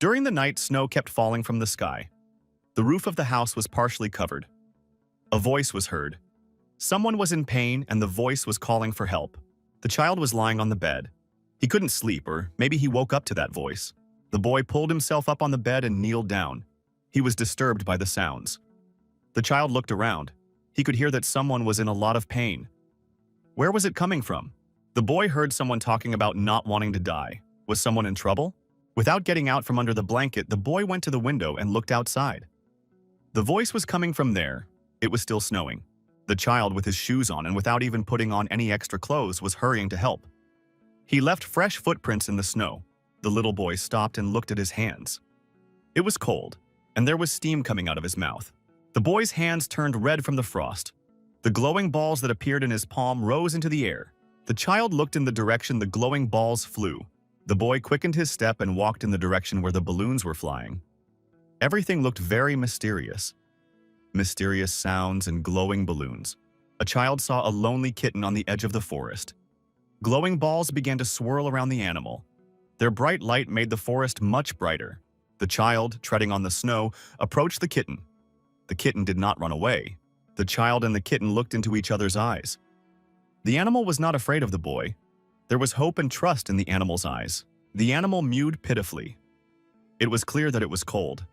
During the night, snow kept falling from the sky. The roof of the house was partially covered. A voice was heard. Someone was in pain, and the voice was calling for help. The child was lying on the bed. He couldn't sleep, or maybe he woke up to that voice. The boy pulled himself up on the bed and kneeled down. He was disturbed by the sounds. The child looked around. He could hear that someone was in a lot of pain. Where was it coming from? The boy heard someone talking about not wanting to die. Was someone in trouble? Without getting out from under the blanket, the boy went to the window and looked outside. The voice was coming from there. It was still snowing. The child, with his shoes on and without even putting on any extra clothes, was hurrying to help. He left fresh footprints in the snow. The little boy stopped and looked at his hands. It was cold, and there was steam coming out of his mouth. The boy's hands turned red from the frost. The glowing balls that appeared in his palm rose into the air. The child looked in the direction the glowing balls flew. The boy quickened his step and walked in the direction where the balloons were flying. Everything looked very mysterious. Mysterious sounds and glowing balloons. A child saw a lonely kitten on the edge of the forest. Glowing balls began to swirl around the animal. Their bright light made the forest much brighter. The child, treading on the snow, approached the kitten. The kitten did not run away. The child and the kitten looked into each other's eyes. The animal was not afraid of the boy. There was hope and trust in the animal's eyes. The animal mewed pitifully. It was clear that it was cold.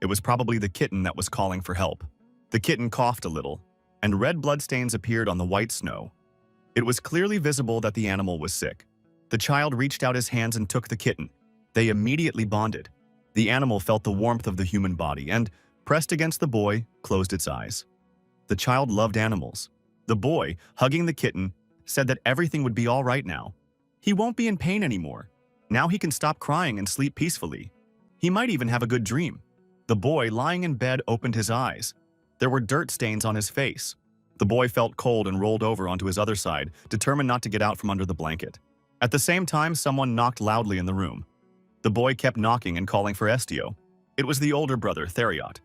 It was probably the kitten that was calling for help. The kitten coughed a little, and red bloodstains appeared on the white snow. It was clearly visible that the animal was sick. The child reached out his hands and took the kitten. They immediately bonded. The animal felt the warmth of the human body and, pressed against the boy, closed its eyes. The child loved animals. The boy, hugging the kitten, said that everything would be all right now. He won't be in pain anymore. Now he can stop crying and sleep peacefully. He might even have a good dream. The boy, lying in bed, opened his eyes. There were dirt stains on his face. The boy felt cold and rolled over onto his other side, determined not to get out from under the blanket. At the same time, someone knocked loudly in the room. The boy kept knocking and calling for Estio. It was the older brother, Theriot.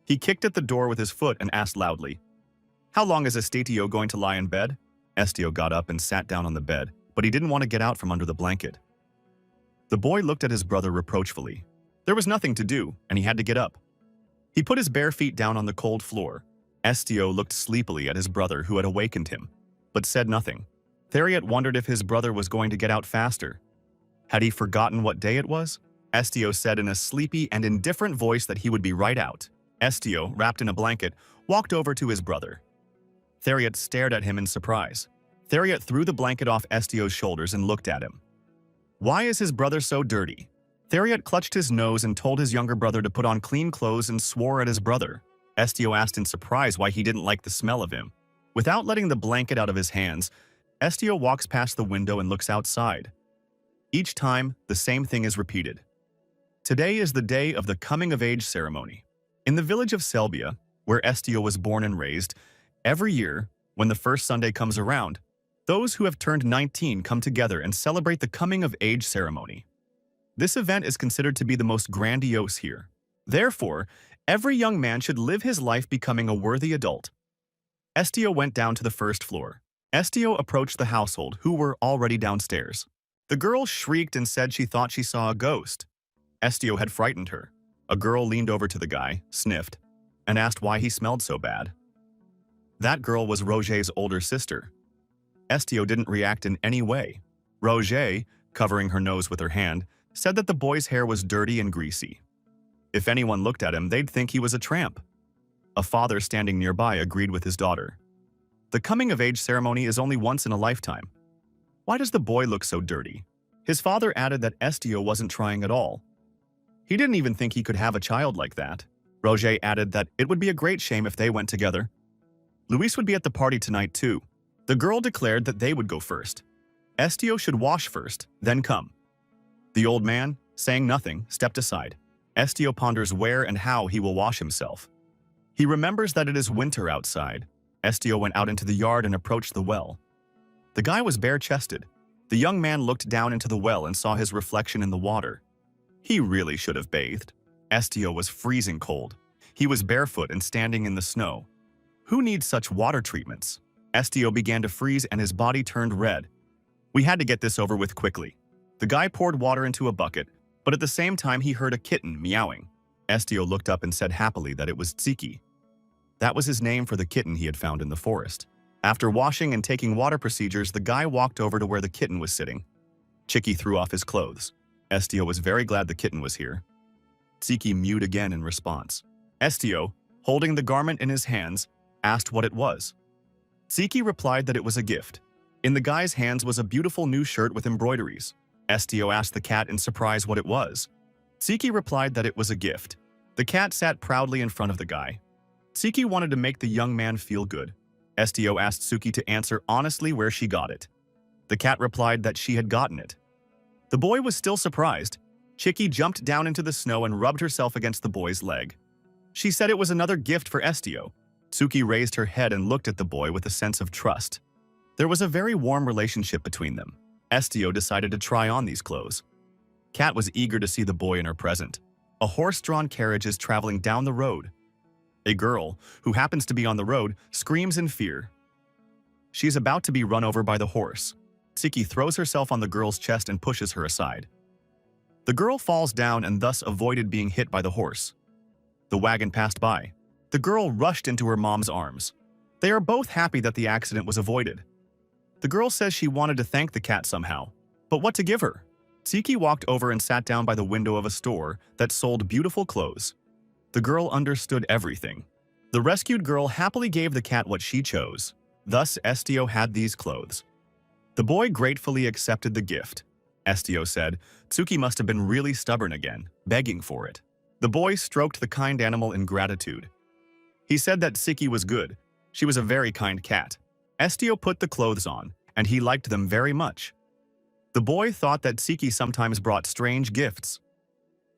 He kicked at the door with his foot and asked loudly, "How long is Estio going to lie in bed?" Estio got up and sat down on the bed, but he didn't want to get out from under the blanket. The boy looked at his brother reproachfully. There was nothing to do, and he had to get up. He put his bare feet down on the cold floor. Estio looked sleepily at his brother, who had awakened him, but said nothing. Theriot wondered if his brother was going to get out faster. Had he forgotten what day it was? Estio said in a sleepy and indifferent voice that he would be right out. Estio, wrapped in a blanket, walked over to his brother. Theriot stared at him in surprise. Theriot threw the blanket off Estio's shoulders and looked at him. Why is his brother so dirty? Theriot clutched his nose and told his younger brother to put on clean clothes and swore at his brother. Estio asked in surprise why he didn't like the smell of him. Without letting the blanket out of his hands, Estio walks past the window and looks outside. Each time, the same thing is repeated. Today is the day of the coming-of-age ceremony. In the village of Selbia, where Estio was born and raised, every year, when the first Sunday comes around, those who have turned 19 come together and celebrate the coming-of-age ceremony. This event is considered to be the most grandiose here. Therefore, every young man should live his life becoming a worthy adult. Estio went down to the first floor. Estio approached the household, who were already downstairs. The girl shrieked and said she thought she saw a ghost. Estio had frightened her. A girl leaned over to the guy, sniffed, and asked why he smelled so bad. That girl was Roger's older sister. Estio didn't react in any way. Roger, covering her nose with her hand, said that the boy's hair was dirty and greasy. If anyone looked at him, they'd think he was a tramp. A father standing nearby agreed with his daughter. The coming-of-age ceremony is only once in a lifetime. Why does the boy look so dirty? His father added that Estio wasn't trying at all. He didn't even think he could have a child like that. Roger added that it would be a great shame if they went together. Luis would be at the party tonight too. The girl declared that they would go first. Estio should wash first, then come. The old man, saying nothing, stepped aside. Estio ponders where and how he will wash himself. He remembers that it is winter outside. Estio went out into the yard and approached the well. The guy was bare-chested. The young man looked down into the well and saw his reflection in the water. He really should have bathed. Estio was freezing cold. He was barefoot and standing in the snow. Who needs such water treatments? Estio began to freeze and his body turned red. We had to get this over with quickly. The guy poured water into a bucket. But at the same time, he heard a kitten meowing. Estio looked up and said happily that it was Tsiki. That was his name for the kitten he had found in the forest. After washing and taking water procedures, the guy walked over to where the kitten was sitting. Chiki threw off his clothes. Estio was very glad the kitten was here. Tsiki mewed again in response. Estio, holding the garment in his hands, asked what it was. Tsiki replied that it was a gift. In the guy's hands was a beautiful new shirt with embroideries. Estio asked the cat in surprise what it was. Tsiki replied that it was a gift. The cat sat proudly in front of the guy. Tsiki wanted to make the young man feel good. Estio asked Suki to answer honestly where she got it. The cat replied that she had gotten it. The boy was still surprised. Chiki jumped down into the snow and rubbed herself against the boy's leg. She said it was another gift for Estio. Suki raised her head and looked at the boy with a sense of trust. There was a very warm relationship between them. Estio decided to try on these clothes. Kat was eager to see the boy in her present. A horse-drawn carriage is traveling down the road. A girl, who happens to be on the road, screams in fear. She is about to be run over by the horse. Tsiki throws herself on the girl's chest and pushes her aside. The girl falls down and thus avoided being hit by the horse. The wagon passed by. The girl rushed into her mom's arms. They are both happy that the accident was avoided. The girl says she wanted to thank the cat somehow, but what to give her? Tsiki walked over and sat down by the window of a store that sold beautiful clothes. The girl understood everything. The rescued girl happily gave the cat what she chose. Thus, Estio had these clothes. The boy gratefully accepted the gift. Estio said, Tsuki must have been really stubborn again, begging for it. The boy stroked the kind animal in gratitude. He said that Tsiki was good. She was a very kind cat. Estio put the clothes on, and he liked them very much. The boy thought that Tsiki sometimes brought strange gifts.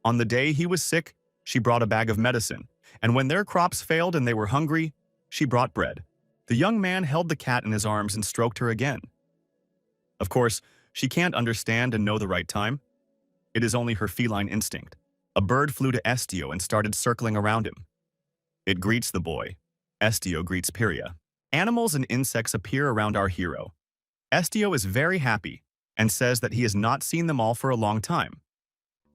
On the day he was sick, she brought a bag of medicine, and when their crops failed and they were hungry, she brought bread. The young man held the cat in his arms and stroked her again. Of course, she can't understand and know the right time. It is only her feline instinct. A bird flew to Estio and started circling around him. It greets the boy. Estio greets Piria. Animals and insects appear around our hero. Estio is very happy and says that he has not seen them all for a long time.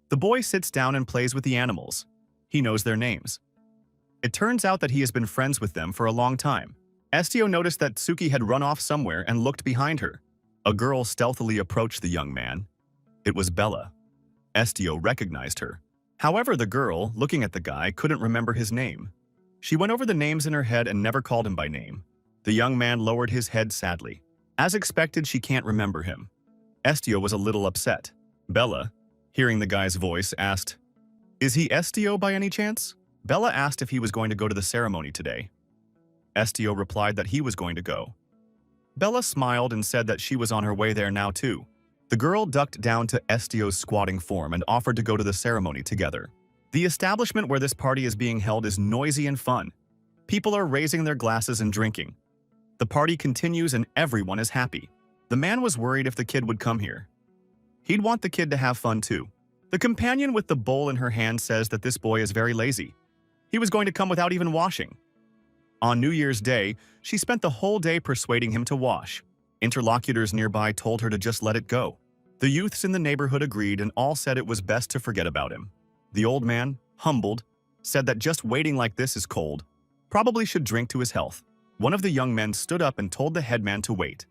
The boy sits down and plays with the animals. He knows their names. It turns out that he has been friends with them for a long time. Estio noticed that Tsuki had run off somewhere and looked behind her. A girl stealthily approached the young man. It was Bella. Estio recognized her. However, the girl, looking at the guy, couldn't remember his name. She went over the names in her head and never called him by name. The young man lowered his head sadly. As expected, she can't remember him. Estio was a little upset. Bella, hearing the guy's voice, asked, Is he Estio by any chance? Bella asked if he was going to go to the ceremony today. Estio replied that he was going to go. Bella smiled and said that she was on her way there now too. The girl ducked down to Estio's squatting form and offered to go to the ceremony together. The establishment where this party is being held is noisy and fun. People are raising their glasses and drinking. The party continues and everyone is happy. The man was worried if the kid would come here. He'd want the kid to have fun too. The companion with the bowl in her hand says that this boy is very lazy. He was going to come without even washing. On New Year's Day, she spent the whole day persuading him to wash. Interlocutors nearby told her to just let it go. The youths in the neighborhood agreed and all said it was best to forget about him. The old man, humbled, said that just waiting like this is cold. Probably should drink to his health. One of the young men stood up and told the headman to wait,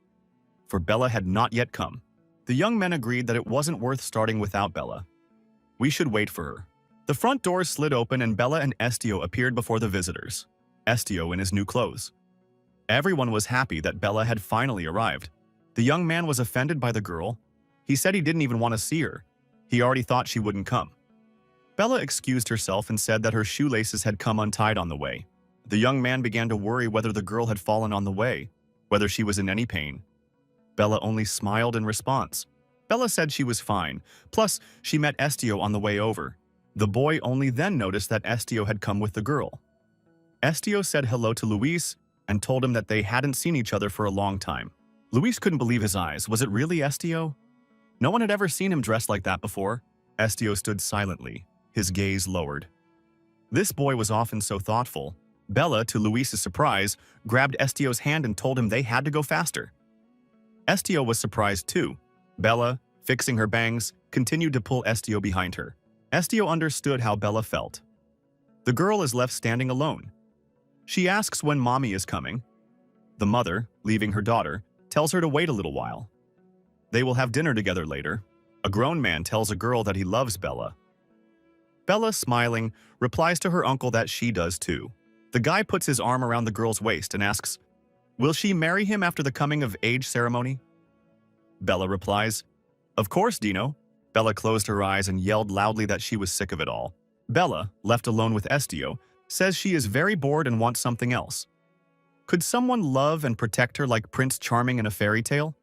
for Bella had not yet come. The young men agreed that it wasn't worth starting without Bella. We should wait for her. The front doors slid open and Bella and Estio appeared before the visitors. Estio in his new clothes. Everyone was happy that Bella had finally arrived. The young man was offended by the girl. He said he didn't even want to see her. He already thought she wouldn't come. Bella excused herself and said that her shoelaces had come untied on the way. The young man began to worry whether the girl had fallen on the way, whether she was in any pain. Bella only smiled in response. Bella said she was fine, plus she met Estio on the way over. The boy only then noticed that Estio had come with the girl. Estio said hello to Luis and told him that they hadn't seen each other for a long time. Luis couldn't believe his eyes. Was it really Estio? No one had ever seen him dressed like that before. Estio stood silently, his gaze lowered. This boy was often so thoughtful. Bella, to Luis's surprise, grabbed Estio's hand and told him they had to go faster. Estio was surprised too. Bella, fixing her bangs, continued to pull Estio behind her. Estio understood how Bella felt. The girl is left standing alone. She asks when mommy is coming. The mother, leaving her daughter, tells her to wait a little while. They will have dinner together later. A grown man tells a girl that he loves Bella. Bella, smiling, replies to her uncle that she does too. The guy puts his arm around the girl's waist and asks, "Will she marry him after the coming-of-age ceremony?" Bella replies, "Of course, Dino." Bella closed her eyes and yelled loudly that she was sick of it all. Bella, left alone with Estio, says she is very bored and wants something else. Could someone love and protect her like Prince Charming in a fairy tale?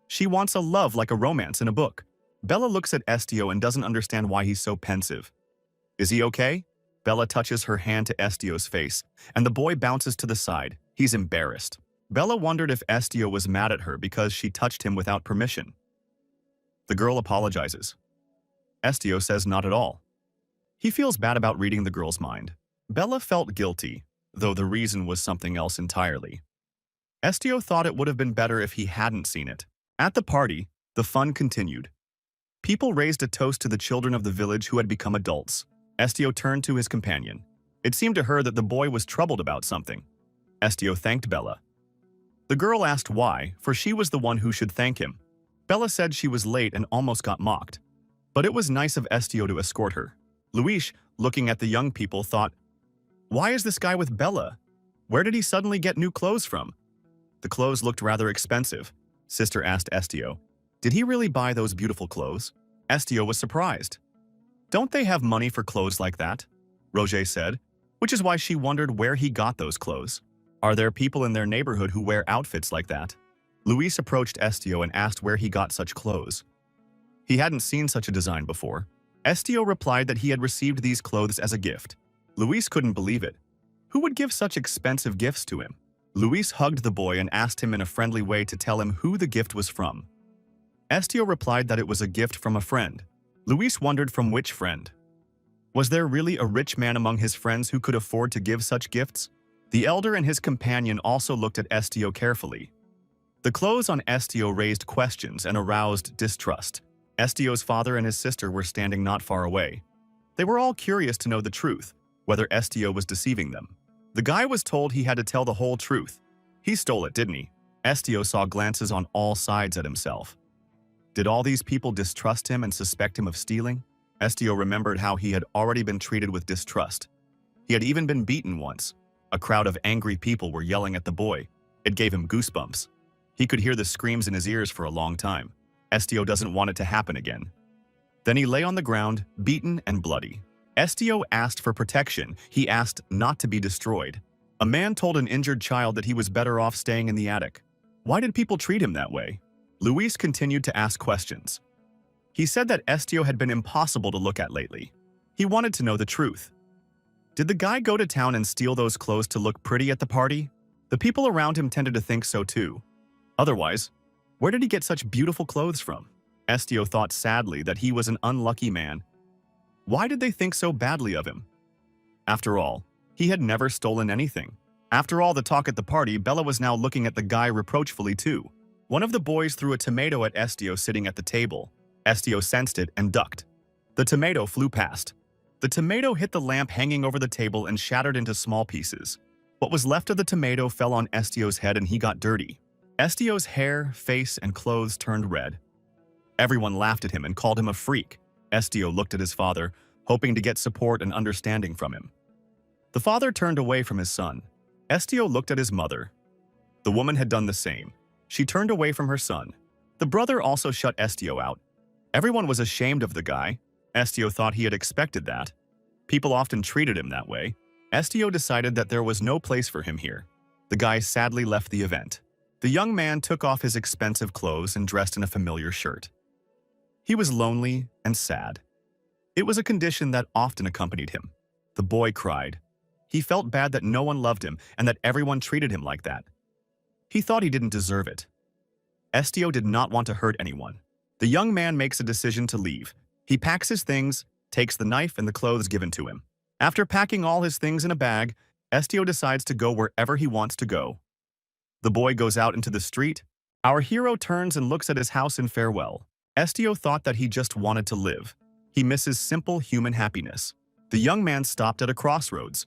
She wants a love like a romance in a book. Bella looks at Estio and doesn't understand why he's so pensive. Is he okay? Bella touches her hand to Estio's face, and the boy bounces to the side. He's embarrassed. Bella wondered if Estio was mad at her because she touched him without permission. The girl apologizes. Estio says not at all. He feels bad about reading the girl's mind. Bella felt guilty, though the reason was something else entirely. Estio thought it would have been better if he hadn't seen it. At the party, the fun continued. People raised a toast to the children of the village who had become adults. Estio turned to his companion. It seemed to her that the boy was troubled about something. Estio thanked Bella. The girl asked why, for she was the one who should thank him. Bella said she was late and almost got mocked. But it was nice of Estio to escort her. Luis, looking at the young people, thought, "Why is this guy with Bella? Where did he suddenly get new clothes from?" The clothes looked rather expensive. Sister asked Estio, "Did he really buy those beautiful clothes?" Estio was surprised. "Don't they have money for clothes like that?" Roger said, which is why she wondered where he got those clothes. Are there people in their neighborhood who wear outfits like that? Luis approached Estio and asked where he got such clothes. He hadn't seen such a design before. Estio replied that he had received these clothes as a gift. Luis couldn't believe it. Who would give such expensive gifts to him? Luis hugged the boy and asked him in a friendly way to tell him who the gift was from. Estio replied that it was a gift from a friend. Luis wondered from which friend. Was there really a rich man among his friends who could afford to give such gifts? The elder and his companion also looked at Estio carefully. The clothes on Estio raised questions and aroused distrust. Estio's father and his sister were standing not far away. They were all curious to know the truth, whether Estio was deceiving them. The guy was told he had to tell the whole truth. He stole it, didn't he? Estio saw glances on all sides at himself. Did all these people distrust him and suspect him of stealing? Estio remembered how he had already been treated with distrust. He had even been beaten once. A crowd of angry people were yelling at the boy. It gave him goosebumps. He could hear the screams in his ears for a long time. Estio doesn't want it to happen again. Then he lay on the ground, beaten and bloody. Estio asked for protection. He asked not to be destroyed. A man told an injured child that he was better off staying in the attic. Why did people treat him that way? Luis continued to ask questions. He said that Estio had been impossible to look at lately. He wanted to know the truth. Did the guy go to town and steal those clothes to look pretty at the party? The people around him tended to think so too. Otherwise, where did he get such beautiful clothes from? Estio thought sadly that he was an unlucky man. Why did they think so badly of him? After all, he had never stolen anything. After all the talk at the party, Bella was now looking at the guy reproachfully too. One of the boys threw a tomato at Estio sitting at the table. Estio sensed it and ducked. The tomato flew past. The tomato hit the lamp hanging over the table and shattered into small pieces. What was left of the tomato fell on Estio's head and he got dirty. Estio's hair, face, and clothes turned red. Everyone laughed at him and called him a freak. Estio looked at his father, hoping to get support and understanding from him. The father turned away from his son. Estio looked at his mother. The woman had done the same. She turned away from her son. The brother also shut Estio out. Everyone was ashamed of the guy. Estio thought he had expected that. People often treated him that way. Estio decided that there was no place for him here. The guy sadly left the event. The young man took off his expensive clothes and dressed in a familiar shirt. He was lonely and sad. It was a condition that often accompanied him. The boy cried. He felt bad that no one loved him and that everyone treated him like that. He thought he didn't deserve it. Estio did not want to hurt anyone. The young man makes a decision to leave. He packs his things, takes the knife and the clothes given to him. After packing all his things in a bag, Estio decides to go wherever he wants to go. The boy goes out into the street. Our hero turns and looks at his house in farewell. Estio thought that he just wanted to live. He misses simple human happiness. The young man stopped at a crossroads.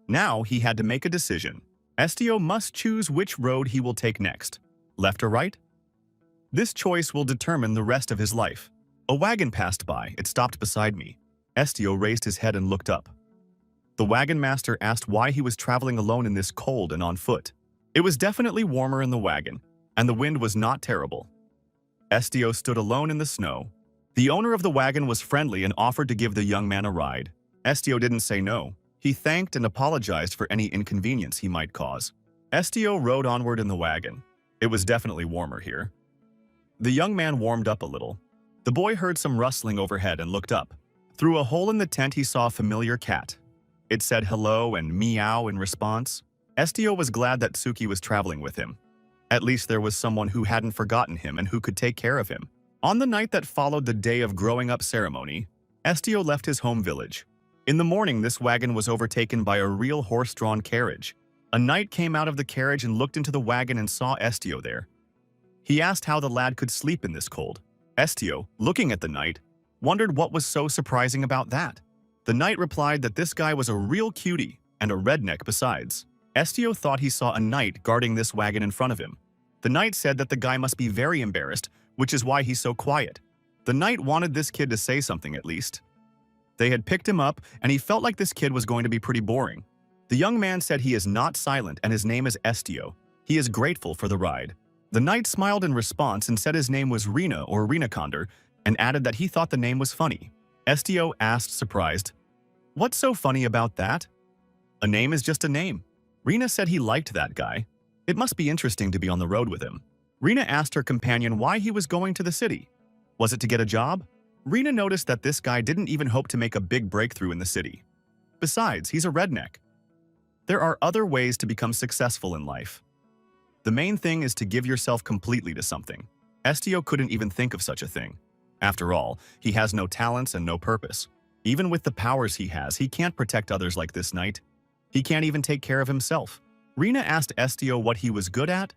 Now he had to make a decision. Estio must choose which road he will take next. Left or right? This choice will determine the rest of his life. A wagon passed by. It stopped beside me. Estio raised his head and looked up. The wagon master asked why he was traveling alone in this cold and on foot. It was definitely warmer in the wagon, and the wind was not terrible. Estio stood alone in the snow. The owner of the wagon was friendly and offered to give the young man a ride. Estio didn't say no. He thanked and apologized for any inconvenience he might cause. Estio rode onward in the wagon. It was definitely warmer here. The young man warmed up a little. The boy heard some rustling overhead and looked up. Through a hole in the tent, he saw a familiar cat. It said hello and meow in response. Estio was glad that Suki was traveling with him. At least there was someone who hadn't forgotten him and who could take care of him. On the night that followed the day of growing up ceremony, Estio left his home village. In the morning, this wagon was overtaken by a real horse-drawn carriage. A knight came out of the carriage and looked into the wagon and saw Estio there. He asked how the lad could sleep in this cold. Estio, looking at the knight, wondered what was so surprising about that. The knight replied that this guy was a real cutie and a redneck besides. Estio thought he saw a knight guarding this wagon in front of him. The knight said that the guy must be very embarrassed, which is why he's so quiet. The knight wanted this kid to say something at least. They had picked him up, and he felt like this kid was going to be pretty boring. The young man said he is not silent and his name is Estio. He is grateful for the ride. The knight smiled in response and said his name was Rina or Rina Condor, and added that he thought the name was funny. Estio asked, surprised, "What's so funny about that? A name is just a name." Rina said he liked that guy. It must be interesting to be on the road with him. Rina asked her companion why he was going to the city. Was it to get a job? Rina noticed that this guy didn't even hope to make a big breakthrough in the city. Besides, he's a redneck. There are other ways to become successful in life. The main thing is to give yourself completely to something. Estio couldn't even think of such a thing. After all, he has no talents and no purpose. Even with the powers he has, he can't protect others like this knight. He can't even take care of himself. Rina asked Estio what he was good at.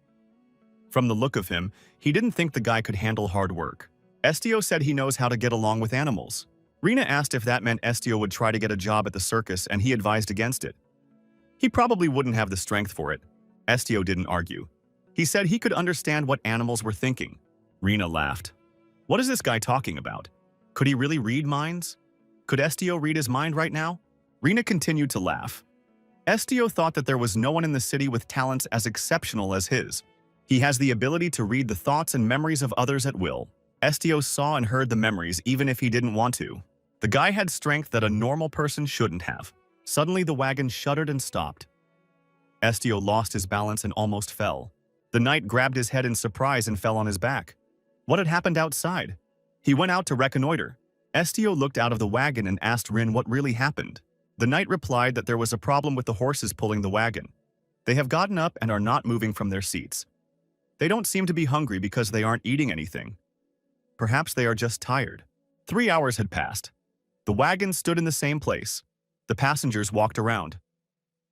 From the look of him, he didn't think the guy could handle hard work. Estio said he knows how to get along with animals. Rina asked if that meant Estio would try to get a job at the circus, and he advised against it. He probably wouldn't have the strength for it. Estio didn't argue. He said he could understand what animals were thinking. Rina laughed. What is this guy talking about? Could he really read minds? Could Estio read his mind right now? Rina continued to laugh. Estio thought that there was no one in the city with talents as exceptional as his. He has the ability to read the thoughts and memories of others at will. Estio saw and heard the memories even if he didn't want to. The guy had strength that a normal person shouldn't have. Suddenly the wagon shuddered and stopped. Estio lost his balance and almost fell. The knight grabbed his head in surprise and fell on his back. What had happened outside? He went out to reconnoiter. Estio looked out of the wagon and asked Rin what really happened. The knight replied that there was a problem with the horses pulling the wagon. They have gotten up and are not moving from their seats. They don't seem to be hungry because they aren't eating anything. Perhaps they are just tired. 3 hours had passed. The wagon stood in the same place. The passengers walked around.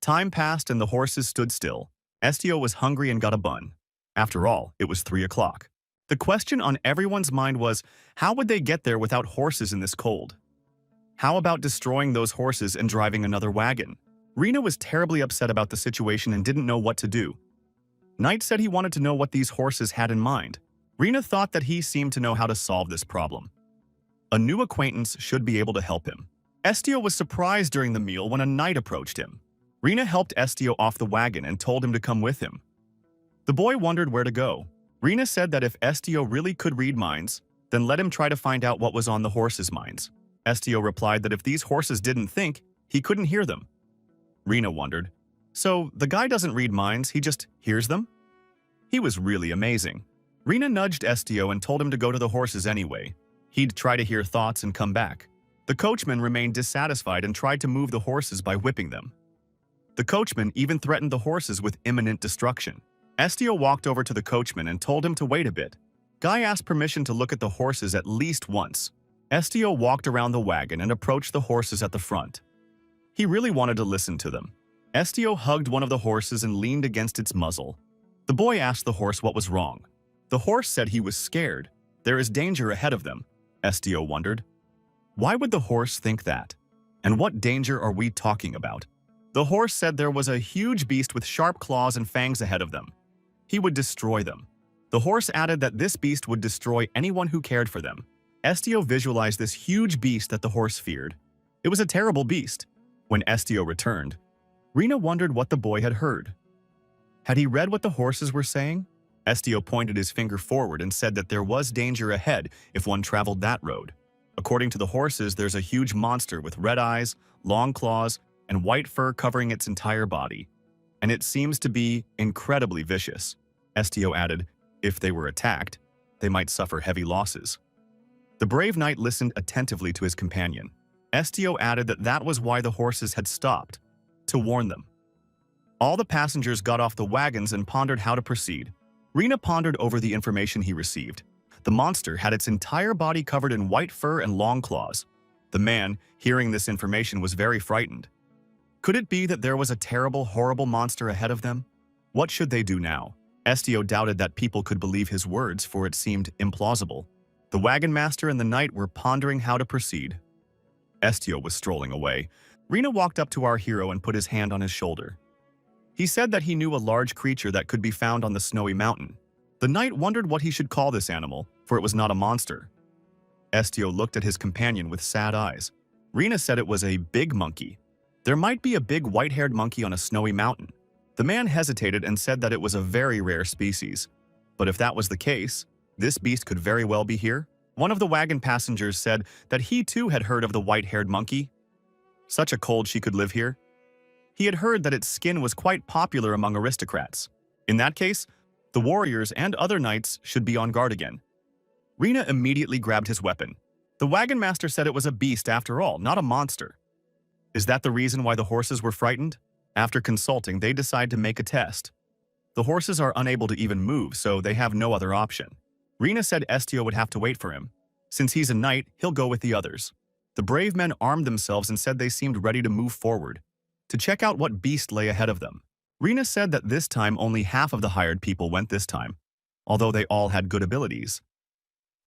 Time passed and the horses stood still. Estio was hungry and got a bun. After all, it was 3 o'clock. The question on everyone's mind was, how would they get there without horses in this cold? How about destroying those horses and driving another wagon? Rina was terribly upset about the situation and didn't know what to do. Knight said he wanted to know what these horses had in mind. Rina thought that he seemed to know how to solve this problem. A new acquaintance should be able to help him. Estio was surprised during the meal when a knight approached him. Rina helped Estio off the wagon and told him to come with him. The boy wondered where to go. Rina said that if Estio really could read minds, then let him try to find out what was on the horses' minds. Estio replied that if these horses didn't think, he couldn't hear them. Rina wondered, so the guy doesn't read minds, he just hears them? He was really amazing. Rina nudged Estio and told him to go to the horses anyway. He'd try to hear thoughts and come back. The coachman remained dissatisfied and tried to move the horses by whipping them. The coachman even threatened the horses with imminent destruction. Estio walked over to the coachman and told him to wait a bit. Guy asked permission to look at the horses at least once. Estio walked around the wagon and approached the horses at the front. He really wanted to listen to them. Estio hugged one of the horses and leaned against its muzzle. The boy asked the horse what was wrong. The horse said he was scared. There is danger ahead of them, Estio wondered. Why would the horse think that? And what danger are we talking about? The horse said there was a huge beast with sharp claws and fangs ahead of them. He would destroy them. The horse added that this beast would destroy anyone who cared for them. Estio visualized this huge beast that the horse feared. It was a terrible beast. When Estio returned, Rena wondered what the boy had heard. Had he read what the horses were saying? Estio pointed his finger forward and said that there was danger ahead if one traveled that road. According to the horses, there's a huge monster with red eyes, long claws, and white fur covering its entire body. And it seems to be incredibly vicious. Estio added, if they were attacked, they might suffer heavy losses. The brave knight listened attentively to his companion. Estio added that that was why the horses had stopped, to warn them. All the passengers got off the wagons and pondered how to proceed. Rena pondered over the information he received. The monster had its entire body covered in white fur and long claws. The man, hearing this information, was very frightened. Could it be that there was a terrible, horrible monster ahead of them? What should they do now? Estio doubted that people could believe his words, for it seemed implausible. The wagon master and the knight were pondering how to proceed. Estio was strolling away. Rena walked up to our hero and put his hand on his shoulder. He said that he knew a large creature that could be found on the snowy mountain. The knight wondered what he should call this animal, for it was not a monster. Estio looked at his companion with sad eyes. Rena said it was a big monkey. There might be a big white-haired monkey on a snowy mountain. The man hesitated and said that it was a very rare species. But if that was the case, this beast could very well be here. One of the wagon passengers said that he too had heard of the white-haired monkey. Such a cold she could live here. He had heard that its skin was quite popular among aristocrats. In that case, the warriors and other knights should be on guard again. Rena immediately grabbed his weapon. The wagon master said it was a beast after all, not a monster. Is that the reason why the horses were frightened? After consulting, they decide to make a test. The horses are unable to even move, so they have no other option. Rena said Estio would have to wait for him. Since he's a knight, he'll go with the others. The brave men armed themselves and said they seemed ready to move forward, to check out what beast lay ahead of them. Rena said that this time only half of the hired people went this time, although they all had good abilities.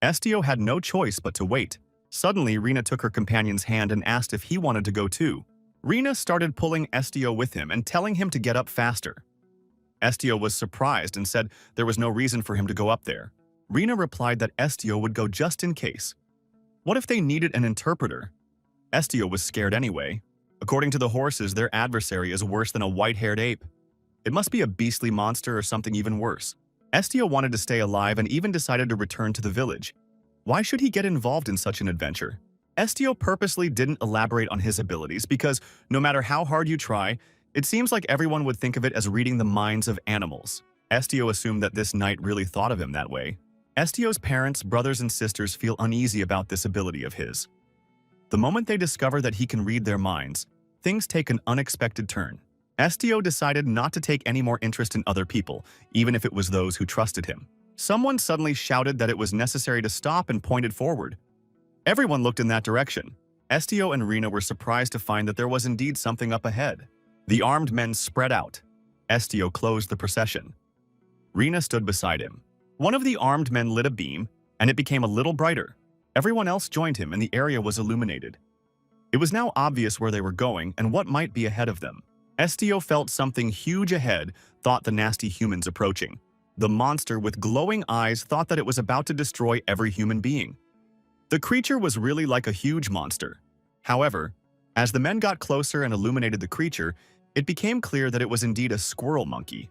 Estio had no choice but to wait. Suddenly, Rena took her companion's hand and asked if he wanted to go too. Rena started pulling Estio with him and telling him to get up faster. Estio was surprised and said there was no reason for him to go up there. Rena replied that Estio would go just in case. What if they needed an interpreter? Estio was scared anyway. According to the horses, their adversary is worse than a white-haired ape. It must be a beastly monster or something even worse. Estio wanted to stay alive and even decided to return to the village. Why should he get involved in such an adventure? Estio purposely didn't elaborate on his abilities because no matter how hard you try, it seems like everyone would think of it as reading the minds of animals. Estio assumed that this knight really thought of him that way. Estio's parents, brothers, and sisters feel uneasy about this ability of his. The moment they discover that he can read their minds, things take an unexpected turn. Estio decided not to take any more interest in other people, even if it was those who trusted him. Someone suddenly shouted that it was necessary to stop and pointed forward. Everyone looked in that direction. Estio and Rena were surprised to find that there was indeed something up ahead. The armed men spread out. Estio closed the procession. Rena stood beside him. One of the armed men lit a beam, and it became a little brighter. Everyone else joined him, and the area was illuminated. It was now obvious where they were going and what might be ahead of them. Estio felt something huge ahead, thought the nasty humans approaching. The monster with glowing eyes thought that it was about to destroy every human being. The creature was really like a huge monster. However, as the men got closer and illuminated the creature, it became clear that it was indeed a squirrel monkey.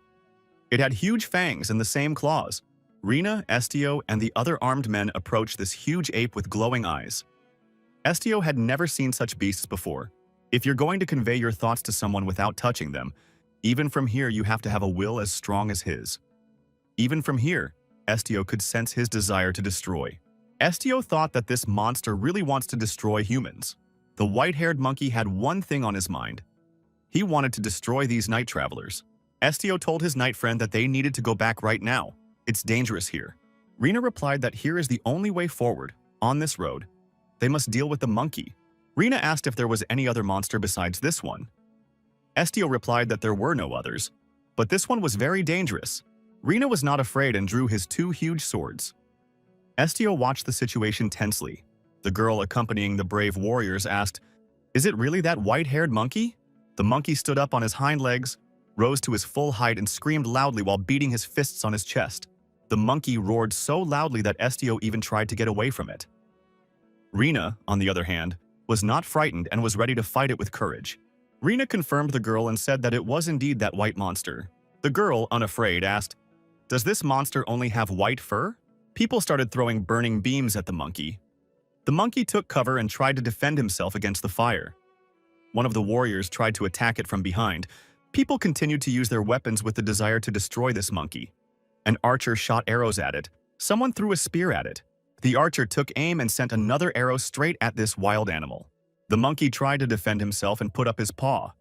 It had huge fangs and the same claws. Rena, Estio, and the other armed men approached this huge ape with glowing eyes. Estio had never seen such beasts before. If you're going to convey your thoughts to someone without touching them, even from here you have to have a will as strong as his. Even from here, Estio could sense his desire to destroy. Estio thought that this monster really wants to destroy humans. The white-haired monkey had one thing on his mind. He wanted to destroy these night travelers. Estio told his knight friend that they needed to go back right now. It's dangerous here. Rena replied that here is the only way forward, on this road. They must deal with the monkey. Rena asked if there was any other monster besides this one. Estio replied that there were no others, but this one was very dangerous. Rena was not afraid and drew his two huge swords. Estio watched the situation tensely. The girl accompanying the brave warriors asked, "Is it really that white-haired monkey?" The monkey stood up on his hind legs, rose to his full height and screamed loudly while beating his fists on his chest. The monkey roared so loudly that Estio even tried to get away from it. Rena, on the other hand, was not frightened and was ready to fight it with courage. Rena confirmed the girl and said that it was indeed that white monster. The girl, unafraid, asked, "Does this monster only have white fur?" People started throwing burning beams at the monkey. The monkey took cover and tried to defend himself against the fire. One of the warriors tried to attack it from behind. People continued to use their weapons with the desire to destroy this monkey. An archer shot arrows at it. Someone threw a spear at it. The archer took aim and sent another arrow straight at this wild animal. The monkey tried to defend himself and put up his paw.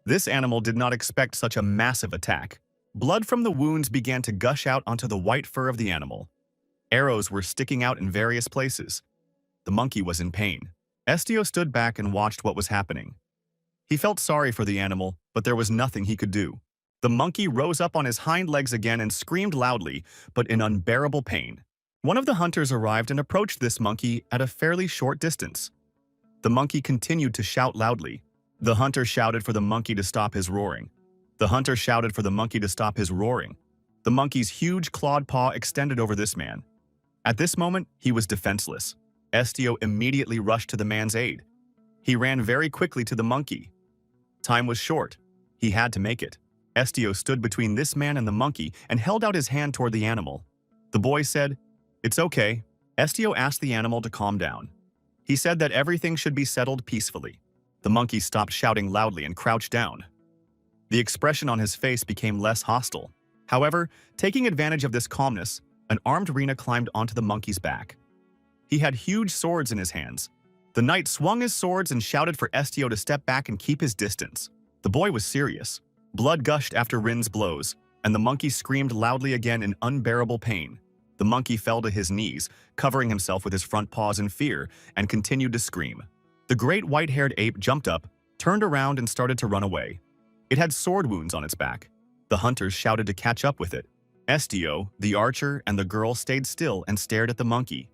This animal did not expect such a massive attack. Blood from the wounds began to gush out onto the white fur of the animal. Arrows were sticking out in various places. The monkey was in pain. Estio stood back and watched what was happening. He felt sorry for the animal, but there was nothing he could do. The monkey rose up on his hind legs again and screamed loudly, but in unbearable pain. One of the hunters arrived and approached this monkey at a fairly short distance. The monkey continued to shout loudly. The hunter shouted for the monkey to stop his roaring. The hunter shouted for the monkey to stop his roaring. The monkey's huge clawed paw extended over this man. At this moment, he was defenseless. Estio immediately rushed to the man's aid. He ran very quickly to the monkey. Time was short. He had to make it. Estio stood between this man and the monkey and held out his hand toward the animal. The boy said, "It's okay." Estio asked the animal to calm down. He said that everything should be settled peacefully. The monkey stopped shouting loudly and crouched down. The expression on his face became less hostile. However, taking advantage of this calmness, an armed Rena climbed onto the monkey's back. He had huge swords in his hands. The knight swung his swords and shouted for Estio to step back and keep his distance. The boy was serious. Blood gushed after Rin's blows, and the monkey screamed loudly again in unbearable pain. The monkey fell to his knees, covering himself with his front paws in fear, and continued to scream. The great white-haired ape jumped up, turned around and started to run away. It had sword wounds on its back. The hunters shouted to catch up with it. Estio, the archer, and the girl stayed still and stared at the monkey.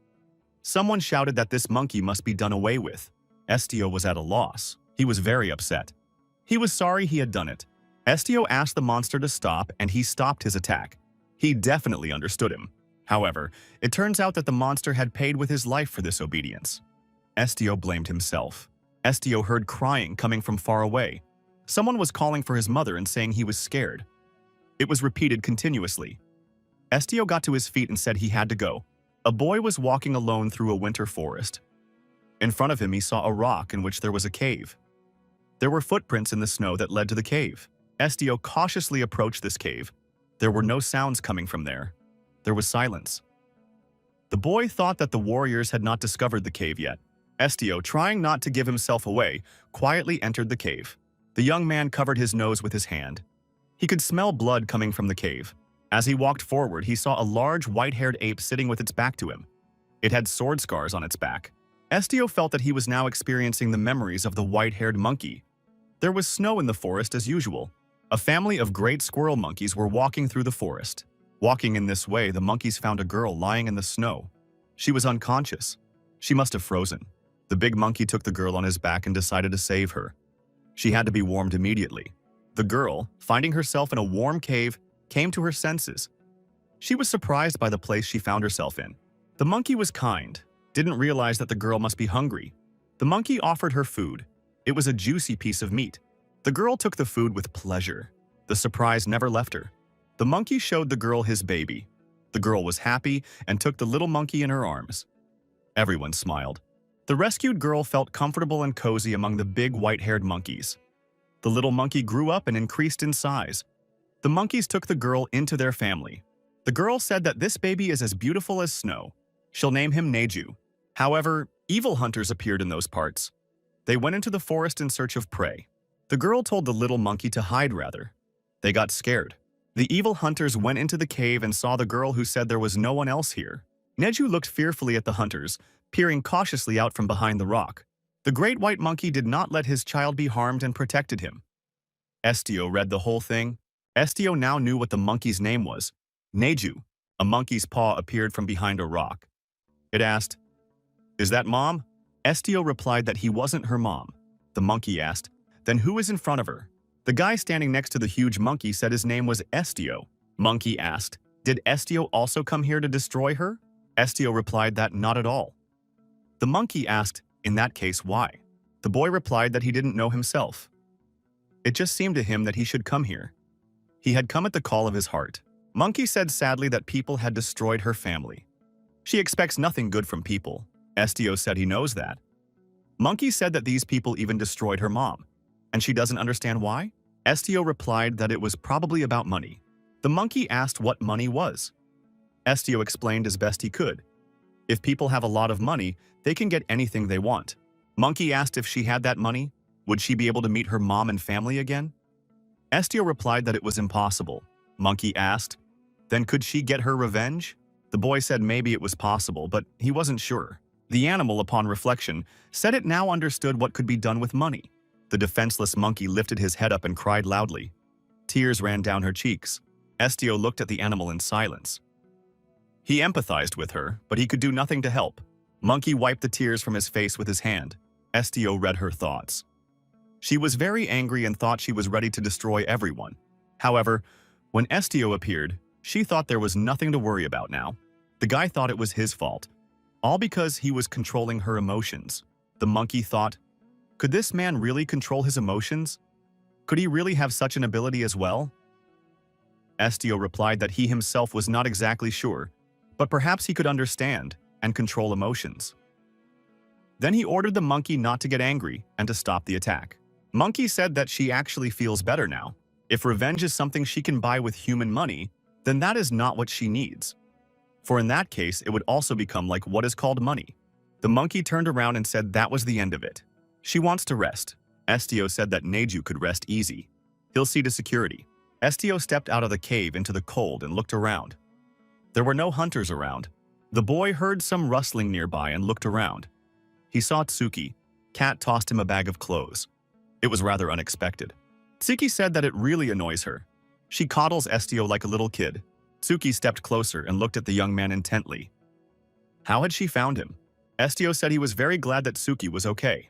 Someone shouted that this monkey must be done away with. Estio was at a loss. He was very upset. He was sorry he had done it. Estio asked the monster to stop, and he stopped his attack. He definitely understood him. However, it turns out that the monster had paid with his life for this obedience. Estio blamed himself. Estio heard crying coming from far away. Someone was calling for his mother and saying he was scared. It was repeated continuously. Estio got to his feet and said he had to go. A boy was walking alone through a winter forest. In front of him, he saw a rock in which there was a cave. There were footprints in the snow that led to the cave. Estio cautiously approached this cave. There were no sounds coming from there. There was silence. The boy thought that the warriors had not discovered the cave yet. Estio, trying not to give himself away, quietly entered the cave. The young man covered his nose with his hand. He could smell blood coming from the cave. As he walked forward, he saw a large white-haired ape sitting with its back to him. It had sword scars on its back. Estio felt that he was now experiencing the memories of the white-haired monkey. There was snow in the forest as usual. A family of great squirrel monkeys were walking through the forest. Walking in this way, the monkeys found a girl lying in the snow. She was unconscious. She must have frozen. The big monkey took the girl on his back and decided to save her. She had to be warmed immediately. The girl, finding herself in a warm cave, came to her senses. She was surprised by the place she found herself in. The monkey was kind, didn't realize that the girl must be hungry. The monkey offered her food. It was a juicy piece of meat. The girl took the food with pleasure. The surprise never left her. The monkey showed the girl his baby. The girl was happy and took the little monkey in her arms. Everyone smiled. The rescued girl felt comfortable and cozy among the big white-haired monkeys. The little monkey grew up and increased in size. The monkeys took the girl into their family. The girl said that this baby is as beautiful as snow. She'll name him Neju. However, evil hunters appeared in those parts. They went into the forest in search of prey. The girl told the little monkey to hide rather. They got scared. The evil hunters went into the cave and saw the girl who said there was no one else here. Neju looked fearfully at the hunters, peering cautiously out from behind the rock. The great white monkey did not let his child be harmed and protected him. Estio read the whole thing. Estio now knew what the monkey's name was. Neju. A monkey's paw appeared from behind a rock. It asked, "Is that Mom?" Estio replied that he wasn't her mom. The monkey asked, "Then who is in front of her?" The guy standing next to the huge monkey said his name was Estio. Monkey asked, "Did Estio also come here to destroy her?" Estio replied that not at all. The monkey asked, "In that case, why?" The boy replied that he didn't know himself. It just seemed to him that he should come here. He had come at the call of his heart. Monkey said sadly that people had destroyed her family. She expects nothing good from people. Estio said he knows that. Monkey said that these people even destroyed her mom, and she doesn't understand why? Estio replied that it was probably about money. The monkey asked what money was. Estio explained as best he could. If people have a lot of money, they can get anything they want. Monkey asked if she had that money, would she be able to meet her mom and family again? Estio replied that it was impossible. Monkey asked, then could she get her revenge? The boy said maybe it was possible, but he wasn't sure. The animal, upon reflection, said it now understood what could be done with money. The defenseless monkey lifted his head up and cried loudly. Tears ran down her cheeks. Estio looked at the animal in silence. He empathized with her, but he could do nothing to help. Monkey wiped the tears from his face with his hand. Estio read her thoughts. She was very angry and thought she was ready to destroy everyone. However, when Estio appeared, she thought there was nothing to worry about now. The guy thought it was his fault, all because he was controlling her emotions. The monkey thought, could this man really control his emotions? Could he really have such an ability as well? Estio replied that he himself was not exactly sure, but perhaps he could understand and control emotions. Then he ordered the monkey not to get angry and to stop the attack. Monkey said that she actually feels better now. If revenge is something she can buy with human money, then that is not what she needs. For in that case, it would also become like what is called money. The monkey turned around and said that was the end of it. She wants to rest. Estio said that Neju could rest easy. He'll see to security. Estio stepped out of the cave into the cold and looked around. There were no hunters around. The boy heard some rustling nearby and looked around. He saw Tsuki. Cat tossed him a bag of clothes. It was rather unexpected. Tsuki said that it really annoys her. She coddles Estio like a little kid. Tsuki stepped closer and looked at the young man intently. How had she found him? Estio said he was very glad that Tsuki was okay.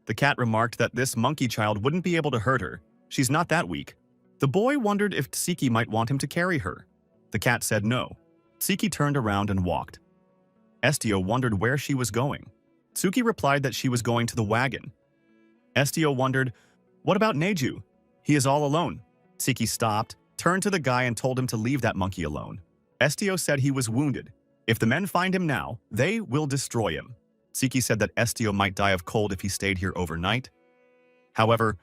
The cat remarked that this monkey child wouldn't be able to hurt her. She's not that weak. The boy wondered if Tsuki might want him to carry her. The cat said no. Tsuki turned around and walked. Estio wondered where she was going. Tsuki replied that she was going to the wagon. Estio wondered, what about Neju? He is all alone. Tsuki stopped, turned to the guy and told him to leave that monkey alone. Estio said he was wounded. If the men find him now, they will destroy him. Tsuki said that Estio might die of cold if he stayed here overnight. However,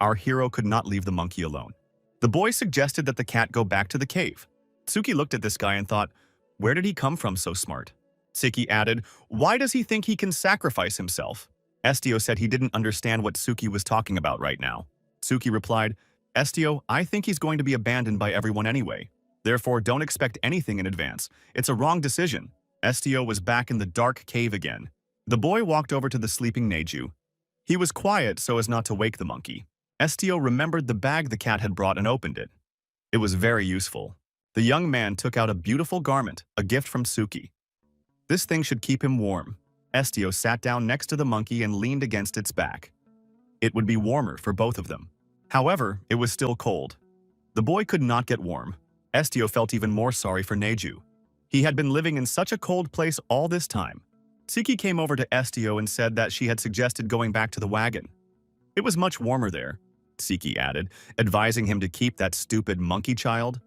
our hero could not leave the monkey alone. The boy suggested that the cat go back to the cave. Tsuki looked at this guy and thought, where did he come from so smart? Tsuki added, why does he think he can sacrifice himself? Estio said he didn't understand what Tsuki was talking about right now. Tsuki replied, Estio, I think he's going to be abandoned by everyone anyway. Therefore, don't expect anything in advance. It's a wrong decision. Estio was back in the dark cave again. The boy walked over to the sleeping Neju. He was quiet so as not to wake the monkey. Estio remembered the bag the cat had brought and opened it. It was very useful. The young man took out a beautiful garment, a gift from Tsuki. This thing should keep him warm. Estio sat down next to the monkey and leaned against its back. It would be warmer for both of them. However, it was still cold. The boy could not get warm. Estio felt even more sorry for Neju. He had been living in such a cold place all this time. Tsuki came over to Estio and said that she had suggested going back to the wagon. It was much warmer there, Tsuki added, advising him to keep that stupid monkey child.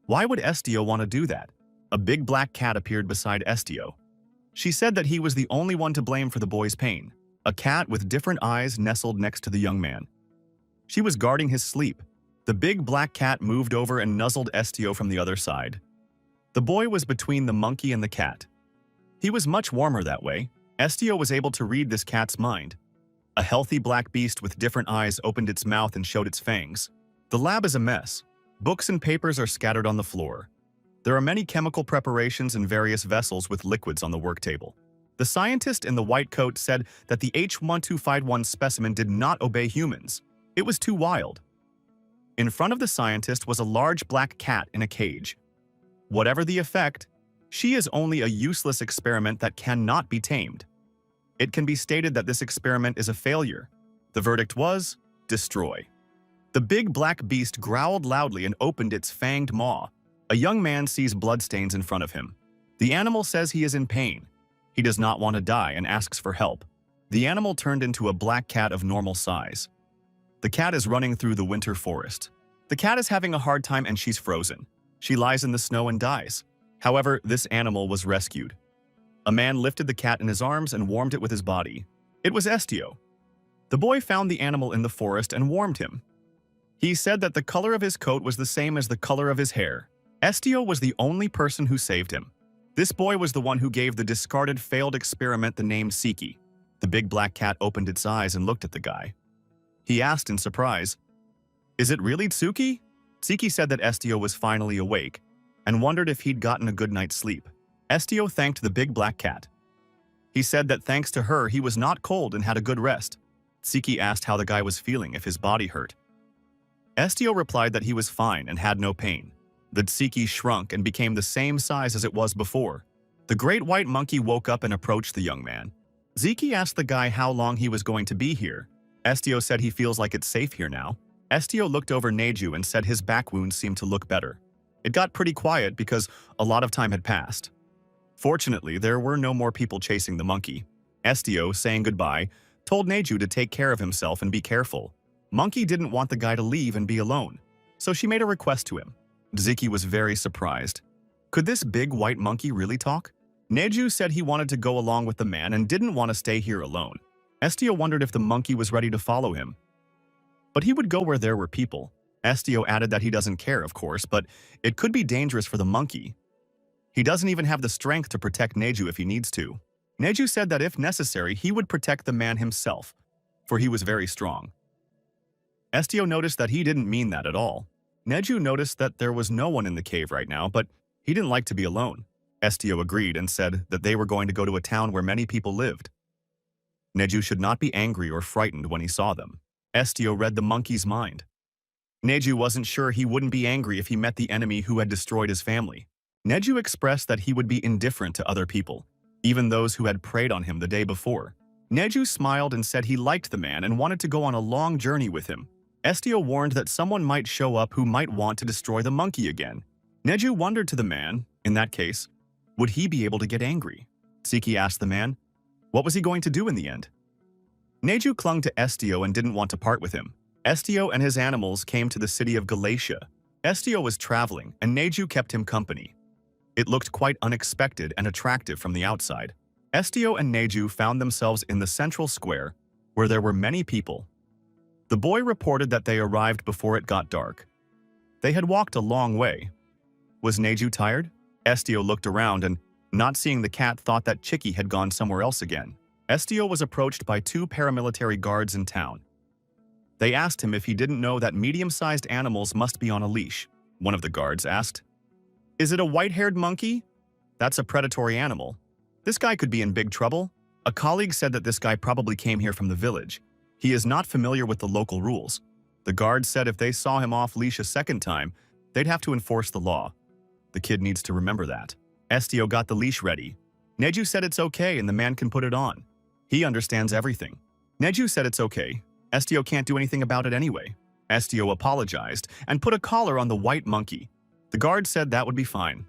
Why would Estio want to do that? A big black cat appeared beside Estio. She said that he was the only one to blame for the boy's pain. A cat with different eyes nestled next to the young man. She was guarding his sleep. The big black cat moved over and nuzzled Estio from the other side. The boy was between the monkey and the cat. He was much warmer that way. Estio was able to read this cat's mind. A healthy black beast with different eyes opened its mouth and showed its fangs. The lab is a mess. Books and papers are scattered on the floor. There are many chemical preparations and various vessels with liquids on the work table. The scientist in the white coat said that the H1251 specimen did not obey humans. It was too wild. In front of the scientist was a large black cat in a cage. Whatever the effect, She is only a useless experiment that cannot be tamed. It can be stated that this experiment is a failure. The verdict was, destroy. The big black beast growled loudly and opened its fanged maw. A young man sees bloodstains in front of him. The animal says he is in pain. He does not want to die and asks for help. The animal turned into a black cat of normal size. The cat is running through the winter forest. The cat is having a hard time and she's frozen. She lies in the snow and dies. However, this animal was rescued. A man lifted the cat in his arms and warmed it with his body. It was Estio. The boy found the animal in the forest and warmed him. He said that the color of his coat was the same as the color of his hair. Estio was the only person who saved him. This boy was the one who gave the discarded failed experiment the name Siki. The big black cat opened its eyes and looked at the guy. He asked in surprise, "Is it really Tsuki?" Siki said that Estio was finally awake and wondered if he'd gotten a good night's sleep. Estio thanked the big black cat. He said that thanks to her, he was not cold and had a good rest. Siki asked how the guy was feeling, if his body hurt. Estio replied that he was fine and had no pain. The Siki shrunk and became the same size as it was before. The great white monkey woke up and approached the young man. Siki asked the guy how long he was going to be here. Estio said he feels like it's safe here now. Estio looked over Neju and said his back wounds seemed to look better. It got pretty quiet because a lot of time had passed. Fortunately, there were no more people chasing the monkey. Estio, saying goodbye, told Neju to take care of himself and be careful. Monkey didn't want the guy to leave and be alone, so she made a request to him. Ziki was very surprised. Could this big white monkey really talk? Neju said he wanted to go along with the man and didn't want to stay here alone. Estio wondered if the monkey was ready to follow him. But he would go where there were people. Estio added that he doesn't care, of course, but it could be dangerous for the monkey. He doesn't even have the strength to protect Neju if he needs to. Neju said that if necessary, he would protect the man himself, for he was very strong. Estio noticed that he didn't mean that at all. Neju noticed that there was no one in the cave right now, but he didn't like to be alone. Estio agreed and said that they were going to go to a town where many people lived. Neju should not be angry or frightened when he saw them. Estio read the monkey's mind. Neju wasn't sure he wouldn't be angry if he met the enemy who had destroyed his family. Neju expressed that he would be indifferent to other people, even those who had preyed on him the day before. Neju smiled and said he liked the man and wanted to go on a long journey with him. Estio warned that someone might show up who might want to destroy the monkey again. Neju wondered to the man, in that case, would he be able to get angry? Siki asked the man, what was he going to do in the end? Neju clung to Estio and didn't want to part with him. Estio and his animals came to the city of Galatia. Estio was traveling, and Neju kept him company. It looked quite unexpected and attractive from the outside. Estio and Neju found themselves in the central square, where there were many people. The boy reported that they arrived before it got dark. They had walked a long way. Was Neju tired? Estio looked around and, not seeing the cat, thought that Chicky had gone somewhere else again. Estio was approached by two paramilitary guards in town. They asked him if he didn't know that medium-sized animals must be on a leash. One of the guards asked, "Is it a white-haired monkey? That's a predatory animal. This guy could be in big trouble." A colleague said that this guy probably came here from the village. He is not familiar with the local rules. The guards said if they saw him off-leash a second time, they'd have to enforce the law. The kid needs to remember that. Estio got the leash ready. Neju said it's okay and the man can put it on. He understands everything. Neju said it's okay. Estio can't do anything about it anyway. Estio apologized and put a collar on the white monkey. The guard said that would be fine.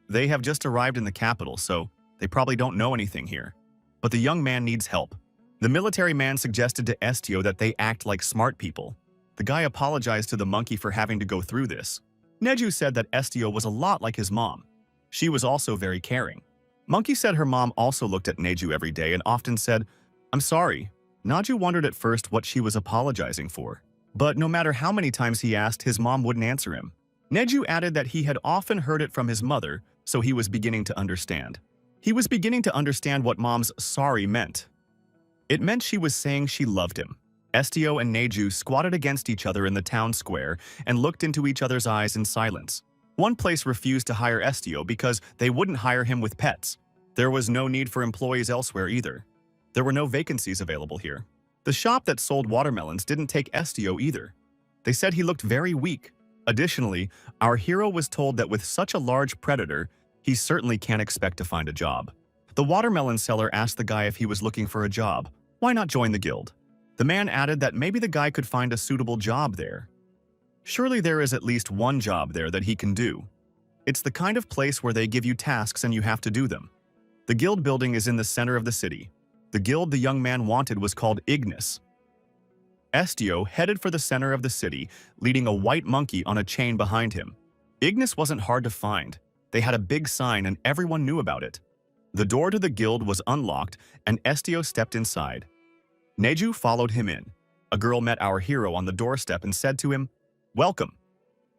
They have just arrived in the capital, so they probably don't know anything here. But the young man needs help. The military man suggested to Estio that they act like smart people. The guy apologized to the monkey for having to go through this. Neju said that Estio was a lot like his mom. She was also very caring. Monkey said her mom also looked at Neju every day and often said, "I'm sorry." Neju wondered at first what she was apologizing for. But no matter how many times he asked, his mom wouldn't answer him. Neju added that he had often heard it from his mother, so he was beginning to understand. He was beginning to understand what mom's sorry meant. It meant she was saying she loved him. Estio and Neju squatted against each other in the town square and looked into each other's eyes in silence. One place refused to hire Estio because they wouldn't hire him with pets. There was no need for employees elsewhere either. There were no vacancies available here. The shop that sold watermelons didn't take Estio either. They said he looked very weak. Additionally, our hero was told that with such a large predator, He certainly can't expect to find a job. The watermelon seller asked the guy if he was looking for a job. Why not join the guild? The man added that maybe the guy could find a suitable job there. Surely there is at least one job there that he can do. It's the kind of place where they give you tasks and you have to do them. The guild building is in the center of the city. The guild the young man wanted was called Ignis. Estio headed for the center of the city, leading a white monkey on a chain behind him. Ignis wasn't hard to find. They had a big sign and everyone knew about it. The door to the guild was unlocked and Estio stepped inside. Neju followed him in. A girl met our hero on the doorstep and said to him, "Welcome."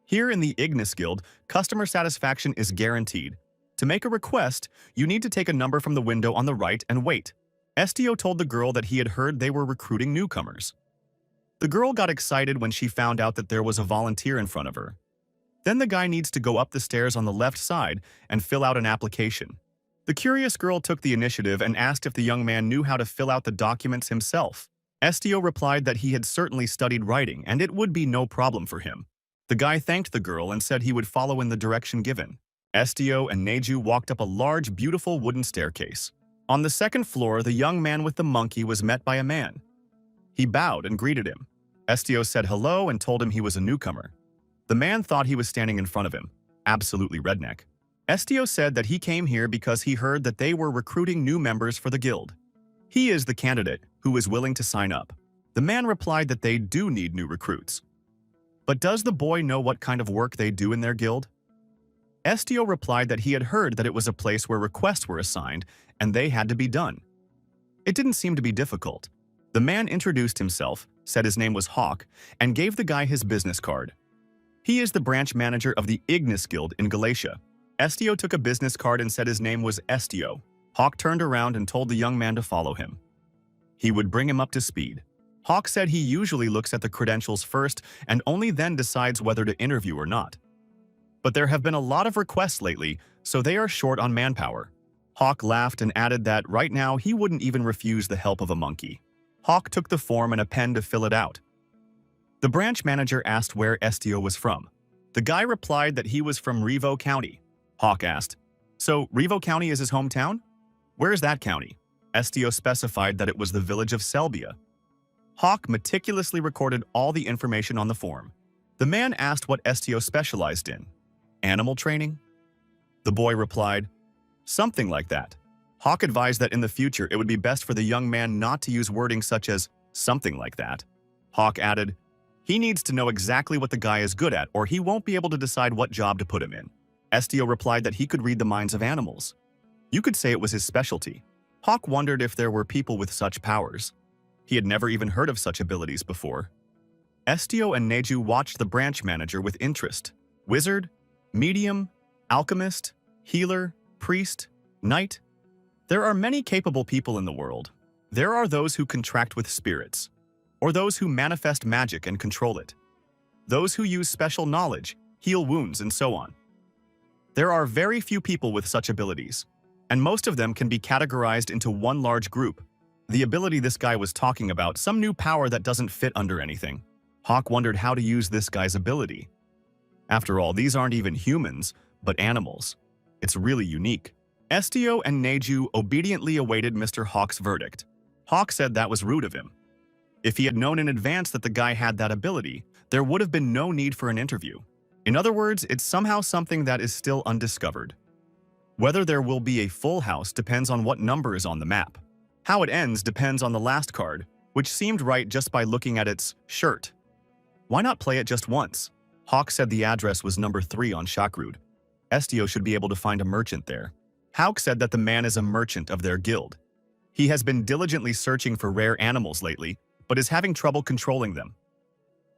Here in the Ignis Guild, customer satisfaction is guaranteed. To make a request, you need to take a number from the window on the right and wait. Estio told the girl that he had heard they were recruiting newcomers. The girl got excited when she found out that there was a volunteer in front of her. Then the guy needs to go up the stairs on the left side and fill out an application. The curious girl took the initiative and asked if the young man knew how to fill out the documents himself. Estio replied that he had certainly studied writing and it would be no problem for him. The guy thanked the girl and said he would follow in the direction given. Estio and Neju walked up a large, beautiful wooden staircase. On the second floor, the young man with the monkey was met by a man. He bowed and greeted him. Estio said hello and told him he was a newcomer. The man thought he was standing in front of him. Absolutely redneck. Estio said that he came here because he heard that they were recruiting new members for the guild. He is the candidate who is willing to sign up. The man replied that they do need new recruits. But does the boy know what kind of work they do in their guild? Estio replied that he had heard that it was a place where requests were assigned and they had to be done. It didn't seem to be difficult. The man introduced himself, said his name was Hawk, and gave the guy his business card. He is the branch manager of the Ignis Guild in Galatia. Estio took a business card and said his name was Estio. Hawk turned around and told the young man to follow him. He would bring him up to speed. Hawk said he usually looks at the credentials first and only then decides whether to interview or not. But there have been a lot of requests lately, so they are short on manpower. Hawk laughed and added that right now he wouldn't even refuse the help of a monkey. Hawk took the form and a pen to fill it out. The branch manager asked where Estio was from. The guy replied that he was from Revo County. Hawk asked, "So Revo County is his hometown? Where is that county?" Estio specified that it was the village of Selbia. Hawk meticulously recorded all the information on the form. The man asked what Estio specialized in. Animal training? The boy replied, "Something like that." Hawk advised that in the future it would be best for the young man not to use wording such as "something like that." Hawk added, "He needs to know exactly what the guy is good at or he won't be able to decide what job to put him in." Estio replied that he could read the minds of animals. You could say it was his specialty. Hawk wondered if there were people with such powers. He had never even heard of such abilities before. Estio and Neju watched the branch manager with interest. Wizard, medium, alchemist, healer, priest, knight. There are many capable people in the world. There are those who contract with spirits, or those who manifest magic and control it. Those who use special knowledge, heal wounds, and so on. There are very few people with such abilities, and most of them can be categorized into one large group. The ability this guy was talking about, some new power that doesn't fit under anything. Hawk wondered how to use this guy's ability. After all, these aren't even humans, but animals. It's really unique. Estio and Neju obediently awaited Mr. Hawk's verdict. Hawk said that was rude of him. If he had known in advance that the guy had that ability, there would have been no need for an interview. In other words, it's somehow something that is still undiscovered. Whether there will be a full house depends on what number is on the map. How it ends depends on the last card, which seemed right just by looking at its shirt. Why not play it just once? Hawk said the address was number 3 on Shakrud. Estio should be able to find a merchant there. Hawk said that the man is a merchant of their guild. He has been diligently searching for rare animals lately, but is having trouble controlling them.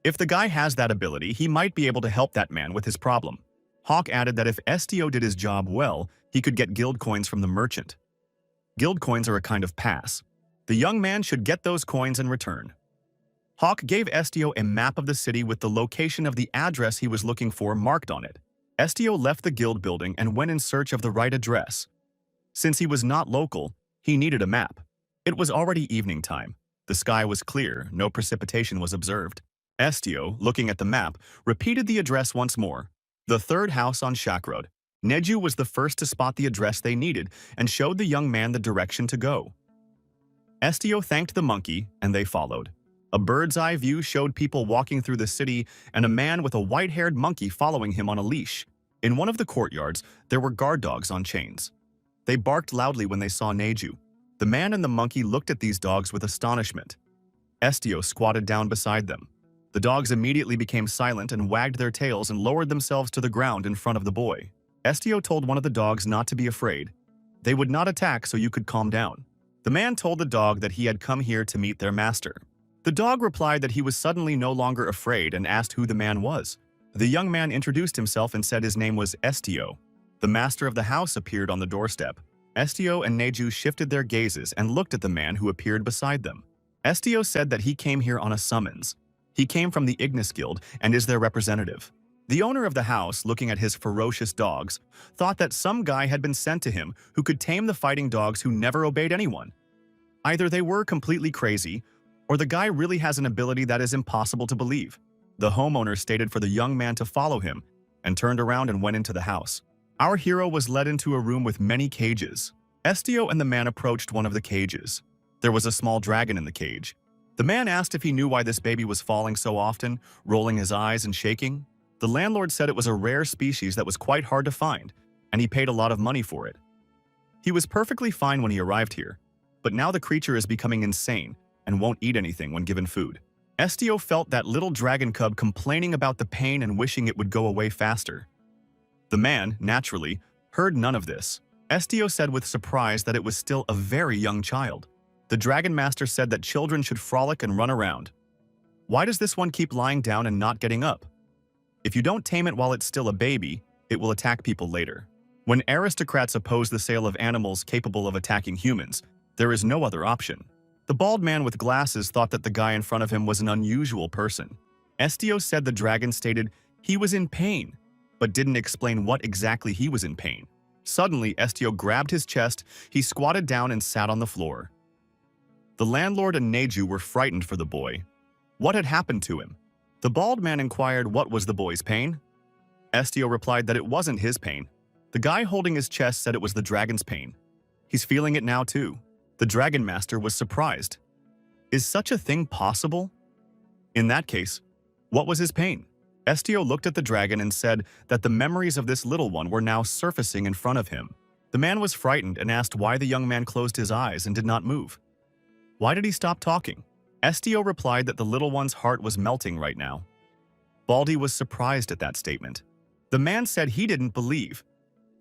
If the guy has that ability, he might be able to help that man with his problem. Hawk added that if Estio did his job well, he could get guild coins from the merchant. Guild coins are a kind of pass. The young man should get those coins in return. Hawk gave Estio a map of the city with the location of the address he was looking for marked on it. Estio left the guild building and went in search of the right address. Since he was not local, he needed a map. It was already evening time. The sky was clear, no precipitation was observed. Estio, looking at the map, repeated the address once more. The third house on Shakrud. Neju was the first to spot the address they needed and showed the young man the direction to go. Estio thanked the monkey, and they followed. A bird's-eye view showed people walking through the city and a man with a white-haired monkey following him on a leash. In one of the courtyards, there were guard dogs on chains. They barked loudly when they saw Neju. The man and the monkey looked at these dogs with astonishment. Estio squatted down beside them. The dogs immediately became silent and wagged their tails and lowered themselves to the ground in front of the boy. Estio told one of the dogs not to be afraid. They would not attack, so you could calm down. The man told the dog that he had come here to meet their master. The dog replied that he was suddenly no longer afraid and asked who the man was. The young man introduced himself and said his name was Estio. The master of the house appeared on the doorstep. Estio and Neju shifted their gazes and looked at the man who appeared beside them. Estio said that he came here on a summons. He came from the Ignis Guild and is their representative. The owner of the house, looking at his ferocious dogs, thought that some guy had been sent to him who could tame the fighting dogs who never obeyed anyone. Either they were completely crazy, or the guy really has an ability that is impossible to believe. The homeowner stated for the young man to follow him and turned around and went into the house. Our hero was led into a room with many cages. Estio and the man approached one of the cages. There was a small dragon in the cage. The man asked if he knew why this baby was falling so often, rolling his eyes and shaking. The landlord said it was a rare species that was quite hard to find, and he paid a lot of money for it. He was perfectly fine when he arrived here, but now the creature is becoming insane and won't eat anything when given food. Estio felt that little dragon cub complaining about the pain and wishing it would go away faster. The man, naturally, heard none of this. Estio said with surprise that it was still a very young child. The Dragon Master said that children should frolic and run around. Why does this one keep lying down and not getting up? If you don't tame it while it's still a baby, it will attack people later. When aristocrats oppose the sale of animals capable of attacking humans, there is no other option. The bald man with glasses thought that the guy in front of him was an unusual person. Estio said the dragon stated he was in pain, but didn't explain what exactly he was in pain. Suddenly, Estio grabbed his chest, he squatted down and sat on the floor. The landlord and Neju were frightened for the boy. What had happened to him? The bald man inquired what was the boy's pain. Estio replied that it wasn't his pain. The guy holding his chest said it was the dragon's pain. He's feeling it now too. The Dragon Master was surprised. Is such a thing possible? In that case, what was his pain? Estio looked at the dragon and said that the memories of this little one were now surfacing in front of him. The man was frightened and asked why the young man closed his eyes and did not move. Why did he stop talking? Estio replied that the little one's heart was melting right now. Baldy was surprised at that statement. The man said he didn't believe.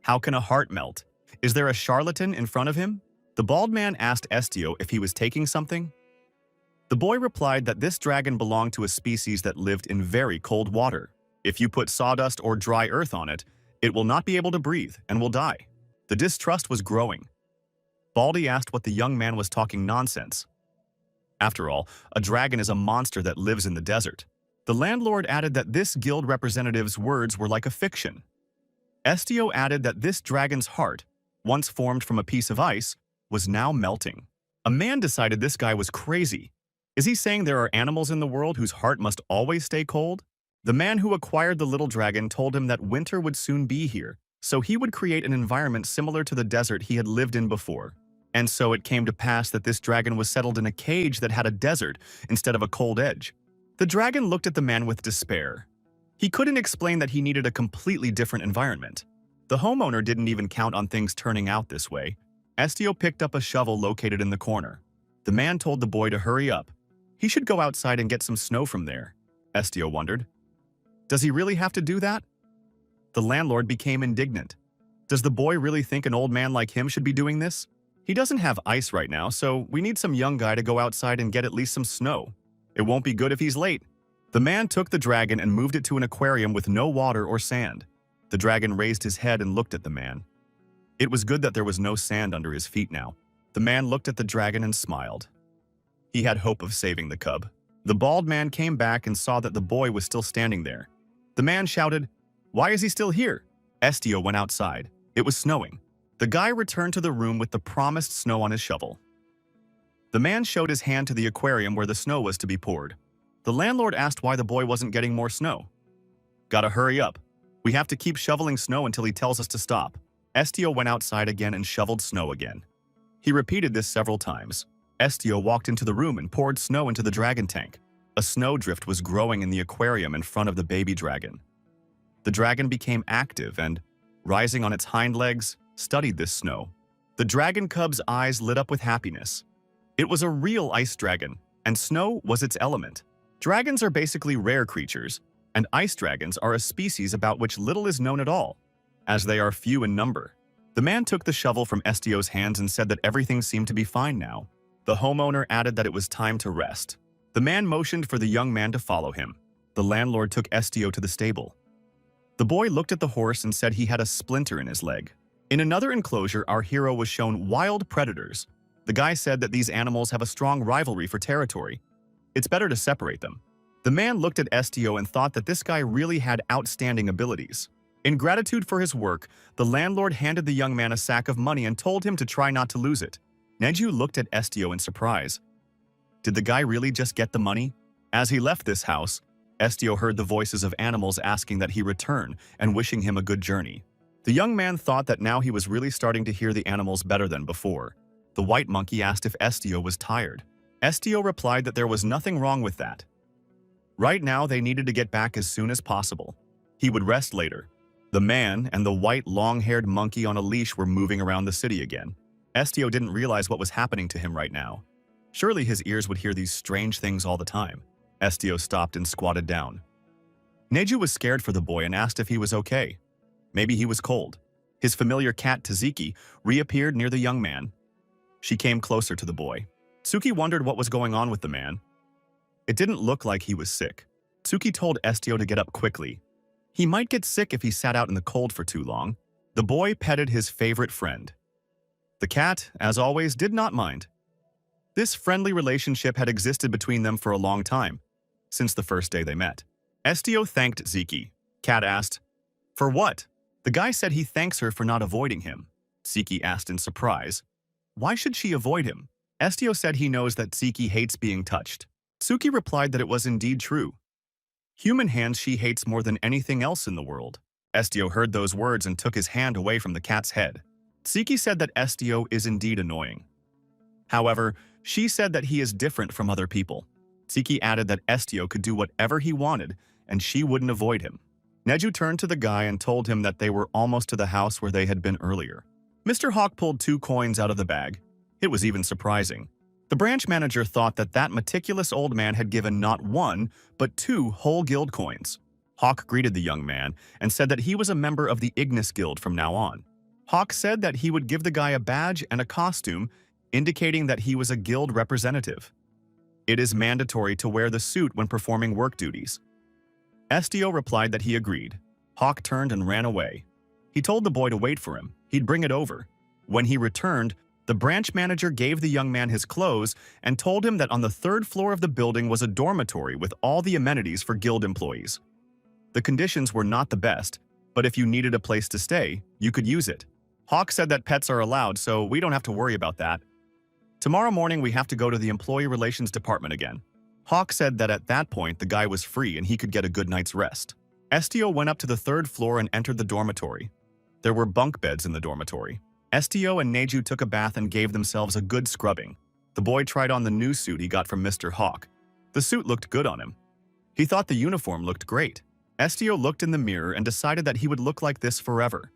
How can a heart melt? Is there a charlatan in front of him? The bald man asked Estio if he was taking something. The boy replied that this dragon belonged to a species that lived in very cold water. If you put sawdust or dry earth on it, it will not be able to breathe and will die. The distrust was growing. Baldy asked what the young man was talking nonsense. After all, a dragon is a monster that lives in the desert. The landlord added that this guild representative's words were like a fiction. Estio added that this dragon's heart, once formed from a piece of ice, was now melting. A man decided this guy was crazy. Is he saying there are animals in the world whose heart must always stay cold? The man who acquired the little dragon told him that winter would soon be here, so he would create an environment similar to the desert he had lived in before. And so it came to pass that this dragon was settled in a cage that had a desert instead of a cold edge. The dragon looked at the man with despair. He couldn't explain that he needed a completely different environment. The homeowner didn't even count on things turning out this way. Estio picked up a shovel located in the corner. The man told the boy to hurry up. He should go outside and get some snow from there. Estio wondered. Does he really have to do that? The landlord became indignant. Does the boy really think an old man like him should be doing this? He doesn't have ice right now, so we need some young guy to go outside and get at least some snow. It won't be good if he's late. The man took the dragon and moved it to an aquarium with no water or sand. The dragon raised his head and looked at the man. It was good that there was no sand under his feet now. The man looked at the dragon and smiled. He had hope of saving the cub. The bald man came back and saw that the boy was still standing there. The man shouted, "Why is he still here?" Estio went outside. It was snowing. The guy returned to the room with the promised snow on his shovel. The man showed his hand to the aquarium where the snow was to be poured. The landlord asked why the boy wasn't getting more snow. Gotta hurry up. We have to keep shoveling snow until he tells us to stop. Estio went outside again and shoveled snow again. He repeated this several times. Estio walked into the room and poured snow into the dragon tank. A snowdrift was growing in the aquarium in front of the baby dragon. The dragon became active and, rising on its hind legs, studied this snow. The dragon cub's eyes lit up with happiness. It was a real ice dragon, and snow was its element. Dragons are basically rare creatures, and ice dragons are a species about which little is known at all, as they are few in number. The man took the shovel from Estio's hands and said that everything seemed to be fine now. The homeowner added that it was time to rest. The man motioned for the young man to follow him. The landlord took Estio to the stable. The boy looked at the horse and said he had a splinter in his leg. In another enclosure, our hero was shown wild predators. The guy said that these animals have a strong rivalry for territory. It's better to separate them. The man looked at Estio and thought that this guy really had outstanding abilities. In gratitude for his work, the landlord handed the young man a sack of money and told him to try not to lose it. Neju looked at Estio in surprise. Did the guy really just get the money? As he left this house, Estio heard the voices of animals asking that he return and wishing him a good journey. The young man thought that now he was really starting to hear the animals better than before. The white monkey asked if Estio was tired. Estio replied that there was nothing wrong with that. Right now, they needed to get back as soon as possible. He would rest later. The man and the white long-haired monkey on a leash were moving around the city again. Estio didn't realize what was happening to him right now. Surely his ears would hear these strange things all the time. Estio stopped and squatted down. Neju was scared for the boy and asked if he was okay. Maybe he was cold. His familiar cat, Taziki, reappeared near the young man. She came closer to the boy. Tsuki wondered what was going on with the man. It didn't look like he was sick. Tsuki told Estio to get up quickly. He might get sick if he sat out in the cold for too long. The boy petted his favorite friend. The cat, as always, did not mind. This friendly relationship had existed between them for a long time, since the first day they met. Estio thanked Ziki. Cat asked, "For what?" The guy said he thanks her for not avoiding him. Ziki asked in surprise, "Why should she avoid him?" Estio said he knows that Ziki hates being touched. Tsuki replied that it was indeed true. Human hands she hates more than anything else in the world. Estio heard those words and took his hand away from the cat's head. Tsuki said that Estio is indeed annoying. However, she said that he is different from other people. Tsuki added that Estio could do whatever he wanted and she wouldn't avoid him. Neju turned to the guy and told him that they were almost to the house where they had been earlier. Mr. Hawk pulled 2 coins out of the bag. It was even surprising. The branch manager thought that that meticulous old man had given not 1, but 2 whole guild coins. Hawk greeted the young man and said that he was a member of the Ignis Guild from now on. Hawk said that he would give the guy a badge and a costume, indicating that he was a guild representative. It is mandatory to wear the suit when performing work duties. Estio replied that he agreed. Hawk turned and ran away. He told the boy to wait for him. He'd bring it over. When he returned, the branch manager gave the young man his clothes and told him that on the 3rd floor of the building was a dormitory with all the amenities for guild employees. The conditions were not the best, but if you needed a place to stay, you could use it. Hawk said that pets are allowed, so we don't have to worry about that. Tomorrow morning, we have to go to the employee relations department again. Hawk said that at that point, the guy was free and he could get a good night's rest. Estio went up to the 3rd floor and entered the dormitory. There were bunk beds in the dormitory. Estio and Neju took a bath and gave themselves a good scrubbing. The boy tried on the new suit he got from Mr. Hawk. The suit looked good on him. He thought the uniform looked great. Estio looked in the mirror and decided that he would look like this forever.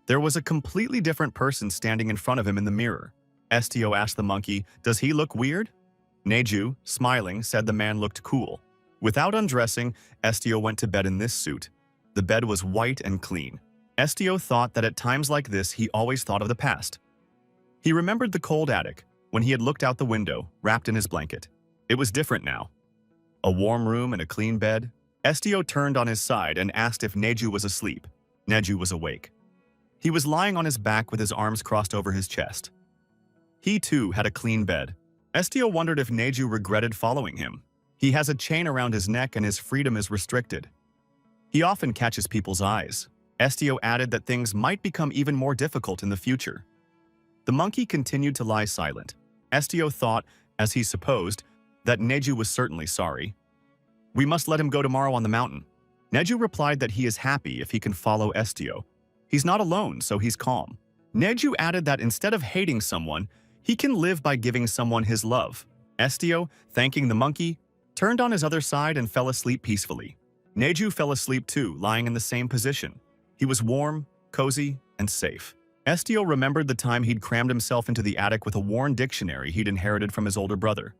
There was a completely different person standing in front of him in the mirror. Estio asked the monkey, "Does he look weird?" Neju, smiling, said the man looked cool. Without undressing, Estio went to bed in this suit. The bed was white and clean. Estio thought that at times like this, he always thought of the past. He remembered the cold attic, when he had looked out the window, wrapped in his blanket. It was different now. A warm room and a clean bed. Estio turned on his side and asked if Neju was asleep. Neju was awake. He was lying on his back with his arms crossed over his chest. He too had a clean bed. Estio wondered if Neju regretted following him. He has a chain around his neck and his freedom is restricted. He often catches people's eyes. Estio added that things might become even more difficult in the future. The monkey continued to lie silent. Estio thought, as he supposed, that Neju was certainly sorry. "We must let him go tomorrow on the mountain." Neju replied that he is happy if he can follow Estio. He's not alone, so he's calm. Neju added that instead of hating someone, he can live by giving someone his love. Estio, thanking the monkey, turned on his other side and fell asleep peacefully. Neju fell asleep too, lying in the same position. He was warm, cozy, and safe. Estio remembered the time he'd crammed himself into the attic with a worn dictionary he'd inherited from his older brother.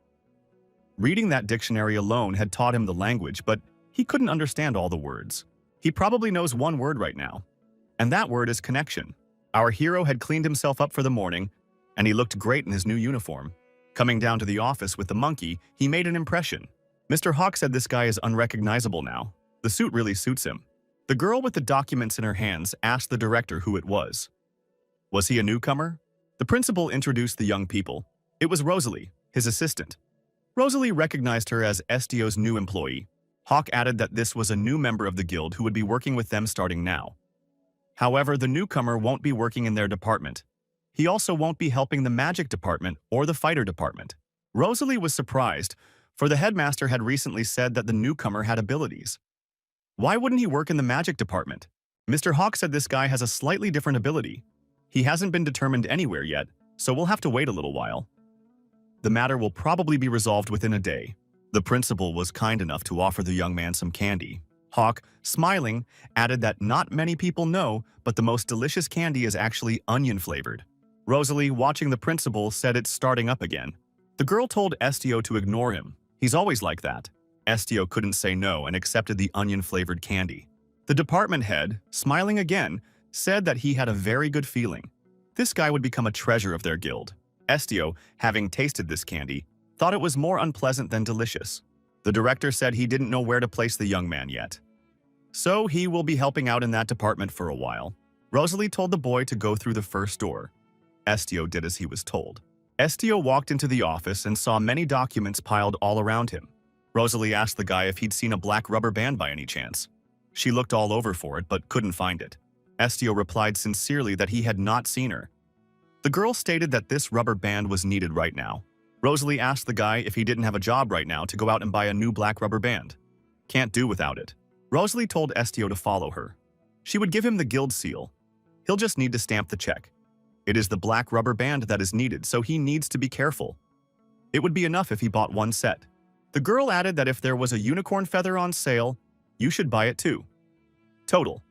Reading that dictionary alone had taught him the language, but he couldn't understand all the words. He probably knows one word right now, and that word is connection. Our hero had cleaned himself up for the morning, and he looked great in his new uniform. Coming down to the office with the monkey, he made an impression. Mr. Hawk said this guy is unrecognizable now. The suit really suits him. The girl with the documents in her hands asked the director who it was. Was he a newcomer? The principal introduced the young people. It was Rosalie, his assistant. Rosalie recognized her as Estio's new employee. Hawk added that this was a new member of the guild who would be working with them starting now. However, the newcomer won't be working in their department. He also won't be helping the magic department or the fighter department. Rosalie was surprised, for the headmaster had recently said that the newcomer had abilities. Why wouldn't he work in the magic department? Mr. Hawk said this guy has a slightly different ability. He hasn't been determined anywhere yet, so we'll have to wait a little while. The matter will probably be resolved within a day. The principal was kind enough to offer the young man some candy. Hawk, smiling, added that not many people know, but the most delicious candy is actually onion-flavored. Rosalie, watching the principal, said it's starting up again. The girl told Estio to ignore him. He's always like that. Estio couldn't say no and accepted the onion-flavored candy. The department head, smiling again, said that he had a very good feeling. This guy would become a treasure of their guild. Estio, having tasted this candy, thought it was more unpleasant than delicious. The director said he didn't know where to place the young man yet. So he will be helping out in that department for a while. Rosalie told the boy to go through the first door. Estio did as he was told. Estio walked into the office and saw many documents piled all around him. Rosalie asked the guy if he'd seen a black rubber band by any chance. She looked all over for it but couldn't find it. Estio replied sincerely that he had not seen her. The girl stated that this rubber band was needed right now. Rosalie asked the guy if he didn't have a job right now to go out and buy a new black rubber band. Can't do without it. Rosalie told Estio to follow her. She would give him the guild seal. He'll just need to stamp the check. It is the black rubber band that is needed, so he needs to be careful. It would be enough if he bought one set. The girl added that if there was a unicorn feather on sale, you should buy it too. Total: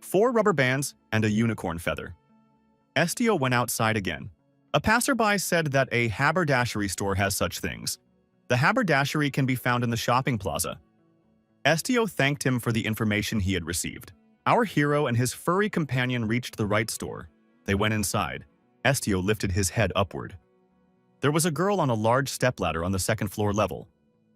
4 rubber bands and a unicorn feather. Estio went outside again. A passerby said that a haberdashery store has such things. The haberdashery can be found in the shopping plaza. Estio thanked him for the information he had received. Our hero and his furry companion reached the right store. They went inside. Estio lifted his head upward. There was a girl on a large stepladder on the second floor level.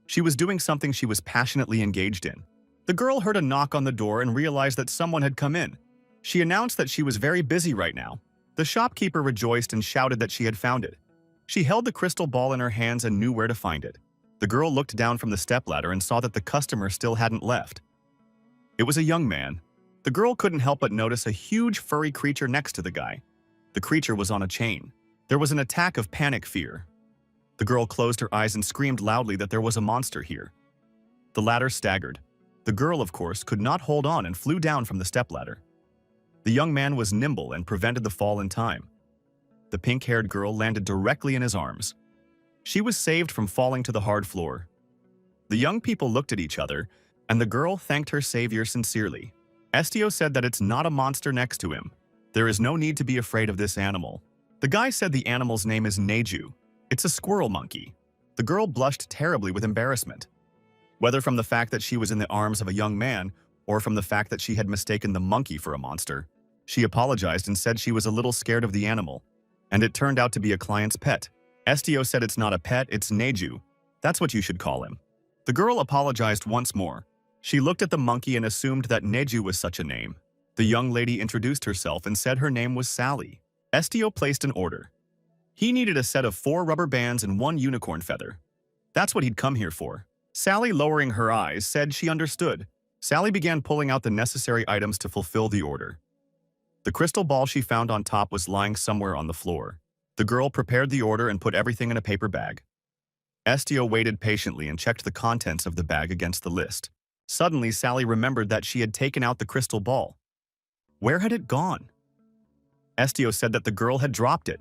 She was doing something she was passionately engaged in. The girl heard a knock on the door and realized that someone had come in. She announced that she was very busy right now. The shopkeeper rejoiced and shouted that she had found it. She held the crystal ball in her hands and knew where to find it. The girl looked down from the stepladder and saw that the customer still hadn't left. It was a young man. The girl couldn't help but notice a huge furry creature next to the guy. The creature was on a chain. There was an attack of panic fear. The girl closed her eyes and screamed loudly that there was a monster here. The ladder staggered. The girl, of course, could not hold on and flew down from the stepladder. The young man was nimble and prevented the fall in time. The pink-haired girl landed directly in his arms. She was saved from falling to the hard floor. The young people looked at each other, and the girl thanked her savior sincerely. Estio said that it's not a monster next to him. There is no need to be afraid of this animal. The guy said the animal's name is Neju. It's a squirrel monkey. The girl blushed terribly with embarrassment. Whether from the fact that she was in the arms of a young man, or from the fact that she had mistaken the monkey for a monster, she apologized and said she was a little scared of the animal, and it turned out to be a client's pet. Estio said it's not a pet, it's Neju. That's what you should call him. The girl apologized once more. She looked at the monkey and assumed that Neju was such a name. The young lady introduced herself and said her name was Sally. Estio placed an order. He needed a set of 4 rubber bands and 1 unicorn feather. That's what he'd come here for. Sally, lowering her eyes, said she understood. Sally began pulling out the necessary items to fulfill the order. The crystal ball she found on top was lying somewhere on the floor. The girl prepared the order and put everything in a paper bag. Estio waited patiently and checked the contents of the bag against the list. Suddenly, Sally remembered that she had taken out the crystal ball. Where had it gone? Estio said that the girl had dropped it.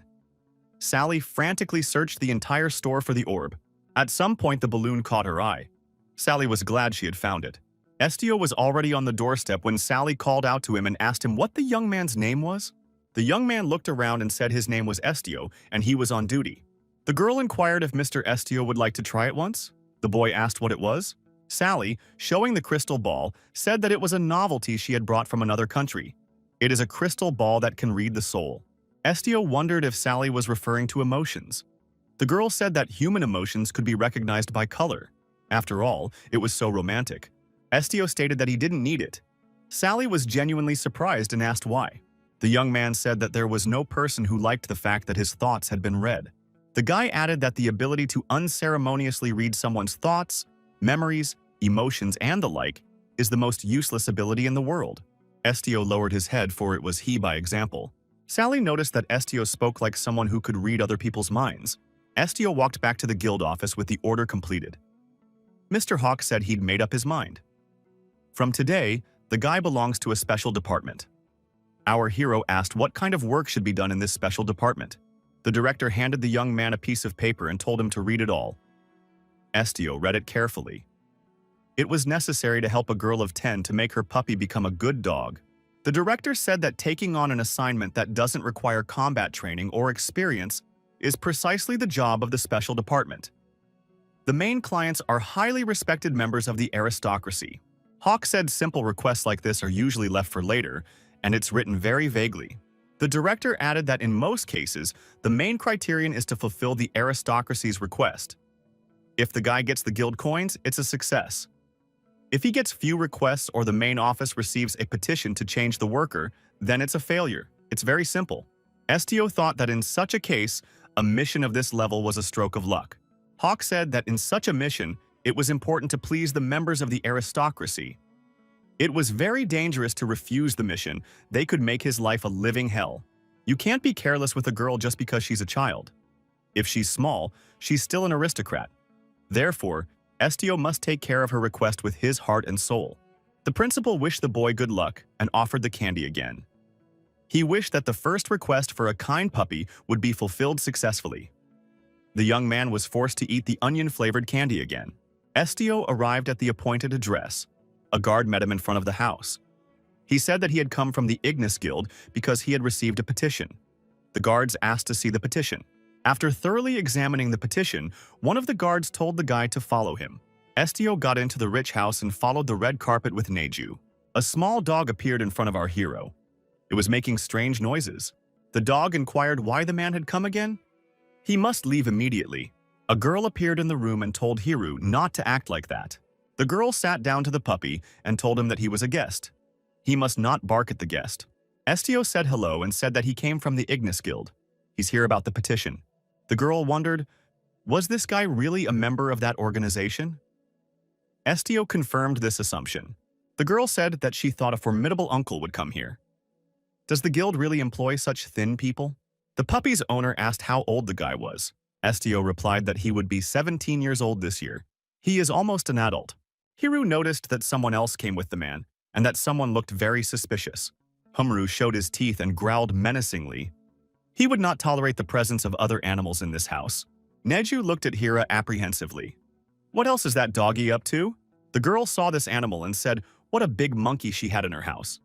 Sally frantically searched the entire store for the orb. At some point, the balloon caught her eye. Sally was glad she had found it. Estio was already on the doorstep when Sally called out to him and asked him what the young man's name was. The young man looked around and said his name was Estio, and he was on duty. The girl inquired if Mr. Estio would like to try it once. The boy asked what it was. Sally, showing the crystal ball, said that it was a novelty she had brought from another country. It is a crystal ball that can read the soul. Estio wondered if Sally was referring to emotions. The girl said that human emotions could be recognized by color. After all, it was so romantic. Estio stated that he didn't need it. Sally was genuinely surprised and asked why. The young man said that there was no person who liked the fact that his thoughts had been read. The guy added that the ability to unceremoniously read someone's thoughts, memories, emotions, and the like is the most useless ability in the world. Estio lowered his head, for it was he by example. Sally noticed that Estio spoke like someone who could read other people's minds. Estio walked back to the guild office with the order completed. Mr. Hawk said he'd made up his mind. From today, the guy belongs to a special department. Our hero asked what kind of work should be done in this special department. The director handed the young man a piece of paper and told him to read it all. Estio read it carefully. It was necessary to help a girl of 10 to make her puppy become a good dog. The director said that taking on an assignment that doesn't require combat training or experience is precisely the job of the special department. The main clients are highly respected members of the aristocracy. Hawk said simple requests like this are usually left for later, and it's written very vaguely. The director added that in most cases, the main criterion is to fulfill the aristocracy's request. If the guy gets the guild coins, it's a success. If he gets few requests or the main office receives a petition to change the worker, then it's a failure. It's very simple. Estio thought that in such a case, a mission of this level was a stroke of luck. Hawk said that in such a mission, it was important to please the members of the aristocracy. It was very dangerous to refuse the mission. They could make his life a living hell. You can't be careless with a girl just because she's a child. If she's small, she's still an aristocrat. Therefore, Estio must take care of her request with his heart and soul. The principal wished the boy good luck and offered the candy again. He wished that the first request for a kind puppy would be fulfilled successfully. The young man was forced to eat the onion-flavored candy again. Estio arrived at the appointed address. A guard met him in front of the house. He said that he had come from the Ignis Guild because he had received a petition. The guards asked to see the petition. After thoroughly examining the petition, one of the guards told the guy to follow him. Estio got into the rich house and followed the red carpet with Neju. A small dog appeared in front of our hero. It was making strange noises. The dog inquired why the man had come again. He must leave immediately. A girl appeared in the room and told Hiru not to act like that. The girl sat down to the puppy and told him that he was a guest. He must not bark at the guest. Estio said hello and said that he came from the Ignis Guild. He's here about the petition. The girl wondered, was this guy really a member of that organization? Estio confirmed this assumption. The girl said that she thought a formidable uncle would come here. Does the guild really employ such thin people? The puppy's owner asked how old the guy was. Estio replied that he would be 17 years old this year. He is almost an adult. Hiru noticed that someone else came with the man, and that someone looked very suspicious. Humru showed his teeth and growled menacingly. He would not tolerate the presence of other animals in this house. Neju looked at Hira apprehensively. What else is that doggy up to? The girl saw this animal and said what a big monkey she had in her house.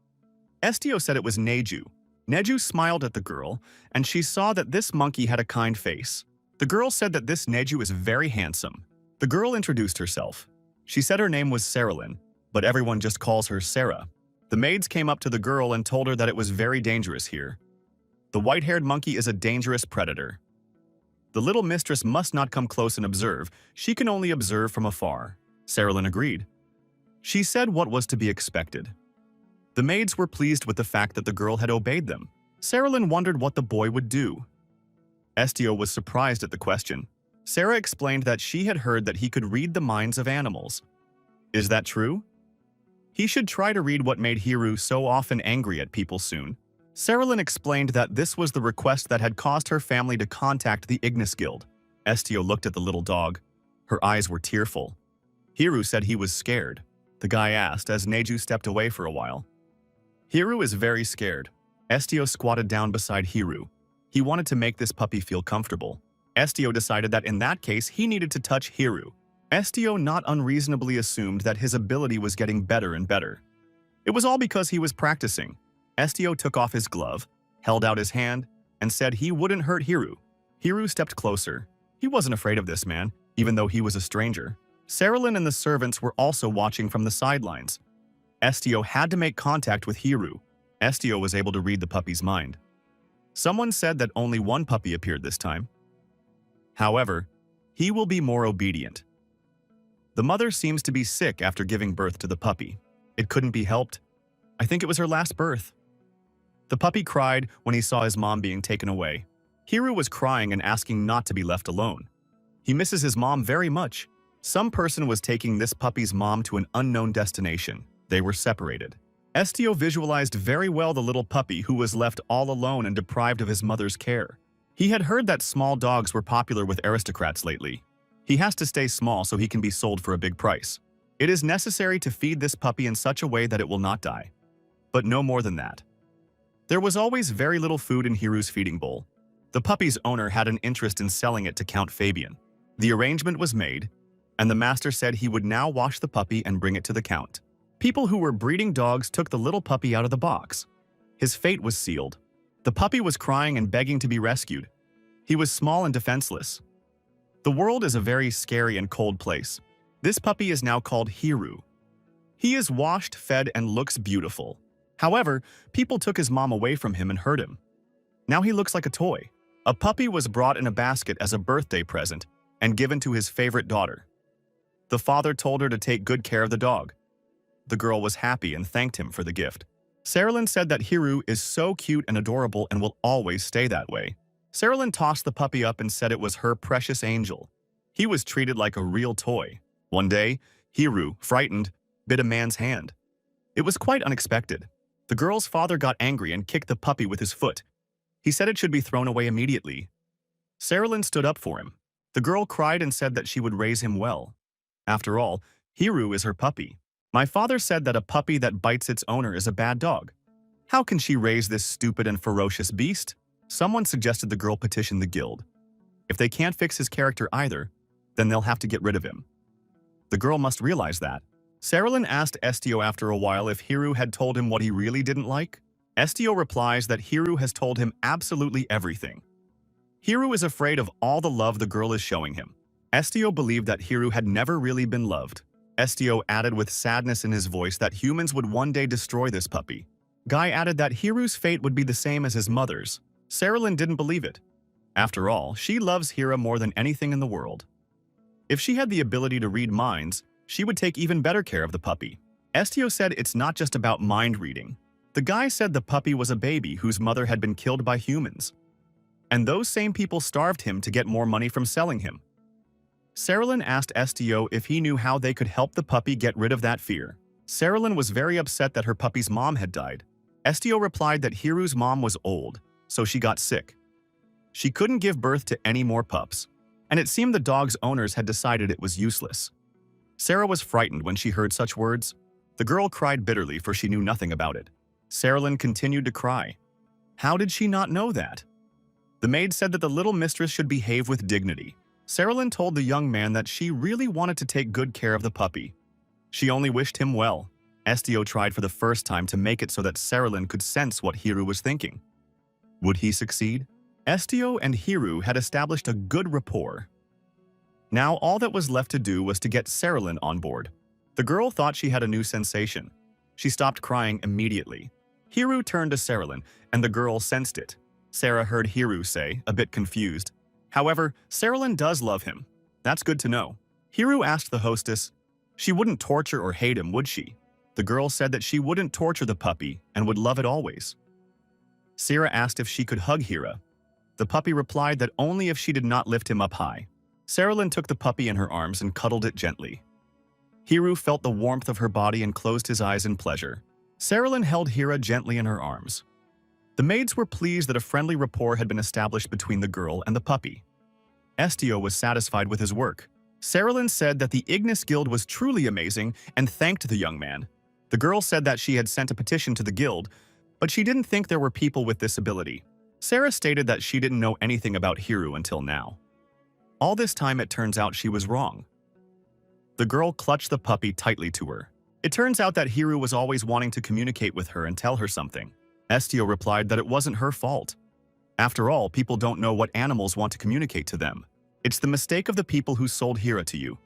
Estio said it was Neju. Neju smiled at the girl, and she saw that this monkey had a kind face. The girl said that this Neju is very handsome. The girl introduced herself. She said her name was Saralyn, but everyone just calls her Sarah. The maids came up to the girl and told her that it was very dangerous here. The white-haired monkey is a dangerous predator. The little mistress must not come close and observe. She can only observe from afar. Saralyn agreed. She said what was to be expected. The maids were pleased with the fact that the girl had obeyed them. Saralyn wondered what the boy would do. Estio was surprised at the question. Sarah explained that she had heard that he could read the minds of animals. Is that true? He should try to read what made Hiru so often angry at people soon. Saralyn explained that this was the request that had caused her family to contact the Ignis Guild. Estio looked at the little dog. Her eyes were tearful. Hiru said he was scared. The guy asked as Neju stepped away for a while. Hiru is very scared. Estio squatted down beside Hiru. He wanted to make this puppy feel comfortable. Estio decided that in that case he needed to touch Hiru. Estio not unreasonably assumed that his ability was getting better and better. It was all because he was practicing. Estio took off his glove, held out his hand, and said he wouldn't hurt Hiru. Hiru stepped closer. He wasn't afraid of this man, even though he was a stranger. Sarilyn and the servants were also watching from the sidelines. Estio had to make contact with Hiru. Estio was able to read the puppy's mind. Someone said that only one puppy appeared this time. However, he will be more obedient. The mother seems to be sick after giving birth to the puppy. It couldn't be helped. I think it was her last birth. The puppy cried when he saw his mom being taken away. Hiru was crying and asking not to be left alone. He misses his mom very much. Some person was taking this puppy's mom to an unknown destination. They were separated. Estio visualized very well the little puppy who was left all alone and deprived of his mother's care. He had heard that small dogs were popular with aristocrats lately. He has to stay small so he can be sold for a big price. It is necessary to feed this puppy in such a way that it will not die. But no more than that. There was always very little food in Hiru's feeding bowl. The puppy's owner had an interest in selling it to Count Fabian. The arrangement was made, and the master said he would now wash the puppy and bring it to the Count. People who were breeding dogs took the little puppy out of the box. His fate was sealed. The puppy was crying and begging to be rescued. He was small and defenseless. The world is a very scary and cold place. This puppy is now called Hiru. He is washed, fed, and looks beautiful. However, people took his mom away from him and hurt him. Now he looks like a toy. A puppy was brought in a basket as a birthday present and given to his favorite daughter. The father told her to take good care of the dog. The girl was happy and thanked him for the gift. Sarilyn said that Hiru is so cute and adorable and will always stay that way. Sarilyn tossed the puppy up and said it was her precious angel. He was treated like a real toy. One day, Hiru, frightened, bit a man's hand. It was quite unexpected. The girl's father got angry and kicked the puppy with his foot. He said it should be thrown away immediately. Sarilyn stood up for him. The girl cried and said that she would raise him well. After all, Hiru is her puppy. My father said that a puppy that bites its owner is a bad dog. How can she raise this stupid and ferocious beast? Someone suggested the girl petition the guild. If they can't fix his character either, then they'll have to get rid of him. The girl must realize that. Sarilyn asked Estio after a while if Hiru had told him what he really didn't like. Estio replies that Hiru has told him absolutely everything. Hiru is afraid of all the love the girl is showing him. Estio believed that Hiru had never really been loved. Estio added with sadness in his voice that humans would one day destroy this puppy. Guy added that Hiru's fate would be the same as his mother's. Sarilyn didn't believe it. After all, she loves Hira more than anything in the world. If she had the ability to read minds, she would take even better care of the puppy. Estio said it's not just about mind reading. The guy said the puppy was a baby whose mother had been killed by humans. And those same people starved him to get more money from selling him. Sarilyn asked Estio if he knew how they could help the puppy get rid of that fear. Sarilyn was very upset that her puppy's mom had died. Estio replied that Hiru's mom was old, so she got sick. She couldn't give birth to any more pups, and it seemed the dog's owners had decided it was useless. Sarah was frightened when she heard such words. The girl cried bitterly for she knew nothing about it. Sarilyn continued to cry. How did she not know that? The maid said that the little mistress should behave with dignity. Sarilyn told the young man that she really wanted to take good care of the puppy. She only wished him well. Estio tried for the first time to make it so that Sarilyn could sense what Hiru was thinking. Would he succeed? Estio and Hiru had established a good rapport. Now all that was left to do was to get Sarilyn on board. The girl thought she had a new sensation. She stopped crying immediately. Hiru turned to Sarilyn, and the girl sensed it. Sarah heard Hiru say, a bit confused. However, Sarilyn does love him. That's good to know. Hiru asked the hostess, she wouldn't torture or hate him, would she? The girl said that she wouldn't torture the puppy and would love it always. Sarah asked if she could hug Hira. The puppy replied that only if she did not lift him up high. Sarilyn took the puppy in her arms and cuddled it gently. Hiru felt the warmth of her body and closed his eyes in pleasure. Sarilyn held Hira gently in her arms. The maids were pleased that a friendly rapport had been established between the girl and the puppy. Estio was satisfied with his work. Saralyn said that the Ignis Guild was truly amazing and thanked the young man. The girl said that she had sent a petition to the guild, but she didn't think there were people with this ability. Sarah stated that she didn't know anything about Hiru until now. All this time it turns out she was wrong. The girl clutched the puppy tightly to her. It turns out that Hiru was always wanting to communicate with her and tell her something. Estio replied that it wasn't her fault. After all, people don't know what animals want to communicate to them. It's the mistake of the people who sold Hira to you.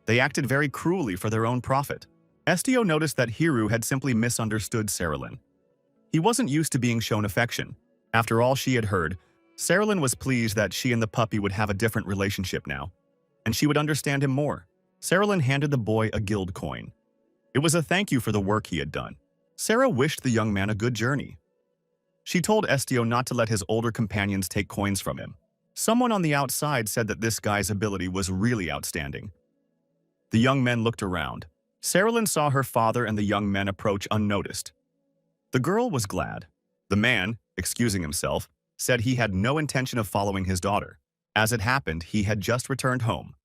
They acted very cruelly for their own profit. Estio noticed that Hiru had simply misunderstood Saralyn. He wasn't used to being shown affection. After all she had heard, Saralyn was pleased that she and the puppy would have a different relationship now, and she would understand him more. Saralyn handed the boy a guild coin. It was a thank you for the work he had done. Sarah wished the young man a good journey. She told Estio not to let his older companions take coins from him. Someone on the outside said that this guy's ability was really outstanding. The young men looked around. Saralyn saw her father and the young men approach unnoticed. The girl was glad. The man, excusing himself, said he had no intention of following his daughter. As it happened, he had just returned home.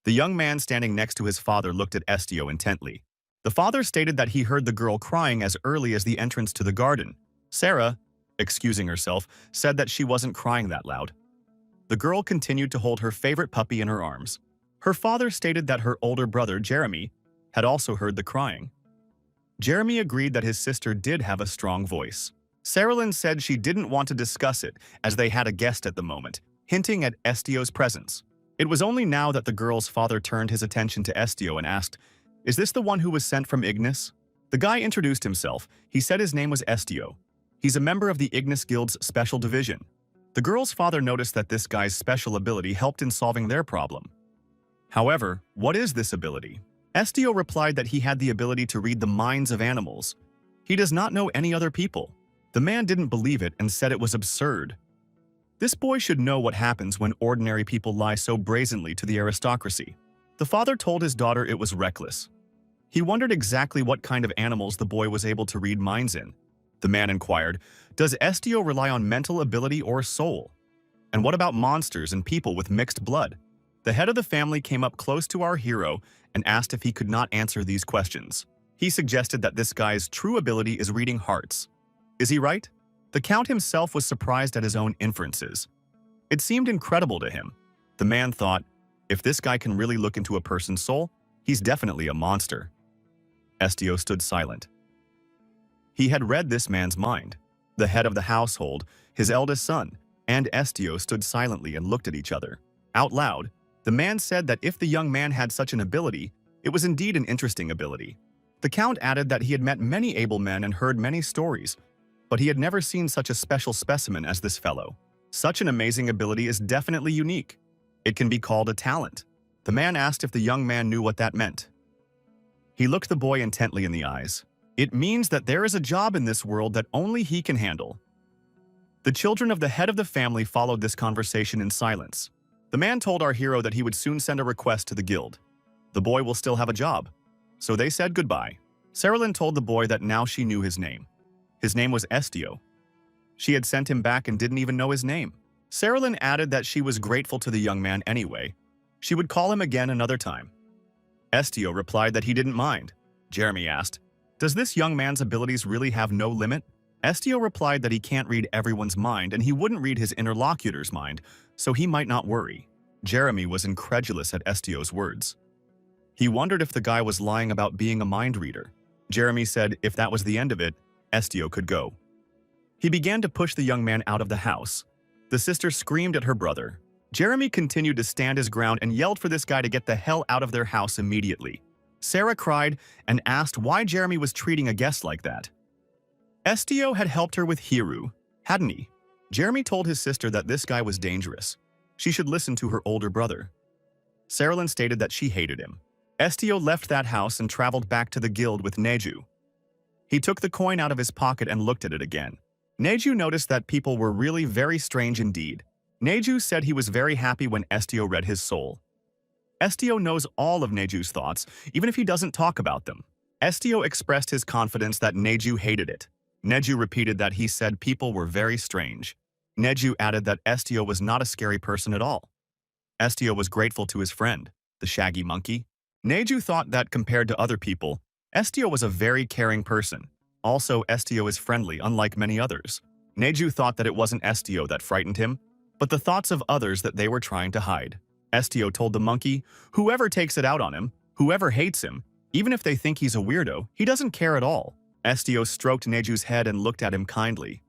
The young man standing next to his father looked at Estio intently. The father stated that he heard the girl crying as early as the entrance to the garden. Sarah, excusing herself, said that she wasn't crying that loud. The girl continued to hold her favorite puppy in her arms. Her father stated that her older brother, Jeremy, had also heard the crying. Jeremy agreed that his sister did have a strong voice. Saralyn said she didn't want to discuss it as they had a guest at the moment, hinting at Estio's presence. It was only now that the girl's father turned his attention to Estio and asked, "Is this the one who was sent from Ignis?" The guy introduced himself. He said his name was Estio. He's a member of the Ignis Guild's special division. The girl's father noticed that this guy's special ability helped in solving their problem. However, what is this ability? Estio replied that he had the ability to read the minds of animals. He does not know any other people. The man didn't believe it and said it was absurd. This boy should know what happens when ordinary people lie so brazenly to the aristocracy. The father told his daughter it was reckless. He wondered exactly what kind of animals the boy was able to read minds in. The man inquired, "Does Estio rely on mental ability or soul? And what about monsters and people with mixed blood?" The head of the family came up close to our hero and asked if he could not answer these questions. He suggested that this guy's true ability is reading hearts. Is he right? The Count himself was surprised at his own inferences. It seemed incredible to him. The man thought, if this guy can really look into a person's soul, he's definitely a monster. Estio stood silent. He had read this man's mind. The head of the household, his eldest son, and Estio stood silently and looked at each other. Out loud, the man said that if the young man had such an ability, it was indeed an interesting ability. The Count added that he had met many able men and heard many stories, but he had never seen such a special specimen as this fellow. Such an amazing ability is definitely unique. It can be called a talent. The man asked if the young man knew what that meant. He looked the boy intently in the eyes. It means that there is a job in this world that only he can handle. The children of the head of the family followed this conversation in silence. The man told our hero that he would soon send a request to the guild. The boy will still have a job. So they said goodbye. Saralyn told the boy that now she knew his name. His name was Estio. She had sent him back and didn't even know his name. Saralyn added that she was grateful to the young man anyway. She would call him again another time. Estio replied that he didn't mind. Jeremy asked, "Does this young man's abilities really have no limit?" Estio replied that he can't read everyone's mind and he wouldn't read his interlocutor's mind, so he might not worry. Jeremy was incredulous at Estio's words. He wondered if the guy was lying about being a mind reader. Jeremy said if that was the end of it, Estio could go. He began to push the young man out of the house. The sister screamed at her brother. Jeremy continued to stand his ground and yelled for this guy to get the hell out of their house immediately. Sarah cried and asked why Jeremy was treating a guest like that. Estio had helped her with Hiru, hadn't he? Jeremy told his sister that this guy was dangerous. She should listen to her older brother. Saralyn stated that she hated him. Estio left that house and traveled back to the guild with Neju. He took the coin out of his pocket and looked at it again. Neju noticed that people were really very strange indeed. Neju said he was very happy when Estio read his soul. Estio knows all of Neju's thoughts, even if he doesn't talk about them. Estio expressed his confidence that Neju hated it. Neju repeated that he said people were very strange. Neju added that Estio was not a scary person at all. Estio was grateful to his friend. the shaggy monkey. Neju thought that compared to other people, Estio was a very caring person. Also, Estio is friendly, unlike many others. Neju thought that it wasn't Estio that frightened him, but the thoughts of others that they were trying to hide. Estio told the monkey, whoever takes it out on him, whoever hates him, even if they think he's a weirdo, he doesn't care at all. Estio stroked Neju's head and looked at him kindly.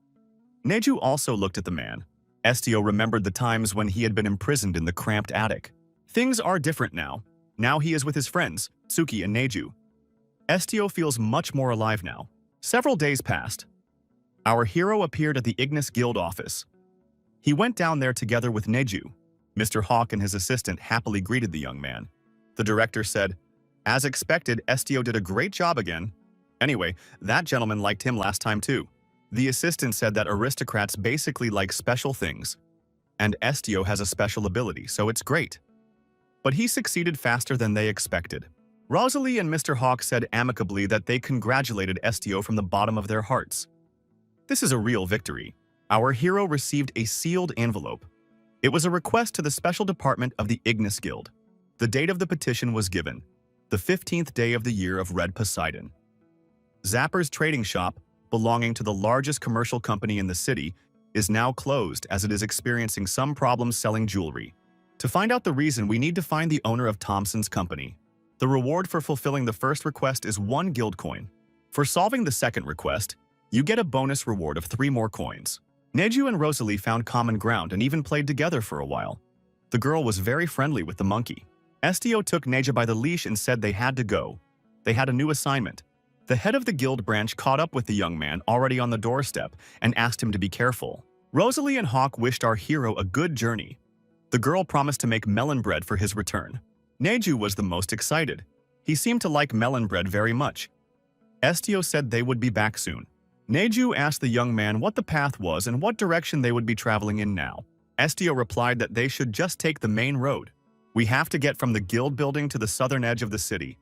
Neju also looked at the man. Estio remembered the times when he had been imprisoned in the cramped attic. Things are different now. Now he is with his friends, Tsuki and Neju. Estio feels much more alive now. Several days passed. Our hero appeared at the Ignis Guild office. He went down there together with Neju. Mr. Hawk and his assistant happily greeted the young man. The director said, "As expected, Estio did a great job again. Anyway, that gentleman liked him last time too." The assistant said that aristocrats basically like special things. And Estio has a special ability, so it's great. But he succeeded faster than they expected. Rosalie and Mr. Hawk said amicably that they congratulated Estio from the bottom of their hearts. This is a real victory. Our hero received a sealed envelope. It was a request to the special department of the Ignis Guild. The date of the petition was given, the 15th day of the year of Red Poseidon. Zapper's trading shop, belonging to the largest commercial company in the city, is now closed as it is experiencing some problems selling jewelry. To find out the reason, we need to find the owner of Thompson's company. The reward for fulfilling the first request is 1 guild coin. For solving the second request, you get a bonus reward of 3 more coins. Neju and Rosalie found common ground and even played together for a while. The girl was very friendly with the monkey. Estio took Neju by the leash and said they had to go. They had a new assignment. The head of the guild branch caught up with the young man already on the doorstep and asked him to be careful. Rosalie and Hawk wished our hero a good journey. The girl promised to make melon bread for his return. Neju was the most excited. He seemed to like melon bread very much. Estio said they would be back soon. Neju asked the young man what the path was and what direction they would be traveling in now. Estio replied that they should just take the main road. We have to get from the guild building to the southern edge of the city.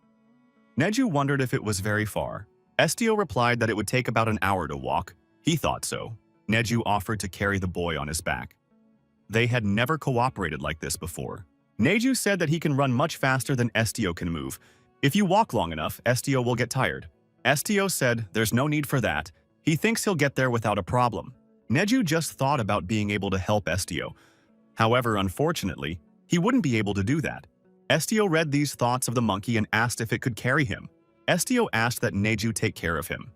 Neju wondered if it was very far. Estio replied that it would take about an hour to walk. He thought so. Neju offered to carry the boy on his back. They had never cooperated like this before. Neju said that he can run much faster than Estio can move. If you walk long enough, Estio will get tired. Estio said there's no need for that. He thinks he'll get there without a problem. Neju just thought about being able to help Estio. However, unfortunately, he wouldn't be able to do that. Estio read these thoughts of the monkey and asked if it could carry him. Estio asked that Neju take care of him.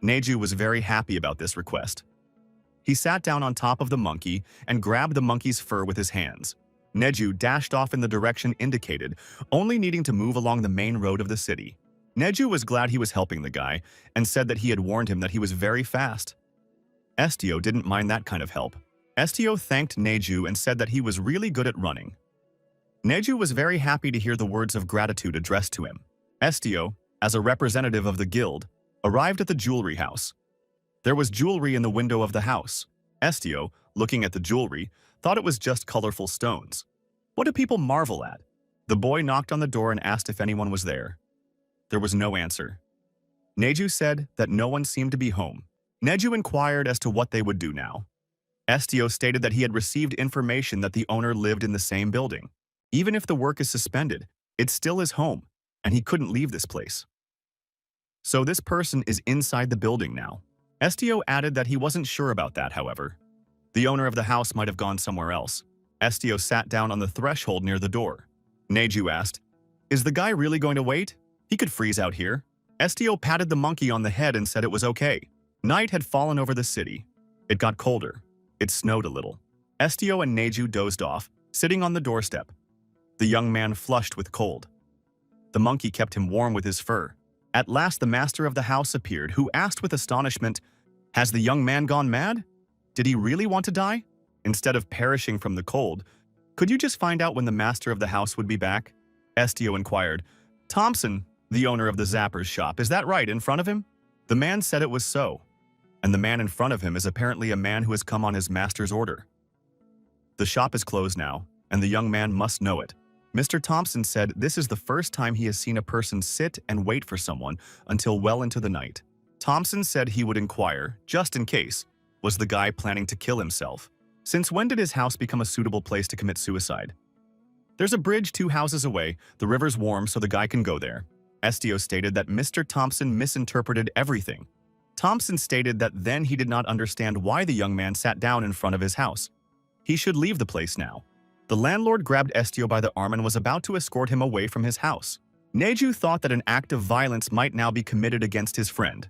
Neju was very happy about this request. He sat down on top of the monkey and grabbed the monkey's fur with his hands. Neju dashed off in the direction indicated, only needing to move along the main road of the city. Neju was glad he was helping the guy and said that he had warned him that he was very fast. Estio didn't mind that kind of help. Estio thanked Neju and said that he was really good at running. Neju was very happy to hear the words of gratitude addressed to him. Estio, as a representative of the guild, arrived at the jewelry house. There was jewelry in the window of the house. Estio, looking at the jewelry, thought it was just colorful stones. What do people marvel at? The boy knocked on the door and asked if anyone was there. There was no answer. Neju said that no one seemed to be home. Neju inquired as to what they would do now. Estio stated that he had received information that the owner lived in the same building. Even if the work is suspended, it's still his home, and he couldn't leave this place. So this person is inside the building now. Estio added that he wasn't sure about that, however. The owner of the house might have gone somewhere else. Estio sat down on the threshold near the door. Neju asked, "Is the guy really going to wait? He could freeze out here." Estio patted the monkey on the head and said it was okay. Night had fallen over the city. It got colder. It snowed a little. Estio and Neju dozed off, sitting on the doorstep. The young man flushed with cold. The monkey kept him warm with his fur. At last the master of the house appeared, who asked with astonishment, "Has the young man gone mad? Did he really want to die? Instead of perishing from the cold, could you just find out when the master of the house would be back?" Estio inquired. "Thompson, the owner of the Zapper's shop, is that right in front of him?" The man said it was so. And the man in front of him is apparently a man who has come on his master's order. The shop is closed now, and the young man must know it. Mr. Thompson said this is the first time he has seen a person sit and wait for someone until well into the night. Thompson said he would inquire, just in case, was the guy planning to kill himself? Since when did his house become a suitable place to commit suicide? There's a bridge 2 houses away. The river's warm, so the guy can go there. Estio stated that Mr. Thompson misinterpreted everything. Thompson stated that then he did not understand why the young man sat down in front of his house. He should leave the place now. The landlord grabbed Estio by the arm and was about to escort him away from his house. Neju thought that an act of violence might now be committed against his friend.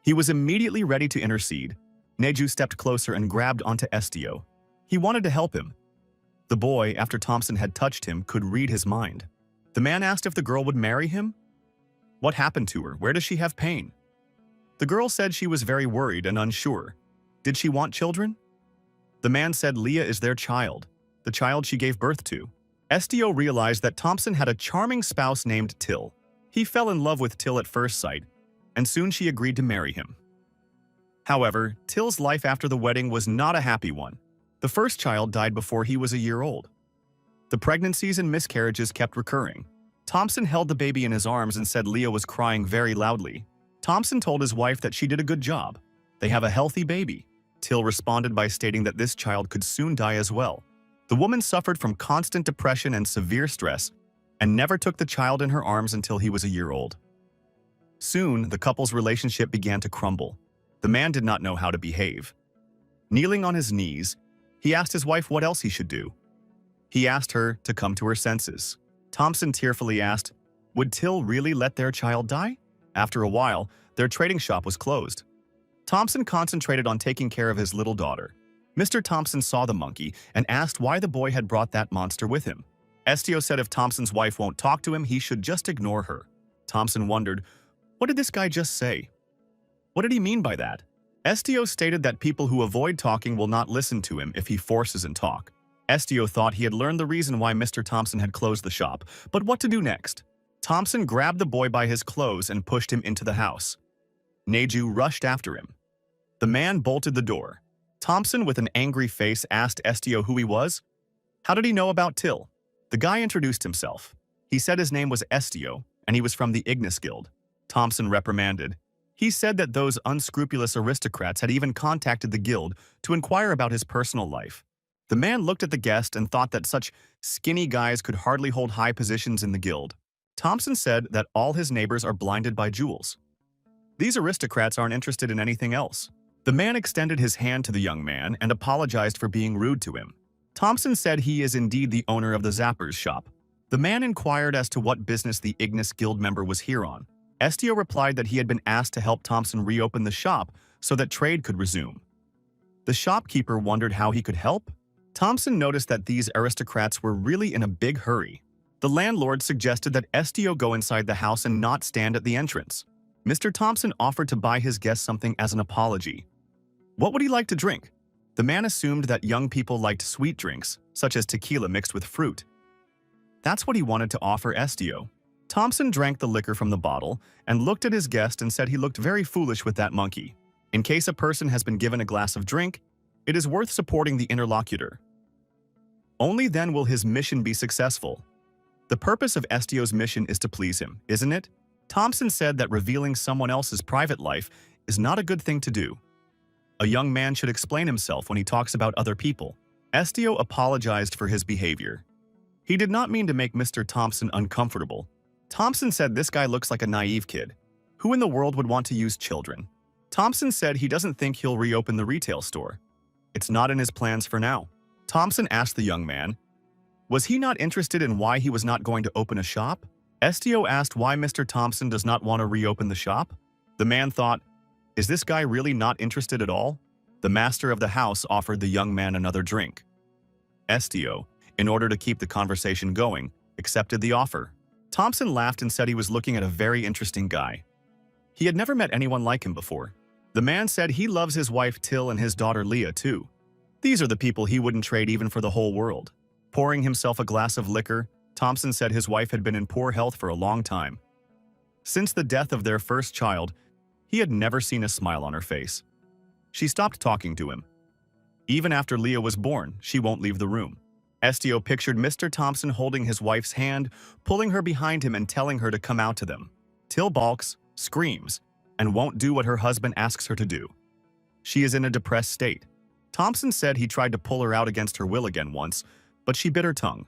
He was immediately ready to intercede. Neju stepped closer and grabbed onto Estio. He wanted to help him. The boy, after Thompson had touched him, could read his mind. The man asked if the girl would marry him. What happened to her? Where does she have pain? The girl said she was very worried and unsure. Did she want children? The man said Leah is their child, the child she gave birth to. Estio realized that Thompson had a charming spouse named Till. He fell in love with Till at first sight, and soon she agreed to marry him. However, Till's life after the wedding was not a happy one. The first child died before he was a year old. The pregnancies and miscarriages kept recurring. Thompson held the baby in his arms and said Leah was crying very loudly. Thompson told his wife that she did a good job. They have a healthy baby. Till responded by stating that this child could soon die as well. The woman suffered from constant depression and severe stress and never took the child in her arms until he was a year old. Soon, the couple's relationship began to crumble. The man did not know how to behave. Kneeling on his knees, he asked his wife what else he should do. He asked her to come to her senses. Thompson tearfully asked, would Till really let their child die? After a while, their trading shop was closed. Thompson concentrated on taking care of his little daughter. Mr. Thompson saw the monkey and asked why the boy had brought that monster with him. Estio said if Thompson's wife won't talk to him, he should just ignore her. Thompson wondered, what did this guy just say? What did he mean by that? Estio stated that people who avoid talking will not listen to him if he forces and talk. Estio thought he had learned the reason why Mr. Thompson had closed the shop, but what to do next? Thompson grabbed the boy by his clothes and pushed him into the house. Neju rushed after him. The man bolted the door. Thompson, with an angry face, asked Estio who he was. How did he know about Till? The guy introduced himself. He said his name was Estio, and he was from the Ignis Guild. Thompson reprimanded. He said that those unscrupulous aristocrats had even contacted the guild to inquire about his personal life. The man looked at the guest and thought that such skinny guys could hardly hold high positions in the guild. Thompson said that all his neighbors are blinded by jewels. These aristocrats aren't interested in anything else. The man extended his hand to the young man and apologized for being rude to him. Thompson said he is indeed the owner of the Zapper's shop. The man inquired as to what business the Ignis Guild member was here on. Estio replied that he had been asked to help Thompson reopen the shop so that trade could resume. The shopkeeper wondered how he could help. Thompson noticed that these aristocrats were really in a big hurry. The landlord suggested that Estio go inside the house and not stand at the entrance. Mr. Thompson offered to buy his guest something as an apology. What would he like to drink? The man assumed that young people liked sweet drinks, such as tequila mixed with fruit. That's what he wanted to offer Estio. Thompson drank the liquor from the bottle and looked at his guest and said he looked very foolish with that monkey. In case a person has been given a glass of drink, it is worth supporting the interlocutor. Only then will his mission be successful. The purpose of Estio's mission is to please him, isn't it? Thompson said that revealing someone else's private life is not a good thing to do. A young man should explain himself when he talks about other people. Estio apologized for his behavior. He did not mean to make Mr. Thompson uncomfortable. Thompson said this guy looks like a naive kid. Who in the world would want to use children? Thompson said he doesn't think he'll reopen the retail store. It's not in his plans for now. Thompson asked the young man, was he not interested in why he was not going to open a shop? Estio asked why Mr. Thompson does not want to reopen the shop. The man thought, is this guy really not interested at all? The master of the house offered the young man another drink. Estio, in order to keep the conversation going, accepted the offer. Thompson laughed and said he was looking at a very interesting guy. He had never met anyone like him before. The man said he loves his wife Till and his daughter Leah too. These are the people he wouldn't trade even for the whole world. Pouring himself a glass of liquor, Thompson said his wife had been in poor health for a long time. Since the death of their first child, he had never seen a smile on her face. She stopped talking to him. Even after Leah was born, she won't leave the room. Estio pictured Mr. Thompson holding his wife's hand, pulling her behind him and telling her to come out to them. Till balks, screams, and won't do what her husband asks her to do. She is in a depressed state. Thompson said he tried to pull her out against her will again once, but she bit her tongue.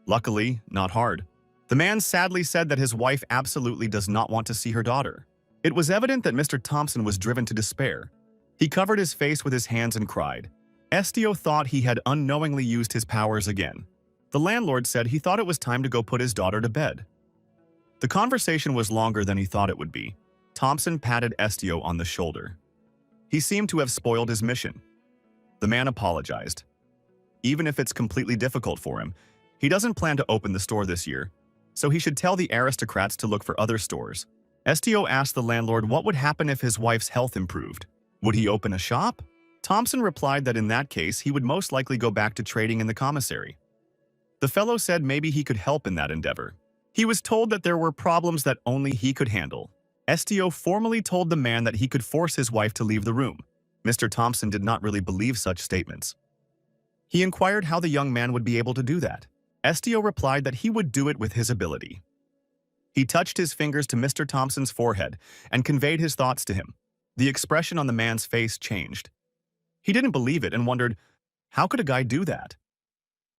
Luckily, not hard. The man sadly said that his wife absolutely does not want to see her daughter. It was evident that Mr. Thompson was driven to despair. He covered his face with his hands and cried. Estio thought he had unknowingly used his powers again. The landlord said he thought it was time to go put his daughter to bed. The conversation was longer than he thought it would be. Thompson patted Estio on the shoulder. He seemed to have spoiled his mission. The man apologized. Even if it's completely difficult for him, he doesn't plan to open the store this year, so he should tell the aristocrats to look for other stores. Estio asked the landlord what would happen if his wife's health improved. Would he open a shop? Thompson replied that in that case, he would most likely go back to trading in the commissary. The fellow said maybe he could help in that endeavor. He was told that there were problems that only he could handle. Estio formally told the man that he could force his wife to leave the room. Mr. Thompson did not really believe such statements. He inquired how the young man would be able to do that. Estio replied that he would do it with his ability. He touched his fingers to Mr. Thompson's forehead and conveyed his thoughts to him. The expression on the man's face changed. He didn't believe it and wondered, how could a guy do that?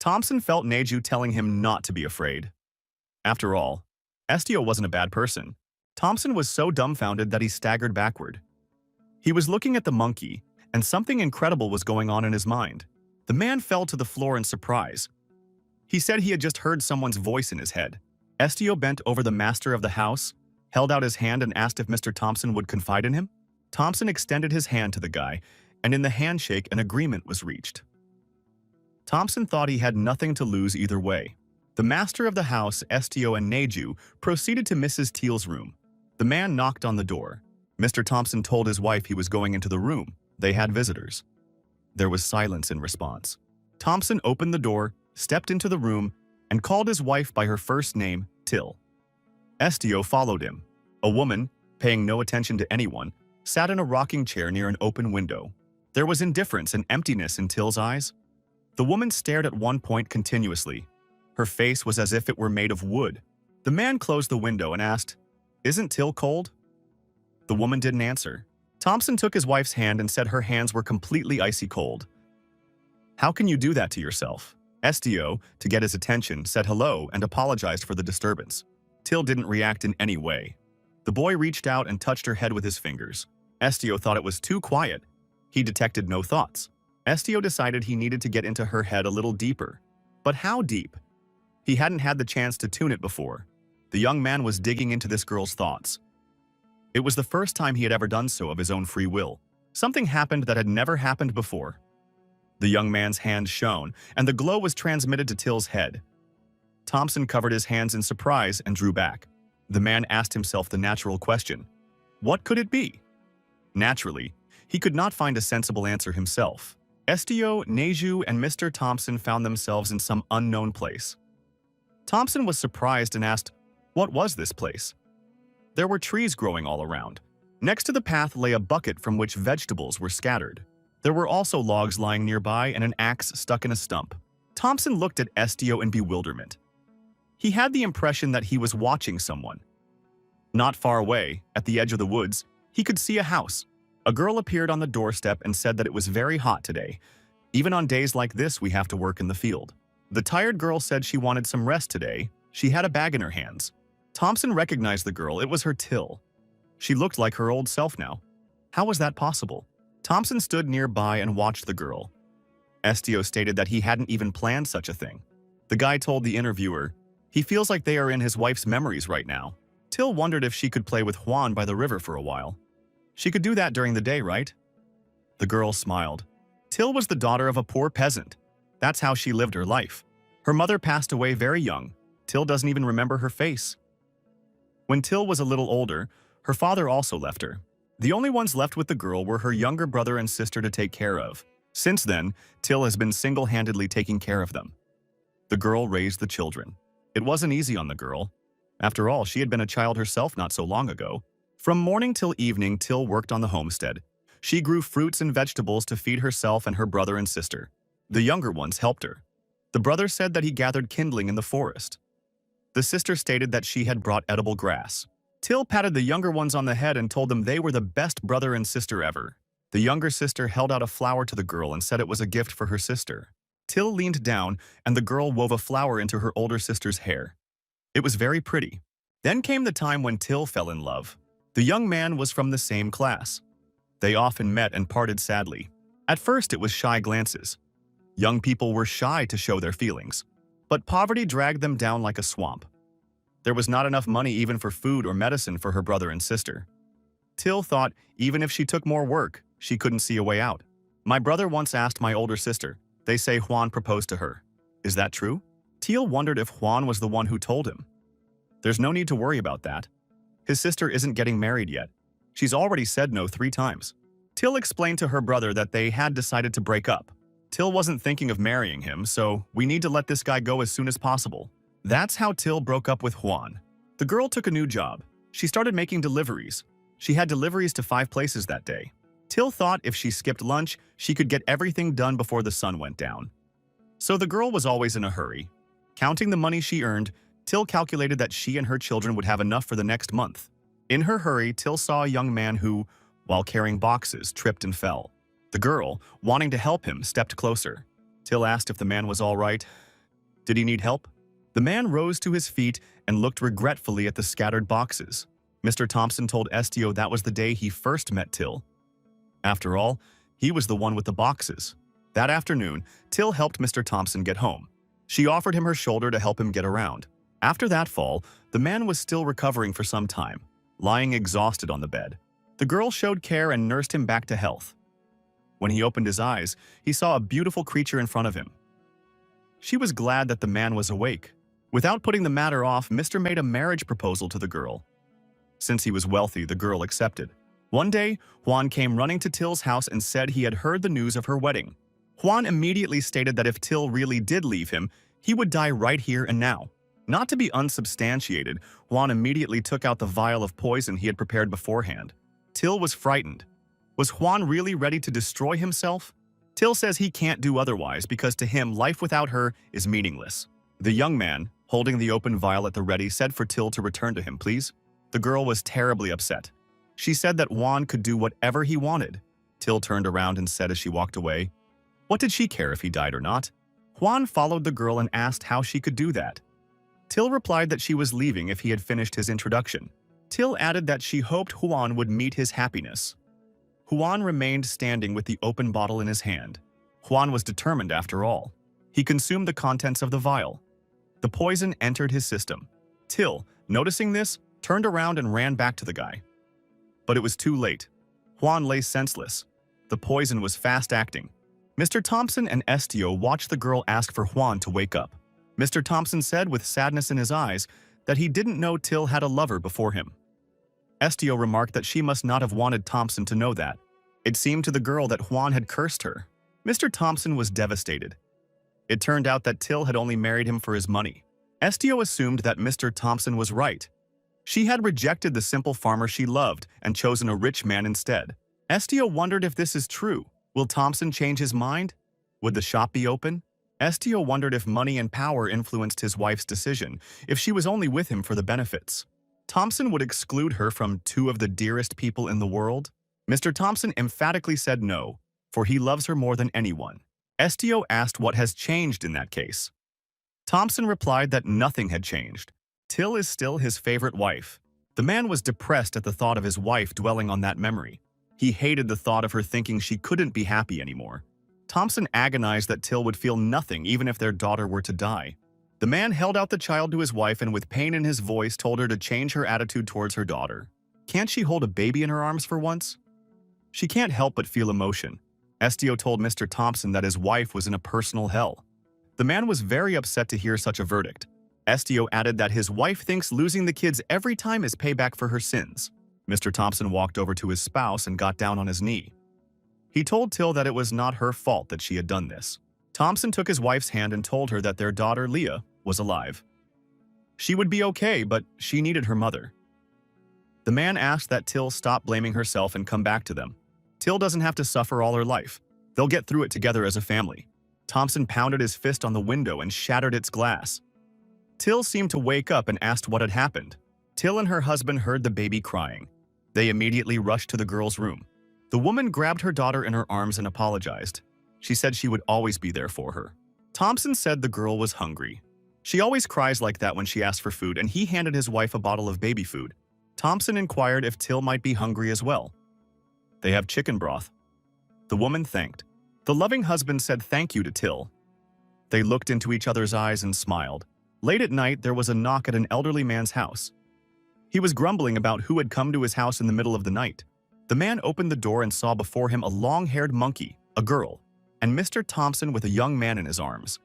Thompson felt Neju telling him not to be afraid. After all, Estio wasn't a bad person. Thompson was so dumbfounded that he staggered backward. He was looking at the monkey, and something incredible was going on in his mind. The man fell to the floor in surprise. He said he had just heard someone's voice in his head. Estio bent over the master of the house, held out his hand and asked if Mr. Thompson would confide in him. Thompson extended his hand to the guy, and in the handshake an agreement was reached. Thompson thought he had nothing to lose either way. The master of the house, Estio and Neju, proceeded to Mrs. Teal's room. The man knocked on the door. Mr. Thompson told his wife he was going into the room. They had visitors. There was silence in response. Thompson opened the door, stepped into the room, and called his wife by her first name, Till. Estio followed him. A woman, paying no attention to anyone, sat in a rocking chair near an open window. There was indifference and emptiness in Till's eyes. The woman stared at one point continuously. Her face was as if it were made of wood. The man closed the window and asked, "Isn't Till cold?" The woman didn't answer. Thompson took his wife's hand and said her hands were completely icy cold. "How can you do that to yourself?" Estio, to get his attention, said hello and apologized for the disturbance. Till didn't react in any way. The boy reached out and touched her head with his fingers. Estio thought it was too quiet. He detected no thoughts. Estio decided he needed to get into her head a little deeper. But how deep? He hadn't had the chance to tune it before. The young man was digging into this girl's thoughts. It was the first time he had ever done so of his own free will. Something happened that had never happened before. The young man's hand shone, and the glow was transmitted to Till's head. Thompson covered his hands in surprise and drew back. The man asked himself the natural question. What could it be? Naturally, he could not find a sensible answer himself. Estio, Neju, and Mr. Thompson found themselves in some unknown place. Thompson was surprised and asked, what was this place? There were trees growing all around. Next to the path lay a bucket from which vegetables were scattered. There were also logs lying nearby and an axe stuck in a stump. Thompson looked at Estio in bewilderment. He had the impression that he was watching someone. Not far away, at the edge of the woods, he could see a house. A girl appeared on the doorstep and said that it was very hot today. Even on days like this, we have to work in the field. The tired girl said she wanted some rest today. She had a bag in her hands. Thompson recognized the girl. It was her Till. She looked like her old self now. How was that possible? Thompson stood nearby and watched the girl. Estio stated that he hadn't even planned such a thing. The guy told the interviewer, he feels like they are in his wife's memories right now. Till wondered if she could play with Juan by the river for a while. She could do that during the day, right? The girl smiled. Till was the daughter of a poor peasant. That's how she lived her life. Her mother passed away very young. Till doesn't even remember her face. When Till was a little older, her father also left her. The only ones left with the girl were her younger brother and sister to take care of. Since then, Till has been single-handedly taking care of them. The girl raised the children. It wasn't easy on the girl. After all, she had been a child herself not so long ago. From morning till evening, Till worked on the homestead. She grew fruits and vegetables to feed herself and her brother and sister. The younger ones helped her. The brother said that he gathered kindling in the forest. The sister stated that she had brought edible grass. Till patted the younger ones on the head and told them they were the best brother and sister ever. The younger sister held out a flower to the girl and said it was a gift for her sister. Till leaned down, and the girl wove a flower into her older sister's hair. It was very pretty. Then came the time when Till fell in love. The young man was from the same class. They often met and parted sadly. At first, it was shy glances. Young people were shy to show their feelings. But poverty dragged them down like a swamp. There was not enough money even for food or medicine for her brother and sister. Till thought even if she took more work, she couldn't see a way out. My brother once asked my older sister. They say Juan proposed to her. Is that true? Till wondered if Juan was the one who told him. There's no need to worry about that. His sister isn't getting married yet. She's already said no 3 times. Till explained to her brother that they had decided to break up. Till wasn't thinking of marrying him, so we need to let this guy go as soon as possible. That's how Till broke up with Juan. The girl took a new job. She started making deliveries. She had deliveries to 5 places that day. Till thought if she skipped lunch, she could get everything done before the sun went down. So the girl was always in a hurry. Counting the money she earned, Till calculated that she and her children would have enough for the next month. In her hurry, Till saw a young man who, while carrying boxes, tripped and fell. The girl, wanting to help him, stepped closer. Till asked if the man was all right. Did he need help? The man rose to his feet and looked regretfully at the scattered boxes. Mr. Thompson told Estio that was the day he first met Till. After all, he was the one with the boxes. That afternoon, Till helped Mr. Thompson get home. She offered him her shoulder to help him get around. After that fall, the man was still recovering for some time, lying exhausted on the bed. The girl showed care and nursed him back to health. When he opened his eyes, he saw a beautiful creature in front of him. She was glad that the man was awake. Without putting the matter off, Mr. made a marriage proposal to the girl. Since he was wealthy, the girl accepted. One day, Juan came running to Till's house and said he had heard the news of her wedding. Juan immediately stated that if Till really did leave him, he would die right here and now. Not to be unsubstantiated, Juan immediately took out the vial of poison he had prepared beforehand. Till was frightened. Was Juan really ready to destroy himself? Till says he can't do otherwise because to him, life without her is meaningless. The young man, holding the open vial at the ready, said for Till to return to him, please. The girl was terribly upset. She said that Juan could do whatever he wanted. Till turned around and said as she walked away, what did she care if he died or not? Juan followed the girl and asked how she could do that. Till replied that she was leaving if he had finished his introduction. Till added that she hoped Juan would meet his happiness. Juan remained standing with the open bottle in his hand. Juan was determined after all. He consumed the contents of the vial. The poison entered his system. Till, noticing this, turned around and ran back to the guy. But it was too late. Juan lay senseless. The poison was fast-acting. Mr. Thompson and Estio watched the girl ask for Juan to wake up. Mr. Thompson said with sadness in his eyes that he didn't know Till had a lover before him. Estio remarked that she must not have wanted Thompson to know that. It seemed to the girl that Juan had cursed her. Mr. Thompson was devastated. It turned out that Till had only married him for his money. Estio assumed that Mr. Thompson was right. She had rejected the simple farmer she loved and chosen a rich man instead. Estio wondered if this is true. Will Thompson change his mind? Would the shop be open? Estio wondered if money and power influenced his wife's decision, if she was only with him for the benefits. Thompson would exclude her from 2 of the dearest people in the world? Mr. Thompson emphatically said no, for he loves her more than anyone. Estio asked what has changed in that case. Thompson replied that nothing had changed. Till is still his favorite wife. The man was depressed at the thought of his wife dwelling on that memory. He hated the thought of her thinking she couldn't be happy anymore. Thompson agonized that Till would feel nothing even if their daughter were to die. The man held out the child to his wife and with pain in his voice told her to change her attitude towards her daughter. Can't she hold a baby in her arms for once? She can't help but feel emotion. Estio told Mr. Thompson that his wife was in a personal hell. The man was very upset to hear such a verdict. Estio added that his wife thinks losing the kids every time is payback for her sins. Mr. Thompson walked over to his spouse and got down on his knee. He told Till that it was not her fault that she had done this. Thompson took his wife's hand and told her that their daughter, Leah, was alive. She would be okay, but she needed her mother. The man asked that Till stop blaming herself and come back to them. Till doesn't have to suffer all her life. They'll get through it together as a family. Thompson pounded his fist on the window and shattered its glass. Till seemed to wake up and asked what had happened. Till and her husband heard the baby crying. They immediately rushed to the girl's room. The woman grabbed her daughter in her arms and apologized. She said she would always be there for her. Thompson said the girl was hungry. She always cries like that when she asks for food, and he handed his wife a bottle of baby food. Thompson inquired if Till might be hungry as well. They have chicken broth. The woman thanked. The loving husband said thank you to Till. They looked into each other's eyes and smiled. Late at night, there was a knock at an elderly man's house. He was grumbling about who had come to his house in the middle of the night. The man opened the door and saw before him a long-haired monkey, a girl, and Mr. Thompson with a young man in his arms.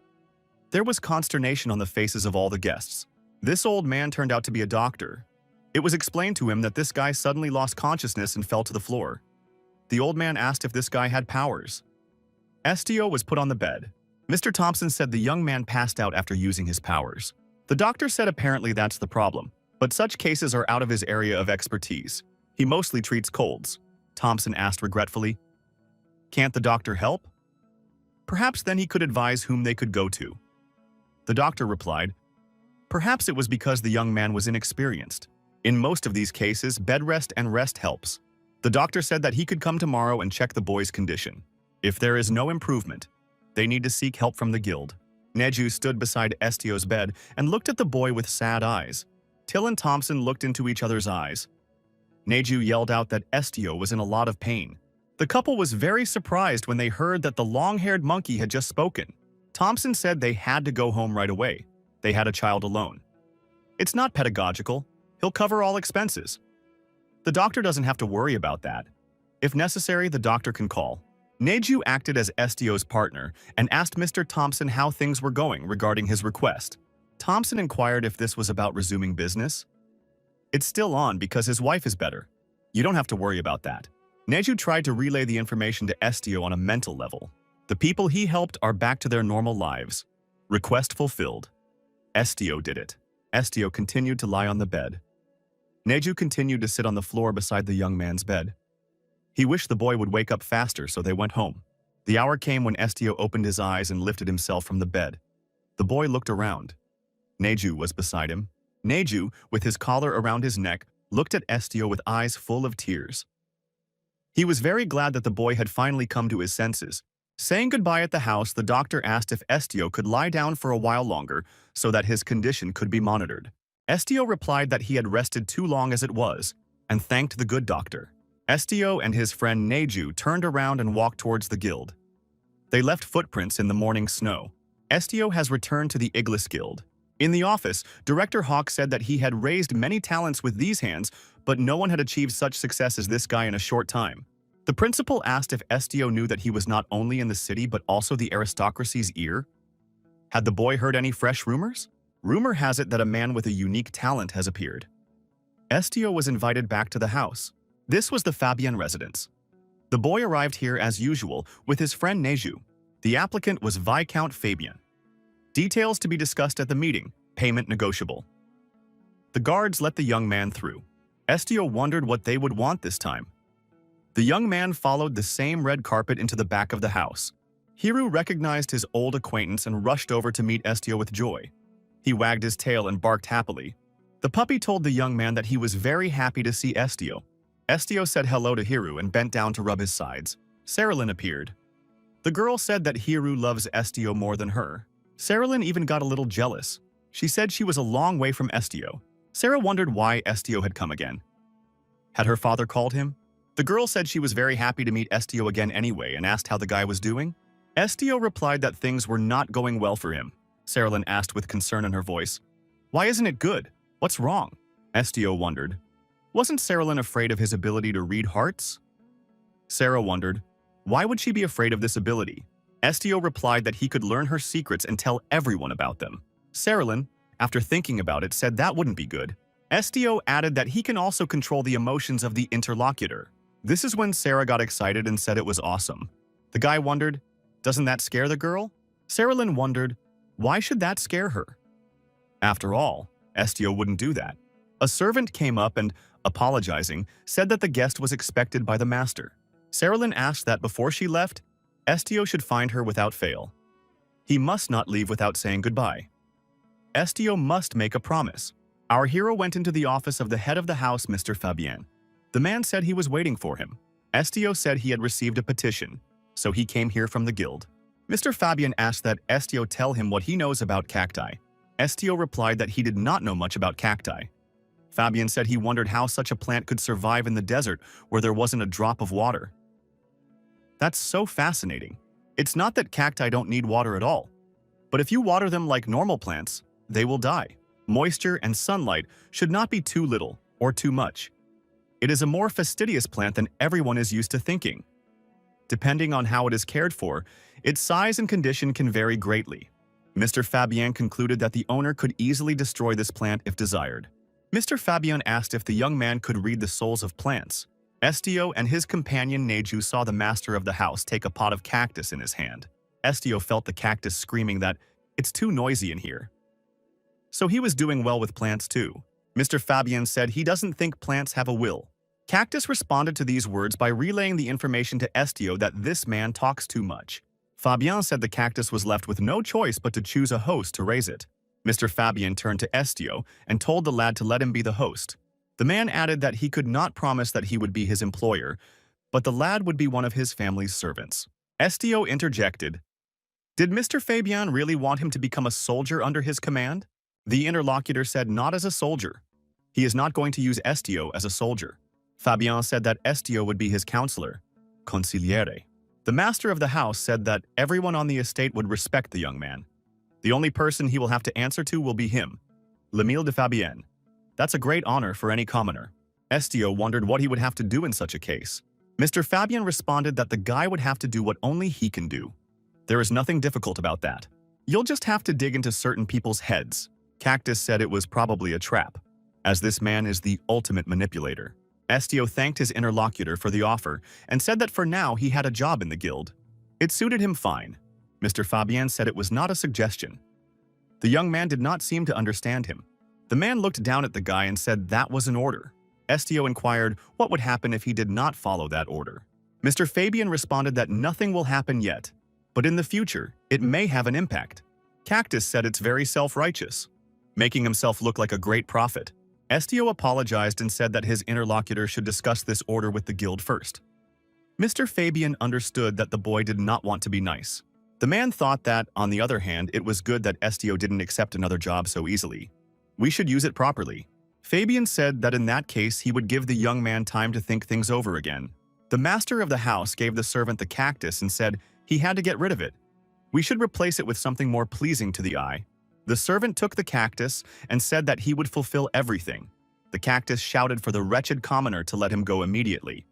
There was consternation on the faces of all the guests. This old man turned out to be a doctor. It was explained to him that this guy suddenly lost consciousness and fell to the floor. The old man asked if this guy had powers. Estio was put on the bed. Mr. Thompson said the young man passed out after using his powers. The doctor said apparently that's the problem, but such cases are out of his area of expertise. He mostly treats colds. Thompson asked regretfully. Can't the doctor help? Perhaps then he could advise whom they could go to. The doctor replied, perhaps it was because the young man was inexperienced. In most of these cases, bed rest and rest helps. The doctor said that he could come tomorrow and check the boy's condition. If there is no improvement, they need to seek help from the guild. Neju stood beside Estio's bed and looked at the boy with sad eyes. Till and Thompson looked into each other's eyes. Neju yelled out that Estio was in a lot of pain. The couple was very surprised when they heard that the long-haired monkey had just spoken. Thompson said they had to go home right away. They had a child alone. It's not pedagogical. He'll cover all expenses. The doctor doesn't have to worry about that. If necessary, the doctor can call. Neju acted as Estio's partner and asked Mr. Thompson how things were going regarding his request. Thompson inquired if this was about resuming business. It's still on because his wife is better. You don't have to worry about that. Neju tried to relay the information to Estio on a mental level. The people he helped are back to their normal lives. Request fulfilled. Estio did it. Estio continued to lie on the bed. Neju continued to sit on the floor beside the young man's bed. He wished the boy would wake up faster, so they went home. The hour came when Estio opened his eyes and lifted himself from the bed. The boy looked around. Neju was beside him. Neju, with his collar around his neck, looked at Estio with eyes full of tears. He was very glad that the boy had finally come to his senses. Saying goodbye at the house, the doctor asked if Estio could lie down for a while longer so that his condition could be monitored. Estio replied that he had rested too long as it was, and thanked the good doctor. Estio and his friend Neju turned around and walked towards the guild. They left footprints in the morning snow. Estio has returned to the Iglis Guild. In the office, Director Hawk said that he had raised many talents with these hands, but no one had achieved such success as this guy in a short time. The principal asked if Estio knew that he was not only in the city but also the aristocracy's ear. Had the boy heard any fresh rumors? Rumor has it that a man with a unique talent has appeared. Estio was invited back to the house. This was the Fabian residence. The boy arrived here as usual with his friend Neju. The applicant was Viscount Fabian. Details to be discussed at the meeting, payment negotiable. The guards let the young man through. Estio wondered what they would want this time. The young man followed the same red carpet into the back of the house. Hiru recognized his old acquaintance and rushed over to meet Estio with joy. He wagged his tail and barked happily. The puppy told the young man that he was very happy to see Estio. Estio said hello to Hiru and bent down to rub his sides. Sarilyn appeared. The girl said that Hiru loves Estio more than her. Sarilyn even got a little jealous. She said she was a long way from Estio. Sarah wondered why Estio had come again. Had her father called him? The girl said she was very happy to meet Estio again anyway and asked how the guy was doing. Estio replied that things were not going well for him. Sarilyn asked with concern in her voice. Why isn't it good? What's wrong? Estio wondered. Wasn't Sarilyn afraid of his ability to read hearts? Sarah wondered. Why would she be afraid of this ability? Estio replied that he could learn her secrets and tell everyone about them. Sarilyn, after thinking about it, said that wouldn't be good. Estio added that he can also control the emotions of the interlocutor. This is when Sarah got excited and said it was awesome. The guy wondered, doesn't that scare the girl? Sarilyn wondered, why should that scare her? After all, Estio wouldn't do that. A servant came up and, apologizing, said that the guest was expected by the master. Sarilyn asked that before she left, Estio should find her without fail. He must not leave without saying goodbye. Estio must make a promise. Our hero went into the office of the head of the house, Mr. Fabien. The man said he was waiting for him. Estio said he had received a petition, so he came here from the guild. Mr. Fabian asked that Estio tell him what he knows about cacti. Estio replied that he did not know much about cacti. Fabian said he wondered how such a plant could survive in the desert where there wasn't a drop of water. That's so fascinating. It's not that cacti don't need water at all. But if you water them like normal plants, they will die. Moisture and sunlight should not be too little or too much. It is a more fastidious plant than everyone is used to thinking. Depending on how it is cared for, its size and condition can vary greatly. Mr. Fabian concluded that the owner could easily destroy this plant if desired. Mr. Fabian asked if the young man could read the souls of plants. Estio and his companion Neju saw the master of the house take a pot of cactus in his hand. Estio felt the cactus screaming that, "It's too noisy in here." So he was doing well with plants too. Mr. Fabian said he doesn't think plants have a will. Cactus responded to these words by relaying the information to Estio that this man talks too much. Fabian said the cactus was left with no choice but to choose a host to raise it. Mr. Fabian turned to Estio and told the lad to let him be the host. The man added that he could not promise that he would be his employer, but the lad would be one of his family's servants. Estio interjected, "Did Mr. Fabian really want him to become a soldier under his command?" The interlocutor said not as a soldier. He is not going to use Estio as a soldier. Fabian said that Estio would be his counselor, consigliere. The master of the house said that everyone on the estate would respect the young man. The only person he will have to answer to will be him, L'Emile de Fabienne. That's a great honor for any commoner. Estio wondered what he would have to do in such a case. Mr. Fabian responded that the guy would have to do what only he can do. There is nothing difficult about that. You'll just have to dig into certain people's heads. Cactus said it was probably a trap, as this man is the ultimate manipulator. Estio thanked his interlocutor for the offer and said that for now he had a job in the guild. It suited him fine. Mr. Fabian said it was not a suggestion. The young man did not seem to understand him. The man looked down at the guy and said that was an order. Estio inquired what would happen if he did not follow that order. Mr. Fabian responded that nothing will happen yet, but in the future, it may have an impact. Cactus said it's very self-righteous, making himself look like a great prophet. Estio apologized and said that his interlocutor should discuss this order with the guild first. Mr. Fabian understood that the boy did not want to be nice. The man thought that, on the other hand, it was good that Estio didn't accept another job so easily. We should use it properly. Fabian said that in that case he would give the young man time to think things over again. The master of the house gave the servant the cactus and said he had to get rid of it. We should replace it with something more pleasing to the eye. The servant took the cactus and said that he would fulfill everything. The cactus shouted for the wretched commoner to let him go immediately.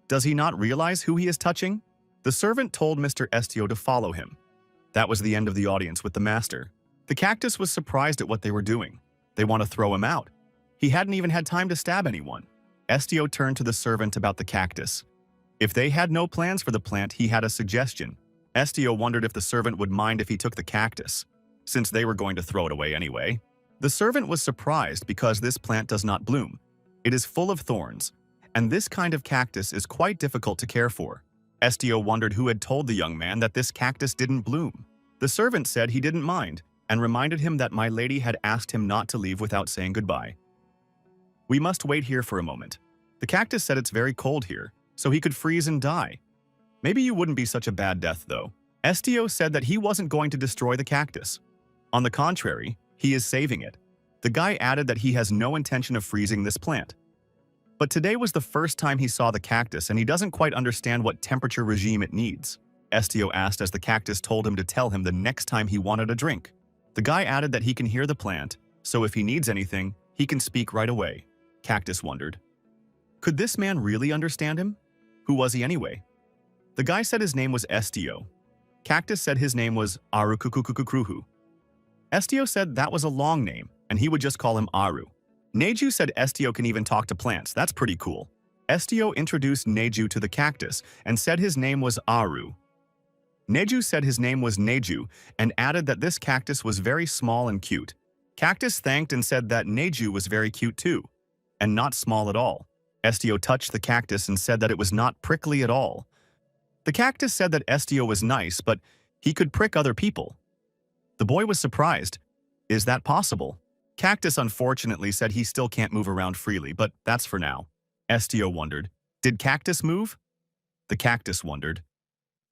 Does he not realize who he is touching? The servant told Mr. Estio to follow him. That was the end of the audience with the master. The cactus was surprised at what they were doing. They want to throw him out. He hadn't even had time to stab anyone. Estio turned to the servant about the cactus. If they had no plans for the plant, he had a suggestion. Estio wondered if the servant would mind if he took the cactus, since they were going to throw it away anyway. The servant was surprised because this plant does not bloom. It is full of thorns, and this kind of cactus is quite difficult to care for. Estio wondered who had told the young man that this cactus didn't bloom. The servant said he didn't mind, and reminded him that my lady had asked him not to leave without saying goodbye. We must wait here for a moment. The cactus said it's very cold here, so he could freeze and die. Maybe you wouldn't be such a bad death, though. Estio said that he wasn't going to destroy the cactus. On the contrary, he is saving it. The guy added that he has no intention of freezing this plant. But today was the first time he saw the cactus and he doesn't quite understand what temperature regime it needs. Estio asked as the cactus told him to tell him the next time he wanted a drink. The guy added that he can hear the plant, so if he needs anything, he can speak right away. Cactus wondered, could this man really understand him? Who was he anyway? The guy said his name was Estio. Cactus said his name was Arukukukukukruhu. Estio said that was a long name, and he would just call him Aru. Neju said Estio can even talk to plants. That's pretty cool. Estio introduced Neju to the cactus and said his name was Aru. Neju said his name was Neju and added that this cactus was very small and cute. Cactus thanked and said that Neju was very cute too, and not small at all. Estio touched the cactus and said that it was not prickly at all. The cactus said that Estio was nice, but he could prick other people. The boy was surprised. Is that possible? Cactus unfortunately said he still can't move around freely, but that's for now. Estio wondered, did Cactus move? The cactus wondered,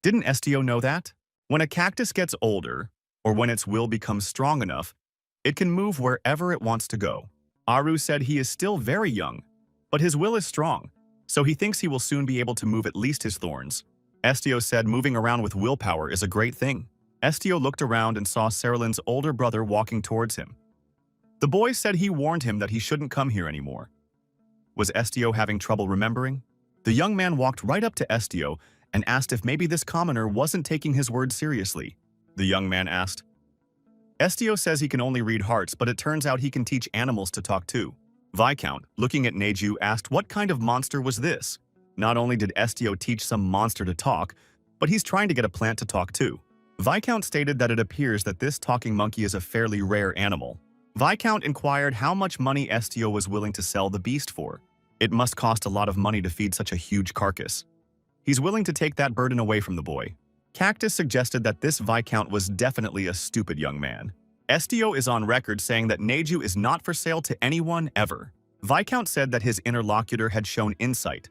didn't Estio know that? When a cactus gets older, or when its will becomes strong enough, it can move wherever it wants to go. Aru said he is still very young, but his will is strong, so he thinks he will soon be able to move at least his thorns. Estio said moving around with willpower is a great thing. Estio looked around and saw Cerulean's older brother walking towards him. The boy said he warned him that he shouldn't come here anymore. Was Estio having trouble remembering? The young man walked right up to Estio and asked if maybe this commoner wasn't taking his words seriously. The young man asked. Estio says he can only read hearts, but it turns out he can teach animals to talk too. Viscount, looking at Neju, asked what kind of monster was this? Not only did Estio teach some monster to talk, but he's trying to get a plant to talk too. Viscount stated that it appears that this talking monkey is a fairly rare animal. Viscount inquired how much money Estio was willing to sell the beast for. It must cost a lot of money to feed such a huge carcass. He's willing to take that burden away from the boy. Cactus suggested that this Viscount was definitely a stupid young man. Estio is on record saying that Neju is not for sale to anyone ever. Viscount said that his interlocutor had shown insight.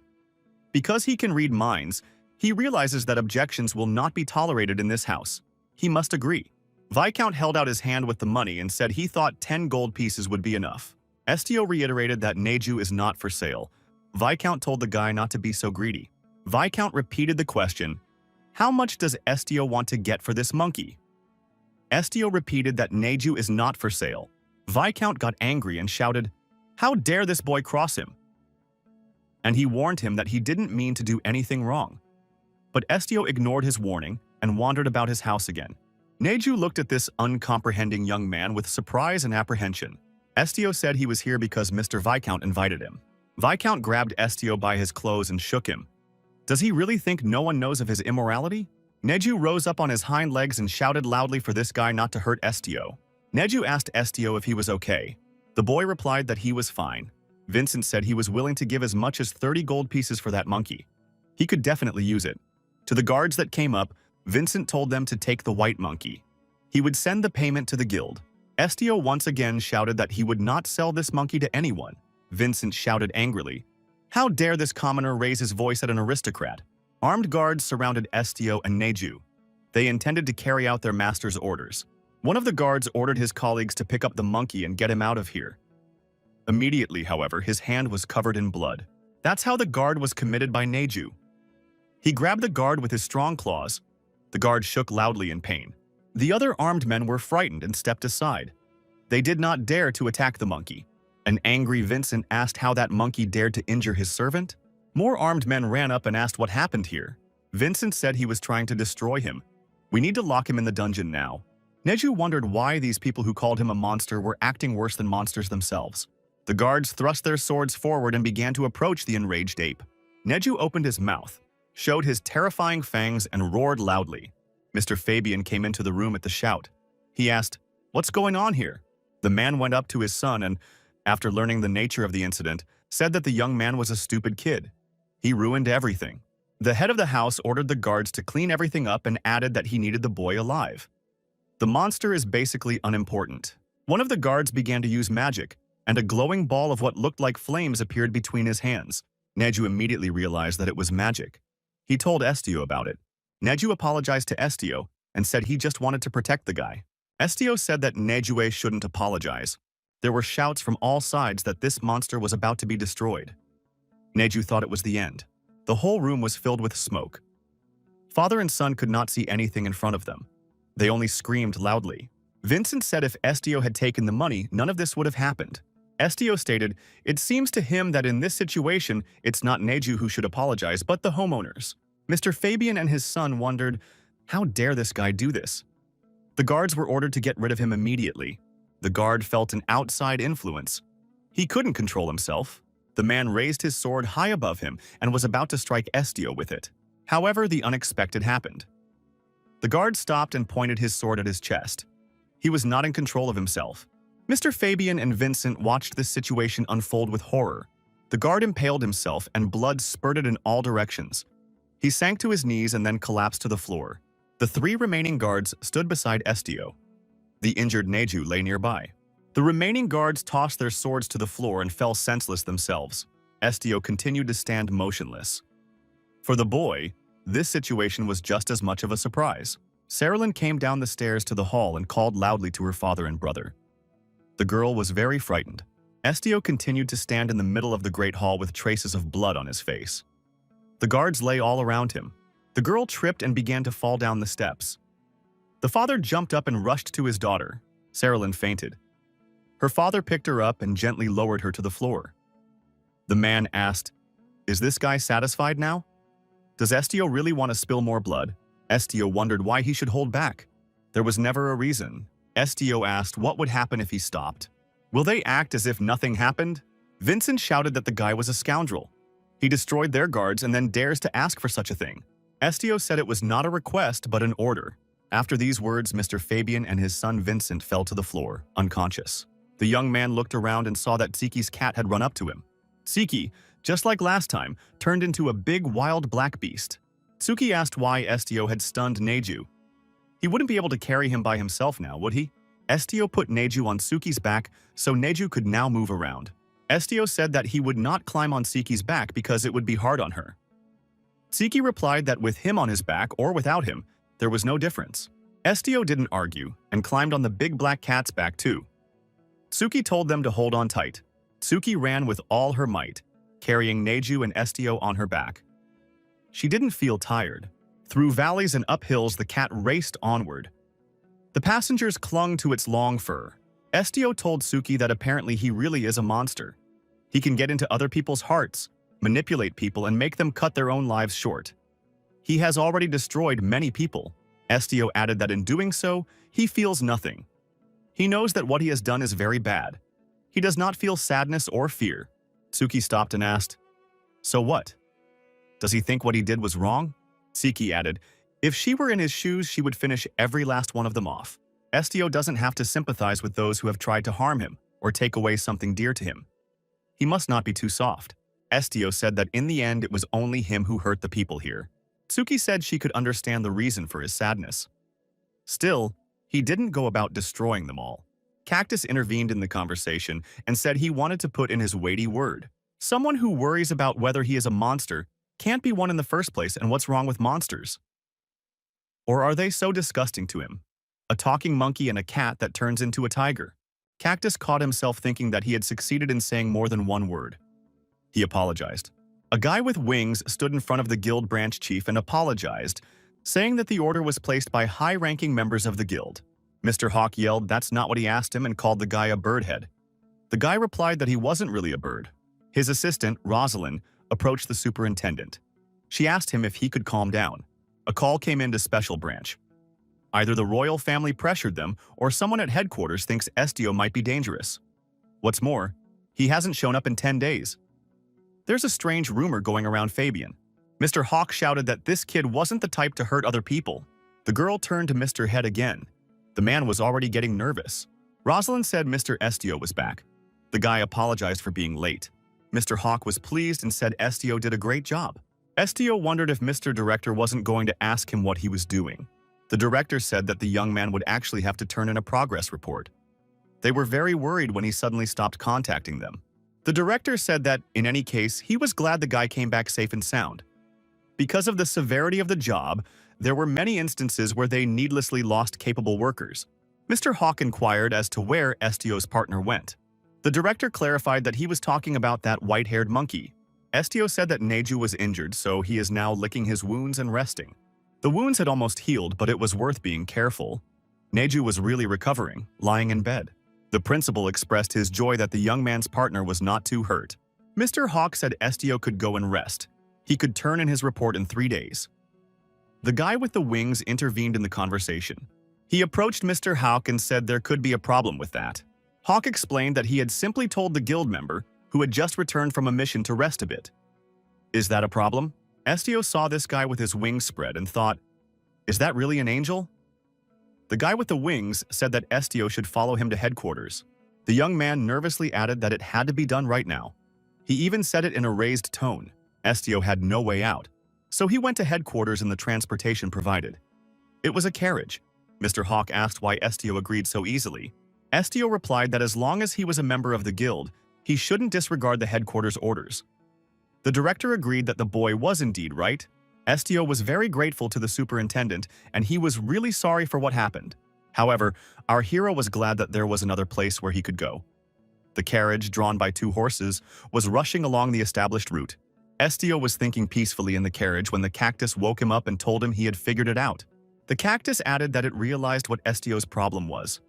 Because he can read minds, he realizes that objections will not be tolerated in this house. He must agree. Viscount held out his hand with the money and said he thought 10 gold pieces would be enough. Estio reiterated that Neju is not for sale. Viscount told the guy not to be so greedy. Viscount repeated the question, how much does Estio want to get for this monkey? Estio repeated that Neju is not for sale. Viscount got angry and shouted, how dare this boy cross him? And he warned him that he didn't mean to do anything wrong. But Estio ignored his warning and wandered about his house again. Neju looked at this uncomprehending young man with surprise and apprehension. Estio said he was here because Mr. Viscount invited him. Viscount grabbed Estio by his clothes and shook him. Does he really think no one knows of his immorality? Neju rose up on his hind legs and shouted loudly for this guy not to hurt Estio. Neju asked Estio if he was okay. The boy replied that he was fine. Vincent said he was willing to give as much as 30 gold pieces for that monkey. He could definitely use it. To the guards that came up, Vincent told them to take the white monkey. He would send the payment to the guild. Estio once again shouted that he would not sell this monkey to anyone. Vincent shouted angrily, how dare this commoner raise his voice at an aristocrat? Armed guards surrounded Estio and Neju. They intended to carry out their master's orders. One of the guards ordered his colleagues to pick up the monkey and get him out of here. Immediately, however, his hand was covered in blood. That's how the guard was committed by Neju. He grabbed the guard with his strong claws. The guard shook loudly in pain. The other armed men were frightened and stepped aside. They did not dare to attack the monkey. An angry Vincent asked how that monkey dared to injure his servant. More armed men ran up and asked what happened here. Vincent said he was trying to destroy him. We need to lock him in the dungeon now. Neju wondered why these people who called him a monster were acting worse than monsters themselves. The guards thrust their swords forward and began to approach the enraged ape. Neju opened his mouth, showed his terrifying fangs, and roared loudly. Mr. Fabian came into the room at the shout. He asked, what's going on here? The man went up to his son and, after learning the nature of the incident, said that the young man was a stupid kid. He ruined everything. The head of the house ordered the guards to clean everything up and added that he needed the boy alive. The monster is basically unimportant. One of the guards began to use magic, and a glowing ball of what looked like flames appeared between his hands. Neju immediately realized that it was magic. He told Estio about it. Neju apologized to Estio and said he just wanted to protect the guy. Estio said that Nejue shouldn't apologize. There were shouts from all sides that this monster was about to be destroyed. Neju thought it was the end. The whole room was filled with smoke. Father and son could not see anything in front of them. They only screamed loudly. Vincent said if Estio had taken the money, none of this would have happened. Estio stated, it seems to him that in this situation, it's not Neju who should apologize, but the homeowners. Mr. Fabian and his son wondered, how dare this guy do this? The guards were ordered to get rid of him immediately. The guard felt an outside influence. He couldn't control himself. The man raised his sword high above him and was about to strike Estio with it. However, the unexpected happened. The guard stopped and pointed his sword at his chest. He was not in control of himself. Mr. Fabian and Vincent watched this situation unfold with horror. The guard impaled himself and blood spurted in all directions. He sank to his knees and then collapsed to the floor. The 3 remaining guards stood beside Estio. The injured Neju lay nearby. The remaining guards tossed their swords to the floor and fell senseless themselves. Estio continued to stand motionless. For the boy, this situation was just as much of a surprise. Saralyn came down the stairs to the hall and called loudly to her father and brother. The girl was very frightened. Estio continued to stand in the middle of the great hall with traces of blood on his face. The guards lay all around him. The girl tripped and began to fall down the steps. The father jumped up and rushed to his daughter. Saralyn fainted. Her father picked her up and gently lowered her to the floor. The man asked, "Is this guy satisfied now? Does Estio really want to spill more blood?" Estio wondered why he should hold back. There was never a reason. Estio asked what would happen if he stopped. Will they act as if nothing happened? Vincent shouted that the guy was a scoundrel. He destroyed their guards and then dares to ask for such a thing. Estio said it was not a request but an order. After these words, Mr. Fabian and his son Vincent fell to the floor, unconscious. The young man looked around and saw that Tsiki's cat had run up to him. Tsiki, just like last time, turned into a big wild black beast. Tsuki asked why Estio had stunned Neju. He wouldn't be able to carry him by himself now, would he? Estio put Neju on Tsuki's back so Neju could now move around. Estio said that he would not climb on Tsiki's back because it would be hard on her. Tsiki replied that with him on his back or without him, there was no difference. Estio didn't argue and climbed on the big black cat's back too. Tsuki told them to hold on tight. Tsuki ran with all her might, carrying Neju and Estio on her back. She didn't feel tired. Through valleys and up hills, the cat raced onward. The passengers clung to its long fur. Estio told Tsuki that apparently he really is a monster. He can get into other people's hearts, manipulate people, and make them cut their own lives short. He has already destroyed many people. Estio added that in doing so, he feels nothing. He knows that what he has done is very bad. He does not feel sadness or fear. Tsuki stopped and asked, "So what? Does he think what he did was wrong?" Tsuki added, "If she were in his shoes, she would finish every last one of them off." Estio doesn't have to sympathize with those who have tried to harm him or take away something dear to him. He must not be too soft. Estio said that in the end, it was only him who hurt the people here. Tsuki said she could understand the reason for his sadness. Still, he didn't go about destroying them all. Cactus intervened in the conversation and said he wanted to put in his weighty word. Someone who worries about whether he is a monster can't be one in the first place, and what's wrong with monsters? Or are they so disgusting to him? A talking monkey and a cat that turns into a tiger. Cactus caught himself thinking that he had succeeded in saying more than one word. He apologized. A guy with wings stood in front of the guild branch chief and apologized, saying that the order was placed by high-ranking members of the guild. Mr. Hawk yelled that's not what he asked him and called the guy a birdhead. The guy replied that he wasn't really a bird. His assistant, Rosalind, approached the superintendent. She asked him if he could calm down. A call came into Special Branch. Either the royal family pressured them or someone at headquarters thinks Estio might be dangerous. What's more, he hasn't shown up in 10 days. There's a strange rumor going around Fabian. Mr. Hawk shouted that this kid wasn't the type to hurt other people. The girl turned to Mr. Head again. The man was already getting nervous. Rosalind said Mr. Estio was back. The guy apologized for being late. Mr. Hawk was pleased and said Estio did a great job. Estio wondered if Mr. Director wasn't going to ask him what he was doing. The director said that the young man would actually have to turn in a progress report. They were very worried when he suddenly stopped contacting them. The director said that, in any case, he was glad the guy came back safe and sound. Because of the severity of the job, there were many instances where they needlessly lost capable workers. Mr. Hawk inquired as to where Estio's partner went. The director clarified that he was talking about that white-haired monkey. Estio said that Neju was injured, so he is now licking his wounds and resting. The wounds had almost healed, but it was worth being careful. Neju was really recovering, lying in bed. The principal expressed his joy that the young man's partner was not too hurt. Mr. Hawk said Estio could go and rest. He could turn in his report in 3 days. The guy with the wings intervened in the conversation. He approached Mr. Hawk and said there could be a problem with that. Hawk explained that he had simply told the guild member, who had just returned from a mission, to rest a bit. Is that a problem? Estio saw this guy with his wings spread and thought, is that really an angel? The guy with the wings said that Estio should follow him to headquarters. The young man nervously added that it had to be done right now. He even said it in a raised tone. Estio had no way out, so he went to headquarters in the transportation provided. It was a carriage. Mr. Hawk asked why Estio agreed so easily. Estio replied that as long as he was a member of the guild, he shouldn't disregard the headquarters orders. The director agreed that the boy was indeed right. Estio was very grateful to the superintendent, and he was really sorry for what happened. However, our hero was glad that there was another place where he could go. The carriage, drawn by 2 horses, was rushing along the established route. Estio was thinking peacefully in the carriage when the cactus woke him up and told him he had figured it out. The cactus added that it realized what Estio's problem was.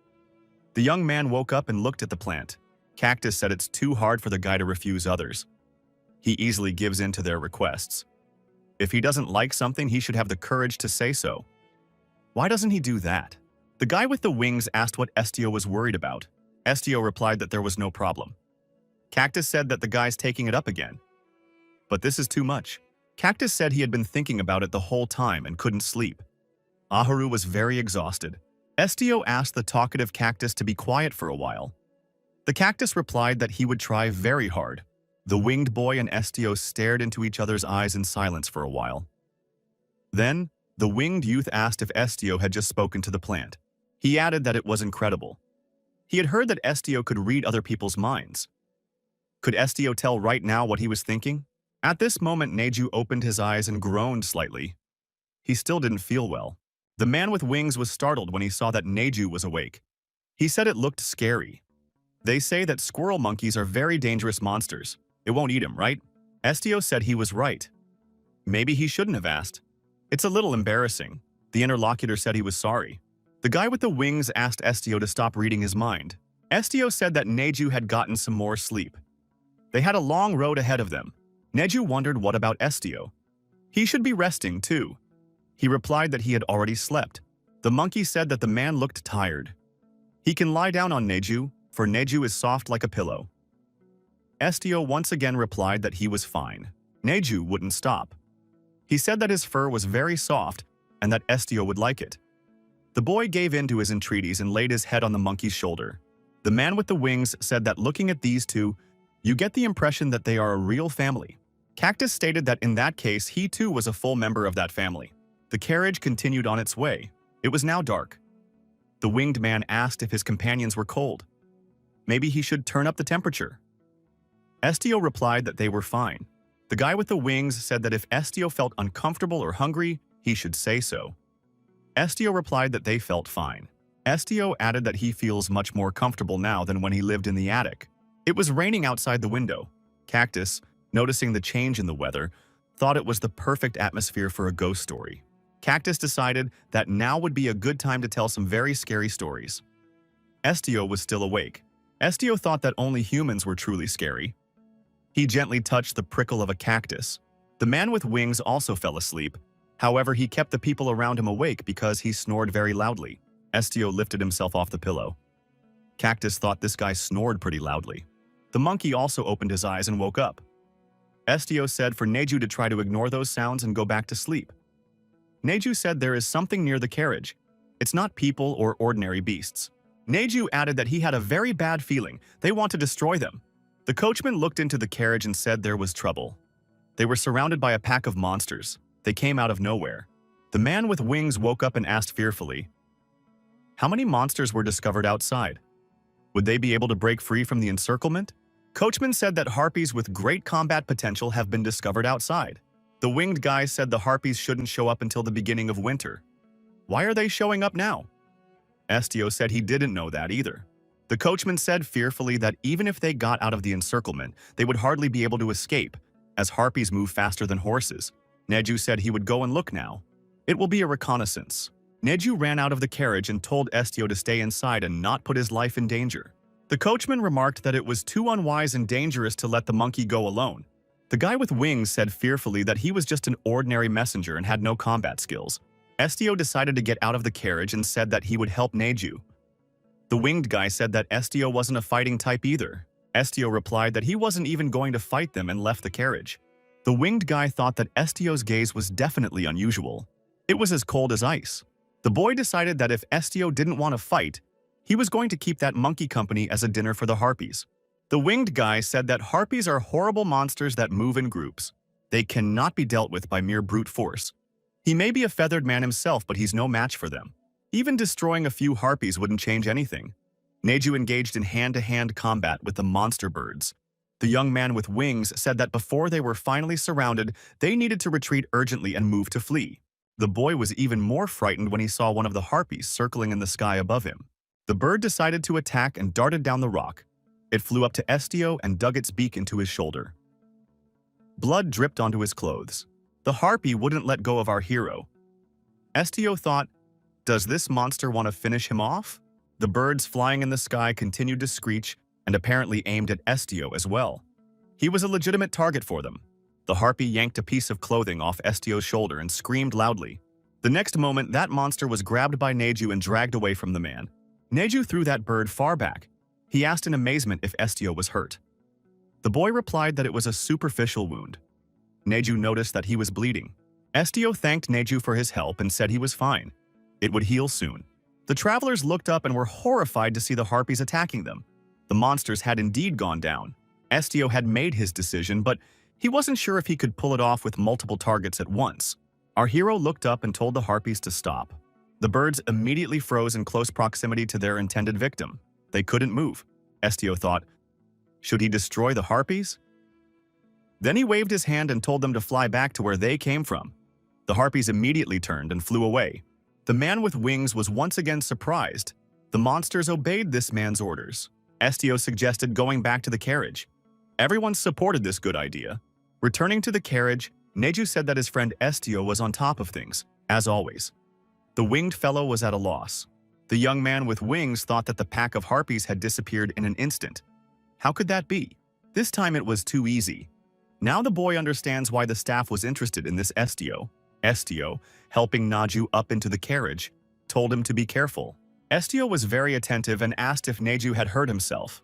The young man woke up and looked at the plant. Cactus said it's too hard for the guy to refuse others. He easily gives in to their requests. If he doesn't like something, he should have the courage to say so. Why doesn't he do that? The guy with the wings asked what Estio was worried about. Estio replied that there was no problem. Cactus said that the guy's taking it up again. But this is too much. Cactus said he had been thinking about it the whole time and couldn't sleep. Aharu was very exhausted. Estio asked the talkative cactus to be quiet for a while. The cactus replied that he would try very hard. The winged boy and Estio stared into each other's eyes in silence for a while. Then, the winged youth asked if Estio had just spoken to the plant. He added that it was incredible. He had heard that Estio could read other people's minds. Could Estio tell right now what he was thinking? At this moment, Neju opened his eyes and groaned slightly. He still didn't feel well. The man with wings was startled when he saw that Neju was awake. He said it looked scary. They say that squirrel monkeys are very dangerous monsters. It won't eat him, right? Estio said he was right. Maybe he shouldn't have asked. It's a little embarrassing. The interlocutor said he was sorry. The guy with the wings asked Estio to stop reading his mind. Estio said that Neju had gotten some more sleep. They had a long road ahead of them. Neju wondered what about Estio. He should be resting too. He replied that he had already slept. The monkey said that the man looked tired. He can lie down on Neju, for Neju is soft like a pillow. Estio once again replied that he was fine. Neju wouldn't stop. He said that his fur was very soft and that Estio would like it. The boy gave in to his entreaties and laid his head on the monkey's shoulder. The man with the wings said that looking at these two, you get the impression that they are a real family. Cactus stated that in that case, he too was a full member of that family. The carriage continued on its way. It was now dark. The winged man asked if his companions were cold. Maybe he should turn up the temperature. Estio replied that they were fine. The guy with the wings said that if Estio felt uncomfortable or hungry, he should say so. Estio replied that they felt fine. Estio added that he feels much more comfortable now than when he lived in the attic. It was raining outside the window. Cactus, noticing the change in the weather, thought it was the perfect atmosphere for a ghost story. Cactus decided that now would be a good time to tell some very scary stories. Estio was still awake. Estio thought that only humans were truly scary. He gently touched the prickle of a cactus. The man with wings also fell asleep. However, he kept the people around him awake because he snored very loudly. Estio lifted himself off the pillow. Cactus thought this guy snored pretty loudly. The monkey also opened his eyes and woke up. Estio said for Neju to try to ignore those sounds and go back to sleep. Neju said there is something near the carriage. It's not people or ordinary beasts. Neju added that he had a very bad feeling. They want to destroy them. The coachman looked into the carriage and said there was trouble. They were surrounded by a pack of monsters. They came out of nowhere. The man with wings woke up and asked fearfully, how many monsters were discovered outside? Would they be able to break free from the encirclement? Coachman said that harpies with great combat potential have been discovered outside. The winged guy said the harpies shouldn't show up until the beginning of winter. Why are they showing up now? Estio said he didn't know that either. The coachman said fearfully that even if they got out of the encirclement, they would hardly be able to escape, as harpies move faster than horses. Neju said he would go and look now. It will be a reconnaissance. Neju ran out of the carriage and told Estio to stay inside and not put his life in danger. The coachman remarked that it was too unwise and dangerous to let the monkey go alone. The guy with wings said fearfully that he was just an ordinary messenger and had no combat skills. Estio decided to get out of the carriage and said that he would help Neju. The winged guy said that Estio wasn't a fighting type either. Estio replied that he wasn't even going to fight them and left the carriage. The winged guy thought that Estio's gaze was definitely unusual. It was as cold as ice. The boy decided that if Estio didn't want to fight, he was going to keep that monkey company as a dinner for the harpies. The winged guy said that harpies are horrible monsters that move in groups. They cannot be dealt with by mere brute force. He may be a feathered man himself, but he's no match for them. Even destroying a few harpies wouldn't change anything. Neju engaged in hand-to-hand combat with the monster birds. The young man with wings said that before they were finally surrounded, they needed to retreat urgently and move to flee. The boy was even more frightened when he saw one of the harpies circling in the sky above him. The bird decided to attack and darted down the rock. It flew up to Estio and dug its beak into his shoulder. Blood dripped onto his clothes. The harpy wouldn't let go of our hero. Estio thought, "Does this monster want to finish him off?" The birds flying in the sky continued to screech and apparently aimed at Estio as well. He was a legitimate target for them. The harpy yanked a piece of clothing off Estio's shoulder and screamed loudly. The next moment, that monster was grabbed by Neju and dragged away from the man. Neju threw that bird far back. He asked in amazement if Estio was hurt. The boy replied that it was a superficial wound. Neju noticed that he was bleeding. Estio thanked Neju for his help and said he was fine. It would heal soon. The travelers looked up and were horrified to see the harpies attacking them. The monsters had indeed gone down. Estio had made his decision, but he wasn't sure if he could pull it off with multiple targets at once. Our hero looked up and told the harpies to stop. The birds immediately froze in close proximity to their intended victim. They couldn't move. Estio thought, should he destroy the harpies? Then he waved his hand and told them to fly back to where they came from. The harpies immediately turned and flew away. The man with wings was once again surprised. The monsters obeyed this man's orders. Estio suggested going back to the carriage. Everyone supported this good idea. Returning to the carriage, Neju said that his friend Estio was on top of things, as always. The winged fellow was at a loss. The young man with wings thought that the pack of harpies had disappeared in an instant. How could that be? This time it was too easy. Now the boy understands why the staff was interested in this Estio. Estio, helping Neju up into the carriage, told him to be careful. Estio was very attentive and asked if Neju had hurt himself.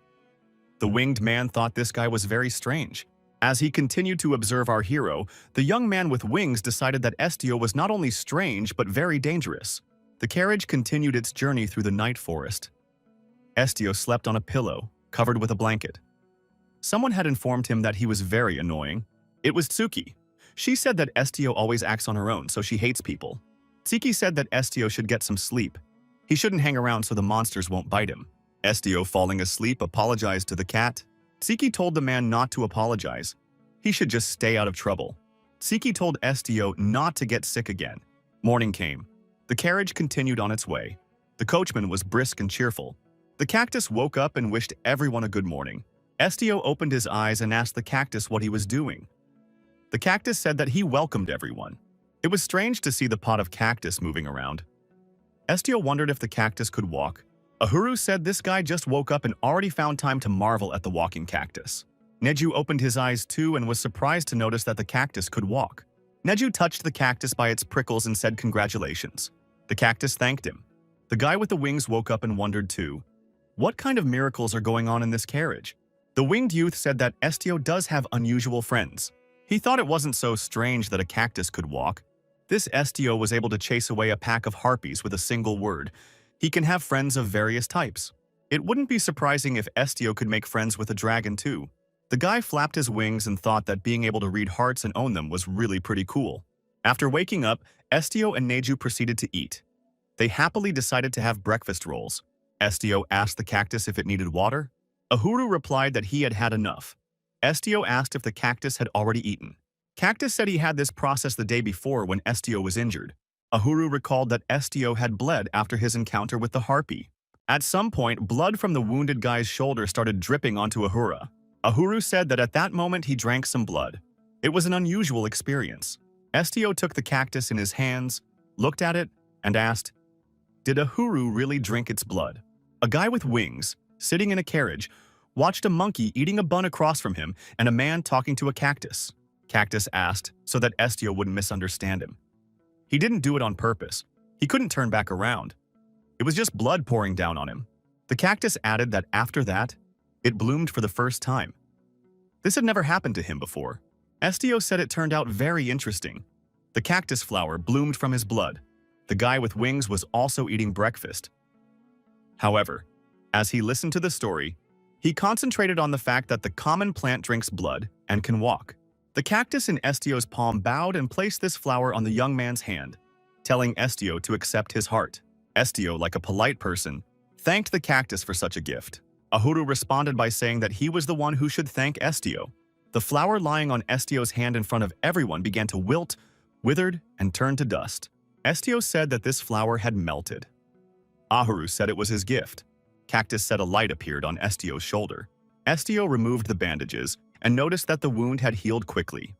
The winged man thought this guy was very strange. As he continued to observe our hero, the young man with wings decided that Estio was not only strange but very dangerous. The carriage continued its journey through the night forest. Estio slept on a pillow, covered with a blanket. Someone had informed him that he was very annoying. It was Tsuki. She said that Estio always acts on her own, so she hates people. Tsuki said that Estio should get some sleep. He shouldn't hang around so the monsters won't bite him. Estio, falling asleep, apologized to the cat. Tsuki told the man not to apologize. He should just stay out of trouble. Tsuki told Estio not to get sick again. Morning came. The carriage continued on its way. The coachman was brisk and cheerful. The cactus woke up and wished everyone a good morning. Estio opened his eyes and asked the cactus what he was doing. The cactus said that he welcomed everyone. It was strange to see the pot of cactus moving around. Estio wondered if the cactus could walk. Ahuru said this guy just woke up and already found time to marvel at the walking cactus. Neju opened his eyes too and was surprised to notice that the cactus could walk. Neju touched the cactus by its prickles and said congratulations. The cactus thanked him. The guy with the wings woke up and wondered too. What kind of miracles are going on in this carriage? The winged youth said that Estio does have unusual friends. He thought it wasn't so strange that a cactus could walk. This Estio was able to chase away a pack of harpies with a single word. He can have friends of various types. It wouldn't be surprising if Estio could make friends with a dragon too. The guy flapped his wings and thought that being able to read hearts and own them was really pretty cool. After waking up, Estio and Neju proceeded to eat. They happily decided to have breakfast rolls. Estio asked the cactus if it needed water. Ahuru replied that he had had enough. Estio asked if the cactus had already eaten. Cactus said he had this process the day before when Estio was injured. Ahuru recalled that Estio had bled after his encounter with the harpy. At some point, blood from the wounded guy's shoulder started dripping onto Ahura. Ahuru said that at that moment he drank some blood. It was an unusual experience. Estio took the cactus in his hands, looked at it, and asked, "Did Ahuru really drink its blood?" A guy with wings, sitting in a carriage, watched a monkey eating a bun across from him and a man talking to a cactus. Cactus asked so that Estio wouldn't misunderstand him. He didn't do it on purpose. He couldn't turn back around. It was just blood pouring down on him. The cactus added that after that, it bloomed for the first time. This had never happened to him before. Estio said it turned out very interesting. The cactus flower bloomed from his blood. The guy with wings was also eating breakfast. However, as he listened to the story, he concentrated on the fact that the common plant drinks blood and can walk. The cactus in Estio's palm bowed and placed this flower on the young man's hand, telling Estio to accept his heart. Estio, like a polite person, thanked the cactus for such a gift. Ahuru responded by saying that he was the one who should thank Estio. The flower lying on Estio's hand in front of everyone began to wilt, withered, and turned to dust. Estio said that this flower had melted. Ahuru said it was his gift. Cactus said a light appeared on Estio's shoulder. Estio removed the bandages and noticed that the wound had healed quickly.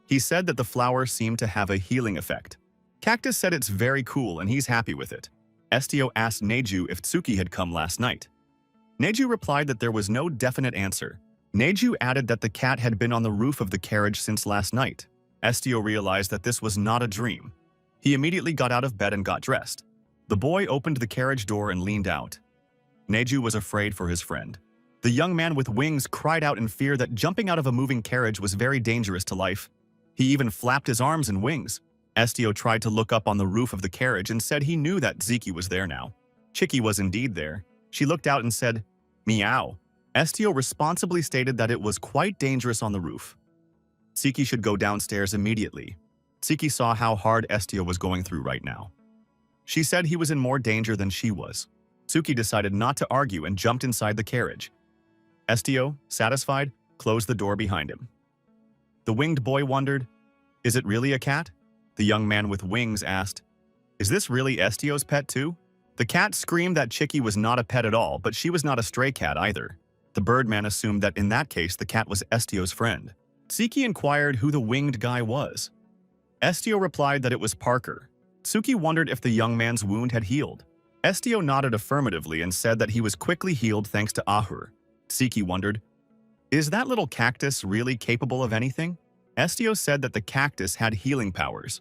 He said that the flower seemed to have a healing effect. Cactus said it's very cool and he's happy with it. Estio asked Neju if Tsuki had come last night. Neju replied that there was no definite answer. Neju added that the cat had been on the roof of the carriage since last night. Estio realized that this was not a dream. He immediately got out of bed and got dressed. The boy opened the carriage door and leaned out. Neju was afraid for his friend. The young man with wings cried out in fear that jumping out of a moving carriage was very dangerous to life. He even flapped his arms and wings. Estio tried to look up on the roof of the carriage and said he knew that Ziki was there now. Chicky was indeed there. She looked out and said, "Meow." Estio responsibly stated that it was quite dangerous on the roof. Ziki should go downstairs immediately. Ziki saw how hard Estio was going through right now. She said he was in more danger than she was. Tsuki decided not to argue and jumped inside the carriage. Estio, satisfied, closed the door behind him. The winged boy wondered, "Is it really a cat?" The young man with wings asked, "Is this really Estio's pet too?" The cat screamed that Chicky was not a pet at all, but she was not a stray cat either. The birdman assumed that in that case the cat was Estio's friend. Tsuki inquired who the winged guy was. Estio replied that it was Parker. Tsuki wondered if the young man's wound had healed. Estio nodded affirmatively and said that he was quickly healed thanks to Ahur. Tsuki wondered, "Is that little cactus really capable of anything?" Estio said that the cactus had healing powers.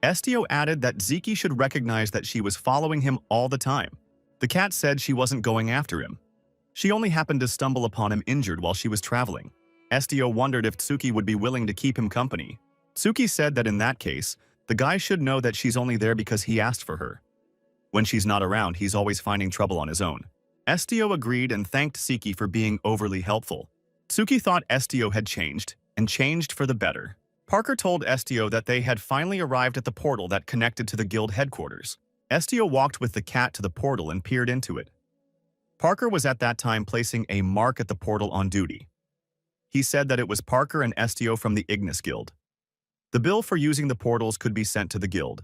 Estio added that Ziki should recognize that she was following him all the time. The cat said she wasn't going after him. She only happened to stumble upon him injured while she was traveling. Estio wondered if Tsuki would be willing to keep him company. Tsuki said that in that case, the guy should know that she's only there because he asked for her. When she's not around, he's always finding trouble on his own. Estio agreed and thanked Tsuki for being overly helpful. Tsuki thought Estio had changed, and changed for the better. Parker told Estio that they had finally arrived at the portal that connected to the guild headquarters. Estio walked with the cat to the portal and peered into it. Parker was at that time placing a mark at the portal on duty. He said that it was Parker and Estio from the Ignis Guild. The bill for using the portals could be sent to the guild.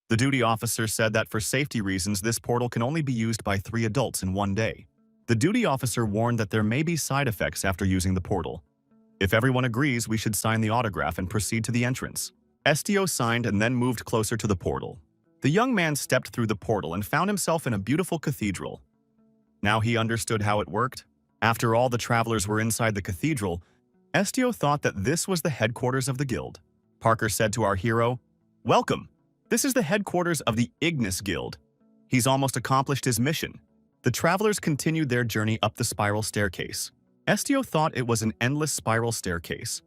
The duty officer said that for safety reasons, this portal can only be used by 3 adults in one day. The duty officer warned that there may be side effects after using the portal. If everyone agrees, we should sign the autograph and proceed to the entrance. Estio signed and then moved closer to the portal. The young man stepped through the portal and found himself in a beautiful cathedral. Now he understood how it worked. After all the travelers were inside the cathedral, Estio thought that this was the headquarters of the guild. Parker said to our hero, "Welcome. This is the headquarters of the Ignis Guild." He's almost accomplished his mission. The travelers continued their journey up the spiral staircase. Estio thought it was an endless spiral staircase.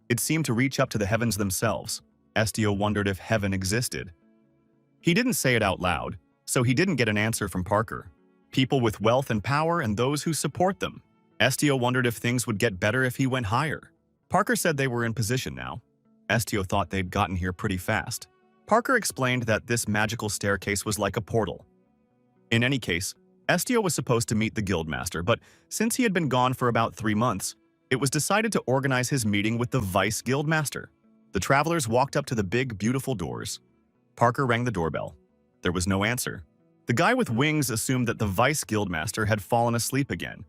It seemed to reach up to the heavens themselves. Estio wondered if heaven existed. He didn't say it out loud, so he didn't get an answer from Parker. People with wealth and power and those who support them. Estio wondered if things would get better if he went higher. Parker said they were in position now. Estio thought they'd gotten here pretty fast. Parker explained that this magical staircase was like a portal. In any case, Estio was supposed to meet the guildmaster, but since he had been gone for about 3 months, it was decided to organize his meeting with the vice guildmaster. The travelers walked up to the big, beautiful doors. Parker rang the doorbell. There was no answer. The guy with wings assumed that the vice guildmaster had fallen asleep again.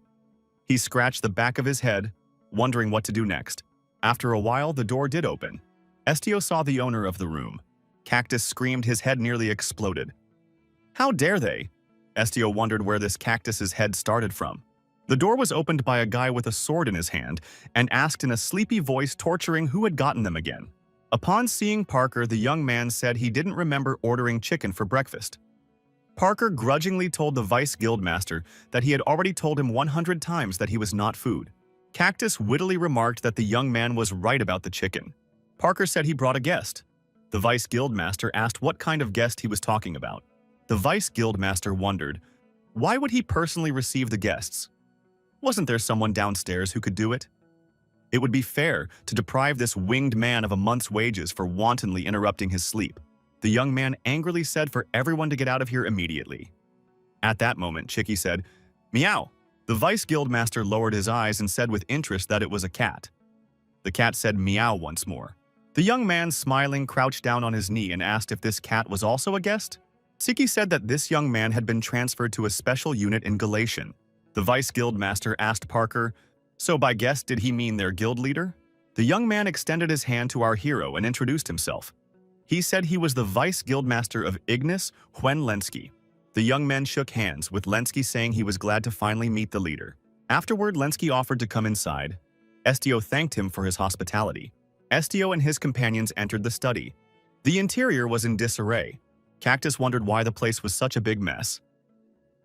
He scratched the back of his head, wondering what to do next. After a while, the door did open. Estio saw the owner of the room. Cactus screamed, his head nearly exploded. How dare they? Estio wondered where this cactus's head started from. The door was opened by a guy with a sword in his hand and asked in a sleepy voice, torturing who had gotten them again. Upon seeing Parker, the young man said he didn't remember ordering chicken for breakfast. Parker grudgingly told the vice guildmaster that he had already told him 100 times that he was not food. Cactus wittily remarked that the young man was right about the chicken. Parker said he brought a guest. The vice guildmaster asked what kind of guest he was talking about. The vice guildmaster wondered, why would he personally receive the guests? Wasn't there someone downstairs who could do it? It would be fair to deprive this winged man of a month's wages for wantonly interrupting his sleep. The young man angrily said for everyone to get out of here immediately. At that moment, Chicky said, "Meow." The Vice Guildmaster lowered his eyes and said with interest that it was a cat. The cat said meow once more. The young man, smiling, crouched down on his knee and asked if this cat was also a guest. Siki said that this young man had been transferred to a special unit in Galatian. The Vice Guildmaster asked Parker, "So by guest did he mean their guild leader?" The young man extended his hand to our hero and introduced himself. He said he was the Vice Guildmaster of Ignis, Hwen Lenski. The young men shook hands, with Lenski saying he was glad to finally meet the leader. Afterward, Lenski offered to come inside. Estio thanked him for his hospitality. Estio and his companions entered the study. The interior was in disarray. Cactus wondered why the place was such a big mess.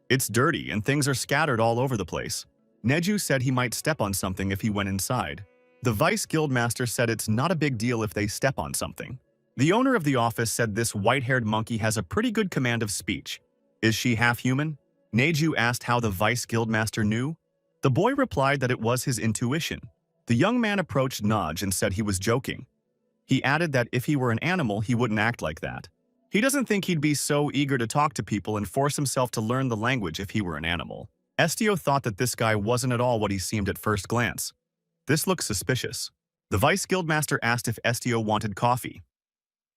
"It's dirty and things are scattered all over the place." Neju said he might step on something if he went inside. The Vice Guildmaster said it's not a big deal if they step on something. The owner of the office said this white-haired monkey has a pretty good command of speech. "Is she half-human?" Neju asked how the Vice Guildmaster knew. The boy replied that it was his intuition. The young man approached Naj and said he was joking. He added that if he were an animal, he wouldn't act like that. He doesn't think he'd be so eager to talk to people and force himself to learn the language if he were an animal. Estio thought that this guy wasn't at all what he seemed at first glance. This looked suspicious. The Vice Guildmaster asked if Estio wanted coffee.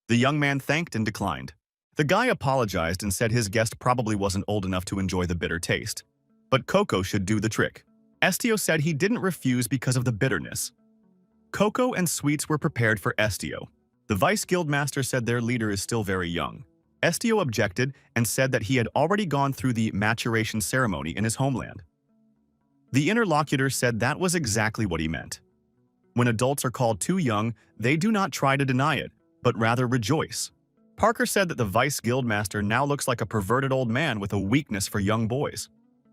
The young man thanked and declined. The guy apologized and said his guest probably wasn't old enough to enjoy the bitter taste. But cocoa should do the trick. Estio said he didn't refuse because of the bitterness. Cocoa and sweets were prepared for Estio. The Vice Guildmaster said their leader is still very young. Estio objected and said that he had already gone through the maturation ceremony in his homeland. The interlocutor said that was exactly what he meant. When adults are called too young, they do not try to deny it, but rather rejoice. Parker said that the Vice Guildmaster now looks like a perverted old man with a weakness for young boys.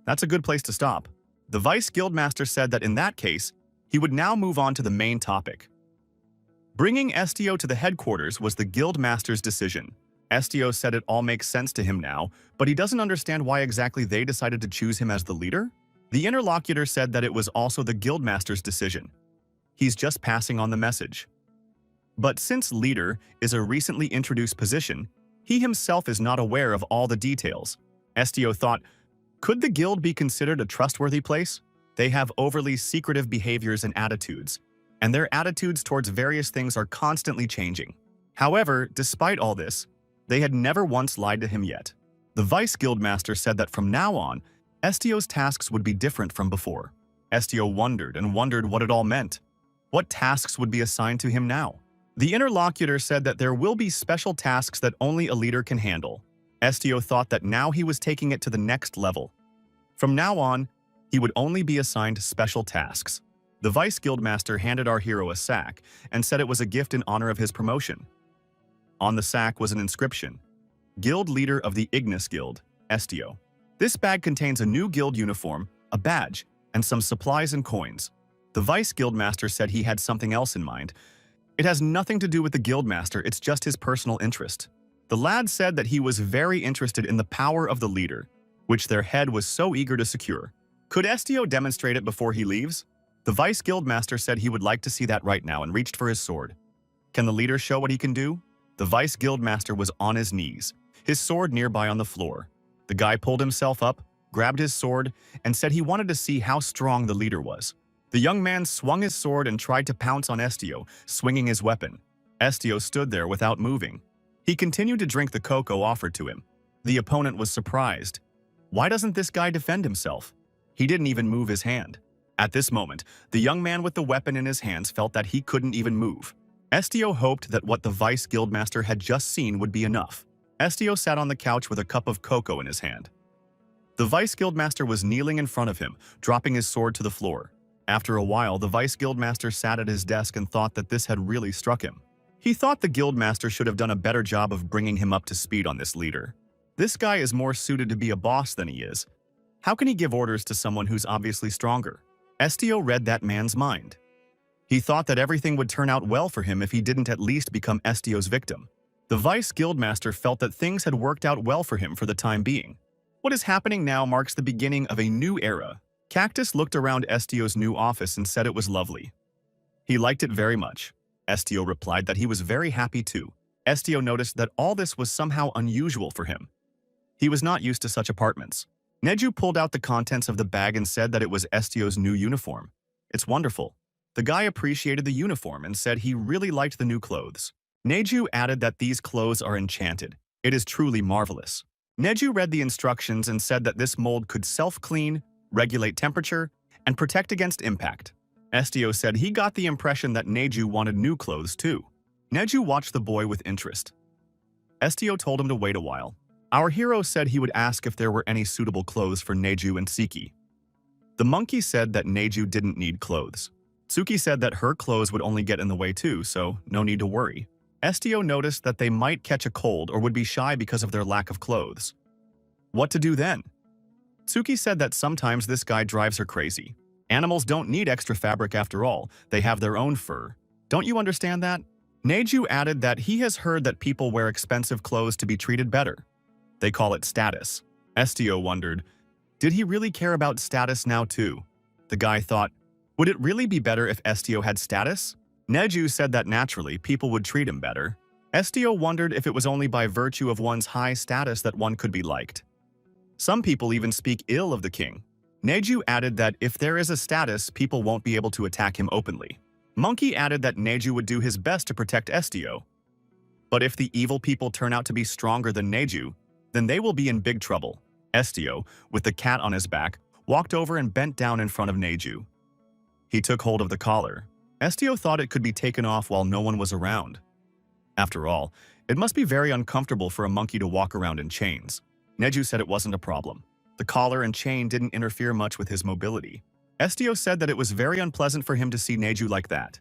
That's a good place to stop. The Vice Guildmaster said that in that case, he would now move on to the main topic. Bringing Estio to the headquarters was the Guildmaster's decision. Estio said it all makes sense to him now, but he doesn't understand why exactly they decided to choose him as the leader. The interlocutor said that it was also the Guildmaster's decision. He's just passing on the message. But since leader is a recently introduced position, he himself is not aware of all the details. Estio thought, could the guild be considered a trustworthy place? They have overly secretive behaviors and attitudes, and their attitudes towards various things are constantly changing. However, despite all this, they had never once lied to him yet. The Vice Guildmaster said that from now on, Estio's tasks would be different from before. Estio wondered and wondered what it all meant. What tasks would be assigned to him now? The interlocutor said that there will be special tasks that only a leader can handle. Estio thought that now he was taking it to the next level. From now on, he would only be assigned special tasks. The Vice Guildmaster handed our hero a sack and said it was a gift in honor of his promotion. On the sack was an inscription, Guild Leader of the Ignis Guild, Estio. This bag contains a new guild uniform, a badge, and some supplies and coins. The Vice Guildmaster said he had something else in mind. It has nothing to do with the Guildmaster, it's just his personal interest. The lad said that he was very interested in the power of the leader, which their head was so eager to secure. Could Estio demonstrate it before he leaves? The Vice Guildmaster said he would like to see that right now and reached for his sword. Can the leader show what he can do? The Vice Guildmaster was on his knees, his sword nearby on the floor. The guy pulled himself up, grabbed his sword, and said he wanted to see how strong the leader was. The young man swung his sword and tried to pounce on Estio, swinging his weapon. Estio stood there without moving. He continued to drink the cocoa offered to him. The opponent was surprised. Why doesn't this guy defend himself? He didn't even move his hand. At this moment, the young man with the weapon in his hands felt that he couldn't even move. Estio hoped that what the Vice Guildmaster had just seen would be enough. Estio sat on the couch with a cup of cocoa in his hand. The Vice Guildmaster was kneeling in front of him, dropping his sword to the floor. After a while, the Vice Guildmaster sat at his desk and thought that this had really struck him. He thought the Guildmaster should have done a better job of bringing him up to speed on this leader. This guy is more suited to be a boss than he is. How can he give orders to someone who's obviously stronger? Estio read that man's mind. He thought that everything would turn out well for him if he didn't at least become Estio's victim. The Vice Guildmaster felt that things had worked out well for him for the time being. What is happening now marks the beginning of a new era. Cactus looked around Estio's new office and said it was lovely. He liked it very much. Estio replied that he was very happy too. Estio noticed that all this was somehow unusual for him. He was not used to such apartments. Neju pulled out the contents of the bag and said that it was Estio's new uniform. It's wonderful. The guy appreciated the uniform and said he really liked the new clothes. Neju added that these clothes are enchanted. It is truly marvelous. Neju read the instructions and said that this mold could self-clean, regulate temperature, and protect against impact. Estio said he got the impression that Neju wanted new clothes too. Neju watched the boy with interest. Estio told him to wait a while. Our hero said he would ask if there were any suitable clothes for Neju and Siki. The monkey said that Neju didn't need clothes. Tsuki said that her clothes would only get in the way too, so no need to worry. Estio noticed that they might catch a cold or would be shy because of their lack of clothes. What to do then? Tsuki said that sometimes this guy drives her crazy. Animals don't need extra fabric after all, they have their own fur. Don't you understand that? Neju added that he has heard that people wear expensive clothes to be treated better. They call it status. Estio wondered, did he really care about status now too? The guy thought, would it really be better if Estio had status? Neju said that naturally people would treat him better. Estio wondered if it was only by virtue of one's high status that one could be liked. Some people even speak ill of the king. Neju added that if there is a status, people won't be able to attack him openly. Monkey added that Neju would do his best to protect Estio. But if the evil people turn out to be stronger than Neju, then they will be in big trouble. Estio, with the cat on his back, walked over and bent down in front of Neju. He took hold of the collar. Estio thought it could be taken off while no one was around. After all, it must be very uncomfortable for a monkey to walk around in chains. Neju said it wasn't a problem. The collar and chain didn't interfere much with his mobility. Estio said that it was very unpleasant for him to see Neju like that.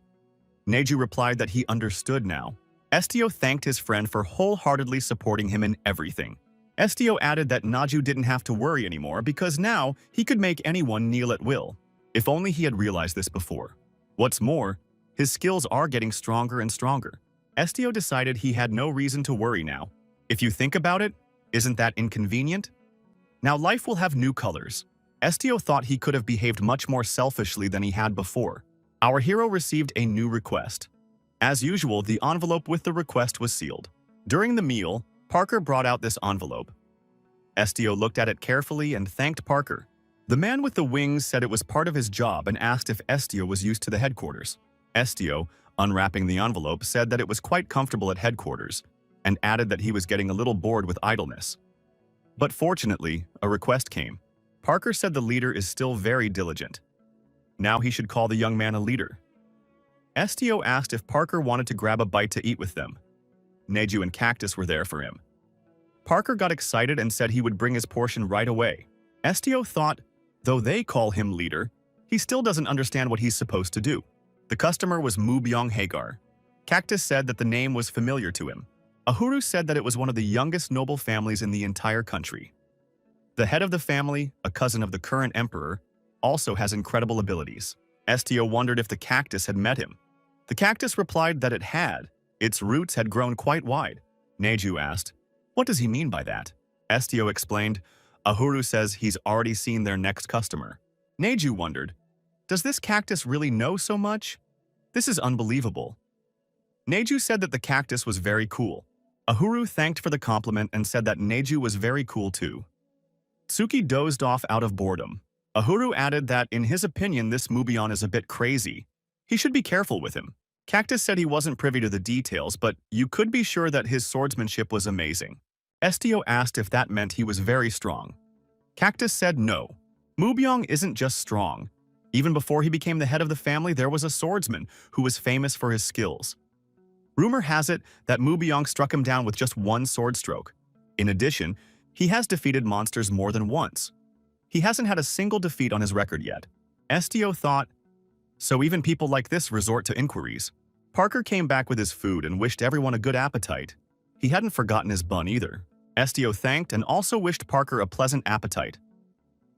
Neju replied that he understood now. Estio thanked his friend for wholeheartedly supporting him in everything. Estio added that Neju didn't have to worry anymore because now he could make anyone kneel at will. If only he had realized this before. What's more, his skills are getting stronger and stronger. Estio decided he had no reason to worry now. If you think about it, isn't that inconvenient? Now life will have new colors. Estio thought he could have behaved much more selfishly than he had before. Our hero received a new request. As usual, the envelope with the request was sealed. During the meal, Parker brought out this envelope. Estio looked at it carefully and thanked Parker. The man with the wings said it was part of his job and asked if Estio was used to the headquarters. Estio, unwrapping the envelope, said that it was quite comfortable at headquarters and added that he was getting a little bored with idleness. But fortunately, a request came. Parker said the leader is still very diligent. Now he should call the young man a leader. Estio asked if Parker wanted to grab a bite to eat with them. Neju and Cactus were there for him. Parker got excited and said he would bring his portion right away. Estio thought, though they call him leader, he still doesn't understand what he's supposed to do. The customer was Mubyong Hagar. Cactus said that the name was familiar to him. Ahuru said that it was one of the youngest noble families in the entire country. The head of the family, a cousin of the current emperor, also has incredible abilities. Estio wondered if the cactus had met him. The cactus replied that it had. Its roots had grown quite wide. Neju asked, "What does he mean by that?" Estio explained, "Ahuru says he's already seen their next customer." Neju wondered, "Does this cactus really know so much? This is unbelievable." Neju said that the cactus was very cool. Ahuru thanked for the compliment and said that Neju was very cool too. Tsuki dozed off out of boredom. Ahuru added that, in his opinion, this Mubion is a bit crazy. He should be careful with him. Cactus said he wasn't privy to the details, but you could be sure that his swordsmanship was amazing. Estio asked if that meant he was very strong. Cactus said no. Mubyong isn't just strong. Even before he became the head of the family, there was a swordsman who was famous for his skills. Rumor has it that Mubyong struck him down with just one sword stroke. In addition, he has defeated monsters more than once. He hasn't had a single defeat on his record yet. Estio thought, so even people like this resort to inquiries. Parker came back with his food and wished everyone a good appetite. He hadn't forgotten his bun either. Estio thanked and also wished Parker a pleasant appetite.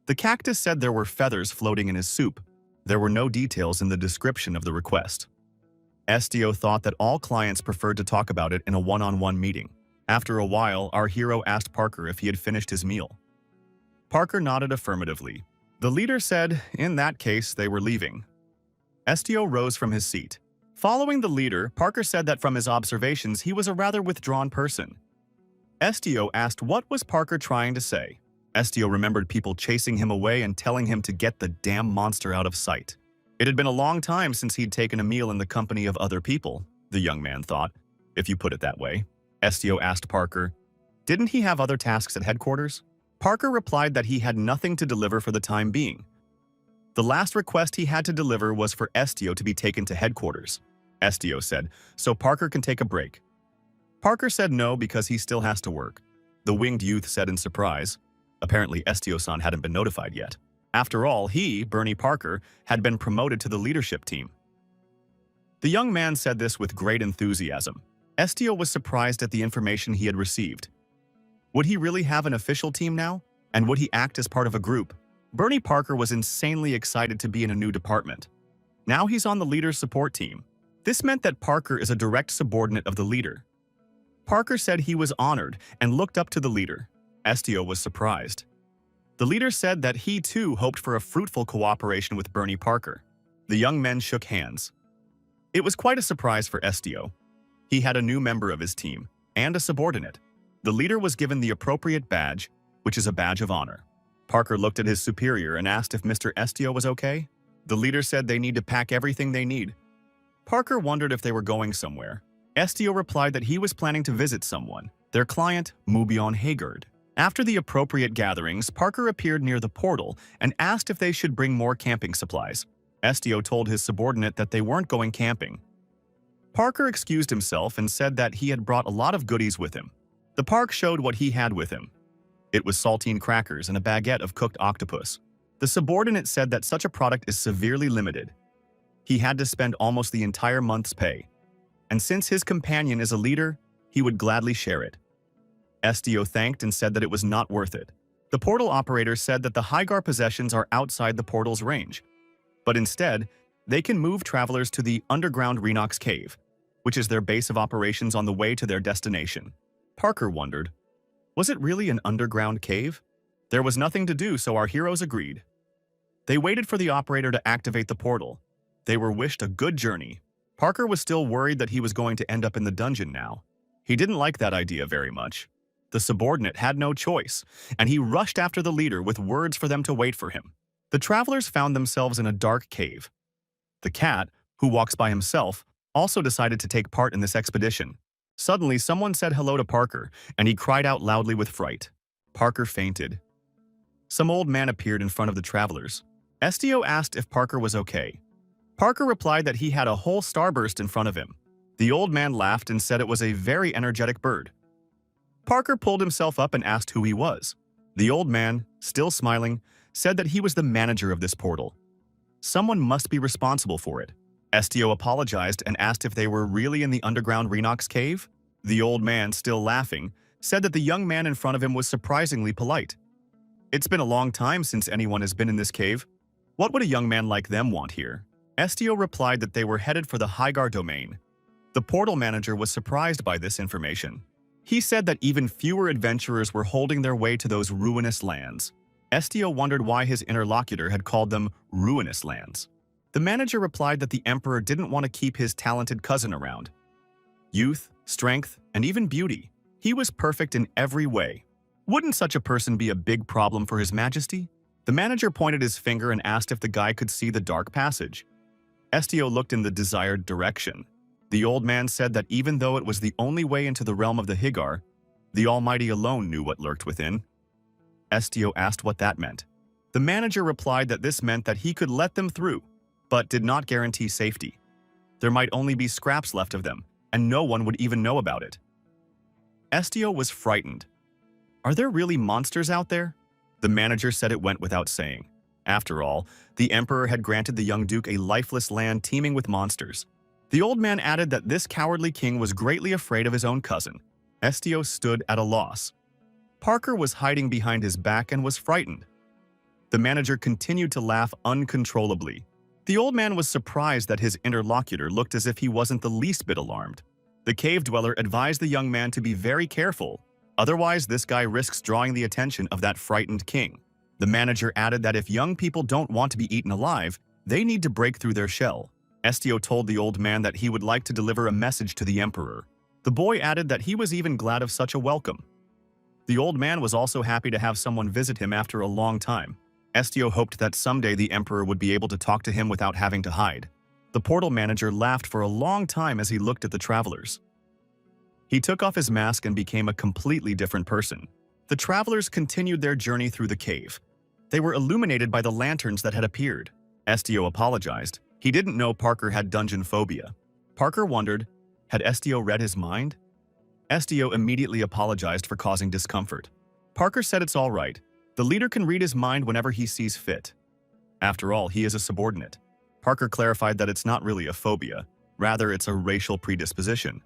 The cactus said there were feathers floating in his soup. There were no details in the description of the request. Estio thought that all clients preferred to talk about it in a one-on-one meeting. After a while, our hero asked Parker if he had finished his meal. Parker nodded affirmatively. The leader said, in that case, they were leaving. Estio rose from his seat. Following the leader, Parker said that from his observations, he was a rather withdrawn person. Estio asked what was Parker trying to say. Estio remembered people chasing him away and telling him to get the damn monster out of sight. It had been a long time since he'd taken a meal in the company of other people, the young man thought, if you put it that way. Estio asked Parker, didn't he have other tasks at headquarters? Parker replied that he had nothing to deliver for the time being. The last request he had to deliver was for Estio to be taken to headquarters. Estio said, so Parker can take a break. Parker said no because he still has to work. The winged youth said in surprise. Apparently Estio-san hadn't been notified yet. After all, he, Bernie Parker, had been promoted to the leadership team. The young man said this with great enthusiasm. Estio was surprised at the information he had received. Would he really have an official team now? And would he act as part of a group? Bernie Parker was insanely excited to be in a new department. Now he's on the leader's support team. This meant that Parker is a direct subordinate of the leader. Parker said he was honored and looked up to the leader. Estio was surprised. The leader said that he too hoped for a fruitful cooperation with Bernie Parker. The young men shook hands. It was quite a surprise for Estio. He had a new member of his team, and a subordinate. The leader was given the appropriate badge, which is a badge of honor. Parker looked at his superior and asked if Mr. Estio was okay. The leader said they need to pack everything they need. Parker wondered if they were going somewhere. Estio replied that he was planning to visit someone, their client, Mubion Haggard. After the appropriate gatherings, Parker appeared near the portal and asked if they should bring more camping supplies. Estio told his subordinate that they weren't going camping. Parker excused himself and said that he had brought a lot of goodies with him. The park showed what he had with him. It was saltine crackers and a baguette of cooked octopus. The subordinate said that such a product is severely limited. He had to spend almost the entire month's pay. And since his companion is a leader, he would gladly share it. Estio thanked and said that it was not worth it. The portal operator said that the Hygar possessions are outside the portal's range, but instead, they can move travelers to the underground Renox Cave, which is their base of operations on the way to their destination. Parker wondered, was it really an underground cave? There was nothing to do, so our heroes agreed. They waited for the operator to activate the portal. They were wished a good journey. Parker was still worried that he was going to end up in the dungeon now. He didn't like that idea very much. The subordinate had no choice, and he rushed after the leader with words for them to wait for him. The travelers found themselves in a dark cave. The cat, who walks by himself, also decided to take part in this expedition. Suddenly, someone said hello to Parker, and he cried out loudly with fright. Parker fainted. Some old man appeared in front of the travelers. Estio asked if Parker was okay. Parker replied that he had a whole starburst in front of him. The old man laughed and said it was a very energetic bird. Parker pulled himself up and asked who he was. The old man, still smiling, said that he was the manager of this portal. Someone must be responsible for it. Estio apologized and asked if they were really in the underground Renox Cave. The old man, still laughing, said that the young man in front of him was surprisingly polite. It's been a long time since anyone has been in this cave. What would a young man like them want here? Estio replied that they were headed for the Hygar domain. The portal manager was surprised by this information. He said that even fewer adventurers were holding their way to those ruinous lands. Estio wondered why his interlocutor had called them ruinous lands. The manager replied that the emperor didn't want to keep his talented cousin around. Youth, strength, and even beauty. He was perfect in every way. Wouldn't such a person be a big problem for his majesty? The manager pointed his finger and asked if the guy could see the dark passage. Estio looked in the desired direction. The old man said that even though it was the only way into the realm of the Hygar, the Almighty alone knew what lurked within. Estio asked what that meant. The manager replied that this meant that he could let them through, but did not guarantee safety. There might only be scraps left of them, and no one would even know about it. Estio was frightened. Are there really monsters out there? The manager said it went without saying. After all, the emperor had granted the young duke a lifeless land teeming with monsters. The old man added that this cowardly king was greatly afraid of his own cousin. Estio stood at a loss. Parker was hiding behind his back and was frightened. The manager continued to laugh uncontrollably. The old man was surprised that his interlocutor looked as if he wasn't the least bit alarmed. The cave dweller advised the young man to be very careful, otherwise this guy risks drawing the attention of that frightened king. The manager added that if young people don't want to be eaten alive, they need to break through their shell. Estio told the old man that he would like to deliver a message to the emperor. The boy added that he was even glad of such a welcome. The old man was also happy to have someone visit him after a long time. Estio hoped that someday the emperor would be able to talk to him without having to hide. The portal manager laughed for a long time as he looked at the travelers. He took off his mask and became a completely different person. The travelers continued their journey through the cave. They were illuminated by the lanterns that had appeared. Estio apologized. He didn't know Parker had dungeon phobia. Parker wondered, had Estio read his mind? Estio immediately apologized for causing discomfort. Parker said it's all right. The leader can read his mind whenever he sees fit. After all, he is a subordinate. Parker clarified that it's not really a phobia. Rather, it's a racial predisposition.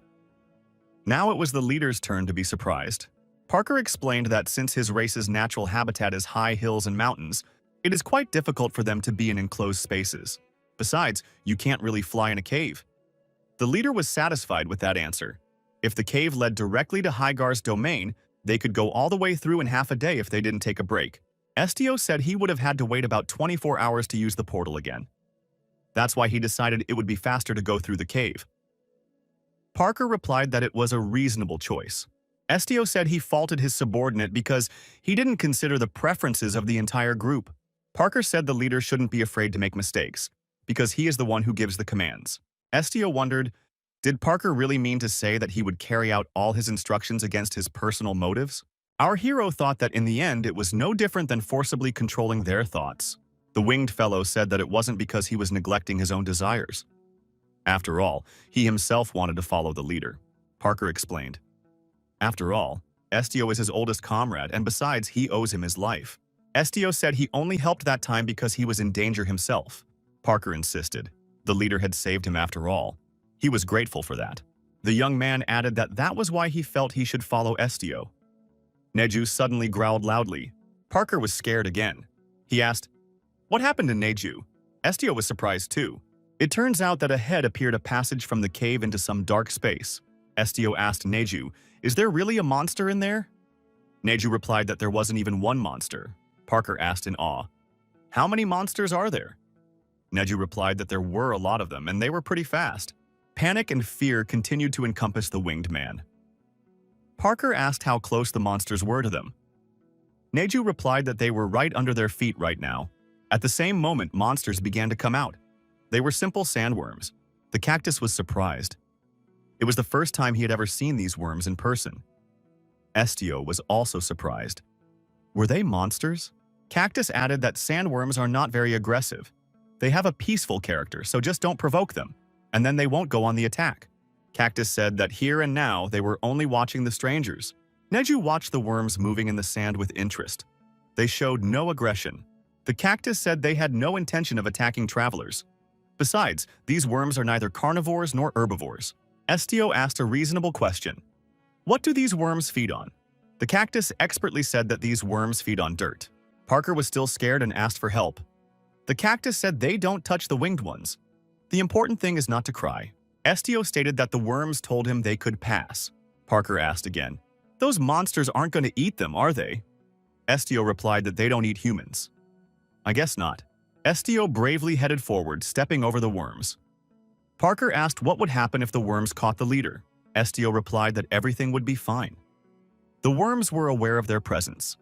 Now it was the leader's turn to be surprised. Parker explained that since his race's natural habitat is high hills and mountains, it is quite difficult for them to be in enclosed spaces. Besides, you can't really fly in a cave. The leader was satisfied with that answer. If the cave led directly to Hygar's domain, they could go all the way through in half a day if they didn't take a break. Estio said he would have had to wait about 24 hours to use the portal again. That's why he decided it would be faster to go through the cave. Parker replied that it was a reasonable choice. Estio said he faulted his subordinate because he didn't consider the preferences of the entire group. Parker said the leader shouldn't be afraid to make mistakes, because he is the one who gives the commands. Estio wondered, did Parker really mean to say that he would carry out all his instructions against his personal motives? Our hero thought that in the end it was no different than forcibly controlling their thoughts. The winged fellow said that it wasn't because he was neglecting his own desires. After all, he himself wanted to follow the leader. Parker explained. After all, Estio is his oldest comrade, and besides, he owes him his life. Estio said he only helped that time because he was in danger himself. Parker insisted. The leader had saved him after all. He was grateful for that. The young man added that that was why he felt he should follow Estio. Neju suddenly growled loudly. Parker was scared again. He asked, "What happened to Neju?" Estio was surprised too. It turns out that ahead appeared a passage from the cave into some dark space. Estio asked Neju, "Is there really a monster in there?" Neju replied that there wasn't even one monster. Parker asked in awe, "How many monsters are there?" Neju replied that there were a lot of them, and they were pretty fast. Panic and fear continued to encompass the winged man. Parker asked how close the monsters were to them. Neju replied that they were right under their feet right now. At the same moment, monsters began to come out. They were simple sandworms. The cactus was surprised. It was the first time he had ever seen these worms in person. Estio was also surprised. Were they monsters? Cactus added that sandworms are not very aggressive. They have a peaceful character, so just don't provoke them, and then they won't go on the attack. Cactus said that here and now they were only watching the strangers. Neju watched the worms moving in the sand with interest. They showed no aggression. The cactus said they had no intention of attacking travelers. Besides, these worms are neither carnivores nor herbivores. Estio asked a reasonable question. What do these worms feed on? The cactus expertly said that these worms feed on dirt. Parker was still scared and asked for help. The cactus said they don't touch the winged ones. The important thing is not to cry. Estio stated that the worms told him they could pass. Parker asked again, "Those monsters aren't going to eat them, are they?" Estio replied that they don't eat humans. "I guess not." Estio bravely headed forward, stepping over the worms. Parker asked what would happen if the worms caught the leader. Estio replied that everything would be fine. The worms were aware of their presence.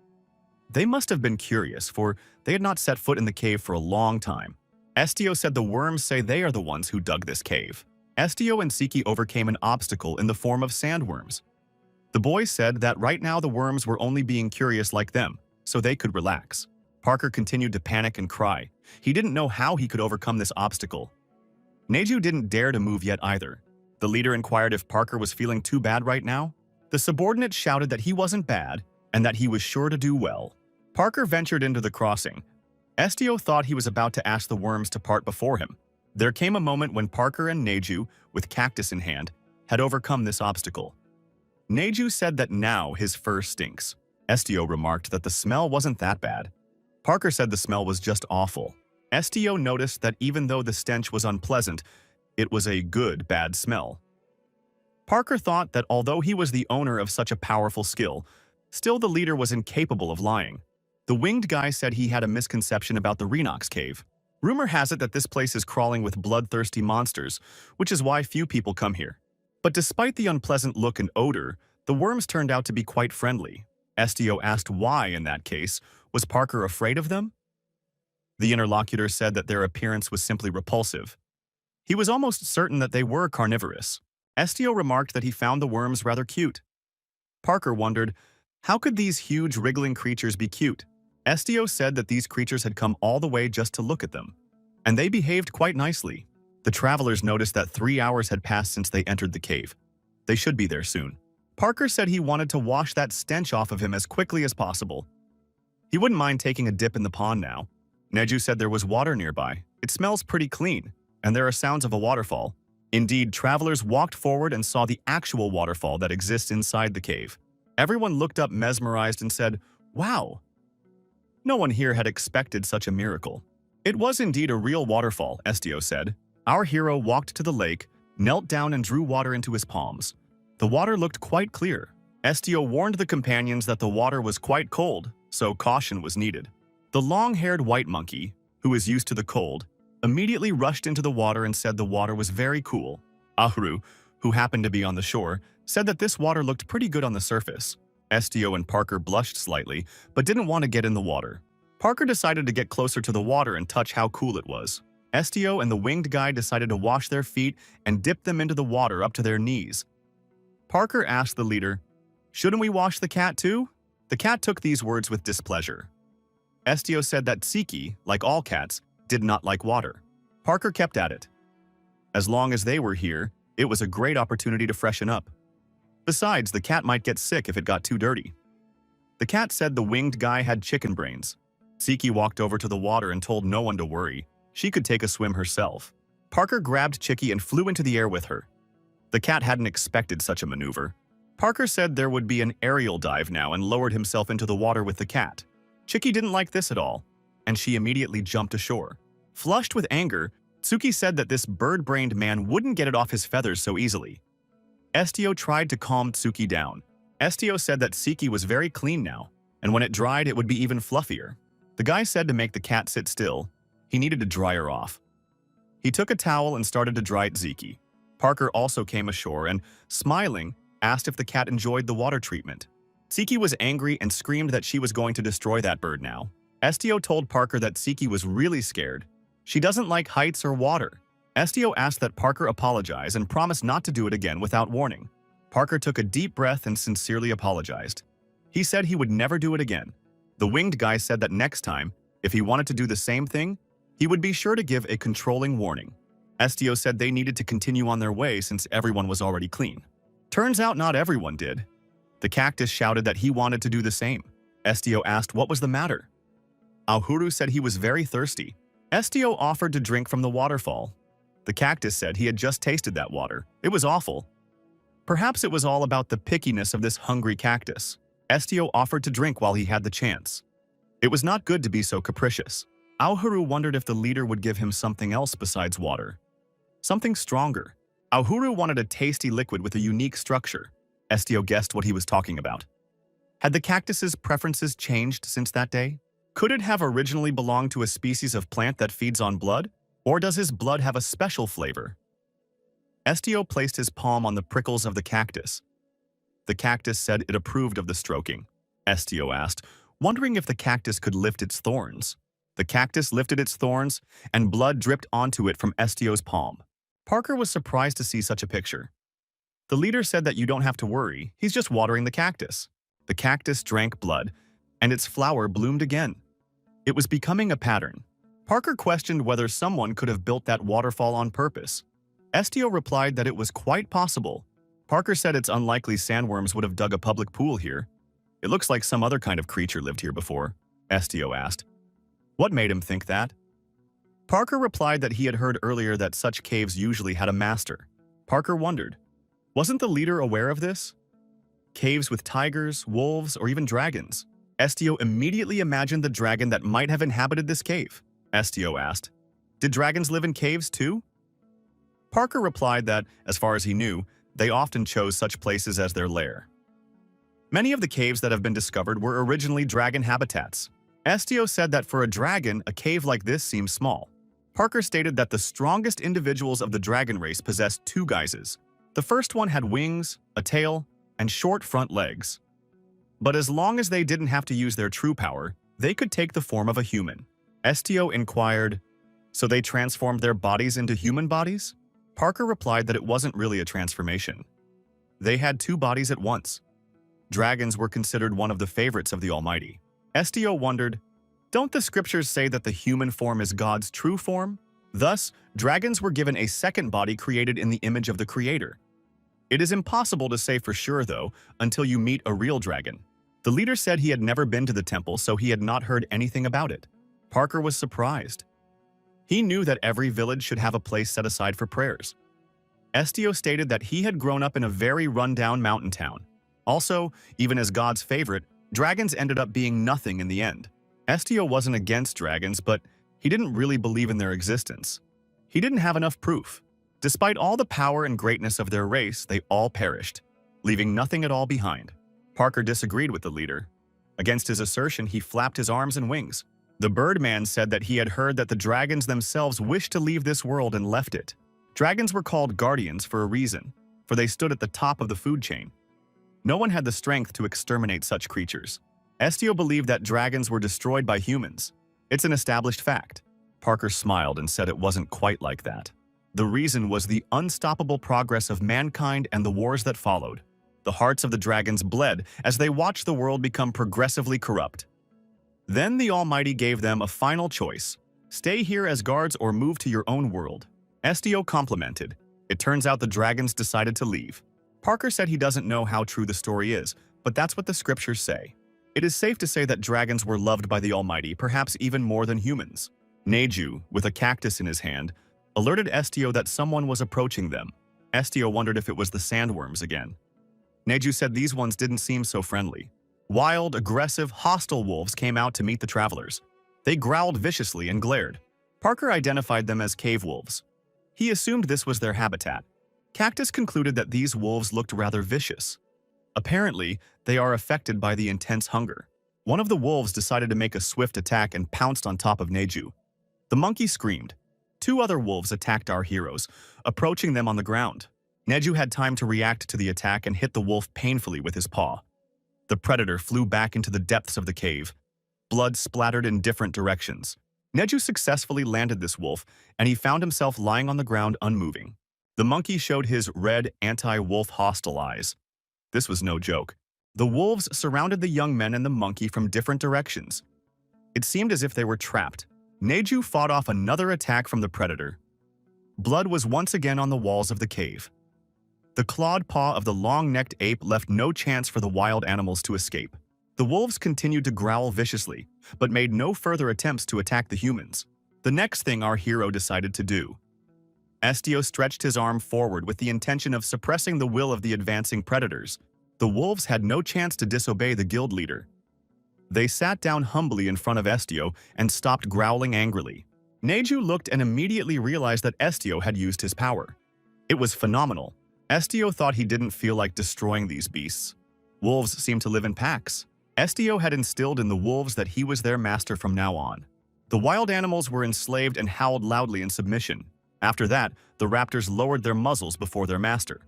They must have been curious, for they had not set foot in the cave for a long time. Estio said the worms say they are the ones who dug this cave. Estio and Siki overcame an obstacle in the form of sandworms. The boys said that right now the worms were only being curious like them, so they could relax. Parker continued to panic and cry. He didn't know how he could overcome this obstacle. Neju didn't dare to move yet either. The leader inquired if Parker was feeling too bad right now. The subordinate shouted that he wasn't bad and that he was sure to do well. Parker ventured into the crossing. Estio thought he was about to ask the worms to part before him. There came a moment when Parker and Neju, with cactus in hand, had overcome this obstacle. Neju said that now his fur stinks. Estio remarked that the smell wasn't that bad. Parker said the smell was just awful. Estio noticed that even though the stench was unpleasant, it was a good bad smell. Parker thought that although he was the owner of such a powerful skill, still the leader was incapable of lying. The winged guy said he had a misconception about the Renox cave. Rumor has it that this place is crawling with bloodthirsty monsters, which is why few people come here. But despite the unpleasant look and odor, the worms turned out to be quite friendly. STO asked why in that case. Was Parker afraid of them? The interlocutor said that their appearance was simply repulsive. He was almost certain that they were carnivorous. STO remarked that he found the worms rather cute. Parker wondered, how could these huge wriggling creatures be cute? STO said that these creatures had come all the way just to look at them, and they behaved quite nicely. The travelers noticed that 3 hours had passed since they entered the cave. They should be there soon. Parker said he wanted to wash that stench off of him as quickly as possible. He wouldn't mind taking a dip in the pond now. Neju said there was water nearby. It smells pretty clean, and there are sounds of a waterfall. Indeed, travelers walked forward and saw the actual waterfall that exists inside the cave. Everyone looked up mesmerized and said, "Wow!" No one here had expected such a miracle. It was indeed a real waterfall, STO said. Our hero walked to the lake, knelt down and drew water into his palms. The water looked quite clear. STO warned the companions that the water was quite cold, so caution was needed. The long-haired white monkey, who is used to the cold, immediately rushed into the water and said the water was very cool. Ahuru, who happened to be on the shore, said that this water looked pretty good on the surface. STO and Parker blushed slightly, but didn't want to get in the water. Parker decided to get closer to the water and touch how cool it was. STO and the winged guy decided to wash their feet and dip them into the water up to their knees. Parker asked the leader, "Shouldn't we wash the cat too?" The cat took these words with displeasure. STO said that Siki, like all cats, did not like water. Parker kept at it. As long as they were here, it was a great opportunity to freshen up. Besides, the cat might get sick if it got too dirty. The cat said the winged guy had chicken brains. Siki walked over to the water and told no one to worry. She could take a swim herself. Parker grabbed Chicky and flew into the air with her. The cat hadn't expected such a maneuver. Parker said there would be an aerial dive now and lowered himself into the water with the cat. Chicky didn't like this at all, and she immediately jumped ashore. Flushed with anger, Tsuki said that this bird-brained man wouldn't get it off his feathers so easily. STO tried to calm Tsuki down. STO said that Siki was very clean now, and when it dried it would be even fluffier. The guy said to make the cat sit still, he needed to dry her off. He took a towel and started to dry Ziki. Parker also came ashore and, smiling, asked if the cat enjoyed the water treatment. Siki was angry and screamed that she was going to destroy that bird now. STO told Parker that Siki was really scared. She doesn't like heights or water. STO asked that Parker apologize and promise not to do it again without warning. Parker took a deep breath and sincerely apologized. He said he would never do it again. The winged guy said that next time, if he wanted to do the same thing, he would be sure to give a controlling warning. STO said they needed to continue on their way since everyone was already clean. Turns out not everyone did. The cactus shouted that he wanted to do the same. STO asked what was the matter. Ahuru said he was very thirsty. STO offered to drink from the waterfall. The cactus said he had just tasted that water. It was awful. Perhaps it was all about the pickiness of this hungry cactus. STO offered to drink while he had the chance. It was not good to be so capricious. Ahuru wondered if the leader would give him something else besides water. Something stronger. Ahuru wanted a tasty liquid with a unique structure. STO guessed what he was talking about. Had the cactus's preferences changed since that day? Could it have originally belonged to a species of plant that feeds on blood? Or does his blood have a special flavor? STO placed his palm on the prickles of the cactus. The cactus said it approved of the stroking. STO asked, wondering if the cactus could lift its thorns. The cactus lifted its thorns, and blood dripped onto it from STO's palm. Parker was surprised to see such a picture. The leader said that you don't have to worry, he's just watering the cactus. The cactus drank blood, and its flower bloomed again. It was becoming a pattern. Parker questioned whether someone could have built that waterfall on purpose. STO replied that it was quite possible. Parker said it's unlikely sandworms would have dug a public pool here. It looks like some other kind of creature lived here before, STO asked. What made him think that? Parker replied that he had heard earlier that such caves usually had a master. Parker wondered, wasn't the leader aware of this? Caves with tigers, wolves, or even dragons. STO immediately imagined the dragon that might have inhabited this cave. STO asked, did dragons live in caves too? Parker replied that, as far as he knew, they often chose such places as their lair. Many of the caves that have been discovered were originally dragon habitats. STO said that for a dragon, a cave like this seems small. Parker stated that the strongest individuals of the dragon race possessed two guises. The first one had wings, a tail, and short front legs. But as long as they didn't have to use their true power, they could take the form of a human. Estio inquired, "So they transformed their bodies into human bodies?" Parker replied that it wasn't really a transformation. They had two bodies at once. Dragons were considered one of the favorites of the Almighty. Estio wondered, "Don't the scriptures say that the human form is God's true form?" Thus, dragons were given a second body created in the image of the Creator. It is impossible to say for sure, though, until you meet a real dragon. The leader said he had never been to the temple, so he had not heard anything about it. Parker was surprised. He knew that every village should have a place set aside for prayers. Estio stated that he had grown up in a very run-down mountain town. Also, even as God's favorite, dragons ended up being nothing in the end. Estio wasn't against dragons, but he didn't really believe in their existence. He didn't have enough proof. Despite all the power and greatness of their race, they all perished, leaving nothing at all behind. Parker disagreed with the leader. Against his assertion, he flapped his arms and wings. The Birdman said that he had heard that the dragons themselves wished to leave this world and left it. Dragons were called guardians for a reason, for they stood at the top of the food chain. No one had the strength to exterminate such creatures. Estio believed that dragons were destroyed by humans. It's an established fact. Parker smiled and said it wasn't quite like that. The reason was the unstoppable progress of mankind and the wars that followed. The hearts of the dragons bled as they watched the world become progressively corrupt. Then the Almighty gave them a final choice: stay here as guards or move to your own world. Estio complimented. It turns out the dragons decided to leave. Parker said he doesn't know how true the story is, but that's what the scriptures say. It is safe to say that dragons were loved by the Almighty, perhaps even more than humans. Neju, with a cactus in his hand, alerted Estio that someone was approaching them. Estio wondered if it was the sandworms again. Neju said these ones didn't seem so friendly. Wild, aggressive, hostile wolves came out to meet the travelers. They growled viciously and glared. Parker identified them as cave wolves. He assumed this was their habitat. Cactus concluded that these wolves looked rather vicious. Apparently, they are affected by the intense hunger. One of the wolves decided to make a swift attack and pounced on top of Neju. The monkey screamed. Two other wolves attacked our heroes, approaching them on the ground. Neju had time to react to the attack and hit the wolf painfully with his paw. The predator flew back into the depths of the cave. Blood splattered in different directions. Neju successfully landed this wolf, and he found himself lying on the ground unmoving. The monkey showed his red, anti-wolf hostile eyes. This was no joke. The wolves surrounded the young men and the monkey from different directions. It seemed as if they were trapped. Neju fought off another attack from the predator. Blood was once again on the walls of the cave. The clawed paw of the long-necked ape left no chance for the wild animals to escape. The wolves continued to growl viciously, but made no further attempts to attack the humans. The next thing our hero decided to do. Estio stretched his arm forward with the intention of suppressing the will of the advancing predators. The wolves had no chance to disobey the guild leader. They sat down humbly in front of Estio and stopped growling angrily. Neju looked and immediately realized that Estio had used his power. It was phenomenal. Estio thought he didn't feel like destroying these beasts. Wolves seemed to live in packs. Estio had instilled in the wolves that he was their master from now on. The wild animals were enslaved and howled loudly in submission. After that, the raptors lowered their muzzles before their master.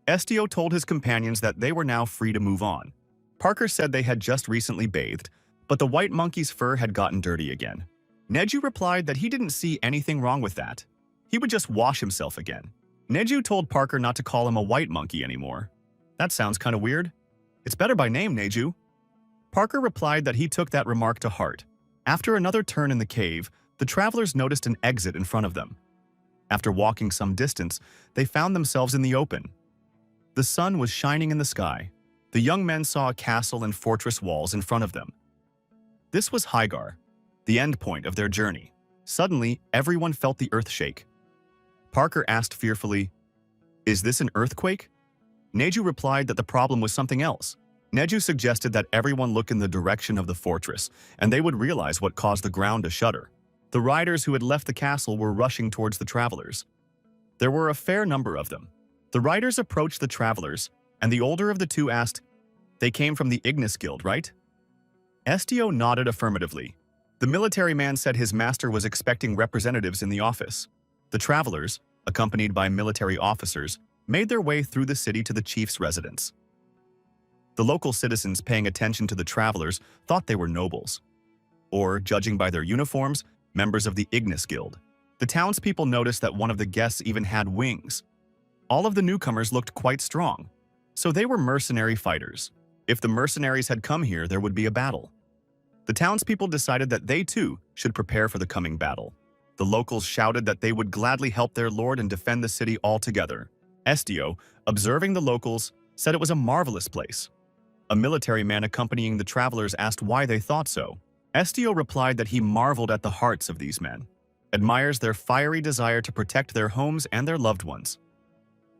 Estio told his companions that they were now free to move on. Parker said they had just recently bathed, but the white monkey's fur had gotten dirty again. Neju replied that he didn't see anything wrong with that. He would just wash himself again. Neju told Parker not to call him a white monkey anymore. That sounds kind of weird. It's better by name, Neju. Parker replied that he took that remark to heart. After another turn in the cave, the travelers noticed an exit in front of them. After walking some distance, they found themselves in the open. The sun was shining in the sky. The young men saw a castle and fortress walls in front of them. This was Hygar, the end point of their journey. Suddenly, everyone felt the earth shake. Parker asked fearfully, "Is this an earthquake?" Neju replied that the problem was something else. Neju suggested that everyone look in the direction of the fortress, and they would realize what caused the ground to shudder. The riders who had left the castle were rushing towards the travelers. There were a fair number of them. The riders approached the travelers, and the older of the two asked, "They came from the Ignis Guild, right?" Estio nodded affirmatively. The military man said his master was expecting representatives in the office. The travelers, accompanied by military officers, made their way through the city to the chief's residence. The local citizens paying attention to the travelers thought they were nobles, or, judging by their uniforms, members of the Ignis Guild. The townspeople noticed that one of the guests even had wings. All of the newcomers looked quite strong, so they were mercenary fighters. If the mercenaries had come here, there would be a battle. The townspeople decided that they too should prepare for the coming battle. The locals shouted that they would gladly help their lord and defend the city altogether. Estio, observing the locals, said it was a marvelous place. A military man accompanying the travelers asked why they thought so. Estio replied that he marveled at the hearts of these men, admires their fiery desire to protect their homes and their loved ones.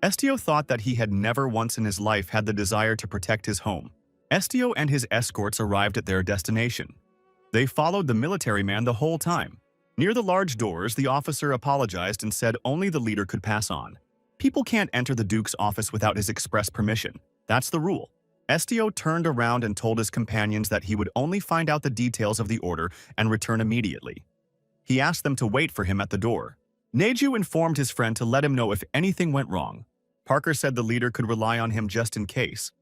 Estio thought that he had never once in his life had the desire to protect his home. Estio and his escorts arrived at their destination. They followed the military man the whole time. Near the large doors, the officer apologized and said only the leader could pass on. People can't enter the Duke's office without his express permission. That's the rule. Estio turned around and told his companions that he would only find out the details of the order and return immediately. He asked them to wait for him at the door. Neju informed his friend to let him know if anything went wrong. Parker said the leader could rely on him just in case.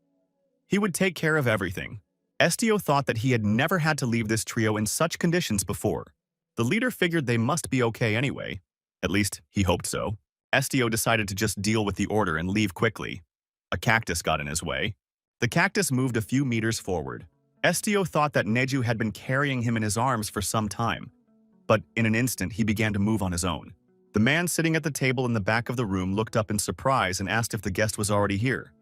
He would take care of everything. Estio thought that he had never had to leave this trio in such conditions before. The leader figured they must be okay anyway. At least, he hoped so. Estio decided to just deal with the order and leave quickly. A cactus got in his way. The cactus moved a few meters forward. Estio thought that Neju had been carrying him in his arms for some time. But in an instant, he began to move on his own. The man sitting at the table in the back of the room looked up in surprise and asked if the guest was already here.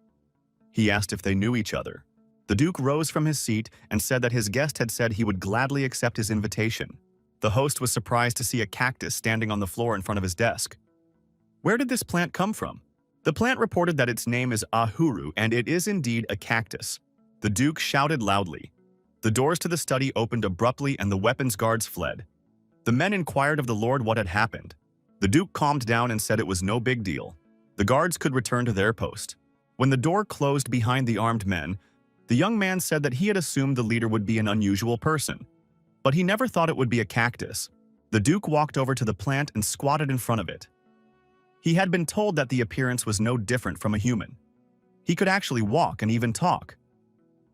He asked if they knew each other. The Duke rose from his seat and said that his guest had said he would gladly accept his invitation. The host was surprised to see a cactus standing on the floor in front of his desk. Where did this plant come from? The plant reported that its name is Ahuru, and it is indeed a cactus. The Duke shouted loudly. The doors to the study opened abruptly and the weapons guards fled. The men inquired of the Lord what had happened. The Duke calmed down and said it was no big deal. The guards could return to their post. When the door closed behind the armed men, the young man said that he had assumed the leader would be an unusual person. But he never thought it would be a cactus. The Duke walked over to the plant and squatted in front of it. He had been told that the appearance was no different from a human. He could actually walk and even talk.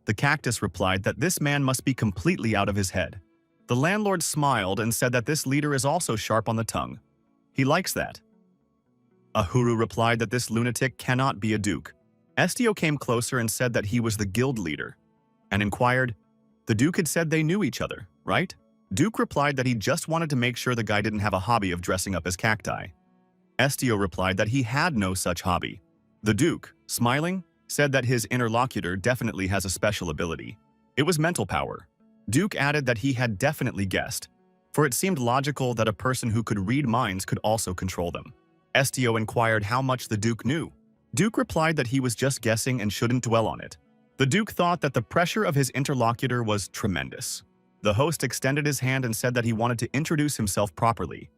The cactus replied that this man must be completely out of his head. The landlord smiled and said that this leader is also sharp on the tongue. He likes that. Ahuru replied that this lunatic cannot be a duke. Estio came closer and said that he was the guild leader, and inquired, the Duke had said they knew each other, right? Duke replied that he just wanted to make sure the guy didn't have a hobby of dressing up as cacti. Estio replied that he had no such hobby. The Duke, smiling, said that his interlocutor definitely has a special ability. It was mental power. Duke added that he had definitely guessed, for it seemed logical that a person who could read minds could also control them. Estio inquired how much the Duke knew. Duke replied that he was just guessing and shouldn't dwell on it. The Duke thought that the pressure of his interlocutor was tremendous. The host extended his hand and said that he wanted to introduce himself properly.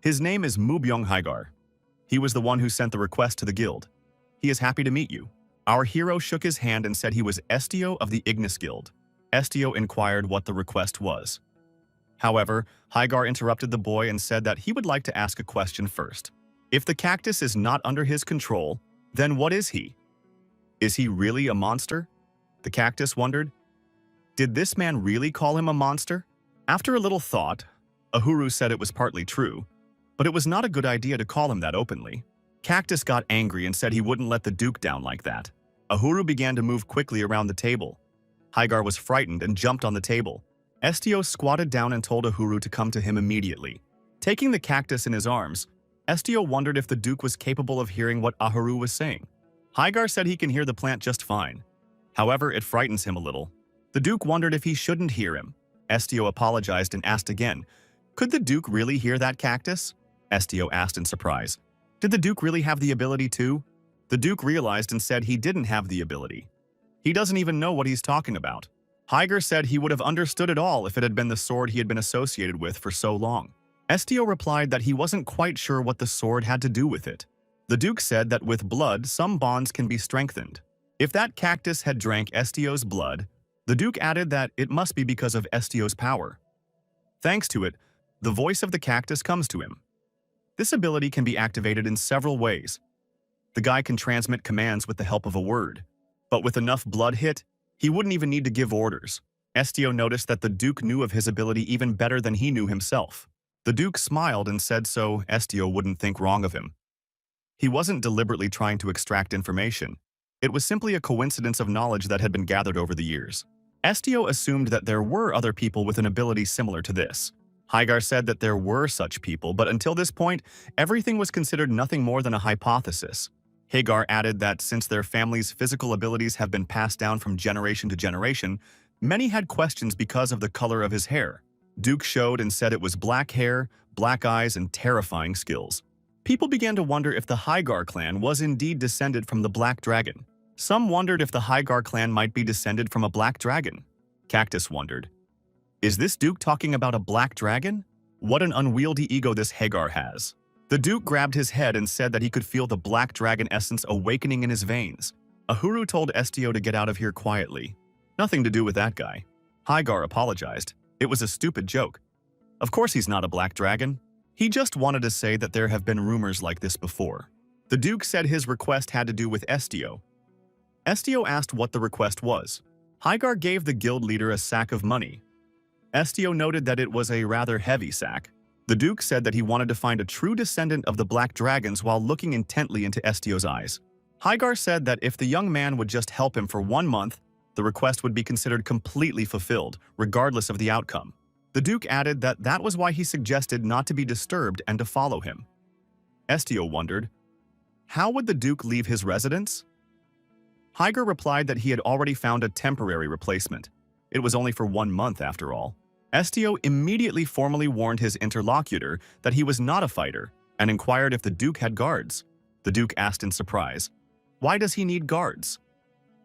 His name is Mubyong Hygar. He was the one who sent the request to the guild. He is happy to meet you. Our hero shook his hand and said he was Estio of the Ignis Guild. Estio inquired what the request was. However, Hygar interrupted the boy and said that he would like to ask a question first. If the cactus is not under his control, then what is he? Is he really a monster? The cactus wondered. Did this man really call him a monster? After a little thought, Ahuru said it was partly true, but it was not a good idea to call him that openly. Cactus got angry and said he wouldn't let the Duke down like that. Ahuru began to move quickly around the table. Hygar was frightened and jumped on the table. Estio squatted down and told Ahuru to come to him immediately. Taking the cactus in his arms, Estio wondered if the Duke was capable of hearing what Ahuru was saying. Hygar said he can hear the plant just fine. However, it frightens him a little. The Duke wondered if he shouldn't hear him. Estio apologized and asked again, could the Duke really hear that cactus? Estio asked in surprise. Did the Duke really have the ability to? The Duke realized and said he didn't have the ability. He doesn't even know what he's talking about. Hygar said he would have understood it all if it had been the sword he had been associated with for so long. Estio replied that he wasn't quite sure what the sword had to do with it. The Duke said that with blood, some bonds can be strengthened. If that cactus had drank Estio's blood, the Duke added that it must be because of Estio's power. Thanks to it, the voice of the cactus comes to him. This ability can be activated in several ways. The guy can transmit commands with the help of a word. But with enough blood hit, he wouldn't even need to give orders. Estio noticed that the Duke knew of his ability even better than he knew himself. The Duke smiled and said so Estio wouldn't think wrong of him. He wasn't deliberately trying to extract information. It was simply a coincidence of knowledge that had been gathered over the years. Estio assumed that there were other people with an ability similar to this. Hagar said that there were such people, but until this point, everything was considered nothing more than a hypothesis. Hagar added that since their family's physical abilities have been passed down from generation to generation, many had questions because of the color of his hair. Duke showed and said it was black hair, black eyes, and terrifying skills. People began to wonder if the Hagar clan was indeed descended from the Black Dragon. Some wondered if the Hagar clan might be descended from a black dragon. Cactus wondered, "Is this Duke talking about a black dragon? What an unwieldy ego this Hagar has." The Duke grabbed his head and said that he could feel the black dragon essence awakening in his veins. Ahuru told Estio to get out of here quietly. Nothing to do with that guy. Hagar apologized. It was a stupid joke. Of course he's not a black dragon. He just wanted to say that there have been rumors like this before. The Duke said his request had to do with Estio. Estio asked what the request was. Hagar gave the guild leader a sack of money. Estio noted that it was a rather heavy sack. The Duke said that he wanted to find a true descendant of the Black Dragons while looking intently into Estio's eyes. Hagar said that if the young man would just help him for 1 month, the request would be considered completely fulfilled, regardless of the outcome. The Duke added that that was why he suggested not to be disturbed and to follow him. Estio wondered, how would the Duke leave his residence? Hagar replied that he had already found a temporary replacement. It was only for 1 month after all. Estio immediately formally warned his interlocutor that he was not a fighter and inquired if the Duke had guards. The Duke asked in surprise, why does he need guards?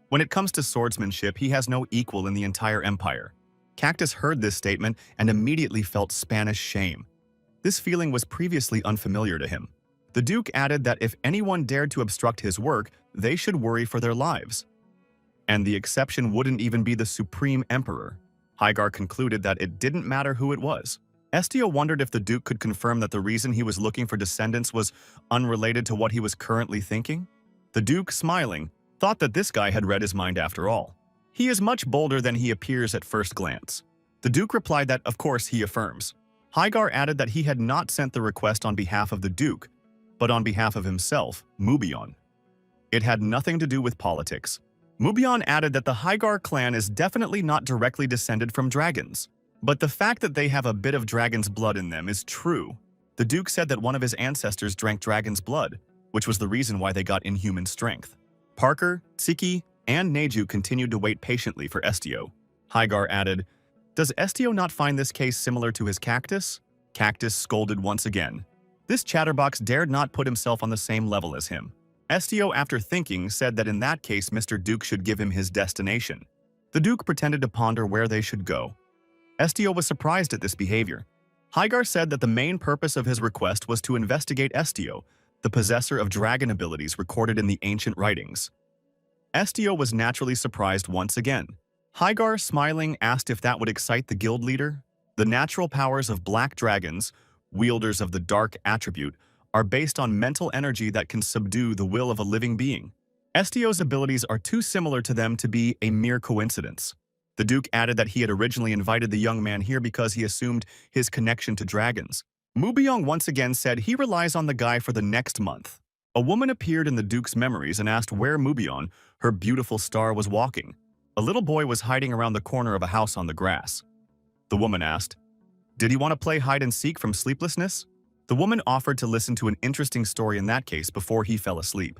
When it comes to swordsmanship, he has no equal in the entire empire. Cactus heard this statement and immediately felt Spanish shame. This feeling was previously unfamiliar to him. The Duke added that if anyone dared to obstruct his work, they should worry for their lives. And the exception wouldn't even be the Supreme Emperor. Hagar concluded that it didn't matter who it was. Estio wondered if the Duke could confirm that the reason he was looking for descendants was unrelated to what he was currently thinking. The Duke, smiling, thought that this guy had read his mind after all. He is much bolder than he appears at first glance. The Duke replied that, of course, he affirms. Hagar added that he had not sent the request on behalf of the Duke, but on behalf of himself, Mubion. It had nothing to do with politics. Mubion added that the Hagar clan is definitely not directly descended from dragons, but the fact that they have a bit of dragon's blood in them is true. The Duke said that one of his ancestors drank dragon's blood, which was the reason why they got inhuman strength. Parker, Tsiki, and Neju continued to wait patiently for Estio. Hagar added, "Does Estio not find this case similar to his cactus?" Cactus scolded once again. This chatterbox dared not put himself on the same level as him. Estio, after thinking, said that in that case Mr. Duke should give him his destination. The Duke pretended to ponder where they should go. Estio was surprised at this behavior. Hagar said that the main purpose of his request was to investigate Estio, the possessor of dragon abilities recorded in the ancient writings. Estio was naturally surprised once again. Hagar, smiling, asked if that would excite the guild leader. The natural powers of black dragons, wielders of the dark attribute, are based on mental energy that can subdue the will of a living being. Estio's abilities are too similar to them to be a mere coincidence. The Duke added that he had originally invited the young man here because he assumed his connection to dragons. Mubiong once again said he relies on the guy for the next month. A woman appeared in the Duke's memories and asked where Mubion, her beautiful star, was walking. A little boy was hiding around the corner of a house on the grass. The woman asked, "Did he want to play hide-and-seek from sleeplessness?" The woman offered to listen to an interesting story in that case before he fell asleep.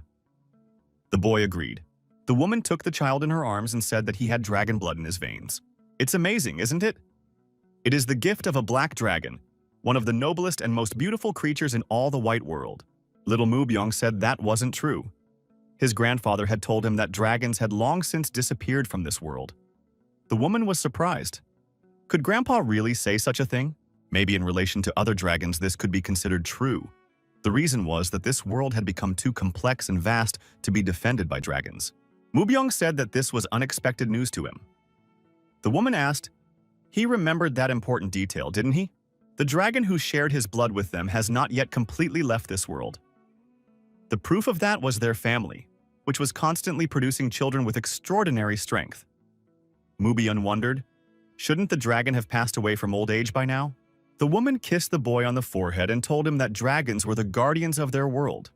The boy agreed. The woman took the child in her arms and said that he had dragon blood in his veins. It's amazing, isn't it? It is the gift of a black dragon, one of the noblest and most beautiful creatures in all the white world. Little Mubyong said that wasn't true. His grandfather had told him that dragons had long since disappeared from this world. The woman was surprised. Could Grandpa really say such a thing? Maybe in relation to other dragons this could be considered true. The reason was that this world had become too complex and vast to be defended by dragons. Mubyong said that this was unexpected news to him. The woman asked, he remembered that important detail, didn't he? The dragon who shared his blood with them has not yet completely left this world. The proof of that was their family. which was constantly producing children with extraordinary strength. Mubyun wondered, shouldn't the dragon have passed away from old age by now? The woman kissed the boy on the forehead and told him that dragons were the guardians of their world.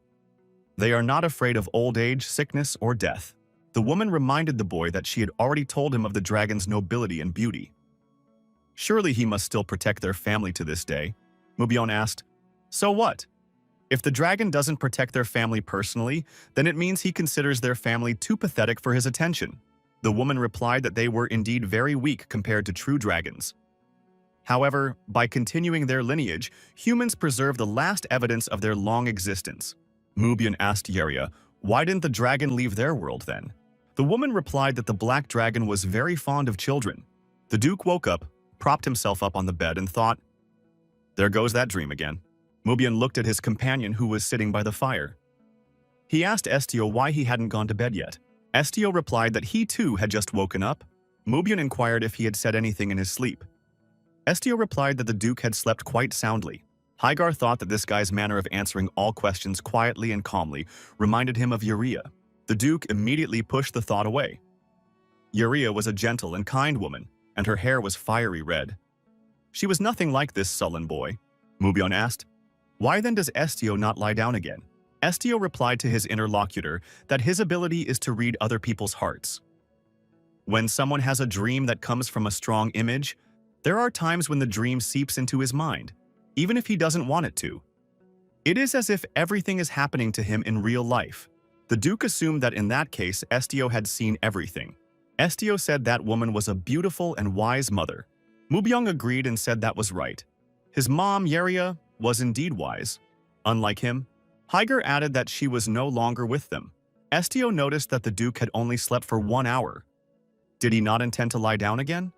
They are not afraid of old age, sickness, or death. The woman reminded the boy that she had already told him of the dragon's nobility and beauty. Surely he must still protect their family to this day. Mubyun asked, so what? If the dragon doesn't protect their family personally, then it means he considers their family too pathetic for his attention. The woman replied that they were indeed very weak compared to true dragons. However, by continuing their lineage, humans preserve the last evidence of their long existence. Mubyun asked Yeria, why didn't the dragon leave their world then? The woman replied that the black dragon was very fond of children. The Duke woke up, propped himself up on the bed and thought, there goes that dream again. Mubyun looked at his companion who was sitting by the fire. He asked Estio why he hadn't gone to bed yet. Estio replied that he too had just woken up. Mubyun inquired if he had said anything in his sleep. Estio replied that the Duke had slept quite soundly. Hygar thought that this guy's manner of answering all questions quietly and calmly reminded him of Yeria. The Duke immediately pushed the thought away. Yeria was a gentle and kind woman, and her hair was fiery red. She was nothing like this sullen boy. Mubyun asked, why then does Estio not lie down again? Estio replied to his interlocutor that his ability is to read other people's hearts. When someone has a dream that comes from a strong image, there are times when the dream seeps into his mind, even if he doesn't want it to. It is as if everything is happening to him in real life. The Duke assumed that in that case, Estio had seen everything. Estio said that woman was a beautiful and wise mother. Mubyun agreed and said that was right. His mom, Yeria, was indeed wise. Unlike him, Hygar added that she was no longer with them. Estio noticed that the Duke had only slept for 1 hour. Did he not intend to lie down again?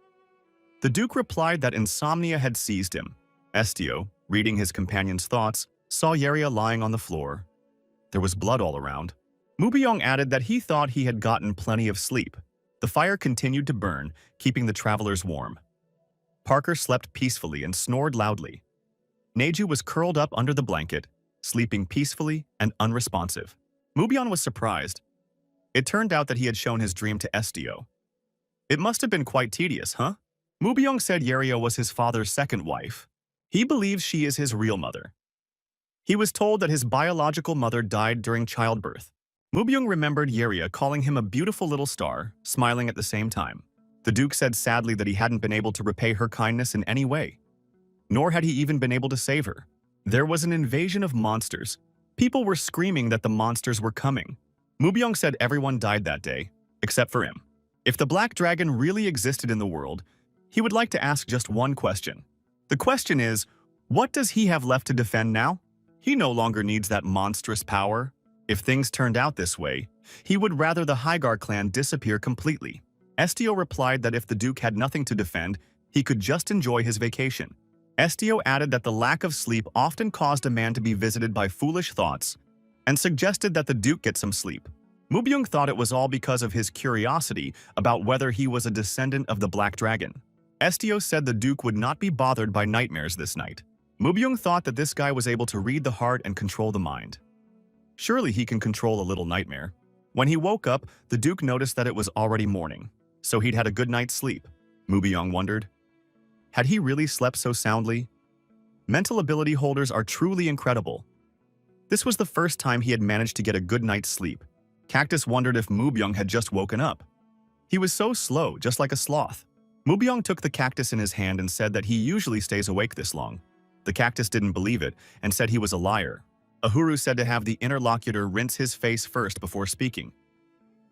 The Duke replied that insomnia had seized him. Estio, reading his companion's thoughts, saw Yeria lying on the floor. There was blood all around. Mubyun added that he thought he had gotten plenty of sleep. The fire continued to burn, keeping the travelers warm. Parker slept peacefully and snored loudly. Neju was curled up under the blanket, sleeping peacefully and unresponsive. Mubyun was surprised. It turned out that he had shown his dream to Estio. It must have been quite tedious, huh? Mubyun said Yeria was his father's second wife. He believes she is his real mother. He was told that his biological mother died during childbirth. Mubyun remembered Yeria calling him a beautiful little star, smiling at the same time. The Duke said sadly that he hadn't been able to repay her kindness in any way. Nor had he even been able to save her. There was an invasion of monsters. People were screaming that the monsters were coming. Mubyun said everyone died that day, except for him. If the black dragon really existed in the world, he would like to ask just one question. The question is, what does he have left to defend now? He no longer needs that monstrous power. If things turned out this way, he would rather the Hygar clan disappear completely. Estio replied that if the Duke had nothing to defend, he could just enjoy his vacation. Estio added that the lack of sleep often caused a man to be visited by foolish thoughts and suggested that the Duke get some sleep. Mubyun thought it was all because of his curiosity about whether he was a descendant of the Black Dragon. Estio said the Duke would not be bothered by nightmares this night. Mubyun thought that this guy was able to read the heart and control the mind. Surely he can control a little nightmare. When he woke up, the Duke noticed that it was already morning, so he'd had a good night's sleep. Mubyun wondered, had he really slept so soundly? Mental ability holders are truly incredible. This was the first time he had managed to get a good night's sleep. Cactus wondered if Mubyun had just woken up. He was so slow, just like a sloth. Mubyun took the cactus in his hand and said that he usually stays awake this long. The cactus didn't believe it and said he was a liar. Ahuru said to have the interlocutor rinse his face first before speaking.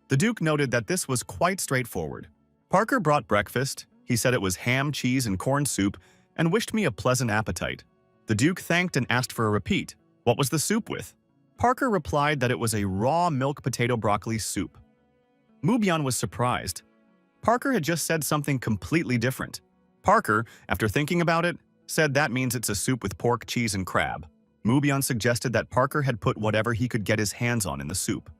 The Duke noted that this was quite straightforward. Parker brought breakfast. He said it was ham, cheese, and corn soup, and wished me a pleasant appetite. The Duke thanked and asked for a repeat. What was the soup with? Parker replied that it was a raw milk potato broccoli soup. Mubyun was surprised. Parker had just said something completely different. Parker, after thinking about it, said that means it's a soup with pork, cheese, and crab. Mubyun suggested that Parker had put whatever he could get his hands on in the soup.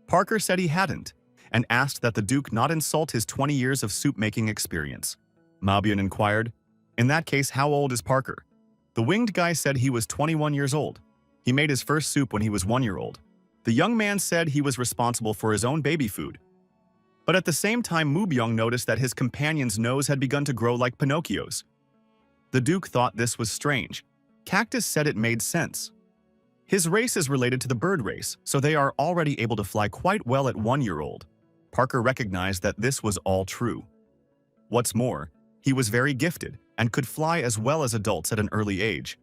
Parker said he hadn't, and asked that the Duke not insult his 20 years of soup-making experience. Mubyun inquired, in that case, how old is Parker? The winged guy said he was 21 years old. He made his first soup when he was 1 year old. The young man said he was responsible for his own baby food. But at the same time, Mubyong noticed that his companion's nose had begun to grow like Pinocchio's. The Duke thought this was strange. Cactus said it made sense. His race is related to the bird race, so they are already able to fly quite well at 1-year-old. Parker recognized that this was all true. What's more, he was very gifted and could fly as well as adults at an early age.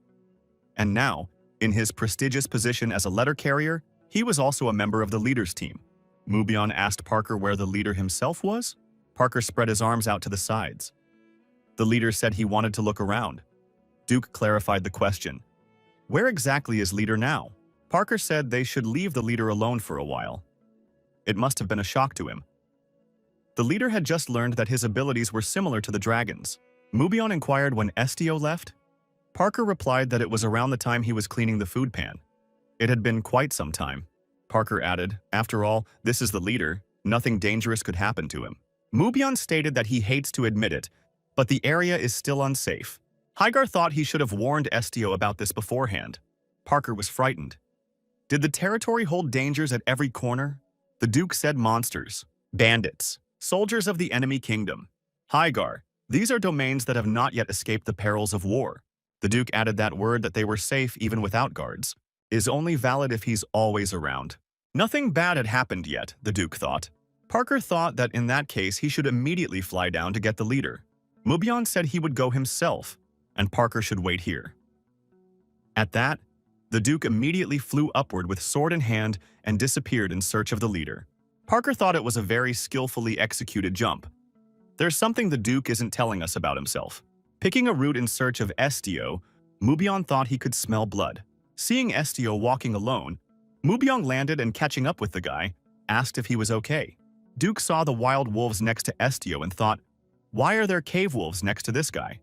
And now, in his prestigious position as a letter carrier, he was also a member of the leader's team. Mubyong asked Parker where the leader himself was. Parker spread his arms out to the sides. The leader said he wanted to look around. Duke clarified the question. Where exactly is leader now? Parker said they should leave the leader alone for a while. It must have been a shock to him. The leader had just learned that his abilities were similar to the dragon's. Mubyong inquired when Estio left. Parker replied that it was around the time he was cleaning the food pan. It had been quite some time. Parker added, after all, this is the leader. Nothing dangerous could happen to him. Mubyong stated that he hates to admit it, but the area is still unsafe. Hygar thought he should have warned Estio about this beforehand. Parker was frightened. Did the territory hold dangers at every corner? The Duke said monsters, bandits, soldiers of the enemy kingdom. Hygar, these are domains that have not yet escaped the perils of war. The Duke added that word that they were safe even without guards is only valid if he's always around. Nothing bad had happened yet, the Duke thought. Parker thought that in that case he should immediately fly down to get the leader. Mubyong said he would go himself, and Parker should wait here. At that, the Duke immediately flew upward with sword in hand and disappeared in search of the leader. Parker thought it was a very skillfully executed jump. There's something the Duke isn't telling us about himself. Picking a route in search of Estio, Mubyong thought he could smell blood. Seeing Estio walking alone, Mubyong landed and catching up with the guy, asked if he was okay. Duke saw the wild wolves next to Estio and thought, why are there cave wolves next to this guy?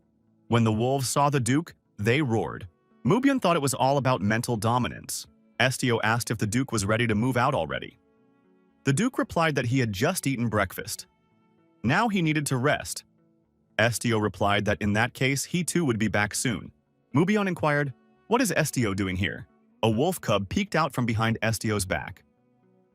When the wolves saw the Duke, they roared. Mubyong thought it was all about mental dominance. Estio asked if the Duke was ready to move out already. The Duke replied that he had just eaten breakfast. Now he needed to rest. Estio replied that in that case, he too would be back soon. Mubyong inquired, what is Estio doing here? A wolf cub peeked out from behind Estio's back.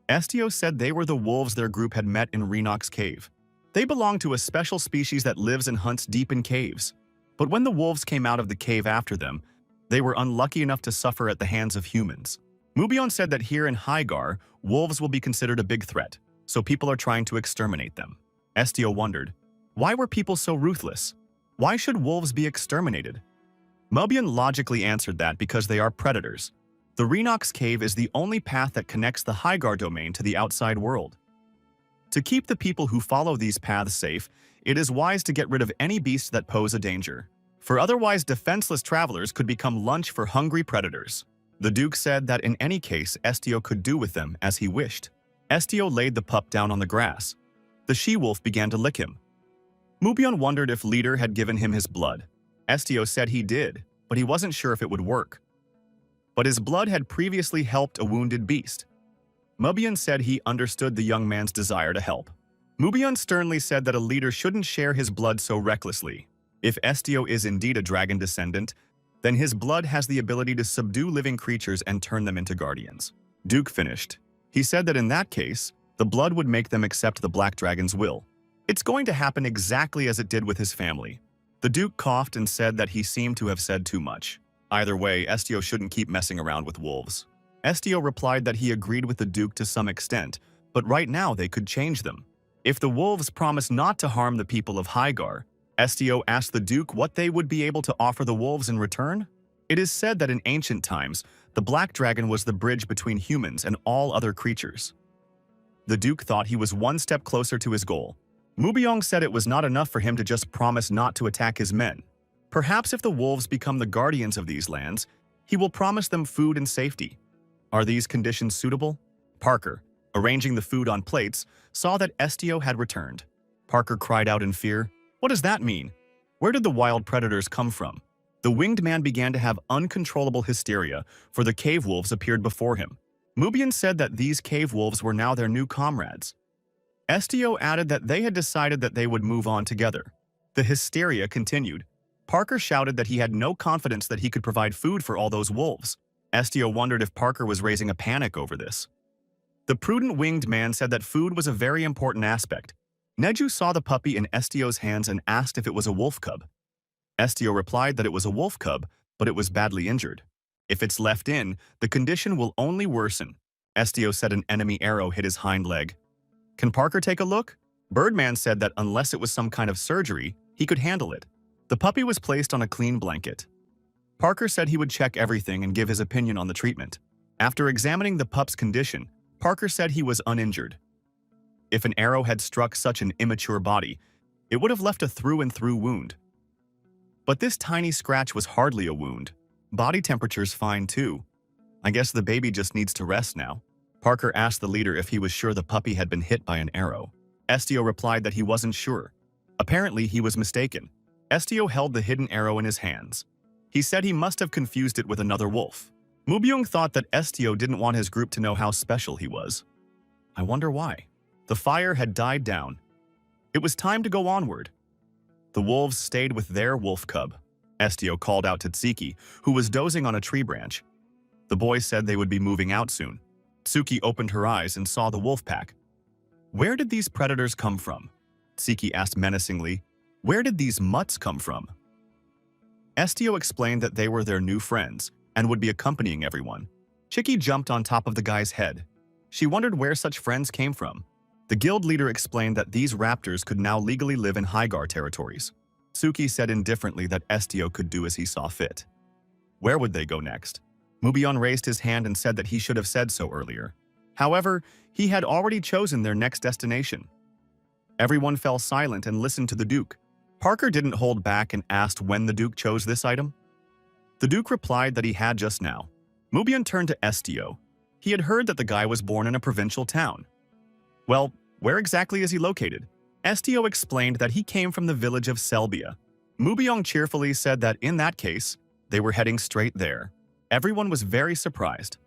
Estio said they were the wolves their group had met in Renox's cave. They belonged to a special species that lives and hunts deep in caves. But when the wolves came out of the cave after them, they were unlucky enough to suffer at the hands of humans. Mubyong said that here in Hygar, wolves will be considered a big threat, so people are trying to exterminate them. Estio wondered, why were people so ruthless? Why should wolves be exterminated? Mubyong logically answered that because they are predators. The Renox cave is the only path that connects the Hygar domain to the outside world. To keep the people who follow these paths safe, it is wise to get rid of any beasts that pose a danger. For otherwise defenseless travelers could become lunch for hungry predators. The Duke said that in any case, Estio could do with them as he wished. Estio laid the pup down on the grass. The she-wolf began to lick him. Mubyong wondered if Leader had given him his blood. Estio said he did, but he wasn't sure if it would work. But his blood had previously helped a wounded beast. Mubyong said he understood the young man's desire to help. Mubyong sternly said that a leader shouldn't share his blood so recklessly. If Estio is indeed a dragon descendant, then his blood has the ability to subdue living creatures and turn them into guardians. Duke finished. He said that in that case, the blood would make them accept the Black Dragon's will. It's going to happen exactly as it did with his family. The Duke coughed and said that he seemed to have said too much. Either way, Estio shouldn't keep messing around with wolves. Estio replied that he agreed with the Duke to some extent, but right now they could change them. If the wolves promised not to harm the people of Hygar, Estio asked the Duke what they would be able to offer the wolves in return. It is said that in ancient times, the Black Dragon was the bridge between humans and all other creatures. The Duke thought he was one step closer to his goal. Mubyong said it was not enough for him to just promise not to attack his men. Perhaps if the wolves become the guardians of these lands, he will promise them food and safety. Are these conditions suitable? Parker, arranging the food on plates, saw that Estio had returned. Parker cried out in fear, "What does that mean? Where did the wild predators come from?" The winged man began to have uncontrollable hysteria, for the cave wolves appeared before him. Mubyong said that these cave wolves were now their new comrades. Estio added that they had decided that they would move on together. The hysteria continued. Parker shouted that he had no confidence that he could provide food for all those wolves. Estio wondered if Parker was raising a panic over this. The prudent winged man said that food was a very important aspect. Neju saw the puppy in Estio's hands and asked if it was a wolf cub. Estio replied that it was a wolf cub, but it was badly injured. If it's left in, the condition will only worsen. Estio said an enemy arrow hit his hind leg. Can Parker take a look? Birdman said that unless it was some kind of surgery, he could handle it. The puppy was placed on a clean blanket. Parker said he would check everything and give his opinion on the treatment. After examining the pup's condition, Parker said he was uninjured. If an arrow had struck such an immature body, it would have left a through-and-through wound. But this tiny scratch was hardly a wound. Body temperature's fine too. I guess the baby just needs to rest now. Parker asked the leader if he was sure the puppy had been hit by an arrow. Estio replied that he wasn't sure. Apparently, he was mistaken. Estio held the hidden arrow in his hands. He said he must have confused it with another wolf. Mubyung thought that Estio didn't want his group to know how special he was. I wonder why. The fire had died down. It was time to go onward. The wolves stayed with their wolf cub. Estio called out to Tsuki, who was dozing on a tree branch. The boys said they would be moving out soon. Tsuki opened her eyes and saw the wolf pack. Where did these predators come from? Tsuki asked menacingly. Where did these mutts come from? Estio explained that they were their new friends and would be accompanying everyone. Chiki jumped on top of the guy's head. She wondered where such friends came from. The guild leader explained that these raptors could now legally live in Hygar territories. Tsuki said indifferently that Estio could do as he saw fit. Where would they go next? Mubion raised his hand and said that he should have said so earlier. However, he had already chosen their next destination. Everyone fell silent and listened to the Duke. Parker didn't hold back and asked when the Duke chose this item. The Duke replied that he had just now. Mubion turned to Estio. He had heard that the guy was born in a provincial town. Well, where exactly is he located? Estio explained that he came from the village of Selbia. Mubyong cheerfully said that in that case, they were heading straight there. Everyone was very surprised.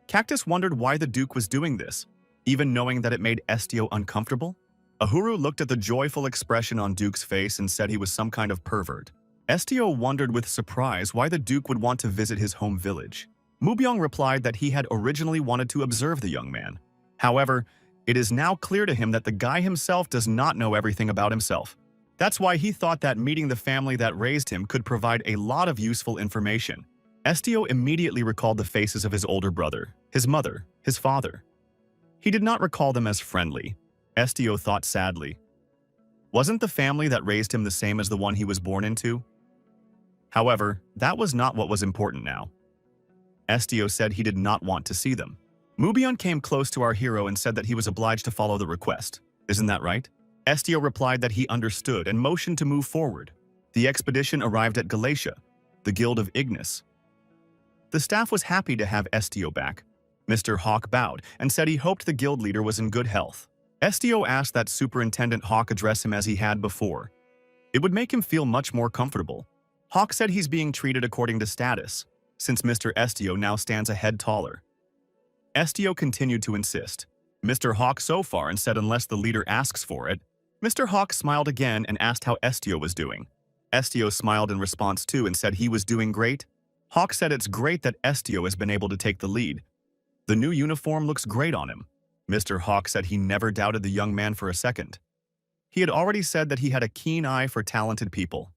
Cactus wondered why the Duke was doing this, even knowing that it made Estio uncomfortable. Ahuru looked at the joyful expression on Duke's face and said he was some kind of pervert. Estio wondered with surprise why the Duke would want to visit his home village. Mubyong replied that he had originally wanted to observe the young man. However, it is now clear to him that the guy himself does not know everything about himself. That's why he thought that meeting the family that raised him could provide a lot of useful information. Estio immediately recalled the faces of his older brother, his mother, his father. He did not recall them as friendly. Estio thought sadly. Wasn't the family that raised him the same as the one he was born into? However, that was not what was important now. Estio said he did not want to see them. Mubion came close to our hero and said that he was obliged to follow the request. Isn't that right? Estio replied that he understood and motioned to move forward. The expedition arrived at Galatia, the Guild of Ignis. The staff was happy to have Estio back. Mr. Hawk bowed and said he hoped the guild leader was in good health. Estio asked that Superintendent Hawk address him as he had before. It would make him feel much more comfortable. Hawk said he's being treated according to status, since Mr. Estio now stands a head taller. Estio continued to insist. Mr. Hawk so far and said unless the leader asks for it. Mr. Hawk smiled again and asked how Estio was doing. Estio smiled in response too and said he was doing great. Hawk said it's great that Estio has been able to take the lead. The new uniform looks great on him. Mr. Hawk said he never doubted the young man for a second. He had already said that he had a keen eye for talented people.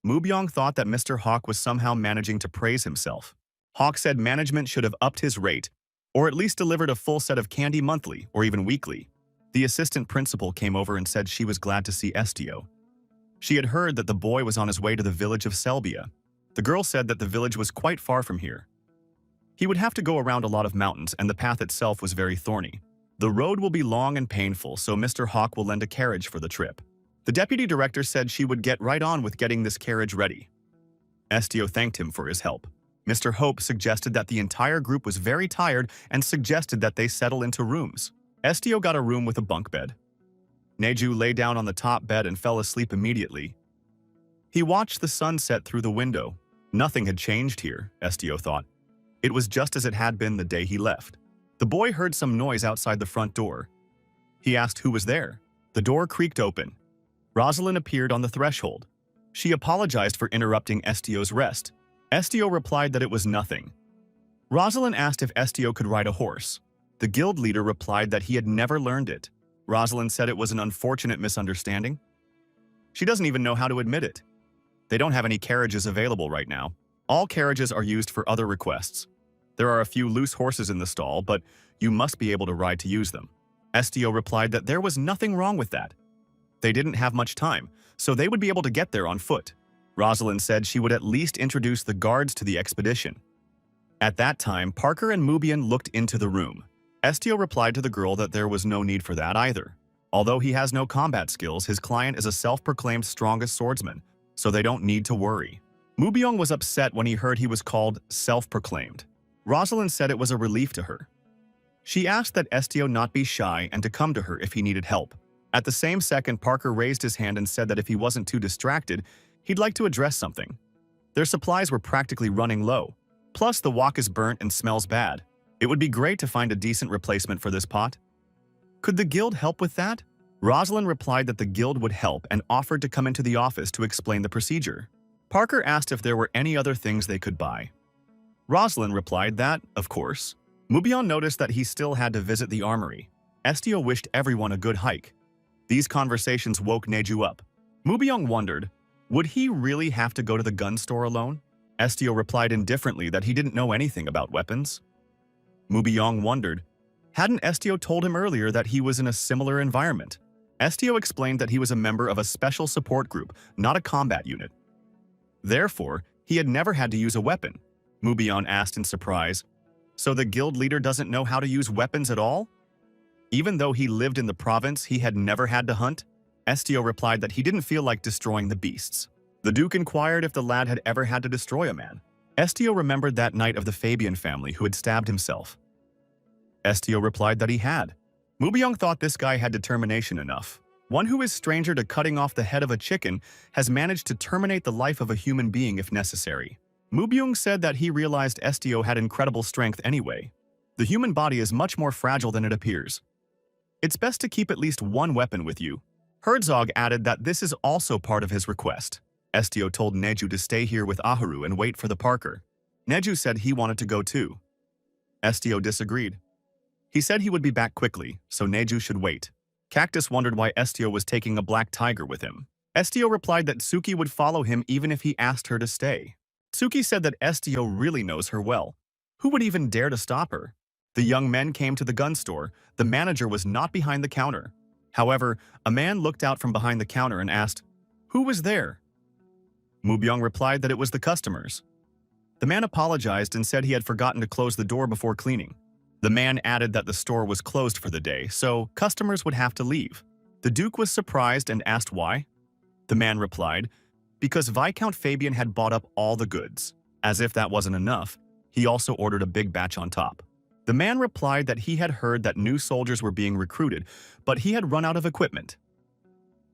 Mubyong thought that Mr. Hawk was somehow managing to praise himself. Hawk said management should have upped his rate, or at least delivered a full set of candy monthly or even weekly. The assistant principal came over and said she was glad to see Estio. She had heard that the boy was on his way to the village of Selbia. The girl said that the village was quite far from here. He would have to go around a lot of mountains and the path itself was very thorny. The road will be long and painful, so Mr. Hawk will lend a carriage for the trip. The deputy director said she would get right on with getting this carriage ready. Estio thanked him for his help. Mr. Hope suggested that the entire group was very tired and suggested that they settle into rooms. Estio got a room with a bunk bed. Neju lay down on the top bed and fell asleep immediately. He watched the sun set through the window. Nothing had changed here, Estio thought. It was just as it had been the day he left. The boy heard some noise outside the front door. He asked who was there. The door creaked open. Rosalind appeared on the threshold. She apologized for interrupting Estio's rest. Estio replied that it was nothing. Rosalind asked if Estio could ride a horse. The guild leader replied that he had never learned it. Rosalind said it was an unfortunate misunderstanding. She doesn't even know how to admit it. They don't have any carriages available right now. All carriages are used for other requests. There are a few loose horses in the stall, but you must be able to ride to use them. Estio replied that there was nothing wrong with that. They didn't have much time, so they would be able to get there on foot. Rosalind said she would at least introduce the guards to the expedition. At that time, Parker and Mubian looked into the room. Estio replied to the girl that there was no need for that either. Although he has no combat skills, his client is a self-proclaimed strongest swordsman, so they don't need to worry. Mubyong was upset when he heard he was called self-proclaimed. Rosalind said it was a relief to her. She asked that Estio not be shy and to come to her if he needed help. At the same second, Parker raised his hand and said that if he wasn't too distracted, he'd like to address something. Their supplies were practically running low. Plus, the wok is burnt and smells bad. It would be great to find a decent replacement for this pot. Could the guild help with that? Rosalind replied that the guild would help and offered to come into the office to explain the procedure. Parker asked if there were any other things they could buy. Rosalind replied that, of course. Mubion noticed that he still had to visit the armory. Estio wished everyone a good hike. These conversations woke Neju up. Mubyong wondered, would he really have to go to the gun store alone? Estio replied indifferently that he didn't know anything about weapons. Mubyong wondered, hadn't Estio told him earlier that he was in a similar environment? Estio explained that he was a member of a special support group, not a combat unit. Therefore, he had never had to use a weapon. Mubyong asked in surprise, so the guild leader doesn't know how to use weapons at all? Even though he lived in the province, he had never had to hunt? Estio replied that he didn't feel like destroying the beasts. The Duke inquired if the lad had ever had to destroy a man. Estio remembered that night of the Fabian family who had stabbed himself. Estio replied that he had. Mubyong thought this guy had determination enough. One who is stranger to cutting off the head of a chicken has managed to terminate the life of a human being if necessary. Mubyong said that he realized Estio had incredible strength anyway. The human body is much more fragile than it appears. It's best to keep at least one weapon with you. Herzog added that this is also part of his request. Estio told Neju to stay here with Aharu and wait for the Parker. Neju said he wanted to go too. Estio disagreed. He said he would be back quickly, so Neju should wait. Cactus wondered why Estio was taking a black tiger with him. Estio replied that Tsuki would follow him even if he asked her to stay. Tsuki said that Estio really knows her well. Who would even dare to stop her? The young men came to the gun store. The manager was not behind the counter. However, a man looked out from behind the counter and asked, "Who was there?" Mubyong replied that it was the customers. The man apologized and said he had forgotten to close the door before cleaning. The man added that the store was closed for the day, so customers would have to leave. The Duke was surprised and asked why. The man replied, because Viscount Fabian had bought up all the goods. As if that wasn't enough, he also ordered a big batch on top. The man replied that he had heard that new soldiers were being recruited, but he had run out of equipment.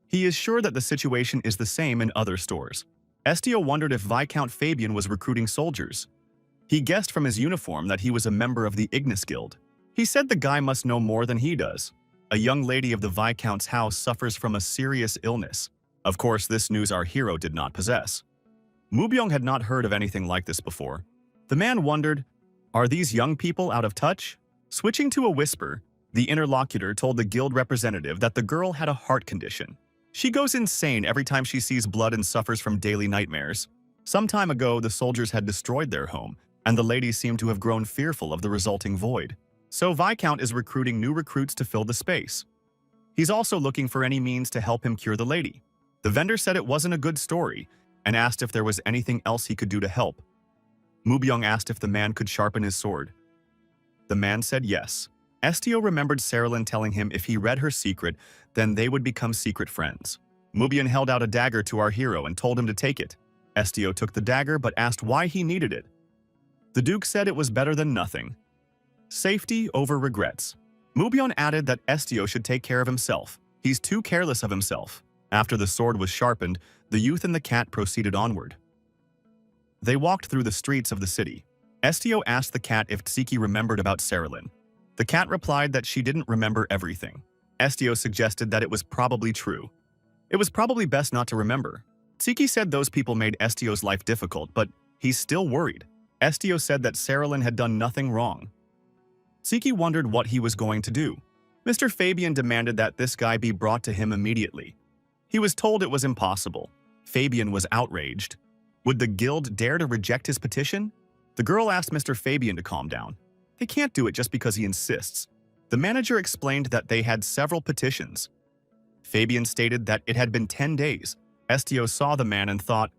He is sure that the situation is the same in other stores. Estio wondered if Viscount Fabian was recruiting soldiers. He guessed from his uniform that he was a member of the Ignis Guild. He said the guy must know more than he does. A young lady of the Viscount's house suffers from a serious illness. Of course, this news our hero did not possess. Mubyong had not heard of anything like this before. The man wondered, are these young people out of touch? Switching to a whisper, the interlocutor told the guild representative that the girl had a heart condition. She goes insane every time she sees blood and suffers from daily nightmares. Some time ago, the soldiers had destroyed their home, and the lady seemed to have grown fearful of the resulting void. So Viscount is recruiting new recruits to fill the space. He's also looking for any means to help him cure the lady. The vendor said it wasn't a good story and asked if there was anything else he could do to help. Mubyong asked if the man could sharpen his sword. The man said yes. Estio remembered Sarilyn telling him if he read her secret, then they would become secret friends. Mubyong held out a dagger to our hero and told him to take it. Estio took the dagger but asked why he needed it. The Duke said it was better than nothing. Safety over regrets. Mubyong added that Estio should take care of himself. He's too careless of himself. After the sword was sharpened, the youth and the cat proceeded onward. They walked through the streets of the city. Estio asked the cat if Tsiki remembered about Sarilyn. The cat replied that she didn't remember everything. Estio suggested that it was probably true. It was probably best not to remember. Tsiki said those people made Estio's life difficult, but he's still worried. Estio said that Sarilyn had done nothing wrong. Siki wondered what he was going to do. Mr. Fabian demanded that this guy be brought to him immediately. He was told it was impossible. Fabian was outraged. Would the guild dare to reject his petition? The girl asked Mr. Fabian to calm down. They can't do it just because he insists. The manager explained that they had several petitions. Fabian stated that it had been 10 days. Estio saw the man and thought,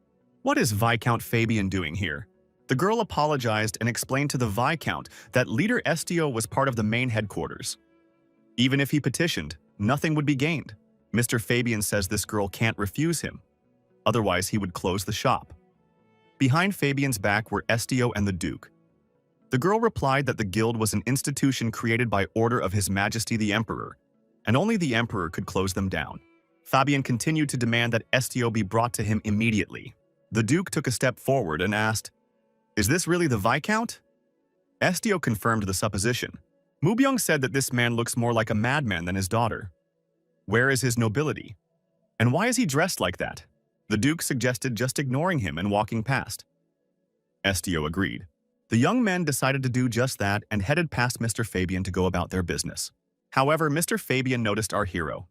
"What is Viscount Fabian doing here?" The girl apologized and explained to the Viscount that Leader Estio was part of the main headquarters. Even if he petitioned, nothing would be gained. Mr. Fabian says this girl can't refuse him. Otherwise, he would close the shop. Behind Fabian's back were Estio and the Duke. The girl replied that the guild was an institution created by order of His Majesty the Emperor, and only the Emperor could close them down. Fabian continued to demand that Estio be brought to him immediately. The Duke took a step forward and asked, "Is this really the Viscount?" Estio confirmed the supposition. Mubyung said that this man looks more like a madman than his daughter. Where is his nobility? And why is he dressed like that? The Duke suggested just ignoring him and walking past. Estio agreed. The young men decided to do just that and headed past Mr. Fabian to go about their business. However, Mr. Fabian noticed our hero.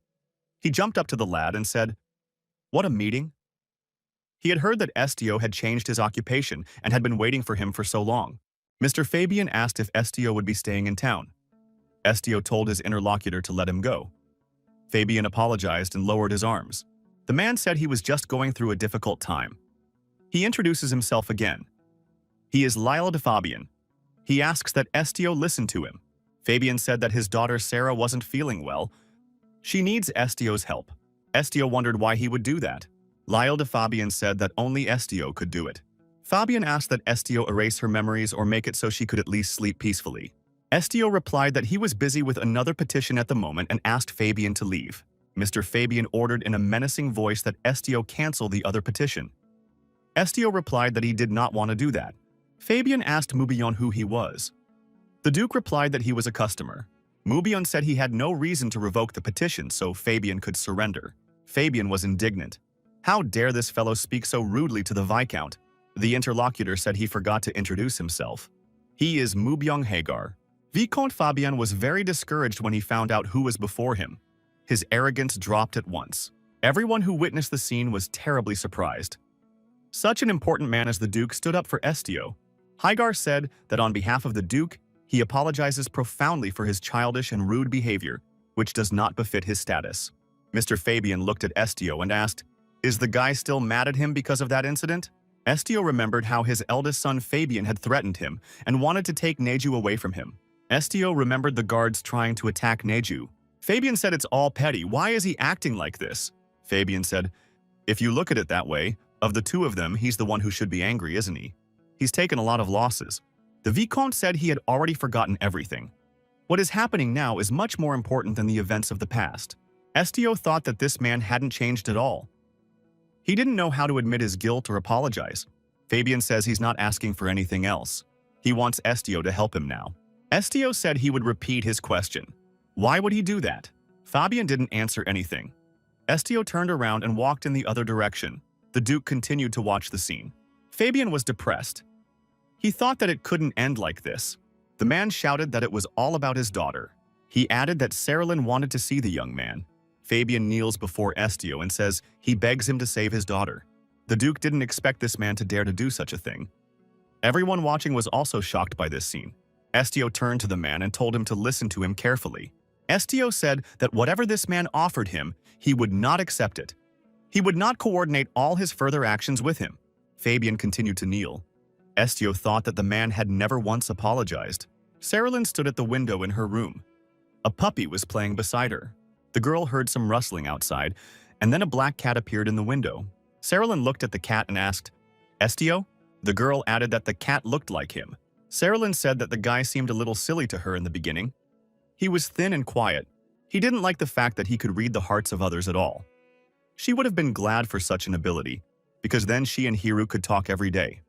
He jumped up to the lad and said, "What a meeting." He had heard that Estio had changed his occupation and had been waiting for him for so long. Mr. Fabian asked if Estio would be staying in town. Estio told his interlocutor to let him go. Fabian apologized and lowered his arms. The man said he was just going through a difficult time. He introduces himself again. He is Lyle de Fabian. He asks that Estio listen to him. Fabian said that his daughter Sarah wasn't feeling well. She needs Estio's help. Estio wondered why he would do that. Lyle de Fabian said that only Estio could do it. Fabian asked that Estio erase her memories or make it so she could at least sleep peacefully. Estio replied that he was busy with another petition at the moment and asked Fabian to leave. Mr. Fabian ordered in a menacing voice that Estio cancel the other petition. Estio replied that he did not want to do that. Fabian asked Mubion who he was. The Duke replied that he was a customer. Mubion said he had no reason to revoke the petition so Fabian could surrender. Fabian was indignant. How dare this fellow speak so rudely to the Viscount? The interlocutor said he forgot to introduce himself. He is Mubyung Hagar. Vicomte Fabian was very discouraged when he found out who was before him. His arrogance dropped at once. Everyone who witnessed the scene was terribly surprised. Such an important man as the Duke stood up for Estio. Hagar said that on behalf of the Duke, he apologizes profoundly for his childish and rude behavior, which does not befit his status. Mr. Fabian looked at Estio and asked, "Is the guy still mad at him because of that incident?" Estio remembered how his eldest son Fabian had threatened him and wanted to take Neju away from him. Estio remembered the guards trying to attack Neju. Fabian said it's all petty. Why is he acting like this? Fabian said, "If you look at it that way, of the two of them, he's the one who should be angry, isn't he? He's taken a lot of losses." The Vicomte said he had already forgotten everything. What is happening now is much more important than the events of the past. Estio thought that this man hadn't changed at all. He didn't know how to admit his guilt or apologize. Fabian says he's not asking for anything else. He wants Estio to help him now. Estio said he would repeat his question. Why would he do that? Fabian didn't answer anything. Estio turned around and walked in the other direction. The Duke continued to watch the scene. Fabian was depressed. He thought that it couldn't end like this. The man shouted that it was all about his daughter. He added that Saarlin wanted to see the young man. Fabian kneels before Estio and says he begs him to save his daughter. The Duke didn't expect this man to dare to do such a thing. Everyone watching was also shocked by this scene. Estio turned to the man and told him to listen to him carefully. Estio said that whatever this man offered him, he would not accept it. He would not coordinate all his further actions with him. Fabian continued to kneel. Estio thought that the man had never once apologized. Saarlin stood at the window in her room. A puppy was playing beside her. The girl heard some rustling outside, and then a black cat appeared in the window. Saarlin looked at the cat and asked, "Estio?" The girl added that the cat looked like him. Saarlin said that the guy seemed a little silly to her in the beginning. He was thin and quiet. He didn't like the fact that he could read the hearts of others at all. She would have been glad for such an ability, because then she and Hiru could talk every day.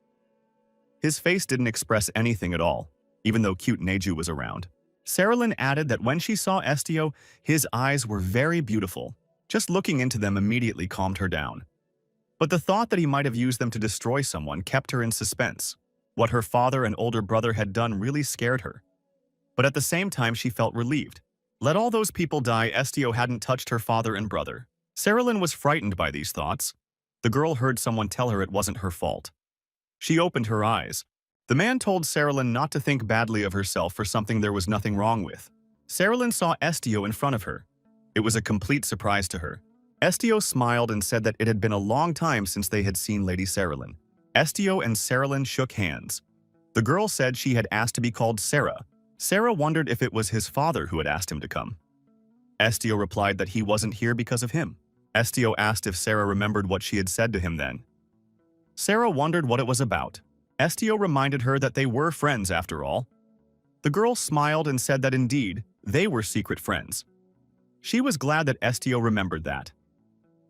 His face didn't express anything at all, even though cute Neju was around. Saarlin added that when she saw Estio, his eyes were very beautiful. Just looking into them immediately calmed her down. But the thought that he might have used them to destroy someone kept her in suspense. What her father and older brother had done really scared her. But at the same time, she felt relieved. Let all those people die, Estio hadn't touched her father and brother. Saralyn was frightened by these thoughts. The girl heard someone tell her it wasn't her fault. She opened her eyes. The man told Saralyn not to think badly of herself for something there was nothing wrong with. Saralyn saw Estio in front of her. It was a complete surprise to her. Estio smiled and said that it had been a long time since they had seen Lady Saralyn. Estio and Saralyn shook hands. The girl said she had asked to be called Sarah. Sarah wondered if it was his father who had asked him to come. Estio replied that he wasn't here because of him. Estio asked if Sarah remembered what she had said to him then. Sarah wondered what it was about. Estio reminded her that they were friends after all. The girl smiled and said that indeed, they were secret friends. She was glad that Estio remembered that.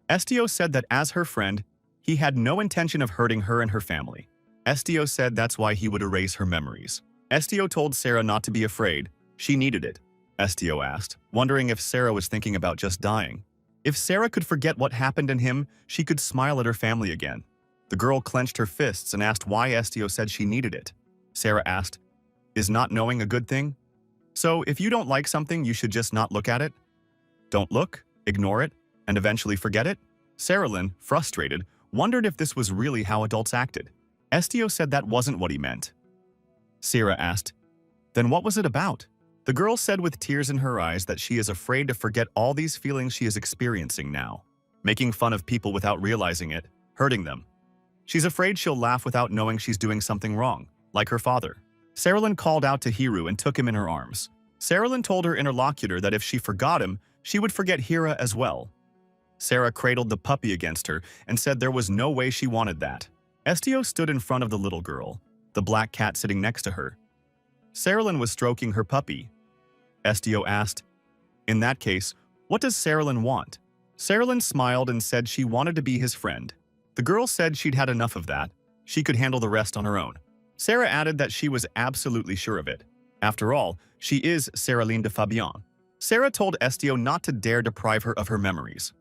Estio said that as her friend, he had no intention of hurting her and her family. Estio said that's why he would erase her memories. Estio told Sarah not to be afraid. She needed it. Estio asked, wondering if Sarah was thinking about just dying. If Sarah could forget what happened in him, she could smile at her family again. The girl clenched her fists and asked why Estio said she needed it. Sarah asked, "Is not knowing a good thing? So if you don't like something, you should just not look at it? Don't look, ignore it, and eventually forget it?" Saralyn, frustrated, wondered if this was really how adults acted. Estio said that wasn't what he meant. Sarah asked, "Then what was it about?" The girl said with tears in her eyes that she is afraid to forget all these feelings she is experiencing now. Making fun of people without realizing it, hurting them. She's afraid she'll laugh without knowing she's doing something wrong, like her father. Saralyn called out to Hiru and took him in her arms. Saralyn told her interlocutor that if she forgot him, she would forget Hira as well. Sarah cradled the puppy against her and said there was no way she wanted that. Estio stood in front of the little girl, the black cat sitting next to her. Saralyn was stroking her puppy. Estio asked, "In that case, what does Saralyn want?" Saralyn smiled and said she wanted to be his friend. The girl said she'd had enough of that. She could handle the rest on her own. Sarah added that she was absolutely sure of it. After all, she is Saralyn de Fabian. Sarah told Estio not to dare deprive her of her memories.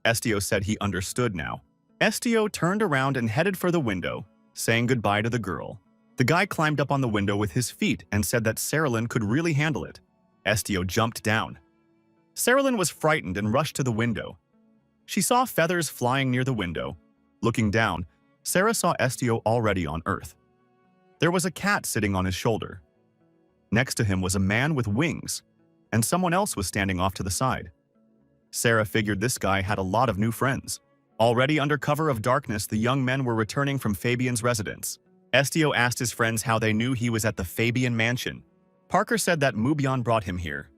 Estio said he understood now. Estio turned around and headed for the window, saying goodbye to the girl. The guy climbed up on the window with his feet and said that Saralyn could really handle it. Estio jumped down. Saralyn was frightened and rushed to the window. She saw feathers flying near the window. Looking down, Sarah saw Estio already on Earth. There was a cat sitting on his shoulder. Next to him was a man with wings, and someone else was standing off to the side. Sarah figured this guy had a lot of new friends. Already under cover of darkness, the young men were returning from Fabian's residence. Estio asked his friends how they knew he was at the Fabian mansion. Parker said that Mubion brought him here.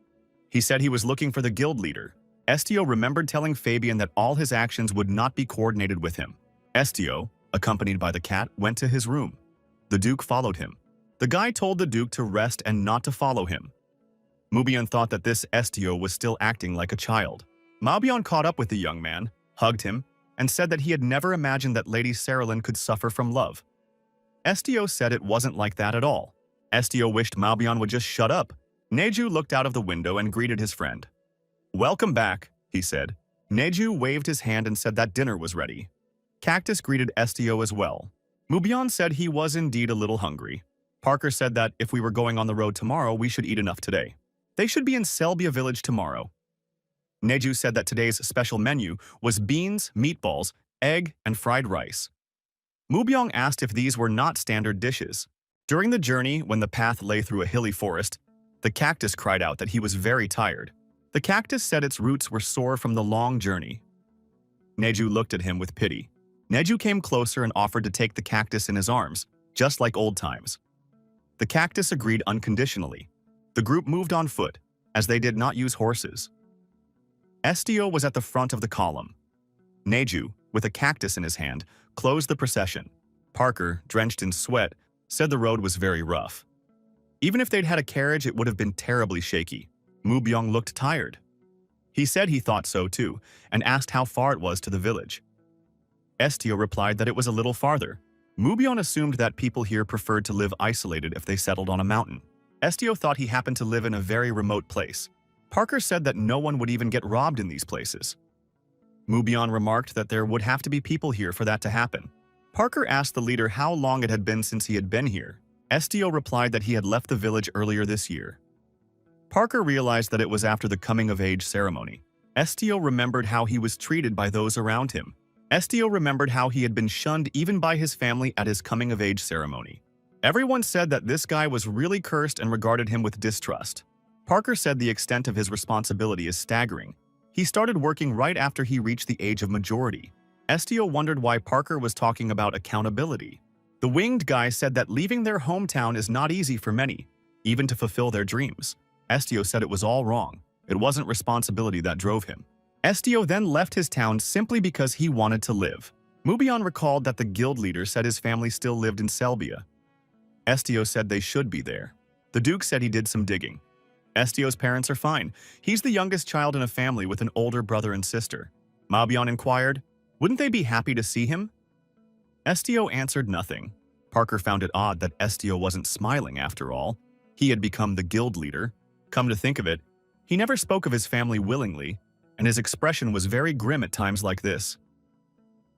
He said he was looking for the guild leader. Estio remembered telling Fabian that all his actions would not be coordinated with him. Estio, accompanied by the cat, went to his room. The Duke followed him. The guy told the Duke to rest and not to follow him. Mubion thought that this Estio was still acting like a child. Mubion caught up with the young man, hugged him, and said that he had never imagined that Lady Saralyn could suffer from love. Estio said it wasn't like that at all. Estio wished Mubion would just shut up. Neju looked out of the window and greeted his friend. "Welcome back," he said. Neju waved his hand and said that dinner was ready. Cactus greeted Estio as well. Mubion said he was indeed a little hungry. Parker said that if we were going on the road tomorrow, we should eat enough today. They should be in Selbia village tomorrow. Neju said that today's special menu was beans, meatballs, egg, and fried rice. Mubyong asked if these were not standard dishes. During the journey, when the path lay through a hilly forest, the cactus cried out that he was very tired. The cactus said its roots were sore from the long journey. Neju looked at him with pity. Neju came closer and offered to take the cactus in his arms, just like old times. The cactus agreed unconditionally. The group moved on foot, as they did not use horses. Estio was at the front of the column. Neju, with a cactus in his hand, closed the procession. Parker, drenched in sweat, said the road was very rough. Even if they'd had a carriage, it would have been terribly shaky. Mubyong looked tired. He said he thought so too, and asked how far it was to the village. Estio replied that it was a little farther. Mubyong assumed that people here preferred to live isolated if they settled on a mountain. Estio thought he happened to live in a very remote place. Parker said that no one would even get robbed in these places. Mubyong remarked that there would have to be people here for that to happen. Parker asked the leader how long it had been since he had been here. Estio replied that he had left the village earlier this year. Parker realized that it was after the coming-of-age ceremony. Estio remembered how he was treated by those around him. Estio remembered how he had been shunned even by his family at his coming-of-age ceremony. Everyone said that this guy was really cursed and regarded him with distrust. Parker said the extent of his responsibility is staggering. He started working right after he reached the age of majority. Estio wondered why Parker was talking about accountability. The winged guy said that leaving their hometown is not easy for many, even to fulfill their dreams. Estio said it was all wrong. It wasn't responsibility that drove him. Estio then left his town simply because he wanted to live. Mubion recalled that the guild leader said his family still lived in Selbia. Estio said they should be there. The Duke said he did some digging. Estio's parents are fine. He's the youngest child in a family with an older brother and sister. Mubion inquired, wouldn't they be happy to see him? Estio answered nothing. Parker found it odd that Estio wasn't smiling after all. He had become the guild leader. Come to think of it, he never spoke of his family willingly, and his expression was very grim at times like this.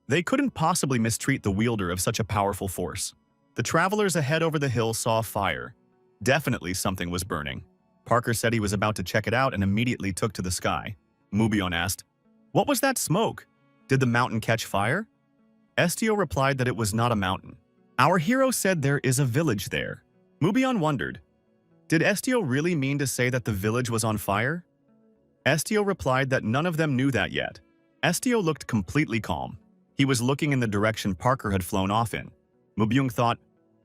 They couldn't possibly mistreat the wielder of such a powerful force. The travelers ahead over the hill saw a fire. Definitely something was burning. Parker said he was about to check it out and immediately took to the sky. Mubion asked, what was that smoke? Did the mountain catch fire? Estio replied that it was not a mountain. Our hero said there is a village there. Mubion wondered, did Estio really mean to say that the village was on fire? Estio replied that none of them knew that yet. Estio looked completely calm. He was looking in the direction Parker had flown off in. Mubion thought,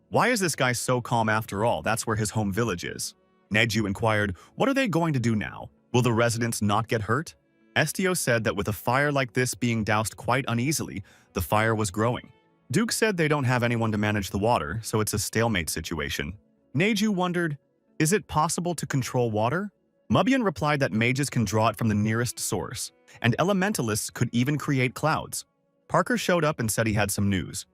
why is this guy so calm after all? That's where his home village is. Neju inquired, what are they going to do now? Will the residents not get hurt? Estio said that with a fire like this being doused quite uneasily, the fire was growing. Duke said they don't have anyone to manage the water, so it's a stalemate situation. Neju wondered, is it possible to control water? Mubion replied that mages can draw it from the nearest source, and elementalists could even create clouds. Parker showed up and said he had some news.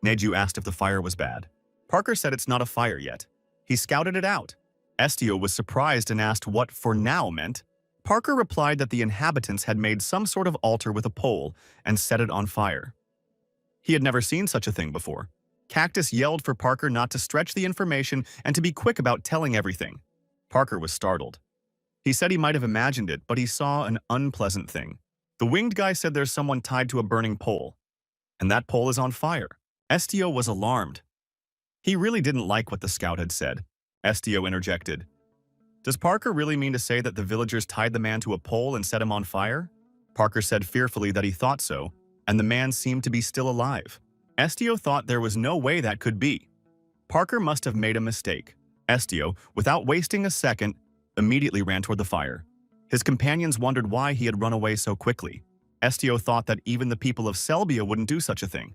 Neju asked if the fire was bad. Parker said it's not a fire yet. He scouted it out. Estio was surprised and asked what "for now" meant. Parker replied that the inhabitants had made some sort of altar with a pole and set it on fire. He had never seen such a thing before. Cactus yelled for Parker not to stretch the information and to be quick about telling everything. Parker was startled. He said he might have imagined it, but he saw an unpleasant thing. The winged guy said there's someone tied to a burning pole, and that pole is on fire. Estio was alarmed. He really didn't like what the scout had said. Estio interjected, does Parker really mean to say that the villagers tied the man to a pole and set him on fire? Parker said fearfully that he thought so, and the man seemed to be still alive. Estio thought there was no way that could be. Parker must have made a mistake. Estio, without wasting a second, immediately ran toward the fire. His companions wondered why he had run away so quickly. Estio thought that even the people of Selbia wouldn't do such a thing.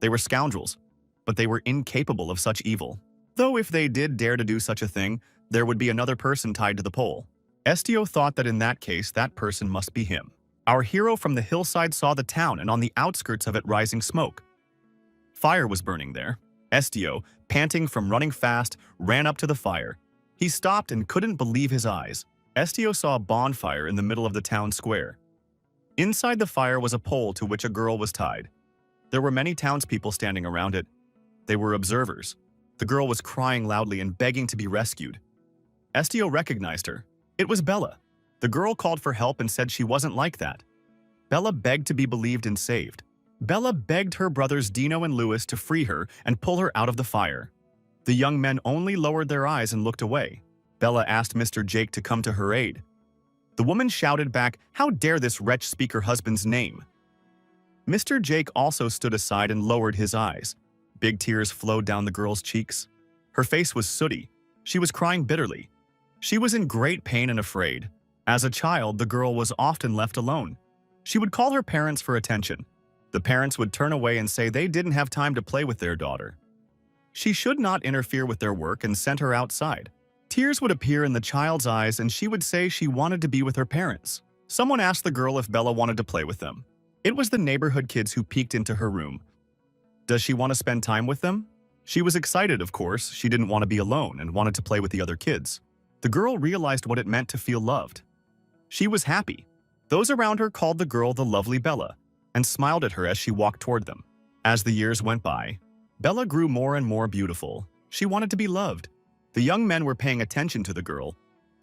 They were scoundrels, but they were incapable of such evil. Though if they did dare to do such a thing, there would be another person tied to the pole. Estio thought that in that case, that person must be him. Our hero from the hillside saw the town and on the outskirts of it rising smoke. Fire was burning there. Estio, panting from running fast, ran up to the fire. He stopped and couldn't believe his eyes. Estio saw a bonfire in the middle of the town square. Inside the fire was a pole to which a girl was tied. There were many townspeople standing around it. They were observers. The girl was crying loudly and begging to be rescued. Estio recognized her. It was Bella. The girl called for help and said she wasn't like that. Bella begged to be believed and saved. Bella begged her brothers Dino and Louis to free her and pull her out of the fire. The young men only lowered their eyes and looked away. Bella asked Mr. Jake to come to her aid. The woman shouted back, "How dare this wretch speak her husband's name?" Mr. Jake also stood aside and lowered his eyes. Big tears flowed down the girl's cheeks. Her face was sooty. She was crying bitterly. She was in great pain and afraid. As a child, the girl was often left alone. She would call her parents for attention. The parents would turn away and say they didn't have time to play with their daughter. She should not interfere with their work and sent her outside. Tears would appear in the child's eyes and she would say she wanted to be with her parents. Someone asked the girl if Bella wanted to play with them. It was the neighborhood kids who peeked into her room. Does she want to spend time with them? She was excited, of course. She didn't want to be alone and wanted to play with the other kids. The girl realized what it meant to feel loved. She was happy. Those around her called the girl the lovely Bella and smiled at her as she walked toward them. As the years went by, Bella grew more and more beautiful. She wanted to be loved. The young men were paying attention to the girl.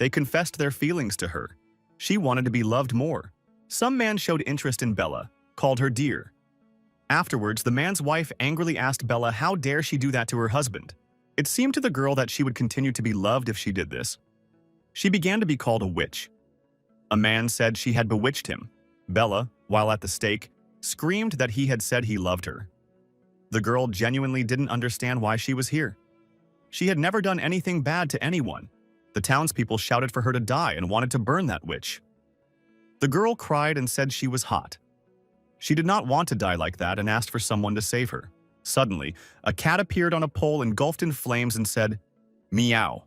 They confessed their feelings to her. She wanted to be loved more. Some man showed interest in Bella, called her dear. Afterwards, the man's wife angrily asked Bella how dare she do that to her husband. It seemed to the girl that she would continue to be loved if she did this. She began to be called a witch. A man said she had bewitched him. Bella, while at the stake, screamed that he had said he loved her. The girl genuinely didn't understand why she was here. She had never done anything bad to anyone. The townspeople shouted for her to die and wanted to burn that witch. The girl cried and said she was hot. She did not want to die like that and asked for someone to save her. Suddenly, a cat appeared on a pole engulfed in flames and said, "Meow."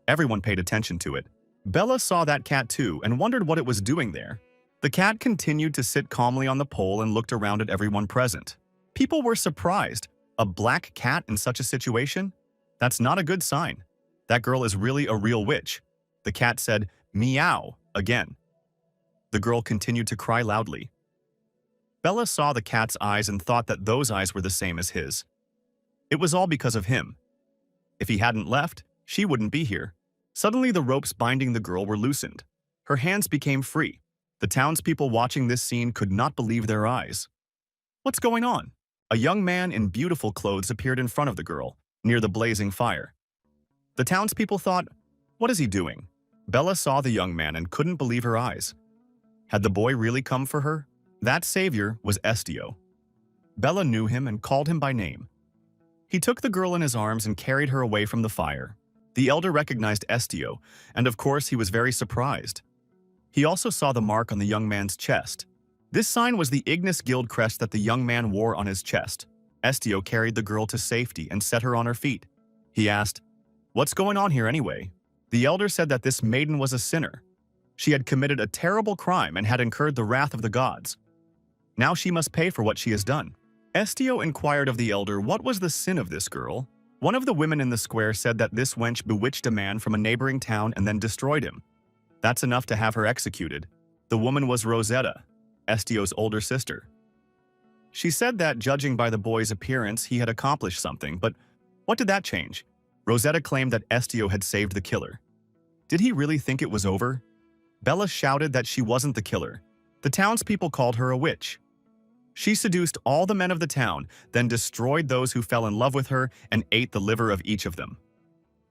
Everyone paid attention to it. Bella saw that cat too and wondered what it was doing there. The cat continued to sit calmly on the pole and looked around at everyone present. People were surprised. A black cat in such a situation? That's not a good sign. That girl is really a real witch. The cat said, "Meow," again. The girl continued to cry loudly. Bella saw the cat's eyes and thought that those eyes were the same as his. It was all because of him. If he hadn't left, she wouldn't be here. Suddenly, the ropes binding the girl were loosened. Her hands became free. The townspeople watching this scene could not believe their eyes. What's going on? A young man in beautiful clothes appeared in front of the girl, near the blazing fire. The townspeople thought, "What is he doing?" Bella saw the young man and couldn't believe her eyes. Had the boy really come for her? That savior was Estio. Bella knew him and called him by name. He took the girl in his arms and carried her away from the fire. The elder recognized Estio, and of course he was very surprised. He also saw the mark on the young man's chest. This sign was the Ignis Guild crest that the young man wore on his chest. Estio carried the girl to safety and set her on her feet. He asked, "What's going on here anyway?" The elder said that this maiden was a sinner. She had committed a terrible crime and had incurred the wrath of the gods. Now she must pay for what she has done. Estio inquired of the elder what was the sin of this girl. One of the women in the square said that this wench bewitched a man from a neighboring town and then destroyed him. That's enough to have her executed. The woman was Rosetta, Estio's older sister. She said that, judging by the boy's appearance, he had accomplished something, but what did that change? Rosetta claimed that Estio had saved the killer. Did he really think it was over? Bella shouted that she wasn't the killer. The townspeople called her a witch. She seduced all the men of the town, then destroyed those who fell in love with her and ate the liver of each of them.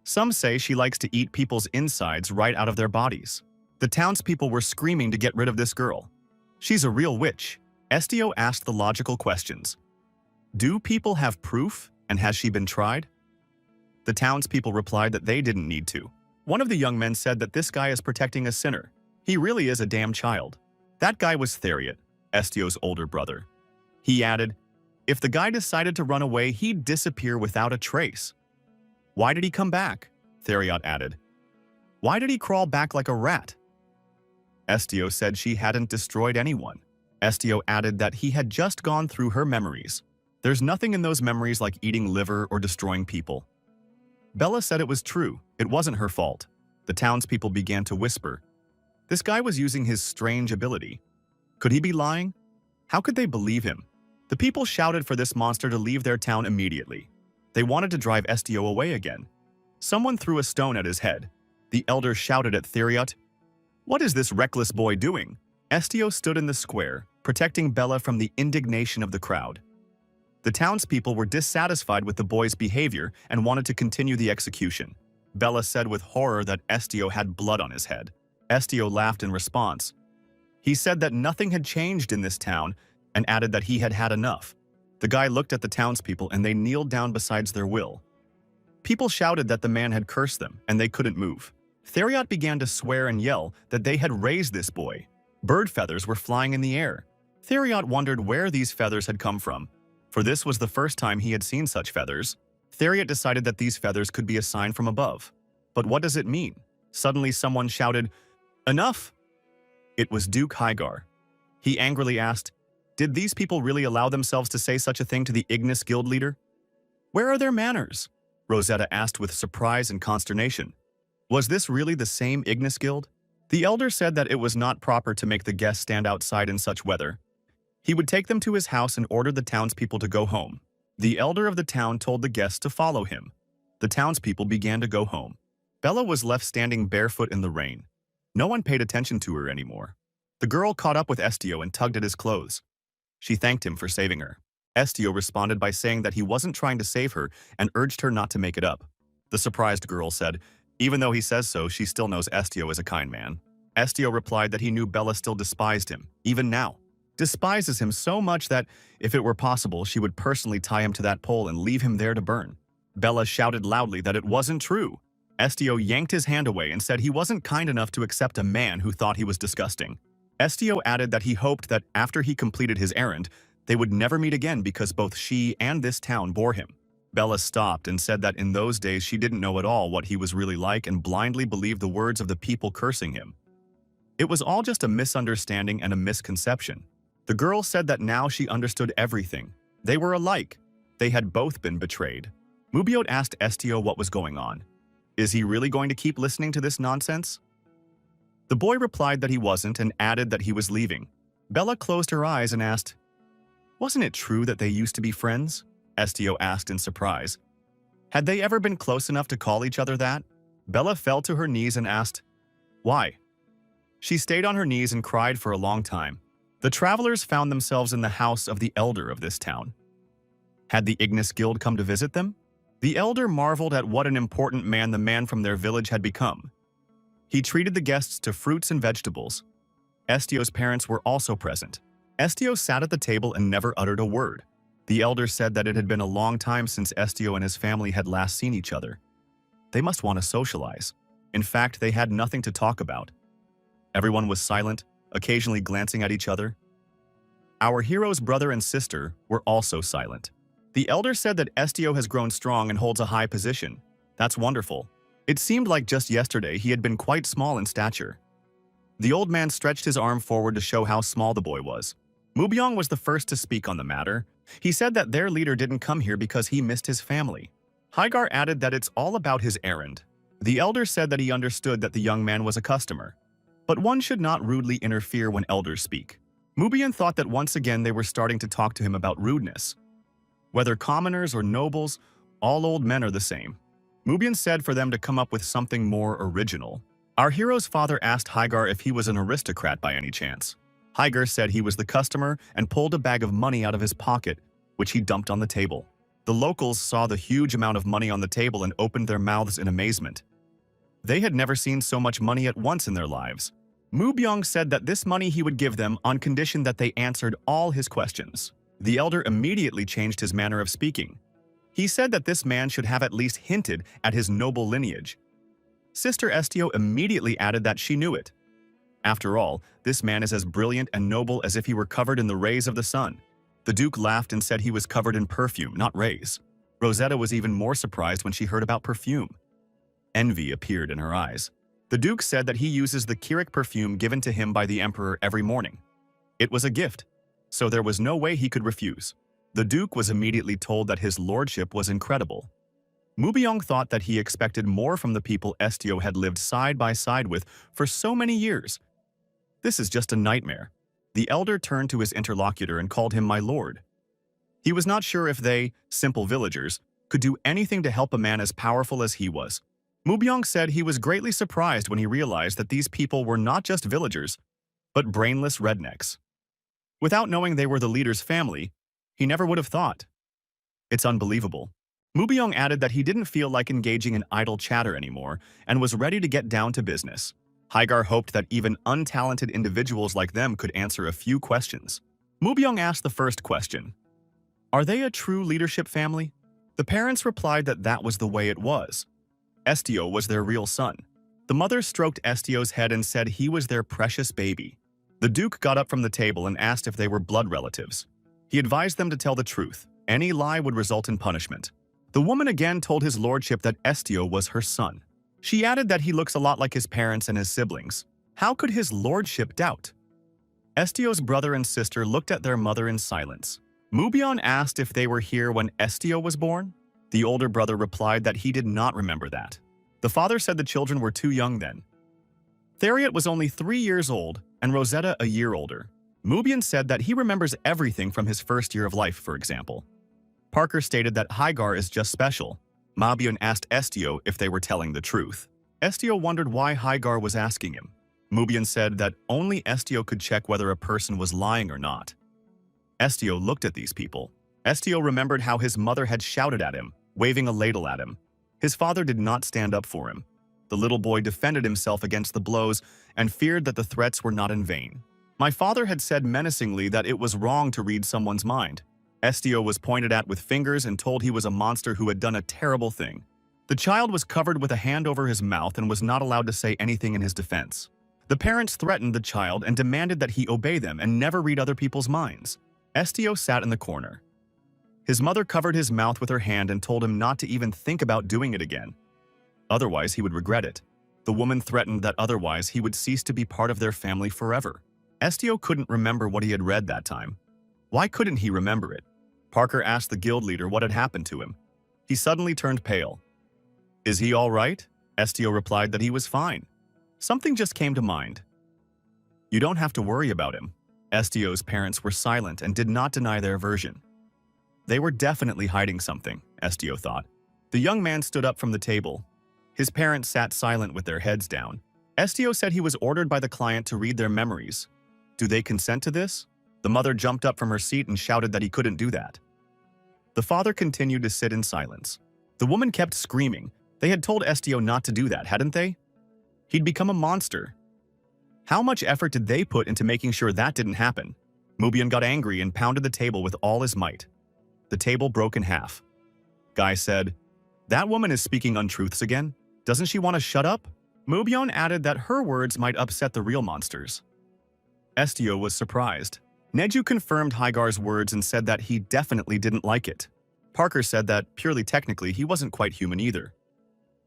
Some say she likes to eat people's insides right out of their bodies. The townspeople were screaming to get rid of this girl. She's a real witch. Estio asked the logical questions. Do people have proof, and has she been tried? The townspeople replied that they didn't need to. One of the young men said that this guy is protecting a sinner. He really is a damn child. That guy was Theriot, Estio's older brother. He added, if the guy decided to run away, he'd disappear without a trace. Why did he come back? Theriot added. Why did he crawl back like a rat? Estio said she hadn't destroyed anyone. Estio added that he had just gone through her memories. There's nothing in those memories like eating liver or destroying people. Bella said it was true. It wasn't her fault. The townspeople began to whisper. This guy was using his strange ability. Could he be lying? How could they believe him? The people shouted for this monster to leave their town immediately. They wanted to drive Estio away again. Someone threw a stone at his head. The elder shouted at Theriot, what is this reckless boy doing? Estio stood in the square, protecting Bella from the indignation of the crowd. The townspeople were dissatisfied with the boy's behavior and wanted to continue the execution. Bella said with horror that Estio had blood on his head. Estio laughed in response. He said that nothing had changed in this town and added that he had had enough. The guy looked at the townspeople and they kneeled down besides their will. People shouted that the man had cursed them and they couldn't move. Theriot began to swear and yell that they had raised this boy. Bird feathers were flying in the air. Theriot wondered where these feathers had come from, for this was the first time he had seen such feathers. Theriot decided that these feathers could be a sign from above. But what does it mean? Suddenly someone shouted, enough! It was Duke Hygar. He angrily asked, did these people really allow themselves to say such a thing to the Ignis Guild leader? Where are their manners? Rosetta asked with surprise and consternation. Was this really the same Ignis Guild? The elder said that it was not proper to make the guests stand outside in such weather. He would take them to his house and ordered the townspeople to go home. The elder of the town told the guests to follow him. The townspeople began to go home. Bella was left standing barefoot in the rain. No one paid attention to her anymore. The girl caught up with Estio and tugged at his clothes. She thanked him for saving her. Estio responded by saying that he wasn't trying to save her and urged her not to make it up. The surprised girl said, even though he says so, she still knows Estio is a kind man. Estio replied that he knew Bella still despised him, even now. Despises him so much that, if it were possible, she would personally tie him to that pole and leave him there to burn. Bella shouted loudly that it wasn't true. Estio yanked his hand away and said he wasn't kind enough to accept a man who thought he was disgusting. Estio added that he hoped that after he completed his errand, they would never meet again because both she and this town bore him. Bella stopped and said that in those days she didn't know at all what he was really like and blindly believed the words of the people cursing him. It was all just a misunderstanding and a misconception. The girl said that now she understood everything. They were alike. They had both been betrayed. Mubiot asked Estio what was going on. Is he really going to keep listening to this nonsense? The boy replied that he wasn't and added that he was leaving. Bella closed her eyes and asked, "Wasn't it true that they used to be friends?" Estio asked in surprise. Had they ever been close enough to call each other that? Bella fell to her knees and asked, "Why?" She stayed on her knees and cried for a long time. The travelers found themselves in the house of the elder of this town. Had the Ignis Guild come to visit them? The elder marveled at what an important man the man from their village had become. He treated the guests to fruits and vegetables. Estio's parents were also present. Estio sat at the table and never uttered a word. The elder said that it had been a long time since Estio and his family had last seen each other. They must want to socialize. In fact, they had nothing to talk about. Everyone was silent, occasionally glancing at each other. Our hero's brother and sister were also silent. The elder said that Estio has grown strong and holds a high position. That's wonderful. It seemed like just yesterday he had been quite small in stature. The old man stretched his arm forward to show how small the boy was. Mubyong was the first to speak on the matter. He said that their leader didn't come here because he missed his family. Hagar added that it's all about his errand. The elder said that he understood that the young man was a customer. But one should not rudely interfere when elders speak. Mubian thought that once again they were starting to talk to him about rudeness. Whether commoners or nobles, all old men are the same. Mubian said for them to come up with something more original. Our hero's father asked Hagar if he was an aristocrat by any chance. Hagar said he was the customer and pulled a bag of money out of his pocket, which he dumped on the table. The locals saw the huge amount of money on the table and opened their mouths in amazement. They had never seen so much money at once in their lives. Mubyong said that this money he would give them on condition that they answered all his questions. The elder immediately changed his manner of speaking. He said that this man should have at least hinted at his noble lineage. Sister Estio immediately added that she knew it. After all, this man is as brilliant and noble as if he were covered in the rays of the sun. The Duke laughed and said he was covered in perfume, not rays. Rosetta was even more surprised when she heard about perfume. Envy appeared in her eyes. The Duke said that he uses the Kirik perfume given to him by the Emperor every morning. It was a gift, so there was no way he could refuse. The Duke was immediately told that his lordship was incredible. Mubyong thought that he expected more from the people Estio had lived side by side with for so many years. This is just a nightmare. The elder turned to his interlocutor and called him my lord. He was not sure if they, simple villagers, could do anything to help a man as powerful as he was. Mubyong said he was greatly surprised when he realized that these people were not just villagers, but brainless rednecks. Without knowing they were the leader's family, he never would have thought. It's unbelievable. Mubyong added that he didn't feel like engaging in idle chatter anymore and was ready to get down to business. Hagar hoped that even untalented individuals like them could answer a few questions. Mubyong asked the first question. Are they a true leadership family? The parents replied that that was the way it was. Estio was their real son. The mother stroked Estio's head and said he was their precious baby. The Duke got up from the table and asked if they were blood relatives. He advised them to tell the truth. Any lie would result in punishment. The woman again told his lordship that Estio was her son. She added that he looks a lot like his parents and his siblings. How could his lordship doubt? Estio's brother and sister looked at their mother in silence. Mubion asked if they were here when Estio was born. The older brother replied that he did not remember that. The father said the children were too young then. Theriot was only 3 years old and Rosetta a year older. Mubian said that he remembers everything from his first year of life, for example. Parker stated that Hagar is just special. Mabion asked Estio if they were telling the truth. Estio wondered why Hygar was asking him. Mubian said that only Estio could check whether a person was lying or not. Estio looked at these people. Estio remembered how his mother had shouted at him, waving a ladle at him. His father did not stand up for him. The little boy defended himself against the blows and feared that the threats were not in vain. My father had said menacingly that it was wrong to read someone's mind. Estio was pointed at with fingers and told he was a monster who had done a terrible thing. The child was covered with a hand over his mouth and was not allowed to say anything in his defense. The parents threatened the child and demanded that he obey them and never read other people's minds. Estio sat in the corner. His mother covered his mouth with her hand and told him not to even think about doing it again. Otherwise, he would regret it. The woman threatened that otherwise he would cease to be part of their family forever. Estio couldn't remember what he had read that time. Why couldn't he remember it? Parker asked the guild leader what had happened to him. He suddenly turned pale. "Is he all right?" Estio replied that he was fine. Something just came to mind. "You don't have to worry about him." Estio's parents were silent and did not deny their version. They were definitely hiding something, Estio thought. The young man stood up from the table. His parents sat silent with their heads down. Estio said he was ordered by the client to read their memories. Do they consent to this? The mother jumped up from her seat and shouted that he couldn't do that. The father continued to sit in silence. The woman kept screaming. They had told Estio not to do that, hadn't they? He'd become a monster. How much effort did they put into making sure that didn't happen? Mubian got angry and pounded the table with all his might. The table broke in half. Guy said, "That woman is speaking untruths again. Doesn't she want to shut up?" Mubian added that her words might upset the real monsters. Estio was surprised. Neju confirmed Hygar's words and said that he definitely didn't like it. Parker said that, purely technically, he wasn't quite human either.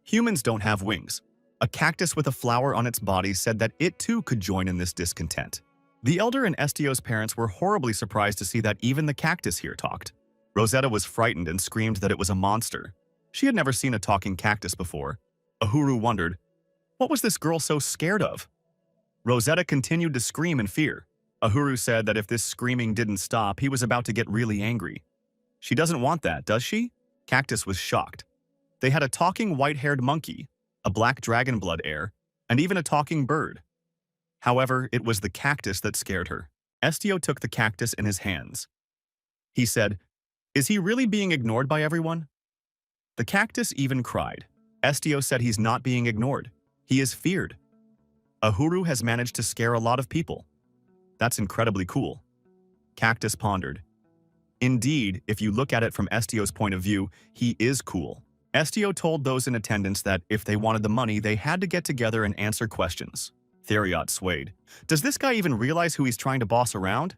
Humans don't have wings. A cactus with a flower on its body said that it too could join in this discontent. The elder and Estio's parents were horribly surprised to see that even the cactus here talked. Rosetta was frightened and screamed that it was a monster. She had never seen a talking cactus before. Ahuru wondered, what was this girl so scared of? Rosetta continued to scream in fear. Ahuru said that if this screaming didn't stop, he was about to get really angry. She doesn't want that, does she? Cactus was shocked. They had a talking white-haired monkey, a black dragon blood heir, and even a talking bird. However, it was the cactus that scared her. Estio took the cactus in his hands. He said, "Is he really being ignored by everyone?" The cactus even cried. Estio said he's not being ignored. He is feared. Ahuru has managed to scare a lot of people. That's incredibly cool. Cactus pondered. Indeed, if you look at it from Estio's point of view, he is cool. Estio told those in attendance that if they wanted the money, they had to get together and answer questions. Theriot swayed. Does this guy even realize who he's trying to boss around?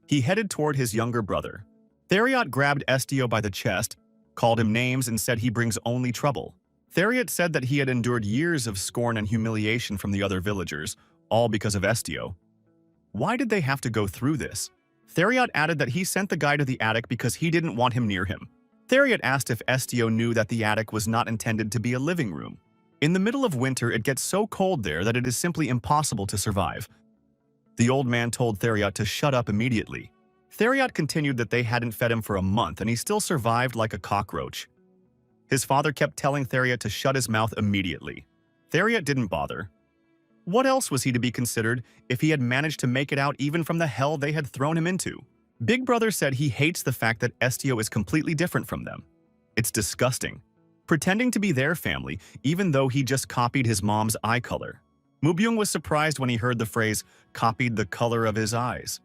He headed toward his younger brother. Theriot grabbed Estio by the chest, called him names, and said he brings only trouble. Theriot said that he had endured years of scorn and humiliation from the other villagers, all because of Estio. Why did they have to go through this? Theriot added that he sent the guy to the attic because he didn't want him near him. Theriot asked if Estio knew that the attic was not intended to be a living room. In the middle of winter, it gets so cold there that it is simply impossible to survive. The old man told Theriot to shut up immediately. Theriot continued that they hadn't fed him for a month and he still survived like a cockroach. His father kept telling Theriot to shut his mouth immediately. Theriot didn't bother. What else was he to be considered if he had managed to make it out even from the hell they had thrown him into? Big Brother said he hates the fact that Estio is completely different from them. It's disgusting. Pretending to be their family, even though he just copied his mom's eye color. Mubyung was surprised when he heard the phrase, copied the color of his eyes.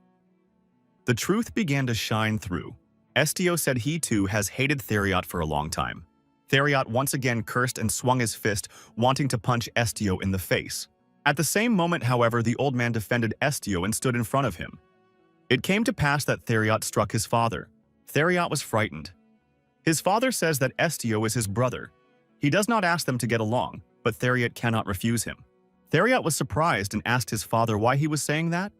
The truth began to shine through. Estio said he too has hated Theriot for a long time. Theriot once again cursed and swung his fist, wanting to punch Estio in the face. At the same moment, however, the old man defended Estio and stood in front of him. It came to pass that Theriot struck his father. Theriot was frightened. His father says that Estio is his brother. He does not ask them to get along, but Theriot cannot refuse him. Theriot was surprised and asked his father why he was saying that.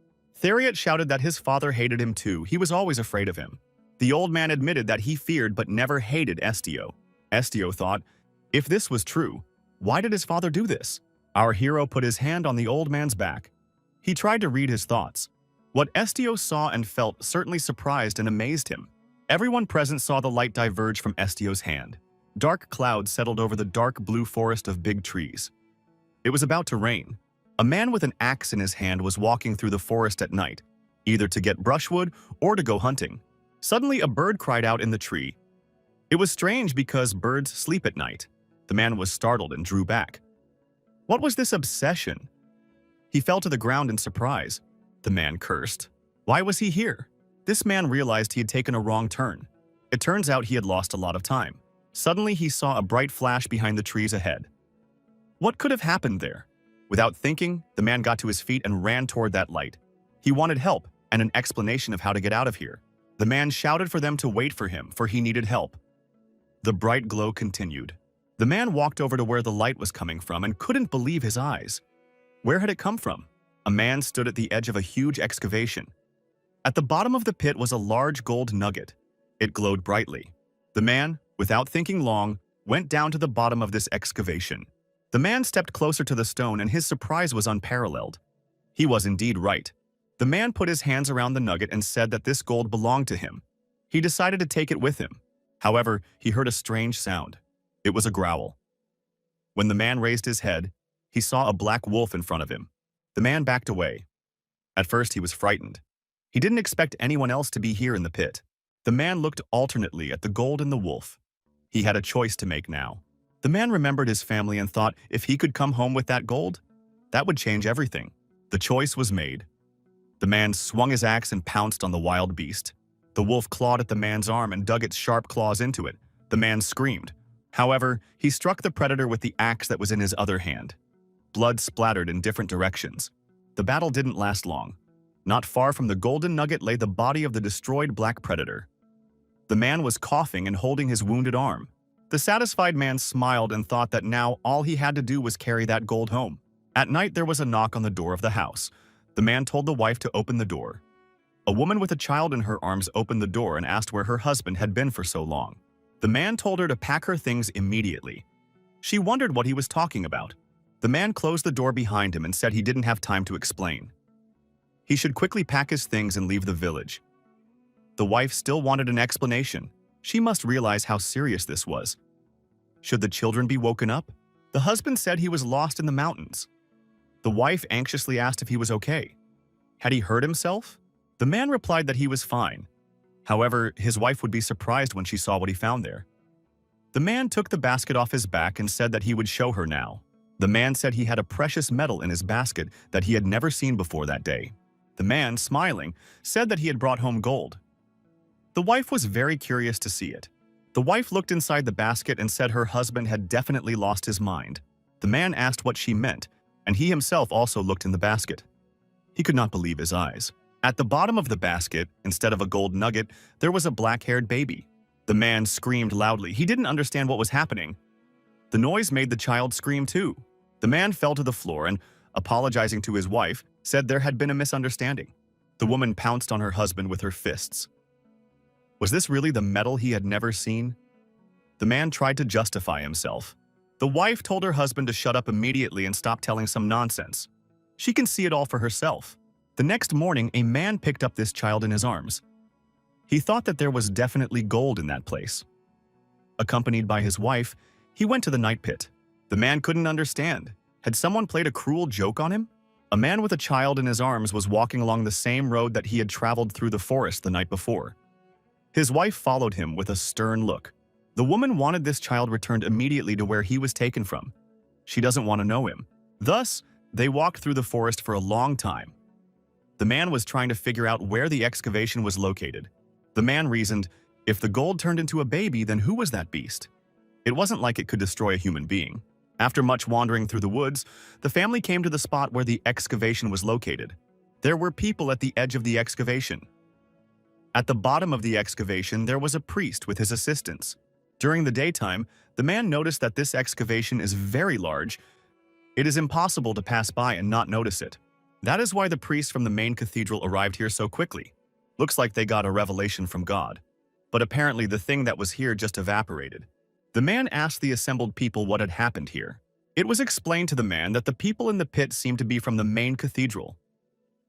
Theriot shouted that his father hated him too. He was always afraid of him. The old man admitted that he feared but never hated Estio. Estio thought, if this was true, why did his father do this? Our hero put his hand on the old man's back. He tried to read his thoughts. What Estio saw and felt certainly surprised and amazed him. Everyone present saw the light diverge from Estio's hand. Dark clouds settled over the dark blue forest of big trees. It was about to rain. A man with an axe in his hand was walking through the forest at night, either to get brushwood or to go hunting. Suddenly, a bird cried out in the tree. It was strange because birds sleep at night. The man was startled and drew back. What was this obsession? He fell to the ground in surprise. The man cursed. Why was he here? This man realized he had taken a wrong turn. It turns out he had lost a lot of time. Suddenly, he saw a bright flash behind the trees ahead. What could have happened there? Without thinking, the man got to his feet and ran toward that light. He wanted help and an explanation of how to get out of here. The man shouted for them to wait for him, for he needed help. The bright glow continued. The man walked over to where the light was coming from and couldn't believe his eyes. Where had it come from? A man stood at the edge of a huge excavation. At the bottom of the pit was a large gold nugget. It glowed brightly. The man, without thinking long, went down to the bottom of this excavation. The man stepped closer to the stone and his surprise was unparalleled. He was indeed right. The man put his hands around the nugget and said that this gold belonged to him. He decided to take it with him. However, he heard a strange sound. It was a growl. When the man raised his head, he saw a black wolf in front of him. The man backed away. At first, he was frightened. He didn't expect anyone else to be here in the pit. The man looked alternately at the gold and the wolf. He had a choice to make now. The man remembered his family and thought if he could come home with that gold, that would change everything. The choice was made. The man swung his axe and pounced on the wild beast. The wolf clawed at the man's arm and dug its sharp claws into it. The man screamed. However, he struck the predator with the axe that was in his other hand. Blood splattered in different directions. The battle didn't last long. Not far from the golden nugget lay the body of the destroyed black predator. The man was coughing and holding his wounded arm. The satisfied man smiled and thought that now all he had to do was carry that gold home. At night, there was a knock on the door of the house. The man told the wife to open the door. A woman with a child in her arms opened the door and asked where her husband had been for so long. The man told her to pack her things immediately. She wondered what he was talking about. The man closed the door behind him and said he didn't have time to explain. He should quickly pack his things and leave the village. The wife still wanted an explanation. She must realize how serious this was. Should the children be woken up? The husband said he was lost in the mountains. The wife anxiously asked if he was okay. Had he hurt himself? The man replied that he was fine. However, his wife would be surprised when she saw what he found there. The man took the basket off his back and said that he would show her now. The man said he had a precious metal in his basket that he had never seen before that day. The man, smiling, said that he had brought home gold. The wife was very curious to see it. The wife looked inside the basket and said her husband had definitely lost his mind. The man asked what she meant, and he himself also looked in the basket. He could not believe his eyes. At the bottom of the basket, instead of a gold nugget, there was a black-haired baby. The man screamed loudly. He didn't understand what was happening. The noise made the child scream too. The man fell to the floor and, apologizing to his wife, said there had been a misunderstanding. The woman pounced on her husband with her fists. Was this really the metal he had never seen? The man tried to justify himself. The wife told her husband to shut up immediately and stop telling some nonsense. She can see it all for herself. The next morning, a man picked up this child in his arms. He thought that there was definitely gold in that place. Accompanied by his wife, he went to the night pit. The man couldn't understand. Had someone played a cruel joke on him? A man with a child in his arms was walking along the same road that he had traveled through the forest the night before. His wife followed him with a stern look. The woman wanted this child returned immediately to where he was taken from. She doesn't want to know him. Thus, they walked through the forest for a long time. The man was trying to figure out where the excavation was located. The man reasoned, if the gold turned into a baby, then who was that beast? It wasn't like it could destroy a human being. After much wandering through the woods, the family came to the spot where the excavation was located. There were people at the edge of the excavation. At the bottom of the excavation, there was a priest with his assistants. During the daytime, the man noticed that this excavation is very large. It is impossible to pass by and not notice it. That is why the priests from the main cathedral arrived here so quickly. Looks like they got a revelation from God. But apparently the thing that was here just evaporated. The man asked the assembled people what had happened here. It was explained to the man that the people in the pit seemed to be from the main cathedral.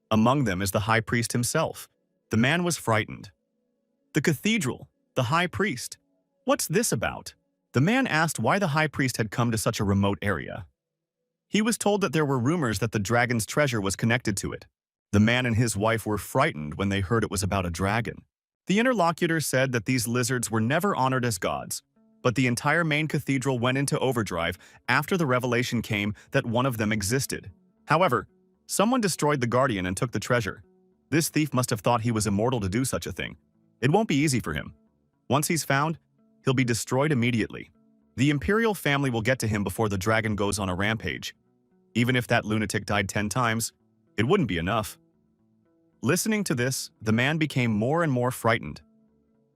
Among them is the high priest himself. The man was frightened. The cathedral, the high priest. What's this about? The man asked why the high priest had come to such a remote area. He was told that there were rumors that the dragon's treasure was connected to it. The man and his wife were frightened when they heard it was about a dragon. The interlocutor said that these lizards were never honored as gods, but the entire main cathedral went into overdrive after the revelation came that one of them existed. However, someone destroyed the guardian and took the treasure. This thief must have thought he was immortal to do such a thing. It won't be easy for him. Once he's found, he'll be destroyed immediately. The imperial family will get to him before the dragon goes on a rampage. Even if that lunatic died 10 times, it wouldn't be enough. Listening to this, the man became more and more frightened.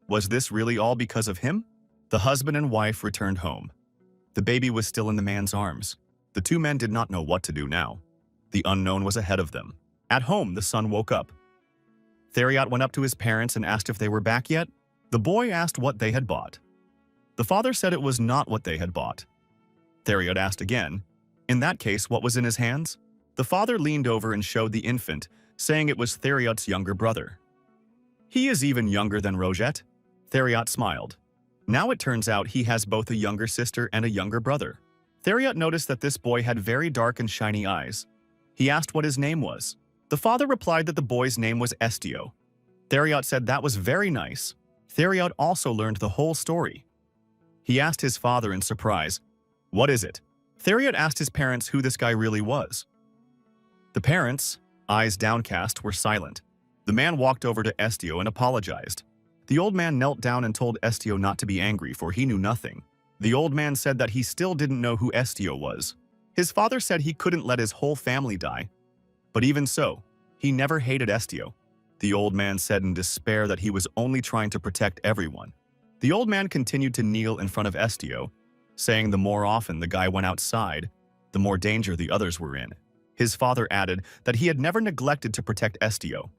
Was this really all because of him? The husband and wife returned home. The baby was still in the man's arms. The two men did not know what to do now. The unknown was ahead of them. At home, the son woke up. Theriot went up to his parents and asked if they were back yet. The boy asked what they had bought. The father said it was not what they had bought. Theriot asked again. In that case, what was in his hands? The father leaned over and showed the infant, saying it was Theriot's younger brother. He is even younger than Rogette. Theriot smiled. Now it turns out he has both a younger sister and a younger brother. Theriot noticed that this boy had very dark and shiny eyes. He asked what his name was. The father replied that the boy's name was Estio. Theriot said that was very nice. Theriot also learned the whole story. He asked his father in surprise, "What is it?" Theriot asked his parents who this guy really was. The parents, eyes downcast, were silent. The man walked over to Estio and apologized. The old man knelt down and told Estio not to be angry, for he knew nothing. The old man said that he still didn't know who Estio was. His father said he couldn't let his whole family die. But even so, he never hated Estio. The old man said in despair that he was only trying to protect everyone. The old man continued to kneel in front of Estio, saying the more often the guy went outside, the more danger the others were in. His father added that he had never neglected to protect Estio.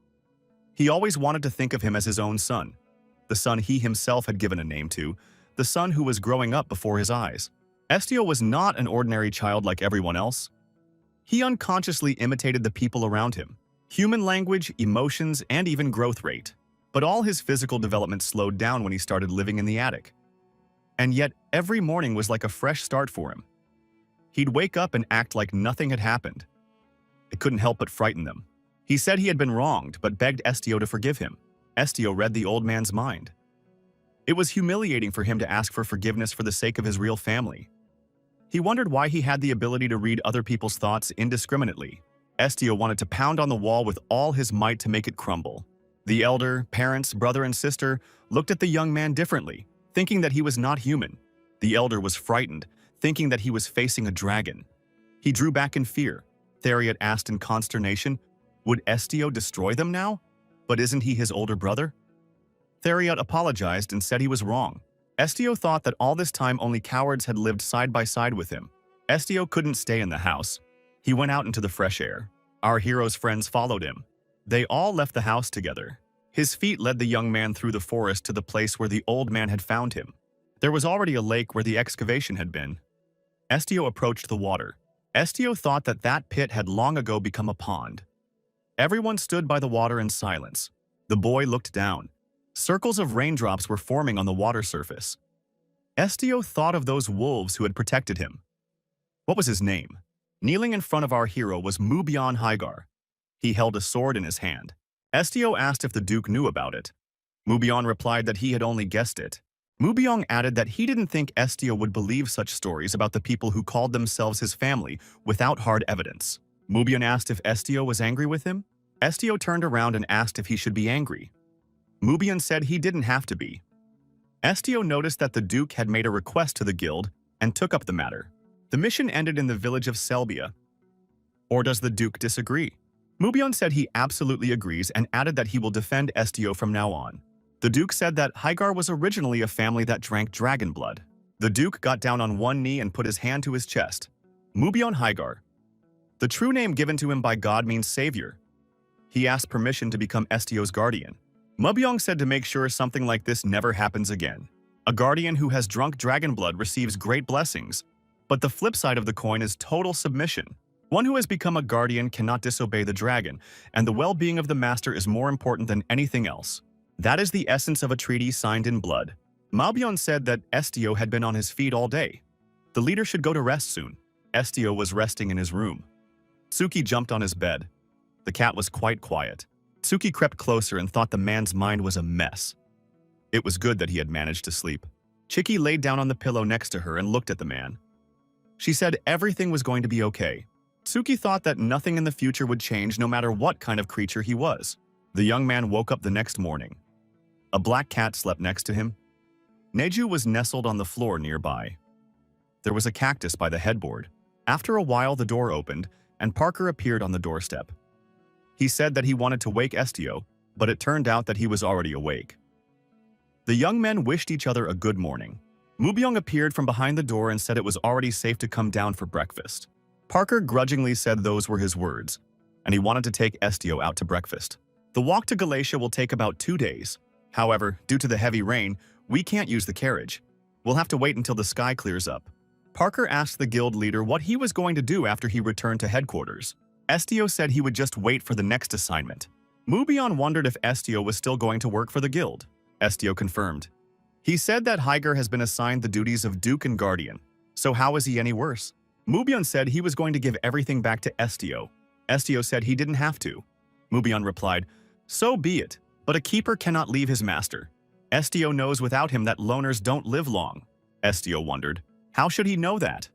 He always wanted to think of him as his own son, the son he himself had given a name to, the son who was growing up before his eyes. Estio was not an ordinary child like everyone else. He unconsciously imitated the people around him, human language, emotions, and even growth rate. But all his physical development slowed down when he started living in the attic. And yet, every morning was like a fresh start for him. He'd wake up and act like nothing had happened. It couldn't help but frighten them. He said he had been wronged, but begged Estio to forgive him. Estio read the old man's mind. It was humiliating for him to ask for forgiveness for the sake of his real family. He wondered why he had the ability to read other people's thoughts indiscriminately. Estio wanted to pound on the wall with all his might to make it crumble. The elder, parents, brother, and sister looked at the young man differently, thinking that he was not human. The elder was frightened, thinking that he was facing a dragon. He drew back in fear. Theriot asked in consternation, would Estio destroy them now? But isn't he his older brother? Theriot apologized and said he was wrong. Estio thought that all this time only cowards had lived side by side with him. Estio couldn't stay in the house. He went out into the fresh air. Our hero's friends followed him. They all left the house together. His feet led the young man through the forest to the place where the old man had found him. There was already a lake where the excavation had been. Estio approached the water. Estio thought that that pit had long ago become a pond. Everyone stood by the water in silence. The boy looked down. Circles of raindrops were forming on the water surface. Estio thought of those wolves who had protected him. What was his name? Kneeling in front of our hero was Mubion Hygar. He held a sword in his hand. Estio asked if the Duke knew about it. Mubion replied that he had only guessed it. Mubion added that he didn't think Estio would believe such stories about the people who called themselves his family without hard evidence. Mubion asked if Estio was angry with him. Estio turned around and asked if he should be angry. Mubion said he didn't have to be. Estio noticed that the Duke had made a request to the guild and took up the matter. The mission ended in the village of Selbia. Or does the Duke disagree? Mubion said he absolutely agrees and added that he will defend Estio from now on. The Duke said that Hygar was originally a family that drank dragon blood. The Duke got down on one knee and put his hand to his chest. Mubion Hygar. The true name given to him by God means savior. He asked permission to become Estio's guardian. Mubion said to make sure something like this never happens again. A guardian who has drunk dragon blood receives great blessings, but the flip side of the coin is total submission. One who has become a guardian cannot disobey the dragon, and the well-being of the master is more important than anything else. That is the essence of a treaty signed in blood. Maobion said that Estio had been on his feet all day. The leader should go to rest soon. Estio was resting in his room. Tsuki jumped on his bed. The cat was quite quiet. Tsuki crept closer and thought the man's mind was a mess. It was good that he had managed to sleep. Chiki laid down on the pillow next to her and looked at the man. She said everything was going to be okay. Tsuki thought that nothing in the future would change no matter what kind of creature he was. The young man woke up the next morning. A black cat slept next to him. Neju was nestled on the floor nearby. There was a cactus by the headboard. After a while, the door opened, and Parker appeared on the doorstep. He said that he wanted to wake Estio, but it turned out that he was already awake. The young men wished each other a good morning. Mubyong appeared from behind the door and said it was already safe to come down for breakfast. Parker grudgingly said those were his words, and he wanted to take Estio out to breakfast. The walk to Galatia will take about 2 days. However, due to the heavy rain, we can't use the carriage. We'll have to wait until the sky clears up. Parker asked the guild leader what he was going to do after he returned to headquarters. Estio said he would just wait for the next assignment. Mubion wondered if Estio was still going to work for the guild. Estio confirmed. He said that Higer has been assigned the duties of Duke and Guardian, so how is he any worse? Mubion said he was going to give everything back to Estio. Estio said he didn't have to. Mubion replied, "So be it, but a keeper cannot leave his master. Estio knows without him that loners don't live long." Estio wondered, how should he know that?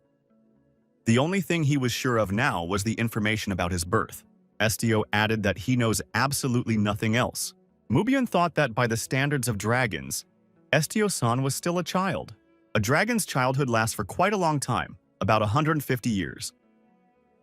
The only thing he was sure of now was the information about his birth. Estio added that he knows absolutely nothing else. Mubion thought that by the standards of dragons, Estio-san was still a child. A dragon's childhood lasts for quite a long time, about 150 years.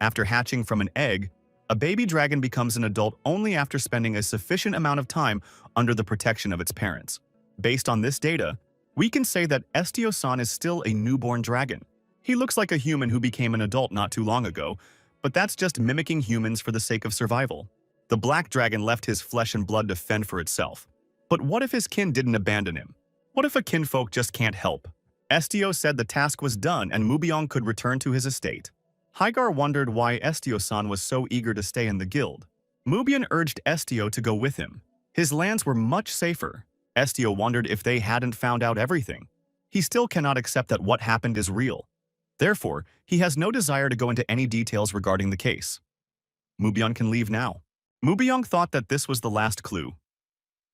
After hatching from an egg, a baby dragon becomes an adult only after spending a sufficient amount of time under the protection of its parents. Based on this data, we can say that Estio-san is still a newborn dragon. He looks like a human who became an adult not too long ago, but that's just mimicking humans for the sake of survival. The black dragon left his flesh and blood to fend for itself. But what if his kin didn't abandon him? What if a kinfolk just can't help? Estio said the task was done and Mubiong could return to his estate. Higar wondered why Estio-san was so eager to stay in the guild. Mubion urged Estio to go with him. His lands were much safer. Estio wondered if they hadn't found out everything. He still cannot accept that what happened is real. Therefore, he has no desire to go into any details regarding the case. Mubion can leave now. Mubiong thought that this was the last clue.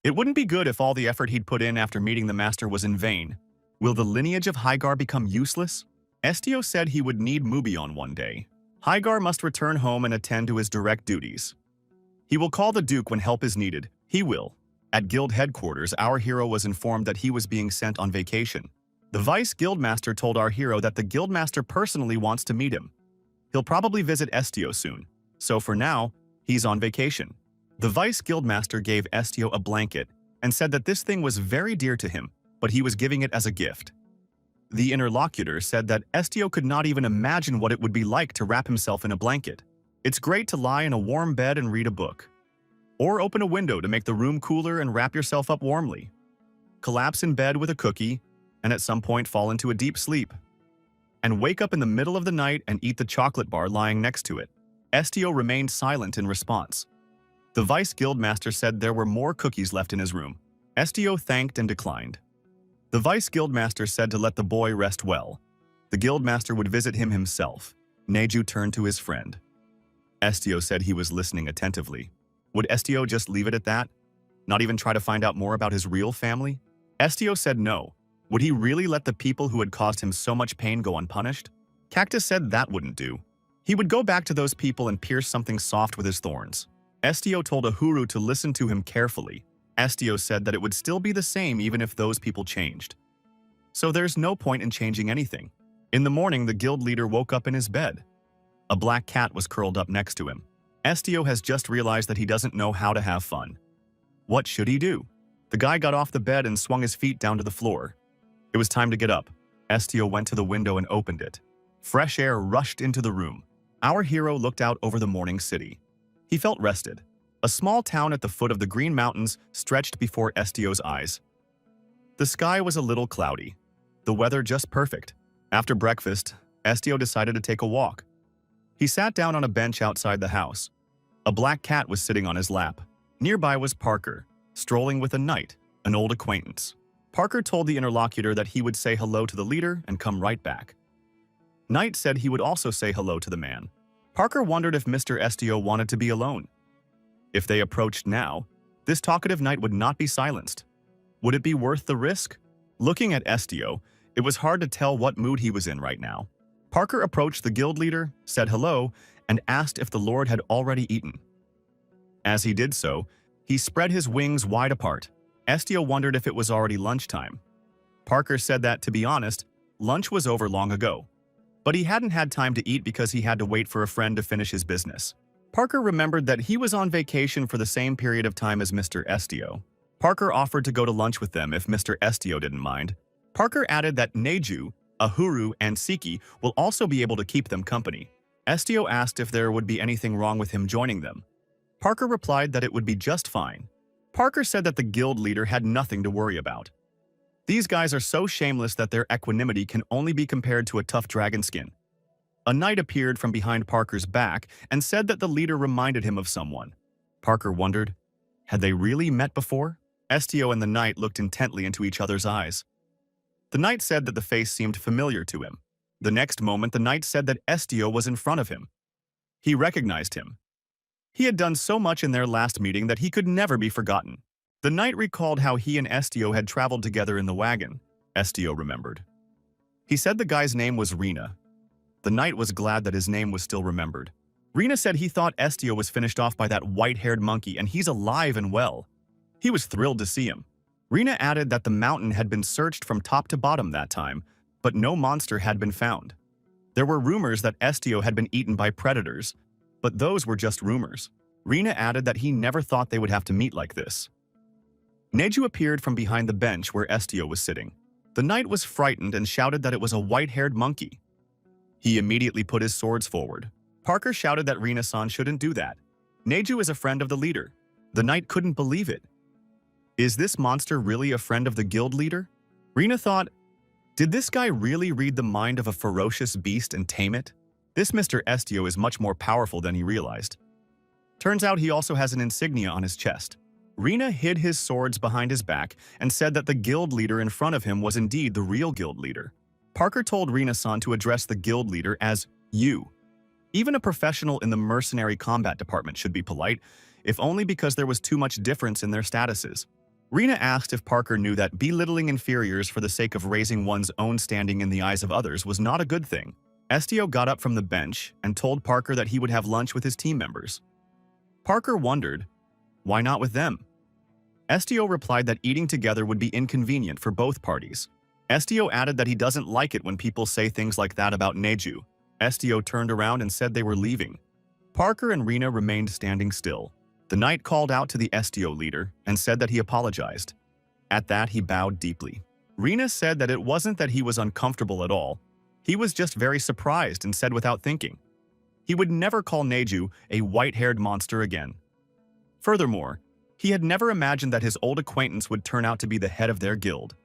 It wouldn't be good if all the effort he'd put in after meeting the master was in vain. Will the lineage of Higar become useless? Estio said he would need Mubion one day. Higar must return home and attend to his direct duties. He will call the Duke when help is needed. He will. At guild headquarters, our hero was informed that he was being sent on vacation. The vice guildmaster told our hero that the guildmaster personally wants to meet him. He'll probably visit Estio soon, so for now, he's on vacation. The vice guildmaster gave Estio a blanket and said that this thing was very dear to him, but he was giving it as a gift. The interlocutor said that Estio could not even imagine what it would be like to wrap himself in a blanket. It's great to lie in a warm bed and read a book. Or open a window to make the room cooler and wrap yourself up warmly. Collapse in bed with a cookie, and at some point fall into a deep sleep. And wake up in the middle of the night and eat the chocolate bar lying next to it. Estio remained silent in response. The vice guildmaster said there were more cookies left in his room. Estio thanked and declined. The vice guildmaster said to let the boy rest well. The guildmaster would visit him himself. Neju turned to his friend. Estio said he was listening attentively. Would Estio just leave it at that? Not even try to find out more about his real family? Estio said no. Would he really let the people who had caused him so much pain go unpunished? Cactus said that wouldn't do. He would go back to those people and pierce something soft with his thorns. Estio told Ahuru to listen to him carefully. Estio said that it would still be the same even if those people changed. So there's no point in changing anything. In the morning, the guild leader woke up in his bed. A black cat was curled up next to him. Estio has just realized that he doesn't know how to have fun. What should he do? The guy got off the bed and swung his feet down to the floor. It was time to get up. Estio went to the window and opened it. Fresh air rushed into the room. Our hero looked out over the morning city. He felt rested. A small town at the foot of the Green Mountains stretched before Estio's eyes. The sky was a little cloudy. The weather just perfect. After breakfast, Estio decided to take a walk. He sat down on a bench outside the house. A black cat was sitting on his lap. Nearby was Parker, strolling with a knight, an old acquaintance. Parker told the interlocutor that he would say hello to the leader and come right back. Knight said he would also say hello to the man. Parker wondered if Mr. Estio wanted to be alone. If they approached now, this talkative knight would not be silenced. Would it be worth the risk? Looking at Estio, it was hard to tell what mood he was in right now. Parker approached the guild leader, said hello, and asked if the lord had already eaten. As he did so, he spread his wings wide apart. Estio wondered if it was already lunchtime. Parker said that, to be honest, lunch was over long ago. But he hadn't had time to eat because he had to wait for a friend to finish his business. Parker remembered that he was on vacation for the same period of time as Mr. Estio. Parker offered to go to lunch with them if Mr. Estio didn't mind. Parker added that Neju, Ahuru, and Siki will also be able to keep them company. Estio asked if there would be anything wrong with him joining them. Parker replied that it would be just fine. Parker said that the guild leader had nothing to worry about. These guys are so shameless that their equanimity can only be compared to a tough dragon skin. A knight appeared from behind Parker's back and said that the leader reminded him of someone. Parker wondered, had they really met before? Estio and the knight looked intently into each other's eyes. The knight said that the face seemed familiar to him. The next moment, the knight said that Estio was in front of him. He recognized him. He had done so much in their last meeting that he could never be forgotten. The knight recalled how he and Estio had traveled together in the wagon. Estio remembered. He said the guy's name was Rena. The knight was glad that his name was still remembered. Rena said he thought Estio was finished off by that white-haired monkey and he's alive and well. He was thrilled to see him. Rena added that the mountain had been searched from top to bottom that time, but no monster had been found. There were rumors that Estio had been eaten by predators, but those were just rumors. Rena added that he never thought they would have to meet like this. Neju appeared from behind the bench where Estio was sitting. The knight was frightened and shouted that it was a white-haired monkey. He immediately put his swords forward. Parker shouted that Rena-san shouldn't do that. Neju is a friend of the leader. The knight couldn't believe it. Is this monster really a friend of the guild leader? Rena thought, did this guy really read the mind of a ferocious beast and tame it? This Mr. Estio is much more powerful than he realized. Turns out he also has an insignia on his chest. Rena hid his swords behind his back and said that the guild leader in front of him was indeed the real guild leader. Parker told Rena-san to address the guild leader as you. Even a professional in the mercenary combat department should be polite, if only because there was too much difference in their statuses. Rena asked if Parker knew that belittling inferiors for the sake of raising one's own standing in the eyes of others was not a good thing. Estio got up from the bench and told Parker that he would have lunch with his team members. Parker wondered, why not with them? Estio replied that eating together would be inconvenient for both parties. Estio added that he doesn't like it when people say things like that about Neju. Estio turned around and said they were leaving. Parker and Rena remained standing still. The knight called out to the Estio leader and said that he apologized. At that, he bowed deeply. Rena said that it wasn't that he was uncomfortable at all. He was just very surprised and said without thinking. He would never call Neju a white-haired monster again. Furthermore, he had never imagined that his old acquaintance would turn out to be the head of their guild.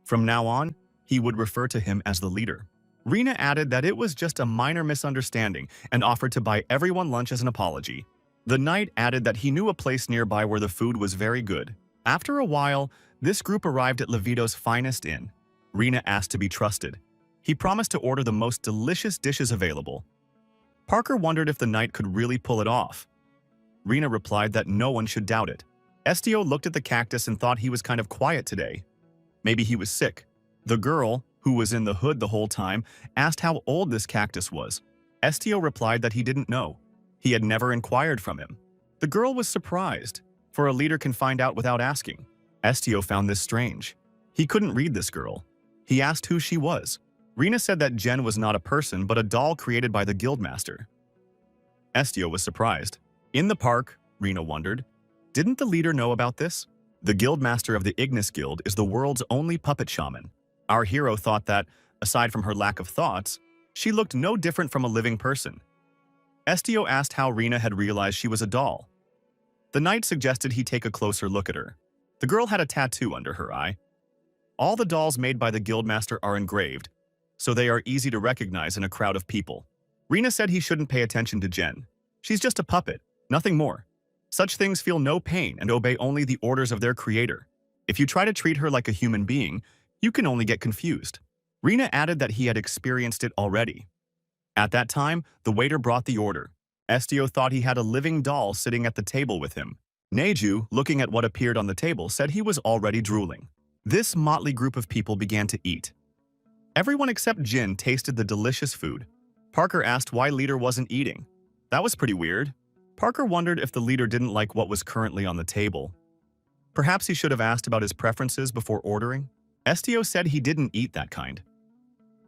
From now on, he would refer to him as the leader. Rena added that it was just a minor misunderstanding and offered to buy everyone lunch as an apology. The knight added that he knew a place nearby where the food was very good. After a while, this group arrived at Levito's finest inn. Rena asked to be trusted. He promised to order the most delicious dishes available. Parker wondered if the knight could really pull it off. Rena replied that no one should doubt it. Estio looked at the cactus and thought he was kind of quiet today. Maybe he was sick. The girl, who was in the hood the whole time, asked how old this cactus was. Estio replied that he didn't know. He had never inquired from him. The girl was surprised, for a leader can find out without asking. Estio found this strange. He couldn't read this girl. He asked who she was. Rena said that Jen was not a person but a doll created by the guildmaster. Estio was surprised. In the park, Rena wondered, didn't the leader know about this? The guildmaster of the Ignis Guild is the world's only puppet shaman. Our hero thought that, aside from her lack of thoughts, she looked no different from a living person. Estio asked how Rena had realized she was a doll. The knight suggested he take a closer look at her. The girl had a tattoo under her eye. All the dolls made by the guildmaster are engraved, so they are easy to recognize in a crowd of people. Rena said he shouldn't pay attention to Jen. She's just a puppet, nothing more. Such things feel no pain and obey only the orders of their creator. If you try to treat her like a human being, you can only get confused. Rina added that he had experienced it already. At that time, the waiter brought the order. Estio thought he had a living doll sitting at the table with him. Neju, looking at what appeared on the table, said he was already drooling. This motley group of people began to eat. Everyone except Jin tasted the delicious food. Parker asked why leader wasn't eating. That was pretty weird. Parker wondered if the leader didn't like what was currently on the table. Perhaps he should have asked about his preferences before ordering. Estio said he didn't eat that kind.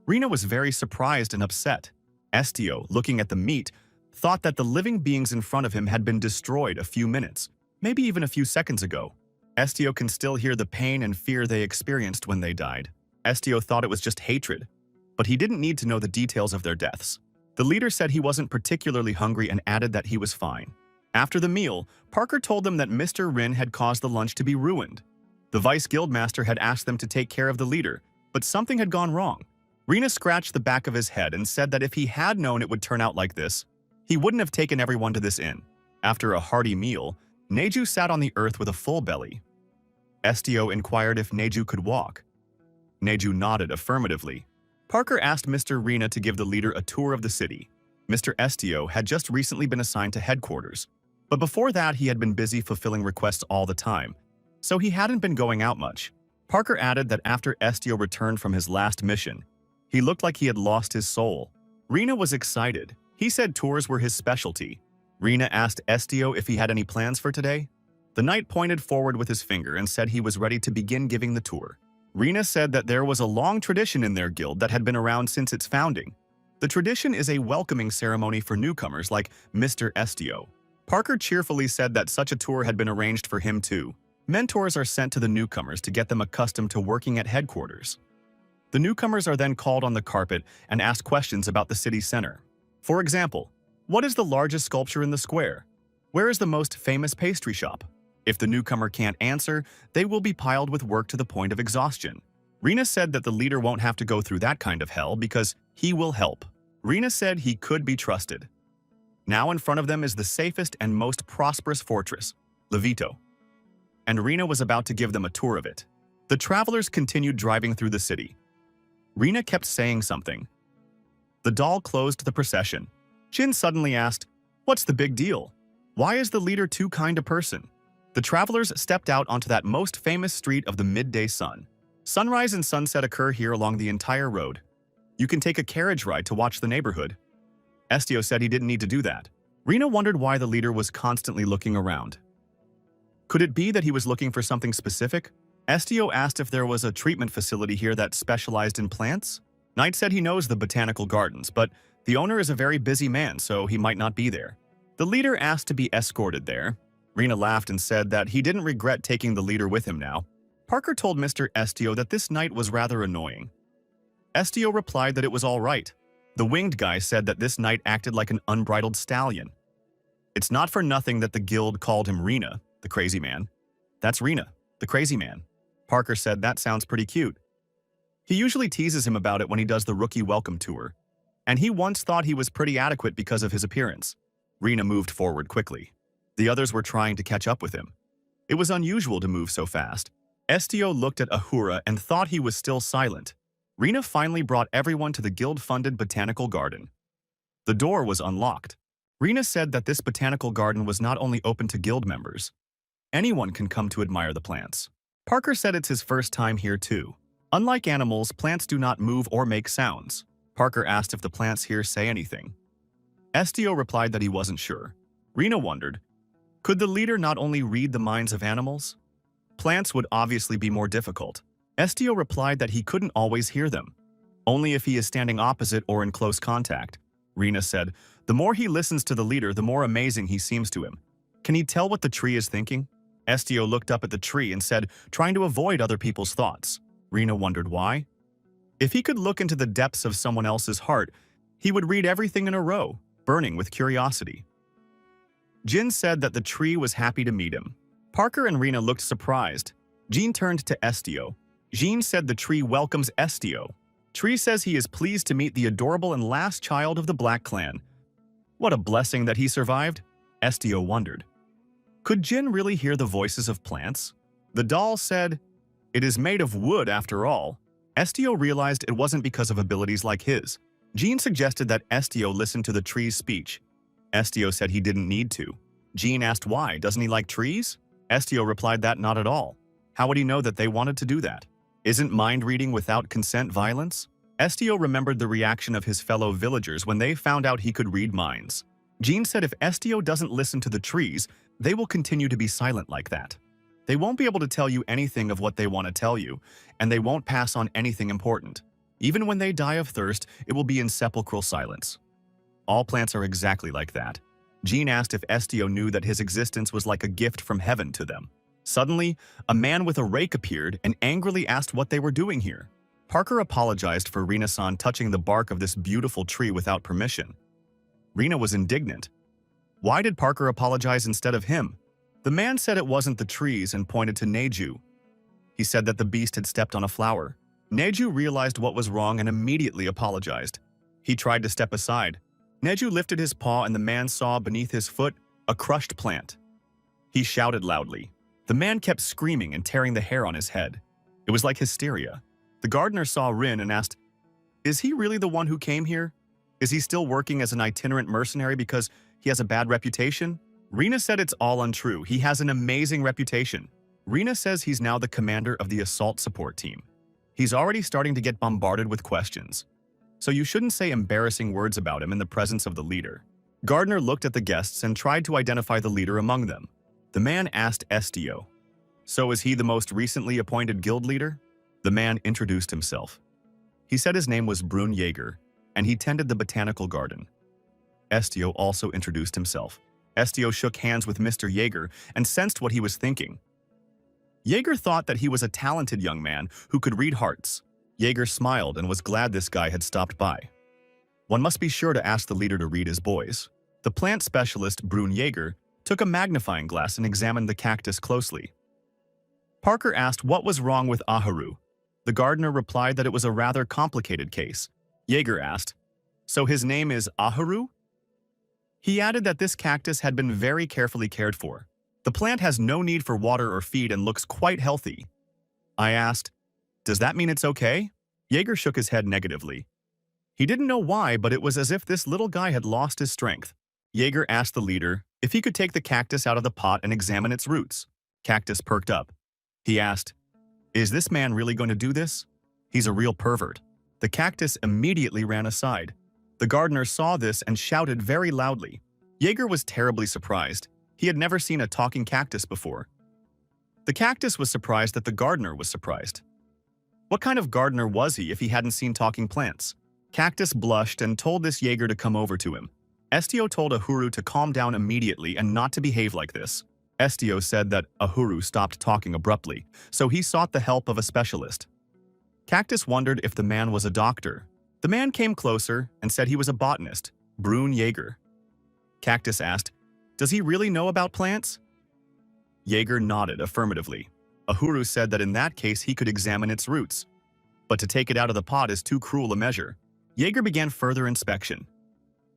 Rina was very surprised and upset. Estio, looking at the meat, thought that the living beings in front of him had been destroyed a few minutes, maybe even a few seconds ago. Estio can still hear the pain and fear they experienced when they died. Estio thought it was just hatred, but he didn't need to know the details of their deaths. The leader said he wasn't particularly hungry and added that he was fine. After the meal, Parker told them that Mr. Rin had caused the lunch to be ruined. The vice guildmaster had asked them to take care of the leader, but something had gone wrong. Rina scratched the back of his head and said that if he had known it would turn out like this, he wouldn't have taken everyone to this inn. After a hearty meal, Neju sat on the earth with a full belly. Estio inquired if Neju could walk. Neju nodded affirmatively. Parker asked Mr. Rina to give the leader a tour of the city. Mr. Estio had just recently been assigned to headquarters, but before that he had been busy fulfilling requests all the time, so he hadn't been going out much. Parker added that after Estio returned from his last mission, he looked like he had lost his soul. Rina was excited. He said tours were his specialty. Rina asked Estio if he had any plans for today. The knight pointed forward with his finger and said he was ready to begin giving the tour. Rina said that there was a long tradition in their guild that had been around since its founding. The tradition is a welcoming ceremony for newcomers like Mr. Estio. Parker cheerfully said that such a tour had been arranged for him too. Mentors are sent to the newcomers to get them accustomed to working at headquarters. The newcomers are then called on the carpet and asked questions about the city center. For example, what is the largest sculpture in the square? Where is the most famous pastry shop? If the newcomer can't answer, they will be piled with work to the point of exhaustion. Rina said that the leader won't have to go through that kind of hell because he will help. Rina said he could be trusted. Now in front of them is the safest and most prosperous fortress, Levito. And Rina was about to give them a tour of it. The travelers continued driving through the city. Rina kept saying something. The doll closed the procession. Jin suddenly asked, "What's the big deal? Why is the leader too kind a person?" The travelers stepped out onto that most famous street of the midday sun. Sunrise and sunset occur here along the entire road. You can take a carriage ride to watch the neighborhood. Estio said he didn't need to do that. Rina wondered why the leader was constantly looking around. Could it be that he was looking for something specific? Estio asked if there was a treatment facility here that specialized in plants. Knight said he knows the botanical gardens, but the owner is a very busy man, so he might not be there. The leader asked to be escorted there. Rina laughed and said that he didn't regret taking the leader with him now. Parker told Mr. Estio that this knight was rather annoying. Estio replied that it was all right. The winged guy said that this knight acted like an unbridled stallion. It's not for nothing that the guild called him Rina, the crazy man. That's Rina, the crazy man. Parker said that sounds pretty cute. He usually teases him about it when he does the rookie welcome tour, and he once thought he was pretty adequate because of his appearance. Rina moved forward quickly. The others were trying to catch up with him. It was unusual to move so fast. Estio looked at Ahura and thought he was still silent. Rina finally brought everyone to the guild-funded botanical garden. The door was unlocked. Rina said that this botanical garden was not only open to guild members. Anyone can come to admire the plants. Parker said it's his first time here too. Unlike animals, plants do not move or make sounds. Parker asked if the plants here say anything. Estio replied that he wasn't sure. Rina wondered, could the leader not only read the minds of animals? Plants would obviously be more difficult. Estio replied that he couldn't always hear them, only if he is standing opposite or in close contact. Rina said, the more he listens to the leader, the more amazing he seems to him. Can he tell what the tree is thinking? Estio looked up at the tree and said, trying to avoid other people's thoughts. Rina wondered why. If he could look into the depths of someone else's heart, he would read everything in a row, burning with curiosity. Jin said that the tree was happy to meet him. Parker and Rina looked surprised. Jean turned to Estio. Jean said the tree welcomes Estio. Tree says he is pleased to meet the adorable and last child of the Black Clan. What a blessing that he survived, Estio wondered. Could Jin really hear the voices of plants? The doll said, It is made of wood after all. Estio realized it wasn't because of abilities like his. Jean suggested that Estio listen to the tree's speech. Estio said he didn't need to. Jean asked why, doesn't he like trees? Estio replied that not at all. How would he know that they wanted to do that? Isn't mind reading without consent violence? Estio remembered the reaction of his fellow villagers when they found out he could read minds. Jean said if Estio doesn't listen to the trees, they will continue to be silent like that. They won't be able to tell you anything of what they want to tell you, and they won't pass on anything important. Even when they die of thirst, it will be in sepulchral silence. All plants are exactly like that. Jean asked if Estio knew that his existence was like a gift from heaven to them. Suddenly, a man with a rake appeared and angrily asked what they were doing here. Parker apologized for Rina-san touching the bark of this beautiful tree without permission. Rina was indignant. Why did Parker apologize instead of him? The man said it wasn't the trees and pointed to Neju. He said that the beast had stepped on a flower. Neju realized what was wrong and immediately apologized. He tried to step aside. Neju lifted his paw and the man saw beneath his foot a crushed plant. He shouted loudly. The man kept screaming and tearing the hair on his head. It was like hysteria. The gardener saw Rin and asked, "Is he really the one who came here? Is he still working as an itinerant mercenary because he has a bad reputation?" Rina said it's all untrue. He has an amazing reputation. Rina says he's now the commander of the assault support team. He's already starting to get bombarded with questions. So you shouldn't say embarrassing words about him in the presence of the leader. Gardner looked at the guests and tried to identify the leader among them. The man asked Estio, "So is he the most recently appointed guild leader?" The man introduced himself. He said his name was Brun Jaeger, and he tended the botanical garden. Estio also introduced himself. Estio shook hands with Mr. Jaeger and sensed what he was thinking. Jaeger thought that he was a talented young man who could read hearts. Jaeger smiled and was glad this guy had stopped by. One must be sure to ask the leader to read his boys. The plant specialist, Brun Jaeger, took a magnifying glass and examined the cactus closely. Parker asked what was wrong with Aharu. The gardener replied that it was a rather complicated case. Jaeger asked, "So his name is Aharu?" He added that this cactus had been very carefully cared for. The plant has no need for water or feed and looks quite healthy. I asked, "Does that mean it's okay?" Jaeger shook his head negatively. He didn't know why, but it was as if this little guy had lost his strength. Jaeger asked the leader if he could take the cactus out of the pot and examine its roots. Cactus perked up. He asked, "Is this man really going to do this? He's a real pervert." The cactus immediately ran aside. The gardener saw this and shouted very loudly. Jaeger was terribly surprised. He had never seen a talking cactus before. The cactus was surprised that the gardener was surprised. What kind of gardener was he if he hadn't seen talking plants? Cactus blushed and told this Jaeger to come over to him. Estio told Ahuru to calm down immediately and not to behave like this. Estio said that Ahuru stopped talking abruptly, so he sought the help of a specialist. Cactus wondered if the man was a doctor. The man came closer and said he was a botanist, Brun Jaeger. Cactus asked, "Does he really know about plants?" Jaeger nodded affirmatively. Ahuru said that in that case he could examine its roots. But to take it out of the pot is too cruel a measure. Jaeger began further inspection.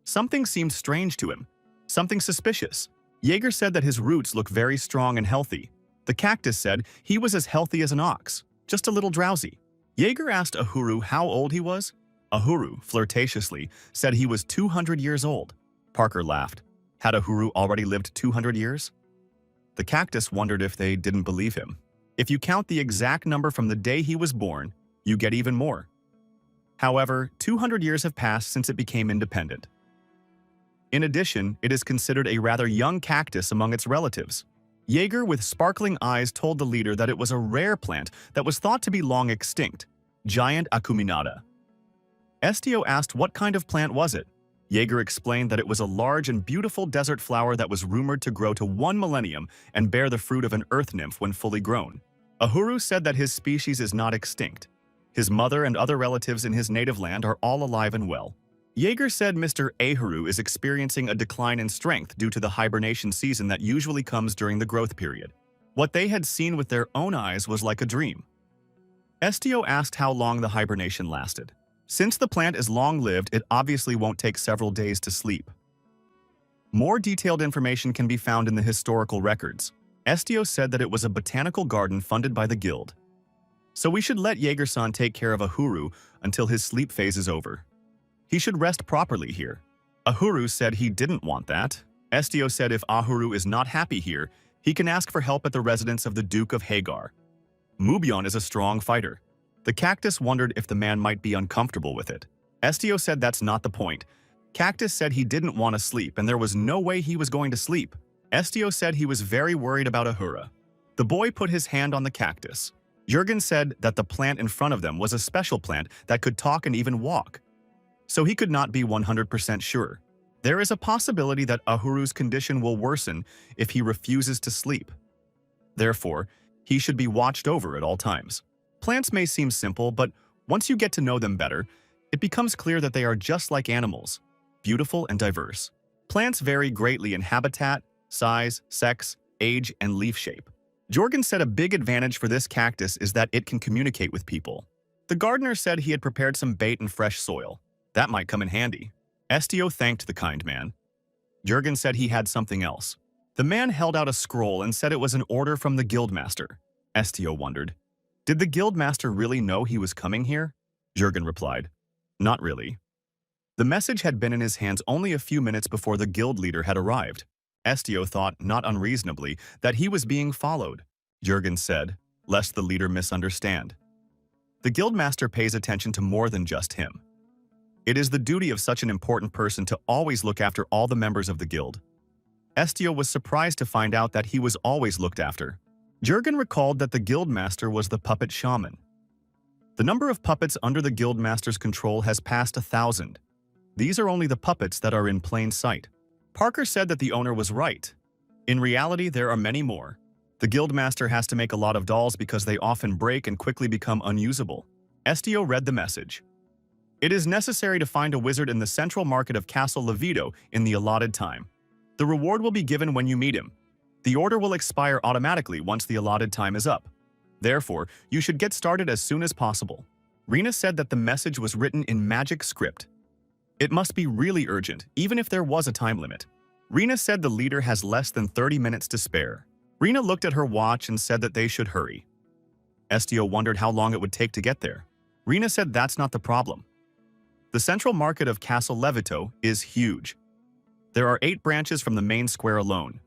Something seemed strange to him, something suspicious. Jaeger said that his roots look very strong and healthy. The cactus said he was as healthy as an ox, just a little drowsy. Jaeger asked Ahuru how old he was. Ahuru, flirtatiously, said he was 200 years old. Parker laughed. Had Ahuru already lived 200 years? The cactus wondered if they didn't believe him. If you count the exact number from the day he was born, you get even more. However, 200 years have passed since it became independent. In addition, it is considered a rather young cactus among its relatives. Jaeger, with sparkling eyes, told the leader that it was a rare plant that was thought to be long extinct, giant acuminata. Estio asked what kind of plant was it. Jaeger explained that it was a large and beautiful desert flower that was rumored to grow to 1 millennium and bear the fruit of an earth nymph when fully grown. Ahuru said that his species is not extinct. His mother and other relatives in his native land are all alive and well. Jaeger said Mr. Ahuru is experiencing a decline in strength due to the hibernation season that usually comes during the growth period. What they had seen with their own eyes was like a dream. Estio asked how long the hibernation lasted. Since the plant is long-lived, it obviously won't take several days to sleep. More detailed information can be found in the historical records. Estio said that it was a botanical garden funded by the guild. So we should let Jaeger-san take care of Ahuru until his sleep phase is over. He should rest properly here. Ahuru said he didn't want that. Estio said if Ahuru is not happy here, he can ask for help at the residence of the Duke of Hagar. Mubyon is a strong fighter. The cactus wondered if the man might be uncomfortable with it. Estio said that's not the point. Cactus said he didn't want to sleep and there was no way he was going to sleep. Estio said he was very worried about Ahura. The boy put his hand on the cactus. Jurgen said that the plant in front of them was a special plant that could talk and even walk. So he could not be 100% sure. There is a possibility that Ahuru's condition will worsen if he refuses to sleep. Therefore, he should be watched over at all times. Plants may seem simple, but once you get to know them better, it becomes clear that they are just like animals, beautiful and diverse. Plants vary greatly in habitat, size, sex, age, and leaf shape. Jorgen said a big advantage for this cactus is that it can communicate with people. The gardener said he had prepared some bait and fresh soil. That might come in handy. Estio thanked the kind man. Jurgen said he had something else. The man held out a scroll and said it was an order from the guildmaster. Estio wondered, did the guildmaster really know he was coming here? Jurgen replied, not really. The message had been in his hands only a few minutes before the guild leader had arrived. Estio thought, not unreasonably, that he was being followed. Jurgen said, lest the leader misunderstand. The guildmaster pays attention to more than just him. It is the duty of such an important person to always look after all the members of the guild. Estio was surprised to find out that he was always looked after. Jurgen recalled that the guildmaster was the puppet shaman. The number of puppets under the guildmaster's control has passed 1,000. These are only the puppets that are in plain sight. Parker said that the owner was right. In reality, there are many more. The guildmaster has to make a lot of dolls because they often break and quickly become unusable. Estio read the message. It is necessary to find a wizard in the central market of Castle Levito in the allotted time. The reward will be given when you meet him. The order will expire automatically once the allotted time is up. Therefore, you should get started as soon as possible. Rena said that the message was written in magic script. It must be really urgent, even if there was a time limit. Rena said the leader has less than 30 minutes to spare. Rena looked at her watch and said that they should hurry. Estio wondered how long it would take to get there. Rena said that's not the problem. The central market of Castle Levito is huge. There are 8 branches from the main square alone.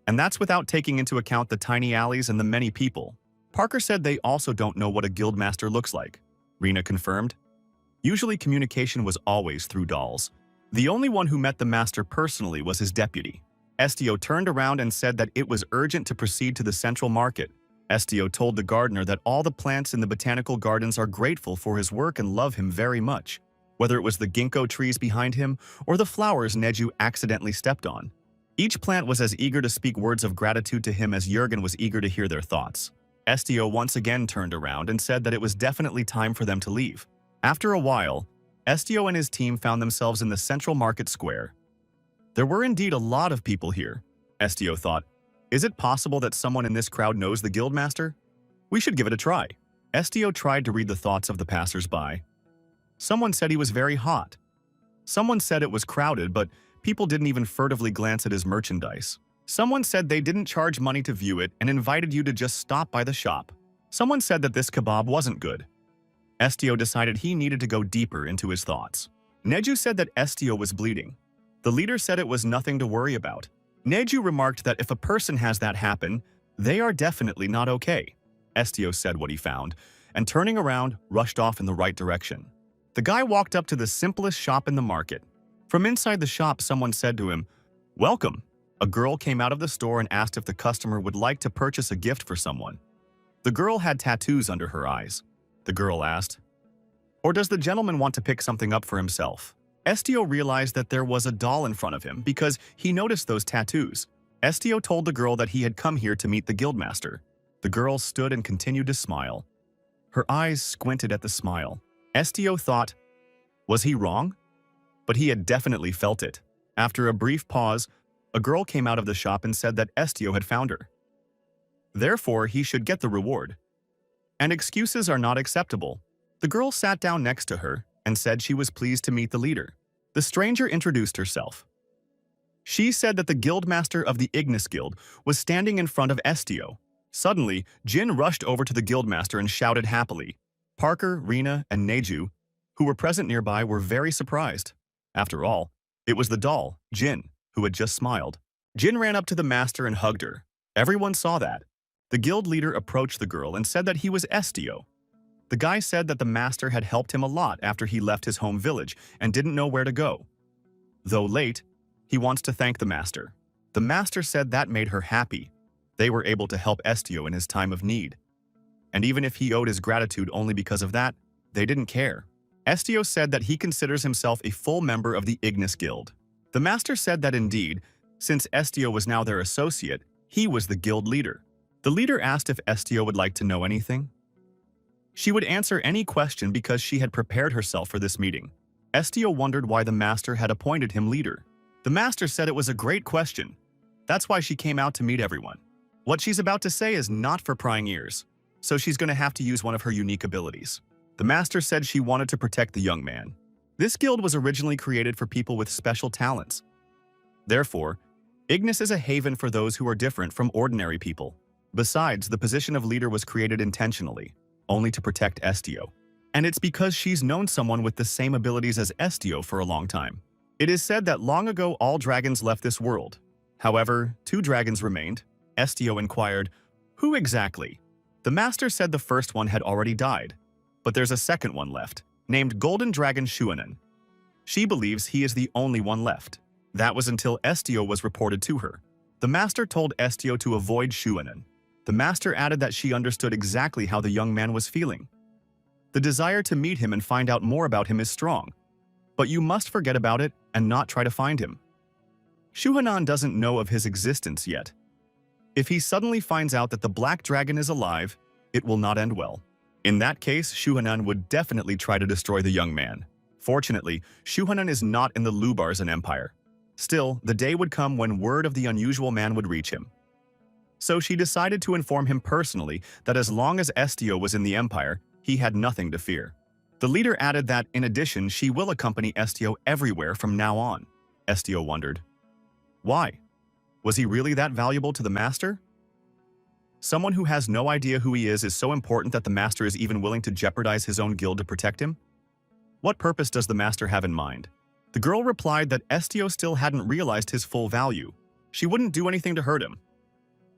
And that's without taking into account the tiny alleys and the many people. Parker said they also don't know what a guildmaster looks like. Rena confirmed. Usually communication was always through dolls. The only one who met the master personally was his deputy. Estio turned around and said that it was urgent to proceed to the central market. Estio told the gardener that all the plants in the botanical gardens are grateful for his work and love him very much, whether it was the ginkgo trees behind him or the flowers Neju accidentally stepped on. Each plant was as eager to speak words of gratitude to him as Jurgen was eager to hear their thoughts. Estio once again turned around and said that it was definitely time for them to leave. After a while, Estio and his team found themselves in the central market square. There were indeed a lot of people here. Estio thought, is it possible that someone in this crowd knows the guildmaster? We should give it a try. Estio tried to read the thoughts of the passers-by. Someone said he was very hot. Someone said it was crowded, but people didn't even furtively glance at his merchandise. Someone said they didn't charge money to view it and invited you to just stop by the shop. Someone said that this kebab wasn't good. Estio decided he needed to go deeper into his thoughts. Neju said that Estio was bleeding. The leader said it was nothing to worry about. Neju remarked that if a person has that happen, they are definitely not okay. Estio said what he found, and turning around, rushed off in the right direction. The guy walked up to the simplest shop in the market. From inside the shop, someone said to him, "Welcome." A girl came out of the store and asked if the customer would like to purchase a gift for someone. The girl had tattoos under her eyes. The girl asked, "Or does the gentleman want to pick something up for himself?" Estio realized that there was a doll in front of him because he noticed those tattoos. Estio told the girl that he had come here to meet the guildmaster. The girl stood and continued to smile. Her eyes squinted at the smile. Estio thought, was he wrong? But he had definitely felt it. After a brief pause, a girl came out of the shop and said that Estio had found her. Therefore, he should get the reward. And excuses are not acceptable. The girl sat down next to her and said she was pleased to meet the leader. The stranger introduced herself. She said that the guildmaster of the Ignis Guild was standing in front of Estio. Suddenly, Jin rushed over to the guildmaster and shouted happily. Parker, Rena, and Neju, who were present nearby, were very surprised. After all, it was the doll, Jin, who had just smiled. Jin ran up to the master and hugged her. Everyone saw that. The guild leader approached the girl and said that he was Estio. The guy said that the master had helped him a lot after he left his home village and didn't know where to go. Though late, he wants to thank the master. The master said that made her happy. They were able to help Estio in his time of need. And even if he owed his gratitude only because of that, they didn't care. Estio said that he considers himself a full member of the Ignis Guild. The master said that indeed, since Estio was now their associate, he was the guild leader. The leader asked if Estio would like to know anything. She would answer any question because she had prepared herself for this meeting. Estio wondered why the master had appointed him leader. The master said it was a great question. That's why she came out to meet everyone. What she's about to say is not for prying ears, so she's going to have to use one of her unique abilities. The master said she wanted to protect the young man. This guild was originally created for people with special talents. Therefore, Ignis is a haven for those who are different from ordinary people. Besides, the position of leader was created intentionally, only to protect Estio. And it's because she's known someone with the same abilities as Estio for a long time. It is said that long ago all dragons left this world. However, 2 dragons remained. Estio inquired, "Who exactly?" The master said the first one had already died, but there's a second one left, named Golden Dragon Shuanan. She believes he is the only one left. That was until Estio was reported to her. The master told Estio to avoid Shuanan. The master added that she understood exactly how the young man was feeling. The desire to meet him and find out more about him is strong, but you must forget about it and not try to find him. Shuanan doesn't know of his existence yet. If he suddenly finds out that the Black Dragon is alive, it will not end well. In that case, Shuanan would definitely try to destroy the young man. Fortunately, Shuanan is not in the Lubarzen Empire. Still, the day would come when word of the unusual man would reach him. So she decided to inform him personally that as long as Estio was in the Empire, he had nothing to fear. The leader added that, in addition, she will accompany Estio everywhere from now on. Estio wondered, why? Was he really that valuable to the master? Someone who has no idea who he is so important that the master is even willing to jeopardize his own guild to protect him? What purpose does the master have in mind? The girl replied that Estio still hadn't realized his full value. She wouldn't do anything to hurt him.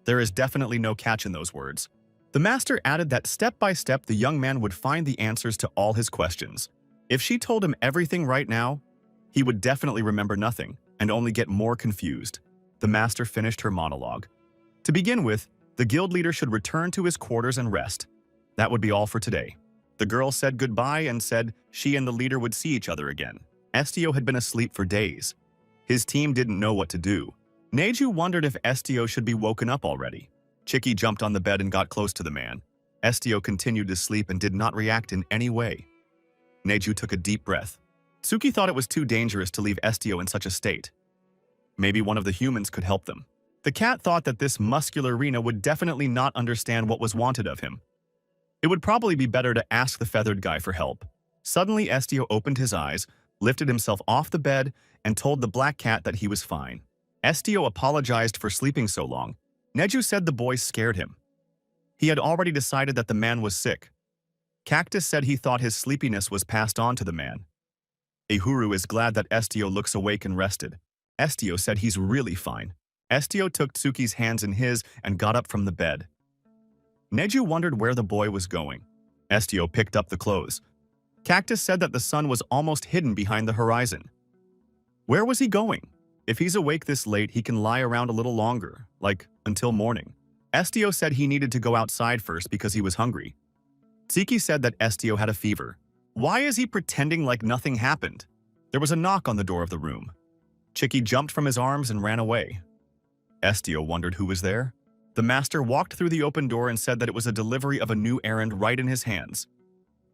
There is definitely no catch in those words. The master added that step by step the young man would find the answers to all his questions. If she told him everything right now, he would definitely remember nothing and only get more confused. The master finished her monologue. To begin with, the guild leader should return to his quarters and rest. That would be all for today. The girl said goodbye and said she and the leader would see each other again. Estio had been asleep for days. His team didn't know what to do. Neju wondered if Estio should be woken up already. Chicky jumped on the bed and got close to the man. Estio continued to sleep and did not react in any way. Neju took a deep breath. Tsuki thought it was too dangerous to leave Estio in such a state. Maybe one of the humans could help them. The cat thought that this muscular Rena would definitely not understand what was wanted of him. It would probably be better to ask the feathered guy for help. Suddenly, Estio opened his eyes, lifted himself off the bed, and told the black cat that he was fine. Estio apologized for sleeping so long. Neju said the boy scared him. He had already decided that the man was sick. Cactus said he thought his sleepiness was passed on to the man. Ehuru is glad that Estio looks awake and rested. Estio said he's really fine. Estio took Tsuki's hands in his and got up from the bed. Neju wondered where the boy was going. Estio picked up the clothes. Cactus said that the sun was almost hidden behind the horizon. Where was he going? If he's awake this late, he can lie around a little longer, like until morning. Estio said he needed to go outside first because he was hungry. Tsiki said that Estio had a fever. Why is he pretending like nothing happened? There was a knock on the door of the room. Chicky jumped from his arms and ran away. Estio wondered who was there. The master walked through the open door and said that it was a delivery of a new errand right in his hands.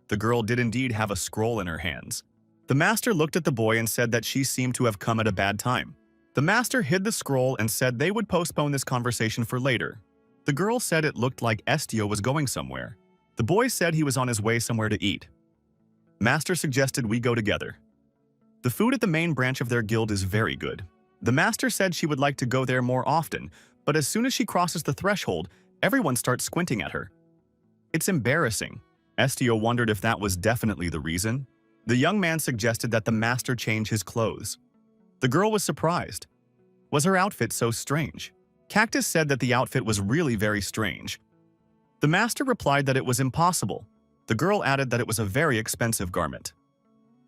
The girl did indeed have a scroll in her hands. The master looked at the boy and said that she seemed to have come at a bad time. The master hid the scroll and said they would postpone this conversation for later. The girl said it looked like Estio was going somewhere. The boy said he was on his way somewhere to eat. Master suggested we go together. The food at the main branch of their guild is very good. The master said she would like to go there more often, but as soon as she crosses the threshold, Everyone starts squinting at her. It's embarrassing. Estio wondered if that was definitely the reason. The young man suggested that the master change his clothes. The girl was surprised. Was her outfit so strange? Cactus said that the outfit was really very strange. The master replied that it was impossible. The girl added that it was a very expensive garment.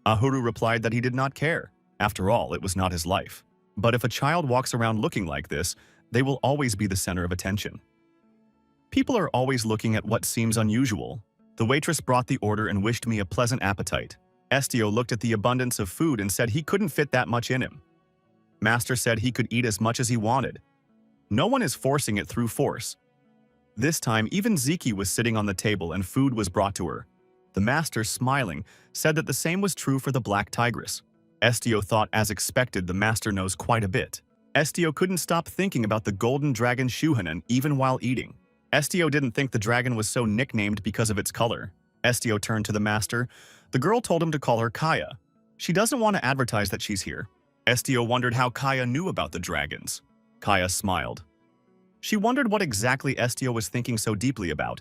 Ahuru replied that he did not care. After all, it was not his life. But if a child walks around looking like this, they will always be the center of attention. People are always looking at what seems unusual. The waitress brought the order and wished me a pleasant appetite. Estio looked at the abundance of food and said he couldn't fit that much in him. Master said he could eat as much as he wanted. No one is forcing it through force. This time, even Ziki was sitting on the table and food was brought to her. The master, smiling, said that the same was true for the black tigress. Estio thought, as expected, the master knows quite a bit. Estio couldn't stop thinking about the golden dragon Shuhanan even while eating. Estio didn't think the dragon was so nicknamed because of its color. Estio turned to the master. The girl told him to call her Kaya. She doesn't want to advertise that she's here. Estio wondered how Kaya knew about the dragons. Kaya smiled. She wondered what exactly Estio was thinking so deeply about.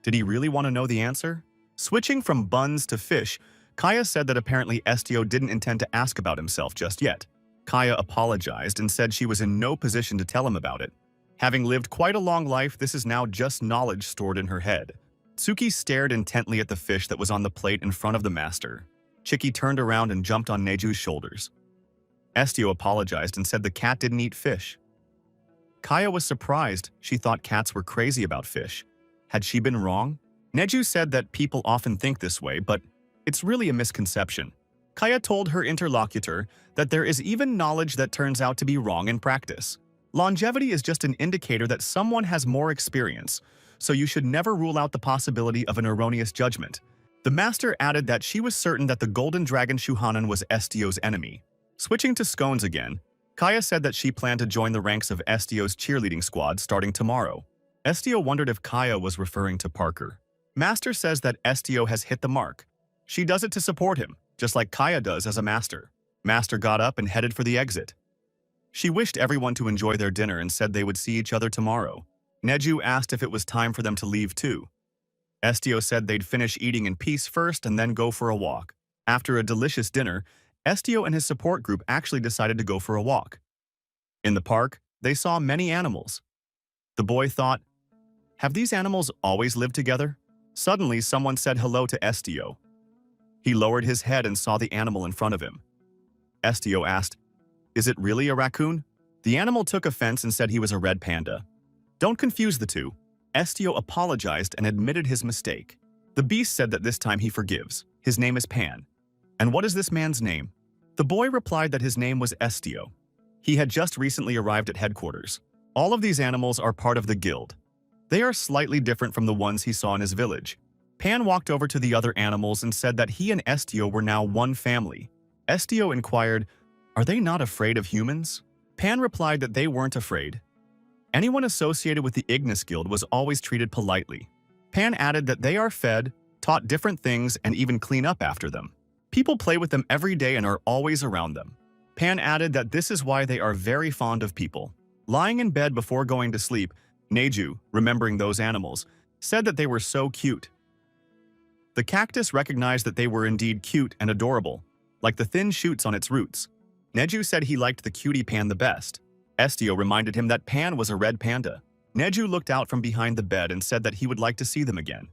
Did he really want to know the answer? Switching from buns to fish, Kaya said that apparently Estio didn't intend to ask about himself just yet. Kaya apologized and said she was in no position to tell him about it. Having lived quite a long life, this is now just knowledge stored in her head. Tsuki stared intently at the fish that was on the plate in front of the master. Chiki turned around and jumped on Neju's shoulders. Estio apologized and said the cat didn't eat fish. Kaya was surprised. She thought cats were crazy about fish. Had she been wrong? Neju said that people often think this way, but it's really a misconception. Kaya told her interlocutor that there is even knowledge that turns out to be wrong in practice. Longevity is just an indicator that someone has more experience, so you should never rule out the possibility of an erroneous judgment. The master added that she was certain that the golden dragon Shuhanan was Estio's enemy. Switching to scones again, Kaya said that she planned to join the ranks of Estio's cheerleading squad starting tomorrow. Estio wondered if Kaya was referring to Parker. Master says that Estio has hit the mark. She does it to support him, just like Kaya does as a master. Master got up and headed for the exit. She wished everyone to enjoy their dinner and said they would see each other tomorrow. Neju asked if it was time for them to leave too. Estio said they'd finish eating in peace first and then go for a walk. After a delicious dinner, Estio and his support group actually decided to go for a walk. In the park, they saw many animals. The boy thought, have these animals always lived together? Suddenly, someone said hello to Estio. He lowered his head and saw the animal in front of him. Estio asked, is it really a raccoon? The animal took offense and said he was a red panda. Don't confuse the two. Estio apologized and admitted his mistake. The beast said that this time he forgives. His name is Pan. And what is this man's name? The boy replied that his name was Estio. He had just recently arrived at headquarters. All of these animals are part of the guild. They are slightly different from the ones he saw in his village. Pan walked over to the other animals and said that he and Estio were now one family. Estio inquired, are they not afraid of humans? Pan replied that they weren't afraid. Anyone associated with the Ignis Guild was always treated politely. Pan added that they are fed, taught different things, and even clean up after them. People play with them every day and are always around them. Pan added that this is why they are very fond of people. Lying in bed before going to sleep, Neju, remembering those animals, said that they were so cute. The cactus recognized that they were indeed cute and adorable, like the thin shoots on its roots. Neju said he liked the cutie Pan the best. Estio reminded him that Pan was a red panda. Neju looked out from behind the bed and said that he would like to see them again.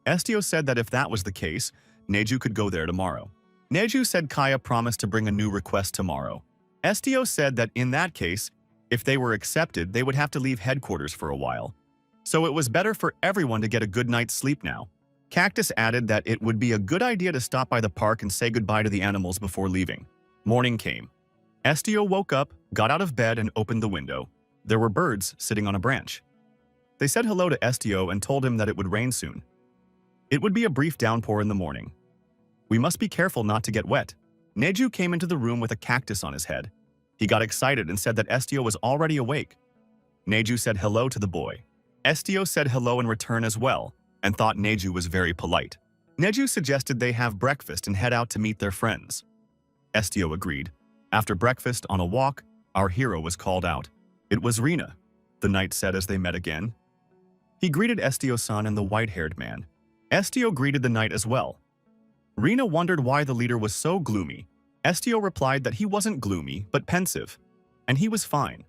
Estio said that if that was the case, Neju could go there tomorrow. Neju said Kaya promised to bring a new request tomorrow. Estio said that in that case, if they were accepted, they would have to leave headquarters for a while. So it was better for everyone to get a good night's sleep now. Cactus added that it would be a good idea to stop by the park and say goodbye to the animals before leaving. Morning came. Estio woke up, got out of bed, and opened the window. There were birds sitting on a branch. They said hello to Estio and told him that it would rain soon. It would be a brief downpour in the morning. We must be careful not to get wet. Neju came into the room with a cactus on his head. He got excited and said that Estio was already awake. Neju said hello to the boy. Estio said hello in return as well, and thought Neju was very polite. Neju suggested they have breakfast and head out to meet their friends. Estio agreed. After breakfast, on a walk, our hero was called out. It was Rina, the knight said as they met again. He greeted Estio-san and the white-haired man. Estio greeted the knight as well. Rina wondered why the leader was so gloomy. Estio replied that he wasn't gloomy, but pensive, and he was fine.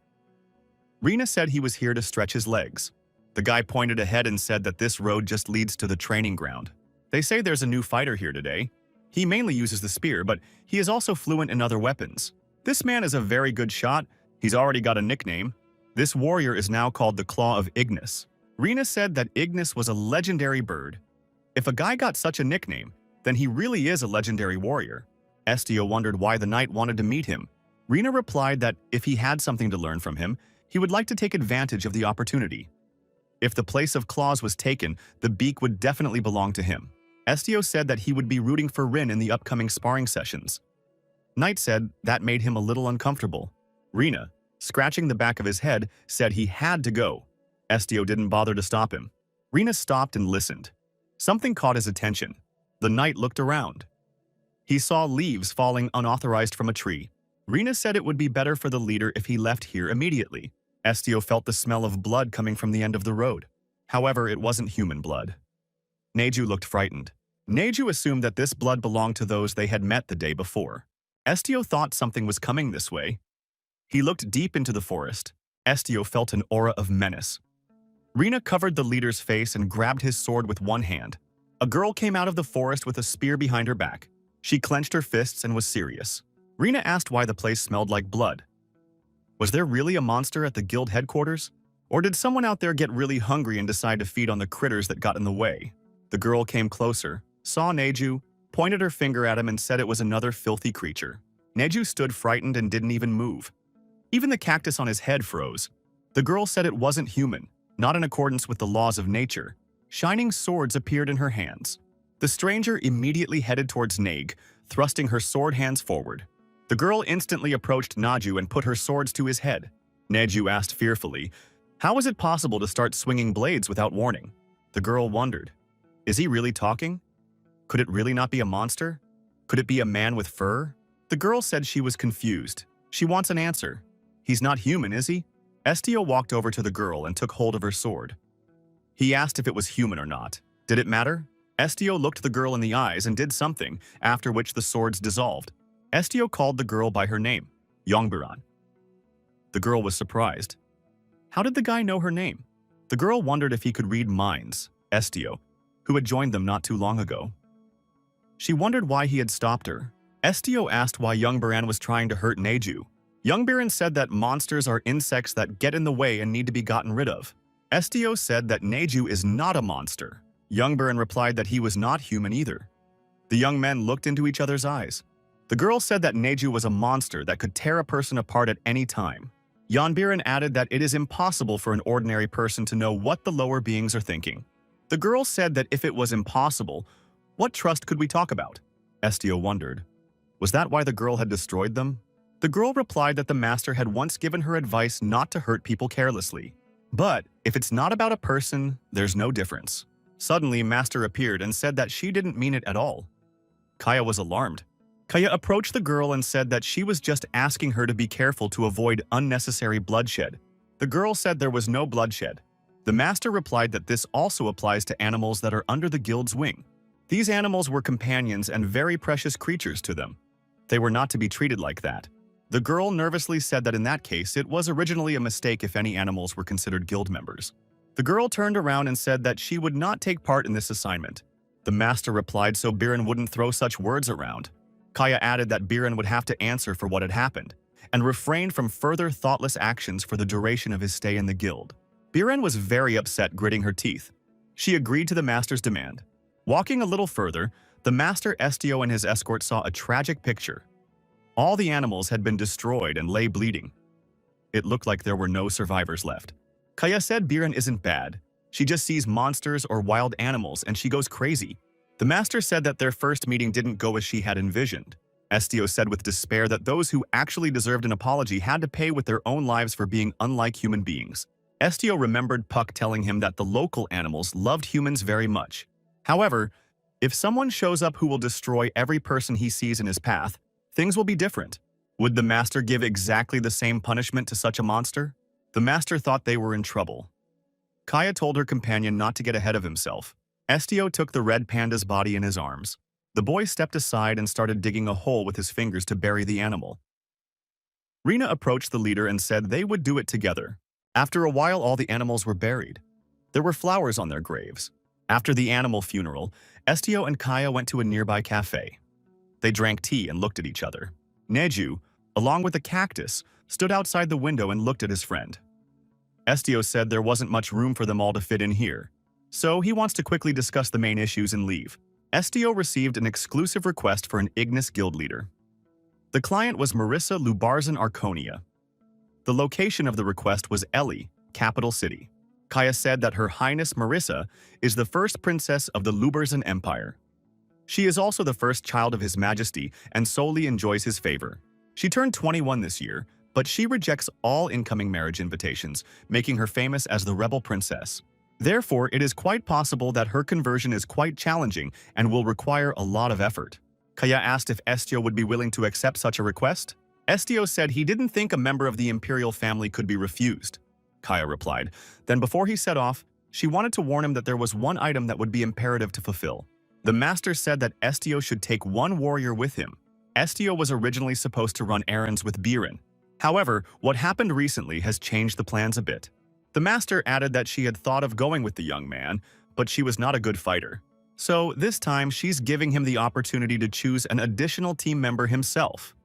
Rina said he was here to stretch his legs. The guy pointed ahead and said that this road just leads to the training ground. They say there's a new fighter here today. He mainly uses the spear, but he is also fluent in other weapons. This man is a very good shot. He's already got a nickname. This warrior is now called the Claw of Ignis. Rina said that Ignis was a legendary bird. If a guy got such a nickname, then he really is a legendary warrior. Estio wondered why the knight wanted to meet him. Rina replied that if he had something to learn from him, he would like to take advantage of the opportunity. If the place of claws was taken, the beak would definitely belong to him. Estio said that he would be rooting for Rin in the upcoming sparring sessions. Knight said that made him a little uncomfortable. Rina, scratching the back of his head, said he had to go. Estio didn't bother to stop him. Rina stopped and listened. Something caught his attention. The knight looked around. He saw leaves falling unauthorized from a tree. Rina said it would be better for the leader if he left here immediately. Estio felt the smell of blood coming from the end of the road. However, it wasn't human blood. Neju looked frightened. Neju assumed that this blood belonged to those they had met the day before. Estio thought something was coming this way. He looked deep into the forest. Estio felt an aura of menace. Rina covered the leader's face and grabbed his sword with one hand. A girl came out of the forest with a spear behind her back. She clenched her fists and was serious. Rina asked why the place smelled like blood. Was there really a monster at the guild headquarters? Or did someone out there get really hungry and decide to feed on the critters that got in the way? The girl came closer, saw Neju, pointed her finger at him and said it was another filthy creature. Neju stood frightened and didn't even move. Even the cactus on his head froze. The girl said it wasn't human, not in accordance with the laws of nature. Shining swords appeared in her hands. The stranger immediately headed towards Nag, thrusting her sword hands forward. The girl instantly approached Naju and put her swords to his head. Neju asked fearfully, "How is it possible to start swinging blades without warning?" The girl wondered. Is he really talking? Could it really not be a monster? Could it be a man with fur? The girl said she was confused. She wants an answer. He's not human, is he? Estio walked over to the girl and took hold of her sword. He asked if it was human or not. Did it matter? Estio looked the girl in the eyes and did something, after which the swords dissolved. Estio called the girl by her name, Yongbiran. The girl was surprised. How did the guy know her name? The girl wondered if he could read minds, Estio, who had joined them not too long ago. She wondered why he had stopped her. Estio asked why Yongbiran was trying to hurt Neju. Yongbiran said that monsters are insects that get in the way and need to be gotten rid of. Estio said that Neju is not a monster. Yongbiran replied that he was not human either. The young men looked into each other's eyes. The girl said that Neju was a monster that could tear a person apart at any time. Yonbiran added that it is impossible for an ordinary person to know what the lower beings are thinking. The girl said that if it was impossible, what trust could we talk about? Estio wondered. Was that why the girl had destroyed them? The girl replied that the master had once given her advice not to hurt people carelessly. But if it's not about a person, there's no difference. Suddenly, Master appeared and said that she didn't mean it at all. Kaya was alarmed. Kaya approached the girl and said that she was just asking her to be careful to avoid unnecessary bloodshed. The girl said there was no bloodshed. The master replied that this also applies to animals that are under the guild's wing. These animals were companions and very precious creatures to them. They were not to be treated like that. The girl nervously said that in that case, it was originally a mistake if any animals were considered guild members. The girl turned around and said that she would not take part in this assignment. The master replied so Biren wouldn't throw such words around. Kaya added that Biren would have to answer for what had happened, and refrain from further thoughtless actions for the duration of his stay in the guild. Biren was very upset, gritting her teeth. She agreed to the master's demand. Walking a little further, the master Estio and his escort saw a tragic picture. All the animals had been destroyed and lay bleeding. It looked like there were no survivors left. Kaya said Biren isn't bad. She just sees monsters or wild animals and she goes crazy. The master said that their first meeting didn't go as she had envisioned. Estio said with despair that those who actually deserved an apology had to pay with their own lives for being unlike human beings. Estio remembered Puck telling him that the local animals loved humans very much. However, if someone shows up who will destroy every person he sees in his path, things will be different. Would the master give exactly the same punishment to such a monster? The master thought they were in trouble. Kaya told her companion not to get ahead of himself. Estio took the red panda's body in his arms. The boy stepped aside and started digging a hole with his fingers to bury the animal. Rina approached the leader and said they would do it together. After a while, all the animals were buried. There were flowers on their graves. After the animal funeral, Estio and Kaya went to a nearby cafe. They drank tea and looked at each other. Neju, along with a cactus, stood outside the window and looked at his friend. Estio said there wasn't much room for them all to fit in here, so he wants to quickly discuss the main issues and leave. Estio received an exclusive request for an Ignis guild leader. The client was Marissa Lubarzan Arconia. The location of the request was Eli, capital city. Kaya said that Her Highness Marissa is the first princess of the Lubarzan Empire. She is also the first child of His Majesty and solely enjoys his favor. She turned 21 this year, but she rejects all incoming marriage invitations, making her famous as the rebel princess. Therefore, it is quite possible that her conversion is quite challenging and will require a lot of effort. Kaya asked if Estio would be willing to accept such a request. Estio said he didn't think a member of the imperial family could be refused. Kaya replied. Then before he set off, she wanted to warn him that there was one item that would be imperative to fulfill. The master said that Estio should take one warrior with him. Estio was originally supposed to run errands with Biren. However, what happened recently has changed the plans a bit. The master added that she had thought of going with the young man, but she was not a good fighter. So this time, she's giving him the opportunity to choose an additional team member himself.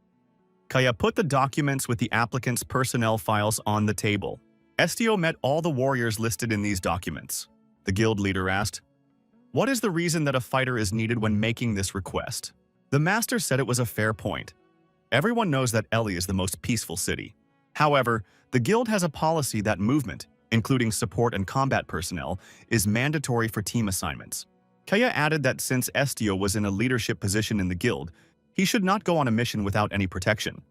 Kaya put the documents with the applicant's personnel files on the table. Estio met all the warriors listed in these documents. The guild leader asked, "What is the reason that a fighter is needed when making this request?" The master said it was a fair point. Everyone knows that Eli is the most peaceful city. However, the guild has a policy that movement, including support and combat personnel, is mandatory for team assignments. Kaya added that since Estio was in a leadership position in the guild, he should not go on a mission without any protection.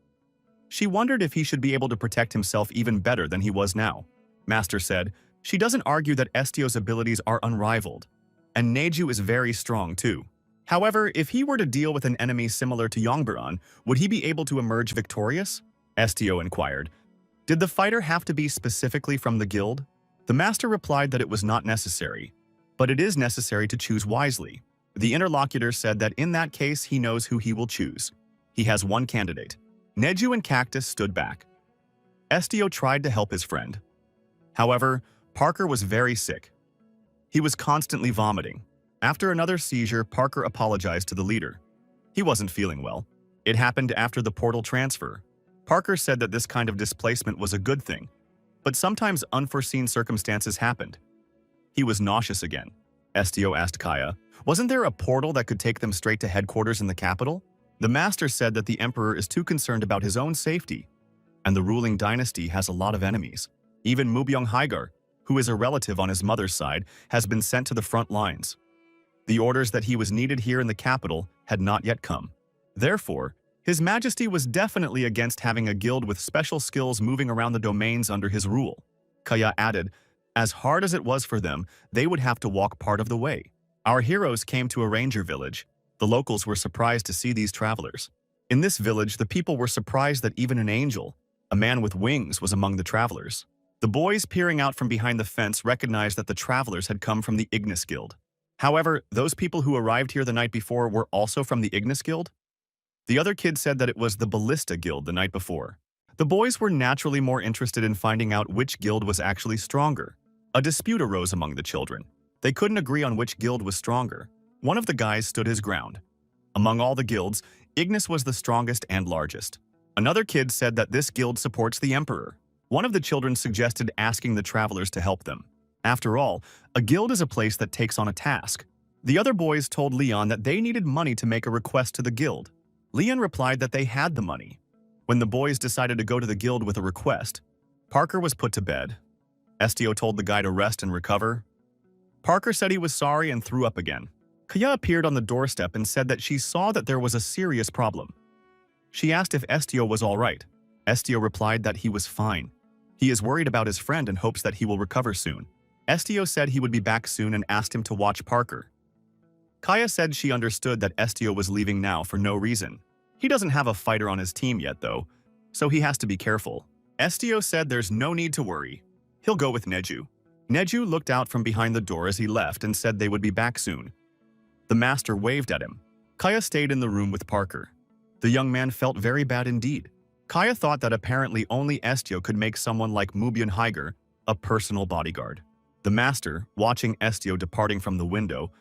She wondered if he should be able to protect himself even better than he was now. Master said, she doesn't argue that Estio's abilities are unrivaled, and Neju is very strong too. However, if he were to deal with an enemy similar to Yongbaran, would he be able to emerge victorious? Estio inquired. Did the fighter have to be specifically from the guild? The master replied that it was not necessary, but it is necessary to choose wisely. The interlocutor said that in that case he knows who he will choose. He has one candidate. Neju and Cactus stood back. Estio tried to help his friend. However, Parker was very sick. He was constantly vomiting. After another seizure, Parker apologized to the leader. He wasn't feeling well. It happened after the portal transfer. Parker said that this kind of displacement was a good thing, but sometimes unforeseen circumstances happened. He was nauseous again. Estio asked Kaya, wasn't there a portal that could take them straight to headquarters in the capital? The master said that the emperor is too concerned about his own safety, and the ruling dynasty has a lot of enemies. Even Mubyong Haigar, who is a relative on his mother's side, has been sent to the front lines. The orders that he was needed here in the capital had not yet come. Therefore, His Majesty was definitely against having a guild with special skills moving around the domains under his rule. Kaya added, as hard as it was for them, they would have to walk part of the way. Our heroes came to a ranger village. The locals were surprised to see these travelers. In this village, the people were surprised that even an angel, a man with wings, was among the travelers. The boys peering out from behind the fence recognized that the travelers had come from the Ignis Guild. However, those people who arrived here the night before were also from the Ignis Guild? The other kid said that it was the Ballista Guild the night before. The boys were naturally more interested in finding out which guild was actually stronger. A dispute arose among the children. They couldn't agree on which guild was stronger. One of the guys stood his ground. Among all the guilds, Ignis was the strongest and largest. Another kid said that this guild supports the emperor. One of the children suggested asking the travelers to help them. After all, a guild is a place that takes on a task. The other boys told Leon that they needed money to make a request to the guild. Leon replied that they had the money. When the boys decided to go to the guild with a request, Parker was put to bed. Estio told the guy to rest and recover. Parker said he was sorry and threw up again. Kaya appeared on the doorstep and said that she saw that there was a serious problem. She asked if Estio was all right. Estio replied that he was fine. He is worried about his friend and hopes that he will recover soon. Estio said he would be back soon and asked him to watch Parker. Kaya said she understood that Estio was leaving now for no reason. He doesn't have a fighter on his team yet though, so he has to be careful. Estio said there's no need to worry. He'll go with Neju. Neju looked out from behind the door as he left and said they would be back soon. The master waved at him. Kaya stayed in the room with Parker. The young man felt very bad indeed. Kaya thought that apparently only Estio could make someone like Mubyun Higer a personal bodyguard. The master, watching Estio departing from the window,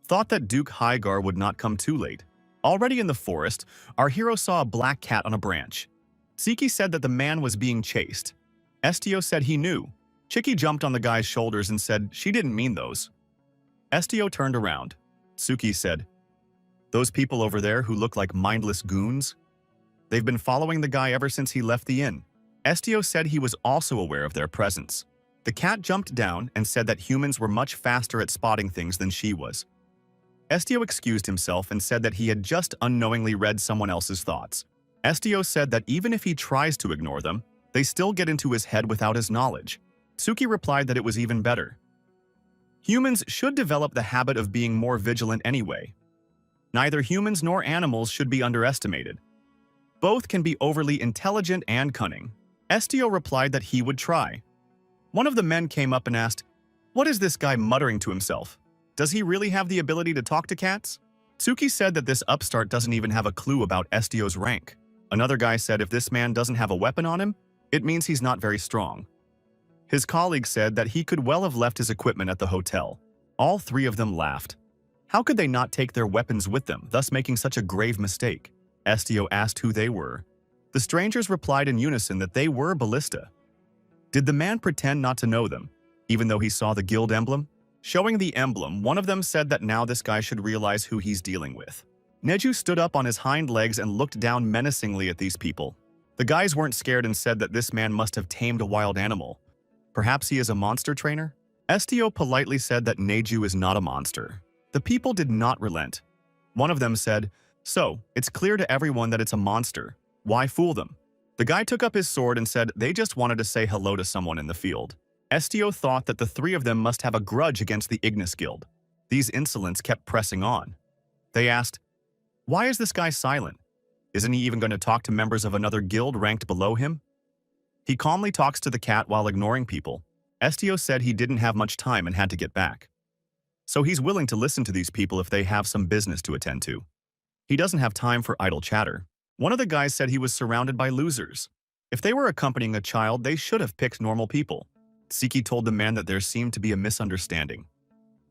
thought that Duke Higar would not come too late. Already in the forest, our hero saw a black cat on a branch. Siki said that the man was being chased. Estio said he knew. Chiki jumped on the guy's shoulders and said she didn't mean those. Estio turned around. Suki said, "Those people over there who look like mindless goons? They've been following the guy ever since he left the inn." Estio said he was also aware of their presence. The cat jumped down and said that humans were much faster at spotting things than she was. Estio excused himself and said that he had just unknowingly read someone else's thoughts. Estio said that even if he tries to ignore them, they still get into his head without his knowledge. Suki replied that it was even better. Humans should develop the habit of being more vigilant anyway. Neither humans nor animals should be underestimated. Both can be overly intelligent and cunning. Estio replied that he would try. One of the men came up and asked, "What is this guy muttering to himself? Does he really have the ability to talk to cats?" Suki said that this upstart doesn't even have a clue about Estio's rank. Another guy said if this man doesn't have a weapon on him, it means he's not very strong. His colleague said that he could well have left his equipment at the hotel. All three of them laughed. How could they not take their weapons with them, thus making such a grave mistake? Estio asked who they were. The strangers replied in unison that they were Ballista. Did the man pretend not to know them, even though he saw the guild emblem? Showing the emblem, one of them said that now this guy should realize who he's dealing with. Neju stood up on his hind legs and looked down menacingly at these people. The guys weren't scared and said that this man must have tamed a wild animal. Perhaps he is a monster trainer? Estio politely said that Neju is not a monster. The people did not relent. One of them said, "So, it's clear to everyone that it's a monster. Why fool them?" The guy took up his sword and said they just wanted to say hello to someone in the field. Estio thought that the three of them must have a grudge against the Ignis Guild. These insolents kept pressing on. They asked, "Why is this guy silent? Isn't he even going to talk to members of another guild ranked below him?" He calmly talks to the cat while ignoring people. Estio said he didn't have much time and had to get back. So he's willing to listen to these people if they have some business to attend to. He doesn't have time for idle chatter. One of the guys said he was surrounded by losers. If they were accompanying a child, they should have picked normal people. Siki told the man that there seemed to be a misunderstanding.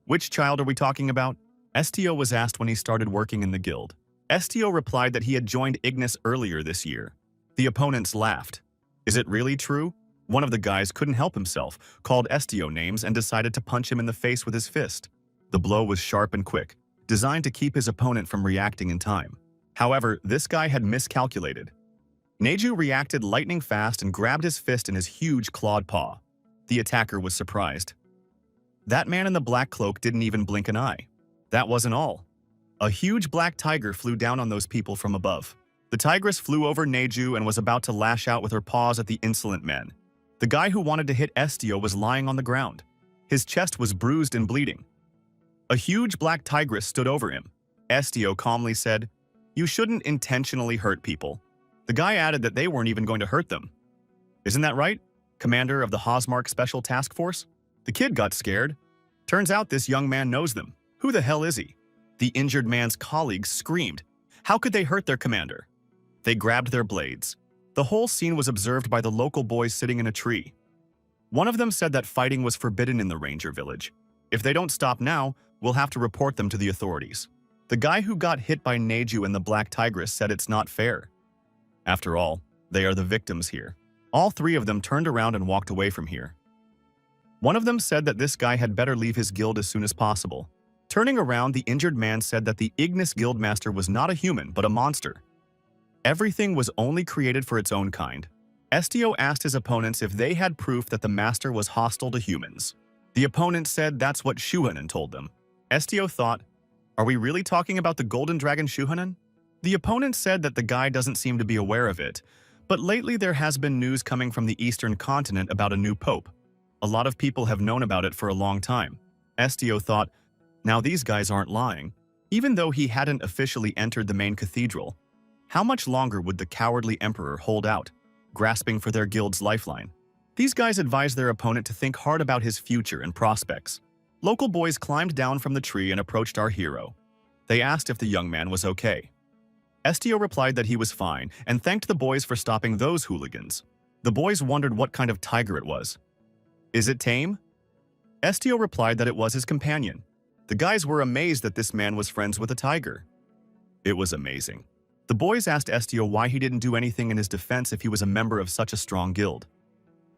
Which child are we talking about? Estio was asked when he started working in the guild. Estio replied that he had joined Ignis earlier this year. The opponents laughed. Is it really true? One of the guys couldn't help himself, called Estio names and decided to punch him in the face with his fist. The blow was sharp and quick, designed to keep his opponent from reacting in time. However, this guy had miscalculated. Neju reacted lightning fast and grabbed his fist in his huge clawed paw. The attacker was surprised. That man in the black cloak didn't even blink an eye. That wasn't all. A huge black tiger flew down on those people from above. The tigress flew over Neju and was about to lash out with her paws at the insolent men. The guy who wanted to hit Estio was lying on the ground. His chest was bruised and bleeding. A huge black tigress stood over him. Estio calmly said, "You shouldn't intentionally hurt people." The guy added that they weren't even going to hurt them. "Isn't that right, commander of the Hosmark Special Task Force?" The kid got scared. Turns out this young man knows them. Who the hell is he? The injured man's colleagues screamed. How could they hurt their commander? They grabbed their blades. The whole scene was observed by the local boys sitting in a tree. One of them said that fighting was forbidden in the ranger village. If they don't stop now, we'll have to report them to the authorities. The guy who got hit by Neju and the black tigress said it's not fair. After all, they are the victims here. All three of them turned around and walked away from here. One of them said that this guy had better leave his guild as soon as possible. Turning around, the injured man said that the Ignis Guildmaster was not a human, but a monster. Everything was only created for its own kind. Estio asked his opponents if they had proof that the master was hostile to humans. The opponent said that's what Shuhanan told them. Estio thought, are we really talking about the golden dragon Shuhanan? The opponent said that the guy doesn't seem to be aware of it, but lately there has been news coming from the eastern continent about a new pope. A lot of people have known about it for a long time. Estio thought, now these guys aren't lying. Even though he hadn't officially entered the main cathedral, how much longer would the cowardly emperor hold out, grasping for their guild's lifeline? These guys advised their opponent to think hard about his future and prospects. Local boys climbed down from the tree and approached our hero. They asked if the young man was okay. Estio replied that he was fine and thanked the boys for stopping those hooligans. The boys wondered what kind of tiger it was. Is it tame? Estio replied that it was his companion. The guys were amazed that this man was friends with a tiger. It was amazing. The boys asked Estio why he didn't do anything in his defense if he was a member of such a strong guild.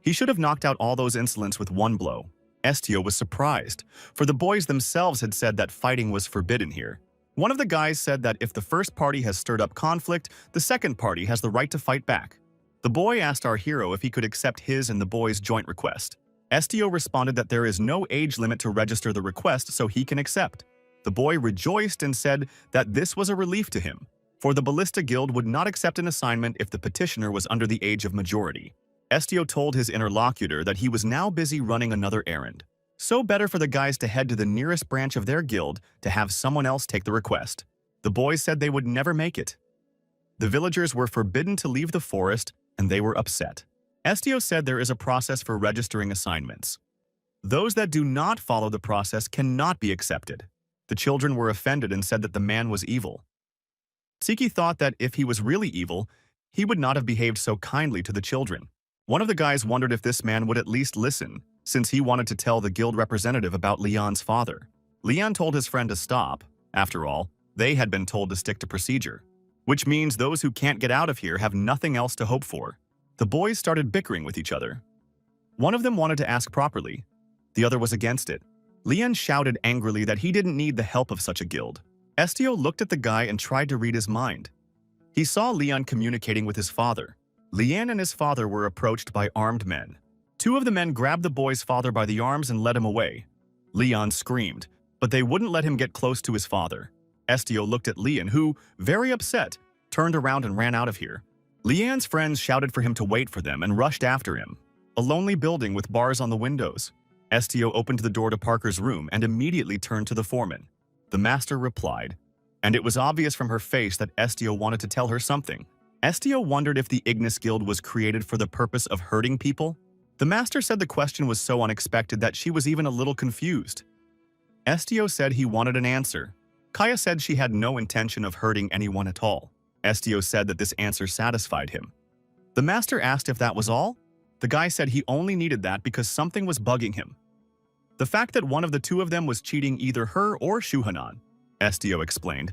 He should have knocked out all those insolents with one blow. Estio was surprised, for the boys themselves had said that fighting was forbidden here. One of the guys said that if the first party has stirred up conflict, the second party has the right to fight back. The boy asked our hero if he could accept his and the boys' joint request. Estio responded that there is no age limit to register the request, so he can accept. The boy rejoiced and said that this was a relief to him, for the Ballista Guild would not accept an assignment if the petitioner was under the age of majority. Estio told his interlocutor that he was now busy running another errand. So better for the guys to head to the nearest branch of their guild to have someone else take the request. The boys said they would never make it. The villagers were forbidden to leave the forest, and they were upset. Estio said there is a process for registering assignments. Those that do not follow the process cannot be accepted. The children were offended and said that the man was evil. Siki thought that if he was really evil, he would not have behaved so kindly to the children. One of the guys wondered if this man would at least listen, since he wanted to tell the guild representative about Leon's father. Leon told his friend to stop. After all, they had been told to stick to procedure, which means those who can't get out of here have nothing else to hope for. The boys started bickering with each other. One of them wanted to ask properly. The other was against it. Leon shouted angrily that he didn't need the help of such a guild. Estio looked at the guy and tried to read his mind. He saw Leon communicating with his father. Leon and his father were approached by armed men. Two of the men grabbed the boy's father by the arms and led him away. Leon screamed, but they wouldn't let him get close to his father. Estio looked at Leon, who, very upset, turned around and ran out of here. Leon's friends shouted for him to wait for them and rushed after him. A lonely building with bars on the windows. Estio opened the door to Parker's room and immediately turned to the foreman. The master replied, and it was obvious from her face that Estio wanted to tell her something. Estio wondered if the Ignis Guild was created for the purpose of hurting people. The master said the question was so unexpected that she was even a little confused. Estio said he wanted an answer. Kaya said she had no intention of hurting anyone at all. Estio said that this answer satisfied him. The master asked if that was all. The guy said he only needed that because something was bugging him. The fact that one of the two of them was cheating either her or Shuhanan, Estio explained,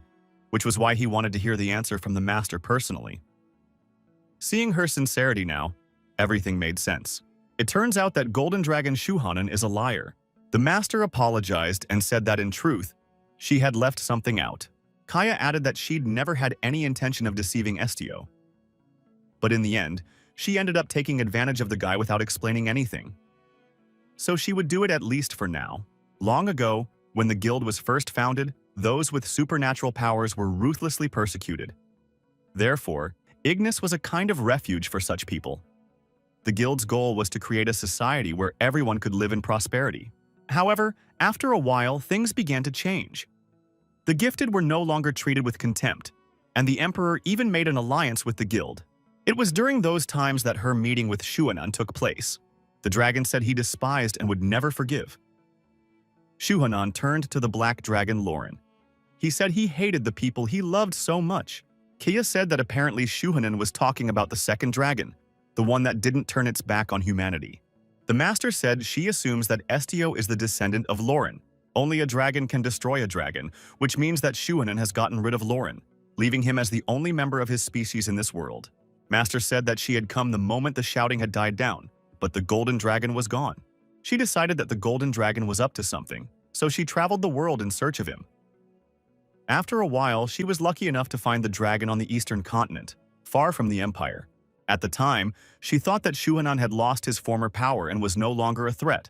which was why he wanted to hear the answer from the master personally. Seeing her sincerity now, everything made sense. It turns out that Golden Dragon Shuhanan is a liar. The master apologized and said that in truth, she had left something out. Kaya added that she'd never had any intention of deceiving Estio. But in the end, she ended up taking advantage of the guy without explaining anything. So she would do it at least for now. Long ago, when the guild was first founded, those with supernatural powers were ruthlessly persecuted. Therefore, Ignis was a kind of refuge for such people. The guild's goal was to create a society where everyone could live in prosperity. However, after a while, things began to change. The gifted were no longer treated with contempt, and the emperor even made an alliance with the guild. It was during those times that her meeting with Shuhanan took place. The dragon said he despised and would never forgive. Shuhanan turned to the black dragon Lauren. He said he hated the people he loved so much. Kia said that apparently Shuhanan was talking about the second dragon, the one that didn't turn its back on humanity. The master said she assumes that Estio is the descendant of Lauren. Only a dragon can destroy a dragon, which means that Shuhanan has gotten rid of Lauren, leaving him as the only member of his species in this world. Master said that she had come the moment the shouting had died down, but the golden dragon was gone. She decided that the golden dragon was up to something, so she traveled the world in search of him. After a while, she was lucky enough to find the dragon on the eastern continent, far from the empire. At the time, she thought that Shuhanan had lost his former power and was no longer a threat.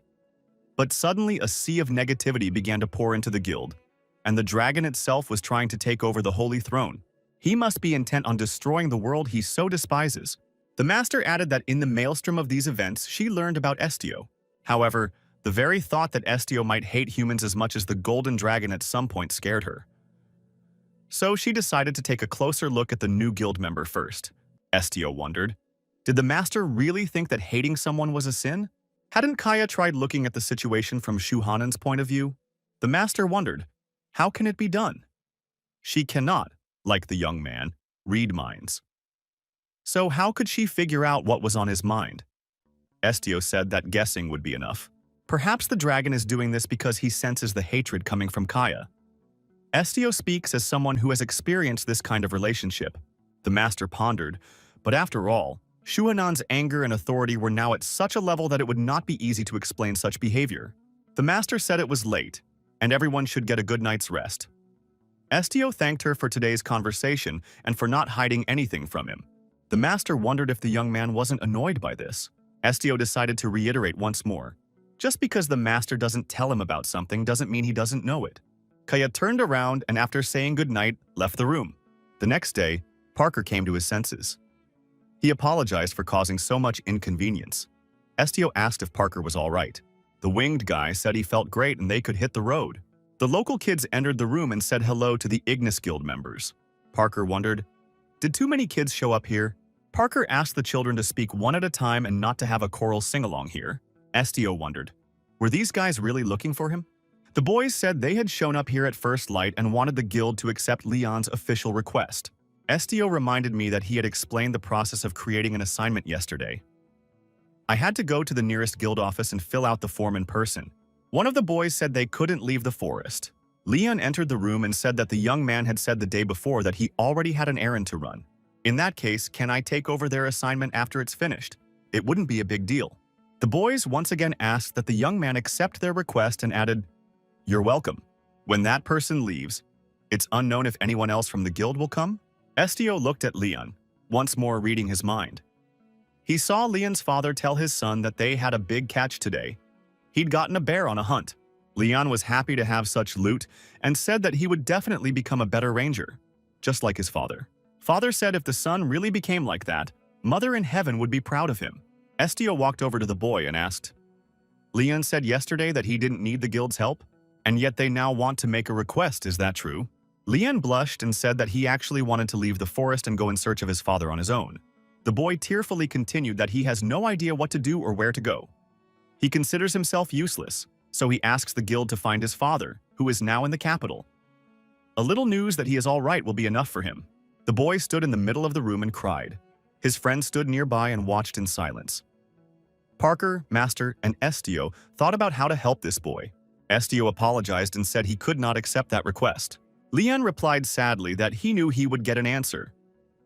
But suddenly a sea of negativity began to pour into the guild, and the dragon itself was trying to take over the holy throne. He must be intent on destroying the world he so despises. The master added that in the maelstrom of these events, she learned about Estio. However, the very thought that Estio might hate humans as much as the golden dragon at some point scared her. So she decided to take a closer look at the new guild member first. Estio wondered, Did the master really think that hating someone was a sin? Hadn't Kaya tried looking at the situation from Shu Hanan's point of view? The master wondered, how can it be done? She cannot, like the young man, read minds. So how could she figure out what was on his mind? Estio said that guessing would be enough. Perhaps the dragon is doing this because he senses the hatred coming from Kaya. Estio speaks as someone who has experienced this kind of relationship. The master pondered, but after all, Shu Hanan's anger and authority were now at such a level that it would not be easy to explain such behavior. The master said it was late, and everyone should get a good night's rest. Estio thanked her for today's conversation and for not hiding anything from him. The master wondered if the young man wasn't annoyed by this. Estio decided to reiterate once more. Just because the master doesn't tell him about something doesn't mean he doesn't know it. Kaya turned around and after saying goodnight, left the room. The next day, Parker came to his senses. He apologized for causing so much inconvenience. Estio asked if Parker was all right. The winged guy said he felt great and they could hit the road. The local kids entered the room and said hello to the Ignis Guild members. Parker wondered, did too many kids show up here? Parker asked the children to speak one at a time and not to have a choral sing-along here. Estio wondered, were these guys really looking for him? The boys said they had shown up here at first light and wanted the guild to accept Leon's official request. Estio reminded me that he had explained the process of creating an assignment yesterday. I had to go to the nearest guild office and fill out the form in person. One of the boys said they couldn't leave the forest. Leon entered the room and said that the young man had said the day before that he already had an errand to run. In that case, can I take over their assignment after it's finished? It wouldn't be a big deal. The boys once again asked that the young man accept their request and added, you're welcome. When that person leaves, it's unknown if anyone else from the guild will come? Estio looked at Leon, once more reading his mind. He saw Leon's father tell his son that they had a big catch today. He'd gotten a bear on a hunt. Leon was happy to have such loot and said that he would definitely become a better ranger, just like his father. Father said if the son really became like that, Mother in heaven would be proud of him. Estio walked over to the boy and asked, Leon said yesterday that he didn't need the guild's help, and yet they now want to make a request, is that true? Leon blushed and said that he actually wanted to leave the forest and go in search of his father on his own. The boy tearfully continued that he has no idea what to do or where to go. He considers himself useless, so he asks the guild to find his father, who is now in the capital. A little news that he is all right will be enough for him. The boy stood in the middle of the room and cried. His friends stood nearby and watched in silence. Parker, Master, and Estio thought about how to help this boy. Estio apologized and said he could not accept that request. Leon replied sadly that he knew he would get an answer.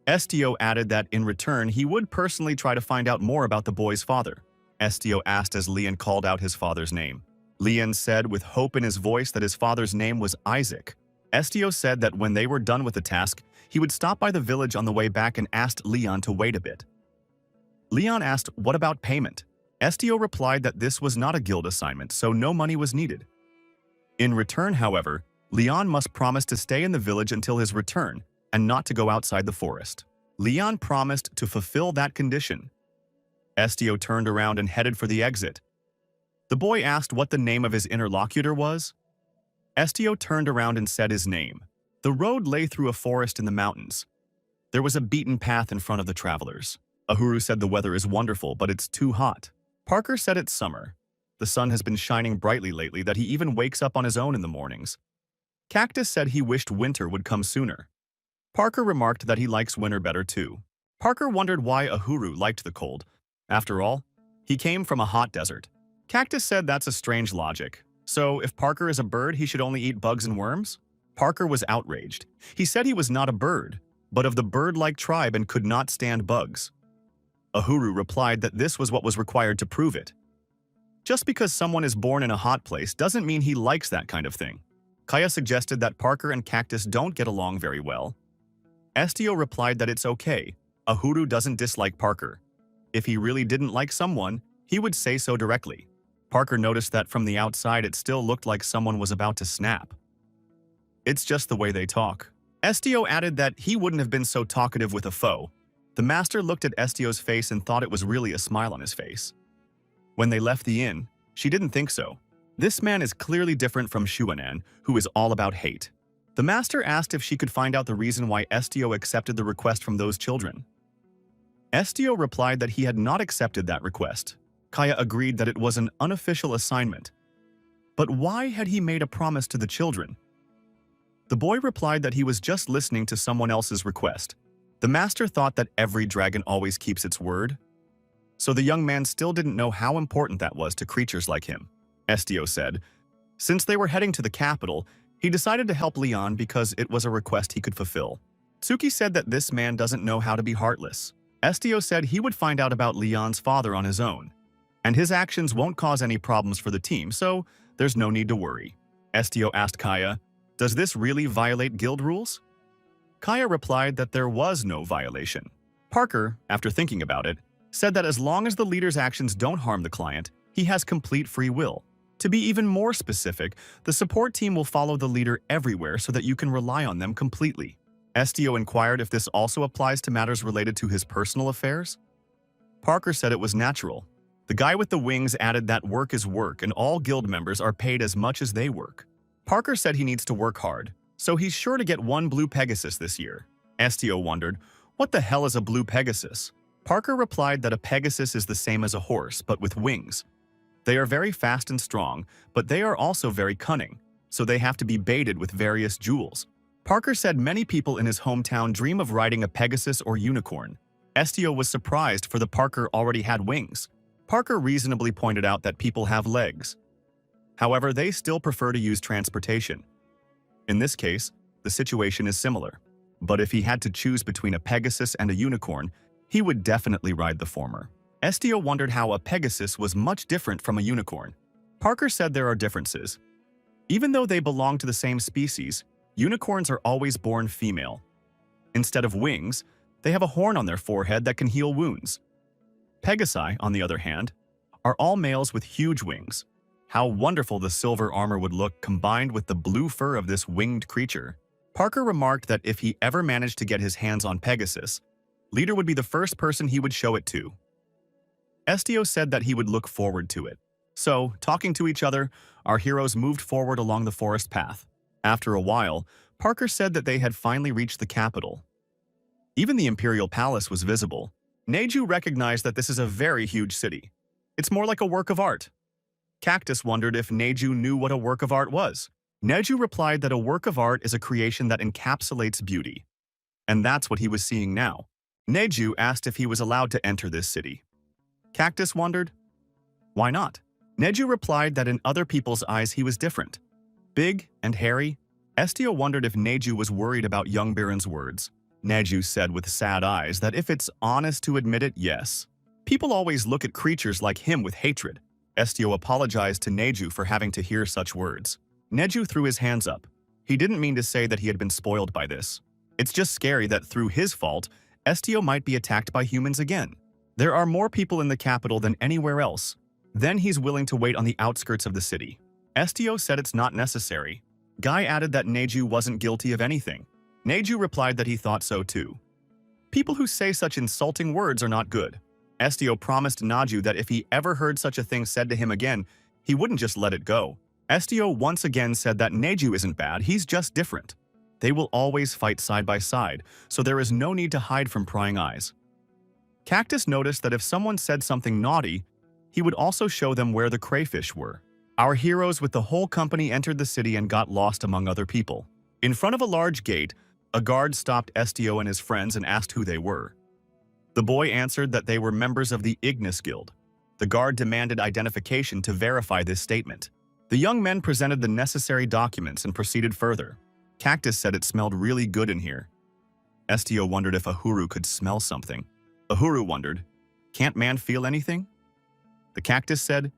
Estio added that in return he would personally try to find out more about the boy's father. Estio asked as Leon called out his father's name. Leon said with hope in his voice that his father's name was Isaac. Estio said that when they were done with the task, he would stop by the village on the way back and asked Leon to wait a bit. Leon asked, what about payment? Estio replied that this was not a guild assignment, so no money was needed. In return, however, Leon must promise to stay in the village until his return and not to go outside the forest. Leon promised to fulfill that condition. Estio turned around and headed for the exit. The boy asked what the name of his interlocutor was. Estio turned around and said his name. The road lay through a forest in the mountains. There was a beaten path in front of the travelers. Ahuru said the weather is wonderful, but it's too hot. Parker said it's summer. The sun has been shining brightly lately that he even wakes up on his own in the mornings. Cactus said he wished winter would come sooner. Parker remarked that he likes winter better too. Parker wondered why Ahuru liked the cold. After all, he came from a hot desert. Cactus said that's a strange logic. So, if Parker is a bird, he should only eat bugs and worms? Parker was outraged. He said he was not a bird, but of the bird-like tribe and could not stand bugs. Ahuru replied that this was what was required to prove it. Just because someone is born in a hot place doesn't mean he likes that kind of thing. Kaya suggested that Parker and Cactus don't get along very well. Estio replied that it's okay. Ahuru doesn't dislike Parker. If he really didn't like someone, he would say so directly. Parker noticed that from the outside it still looked like someone was about to snap. It's just the way they talk. Estio added that he wouldn't have been so talkative with a foe. The master looked at Estio's face and thought it was really a smile on his face. When they left the inn, she didn't think so. This man is clearly different from Shuanan, who is all about hate. The master asked if she could find out the reason why Estio accepted the request from those children. Estio replied that he had not accepted that request. Kaya agreed that it was an unofficial assignment. But why had he made a promise to the children? The boy replied that he was just listening to someone else's request. The master thought that every dragon always keeps its word. So the young man still didn't know how important that was to creatures like him. Estio said, since they were heading to the capital, he decided to help Leon because it was a request he could fulfill. Tsuki said that this man doesn't know how to be heartless. Estio said he would find out about Leon's father on his own, and his actions won't cause any problems for the team, so there's no need to worry. Estio asked Kaya, does this really violate guild rules? Kaya replied that there was no violation. Parker, after thinking about it, said that as long as the leader's actions don't harm the client, he has complete free will. To be even more specific, the support team will follow the leader everywhere so that you can rely on them completely. Estio inquired if this also applies to matters related to his personal affairs. Parker said it was natural. The guy with the wings added that work is work and all guild members are paid as much as they work. Parker said he needs to work hard, so he's sure to get one blue Pegasus this year. Estio wondered, what the hell is a blue Pegasus? Parker replied that a Pegasus is the same as a horse, but with wings. They are very fast and strong, but they are also very cunning, so they have to be baited with various jewels. Parker said many people in his hometown dream of riding a Pegasus or unicorn. Estio was surprised for the Parker already had wings. Parker reasonably pointed out that people have legs. However, they still prefer to use transportation. In this case, the situation is similar. But if he had to choose between a Pegasus and a unicorn, he would definitely ride the former. Estio wondered how a Pegasus was much different from a unicorn. Parker said there are differences. Even though they belong to the same species, unicorns are always born female. Instead of wings, they have a horn on their forehead that can heal wounds. Pegasi, on the other hand, are all males with huge wings. How wonderful the silver armor would look combined with the blue fur of this winged creature. Parker remarked that if he ever managed to get his hands on Pegasus, Leader would be the first person he would show it to. Estio said that he would look forward to it. So, talking to each other, our heroes moved forward along the forest path. After a while, Parker said that they had finally reached the capital. Even the Imperial Palace was visible. Neju recognized that this is a very huge city. It's more like a work of art. Cactus wondered if Neju knew what a work of art was. Neju replied that a work of art is a creation that encapsulates beauty. And that's what he was seeing now. Neju asked if he was allowed to enter this city. Cactus wondered, why not? Neju replied that in other people's eyes he was different. Big and hairy. Estio wondered if Neju was worried about young Biren's words. Neju said with sad eyes that if it's honest to admit it, yes. People always look at creatures like him with hatred. Estio apologized to Neju for having to hear such words. Neju threw his hands up. He didn't mean to say that he had been spoiled by this. It's just scary that through his fault, Estio might be attacked by humans again. There are more people in the capital than anywhere else. Then he's willing to wait on the outskirts of the city. Estio said it's not necessary. Guy added that Neju wasn't guilty of anything. Neju replied that he thought so too. People who say such insulting words are not good. Estio promised Naju that if he ever heard such a thing said to him again, he wouldn't just let it go. Estio once again said that Neju isn't bad, he's just different. They will always fight side by side, so there is no need to hide from prying eyes. Cactus noticed that if someone said something naughty, he would also show them where the crayfish were. Our heroes with the whole company entered the city and got lost among other people. In front of a large gate, a guard stopped Estio and his friends and asked who they were. The boy answered that they were members of the Ignis Guild. The guard demanded identification to verify this statement. The young men presented the necessary documents and proceeded further. Cactus said it smelled really good in here. Estio wondered if Ahuru could smell something. Ahuru wondered, can't man feel anything? The cactus said,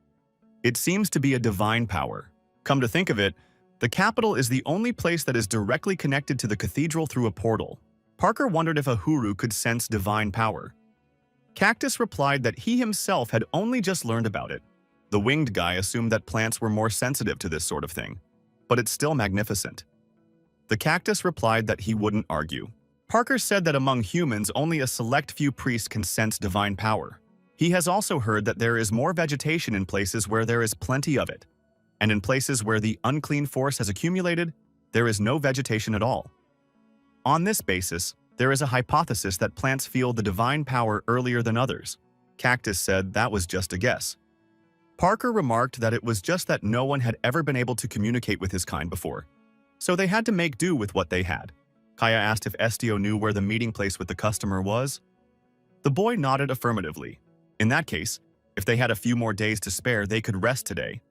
it seems to be a divine power. Come to think of it, the capital is the only place that is directly connected to the cathedral through a portal. Parker wondered if Ahuru could sense divine power. Cactus replied that he himself had only just learned about it. The winged guy assumed that plants were more sensitive to this sort of thing, but it's still magnificent. The cactus replied that he wouldn't argue. Parker said that among humans, only a select few priests can sense divine power. He has also heard that there is more vegetation in places where there is plenty of it, and in places where the unclean force has accumulated, there is no vegetation at all. On this basis, There is a hypothesis that plants feel the divine power earlier than others. Cactus said that was just a guess. Parker remarked that it was just that no one had ever been able to communicate with his kind before, so they had to make do with what they had. Kaya asked if Estio knew where the meeting place with the customer was. The boy nodded affirmatively. In that case, if they had a few more days to spare, they could rest today.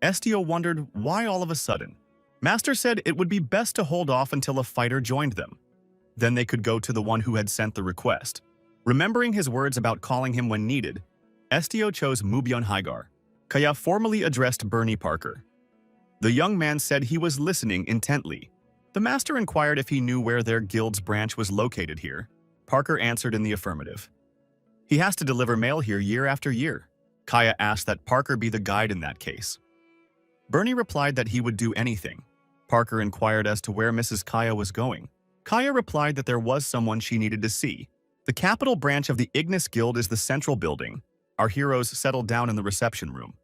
Estio wondered why all of a sudden. Master said it would be best to hold off until a fighter joined them. Then they could go to the one who had sent the request. Remembering his words about calling him when needed, Estio chose Mubyon Hygar. Kaya formally addressed Bernie Parker. The young man said he was listening intently. The master inquired if he knew where their guild's branch was located here. Parker answered in the affirmative. He has to deliver mail here year after year. Kaya asked that Parker be the guide in that case. Bernie replied that he would do anything. Parker inquired as to where Mrs. Kaya was going. Kaya replied that there was someone she needed to see. The capital branch of the Ignis Guild is the central building. Our heroes settled down in the reception room.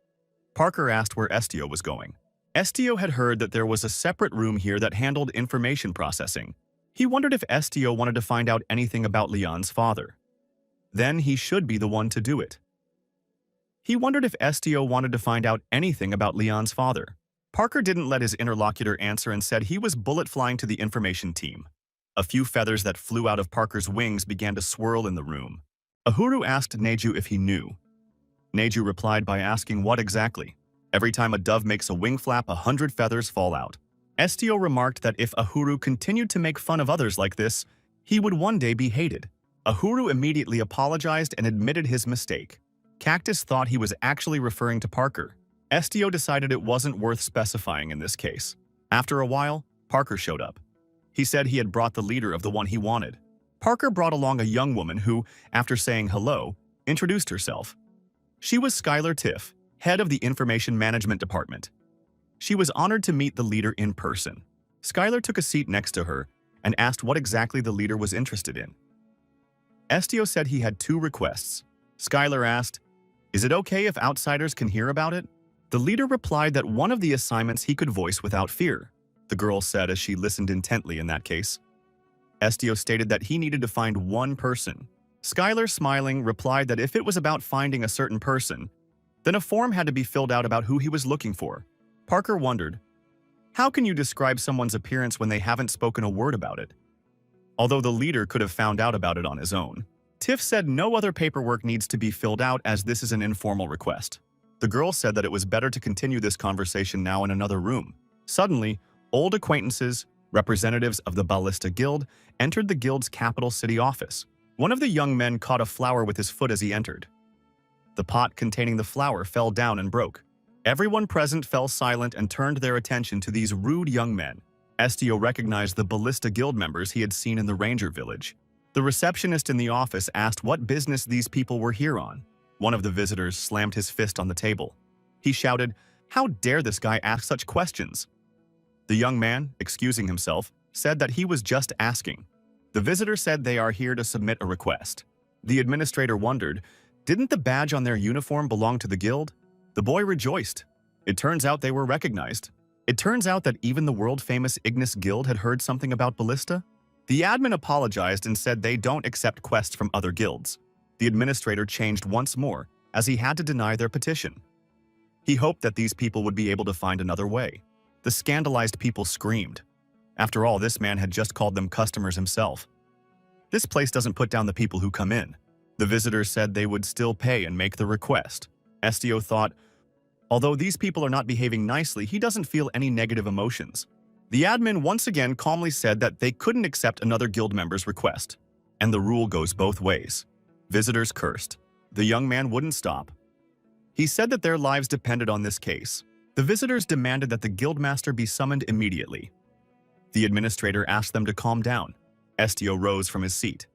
Parker asked where Estio was going. Estio had heard that there was a separate room here that handled information processing. He wondered if Estio wanted to find out anything about Leon's father. Then he should be the one to do it. He wondered if Estio wanted to find out anything about Leon's father. Parker didn't let his interlocutor answer and said he was bullet flying to the information team. A few feathers that flew out of Parker's wings began to swirl in the room. Uhuru asked Neju if he knew. Neju replied by asking what exactly. Every time a dove makes a wing flap, 100 feathers fall out. Estio remarked that if Uhuru continued to make fun of others like this, he would one day be hated. Uhuru immediately apologized and admitted his mistake. Cactus thought he was actually referring to Parker. Estio decided it wasn't worth specifying in this case. After a while, Parker showed up. He said he had brought the leader of the one he wanted. Parker brought along a young woman who, after saying hello, introduced herself. She was Skylar Tiff, head of the Information Management Department. She was honored to meet the leader in person. Skylar took a seat next to her and asked what exactly the leader was interested in. Estio said he had 2 requests. Skylar asked, "Is it okay if outsiders can hear about it?" The leader replied that one of the assignments he could voice without fear. The girl said as she listened intently in that case. Estio stated that he needed to find one person. Skylar, smiling, replied that if it was about finding a certain person, then a form had to be filled out about who he was looking for. Parker wondered, how can you describe someone's appearance when they haven't spoken a word about it? Although the leader could have found out about it on his own. Tiff said no other paperwork needs to be filled out as this is an informal request. The girl said that it was better to continue this conversation now in another room. Suddenly, old acquaintances, representatives of the Ballista Guild, entered the guild's capital city office. One of the young men caught a flower with his foot as he entered. The pot containing the flower fell down and broke. Everyone present fell silent and turned their attention to these rude young men. Estio recognized the Ballista Guild members he had seen in the Ranger Village. The receptionist in the office asked what business these people were here on. One of the visitors slammed his fist on the table. He shouted, "How dare this guy ask such questions?" The young man, excusing himself, said that he was just asking. The visitor said they are here to submit a request. The administrator wondered, didn't the badge on their uniform belong to the guild? The boy rejoiced. It turns out they were recognized. It turns out that even the world-famous Ignis Guild had heard something about Ballista. The admin apologized and said they don't accept quests from other guilds. The administrator changed once more, as he had to deny their petition. He hoped that these people would be able to find another way. The scandalized people screamed. After all, this man had just called them customers himself. This place doesn't put down the people who come in. The visitors said they would still pay and make the request. Estio thought, although these people are not behaving nicely, he doesn't feel any negative emotions. The admin once again calmly said that they couldn't accept another guild member's request. And the rule goes both ways. Visitors cursed. The young man wouldn't stop. He said that their lives depended on this case. The visitors demanded that the guildmaster be summoned immediately. The administrator asked them to calm down. Estio rose from his seat.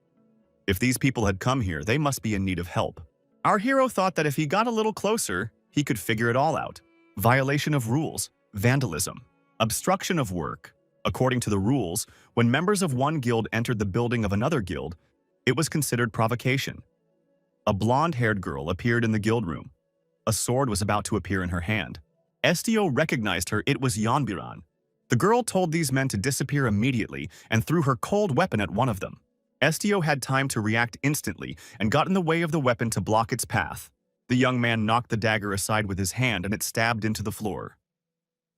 If these people had come here, they must be in need of help. Our hero thought that if he got a little closer, he could figure it all out. Violation of rules, vandalism, obstruction of work. According to the rules, when members of one guild entered the building of another guild, it was considered provocation. A blonde-haired girl appeared in the guild room. A sword was about to appear in her hand. Estio recognized her. It was Yanbiran. The girl told these men to disappear immediately and threw her cold weapon at one of them. Estio had time to react instantly and got in the way of the weapon to block its path. The young man knocked the dagger aside with his hand and it stabbed into the floor.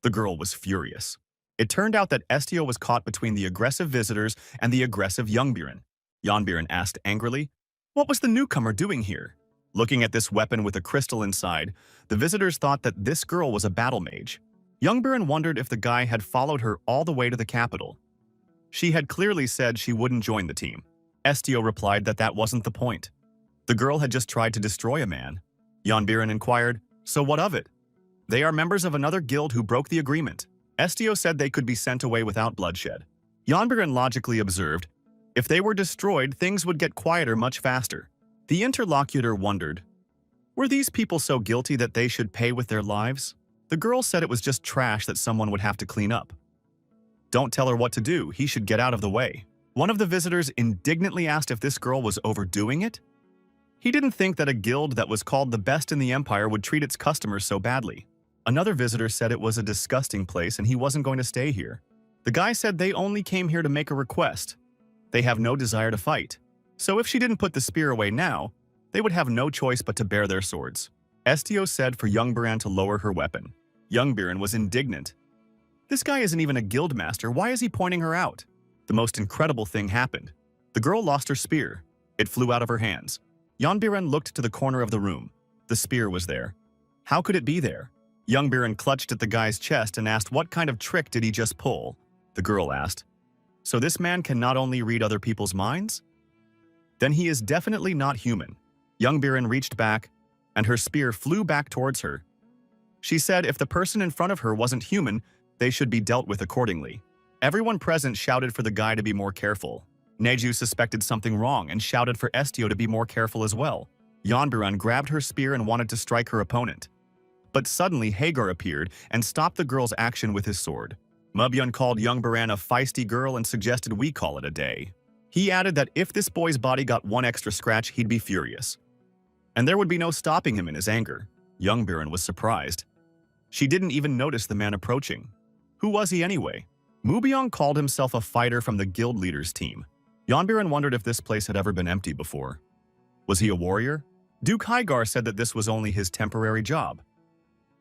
The girl was furious. It turned out that Estio was caught between the aggressive visitors and the aggressive Youngbiren. Youngbiren asked angrily, "What was the newcomer doing here?" Looking at this weapon with a crystal inside, the visitors thought that this girl was a battle mage. Youngbiren wondered if the guy had followed her all the way to the capital. She had clearly said she wouldn't join the team. Estio replied that that wasn't the point. The girl had just tried to destroy a man. Youngbiren inquired, "So what of it?" "They are members of another guild who broke the agreement." Estio said they could be sent away without bloodshed. Youngbiren logically observed, if they were destroyed, things would get quieter much faster. The interlocutor wondered, were these people so guilty that they should pay with their lives? The girl said it was just trash that someone would have to clean up. "Don't tell her what to do, he should get out of the way." One of the visitors indignantly asked if this girl was overdoing it. He didn't think that a guild that was called the best in the empire would treat its customers so badly. Another visitor said it was a disgusting place and he wasn't going to stay here. The guy said they only came here to make a request. They have no desire to fight. So if she didn't put the spear away now, they would have no choice but to bare their swords. Estio said for Youngbiren to lower her weapon. Youngbiren was indignant. This guy isn't even a guild master, why is he pointing her out? The most incredible thing happened. The girl lost her spear. It flew out of her hands. Youngbiren looked to the corner of the room. The spear was there. How could it be there? Youngbiren clutched at the guy's chest and asked what kind of trick did he just pull? The girl asked, "So this man can not only read other people's minds? Then he is definitely not human." Youngbiren reached back, and her spear flew back towards her. She said if the person in front of her wasn't human, they should be dealt with accordingly. Everyone present shouted for the guy to be more careful. Neju suspected something wrong and shouted for Estio to be more careful as well. Youngbiren grabbed her spear and wanted to strike her opponent. But suddenly Hagar appeared and stopped the girl's action with his sword. Mubyon called Youngbiren a feisty girl and suggested we call it a day. He added that if this boy's body got one extra scratch, he'd be furious. And there would be no stopping him in his anger. Youngbiren was surprised. She didn't even notice the man approaching. Who was he anyway? Mubyon called himself a fighter from the guild leader's team. Youngbiren wondered if this place had ever been empty before. Was he a warrior? Duke Hagar said that this was only his temporary job.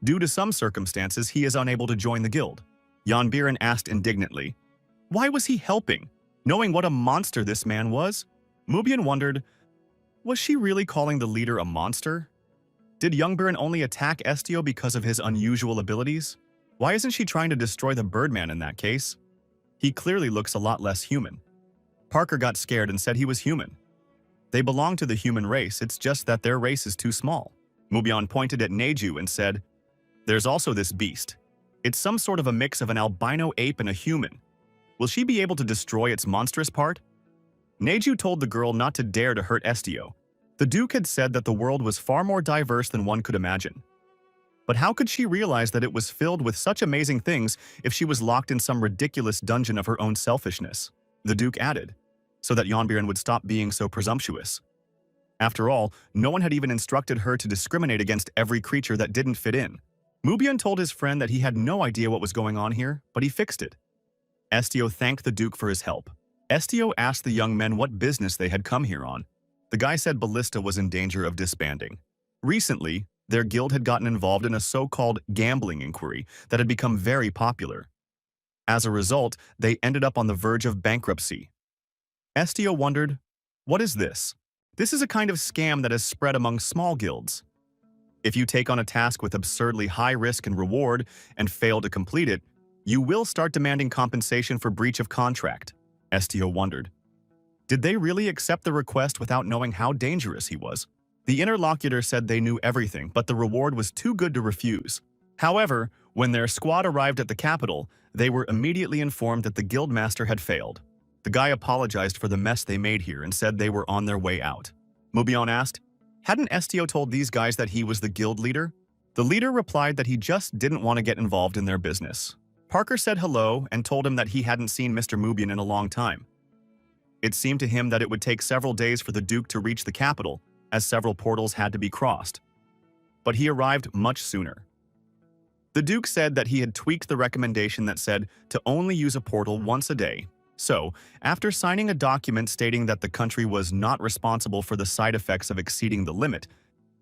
Due to some circumstances, he is unable to join the guild. Youngbiren asked indignantly, why was he helping, knowing what a monster this man was? Mubyon wondered, was she really calling the leader a monster? Did Youngbiren only attack Estio because of his unusual abilities? Why isn't she trying to destroy the Birdman in that case? He clearly looks a lot less human. Parker got scared and said he was human. They belong to the human race, it's just that their race is too small. Mubyon pointed at Neju and said, there's also this beast. It's some sort of a mix of an albino ape and a human. Will she be able to destroy its monstrous part? Neju told the girl not to dare to hurt Estio. The Duke had said that the world was far more diverse than one could imagine. But how could she realize that it was filled with such amazing things if she was locked in some ridiculous dungeon of her own selfishness? The Duke added, so that Youngbiren would stop being so presumptuous. After all, no one had even instructed her to discriminate against every creature that didn't fit in. Mubyon told his friend that he had no idea what was going on here, but he fixed it. Estio thanked the Duke for his help. Estio asked the young men what business they had come here on. The guy said Ballista was in danger of disbanding. Recently, their guild had gotten involved in a so-called gambling inquiry that had become very popular. As a result, they ended up on the verge of bankruptcy. Estio wondered, what is this? This is a kind of scam that has spread among small guilds. If you take on a task with absurdly high risk and reward and fail to complete it, you will start demanding compensation for breach of contract. Estio wondered. Did they really accept the request without knowing how dangerous he was? The interlocutor said they knew everything, but the reward was too good to refuse. However, when their squad arrived at the capital, they were immediately informed that the guildmaster had failed. The guy apologized for the mess they made here and said they were on their way out. Mubyon asked, hadn't Estio told these guys that he was the guild leader? The leader replied that he just didn't want to get involved in their business. Parker said hello and told him that he hadn't seen Mr. Mubyon in a long time. It seemed to him that it would take several days for the Duke to reach the capital, as several portals had to be crossed. But he arrived much sooner. The Duke said that he had tweaked the recommendation that said to only use a portal once a day. So, after signing a document stating that the country was not responsible for the side effects of exceeding the limit,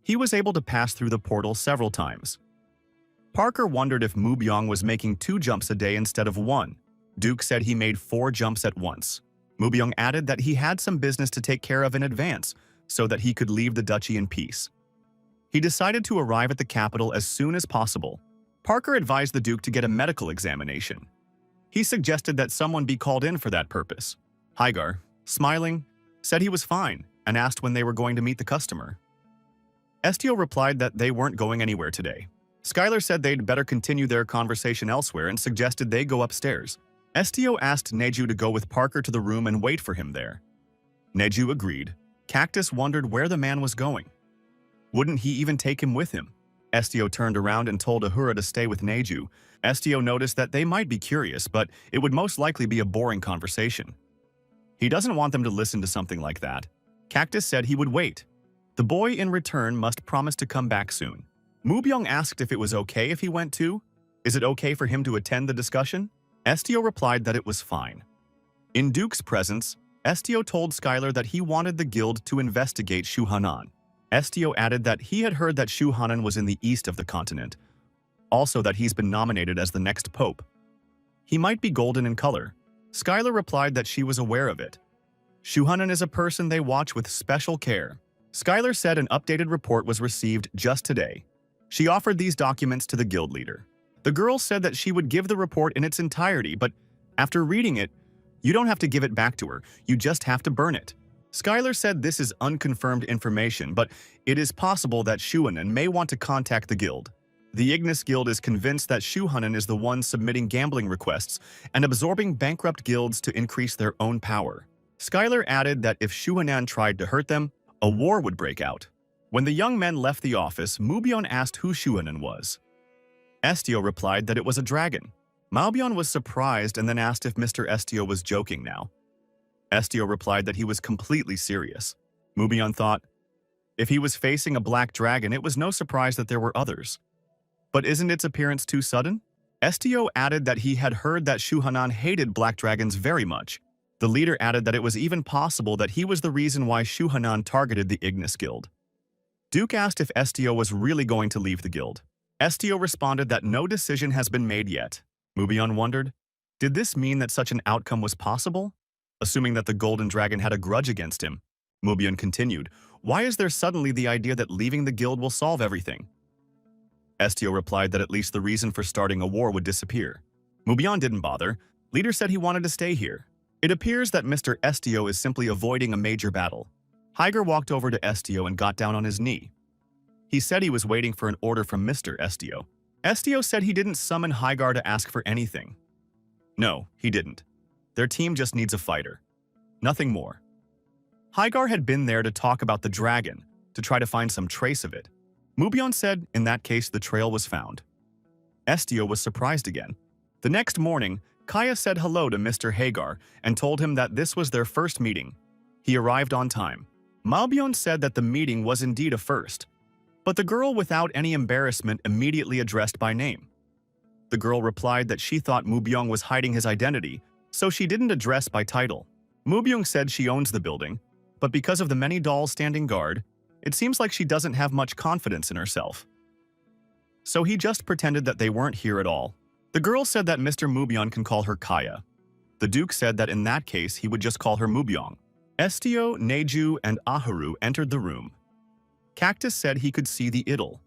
he was able to pass through the portal several times. Parker wondered if Mubyong was making 2 jumps a day instead of 1. Duke said he made 4 jumps at once. Mubyong added that he had some business to take care of in advance, so that he could leave the duchy in peace. He decided to arrive at the capital as soon as possible. Parker advised the Duke to get a medical examination. He suggested that someone be called in for that purpose. Hagar, smiling, said he was fine and asked when they were going to meet the customer. Estio replied that they weren't going anywhere today. Skylar said they'd better continue their conversation elsewhere and suggested they go upstairs. Estio asked Neju to go with Parker to the room and wait for him there. Neju agreed. Cactus wondered where the man was going. Wouldn't he even take him with him? Estio turned around and told Ahura to stay with Neju. Estio noticed that they might be curious, but it would most likely be a boring conversation. He doesn't want them to listen to something like that. Cactus said he would wait. The boy in return must promise to come back soon. Mubyong asked if it was okay if he went too. Is it okay for him to attend the discussion? Estio replied that it was fine. In Duke's presence, Estio told Skylar that he wanted the guild to investigate Shu Hanan. Estio added that he had heard that Shu Hanan was in the east of the continent, also that he's been nominated as the next pope. He might be golden in color. Skylar replied that she was aware of it. Shu Hanan is a person they watch with special care. Skylar said an updated report was received just today. She offered these documents to the guild leader. The girl said that she would give the report in its entirety, but after reading it, you don't have to give it back to her, you just have to burn it. Skylar said this is unconfirmed information, but it is possible that Shu Hanan may want to contact the guild. The Ignis Guild is convinced that Shu Hanan is the one submitting gambling requests and absorbing bankrupt guilds to increase their own power. Skylar added that if Shu Hanan tried to hurt them, a war would break out. When the young men left the office, Mubyong asked who Shu Hanan was. Estio replied that it was a dragon. Mubyong was surprised and then asked if Mr. Estio was joking now. Estio replied that he was completely serious. Mubyong thought, if he was facing a black dragon, it was no surprise that there were others. But isn't its appearance too sudden? Estio added that he had heard that Shu Hanan hated black dragons very much. The leader added that it was even possible that he was the reason why Shu Hanan targeted the Ignis Guild. Duke asked if Estio was really going to leave the guild. Estio responded that no decision has been made yet. Mubyong wondered, did this mean that such an outcome was possible? Assuming that the Golden Dragon had a grudge against him. Mubyong continued, why is there suddenly the idea that leaving the guild will solve everything? Estio replied that at least the reason for starting a war would disappear. Mubyong didn't bother. Leader said he wanted to stay here. It appears that Mr. Estio is simply avoiding a major battle. Hagar walked over to Estio and got down on his knee. He said he was waiting for an order from Mr. Estio. Estio said he didn't summon Hagar to ask for anything. No, he didn't. Their team just needs a fighter. Nothing more. Hagar had been there to talk about the dragon, to try to find some trace of it. Mubyong said, in that case, the trail was found. Estio was surprised again. The next morning, Kaya said hello to Mr. Hagar and told him that this was their first meeting. He arrived on time. Mubyong said that the meeting was indeed a first, but the girl without any embarrassment immediately addressed by name. The girl replied that she thought Mubyong was hiding his identity, so she didn't address by title. Mubyong said she owns the building, but because of the many dolls standing guard, it seems like she doesn't have much confidence in herself. So he just pretended that they weren't here at all. The girl said that Mr. Mubyong can call her Kaya. The Duke said that in that case he would just call her Mubyong. Estio, Neju, and Ahuru entered the room. Cactus said he could see the idol.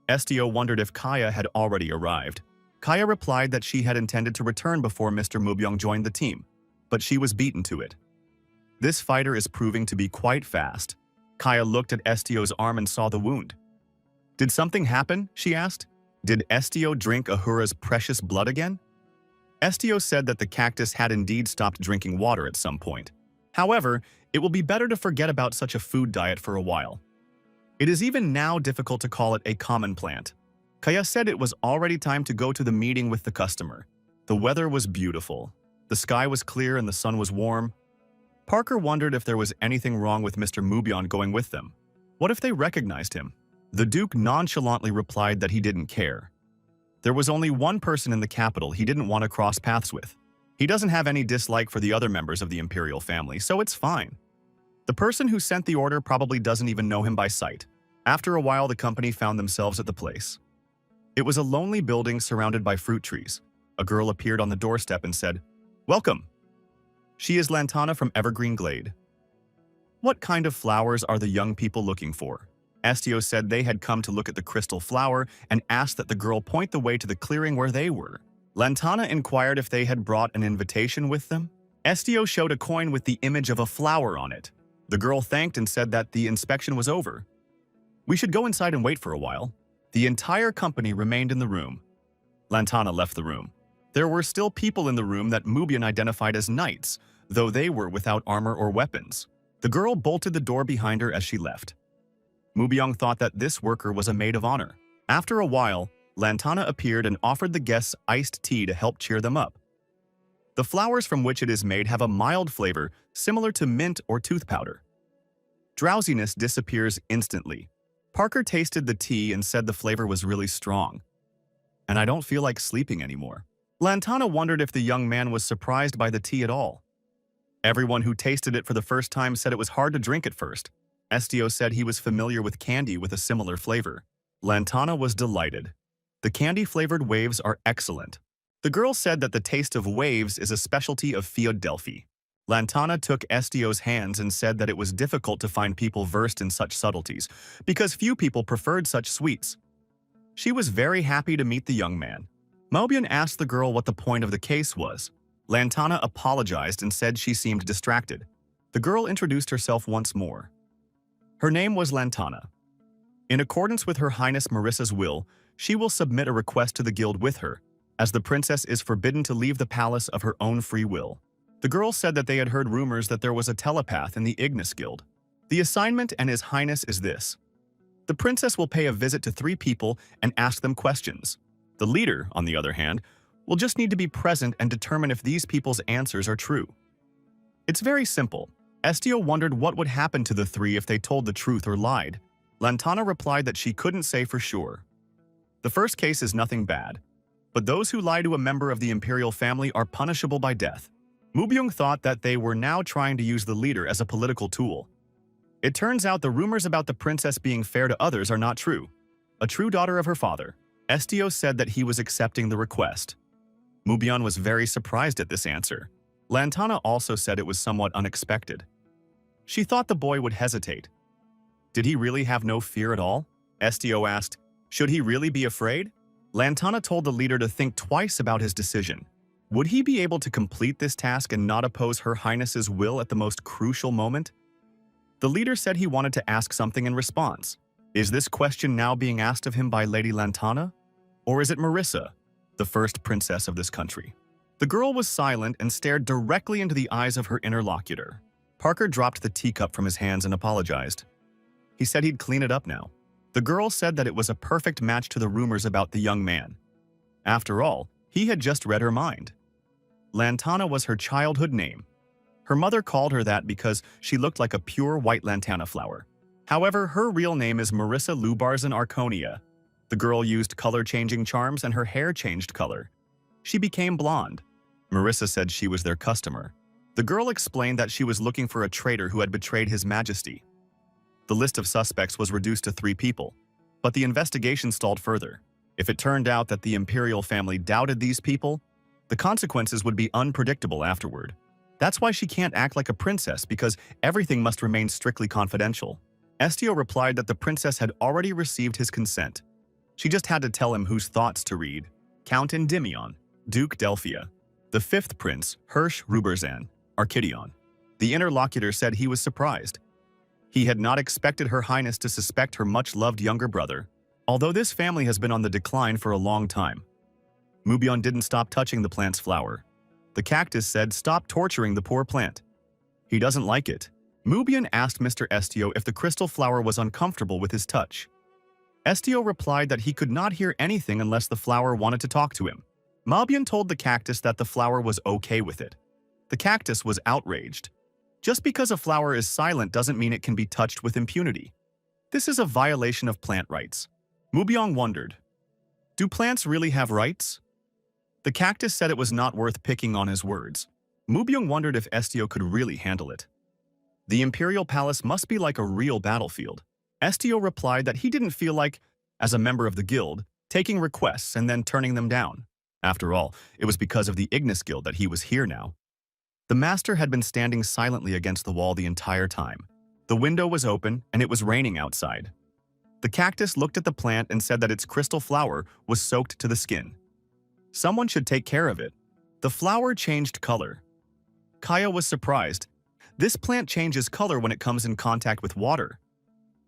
Estio wondered if Kaya had already arrived. Kaya replied that she had intended to return before Mr. Mubyong joined the team, but she was beaten to it. This fighter is proving to be quite fast. Kaya looked at Estio's arm and saw the wound. Did something happen? She asked. Did Estio drink Ahura's precious blood again? Estio said that the cactus had indeed stopped drinking water at some point. However, it will be better to forget about such a food diet for a while. It is even now difficult to call it a common plant. Kaya said it was already time to go to the meeting with the customer. The weather was beautiful. The sky was clear and the sun was warm. Parker wondered if there was anything wrong with Mr. Mubyong going with them. What if they recognized him? The Duke nonchalantly replied that he didn't care. There was only one person in the capital he didn't want to cross paths with. He doesn't have any dislike for the other members of the imperial family, so it's fine. The person who sent the order probably doesn't even know him by sight. After a while, the company found themselves at the place. It was a lonely building surrounded by fruit trees. A girl appeared on the doorstep and said, "Welcome." She is Lantana from Evergreen Glade. What kind of flowers are the young people looking for? Estio said they had come to look at the crystal flower and asked that the girl point the way to the clearing where they were. Lantana inquired if they had brought an invitation with them. Estio showed a coin with the image of a flower on it. The girl thanked and said that the inspection was over. We should go inside and wait for a while. The entire company remained in the room. Lantana left the room. There were still people in the room that Mubian identified as knights, though they were without armor or weapons. The girl bolted the door behind her as she left. Mubyong thought that this worker was a maid of honor. After a while, Lantana appeared and offered the guests iced tea to help cheer them up. The flowers from which it is made have a mild flavor similar to mint or tooth powder. Drowsiness disappears instantly. Parker tasted the tea and said the flavor was really strong. And I don't feel like sleeping anymore. Lantana wondered if the young man was surprised by the tea at all. Everyone who tasted it for the first time said it was hard to drink at first. Estio said he was familiar with candy with a similar flavor. Lantana was delighted. The candy-flavored waves are excellent. The girl said that the taste of waves is a specialty of Philadelphia. Lantana took Estio's hands and said that it was difficult to find people versed in such subtleties, because few people preferred such sweets. She was very happy to meet the young man. Mobian asked the girl what the point of the case was. Lantana apologized and said she seemed distracted. The girl introduced herself once more. Her name was Lantana. In accordance with Her Highness Marissa's will, she will submit a request to the guild with her, as the princess is forbidden to leave the palace of her own free will. The girl said that they had heard rumors that there was a telepath in the Ignis Guild. The assignment and His Highness is this. The princess will pay a visit to 3 people and ask them questions. The leader, on the other hand, will just need to be present and determine if these people's answers are true. It's very simple. Estio wondered what would happen to the 3 if they told the truth or lied. Lantana replied that she couldn't say for sure. The first case is nothing bad, but those who lie to a member of the imperial family are punishable by death. Mubyong thought that they were now trying to use the leader as a political tool. It turns out the rumors about the princess being fair to others are not true. A true daughter of her father. Estio said that he was accepting the request. Mubyong was very surprised at this answer. Lantana also said it was somewhat unexpected. She thought the boy would hesitate. Did he really have no fear at all? Estio asked, should he really be afraid? Lantana told the leader to think twice about his decision. Would he be able to complete this task and not oppose Her Highness's will at the most crucial moment? The leader said he wanted to ask something in response. Is this question now being asked of him by Lady Lantana? Or is it Marissa, the first princess of this country? The girl was silent and stared directly into the eyes of her interlocutor. Parker dropped the teacup from his hands and apologized. He said he'd clean it up now. The girl said that it was a perfect match to the rumors about the young man. After all, he had just read her mind. Lantana was her childhood name. Her mother called her that because she looked like a pure white lantana flower. However, her real name is Marissa Lubarzan Arconia. The girl used color-changing charms and her hair changed color. She became blonde. Marissa said she was their customer. The girl explained that she was looking for a traitor who had betrayed His Majesty. The list of suspects was reduced to 3 people, but the investigation stalled further. If it turned out that the imperial family doubted these people, the consequences would be unpredictable afterward. That's why she can't act like a princess, because everything must remain strictly confidential. Estio replied that the princess had already received his consent. She just had to tell him whose thoughts to read. Count Endymion, Duke Delphia. The 5th prince, Hirsch Ruberzan, Archidion. The interlocutor said he was surprised. He had not expected Her Highness to suspect her much-loved younger brother, although this family has been on the decline for a long time. Mubyong didn't stop touching the plant's flower. The cactus said, "Stop torturing the poor plant." He doesn't like it. Mubyong asked Mr. Estio if the crystal flower was uncomfortable with his touch. Estio replied that he could not hear anything unless the flower wanted to talk to him. Mubyong told the cactus that the flower was okay with it. The cactus was outraged. Just because a flower is silent doesn't mean it can be touched with impunity. This is a violation of plant rights. Mubyong wondered, do plants really have rights? The cactus said it was not worth picking on his words. Mubyung wondered if Estio could really handle it. The Imperial Palace must be like a real battlefield. Estio replied that he didn't feel like, as a member of the guild, taking requests and then turning them down. After all, it was because of the Ignis Guild that he was here now. The master had been standing silently against the wall the entire time. The window was open and it was raining outside. The cactus looked at the plant and said that its crystal flower was soaked to the skin. Someone should take care of it. The flower changed color. Kaya was surprised. This plant changes color when it comes in contact with water.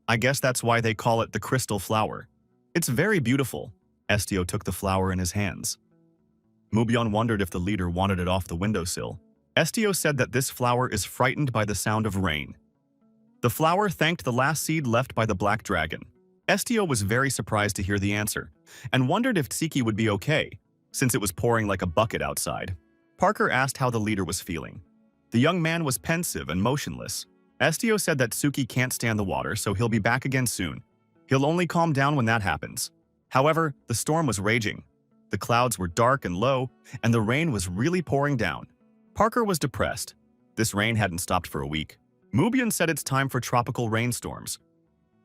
I guess that's why they call it the crystal flower. It's very beautiful. Estio took the flower in his hands. Mubion wondered if the leader wanted it off the windowsill. Estio said that this flower is frightened by the sound of rain. The flower thanked the last seed left by the black dragon. Estio was very surprised to hear the answer, and wondered if Tsiki would be okay, since it was pouring like a bucket outside. Parker asked how the leader was feeling. The young man was pensive and motionless. Estio said that Tsuki can't stand the water, so he'll be back again soon. He'll only calm down when that happens. However, the storm was raging. The clouds were dark and low, and the rain was really pouring down. Parker was depressed. This rain hadn't stopped for a week. Mubian said it's time for tropical rainstorms.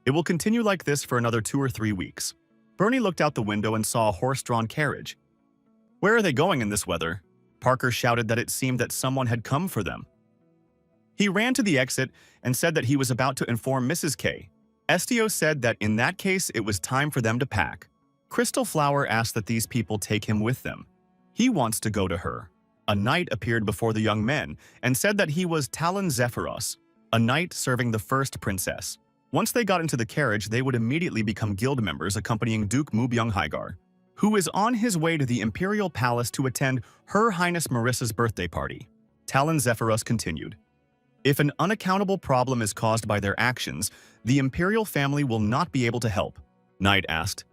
It will continue like this for another 2 or 3 weeks. Bernie looked out the window and saw a horse-drawn carriage. Where are they going in this weather? Parker shouted that it seemed that someone had come for them. He ran to the exit and said that he was about to inform Mrs. K. Estio said that in that case it was time for them to pack. Crystal Flower asked that these people take him with them. He wants to go to her. A knight appeared before the young men and said that he was Talon Zephyros, a knight serving the first princess. Once they got into the carriage, they would immediately become guild members accompanying Duke Mubyung Hygar, who is on his way to the Imperial Palace to attend Her Highness Marissa's birthday party. Talon Zephyros continued. If an unaccountable problem is caused by their actions, the Imperial family will not be able to help. Knight asked,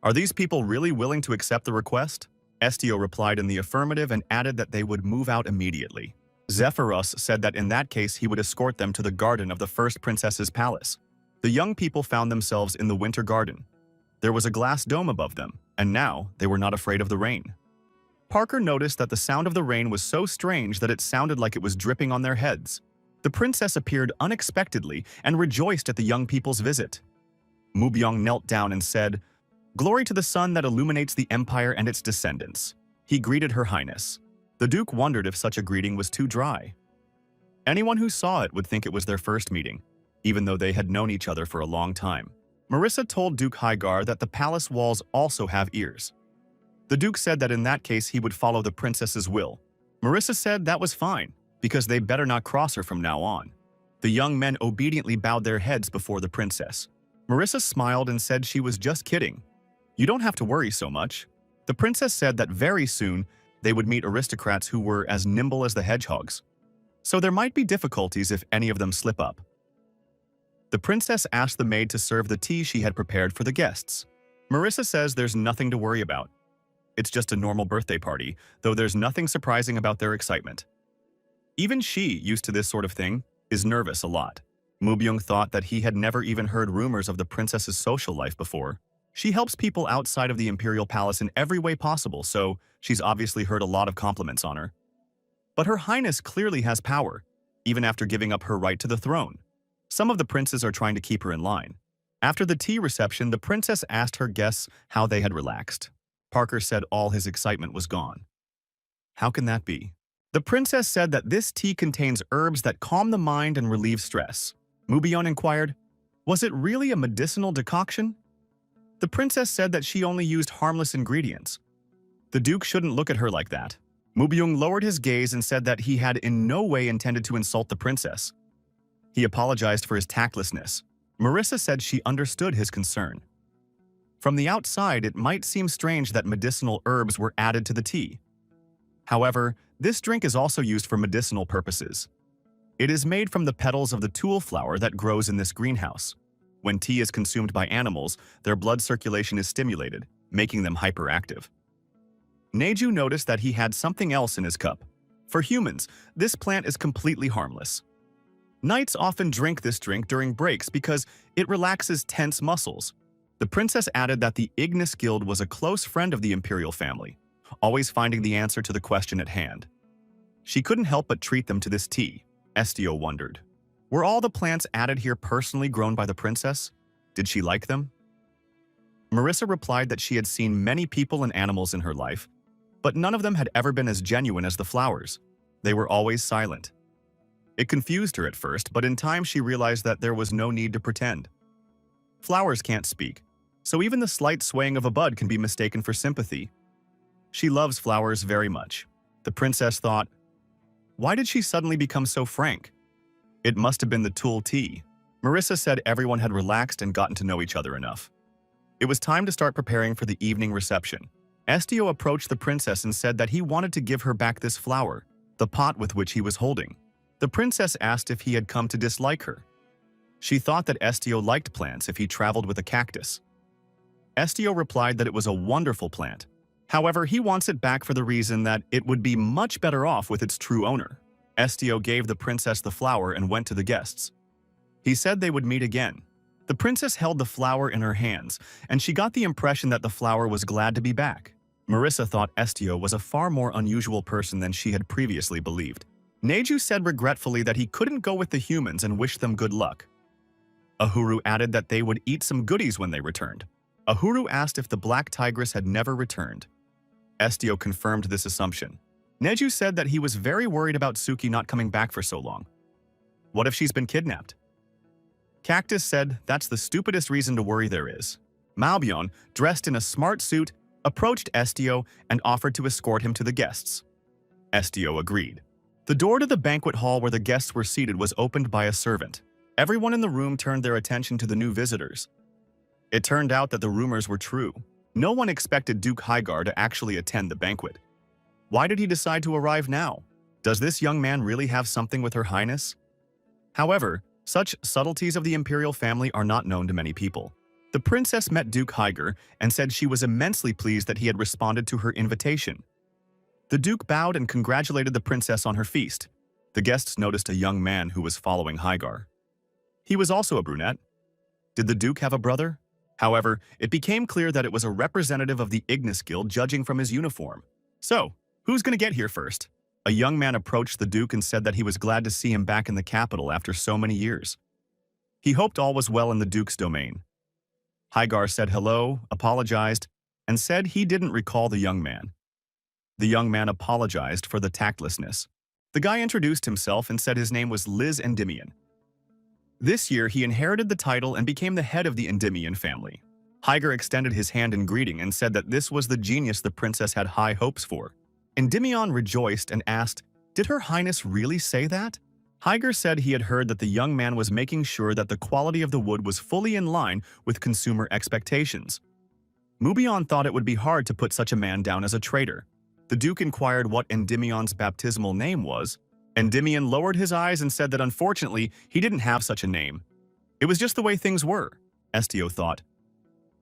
are these people really willing to accept the request? Estio replied in the affirmative and added that they would move out immediately. Zephyros said that in that case he would escort them to the garden of the first princess's palace. The young people found themselves in the winter garden. There was a glass dome above them, and now they were not afraid of the rain. Parker noticed that the sound of the rain was so strange that it sounded like it was dripping on their heads. The princess appeared unexpectedly and rejoiced at the young people's visit. Mubyong knelt down and said, "Glory to the sun that illuminates the empire and its descendants." He greeted Her Highness. The Duke wondered if such a greeting was too dry. Anyone who saw it would think it was their first meeting, even though they had known each other for a long time. Marissa told Duke Hygar that the palace walls also have ears. The Duke said that in that case he would follow the princess's will. Marissa said that was fine, because they better not cross her from now on. The young men obediently bowed their heads before the princess. Marissa smiled and said she was just kidding. You don't have to worry so much. The princess said that very soon they would meet aristocrats who were as nimble as the hedgehogs. So there might be difficulties if any of them slip up. The princess asked the maid to serve the tea she had prepared for the guests. Marissa says there's nothing to worry about. It's just a normal birthday party, though there's nothing surprising about their excitement. Even she, used to this sort of thing, is nervous a lot. Mubyung thought that he had never even heard rumors of the princess's social life before. She helps people outside of the Imperial Palace in every way possible, so she's obviously heard a lot of compliments on her. But Her Highness clearly has power, even after giving up her right to the throne. Some of the princes are trying to keep her in line. After the tea reception, the princess asked her guests how they had relaxed. Parker said all his excitement was gone. How can that be? The princess said that this tea contains herbs that calm the mind and relieve stress. Mubion inquired, was it really a medicinal decoction? The princess said that she only used harmless ingredients. The Duke shouldn't look at her like that. Mubyung lowered his gaze and said that he had in no way intended to insult the princess. He apologized for his tactlessness. Marissa said she understood his concern. From the outside, it might seem strange that medicinal herbs were added to the tea. However, this drink is also used for medicinal purposes. It is made from the petals of the tul flower that grows in this greenhouse. When tea is consumed by animals, their blood circulation is stimulated, making them hyperactive. Neju noticed that he had something else in his cup. For humans, this plant is completely harmless. Knights often drink this drink during breaks because it relaxes tense muscles. The princess added that the Ignis Guild was a close friend of the imperial family. always finding the answer to the question at hand. She couldn't help but treat them to this tea, Estio wondered. Were all the plants added here personally grown by the princess? Did she like them? Marissa replied that she had seen many people and animals in her life, but none of them had ever been as genuine as the flowers. They were always silent. It confused her at first, but in time she realized that there was no need to pretend. Flowers can't speak, so even the slight swaying of a bud can be mistaken for sympathy. She loves flowers very much. The princess thought, why did she suddenly become so frank? It must have been the Tul tea. Marissa said everyone had relaxed and gotten to know each other enough. It was time to start preparing for the evening reception. Estio approached the princess and said that he wanted to give her back this flower, the pot with which he was holding. The princess asked if he had come to dislike her. She thought that Estio liked plants if he traveled with a cactus. Estio replied that it was a wonderful plant. However, he wants it back for the reason that it would be much better off with its true owner. Estio gave the princess the flower and went to the guests. He said they would meet again. The princess held the flower in her hands, and she got the impression that the flower was glad to be back. Marissa thought Estio was a far more unusual person than she had previously believed. Neju said regretfully that he couldn't go with the humans and wished them good luck. Ahuru added that they would eat some goodies when they returned. Ahuru asked if the black tigress had never returned. Estio confirmed this assumption. Neju said that he was very worried about Suki not coming back for so long. What if she's been kidnapped? Cactus said that's the stupidest reason to worry there is. Malbyon, dressed in a smart suit, approached Estio and offered to escort him to the guests. Estio agreed. The door to the banquet hall where the guests were seated was opened by a servant. Everyone in the room turned their attention to the new visitors. It turned out that the rumors were true. No one expected Duke Hygar to actually attend the banquet. Why did he decide to arrive now? Does this young man really have something with Her Highness? However, such subtleties of the imperial family are not known to many people. The princess met Duke Hygar and said she was immensely pleased that he had responded to her invitation. The duke bowed and congratulated the princess on her feast. The guests noticed a young man who was following Hygar. He was also a brunette. Did the duke have a brother? However, it became clear that it was a representative of the Ignis Guild judging from his uniform. So, who's going to get here first? A young man approached the duke and said that he was glad to see him back in the capital after so many years. He hoped all was well in the duke's domain. Hygar said hello, apologized, and said he didn't recall the young man. The young man apologized for the tactlessness. The guy introduced himself and said his name was Liz Endymion. This year, he inherited the title and became the head of the Endymion family. Hygar extended his hand in greeting and said that this was the genius the princess had high hopes for. Endymion rejoiced and asked, "Did Her Highness really say that?" Hygar said he had heard that the young man was making sure that the quality of the wood was fully in line with consumer expectations. Mubion thought it would be hard to put such a man down as a traitor. The duke inquired what Endymion's baptismal name was. Endymion lowered his eyes and said that unfortunately he didn't have such a name. It was just the way things were, Estio thought.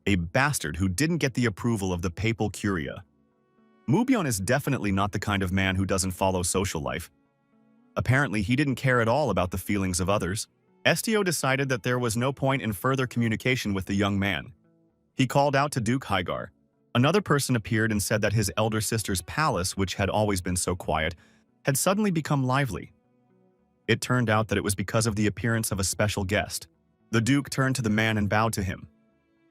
A bastard who didn't get the approval of the papal curia. Mubion is definitely not the kind of man who doesn't follow social life. Apparently, he didn't care at all about the feelings of others. Estio decided that there was no point in further communication with the young man. He called out to Duke Hygar. Another person appeared and said that his elder sister's palace, which had always been so quiet, had suddenly become lively. It turned out that it was because of the appearance of a special guest. The duke turned to the man and bowed to him.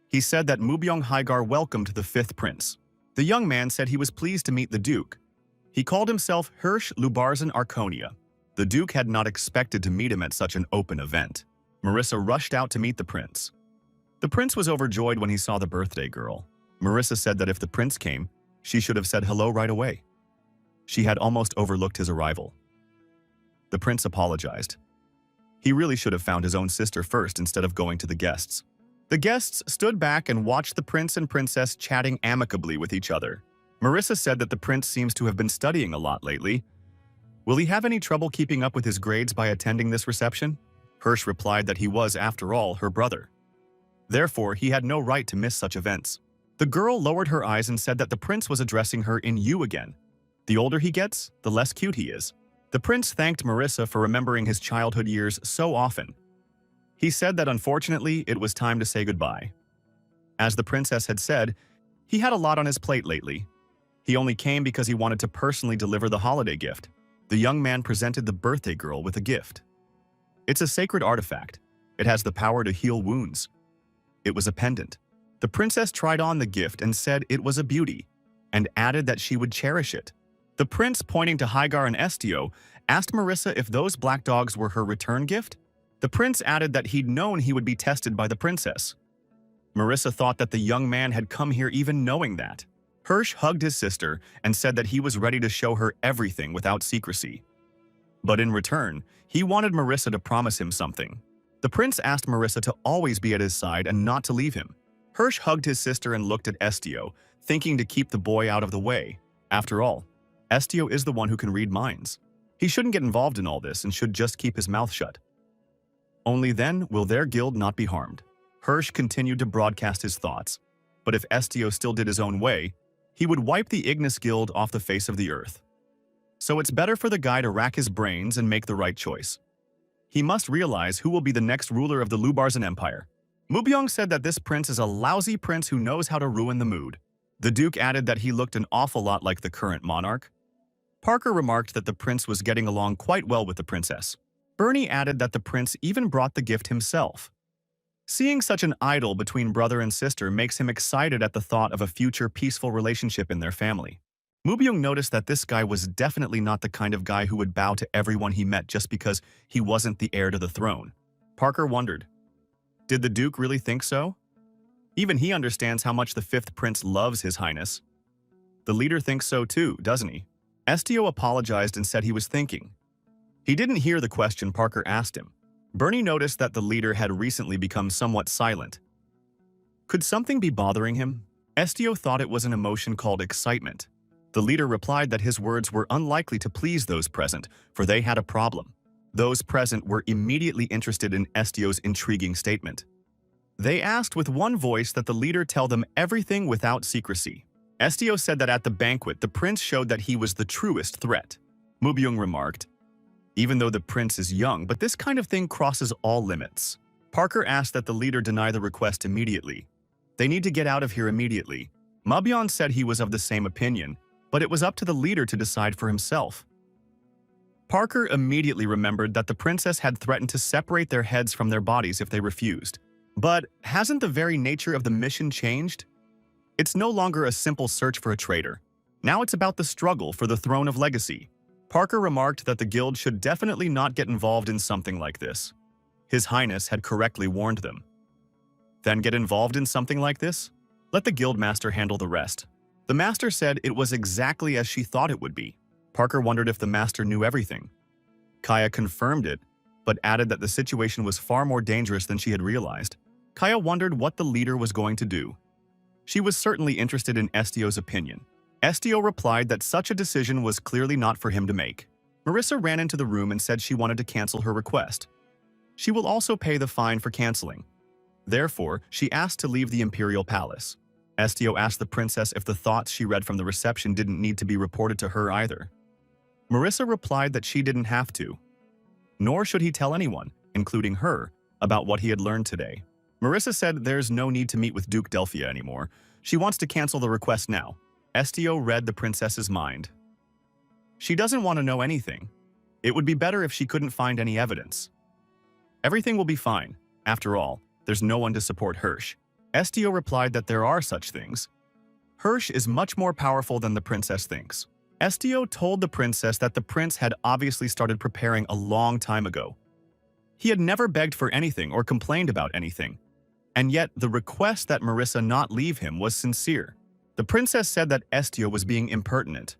He said that Mubyong Hygar welcomed the fifth prince. The young man said he was pleased to meet the duke. He called himself Hirsch Lubarzan Arconia. The duke had not expected to meet him at such an open event. Marissa rushed out to meet the prince. The prince was overjoyed when he saw the birthday girl. Marissa said that if the prince came, she should have said hello right away. She had almost overlooked his arrival. The prince apologized. He really should have found his own sister first instead of going to the guests. The guests stood back and watched the prince and princess chatting amicably with each other. Marissa said that the prince seems to have been studying a lot lately. Will he have any trouble keeping up with his grades by attending this reception? Hirsch replied that he was, after all, her brother. Therefore, he had no right to miss such events. The girl lowered her eyes and said that the prince was addressing her in you again. The older he gets, the less cute he is. The prince thanked Marissa for remembering his childhood years so often. He said that unfortunately, it was time to say goodbye. As the princess had said, he had a lot on his plate lately. He only came because he wanted to personally deliver the holiday gift. The young man presented the birthday girl with a gift. It's a sacred artifact. It has the power to heal wounds. It was a pendant. The princess tried on the gift and said it was a beauty, and added that she would cherish it. The prince, pointing to Hagar and Estio, asked Marissa if those black dogs were her return gift. The prince added that he'd known he would be tested by the princess. Marissa thought that the young man had come here even knowing that. Hirsch hugged his sister and said that he was ready to show her everything without secrecy. But in return, he wanted Marissa to promise him something. The prince asked Marissa to always be at his side and not to leave him. Hirsch hugged his sister and looked at Estio, thinking to keep the boy out of the way. After all, Estio is the one who can read minds. He shouldn't get involved in all this and should just keep his mouth shut. Only then will their guild not be harmed. Hirsch continued to broadcast his thoughts, but if Estio still did his own way, he would wipe the Ignis Guild off the face of the earth. So it's better for the guy to rack his brains and make the right choice. He must realize who will be the next ruler of the Lubarzan Empire. Mubyong said that this prince is a lousy prince who knows how to ruin the mood. The Duke added that he looked an awful lot like the current monarch. Parker remarked that the prince was getting along quite well with the princess. Bernie added that the prince even brought the gift himself. Seeing such an idol between brother and sister makes him excited at the thought of a future peaceful relationship in their family. Mubyong noticed that this guy was definitely not the kind of guy who would bow to everyone he met just because he wasn't the heir to the throne. Parker wondered, did the Duke really think so? Even he understands how much the fifth prince loves His Highness. The leader thinks so too, doesn't he? Estio apologized and said he was thinking. He didn't hear the question Parker asked him. Bernie noticed that the leader had recently become somewhat silent. Could something be bothering him? Estio thought it was an emotion called excitement. The leader replied that his words were unlikely to please those present, for they had a problem. Those present were immediately interested in Estio's intriguing statement. They asked with one voice that the leader tell them everything without secrecy. Estio said that at the banquet, the prince showed that he was the truest threat. Mubyong remarked, even though the prince is young, but this kind of thing crosses all limits. Parker asked that the leader deny the request immediately. They need to get out of here immediately. Mubyong said he was of the same opinion, but it was up to the leader to decide for himself. Parker immediately remembered that the princess had threatened to separate their heads from their bodies if they refused. But hasn't the very nature of the mission changed? It's no longer a simple search for a traitor. Now it's about the struggle for the throne of legacy. Parker remarked that the guild should definitely not get involved in something like this. His Highness had correctly warned them. Then get involved in something like this? Let the guild master handle the rest. The master said it was exactly as she thought it would be. Parker wondered if the master knew everything. Kaya confirmed it, but added that the situation was far more dangerous than she had realized. Kaya wondered what the leader was going to do. She was certainly interested in Estio's opinion. Estio replied that such a decision was clearly not for him to make. Marissa ran into the room and said she wanted to cancel her request. She will also pay the fine for canceling. Therefore, she asked to leave the imperial palace. Estio asked the princess if the thoughts she read from the reception didn't need to be reported to her either. Marissa replied that she didn't have to. Nor should he tell anyone, including her, about what he had learned today. Marissa said there's no need to meet with Duke Delphia anymore. She wants to cancel the request now. Estio read the princess's mind. She doesn't want to know anything. It would be better if she couldn't find any evidence. Everything will be fine. After all, there's no one to support Hirsch. Estio replied that there are such things. Hirsch is much more powerful than the princess thinks. Estio told the princess that the prince had obviously started preparing a long time ago. He had never begged for anything or complained about anything. And yet, the request that Marissa not leave him was sincere. The princess said that Estio was being impertinent.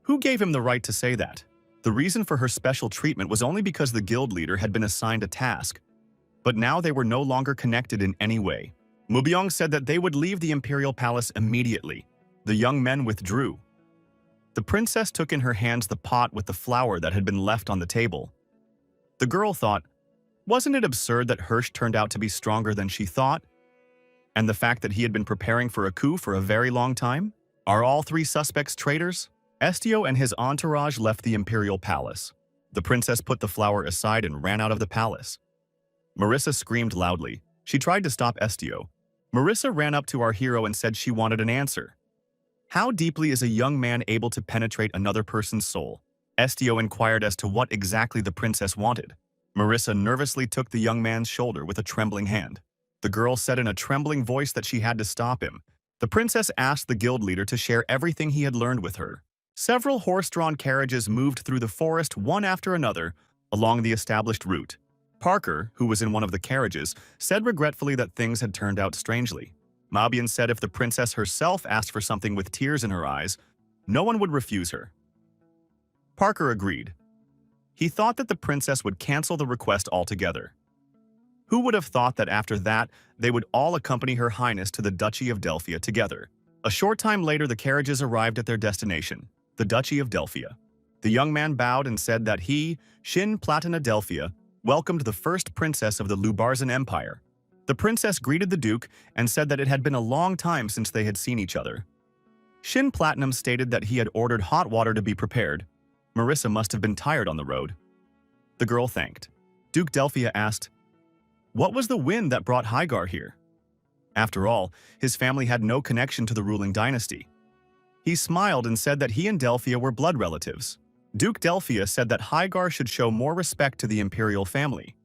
Who gave him the right to say that? The reason for her special treatment was only because the guild leader had been assigned a task. But now they were no longer connected in any way. Mubyong said that they would leave the imperial palace immediately. The young men withdrew. The princess took in her hands the pot with the flour that had been left on the table. The girl thought, wasn't it absurd that Hirsch turned out to be stronger than she thought? And the fact that he had been preparing for a coup for a very long time? Are all three suspects traitors? Estio and his entourage left the imperial palace. The princess put the flour aside and ran out of the palace. Marissa screamed loudly. She tried to stop Estio. Marissa ran up to our hero and said she wanted an answer. How deeply is a young man able to penetrate another person's soul? Estio inquired as to what exactly the princess wanted. Marissa nervously took the young man's shoulder with a trembling hand. The girl said in a trembling voice that she had to stop him. The princess asked the guild leader to share everything he had learned with her. Several horse-drawn carriages moved through the forest one after another along the established route. Parker, who was in one of the carriages, said regretfully that things had turned out strangely. Mabian said if the princess herself asked for something with tears in her eyes, no one would refuse her. Parker agreed. He thought that the princess would cancel the request altogether. Who would have thought that after that, they would all accompany Her Highness to the Duchy of Delphia together? A short time later, the carriages arrived at their destination, the Duchy of Delphia. The young man bowed and said that he, Shin Platina Delphia, welcomed the first princess of the Lubarzan Empire. The princess greeted the duke and said that it had been a long time since they had seen each other. Shin Platinum stated that he had ordered hot water to be prepared. Marissa must have been tired on the road. The girl thanked. Duke Delphia asked, "What was the wind that brought Hygar here?" After all, his family had no connection to the ruling dynasty. He smiled and said that he and Delphia were blood relatives. Duke Delphia said that Hygar should show more respect to the imperial family.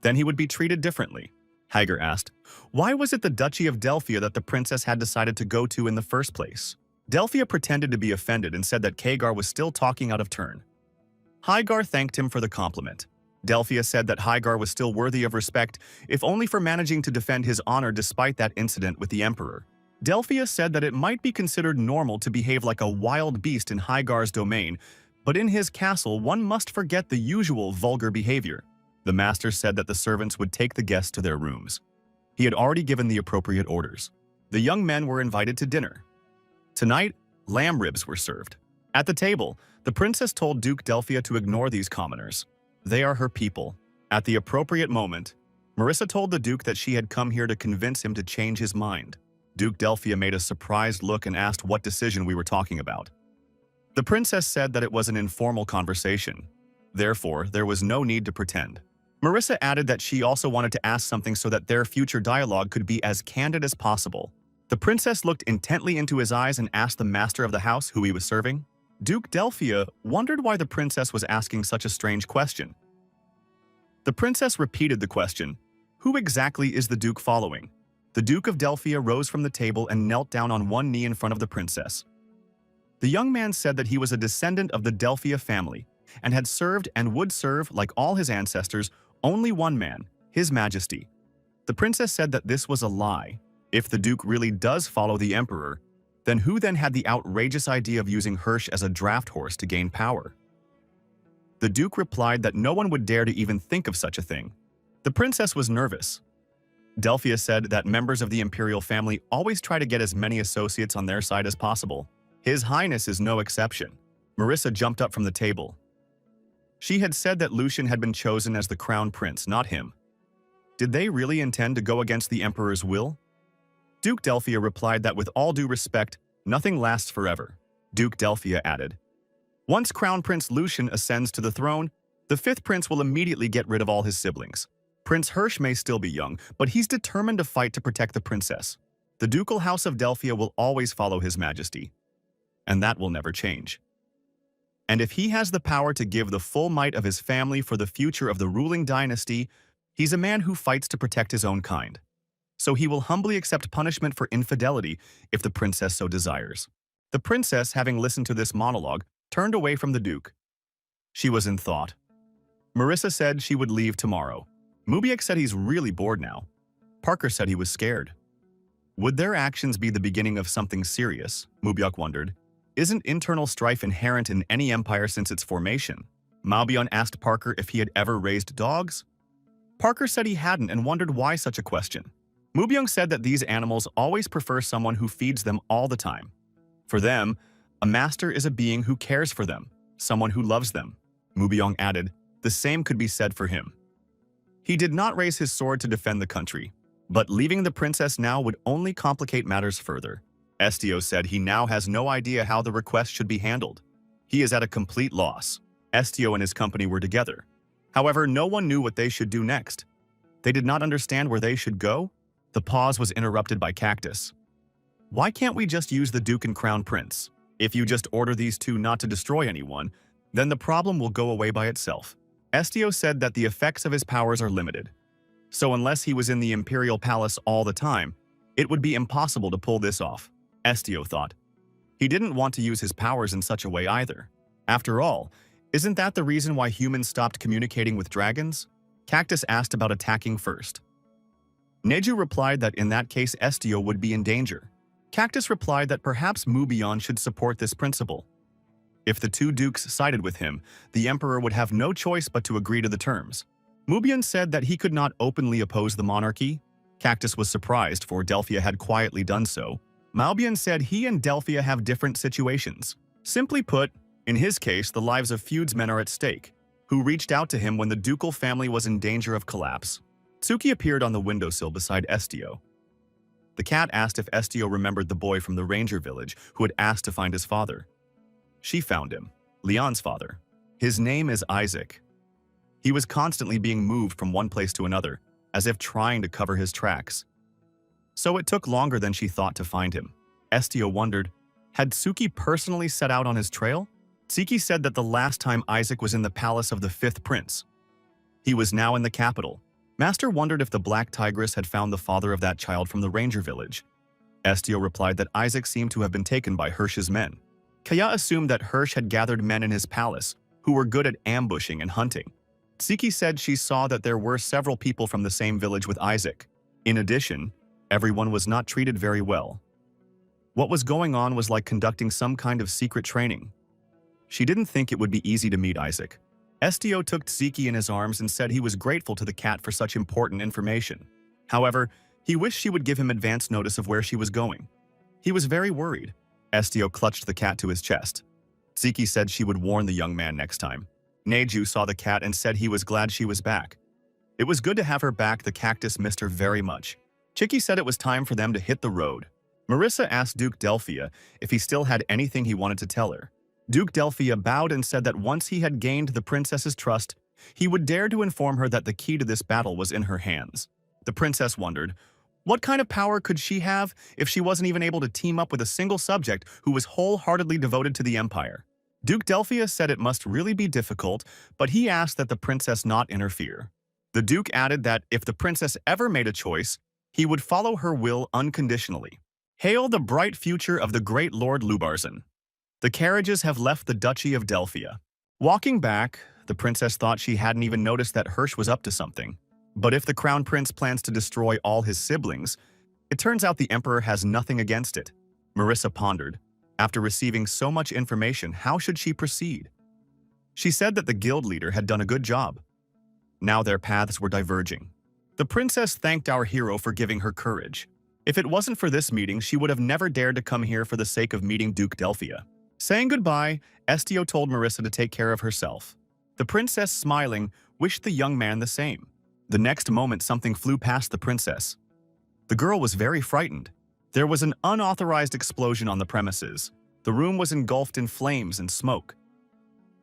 Then he would be treated differently. Hygar asked, why was it the Duchy of Delphia that the princess had decided to go to in the first place? Delphia pretended to be offended and said that Kagar was still talking out of turn. Hygar thanked him for the compliment. Delphia said that Hygar was still worthy of respect, if only for managing to defend his honor despite that incident with the emperor. Delphia said that it might be considered normal to behave like a wild beast in Hygar's domain, but in his castle one must forget the usual vulgar behavior. The master said that the servants would take the guests to their rooms. He had already given the appropriate orders. The young men were invited to dinner. Tonight, lamb ribs were served. At the table, the princess told Duke Delphia to ignore these commoners. They are her people. At the appropriate moment, Marissa told the Duke that she had come here to convince him to change his mind. Duke Delphia made a surprised look and asked what decision we were talking about. The princess said that it was an informal conversation. Therefore, there was no need to pretend. Marissa added that she also wanted to ask something so that their future dialogue could be as candid as possible. The princess looked intently into his eyes and asked the master of the house who he was serving. Duke Delphia wondered why the princess was asking such a strange question. The princess repeated the question, "Who exactly is the duke following?" The Duke of Delphia rose from the table and knelt down on one knee in front of the princess. The young man said that he was a descendant of the Delphia family and had served and would serve, like all his ancestors, only one man, His Majesty. The princess said that this was a lie. If the duke really does follow the emperor, then who then had the outrageous idea of using Hirsch as a draft horse to gain power? The duke replied that no one would dare to even think of such a thing. The princess was nervous. Delphia said that members of the imperial family always try to get as many associates on their side as possible. His Highness is no exception. Marissa jumped up from the table. She had said that Lucian had been chosen as the crown prince, not him. Did they really intend to go against the emperor's will? Duke Delphia replied that with all due respect, nothing lasts forever. Duke Delphia added, once Crown Prince Lucian ascends to the throne, the fifth prince will immediately get rid of all his siblings. Prince Hirsch may still be young, but he's determined to fight to protect the princess. The ducal house of Delphia will always follow His Majesty, and that will never change. And if he has the power to give the full might of his family for the future of the ruling dynasty, he's a man who fights to protect his own kind. So he will humbly accept punishment for infidelity if the princess so desires. The princess, having listened to this monologue, turned away from the duke. She was in thought. Marissa said she would leave tomorrow. Mubiak said he's really bored now. Parker said he was scared. Would their actions be the beginning of something serious? Mubiak wondered. Isn't internal strife inherent in any empire since its formation? Malbion asked Parker if he had ever raised dogs. Parker said he hadn't and wondered why such a question. Mubyung said that these animals always prefer someone who feeds them all the time. For them, a master is a being who cares for them, someone who loves them. Mubyung added, the same could be said for him. He did not raise his sword to defend the country, but leaving the princess now would only complicate matters further. Estio said he now has no idea how the request should be handled. He is at a complete loss. Estio and his company were together. However, no one knew what they should do next. They did not understand where they should go. The pause was interrupted by Cactus. Why can't we just use the Duke and Crown Prince? If you just order these two not to destroy anyone, then the problem will go away by itself. Estio said that the effects of his powers are limited. So unless he was in the Imperial Palace all the time, it would be impossible to pull this off, Estio thought. He didn't want to use his powers in such a way either. After all, isn't that the reason why humans stopped communicating with dragons? Cactus asked about attacking first. Neju replied that in that case Estio would be in danger. Cactus replied that perhaps Mubion should support this principle. If the two dukes sided with him, the emperor would have no choice but to agree to the terms. Mubion said that he could not openly oppose the monarchy. Cactus was surprised, for Delphia had quietly done so. Maubion said he and Delphia have different situations. Simply put, in his case, the lives of feudsmen are at stake, who reached out to him when the ducal family was in danger of collapse. Tsuki appeared on the windowsill beside Estio. The cat asked if Estio remembered the boy from the ranger village who had asked to find his father. She found him, Leon's father. His name is Isaac. He was constantly being moved from one place to another, as if trying to cover his tracks. So it took longer than she thought to find him. Estio wondered, had Tsuki personally set out on his trail? Tsuki said that the last time Isaac was in the palace of the fifth prince. He was now in the capital. Master wondered if the Black Tigress had found the father of that child from the ranger village. Estio replied that Isaac seemed to have been taken by Hirsch's men. Kaya assumed that Hirsch had gathered men in his palace who were good at ambushing and hunting. Tsuki said she saw that there were several people from the same village with Isaac. In addition, everyone was not treated very well. What was going on was like conducting some kind of secret training. She didn't think it would be easy to meet Isaac. Estio took Tsuki in his arms and said he was grateful to the cat for such important information. However, he wished she would give him advance notice of where she was going. He was very worried. Estio clutched the cat to his chest. Tsuki said she would warn the young man next time. Neju saw the cat and said he was glad she was back. It was good to have her back. The cactus missed her very much. Chicky said it was time for them to hit the road. Marissa asked Duke Delphia if he still had anything he wanted to tell her. Duke Delphia bowed and said that once he had gained the princess's trust, he would dare to inform her that the key to this battle was in her hands. The princess wondered, what kind of power could she have if she wasn't even able to team up with a single subject who was wholeheartedly devoted to the empire? Duke Delphia said it must really be difficult, but he asked that the princess not interfere. The duke added that if the princess ever made a choice, he would follow her will unconditionally. Hail the bright future of the great Lord Lubarzin. The carriages have left the Duchy of Delphia. Walking back, the princess thought she hadn't even noticed that Hirsch was up to something. But if the crown prince plans to destroy all his siblings, it turns out the emperor has nothing against it. Marissa pondered. After receiving so much information, how should she proceed? She said that the guild leader had done a good job. Now their paths were diverging. The princess thanked our hero for giving her courage. If it wasn't for this meeting, she would have never dared to come here for the sake of meeting Duke Delphia. Saying goodbye, Estio told Marissa to take care of herself. The princess, smiling, wished the young man the same. The next moment, something flew past the princess. The girl was very frightened. There was an unauthorized explosion on the premises. The room was engulfed in flames and smoke.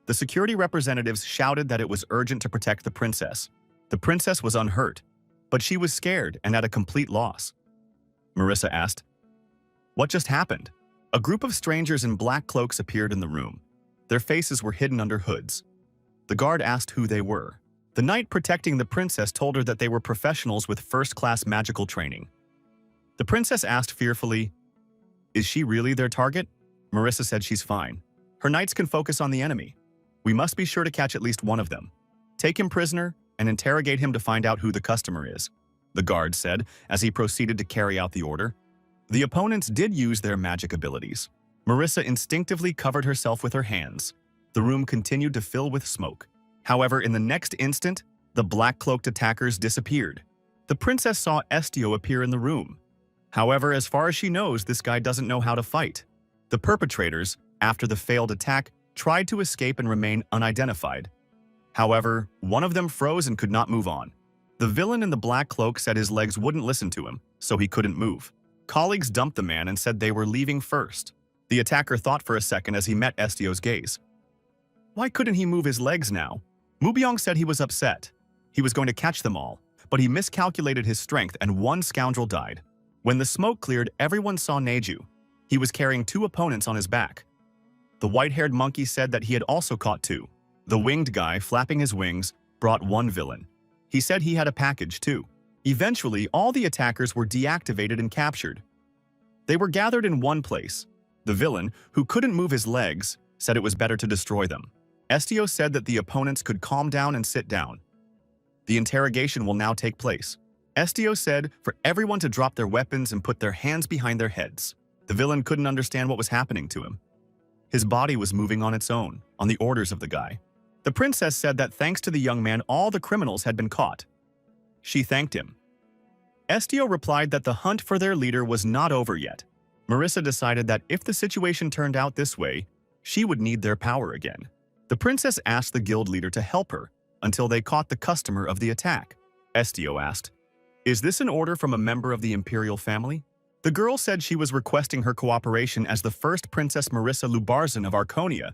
The security representatives shouted that it was urgent to protect the princess. The princess was unhurt, but she was scared and at a complete loss. Marissa asked, "What just happened?" A group of strangers in black cloaks appeared in the room. Their faces were hidden under hoods. The guard asked who they were. The knight protecting the princess told her that they were professionals with first-class magical training. The princess asked fearfully, "Is she really their target?" Marissa said she's fine. Her knights can focus on the enemy. We must be sure to catch at least one of them. Take him prisoner and interrogate him to find out who the customer is, the guard said as he proceeded to carry out the order. The opponents did use their magic abilities. Marissa instinctively covered herself with her hands. The room continued to fill with smoke. However, in the next instant, the black-cloaked attackers disappeared. The princess saw Estio appear in the room. However, as far as she knows, this guy doesn't know how to fight. The perpetrators, after the failed attack, tried to escape and remain unidentified. However, one of them froze and could not move on. The villain in the black cloak said his legs wouldn't listen to him, so he couldn't move. Colleagues dumped the man and said they were leaving first. The attacker thought for a second as he met Estio's gaze. Why couldn't he move his legs now? Mubyong said he was upset. He was going to catch them all, but he miscalculated his strength and one scoundrel died. When the smoke cleared, everyone saw Neju. He was carrying 2 opponents on his back. The white-haired monkey said that he had also caught 2. The winged guy, flapping his wings, brought 1 villain. He said he had a package too. Eventually, all the attackers were deactivated and captured. They were gathered in one place. The villain, who couldn't move his legs, said it was better to destroy them. Estio said that the opponents could calm down and sit down. The interrogation will now take place. Estio said for everyone to drop their weapons and put their hands behind their heads. The villain couldn't understand what was happening to him. His body was moving on its own, on the orders of the guy. The princess said that thanks to the young man, all the criminals had been caught. She thanked him. Estio replied that the hunt for their leader was not over yet. Marissa decided that if the situation turned out this way, she would need their power again. The princess asked the guild leader to help her until they caught the customer of the attack. Estio asked, "Is this an order from a member of the imperial family?" The girl said she was requesting her cooperation as the first Princess Marissa Lubarzin of Arconia,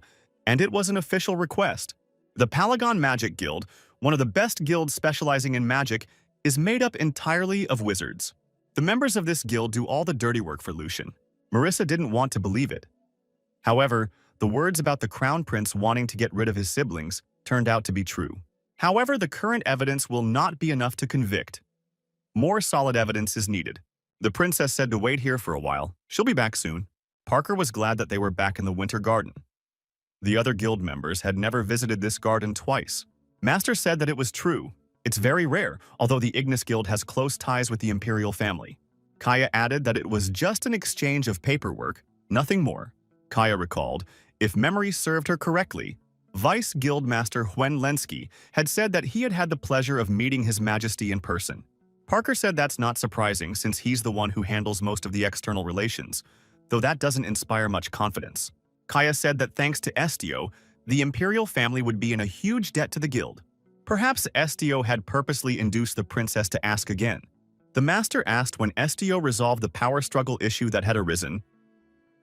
and it was an official request. The Palagon Magic Guild, one of the best guilds specializing in magic, is made up entirely of wizards. The members of this guild do all the dirty work for Lucian. Marissa didn't want to believe it. However, the words about the Crown Prince wanting to get rid of his siblings turned out to be true. However, the current evidence will not be enough to convict. More solid evidence is needed. The princess said to wait here for a while. She'll be back soon. Parker was glad that they were back in the Winter Garden. The other guild members had never visited this garden twice. Master said that it was true. It's very rare, although the Ignis Guild has close ties with the imperial family. Kaya added that it was just an exchange of paperwork, nothing more. Kaya recalled, if memory served her correctly, Vice Guild Master Hwen Lensky had said that he had had the pleasure of meeting His Majesty in person. Parker said that's not surprising since he's the one who handles most of the external relations, though that doesn't inspire much confidence. Kaya said that thanks to Estio, the imperial family would be in a huge debt to the guild. Perhaps Estio had purposely induced the princess to ask again. The master asked when Estio resolved the power struggle issue that had arisen.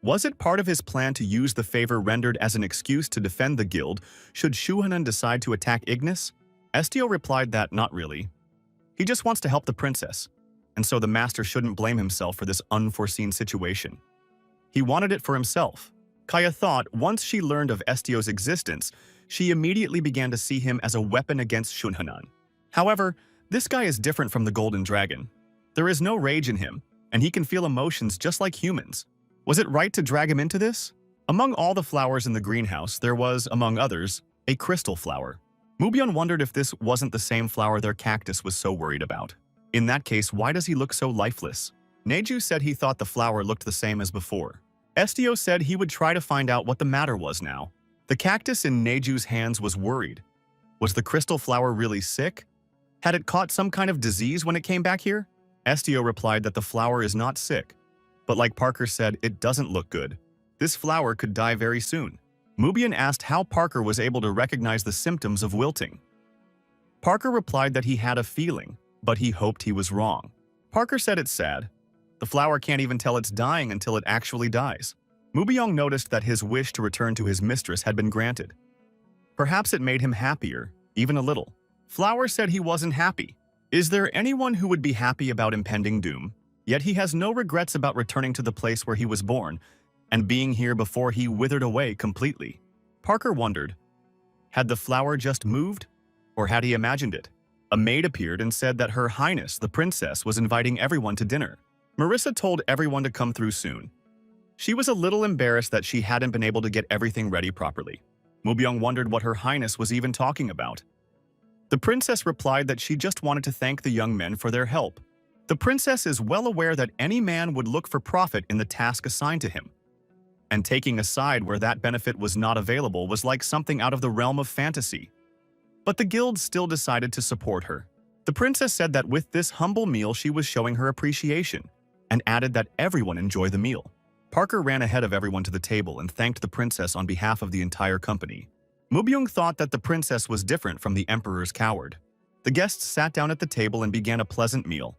Was it part of his plan to use the favor rendered as an excuse to defend the guild should Shuhanan decide to attack Ignis? Estio replied that not really. He just wants to help the princess, and so the master shouldn't blame himself for this unforeseen situation. He wanted it for himself. Kaya thought once she learned of Estio's existence, she immediately began to see him as a weapon against Shunhanan. However, this guy is different from the Golden Dragon. There is no rage in him, and he can feel emotions just like humans. Was it right to drag him into this? Among all the flowers in the greenhouse, there was, among others, a crystal flower. Mubyeon wondered if this wasn't the same flower their cactus was so worried about. In that case, why does he look so lifeless? Neju said he thought the flower looked the same as before. Estio said he would try to find out what the matter was now. The cactus in Neju's hands was worried. Was the crystal flower really sick? Had it caught some kind of disease when it came back here? Estio replied that the flower is not sick. But like Parker said, it doesn't look good. This flower could die very soon. Mubyeon asked how Parker was able to recognize the symptoms of wilting. Parker replied that he had a feeling, but he hoped he was wrong. Parker said it's sad. The flower can't even tell it's dying until it actually dies. Mubyeon noticed that his wish to return to his mistress had been granted. Perhaps it made him happier, even a little. Flower said he wasn't happy. Is there anyone who would be happy about impending doom? Yet he has no regrets about returning to the place where he was born and being here before he withered away completely. Parker wondered, had the flower just moved, or had he imagined it? A maid appeared and said that Her Highness, the princess, was inviting everyone to dinner. Marissa told everyone to come through soon. She was a little embarrassed that she hadn't been able to get everything ready properly. Mubyeon wondered what Her Highness was even talking about. The princess replied that she just wanted to thank the young men for their help. The princess is well aware that any man would look for profit in the task assigned to him. And taking a side where that benefit was not available was like something out of the realm of fantasy. But the guild still decided to support her. The princess said that with this humble meal she was showing her appreciation, and added that everyone enjoy the meal. Parker ran ahead of everyone to the table and thanked the princess on behalf of the entire company. Mubyeon thought that the princess was different from the emperor's coward. The guests sat down at the table and began a pleasant meal.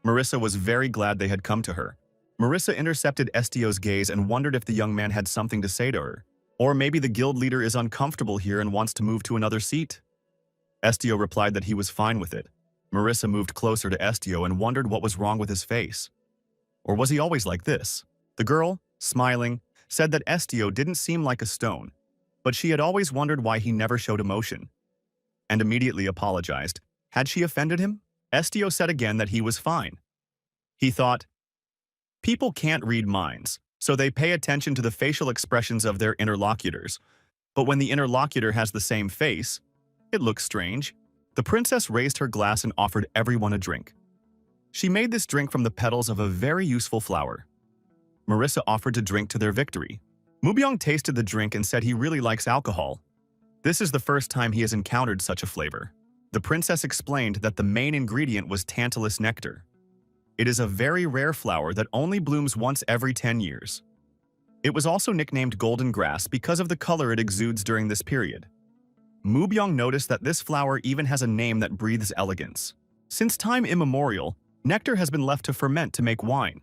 Marissa was very glad they had come to her. Marissa intercepted Estio's gaze and wondered if the young man had something to say to her. Or maybe the guild leader is uncomfortable here and wants to move to another seat. Estio replied that he was fine with it. Marissa moved closer to Estio and wondered what was wrong with his face. Or was he always like this? The girl, smiling, said that Estio didn't seem like a stone, but she had always wondered why he never showed emotion, and immediately apologized. Had she offended him? Estio said again that he was fine. He thought, people can't read minds, so they pay attention to the facial expressions of their interlocutors. But when the interlocutor has the same face, it looks strange. The princess raised her glass and offered everyone a drink. She made this drink from the petals of a very useful flower. Marissa offered to drink to their victory. Mubyong tasted the drink and said he really likes alcohol. This is the first time he has encountered such a flavor. The princess explained that the main ingredient was tantalus nectar. It is a very rare flower that only blooms once every 10 years. It was also nicknamed golden grass because of the color it exudes during this period. Mubyong noticed that this flower even has a name that breathes elegance. Since time immemorial, nectar has been left to ferment to make wine.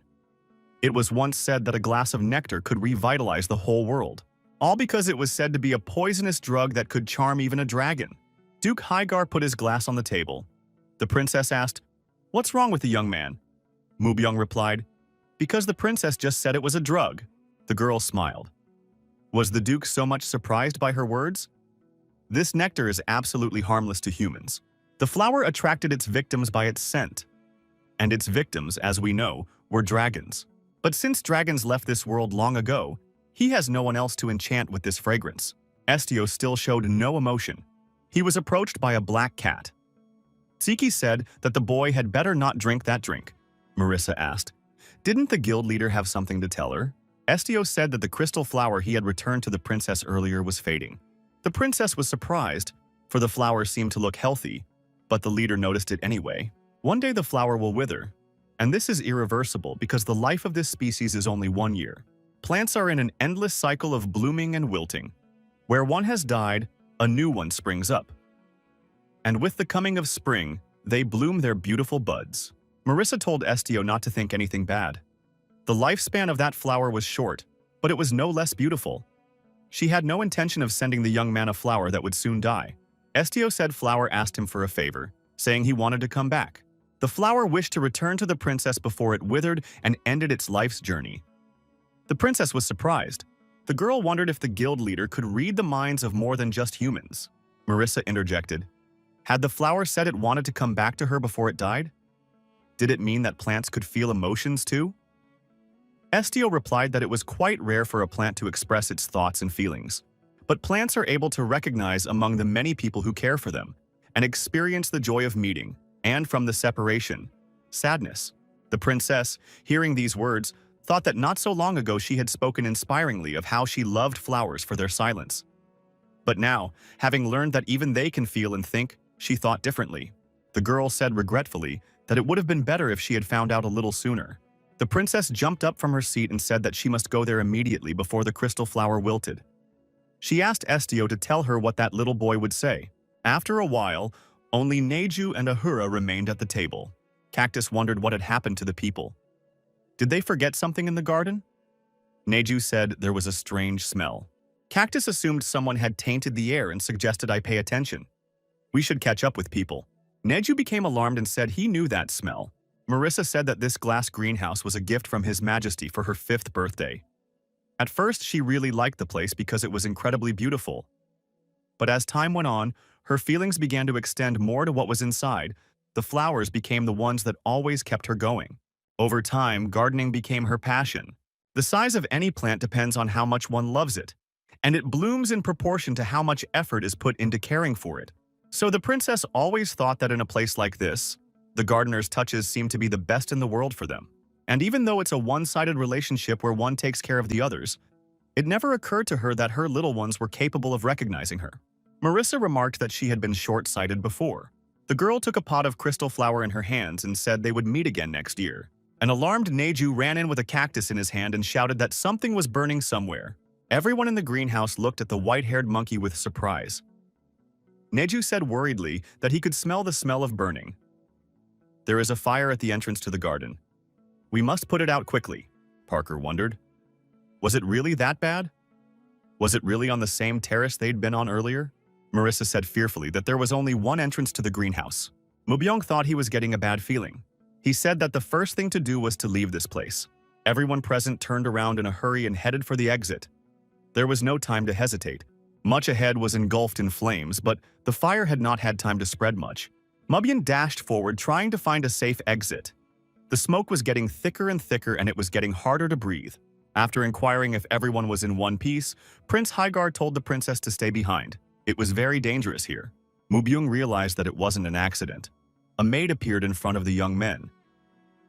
It was once said that a glass of nectar could revitalize the whole world, all because it was said to be a poisonous drug that could charm even a dragon. Duke Hygar put his glass on the table. The princess asked, "What's wrong with the young man?" Mubyong replied, "Because the princess just said it was a drug." The girl smiled. Was the duke so much surprised by her words? This nectar is absolutely harmless to humans. The flower attracted its victims by its scent. And its victims, as we know, were dragons. But since dragons left this world long ago, he has no one else to enchant with this fragrance. Estio still showed no emotion. He was approached by a black cat. Tsiki said that the boy had better not drink that drink. Marissa asked, "Didn't the guild leader have something to tell her?" Estio said that the crystal flower he had returned to the princess earlier was fading. The princess was surprised, for the flower seemed to look healthy, but the leader noticed it anyway. One day the flower will wither, and this is irreversible because the life of this species is only 1 year. Plants are in an endless cycle of blooming and wilting. Where one has died, a new one springs up. And with the coming of spring, they bloom their beautiful buds. Marissa told Estio not to think anything bad. The lifespan of that flower was short, but it was no less beautiful. She had no intention of sending the young man a flower that would soon die. Estio said Flower asked him for a favor, saying he wanted to come back. The flower wished to return to the princess before it withered and ended its life's journey. The princess was surprised. The girl wondered if the guild leader could read the minds of more than just humans. Marissa interjected. Had the flower said it wanted to come back to her before it died? Did it mean that plants could feel emotions too? Estio replied that it was quite rare for a plant to express its thoughts and feelings. But plants are able to recognize among the many people who care for them and experience the joy of meeting, and from the separation, sadness. The princess, hearing these words, thought that not so long ago she had spoken inspiringly of how she loved flowers for their silence. But now, having learned that even they can feel and think, she thought differently. The girl said regretfully that it would have been better if she had found out a little sooner. The princess jumped up from her seat and said that she must go there immediately before the crystal flower wilted. She asked Estio to tell her what that little boy would say. After a while, only Neju and Ahura remained at the table. Cactus wondered what had happened to the people. Did they forget something in the garden? Neju said there was a strange smell. Cactus assumed someone had tainted the air and suggested I pay attention. We should catch up with people. Neju became alarmed and said he knew that smell. Marissa said that this glass greenhouse was a gift from His Majesty for her 5th birthday. At first, she really liked the place because it was incredibly beautiful. But as time went on, her feelings began to extend more to what was inside. The flowers became the ones that always kept her going. Over time, gardening became her passion. The size of any plant depends on how much one loves it, and it blooms in proportion to how much effort is put into caring for it. So the princess always thought that in a place like this, the gardener's touches seemed to be the best in the world for them. And even though it's a one-sided relationship where one takes care of the others, it never occurred to her that her little ones were capable of recognizing her. Marissa remarked that she had been short-sighted before. The girl took a pot of crystal flower in her hands and said they would meet again next year. An alarmed Neju ran in with a cactus in his hand and shouted that something was burning somewhere. Everyone in the greenhouse looked at the white-haired monkey with surprise. Neju said worriedly that he could smell the smell of burning. There is a fire at the entrance to the garden. We must put it out quickly, Parker wondered. Was it really that bad? Was it really on the same terrace they'd been on earlier? Marissa said fearfully that there was only one entrance to the greenhouse. Mubyong thought he was getting a bad feeling. He said that the first thing to do was to leave this place. Everyone present turned around in a hurry and headed for the exit. There was no time to hesitate. Much ahead was engulfed in flames, but the fire had not had time to spread much. Mubyan dashed forward, trying to find a safe exit. The smoke was getting thicker and thicker, and it was getting harder to breathe. After inquiring if everyone was in one piece, Prince Hagar told the princess to stay behind. It was very dangerous here. Mubyung realized that it wasn't an accident. A maid appeared in front of the young men.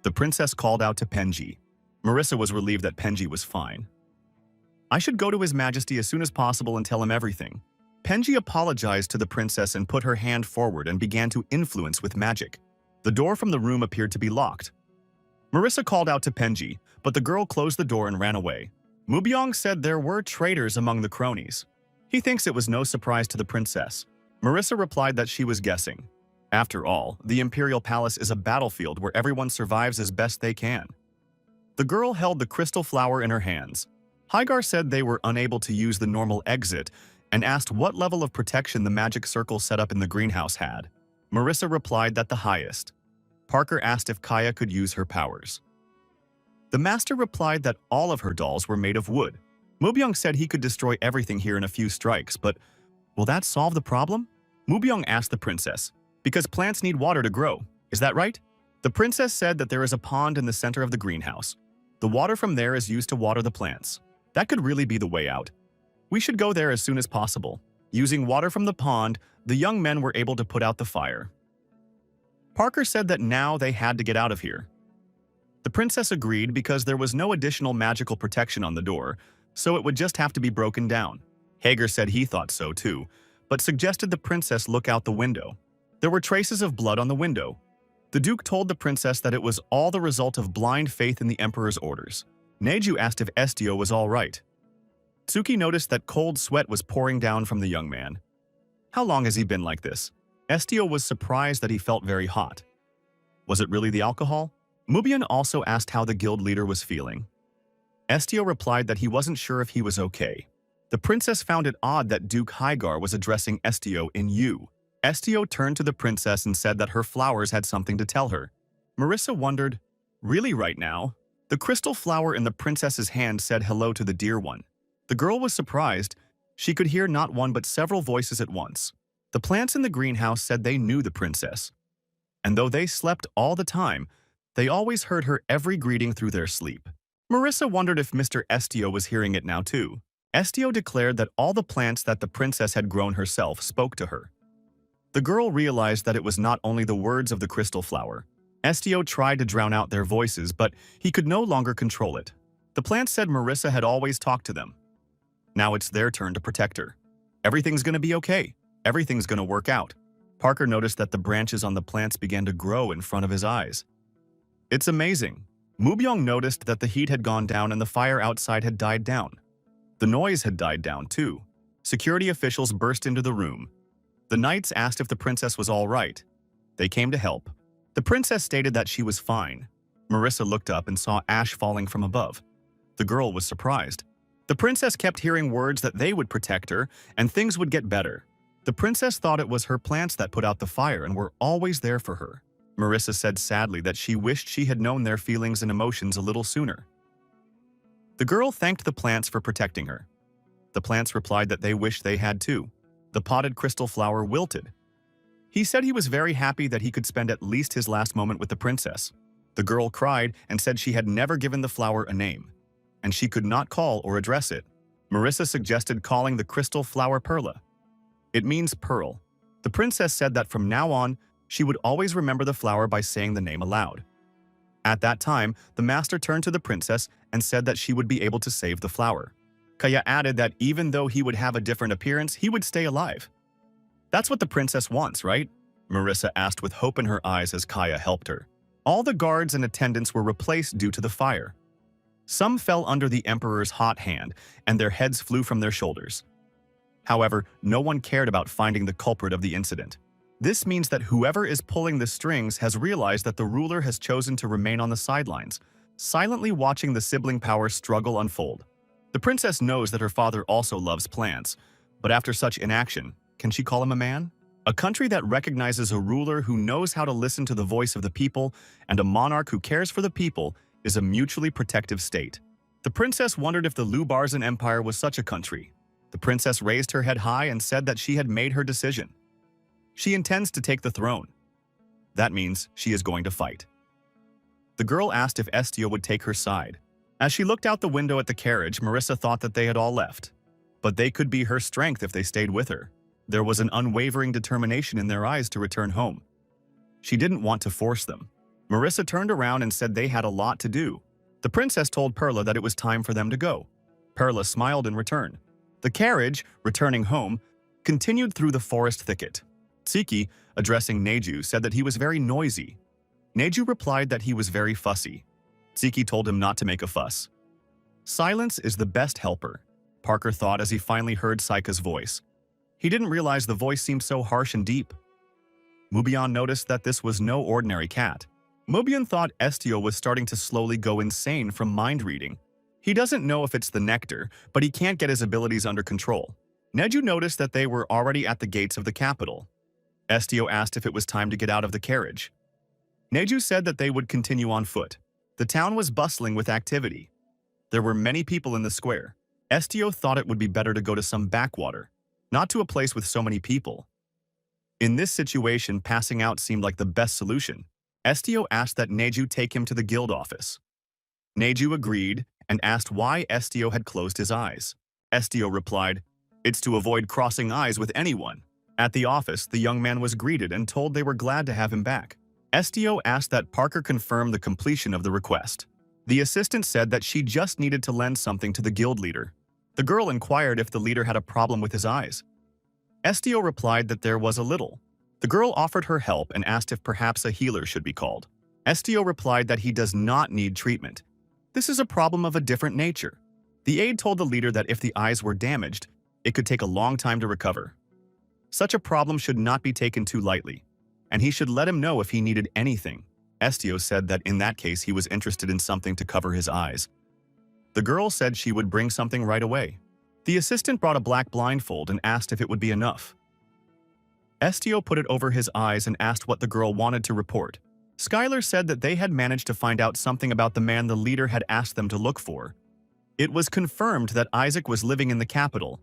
The princess called out to Penji. Marissa was relieved that Penji was fine. I should go to His Majesty as soon as possible and tell him everything. Penji apologized to the princess and put her hand forward and began to influence with magic. The door from the room appeared to be locked. Marissa called out to Penji, but the girl closed the door and ran away. Mubyong said there were traitors among the cronies. He thinks it was no surprise to the princess. Marissa replied that she was guessing. After all, the Imperial Palace is a battlefield where everyone survives as best they can. The girl held the crystal flower in her hands. Hagar said they were unable to use the normal exit and asked what level of protection the magic circle set up in the greenhouse had. Marissa replied that the highest. Parker asked if Kaya could use her powers. The master replied that all of her dolls were made of wood. Mubyong said he could destroy everything here in a few strikes, but will that solve the problem? Mubyong asked the princess, because plants need water to grow, is that right? The princess said that there is a pond in the center of the greenhouse. The water from there is used to water the plants. That could really be the way out. We should go there as soon as possible. Using water from the pond, the young men were able to put out the fire. Parker said that now they had to get out of here. The princess agreed because there was no additional magical protection on the door, so it would just have to be broken down. Hagar said he thought so too, but suggested the princess look out the window. There were traces of blood on the window. The Duke told the princess that it was all the result of blind faith in the Emperor's orders. Neju asked if Estio was all right. Tsuki noticed that cold sweat was pouring down from the young man. How long has he been like this? Estio was surprised that he felt very hot. Was it really the alcohol? Mubian also asked how the guild leader was feeling. Estio replied that he wasn't sure if he was okay. The princess found it odd that Duke Hagar was addressing Estio in you. Estio turned to the princess and said that her flowers had something to tell her. Marissa wondered, really right now? The crystal flower in the princess's hand said hello to the dear one. The girl was surprised. She could hear not one but several voices at once. The plants in the greenhouse said they knew the princess. And though they slept all the time, they always heard her every greeting through their sleep. Marissa wondered if Mr. Estio was hearing it now too. Estio declared that all the plants that the princess had grown herself spoke to her. The girl realized that it was not only the words of the crystal flower. Estio tried to drown out their voices, but he could no longer control it. The plants said Marissa had always talked to them. Now it's their turn to protect her. Everything's gonna be okay. Everything's gonna work out. Parker noticed that the branches on the plants began to grow in front of his eyes. It's amazing. Mubyong noticed that the heat had gone down and the fire outside had died down. The noise had died down too. Security officials burst into the room. The knights asked if the princess was all right. They came to help. The princess stated that she was fine. Marissa looked up and saw ash falling from above. The girl was surprised. The princess kept hearing words that they would protect her and things would get better. The princess thought it was her plants that put out the fire and were always there for her. Marissa said sadly that she wished she had known their feelings and emotions a little sooner. The girl thanked the plants for protecting her. The plants replied that they wished they had too. The potted crystal flower wilted. He said he was very happy that he could spend at least his last moment with the princess. The girl cried and said she had never given the flower a name, and she could not call or address it. Marissa suggested calling the crystal flower Perla. It means pearl. The princess said that from now on, she would always remember the flower by saying the name aloud. At that time, the master turned to the princess and said that she would be able to save the flower. Kaya added that even though he would have a different appearance, he would stay alive. That's what the princess wants, right? Marissa asked with hope in her eyes as Kaya helped her. All the guards and attendants were replaced due to the fire. Some fell under the emperor's hot hand, and their heads flew from their shoulders. However, no one cared about finding the culprit of the incident. This means that whoever is pulling the strings has realized that the ruler has chosen to remain on the sidelines, silently watching the sibling power struggle unfold. The princess knows that her father also loves plants, but after such inaction, can she call him a man? A country that recognizes a ruler who knows how to listen to the voice of the people and a monarch who cares for the people is a mutually protective state. The princess wondered if the Lubarzan Empire was such a country. The princess raised her head high and said that she had made her decision. She intends to take the throne. That means she is going to fight. The girl asked if Estio would take her side. As she looked out the window at the carriage, Marissa thought that they had all left. But they could be her strength if they stayed with her. There was an unwavering determination in their eyes to return home. She didn't want to force them. Marissa turned around and said they had a lot to do. The princess told Perla that it was time for them to go. Perla smiled in return. The carriage, returning home, continued through the forest thicket. Tsiki, addressing Neju, said that he was very noisy. Neju replied that he was very fussy. Tsiki told him not to make a fuss. Silence is the best helper, Parker thought as he finally heard Saika's voice. He didn't realize the voice seemed so harsh and deep. Mubion noticed that this was no ordinary cat. Mubion thought Estio was starting to slowly go insane from mind reading. He doesn't know if it's the nectar, but he can't get his abilities under control. Neju noticed that they were already at the gates of the capital. Estio asked if it was time to get out of the carriage. Neju said that they would continue on foot. The town was bustling with activity. There were many people in the square. Estio thought it would be better to go to some backwater, not to a place with so many people. In this situation, passing out seemed like the best solution. Estio asked that Neju take him to the guild office. Neju agreed and asked why Estio had closed his eyes. Estio replied, "It's to avoid crossing eyes with anyone." At the office, the young man was greeted and told they were glad to have him back. Estio asked that Parker confirm the completion of the request. The assistant said that she just needed to lend something to the guild leader. The girl inquired if the leader had a problem with his eyes. Estio replied that there was a little. The girl offered her help and asked if perhaps a healer should be called. Estio replied that he does not need treatment. This is a problem of a different nature. The aide told the leader that if the eyes were damaged, it could take a long time to recover. Such a problem should not be taken too lightly, and he should let him know if he needed anything. Estio said that in that case he was interested in something to cover his eyes. The girl said she would bring something right away. The assistant brought a black blindfold and asked if it would be enough. Estio put it over his eyes and asked what the girl wanted to report. Skylar said that they had managed to find out something about the man the leader had asked them to look for. It was confirmed that Isaac was living in the capital.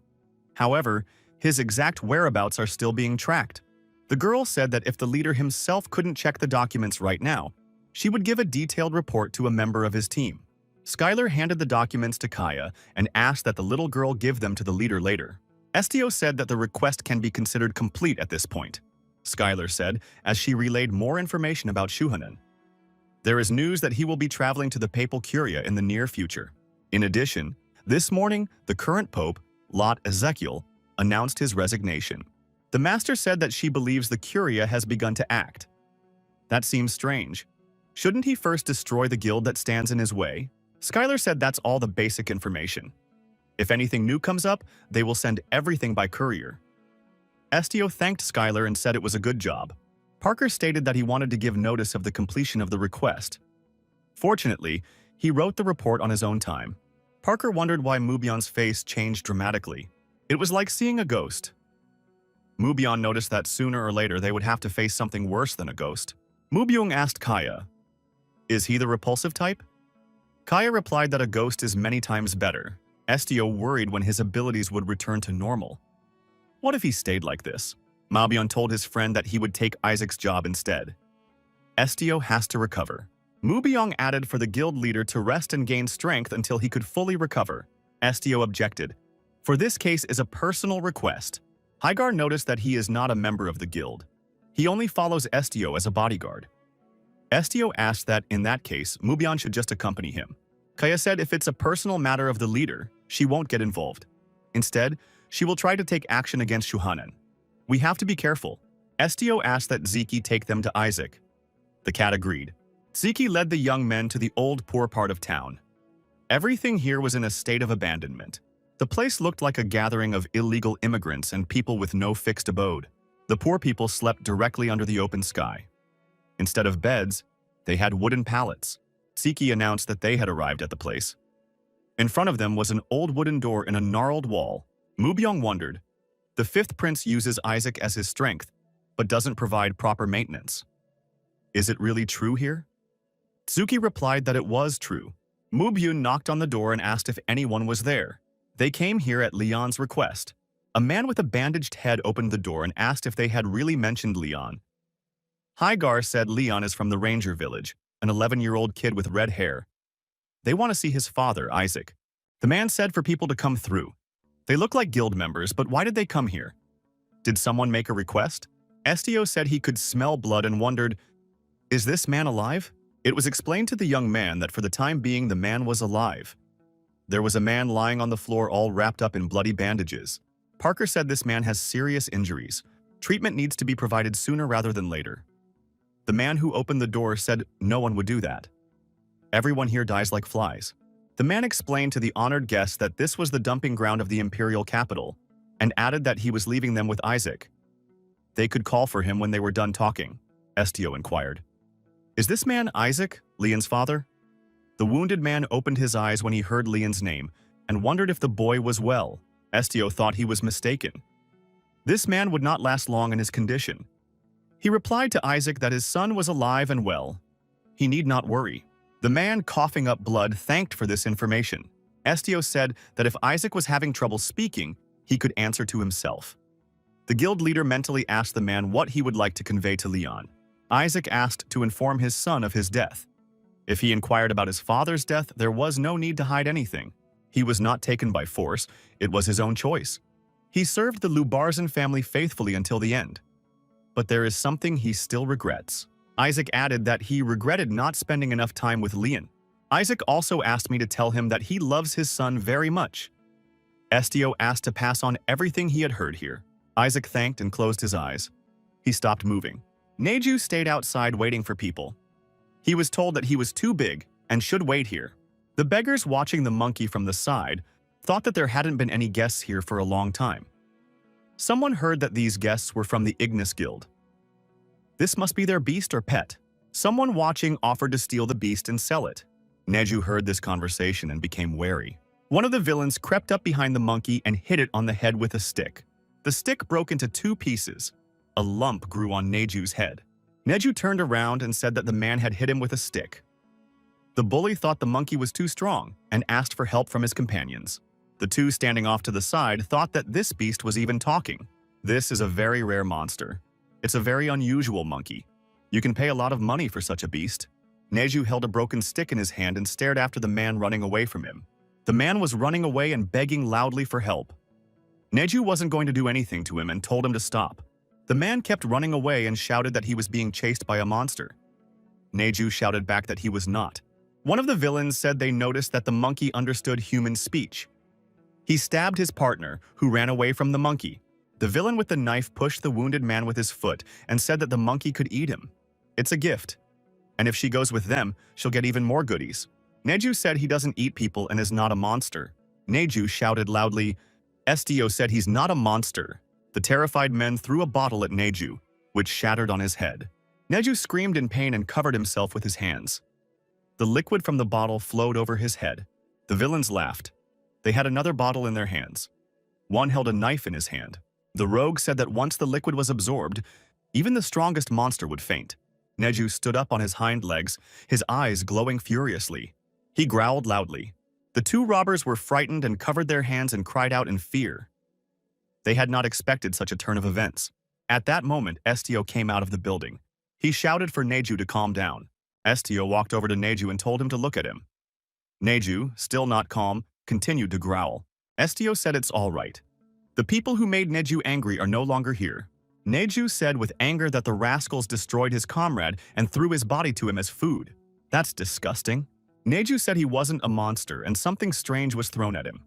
However, his exact whereabouts are still being tracked. The girl said that if the leader himself couldn't check the documents right now, she would give a detailed report to a member of his team. Skylar handed the documents to Kaya and asked that the little girl give them to the leader later. Estio said that the request can be considered complete at this point. Skylar said as she relayed more information about Shuhanan. There is news that he will be traveling to the Papal Curia in the near future. In addition, this morning, the current pope, Lot Ezekiel, announced his resignation. The master said that she believes the Curia has begun to act. That seems strange. Shouldn't he first destroy the guild that stands in his way? Skylar said that's all the basic information. If anything new comes up, they will send everything by courier. Estio thanked Skylar and said it was a good job. Parker stated that he wanted to give notice of the completion of the request. Fortunately, he wrote the report on his own time. Parker wondered why Mubion's face changed dramatically. It was like seeing a ghost. Mubion noticed that sooner or later they would have to face something worse than a ghost. Mubyung asked Kaya, "Is he the repulsive type?" Kaya replied that a ghost is many times better. Estio worried when his abilities would return to normal. What if he stayed like this? Mubion told his friend that he would take Isaac's job instead. Estio has to recover. Mubyong added for the guild leader to rest and gain strength until he could fully recover. Estio objected. For this case is a personal request. Hygar noticed that he is not a member of the guild. He only follows Estio as a bodyguard. Estio asked that, in that case, Mubion should just accompany him. Kaya said if it's a personal matter of the leader, she won't get involved. Instead, she will try to take action against Shuhanan. We have to be careful. Estio asked that Ziki take them to Isaac. The cat agreed. Ziki led the young men to the old poor part of town. Everything here was in a state of abandonment. The place looked like a gathering of illegal immigrants and people with no fixed abode. The poor people slept directly under the open sky. Instead of beds, they had wooden pallets. Ziki announced that they had arrived at the place. In front of them was an old wooden door in a gnarled wall. Mubyong wondered. The fifth prince uses Isaac as his strength, but doesn't provide proper maintenance. Is it really true here? Tsuki replied that it was true. Mubyun knocked on the door and asked if anyone was there. They came here at Leon's request. A man with a bandaged head opened the door and asked if they had really mentioned Leon. Hygar said Leon is from the ranger village, an 11-year-old kid with red hair. They want to see his father, Isaac. The man said for people to come through. They look like guild members, but why did they come here? Did someone make a request? Estio said he could smell blood and wondered, is this man alive? It was explained to the young man that for the time being the man was alive. There was a man lying on the floor all wrapped up in bloody bandages. Parker said this man has serious injuries. Treatment needs to be provided sooner rather than later. The man who opened the door said no one would do that. Everyone here dies like flies. The man explained to the honored guests that this was the dumping ground of the imperial capital, and added that he was leaving them with Isaac. They could call for him when they were done talking, Estio inquired. Is this man Isaac, Leon's father? The wounded man opened his eyes when he heard Leon's name and wondered if the boy was well. Estio thought he was mistaken. This man would not last long in his condition. He replied to Isaac that his son was alive and well. He need not worry. The man, coughing up blood, thanked for this information. Estio said that if Isaac was having trouble speaking, he could answer to himself. The guild leader mentally asked the man what he would like to convey to Leon. Isaac asked to inform his son of his death. If he inquired about his father's death, there was no need to hide anything. He was not taken by force, it was his own choice. He served the Lubarzan family faithfully until the end. But there is something he still regrets. Isaac added that he regretted not spending enough time with Leon. Isaac also asked me to tell him that he loves his son very much. Estio asked to pass on everything he had heard here. Isaac thanked and closed his eyes. He stopped moving. Neju stayed outside waiting for people. He was told that he was too big and should wait here. The beggars watching the monkey from the side thought that there hadn't been any guests here for a long time. Someone heard that these guests were from the Ignis Guild. This must be their beast or pet. Someone watching offered to steal the beast and sell it. Neju heard this conversation and became wary. One of the villains crept up behind the monkey and hit it on the head with a stick. The stick broke into 2 pieces. A lump grew on Neju's head. Neju turned around and said that the man had hit him with a stick. The bully thought the monkey was too strong and asked for help from his companions. The 2 standing off to the side thought that this beast was even talking. This is a very rare monster. It's a very unusual monkey. You can pay a lot of money for such a beast. Neju held a broken stick in his hand and stared after the man running away from him. The man was running away and begging loudly for help. Neju wasn't going to do anything to him and told him to stop. The man kept running away and shouted that he was being chased by a monster. Neju shouted back that he was not. One of the villains said they noticed that the monkey understood human speech. He stabbed his partner, who ran away from the monkey. The villain with the knife pushed the wounded man with his foot and said that the monkey could eat him. It's a gift. And if she goes with them, she'll get even more goodies. Neju said he doesn't eat people and is not a monster. Neju shouted loudly, Estio said he's not a monster. The terrified men threw a bottle at Neju, which shattered on his head. Neju screamed in pain and covered himself with his hands. The liquid from the bottle flowed over his head. The villains laughed. They had another bottle in their hands. One held a knife in his hand. The rogue said that once the liquid was absorbed, even the strongest monster would faint. Neju stood up on his hind legs, his eyes glowing furiously. He growled loudly. The 2 robbers were frightened and covered their hands and cried out in fear. They had not expected such a turn of events. At that moment, Estio came out of the building. He shouted for Neju to calm down. Estio walked over to Neju and told him to look at him. Neju, still not calm, continued to growl. Estio said it's all right. The people who made Neju angry are no longer here. Neju said with anger that the rascals destroyed his comrade and threw his body to him as food. That's disgusting. Neju said he wasn't a monster and something strange was thrown at him.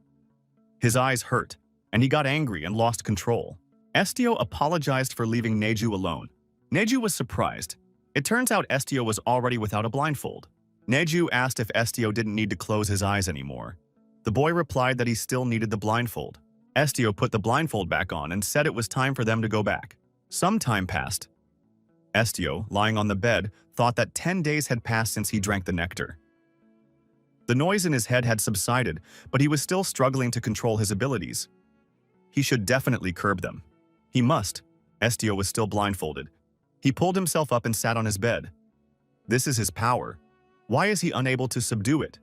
His eyes hurt, and he got angry and lost control. Estio apologized for leaving Neju alone. Neju was surprised. It turns out Estio was already without a blindfold. Neju asked if Estio didn't need to close his eyes anymore. The boy replied that he still needed the blindfold. Estio put the blindfold back on and said it was time for them to go back. Some time passed. Estio, lying on the bed, thought that 10 days had passed since he drank the nectar. The noise in his head had subsided, but he was still struggling to control his abilities. He should definitely curb them. He must. Estio was still blindfolded. He pulled himself up and sat on his bed. This is his power. Why is he unable to subdue it?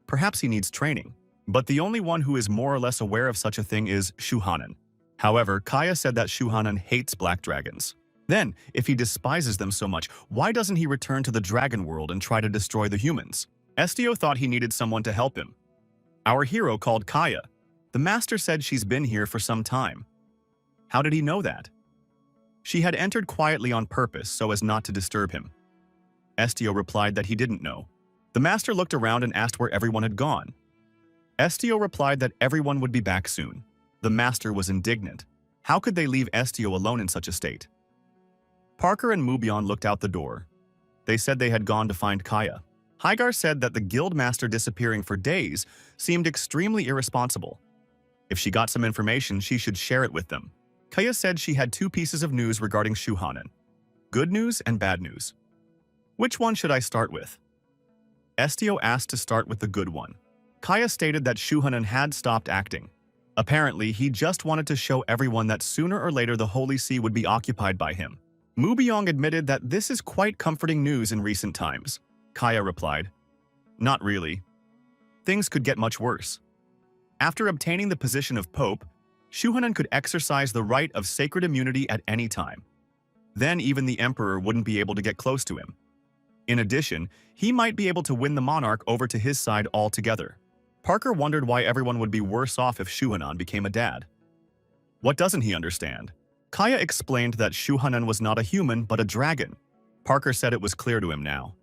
Perhaps he needs training. But the only one who is more or less aware of such a thing is Shuhanan. However, Kaya said that Shuhanan hates black dragons. Then, if he despises them so much, why doesn't he return to the dragon world and try to destroy the humans? Estio thought he needed someone to help him. Our hero called Kaya. The master said she's been here for some time. How did he know that? She had entered quietly on purpose so as not to disturb him. Estio replied that he didn't know. The master looked around and asked where everyone had gone. Estio replied that everyone would be back soon. The master was indignant. How could they leave Estio alone in such a state? Parker and Mubyon looked out the door. They said they had gone to find Kaya. Hygar said that the guild master disappearing for days seemed extremely irresponsible. If she got some information, she should share it with them. Kaya said she had two pieces of news regarding Shuhanan. Good news and bad news. Which one should I start with? Estio asked to start with the good one. Kaya stated that Shuhanan had stopped acting. Apparently, he just wanted to show everyone that sooner or later the Holy See would be occupied by him. Mubyong admitted that this is quite comforting news in recent times. Kaya replied, "Not really. Things could get much worse." After obtaining the position of Pope, Shuhanan could exercise the right of sacred immunity at any time. Then even the Emperor wouldn't be able to get close to him. In addition, he might be able to win the monarch over to his side altogether. Parker wondered why everyone would be worse off if Shuhanan became a dad. What doesn't he understand? Kaya explained that Shuhanan was not a human but a dragon. Parker said it was clear to him now.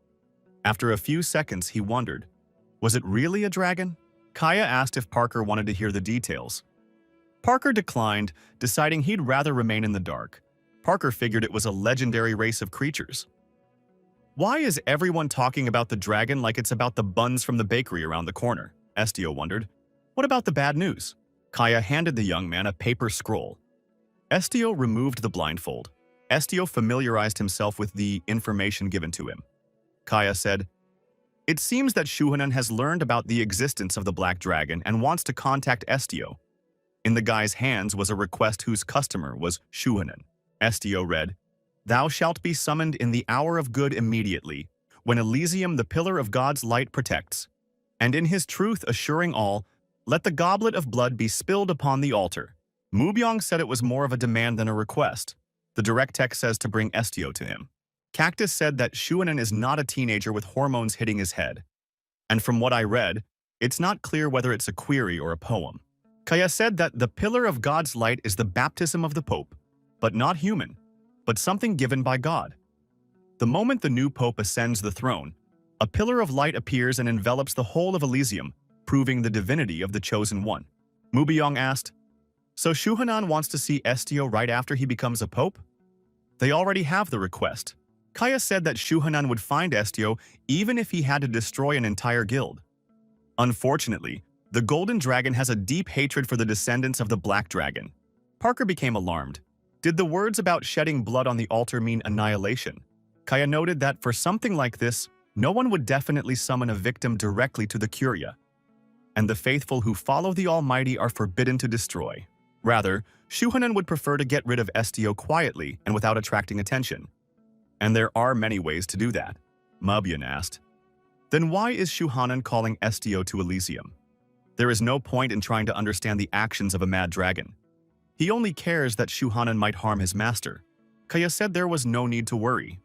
After a few seconds, he wondered, was it really a dragon? Kaya asked if Parker wanted to hear the details. Parker declined, deciding he'd rather remain in the dark. Parker figured it was a legendary race of creatures. Why is everyone talking about the dragon like it's about the buns from the bakery around the corner? Estio wondered. What about the bad news? Kaya handed the young man a paper scroll. Estio removed the blindfold. Estio familiarized himself with the information given to him. Kaya said, "It seems that Shuhanan has learned about the existence of the Black Dragon and wants to contact Estio." In the guy's hands was a request whose customer was Shuhanan. Estio read, "Thou shalt be summoned in the hour of good immediately, when Elysium the pillar of God's light protects, and in his truth assuring all, let the goblet of blood be spilled upon the altar." Mubyong said it was more of a demand than a request. The direct text says to bring Estio to him. Cactus said that Shuhanan is not a teenager with hormones hitting his head. And from what I read, it's not clear whether it's a query or a poem. Kaya said that the pillar of God's light is the baptism of the Pope, but not human, but something given by God. The moment the new Pope ascends the throne, a pillar of light appears and envelops the whole of Elysium, proving the divinity of the Chosen One. Mubyong asked, "So Shuhanan wants to see Estio right after he becomes a pope?" They already have the request. Kaya said that Shuhanan would find Estio even if he had to destroy an entire guild. Unfortunately, the Golden Dragon has a deep hatred for the descendants of the Black Dragon. Parker became alarmed. Did the words about shedding blood on the altar mean annihilation? Kaya noted that for something like this, no one would definitely summon a victim directly to the Curia. And the faithful who follow the Almighty are forbidden to destroy. Rather, Shuhanan would prefer to get rid of Estio quietly and without attracting attention. And there are many ways to do that, Mubyon asked. Then why is Shuhanan calling Estio to Elysium? There is no point in trying to understand the actions of a mad dragon. He only cares that Shuhanan might harm his master. Kaya said there was no need to worry.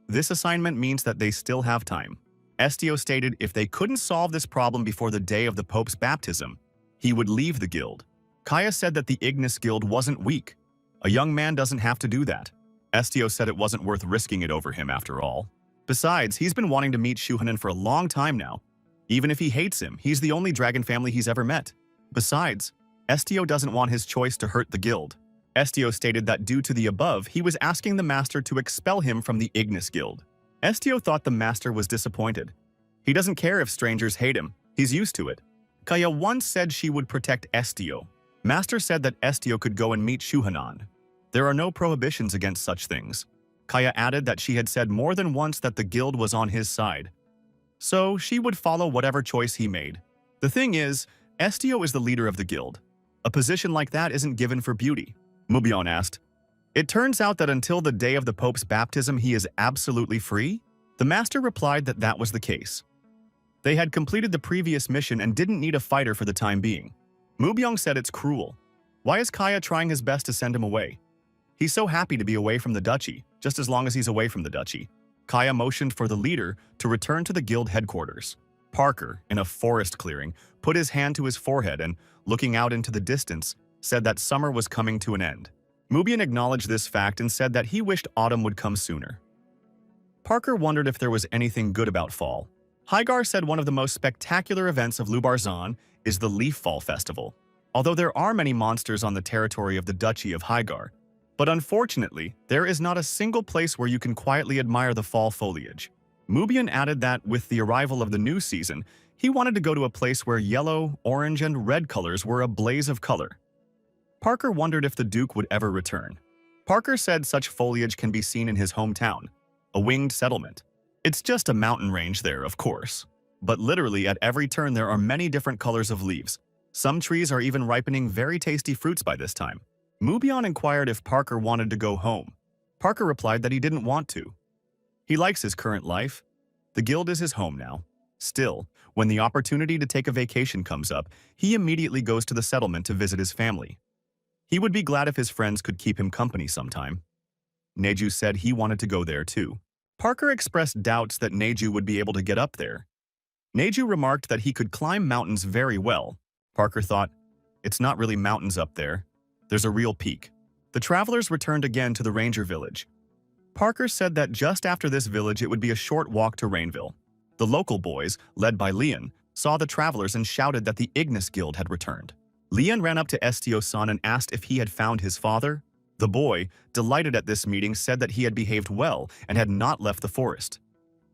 This assignment means that they still have time. Estio stated if they couldn't solve this problem before the day of the Pope's baptism, he would leave the guild. Kaya said that the Ignis Guild wasn't weak. A young man doesn't have to do that. Estio said it wasn't worth risking it over him after all. Besides, he's been wanting to meet Shuhanan for a long time now. Even if he hates him, he's the only dragon family he's ever met. Besides, Estio doesn't want his choice to hurt the guild. Estio stated that due to the above, he was asking the master to expel him from the Ignis Guild. Estio thought the master was disappointed. He doesn't care if strangers hate him. He's used to it. Kaya once said she would protect Estio. Master said that Estio could go and meet Shuhanan. There are no prohibitions against such things. Kaya added that she had said more than once that the guild was on his side. So she would follow whatever choice he made. The thing is, Estio is the leader of the guild. A position like that isn't given for beauty. Mubyon asked, "It turns out that until the day of the Pope's baptism he is absolutely free?" The master replied that that was the case. They had completed the previous mission and didn't need a fighter for the time being. Mubyong said it's cruel. Why is Kaya trying his best to send him away? He's so happy to be away from the duchy, just as long as he's away from the duchy. Kaya motioned for the leader to return to the guild headquarters. Parker, in a forest clearing, put his hand to his forehead and, looking out into the distance, said that summer was coming to an end. Mubyong acknowledged this fact and said that he wished autumn would come sooner. Parker wondered if there was anything good about fall. Hygar said one of the most spectacular events of Lubarzan is the Leaf Fall Festival. Although there are many monsters on the territory of the Duchy of Hygar, but unfortunately, there is not a single place where you can quietly admire the fall foliage. Mubyong added that with the arrival of the new season, he wanted to go to a place where yellow, orange, and red colors were a blaze of color. Parker wondered if the Duke would ever return. Parker said such foliage can be seen in his hometown, a winged settlement. It's just a mountain range there, of course. But literally at every turn there are many different colors of leaves. Some trees are even ripening very tasty fruits by this time. Mubyong inquired if Parker wanted to go home. Parker replied that he didn't want to. He likes his current life. The guild is his home now. Still, when the opportunity to take a vacation comes up, he immediately goes to the settlement to visit his family. He would be glad if his friends could keep him company sometime. Neju said he wanted to go there too. Parker expressed doubts that Neju would be able to get up there. Neju remarked that he could climb mountains very well. Parker thought, it's not really mountains up there. There's a real peak. The travelers returned again to the ranger village. Parker said that just after this village it would be a short walk to Rainville. The local boys, led by Leon, saw the travelers and shouted that the Ignis Guild had returned. Leon ran up to Estio-san and asked if he had found his father. The boy, delighted at this meeting, said that he had behaved well and had not left the forest.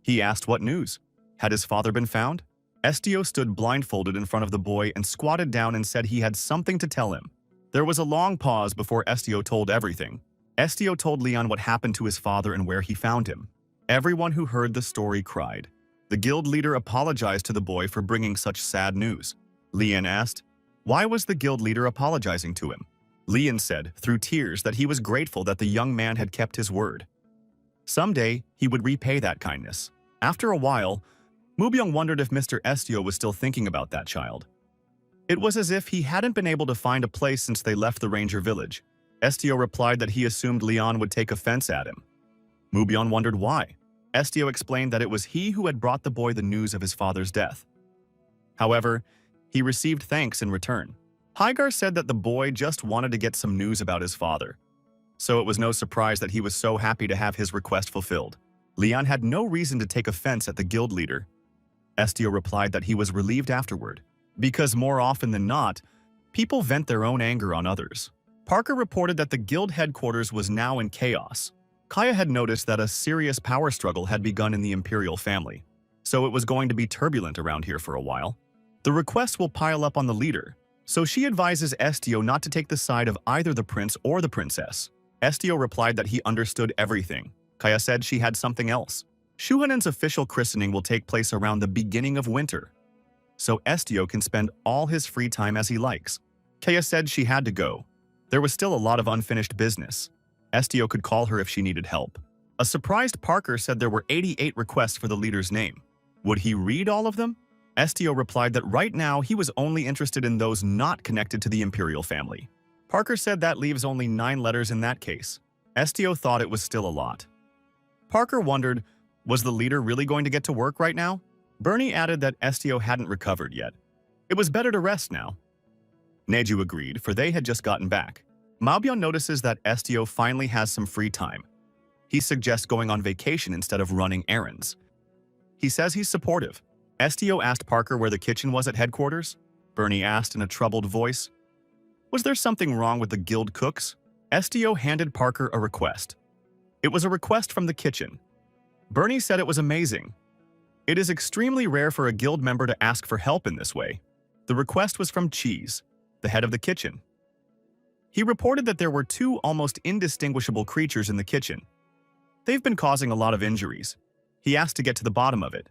He asked what news. Had his father been found? Estio stood blindfolded in front of the boy and squatted down and said he had something to tell him. There was a long pause before Estio told everything. Estio told Leon what happened to his father and where he found him. Everyone who heard the story cried. The guild leader apologized to the boy for bringing such sad news. Leon asked, why was the guild leader apologizing to him? Leon said, through tears, that he was grateful that the young man had kept his word. Someday, he would repay that kindness. After a while, Mubyong wondered if Mr. Estio was still thinking about that child. It was as if he hadn't been able to find a place since they left the ranger village. Estio replied that he assumed Leon would take offense at him. Mubyong wondered why. Estio explained that it was he who had brought the boy the news of his father's death. However, he received thanks in return. Hygar said that the boy just wanted to get some news about his father. So it was no surprise that he was so happy to have his request fulfilled. Leon had no reason to take offense at the guild leader. Estio replied that he was relieved afterward, because more often than not, people vent their own anger on others. Parker reported that the guild headquarters was now in chaos. Kaya had noticed that a serious power struggle had begun in the imperial family, so it was going to be turbulent around here for a while. The requests will pile up on the leader, so she advises Estio not to take the side of either the prince or the princess. Estio replied that he understood everything. Kaya said she had something else. Shuhanen's official christening will take place around the beginning of winter, so Estio can spend all his free time as he likes. Kaya said she had to go. There was still a lot of unfinished business. Estio could call her if she needed help. A surprised Parker said there were 88 requests for the leader's name. Would he read all of them? Estio replied that right now he was only interested in those not connected to the imperial family. Parker said that leaves only 9 letters in that case. Estio thought it was still a lot. Parker wondered, was the leader really going to get to work right now? Bernie added that Estio hadn't recovered yet. It was better to rest now. Neju agreed, for they had just gotten back. Maobion notices that Estio finally has some free time. He suggests going on vacation instead of running errands. He says he's supportive. Estio asked Parker where the kitchen was at headquarters. Bernie asked in a troubled voice. Was there something wrong with the guild cooks? Estio handed Parker a request. It was a request from the kitchen. Bernie said it was amazing. It is extremely rare for a guild member to ask for help in this way. The request was from Cheese, the head of the kitchen. He reported that there were 2 almost indistinguishable creatures in the kitchen. They've been causing a lot of injuries. He asked to get to the bottom of it.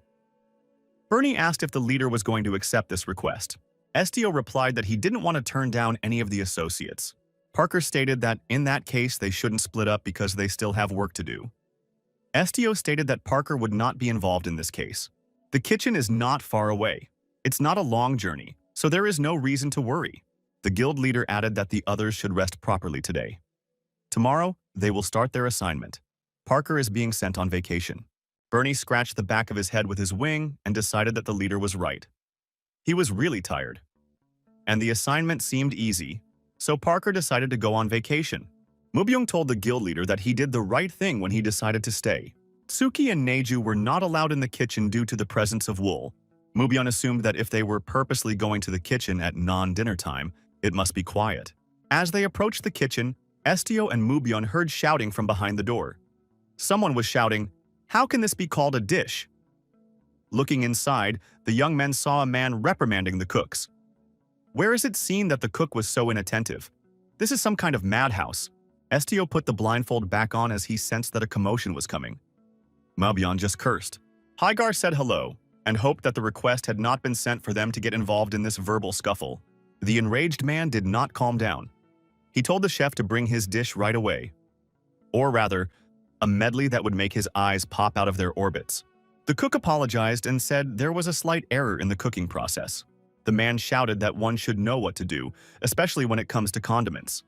Bernie asked if the leader was going to accept this request. Estio replied that he didn't want to turn down any of the associates. Parker stated that in that case they shouldn't split up because they still have work to do. STO stated that Parker would not be involved in this case. The kitchen is not far away. It's not a long journey, so there is no reason to worry. The guild leader added that the others should rest properly today. Tomorrow, they will start their assignment. Parker is being sent on vacation. Bernie scratched the back of his head with his wing and decided that the leader was right. He was really tired. And the assignment seemed easy, so Parker decided to go on vacation. Mubyung told the guild leader that he did the right thing when he decided to stay. Tsuki and Neju were not allowed in the kitchen due to the presence of wool. Mubyung assumed that if they were purposely going to the kitchen at non-dinner time, it must be quiet. As they approached the kitchen, STO and Mubyung heard shouting from behind the door. Someone was shouting, "How can this be called a dish?" Looking inside, the young men saw a man reprimanding the cooks. Where is it seen that the cook was so inattentive? This is some kind of madhouse. STO put the blindfold back on as he sensed that a commotion was coming. Mubyung just cursed. Hygar said hello and hoped that the request had not been sent for them to get involved in this verbal scuffle. The enraged man did not calm down. He told the chef to bring his dish right away. Or rather, a medley that would make his eyes pop out of their orbits. The cook apologized and said there was a slight error in the cooking process. The man shouted that one should know what to do, especially when it comes to condiments.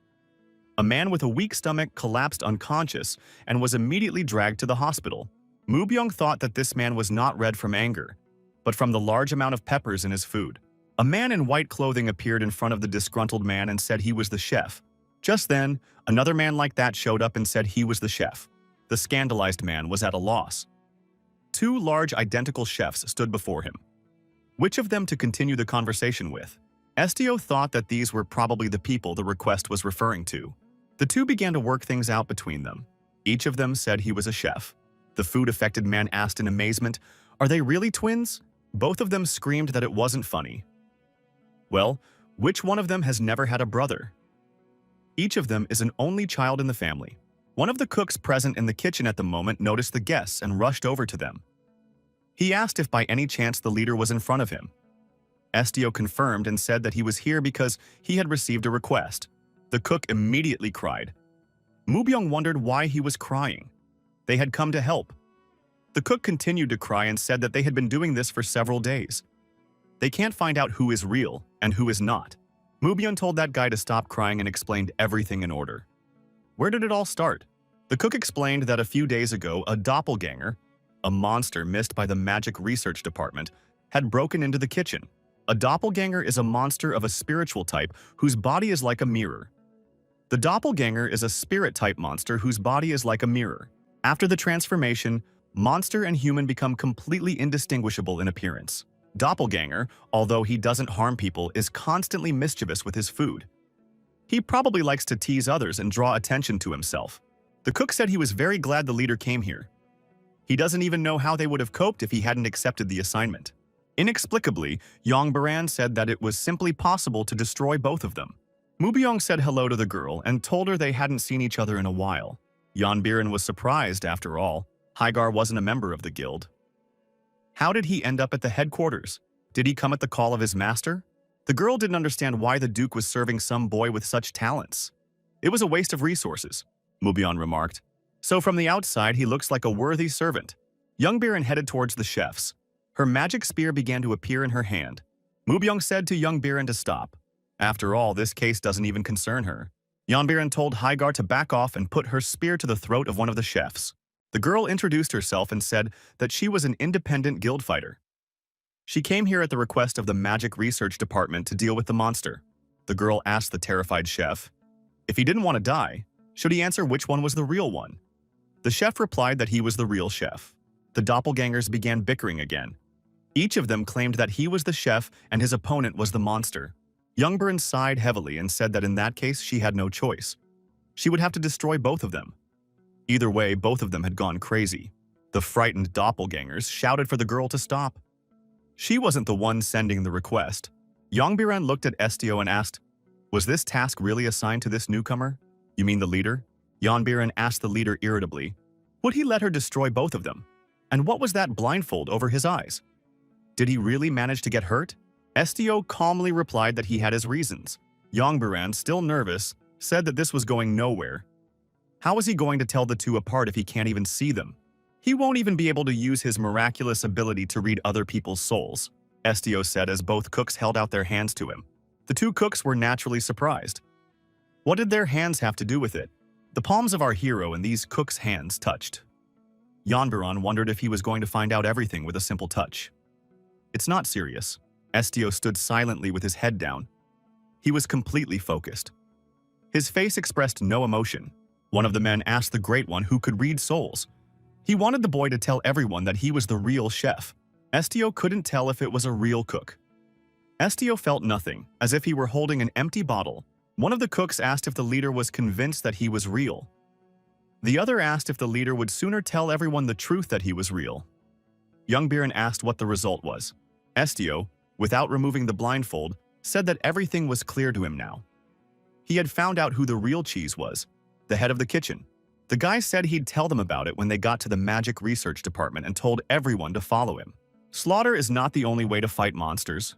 A man with a weak stomach collapsed unconscious and was immediately dragged to the hospital. Mubyung thought that this man was not red from anger, but from the large amount of peppers in his food. A man in white clothing appeared in front of the disgruntled man and said he was the chef. Just then, another man like that showed up and said he was the chef. The scandalized man was at a loss. Two large identical chefs stood before him. Which of them to continue the conversation with? STO thought that these were probably the people the request was referring to. The two began to work things out between them. Each of them said he was a chef. The food-affected man asked in amazement, "Are they really twins?" Both of them screamed that it wasn't funny. Well, which one of them has never had a brother? Each of them is an only child in the family. One of the cooks present in the kitchen at the moment noticed the guests and rushed over to them. He asked if by any chance the leader was in front of him. STO confirmed and said that he was here because he had received a request. The cook immediately cried. Mubyung wondered why he was crying. They had come to help. The cook continued to cry and said that they had been doing this for several days. They can't find out who is real and who is not. Mubyung told that guy to stop crying and explained everything in order. Where did it all start? The cook explained that a few days ago, a doppelganger, a monster missed by the magic research department, had broken into the kitchen. A doppelganger is a monster of a spiritual type whose body is like a mirror. The doppelganger is a spirit-type monster whose body is like a mirror. After the transformation, monster and human become completely indistinguishable in appearance. Doppelganger, although he doesn't harm people, is constantly mischievous with his food. He probably likes to tease others and draw attention to himself. The cook said he was very glad the leader came here. He doesn't even know how they would have coped if he hadn't accepted the assignment. Inexplicably, Yongbaran said that it was simply possible to destroy both of them. Mubyung said hello to the girl and told her they hadn't seen each other in a while. Yonbiran was surprised, after all. Hygar wasn't a member of the guild. How did he end up at the headquarters? Did he come at the call of his master? The girl didn't understand why the Duke was serving some boy with such talents. It was a waste of resources, Mubyung remarked. So from the outside, he looks like a worthy servant. Yongbiran headed towards the chefs. Her magic spear began to appear in her hand. Mubyung said to Yongbiran to stop. After all, this case doesn't even concern her. Yonbiran told Hygar to back off and put her spear to the throat of one of the chefs. The girl introduced herself and said that she was an independent guild fighter. She came here at the request of the Magic Research Department to deal with the monster. The girl asked the terrified chef, if he didn't want to die, should he answer which one was the real one? The chef replied that he was the real chef. The doppelgangers began bickering again. Each of them claimed that he was the chef and his opponent was the monster. Youngburn sighed heavily and said that in that case she had no choice. She would have to destroy both of them. Either way, both of them had gone crazy. The frightened doppelgangers shouted for the girl to stop. She wasn't the one sending the request. Yongbiran looked at Estio and asked, was this task really assigned to this newcomer? You mean the leader? Yonbiran asked the leader irritably. Would he let her destroy both of them? And what was that blindfold over his eyes? Did he really manage to get hurt? Estio calmly replied that he had his reasons. Yongbiran, still nervous, said that this was going nowhere. How is he going to tell the two apart if he can't even see them? He won't even be able to use his miraculous ability to read other people's souls, Estio said as both cooks held out their hands to him. The two cooks were naturally surprised. What did their hands have to do with it? The palms of our hero and these cooks' hands touched. Yanbiran wondered if he was going to find out everything with a simple touch. It's not serious. Estio stood silently with his head down. He was completely focused. His face expressed no emotion. One of the men asked the Great One who could read souls. He wanted the boy to tell everyone that he was the real chef. Estio couldn't tell if it was a real cook. Estio felt nothing, as if he were holding an empty bottle. One of the cooks asked if the leader was convinced that he was real. The other asked if the leader would sooner tell everyone the truth that he was real. Young Biren asked what the result was. Estio, without removing the blindfold, said that everything was clear to him now. He had found out who the real cheese was, the head of the kitchen. The guy said he'd tell them about it when they got to the magic research department and told everyone to follow him. Slaughter is not the only way to fight monsters.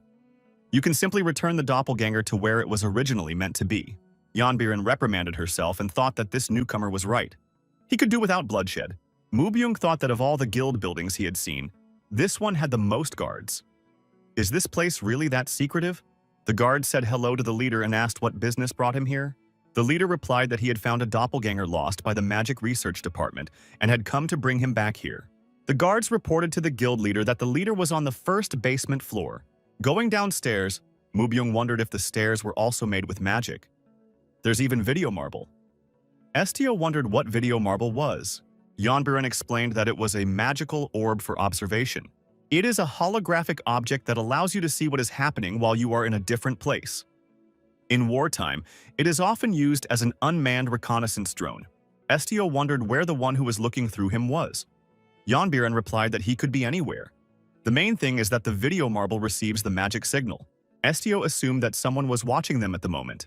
You can simply return the doppelganger to where it was originally meant to be. Yanbiren reprimanded herself and thought that this newcomer was right. He could do without bloodshed. Mubyung thought that of all the guild buildings he had seen, this one had the most guards. Is this place really that secretive? The guard said hello to the leader and asked what business brought him here. The leader replied that he had found a doppelganger lost by the magic research department and had come to bring him back here. The guards reported to the guild leader that the leader was on the first basement floor. Going downstairs, Mubyung wondered if the stairs were also made with magic. There's even video marble. Estio wondered what video marble was. Yanbiren explained that it was a magical orb for observation. It is a holographic object that allows you to see what is happening while you are in a different place. In wartime, it is often used as an unmanned reconnaissance drone. Estio wondered where the one who was looking through him was. Yanbiren replied that he could be anywhere. The main thing is that the video marble receives the magic signal. Estio assumed that someone was watching them at the moment.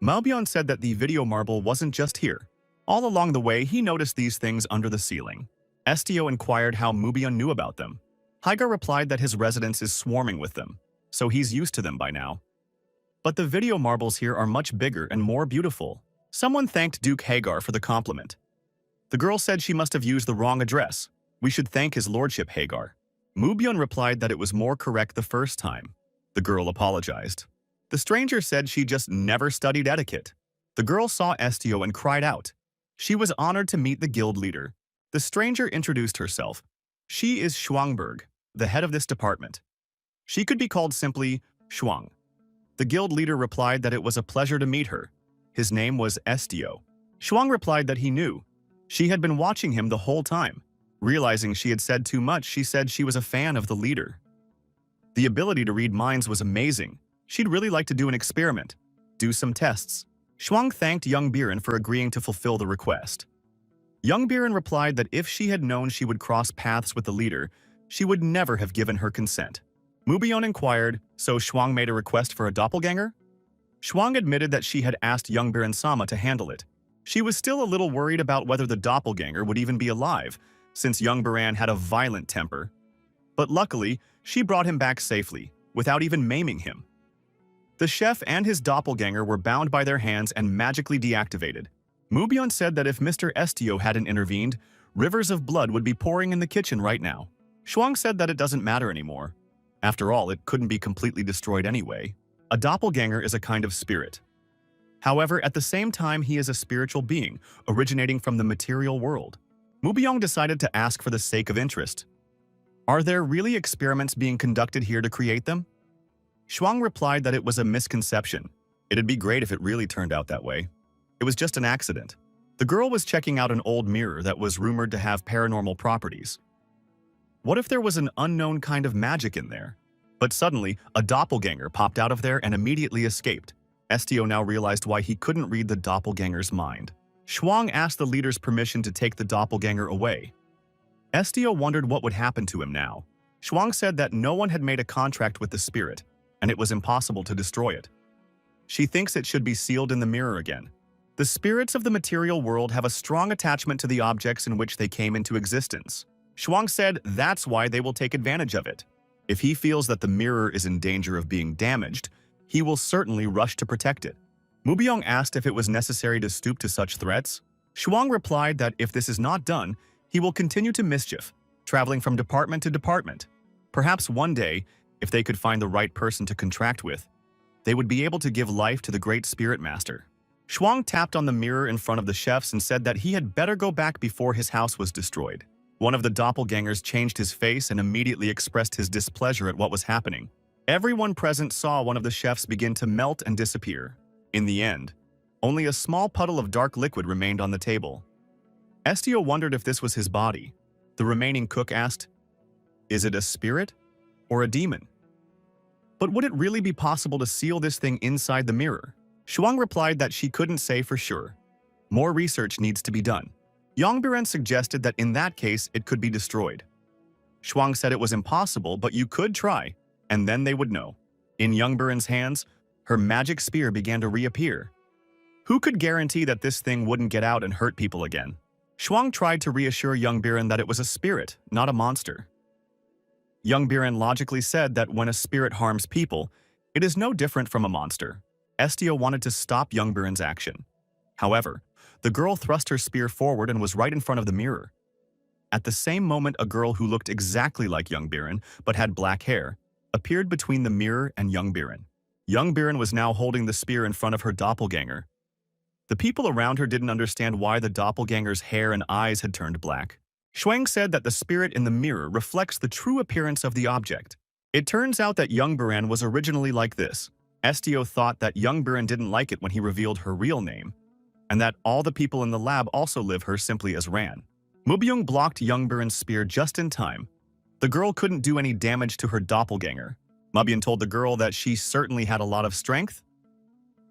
Malbyon said that the video marble wasn't just here. All along the way, he noticed these things under the ceiling. Estio inquired how Mubyun knew about them. Hagar replied that his residence is swarming with them, so he's used to them by now. But the video marbles here are much bigger and more beautiful. Someone thanked Duke Hagar for the compliment. The girl said she must have used the wrong address. We should thank his lordship, Hagar. Mubyun replied that it was more correct the first time. The girl apologized. The stranger said she just never studied etiquette. The girl saw Estio and cried out. She was honored to meet the guild leader. The stranger introduced herself. She is Shuangberg, the head of this department. She could be called simply Shuang. The guild leader replied that it was a pleasure to meet her. His name was Estio. Shuang replied that he knew. She had been watching him the whole time. Realizing she had said too much, she said she was a fan of the leader. The ability to read minds was amazing. She'd really like to do an experiment, do some tests. Shuang thanked young Biren for agreeing to fulfill the request. Young Biren replied that if she had known she would cross paths with the leader, she would never have given her consent. Mubyun inquired, so Shuang made a request for a doppelganger? Shuang admitted that she had asked young Biren-sama to handle it. She was still a little worried about whether the doppelganger would even be alive, since young Biren had a violent temper. But luckily, she brought him back safely, without even maiming him. The chef and his doppelganger were bound by their hands and magically deactivated. Mubyun said that if Mr. Estio hadn't intervened, rivers of blood would be pouring in the kitchen right now. Shuang said that it doesn't matter anymore. After all, it couldn't be completely destroyed anyway. A doppelganger is a kind of spirit. However, at the same time, he is a spiritual being, originating from the material world. Mubyung decided to ask for the sake of interest. Are there really experiments being conducted here to create them? Shuang replied that it was a misconception. It'd be great if it really turned out that way. It was just an accident. The girl was checking out an old mirror that was rumored to have paranormal properties. What if there was an unknown kind of magic in there? But suddenly, a doppelganger popped out of there and immediately escaped. Estio now realized why he couldn't read the doppelganger's mind. Shuang asked the leader's permission to take the doppelganger away. Estio wondered what would happen to him now. Shuang said that no one had made a contract with the spirit, and it was impossible to destroy it. She thinks it should be sealed in the mirror again. The spirits of the material world have a strong attachment to the objects in which they came into existence. Shuang said that's why they will take advantage of it. If he feels that the mirror is in danger of being damaged, he will certainly rush to protect it. Mubyung asked if it was necessary to stoop to such threats. Shuang replied that if this is not done, He will continue to mischief, traveling from department to department. Perhaps one day, if they could find the right person to contract with, they would be able to give life to the great spirit master. Shuang tapped on the mirror in front of the chefs and said that he had better go back before his house was destroyed. One of the doppelgangers changed his face and immediately expressed his displeasure at what was happening. Everyone present saw one of the chefs begin to melt and disappear. In the end, only a small puddle of dark liquid remained on the table. Estio wondered if this was his body. The remaining cook asked, "Is it a spirit or a demon? But would it really be possible to seal this thing inside the mirror?" Shuang replied that she couldn't say for sure. More research needs to be done. Yongbiren suggested that in that case it could be destroyed. Shuang said it was impossible, but you could try, and then they would know. In Yongbiren's hands, her magic spear began to reappear. Who could guarantee that this thing wouldn't get out and hurt people again? Shuang tried to reassure Yongbiren that it was a spirit, not a monster. Yongbiren logically said that when a spirit harms people, it is no different from a monster. Estio wanted to stop Yongbiren's action. However, the girl thrust her spear forward and was right in front of the mirror. At the same moment, a girl who looked exactly like Yongbiren, but had black hair, appeared between the mirror and Yongbiren. Yongbiren was now holding the spear in front of her doppelganger. The people around her didn't understand why the doppelganger's hair and eyes had turned black. Shuang said that the spirit in the mirror reflects the true appearance of the object. It turns out that Yongbiren was originally like this. Estio thought that Yongbiren didn't like it when he revealed her real name, and that all the people in the lab also live her simply as Ran. Mubyung blocked Yongbiren's spear just in time. The girl couldn't do any damage to her doppelganger. Mubyung told the girl that she certainly had a lot of strength.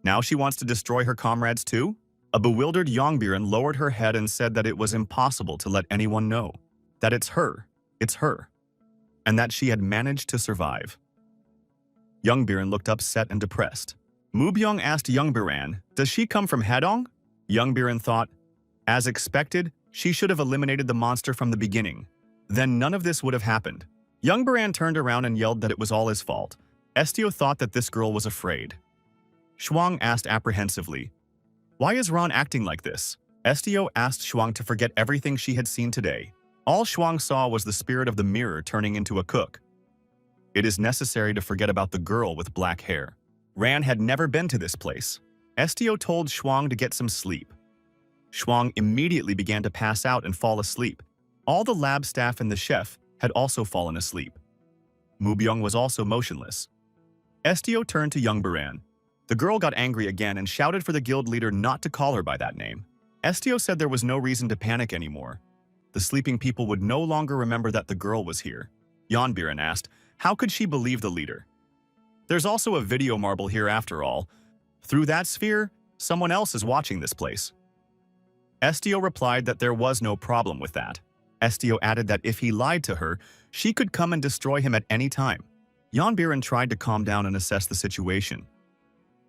Now she wants to destroy her comrades too? A bewildered Yongbiren lowered her head and said that it was impossible to let anyone know. That it's her, and that she had managed to survive. Yongbiren looked upset and depressed. Mubyung asked Yongbiren, "Does she come from Hedong?" Yongbiren thought, as expected, she should have eliminated the monster from the beginning. Then none of this would have happened. Yongbiren turned around and yelled that it was all his fault. Estio thought that this girl was afraid. Shuang asked apprehensively, "Why is Ran acting like this?" Estio asked Shuang to forget everything she had seen today. All Shuang saw was the spirit of the mirror turning into a cook. It is necessary to forget about the girl with black hair. Ran had never been to this place. Estio told Shuang to get some sleep. Shuang immediately began to pass out and fall asleep. All the lab staff and the chef had also fallen asleep. Mubyung was also motionless. Estio turned to Yongbiren. The girl got angry again and shouted for the guild leader not to call her by that name. Estio said there was no reason to panic anymore. The sleeping people would no longer remember that the girl was here. Yongbiren asked, how could she believe the leader? There's also a video marble here after all. Through that sphere, someone else is watching this place. Estio replied that there was no problem with that. Estio added that if he lied to her, she could come and destroy him at any time. Yongbiren tried to calm down and assess the situation.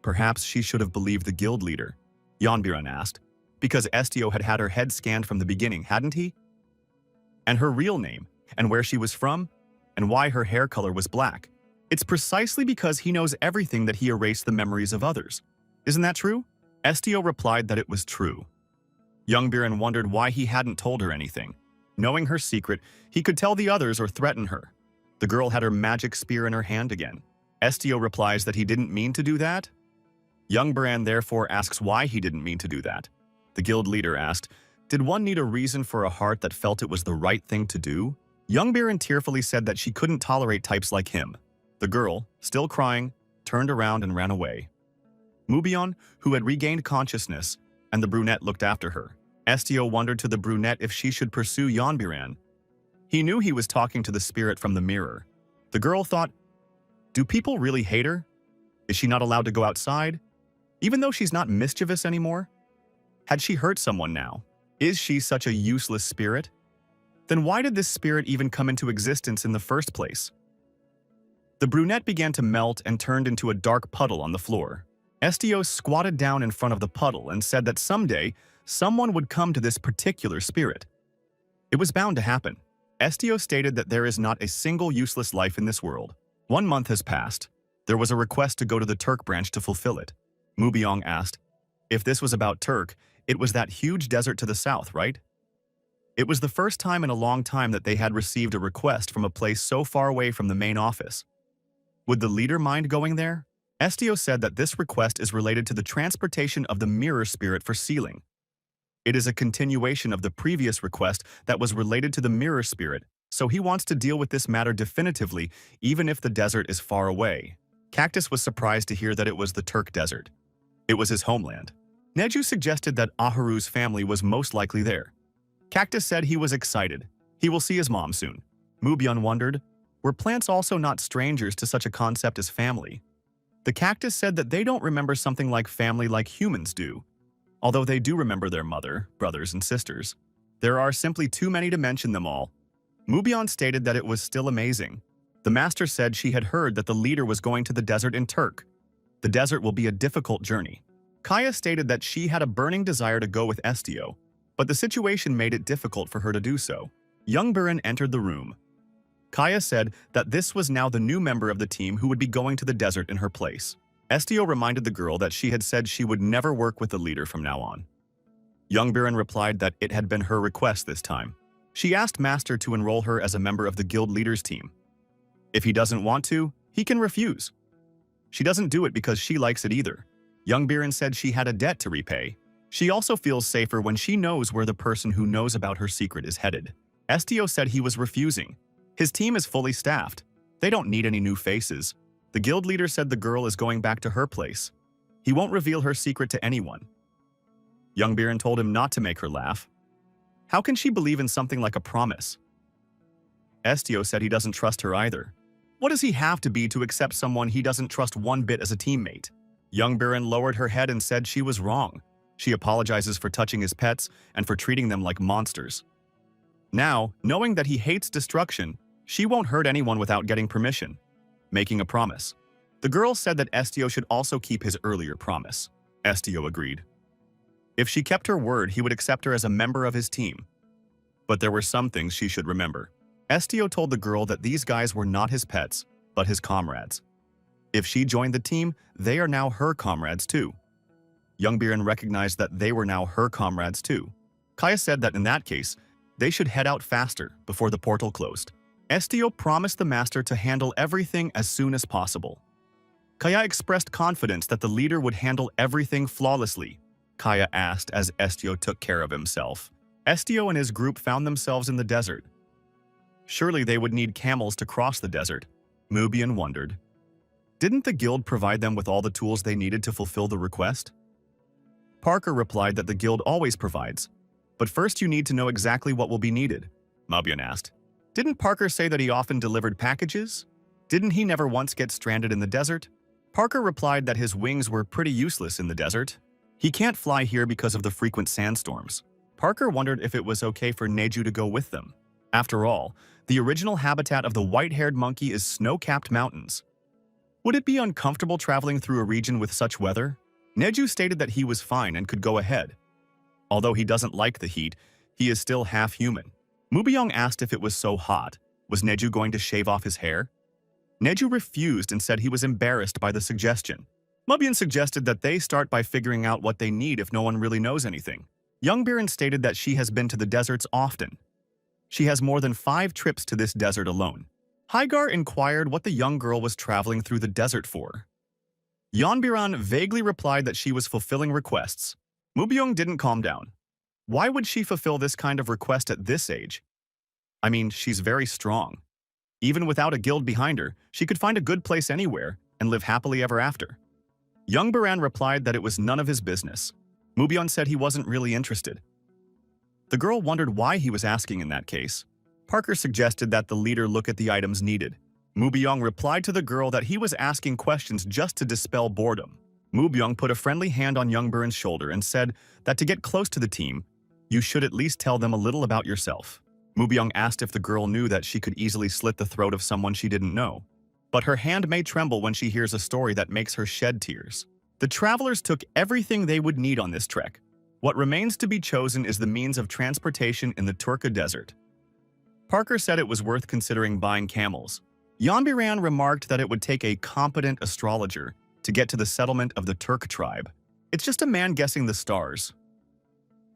Perhaps she should have believed the guild leader, Yongbiren asked, because Estio had had her head scanned from the beginning, hadn't he? And her real name, and where she was from, and why her hair color was black. It's precisely because he knows everything that he erased the memories of others. Isn't that true? Estio replied that it was true. Yongbiren wondered why he hadn't told her anything. Knowing her secret, he could tell the others or threaten her. The girl had her magic spear in her hand again. Estio replies that he didn't mean to do that. Yongbiren therefore asks why he didn't mean to do that. The guild leader asked, did one need a reason for a heart that felt it was the right thing to do? Yongbiren tearfully said that she couldn't tolerate types like him. The girl, still crying, turned around and ran away. Mubyung, who had regained consciousness, and the brunette looked after her. Estio wondered to the brunette if she should pursue Yongbiren. He knew he was talking to the spirit from the mirror. The girl thought, do people really hate her? Is she not allowed to go outside? Even though she's not mischievous anymore? Had she hurt someone now? Is she such a useless spirit? Then why did this spirit even come into existence in the first place? The brunette began to melt and turned into a dark puddle on the floor. Estio squatted down in front of the puddle and said that someday, someone would come to this particular spirit. It was bound to happen. Estio stated that there is not a single useless life in this world. 1 month has passed. There was a request to go to the Turk branch to fulfill it. Mubyung asked, if this was about Turk, it was that huge desert to the south, right? It was the first time in a long time that they had received a request from a place so far away from the main office. Would the leader mind going there? Estio said that this request is related to the transportation of the mirror spirit for sealing. It is a continuation of the previous request that was related to the mirror spirit, so he wants to deal with this matter definitively, even if the desert is far away. Cactus was surprised to hear that it was the Turk desert. It was his homeland. Neju suggested that Aharu's family was most likely there. Cactus said he was excited. He will see his mom soon. Mubyun wondered, were plants also not strangers to such a concept as family? The cactus said that they don't remember something like family like humans do, although they do remember their mother, brothers, and sisters. There are simply too many to mention them all. Mubyun stated that it was still amazing. The master said she had heard that the leader was going to the desert in Turk. The desert will be a difficult journey. Kaya stated that she had a burning desire to go with Estio, but the situation made it difficult for her to do so. Young Burin entered the room. Kaya said that this was now the new member of the team who would be going to the desert in her place. Estio reminded the girl that she had said she would never work with the leader from now on. Young Burin replied that it had been her request this time. She asked Master to enroll her as a member of the guild leader's team. If he doesn't want to, he can refuse. She doesn't do it because she likes it either. Young Burin said she had a debt to repay. She also feels safer when she knows where the person who knows about her secret is headed. Estio said he was refusing. His team is fully staffed. They don't need any new faces. The guild leader said the girl is going back to her place. He won't reveal her secret to anyone. Young Burin told him not to make her laugh. How can she believe in something like a promise? Estio said he doesn't trust her either. What does he have to be to accept someone he doesn't trust one bit as a teammate? Young Burin lowered her head and said she was wrong. She apologizes for touching his pets and for treating them like monsters. Now, knowing that he hates destruction, she won't hurt anyone without getting permission, making a promise. The girl said that Estio should also keep his earlier promise. Estio agreed. If she kept her word, he would accept her as a member of his team. But there were some things she should remember. Estio told the girl that these guys were not his pets, but his comrades. If she joined the team, they are now her comrades too. Young Burin recognized that they were now her comrades too. Kaya said that in that case, they should head out faster before the portal closed. Estio promised the master to handle everything as soon as possible. Kaya expressed confidence that the leader would handle everything flawlessly. Kaya asked as Estio took care of himself. Estio and his group found themselves in the desert. Surely they would need camels to cross the desert. Mubyun wondered. Didn't the guild provide them with all the tools they needed to fulfill the request? Parker replied that the guild always provides. But first you need to know exactly what will be needed. Mubyun asked. Didn't Parker say that he often delivered packages? Didn't he never once get stranded in the desert? Parker replied that his wings were pretty useless in the desert. He can't fly here because of the frequent sandstorms. Parker wondered if it was okay for Neju to go with them. After all, the original habitat of the white-haired monkey is snow-capped mountains. Would it be uncomfortable traveling through a region with such weather? Neju stated that he was fine and could go ahead. Although he doesn't like the heat, he is still half human. Mubyung asked if it was so hot. Was Neju going to shave off his hair? Neju refused and said he was embarrassed by the suggestion. Mubyun suggested that they start by figuring out what they need if no one really knows anything. Young Burin stated that she has been to the deserts often. She has more than 5 trips to this desert alone. Hygar inquired what the young girl was traveling through the desert for. Yeonbiran vaguely replied that she was fulfilling requests. Mubyung didn't calm down. Why would she fulfill this kind of request at this age? I mean, she's very strong. Even without a guild behind her, she could find a good place anywhere and live happily ever after. Young Baran replied that it was none of his business. Mubyun said he wasn't really interested. The girl wondered why he was asking in that case. Parker suggested that the leader look at the items needed. Mubyung replied to the girl that he was asking questions just to dispel boredom. Mubyung put a friendly hand on Young Baran's shoulder and said that to get close to the team, you should at least tell them a little about yourself. Mubyung asked if the girl knew that she could easily slit the throat of someone she didn't know. But her hand may tremble when she hears a story that makes her shed tears. The travelers took everything they would need on this trek. What remains to be chosen is the means of transportation in the Turka Desert. Parker said it was worth considering buying camels. Yeonbiran remarked that it would take a competent astrologer to get to the settlement of the Turk tribe. It's just a man guessing the stars.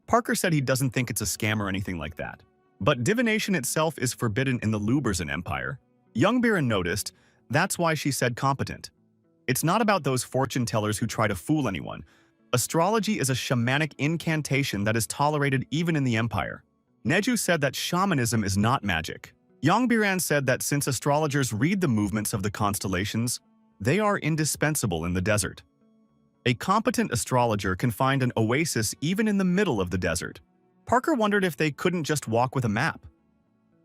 Parker said he doesn't think it's a scam or anything like that. But divination itself is forbidden in the Luberzan Empire. Young Biren noticed, that's why she said competent. It's not about those fortune tellers who try to fool anyone. Astrology is a shamanic incantation that is tolerated even in the Empire. Neju said that shamanism is not magic. Yongbiran said that since astrologers read the movements of the constellations, they are indispensable in the desert. A competent astrologer can find an oasis even in the middle of the desert. Parker wondered if they couldn't just walk with a map.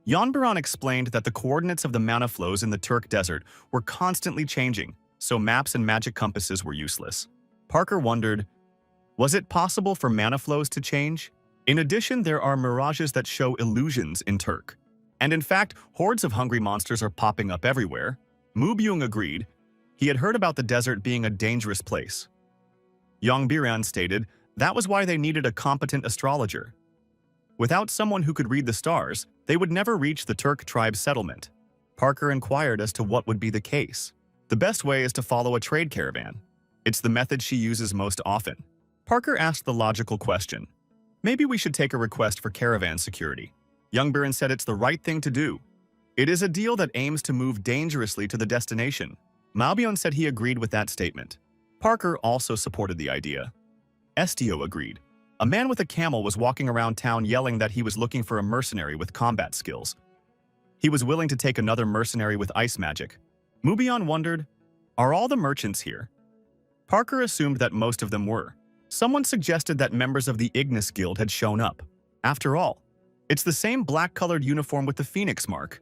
Yonbaran explained that the coordinates of the mana flows in the Turk desert were constantly changing, so maps and magic compasses were useless. Parker wondered, was it possible for mana flows to change? In addition, there are mirages that show illusions in Turk. And in fact, hordes of hungry monsters are popping up everywhere. Mu Byung agreed. He had heard about the desert being a dangerous place. Yongbiran stated that was why they needed a competent astrologer. Without someone who could read the stars, they would never reach the Turk tribe settlement. Parker inquired as to what would be the case. The best way is to follow a trade caravan. It's the method she uses most often. Parker asked the logical question. Maybe we should take a request for caravan security. Youngbiren said it's the right thing to do. It is a deal that aims to move dangerously to the destination. Maobion said he agreed with that statement. Parker also supported the idea. Estio agreed. A man with a camel was walking around town yelling that he was looking for a mercenary with combat skills. He was willing to take another mercenary with ice magic. Mubion wondered, are all the merchants here? Parker assumed that most of them were. Someone suggested that members of the Ignis Guild had shown up. After all, it's the same black-colored uniform with the Phoenix mark.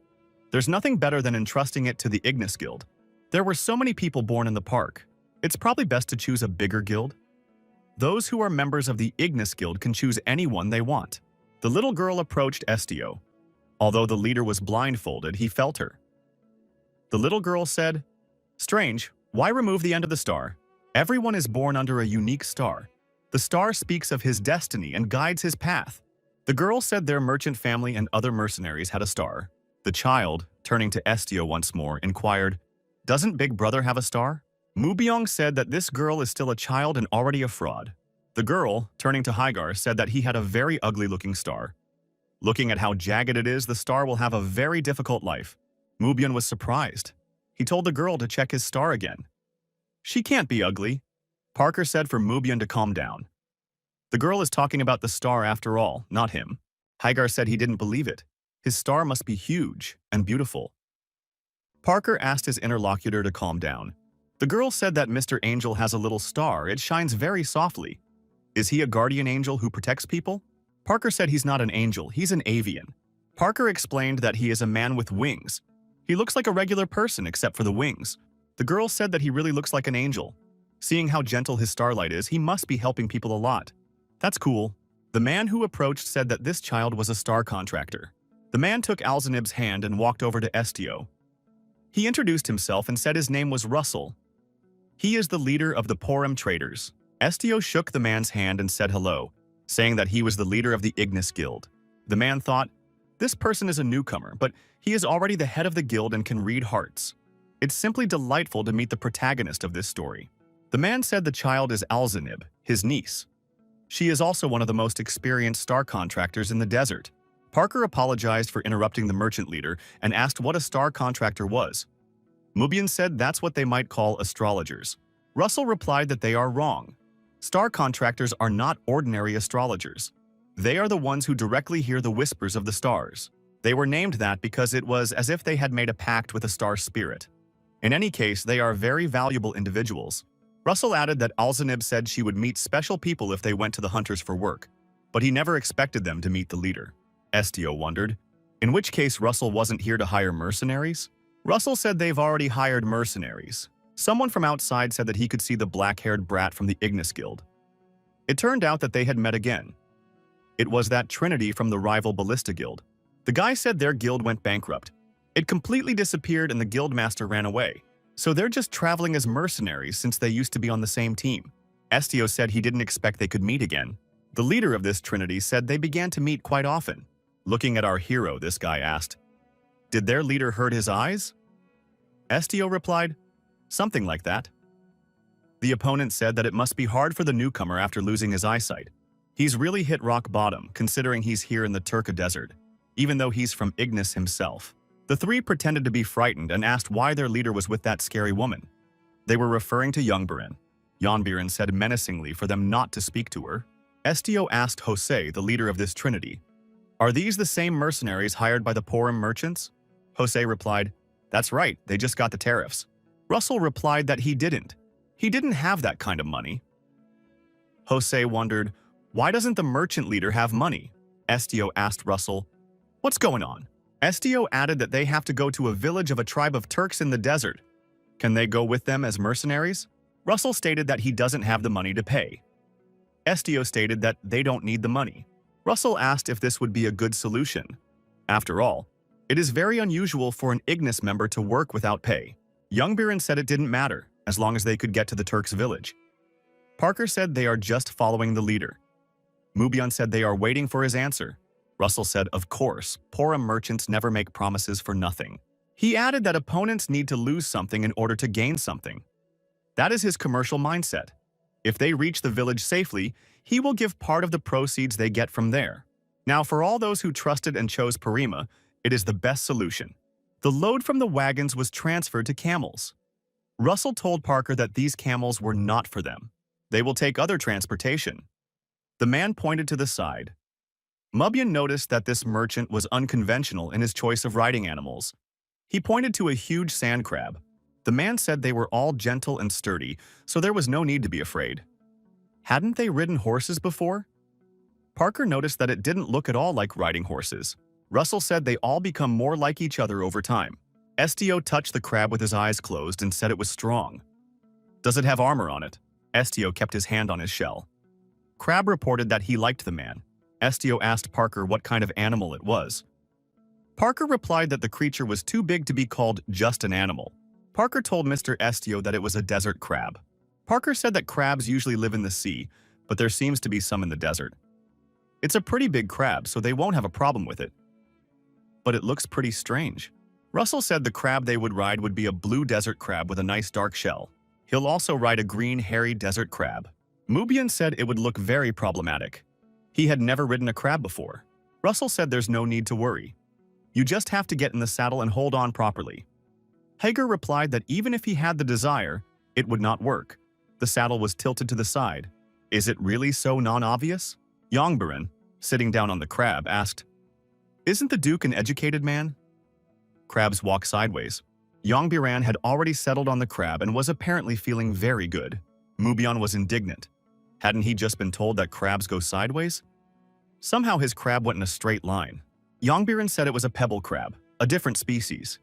There's nothing better than entrusting it to the Ignis Guild. There were so many people born in the park. It's probably best to choose a bigger guild. Those who are members of the Ignis Guild can choose anyone they want. The little girl approached Estio. Although the leader was blindfolded, he felt her. The little girl said, strange, why remove the end of the star? Everyone is born under a unique star. The star speaks of his destiny and guides his path. The girl said their merchant family and other mercenaries had a star. The child, turning to Estio once more, inquired, doesn't Big Brother have a star? Mubyong said that this girl is still a child and already a fraud. The girl, turning to Hygar, said that he had a very ugly-looking star. Looking at how jagged it is, the star will have a very difficult life. Mubyong was surprised. He told the girl to check his star again. She can't be ugly. Parker said for Mubyong to calm down. The girl is talking about the star after all, not him. Hygar said he didn't believe it. His star must be huge and beautiful. Parker asked his interlocutor to calm down. The girl said that Mr. Angel has a little star. It shines very softly. Is he a guardian angel who protects people? Parker said he's not an angel, he's an avian. Parker explained that he is a man with wings. He looks like a regular person except for the wings. The girl said that he really looks like an angel. Seeing how gentle his starlight is, he must be helping people a lot. That's cool. The man who approached said that this child was a star contractor. The man took Alzanib's hand and walked over to Estio. He introduced himself and said his name was Russell. He is the leader of the Porum traders. Estio shook the man's hand and said hello, saying that he was the leader of the Ignis Guild. The man thought, this person is a newcomer, but he is already the head of the guild and can read hearts. It's simply delightful to meet the protagonist of this story. The man said the child is Alzanib, his niece. She is also one of the most experienced star contractors in the desert. Parker apologized for interrupting the merchant leader and asked what a star contractor was. Mubian said that's what they might call astrologers. Russell replied that they are wrong. Star contractors are not ordinary astrologers. They are the ones who directly hear the whispers of the stars. They were named that because it was as if they had made a pact with a star spirit. In any case, they are very valuable individuals. Russell added that Alzanib said she would meet special people if they went to the hunters for work, but he never expected them to meet the leader. Estio wondered, in which case Russell wasn't here to hire mercenaries? Russell said they've already hired mercenaries. Someone from outside said that he could see the black-haired brat from the Ignis Guild. It turned out that they had met again. It was that Trinity from the rival Ballista Guild. The guy said their guild went bankrupt. It completely disappeared and the guildmaster ran away. So they're just traveling as mercenaries since they used to be on the same team. Estio said he didn't expect they could meet again. The leader of this Trinity said they began to meet quite often. Looking at our hero, this guy asked, did their leader hurt his eyes? Estio replied, something like that. The opponent said that it must be hard for the newcomer after losing his eyesight. He's really hit rock bottom, considering he's here in the Turka desert. even though he's from Ignis himself. The three pretended to be frightened and asked why their leader was with that scary woman. They were referring to Youngbiren. Yonbiren said menacingly for them not to speak to her. Estio asked Jose, the leader of this trinity, "Are these the same mercenaries hired by the Porum merchants?" Jose replied, "That's right, they just got the tariffs." Russell replied that he didn't. He didn't have that kind of money. Jose wondered, why doesn't the merchant leader have money? Estio asked Russell, "What's going on?" Estio added that they have to go to a village of a tribe of Turks in the desert. Can they go with them as mercenaries? Russell stated that he doesn't have the money to pay. Estio stated that they don't need the money. Russell asked if this would be a good solution. After all, it is very unusual for an Ignis member to work without pay. Youngbiren said it didn't matter, as long as they could get to the Turks' village. Parker said they are just following the leader. Mubian said they are waiting for his answer. Russell said, of course, Porum merchants never make promises for nothing. He added that opponents need to lose something in order to gain something. That is his commercial mindset. If they reach the village safely, he will give part of the proceeds they get from there. Now, for all those who trusted and chose Parima, it is the best solution. The load from the wagons was transferred to camels. Russell told Parker that these camels were not for them. They will take other transportation. The man pointed to the side. Mubian noticed that this merchant was unconventional in his choice of riding animals. He pointed to a huge sand crab. The man said they were all gentle and sturdy, so there was no need to be afraid. Hadn't they ridden horses before? Parker noticed that it didn't look at all like riding horses. Russell said they all become more like each other over time. Estio touched the crab with his eyes closed and said it was strong. Does it have armor on it? Estio kept his hand on his shell. Crab reported that he liked the man. Estio asked Parker what kind of animal it was. Parker replied that the creature was too big to be called just an animal. Parker told Mr. Estio that it was a desert crab. Parker said that crabs usually live in the sea, but there seems to be some in the desert. It's a pretty big crab, so they won't have a problem with it. But it looks pretty strange. Russell said the crab they would ride would be a blue desert crab with a nice dark shell. He'll also ride a green, hairy desert crab. Mubian said it would look very problematic. He had never ridden a crab before. Russell said there's no need to worry. You just have to get in the saddle and hold on properly. Hager replied that even if he had the desire, it would not work. The saddle was tilted to the side. Is it really so non-obvious? Youngbiren, sitting down on the crab, asked, "Isn't the Duke an educated man?" Crabs walk sideways. Youngbiran had already settled on the crab and was apparently feeling very good. Mubian was indignant. Hadn't he just been told that crabs go sideways? Somehow his crab went in a straight line. Youngbiran said it was a pebble crab, a different species.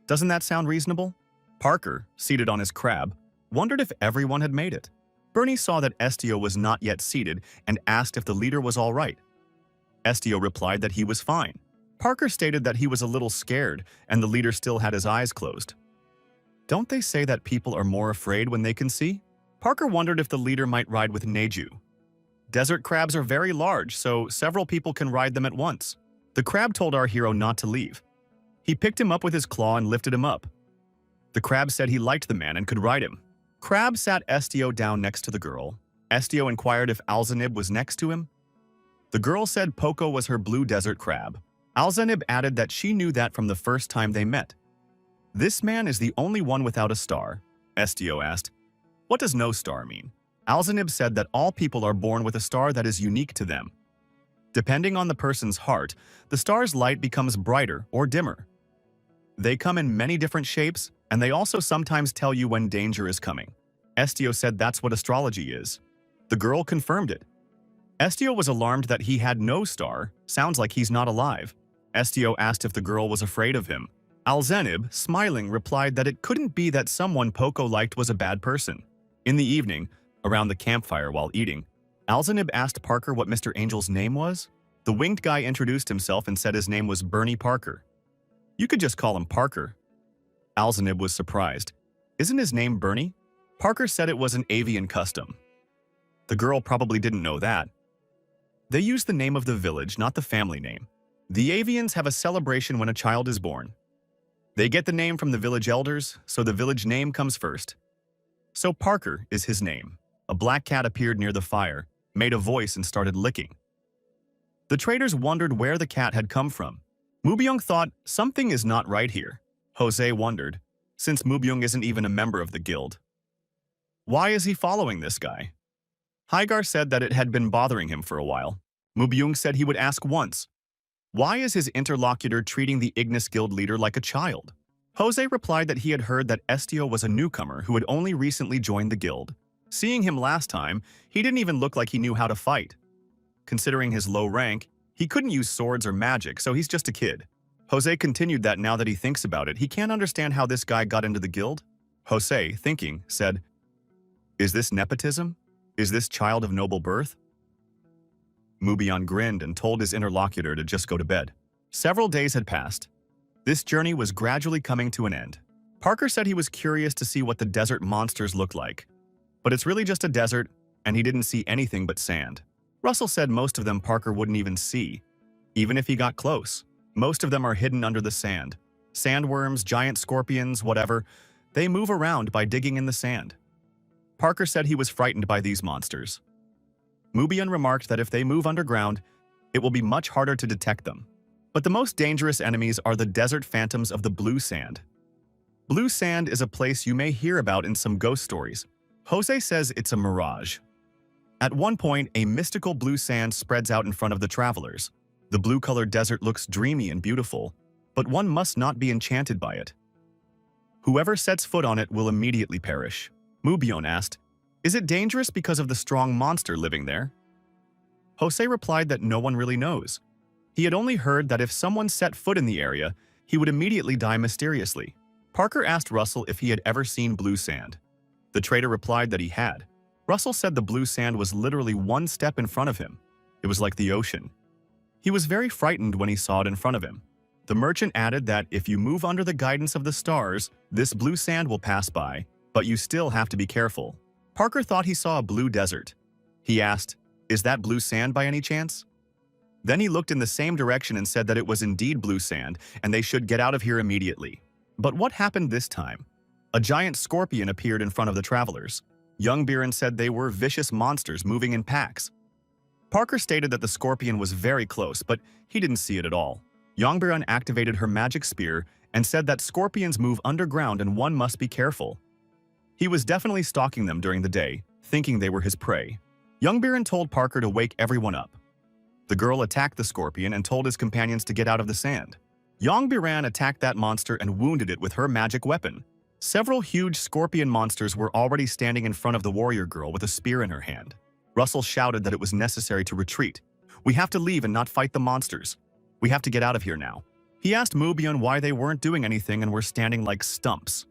Doesn't that sound reasonable? Parker, seated on his crab, wondered if everyone had made it. Bernie saw that Estio was not yet seated and asked if the leader was all right. Estio replied that he was fine. Parker stated that he was a little scared and the leader still had his eyes closed. Don't they say that people are more afraid when they can see? Parker wondered if the leader might ride with Neju. Desert crabs are very large, so several people can ride them at once. The crab told our hero not to leave. He picked him up with his claw and lifted him up. The crab said he liked the man and could ride him. Crab sat Estio down next to the girl. Estio inquired if Alzanib was next to him. The girl said Poco was her blue desert crab. Alzanib added that she knew that from the first time they met. This man is the only one without a star. Estio asked, "What does no star mean?" Alzanib said that all people are born with a star that is unique to them. Depending on the person's heart, the star's light becomes brighter or dimmer. They come in many different shapes, and they also sometimes tell you when danger is coming. Estio said that's what astrology is. The girl confirmed it. Estio was alarmed that he had no star. Sounds like he's not alive. Estio asked if the girl was afraid of him. Alzanib, smiling, replied that it couldn't be that someone Poco liked was a bad person. In the evening, around the campfire while eating, Alzanib asked Parker what Mr. Angel's name was. The winged guy introduced himself and said his name was Bernie Parker. You could just call him Parker. Alzanib was surprised. Isn't his name Bernie? Parker said it was an avian custom. The girl probably didn't know that. They use the name of the village, not the family name. The avians have a celebration when a child is born. They get the name from the village elders, so the village name comes first. So Parker is his name. A black cat appeared near the fire, made a voice and started licking. The traders wondered where the cat had come from. Mubyung thought something is not right here. Jose wondered, since Mubyung isn't even a member of the guild. Why is he following this guy? Hygar said that it had been bothering him for a while. Mubyung said he would ask once. Why is his interlocutor treating the Ignis Guild leader like a child? Jose replied that he had heard that Estio was a newcomer who had only recently joined the guild. Seeing him last time, he didn't even look like he knew how to fight. Considering his low rank, he couldn't use swords or magic, so he's just a kid. Jose continued that now that he thinks about it, he can't understand how this guy got into the guild. Jose, thinking, said, "Is this nepotism? Is this child of noble birth?" Mubion grinned and told his interlocutor to just go to bed. Several days had passed. This journey was gradually coming to an end. Parker said he was curious to see what the desert monsters looked like. But it's really just a desert, and he didn't see anything but sand. Russell said most of them Parker wouldn't even see, even if he got close. Most of them are hidden under the sand. Sandworms, giant scorpions, whatever, they move around by digging in the sand. Parker said he was frightened by these monsters. Mubion remarked that if they move underground, it will be much harder to detect them. But the most dangerous enemies are the desert phantoms of the blue sand. Blue sand is a place you may hear about in some ghost stories. Jose says it's a mirage. At one point, a mystical blue sand spreads out in front of the travelers. The blue-colored desert looks dreamy and beautiful, but one must not be enchanted by it. Whoever sets foot on it will immediately perish. Mubion asked, "Is it dangerous because of the strong monster living there?" Jose replied that no one really knows. He had only heard that if someone set foot in the area, he would immediately die mysteriously. Parker asked Russell if he had ever seen blue sand. The trader replied that he had. Russell said the blue sand was literally one step in front of him. It was like the ocean. He was very frightened when he saw it in front of him. The merchant added that if you move under the guidance of the stars, this blue sand will pass by, but you still have to be careful. Parker thought he saw a blue desert. He asked, "Is that blue sand by any chance?" Then he looked in the same direction and said that it was indeed blue sand, and they should get out of here immediately. But what happened this time? A giant scorpion appeared in front of the travelers. Young Biren said they were vicious monsters moving in packs. Parker stated that the scorpion was very close, but he didn't see it at all. Yongbiren activated her magic spear and said that scorpions move underground and one must be careful. He was definitely stalking them during the day, thinking they were his prey. Yongbiren told Parker to wake everyone up. The girl attacked the scorpion and told his companions to get out of the sand. Yongbiren attacked that monster and wounded it with her magic weapon. Several huge scorpion monsters were already standing in front of the warrior girl with a spear in her hand. Russell shouted that it was necessary to retreat. "We have to leave and not fight the monsters. We have to get out of here now." He asked Mubion why they weren't doing anything and were standing like stumps.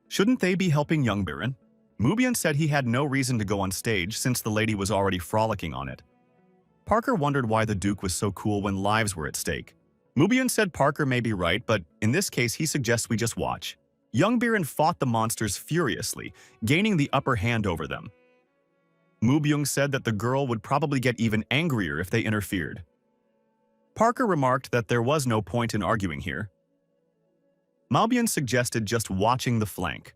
Shouldn't they be helping young Biren? Mubion said he had no reason to go on stage since the lady was already frolicking on it. Parker wondered why the Duke was so cool when lives were at stake. Mubion said Parker may be right, but in this case he suggests we just watch. Young Biren fought the monsters furiously, gaining the upper hand over them. Mubyung said that the girl would probably get even angrier if they interfered. Parker remarked that there was no point in arguing here. Malbian suggested just watching the flank.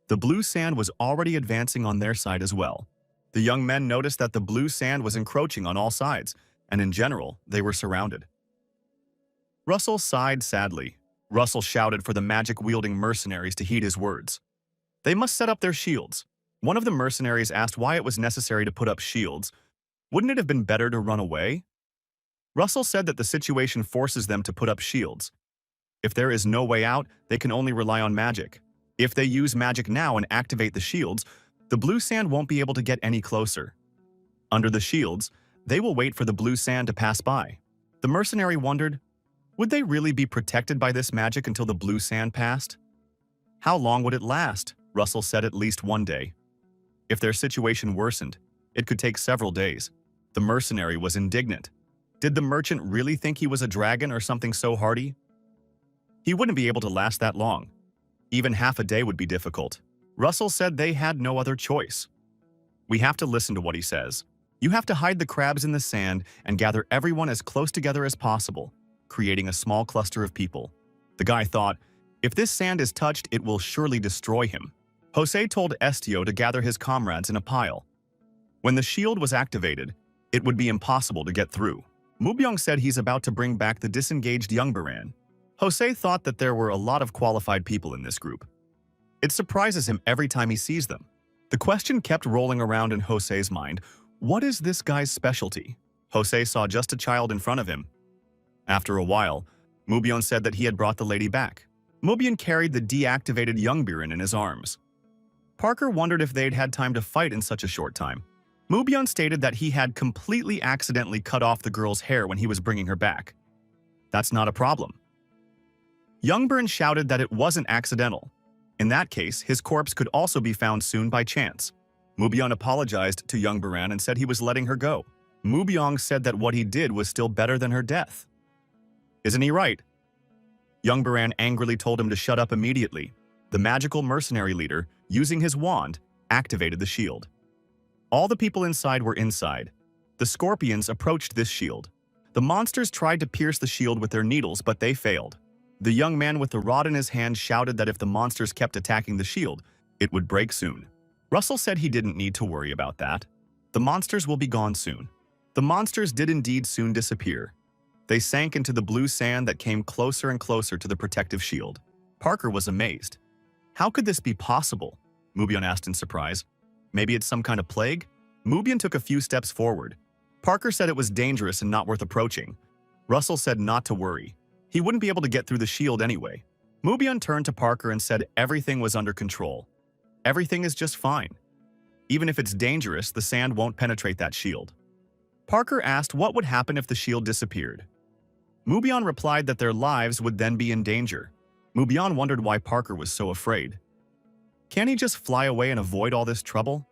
The blue sand was already advancing on their side as well. The young men noticed that the blue sand was encroaching on all sides, and in general, they were surrounded. Russell sighed sadly. Russell shouted for the magic-wielding mercenaries to heed his words. They must set up their shields. One of the mercenaries asked why it was necessary to put up shields. Wouldn't it have been better to run away? Russell said that the situation forces them to put up shields. If there is no way out, they can only rely on magic. If they use magic now and activate the shields, the blue sand won't be able to get any closer. Under the shields, they will wait for the blue sand to pass by. The mercenary wondered, would they really be protected by this magic until the blue sand passed? How long would it last? Russell said at least one day. If their situation worsened, it could take several days. The mercenary was indignant. Did the merchant really think he was a dragon or something so hardy? He wouldn't be able to last that long. Even half a day would be difficult. Russell said they had no other choice. We have to listen to what he says. You have to hide the crabs in the sand and gather everyone as close together as possible, creating a small cluster of people. The guy thought, if this sand is touched, it will surely destroy him. Jose told Estio to gather his comrades in a pile. When the shield was activated, it would be impossible to get through. Mubyong said he's about to bring back the disengaged young Baran. Jose thought that there were a lot of qualified people in this group. It surprises him every time he sees them. The question kept rolling around in Jose's mind, what is this guy's specialty? Jose saw just a child in front of him. After a while, Mubyong said that he had brought the lady back. Mubyong carried the deactivated young Baran in his arms. Parker wondered if they'd had time to fight in such a short time. Mubyong stated that he had completely accidentally cut off the girl's hair when he was bringing her back. That's not a problem. Youngburn shouted that it wasn't accidental. In that case, his corpse could also be found soon by chance. Mubyong apologized to young Baran and said he was letting her go. Mubyong said that what he did was still better than her death. Isn't he right? Young Baran angrily told him to shut up immediately. The magical mercenary leader, using his wand, activated the shield. All the people inside were inside. The scorpions approached this shield. The monsters tried to pierce the shield with their needles, but they failed. The young man with the rod in his hand shouted that if the monsters kept attacking the shield, it would break soon. Russell said he didn't need to worry about that. The monsters will be gone soon. The monsters did indeed soon disappear. They sank into the blue sand that came closer and closer to the protective shield. Parker was amazed. How could this be possible? Mubyong asked in surprise. Maybe it's some kind of plague? Mubyong took a few steps forward. Parker said it was dangerous and not worth approaching. Russell said not to worry. He wouldn't be able to get through the shield anyway. Mubyong turned to Parker and said everything was under control. Everything is just fine. Even if it's dangerous, the sand won't penetrate that shield. Parker asked what would happen if the shield disappeared. Mubyong replied that their lives would then be in danger. Mubyong wondered why Parker was so afraid. Can't he just fly away and avoid all this trouble?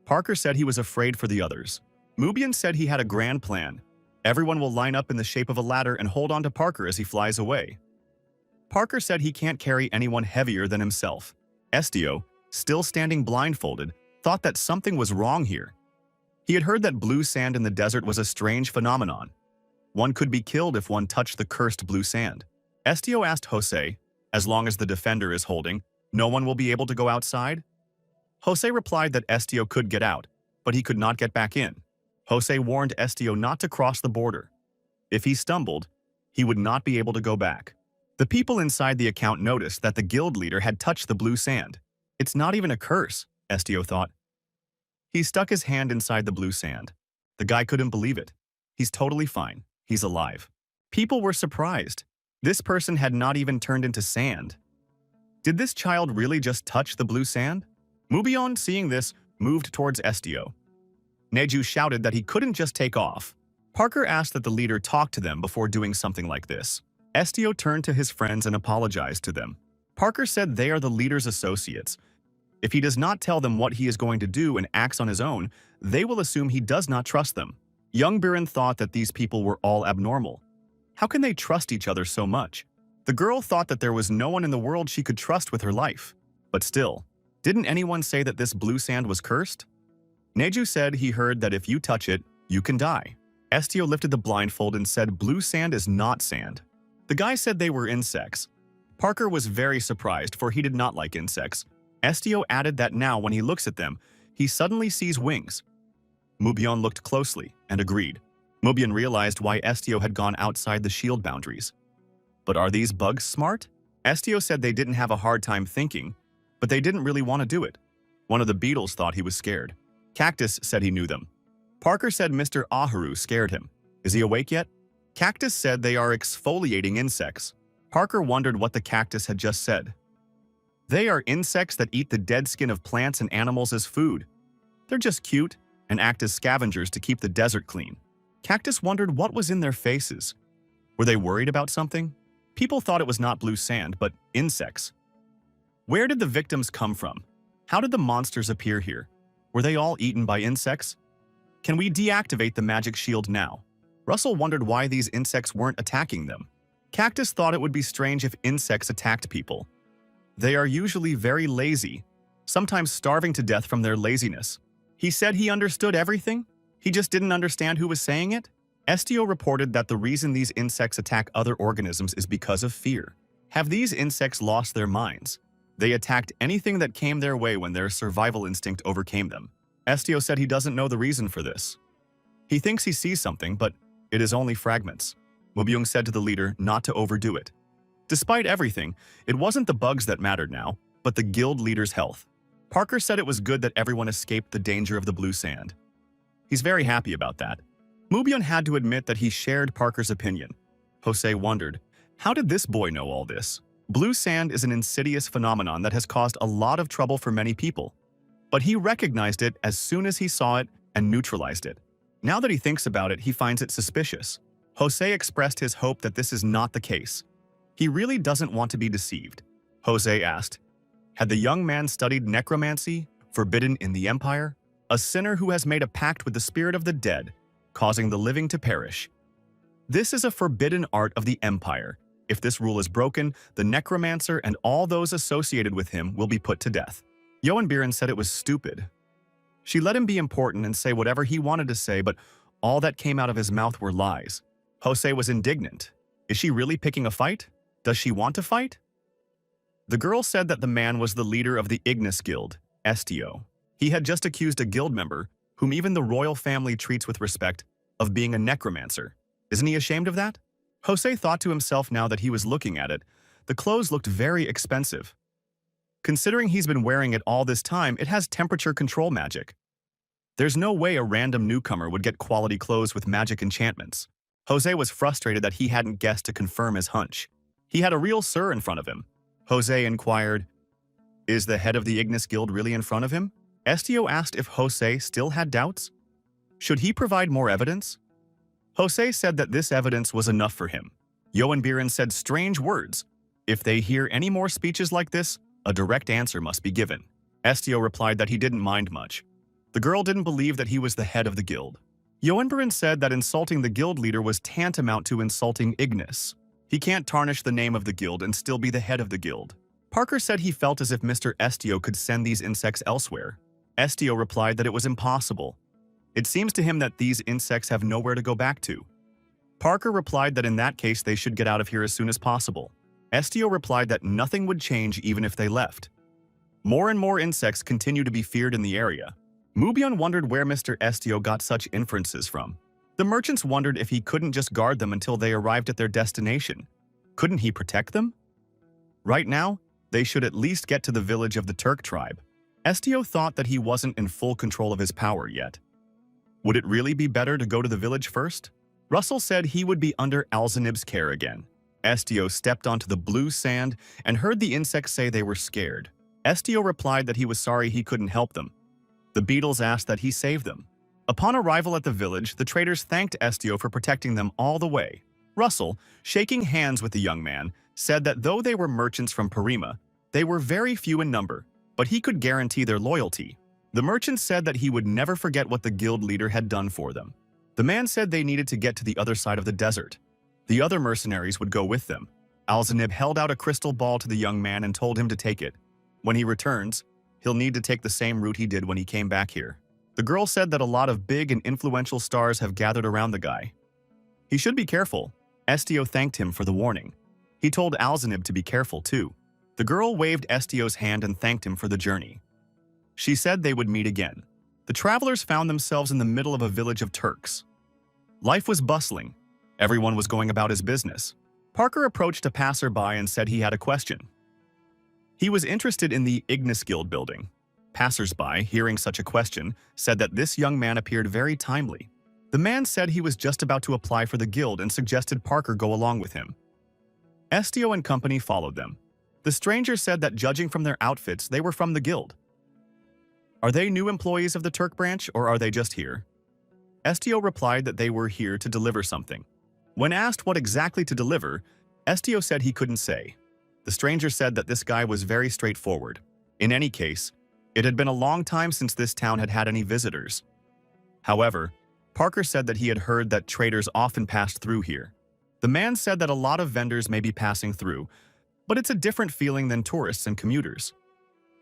Parker said he was afraid for the others. Mubyong said he had a grand plan. Everyone will line up in the shape of a ladder and hold on to Parker as he flies away. Parker said he can't carry anyone heavier than himself. Estio, still standing blindfolded, thought that something was wrong here. He had heard that blue sand in the desert was a strange phenomenon. One could be killed if one touched the cursed blue sand. Estio asked Jose, as long as the defender is holding, no one will be able to go outside? Jose replied that Estio could get out, but he could not get back in. Jose warned Estio not to cross the border. If he stumbled, he would not be able to go back. The people inside the account noticed that the guild leader had touched the blue sand. It's not even a curse, Estio thought. He stuck his hand inside the blue sand. The guy couldn't believe it. He's totally fine. He's alive. People were surprised. This person had not even turned into sand. Did this child really just touch the blue sand? Mubyong, seeing this, moved towards Estio. Neju shouted that he couldn't just take off. Parker asked that the leader talk to them before doing something like this. Estio turned to his friends and apologized to them. Parker said they are the leader's associates. If he does not tell them what he is going to do and acts on his own, they will assume he does not trust them. Young Biren thought that these people were all abnormal. How can they trust each other so much? The girl thought that there was no one in the world she could trust with her life. But still, didn't anyone say that this blue sand was cursed? Neju said he heard that if you touch it, you can die. Estio lifted the blindfold and said blue sand is not sand. The guy said they were insects. Parker was very surprised, for he did not like insects. Estio added that now when he looks at them, he suddenly sees wings. Mubyong looked closely and agreed. Mubyong realized why Estio had gone outside the shield boundaries. But are these bugs smart? Estio said they didn't have a hard time thinking, but they didn't really want to do it. One of the beetles thought he was scared. Cactus said he knew them. Parker said Mr. Ahuru scared him. Is he awake yet? Cactus said they are exfoliating insects. Parker wondered what the cactus had just said. They are insects that eat the dead skin of plants and animals as food. They're just cute and act as scavengers to keep the desert clean. Cactus wondered what was in their faces. Were they worried about something? People thought it was not blue sand, but insects. Where did the victims come from? How did the monsters appear here? Were they all eaten by insects? Can we deactivate the magic shield now? Russell wondered why these insects weren't attacking them. Cactus thought it would be strange if insects attacked people. They are usually very lazy, sometimes starving to death from their laziness. He said he understood everything? He just didn't understand who was saying it? Estio reported that the reason these insects attack other organisms is because of fear. Have these insects lost their minds? They attacked anything that came their way when their survival instinct overcame them. Estio said he doesn't know the reason for this. He thinks he sees something, but It is only fragments. Mobyung said to the leader not to overdo it. Despite everything, it wasn't the bugs that mattered now, but the guild leader's health. Parker said it was good that everyone escaped the danger of the blue sand. He's very happy about that. Mobyung had to admit that he shared Parker's opinion. Jose wondered, how did this boy know all this? Blue sand is an insidious phenomenon that has caused a lot of trouble for many people. But he recognized it as soon as he saw it and neutralized it. Now that he thinks about it, he finds it suspicious. Jose expressed his hope that this is not the case. He really doesn't want to be deceived. Jose asked, had the young man studied necromancy, forbidden in the Empire? A sinner who has made a pact with the spirit of the dead, causing the living to perish. This is a forbidden art of the Empire. If this rule is broken, the necromancer and all those associated with him will be put to death. Yoanbiren said it was stupid. She let him be important and say whatever he wanted to say, but all that came out of his mouth were lies. Jose was indignant. Is she really picking a fight? Does she want to fight? The girl said that the man was the leader of the Ignis Guild, Estio. He had just accused a guild member, whom even the royal family treats with respect, of being a necromancer. Isn't he ashamed of that? Jose thought to himself now that he was looking at it. The clothes looked very expensive. Considering he's been wearing it all this time, it has temperature control magic. There's no way a random newcomer would get quality clothes with magic enchantments. Jose was frustrated that he hadn't guessed to confirm his hunch. He had a real sir in front of him. Jose inquired, is the head of the Ignis Guild really in front of him? Estio asked if Jose still had doubts. Should he provide more evidence? Jose said that this evidence was enough for him. Yoanbiren said strange words. If they hear any more speeches like this, a direct answer must be given. Estio replied that he didn't mind much. The girl didn't believe that he was the head of the guild. Yoanbiren said that insulting the guild leader was tantamount to insulting Ignis. He can't tarnish the name of the guild and still be the head of the guild. Parker said he felt as if Mr. Estio could send these insects elsewhere. Estio replied that it was impossible. It seems to him that these insects have nowhere to go back to. Parker replied that in that case they should get out of here as soon as possible. Estio replied that nothing would change even if they left. More and more insects continue to be feared in the area. Mobyung wondered where Mr. Estio got such inferences from. The merchants wondered if he couldn't just guard them until they arrived at their destination. Couldn't he protect them? Right now, they should at least get to the village of the Turk tribe. Estio thought that he wasn't in full control of his power yet. Would it really be better to go to the village first? Russell said he would be under Alzanib's care again. Estio stepped onto the blue sand and heard the insects say they were scared. Estio replied that he was sorry he couldn't help them. The beetles asked that he save them. Upon arrival at the village, the traders thanked Estio for protecting them all the way. Russell, shaking hands with the young man, said that though they were merchants from Parima, they were very few in number, but he could guarantee their loyalty. The merchant said that he would never forget what the guild leader had done for them. The man said they needed to get to the other side of the desert. The other mercenaries would go with them. Alzanib held out a crystal ball to the young man and told him to take it. When he returns, he'll need to take the same route he did when he came back here. The girl said that a lot of big and influential stars have gathered around the guy. He should be careful. Estio thanked him for the warning. He told Alzanib to be careful too. The girl waved Estio's hand and thanked him for the journey. She said they would meet again. The travelers found themselves in the middle of a village of Turks. Life was bustling. Everyone was going about his business. Parker approached a passerby and said he had a question. He was interested in the Ignis Guild building. Passersby, hearing such a question, said that this young man appeared very timely. The man said he was just about to apply for the guild and suggested Parker go along with him. Estio and company followed them. The stranger said that judging from their outfits, they were from the guild. Are they new employees of the Turk branch, or are they just here? Estio replied that they were here to deliver something. When asked what exactly to deliver, Estio said he couldn't say. The stranger said that this guy was very straightforward. In any case, it had been a long time since this town had had any visitors. However, Parker said that he had heard that traders often passed through here. The man said that a lot of vendors may be passing through, but it's a different feeling than tourists and commuters.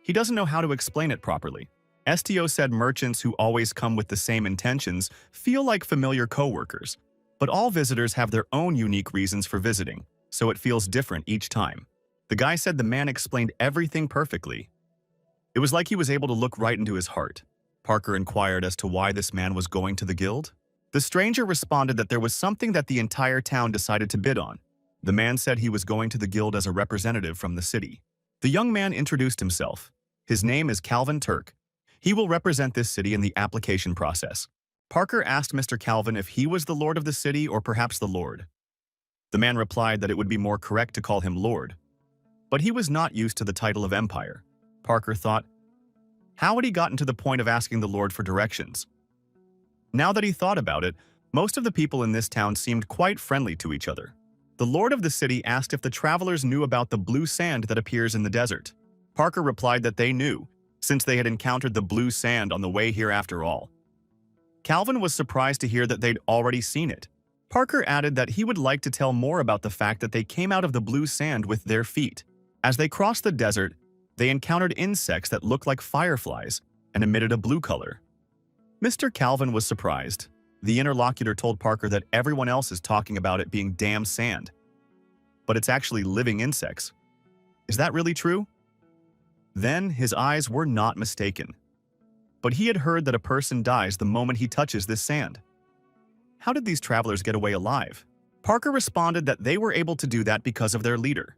He doesn't know how to explain it properly. Estio said merchants who always come with the same intentions feel like familiar co-workers, but all visitors have their own unique reasons for visiting, so it feels different each time. The guy said the man explained everything perfectly. It was like he was able to look right into his heart. Parker inquired as to why this man was going to the guild. The stranger responded that there was something that the entire town decided to bid on. The man said he was going to the guild as a representative from the city. The young man introduced himself. His name is Calvin Turk. He will represent this city in the application process. Parker asked Mr. Calvin if he was the lord of the city or perhaps the lord. The man replied that it would be more correct to call him lord. But he was not used to the title of empire. Parker thought, how had he gotten to the point of asking the lord for directions? Now that he thought about it, most of the people in this town seemed quite friendly to each other. The lord of the city asked if the travelers knew about the blue sand that appears in the desert. Parker replied that they knew, since they had encountered the blue sand on the way here after all. Calvin was surprised to hear that they'd already seen it. Parker added that he would like to tell more about the fact that they came out of the blue sand with their feet. As they crossed the desert, they encountered insects that looked like fireflies and emitted a blue color. Mr. Calvin was surprised. The interlocutor told Parker that everyone else is talking about it being damn sand. But it's actually living insects. Is that really true? Then his eyes were not mistaken. But he had heard that a person dies the moment he touches this sand. How did these travelers get away alive? Parker responded that they were able to do that because of their leader.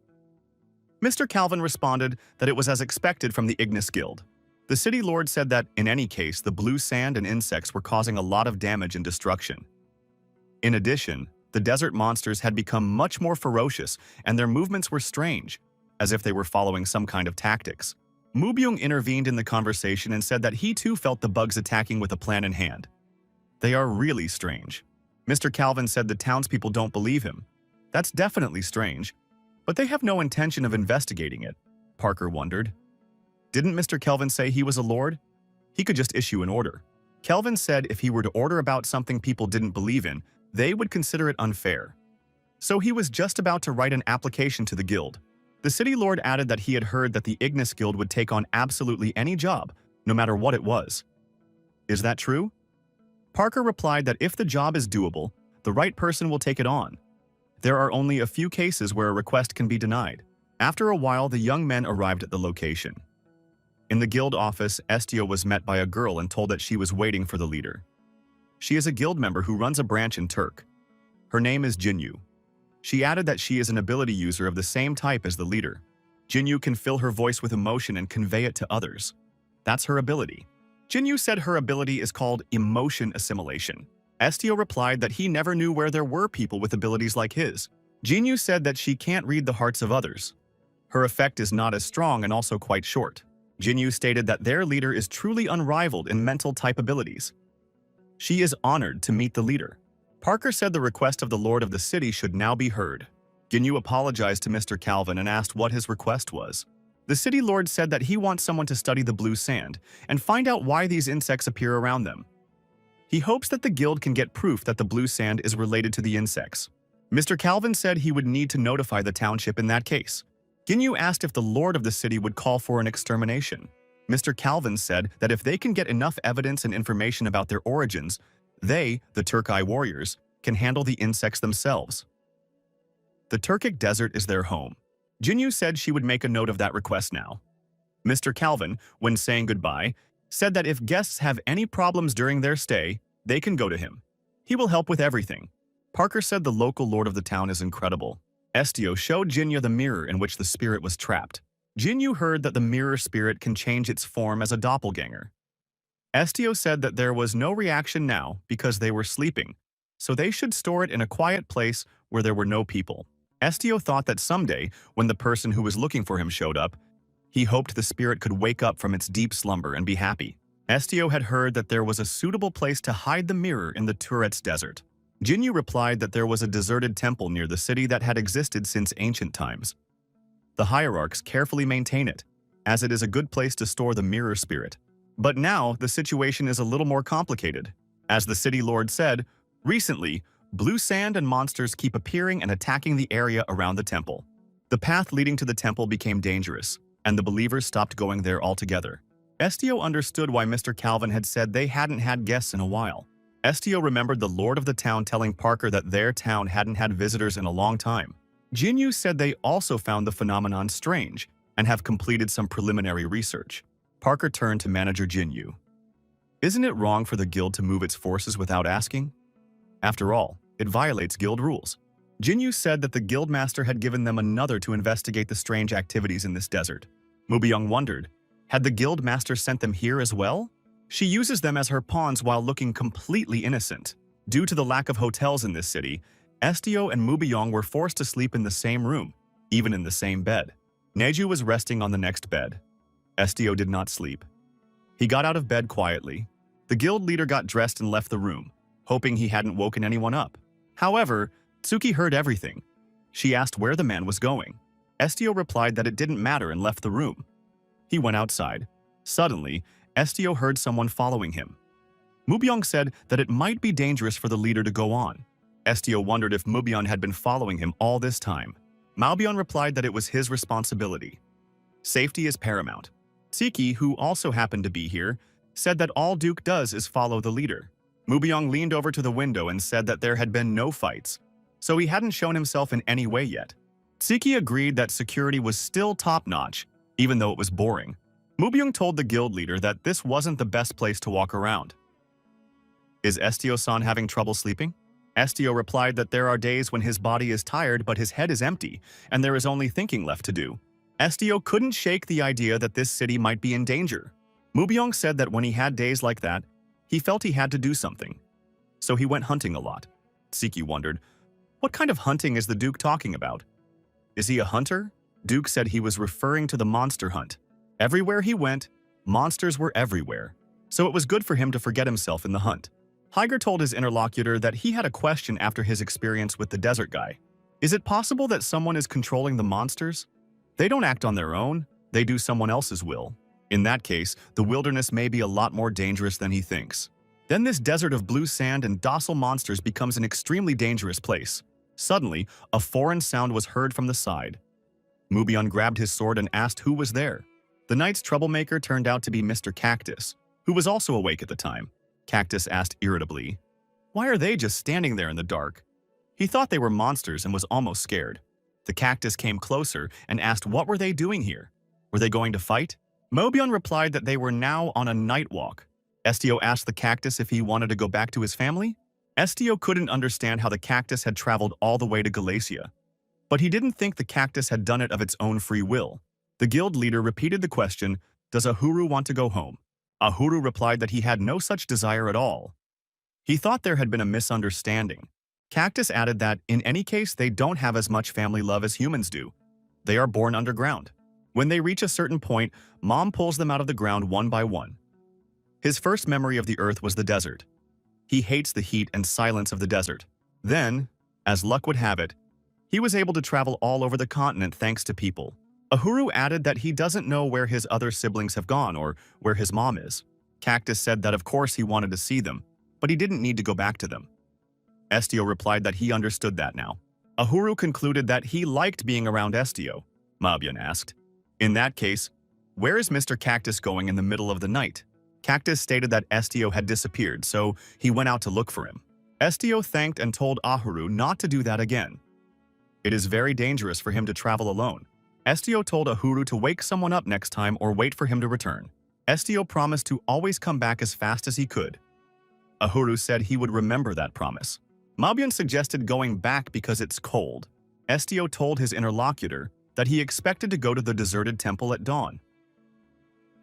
Mr. Calvin responded that it was as expected from the Ignis Guild. The city lord said that, in any case, the blue sand and insects were causing a lot of damage and destruction. In addition, the desert monsters had become much more ferocious and their movements were strange, as if they were following some kind of tactics. Mubyung intervened in the conversation and said that he too felt the bugs attacking with a plan in hand. They are really strange. Mr. Calvin said the townspeople don't believe him. That's definitely strange, but they have no intention of investigating it. Parker wondered. Didn't Mr. Kelvin say he was a lord? He could just issue an order. Kelvin said if he were to order about something people didn't believe in, they would consider it unfair. So he was just about to write an application to the guild. The city lord added that he had heard that the Ignis Guild would take on absolutely any job, no matter what it was. Is that true? Parker replied that if the job is doable, the right person will take it on. There are only a few cases where a request can be denied. After a while, the young men arrived at the location. In the guild office, Estio was met by a girl and told that she was waiting for the leader. She is a guild member who runs a branch in Turk. Her name is Jinyu. She added that she is an ability user of the same type as the leader. Jinyu can fill her voice with emotion and convey it to others. That's her ability. Jinyu said her ability is called emotion assimilation. Estio replied that he never knew where there were people with abilities like his. Jinyu said that she can't read the hearts of others. Her effect is not as strong and also quite short. Jinyu stated that their leader is truly unrivaled in mental type abilities. She is honored to meet the leader. Parker said the request of the lord of the city should now be heard. Jinyu apologized to Mr. Calvin and asked what his request was. The city lord said that he wants someone to study the blue sand and find out why these insects appear around them. He hopes that the guild can get proof that the blue sand is related to the insects. Mr. Calvin said he would need to notify the township in that case. Jinyu asked if the lord of the city would call for an extermination. Mr. Calvin said that if they can get enough evidence and information about their origins, they, the Turkai warriors, can handle the insects themselves. The Turkic desert is their home. Jinyu said she would make a note of that request now. Mr. Calvin, when saying goodbye, said that if guests have any problems during their stay, they can go to him. He will help with everything. Parker said the local lord of the town is incredible. Estio showed Jinyu the mirror in which the spirit was trapped. Jinyu heard that the mirror spirit can change its form as a doppelganger. Estio said that there was no reaction now because they were sleeping, so they should store it in a quiet place where there were no people. Estio thought that someday, when the person who was looking for him showed up, he hoped the spirit could wake up from its deep slumber and be happy. Estio had heard that there was a suitable place to hide the mirror in the Tourette's desert. Jinyu replied that there was a deserted temple near the city that had existed since ancient times. The hierarchs carefully maintain it, as it is a good place to store the mirror spirit. But now, the situation is a little more complicated. As the city lord said, recently, blue sand and monsters keep appearing and attacking the area around the temple. The path leading to the temple became dangerous, and the believers stopped going there altogether. Estio understood why Mr. Calvin had said they hadn't had guests in a while. Estio remembered the lord of the town telling Parker that their town hadn't had visitors in a long time. Jinyu said they also found the phenomenon strange and have completed some preliminary research. Parker turned to manager Jinyu. Isn't it wrong for the guild to move its forces without asking? After all, it violates guild rules. Jinyu said that the guildmaster had given them another to investigate the strange activities in this desert. Mubyung wondered, had the guildmaster sent them here as well? She uses them as her pawns while looking completely innocent. Due to the lack of hotels in this city, Estio and Mubyung were forced to sleep in the same room, even in the same bed. Neju was resting on the next bed. Estio did not sleep. He got out of bed quietly. The guild leader got dressed and left the room, hoping he hadn't woken anyone up. However, Tsuki heard everything. She asked where the man was going. Estio replied that it didn't matter and left the room. He went outside. Suddenly, Estio heard someone following him. Mubyung said that it might be dangerous for the leader to go on. Estio wondered if Mubyung had been following him all this time. Maobion replied that it was his responsibility. Safety is paramount. Tsuki, who also happened to be here, said that all Duke does is follow the leader. Mubyung leaned over to the window and said that there had been no fights, so he hadn't shown himself in any way yet. Tsuki agreed that security was still top-notch, even though it was boring. Mubyung told the guild leader that this wasn't the best place to walk around. Is Estio-san having trouble sleeping? Estio replied that there are days when his body is tired but his head is empty, and there is only thinking left to do. Estio couldn't shake the idea that this city might be in danger. Mubyung said that when he had days like that, he felt he had to do something. So he went hunting a lot. Tsuki wondered, what kind of hunting is the Duke talking about? Is he a hunter? Duke said he was referring to the monster hunt. Everywhere he went, monsters were everywhere, so it was good for him to forget himself in the hunt. Higer told his interlocutor that he had a question after his experience with the desert guy. Is it possible that someone is controlling the monsters? They don't act on their own, they do someone else's will. In that case, the wilderness may be a lot more dangerous than he thinks. Then this desert of blue sand and docile monsters becomes an extremely dangerous place. Suddenly, a foreign sound was heard from the side. Mubyung grabbed his sword and asked who was there. The night's troublemaker turned out to be Mr. Cactus, who was also awake at the time. Cactus asked irritably, "Why are they just standing there in the dark?" He thought they were monsters and was almost scared. The cactus came closer and asked what were they doing here? Were they going to fight? Mubyung replied that they were now on a night walk. Estio asked the cactus if he wanted to go back to his family. Estio couldn't understand how the cactus had traveled all the way to Galacia, but he didn't think the cactus had done it of its own free will. The guild leader repeated the question, "Does Ahuru want to go home?" Ahuru replied that he had no such desire at all. He thought there had been a misunderstanding. Cactus added that, in any case, they don't have as much family love as humans do. They are born underground. When they reach a certain point, Mom pulls them out of the ground one by one. His first memory of the earth was the desert. He hates the heat and silence of the desert. Then, as luck would have it, he was able to travel all over the continent thanks to people. Ahuru added that he doesn't know where his other siblings have gone or where his mom is. Cactus said that of course he wanted to see them, but he didn't need to go back to them. Estio replied that he understood that now. Ahuru concluded that he liked being around Estio. Mabian asked, "In that case, where is Mr. Cactus going in the middle of the night?" Cactus stated that Estio had disappeared, so he went out to look for him. Estio thanked and told Ahuru not to do that again. It is very dangerous for him to travel alone. Estio told Ahuru to wake someone up next time or wait for him to return. Estio promised to always come back as fast as he could. Ahuru said he would remember that promise. Mabian suggested going back because it's cold. Estio told his interlocutor that he expected to go to the deserted temple at dawn.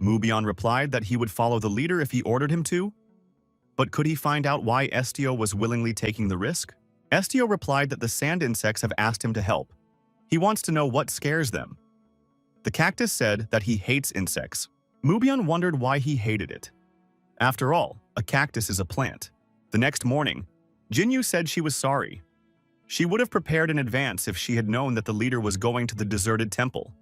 Mubian replied that he would follow the leader if he ordered him to. But could he find out why Estio was willingly taking the risk? Estio replied that the sand insects have asked him to help. He wants to know what scares them. The cactus said that he hates insects. Mubian wondered why he hated it. After all, a cactus is a plant. The next morning, Jinyu said she was sorry. She would have prepared in advance if she had known that the leader was going to the deserted temple.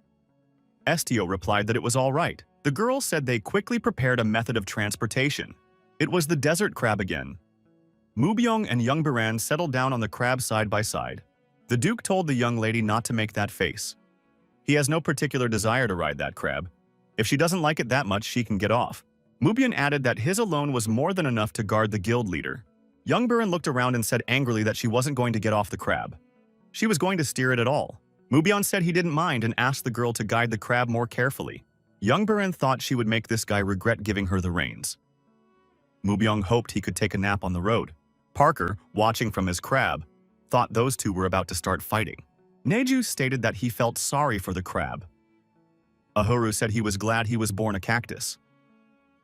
Estio replied that it was all right. The girls said they quickly prepared a method of transportation. It was the desert crab again. Mubyung and Youngbaran settled down on the crab side by side. The Duke told the young lady not to make that face. He has no particular desire to ride that crab. If she doesn't like it that much, she can get off. Mubian added that his alone was more than enough to guard the guild leader. Youngbaran looked around and said angrily that she wasn't going to get off the crab. She was going to steer it at all. Mubian said he didn't mind and asked the girl to guide the crab more carefully. Youngbaran thought she would make this guy regret giving her the reins. Mubyung hoped he could take a nap on the road. Parker, watching from his crab, thought those two were about to start fighting. Neju stated that he felt sorry for the crab. Ahuru said he was glad he was born a cactus.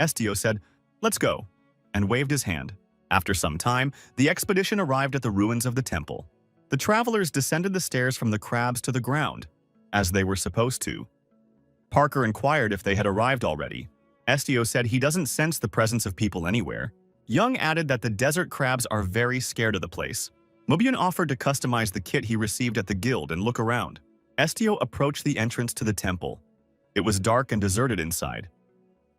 Estio said, "Let's go," and waved his hand. After some time, the expedition arrived at the ruins of the temple. The travelers descended the stairs from the crabs to the ground, as they were supposed to. Parker inquired if they had arrived already. Estio said he doesn't sense the presence of people anywhere. Young added that the desert crabs are very scared of the place. Mubian offered to customize the kit he received at the guild and look around. Estio approached the entrance to the temple. It was dark and deserted inside.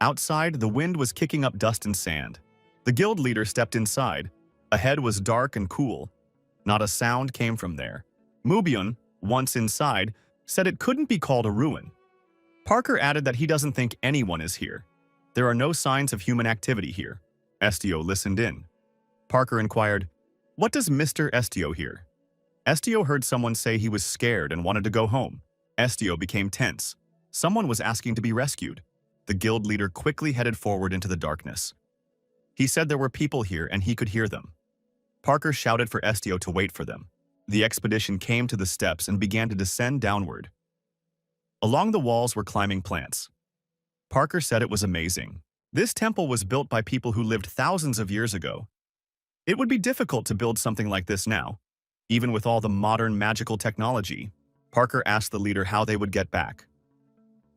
Outside, the wind was kicking up dust and sand. The guild leader stepped inside. Ahead was dark and cool. Not a sound came from there. Mubian, once inside, said it couldn't be called a ruin. Parker added that he doesn't think anyone is here. There are no signs of human activity here. Estio listened in. Parker inquired, "What does Mr. Estio hear?" Estio heard someone say he was scared and wanted to go home. Estio became tense. Someone was asking to be rescued. The guild leader quickly headed forward into the darkness. He said there were people here and he could hear them. Parker shouted for Estio to wait for them. The expedition came to the steps and began to descend downward. Along the walls were climbing plants. Parker said it was amazing. This temple was built by people who lived thousands of years ago. It would be difficult to build something like this now, even with all the modern magical technology. Parker asked the leader how they would get back.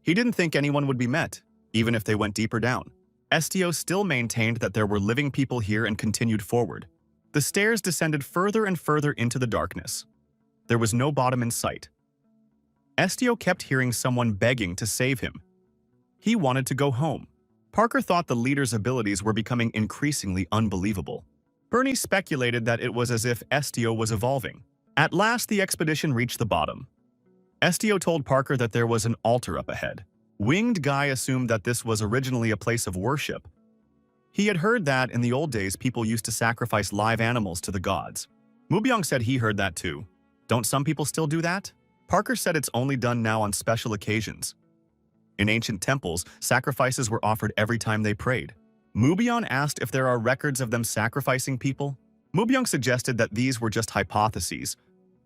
He didn't think anyone would be met, even if they went deeper down. Estio still maintained that there were living people here and continued forward. The stairs descended further and further into the darkness. There was no bottom in sight. Estio kept hearing someone begging to save him. He wanted to go home. Parker thought the leader's abilities were becoming increasingly unbelievable. Bernie speculated that it was as if Estio was evolving. At last, the expedition reached the bottom. Estio told Parker that there was an altar up ahead. Winged Guy assumed that this was originally a place of worship. He had heard that in the old days people used to sacrifice live animals to the gods. Mubyong said he heard that too. Don't some people still do that? Parker said it's only done now on special occasions. In ancient temples, sacrifices were offered every time they prayed. Mubyong asked if there are records of them sacrificing people. Mubyong suggested that these were just hypotheses.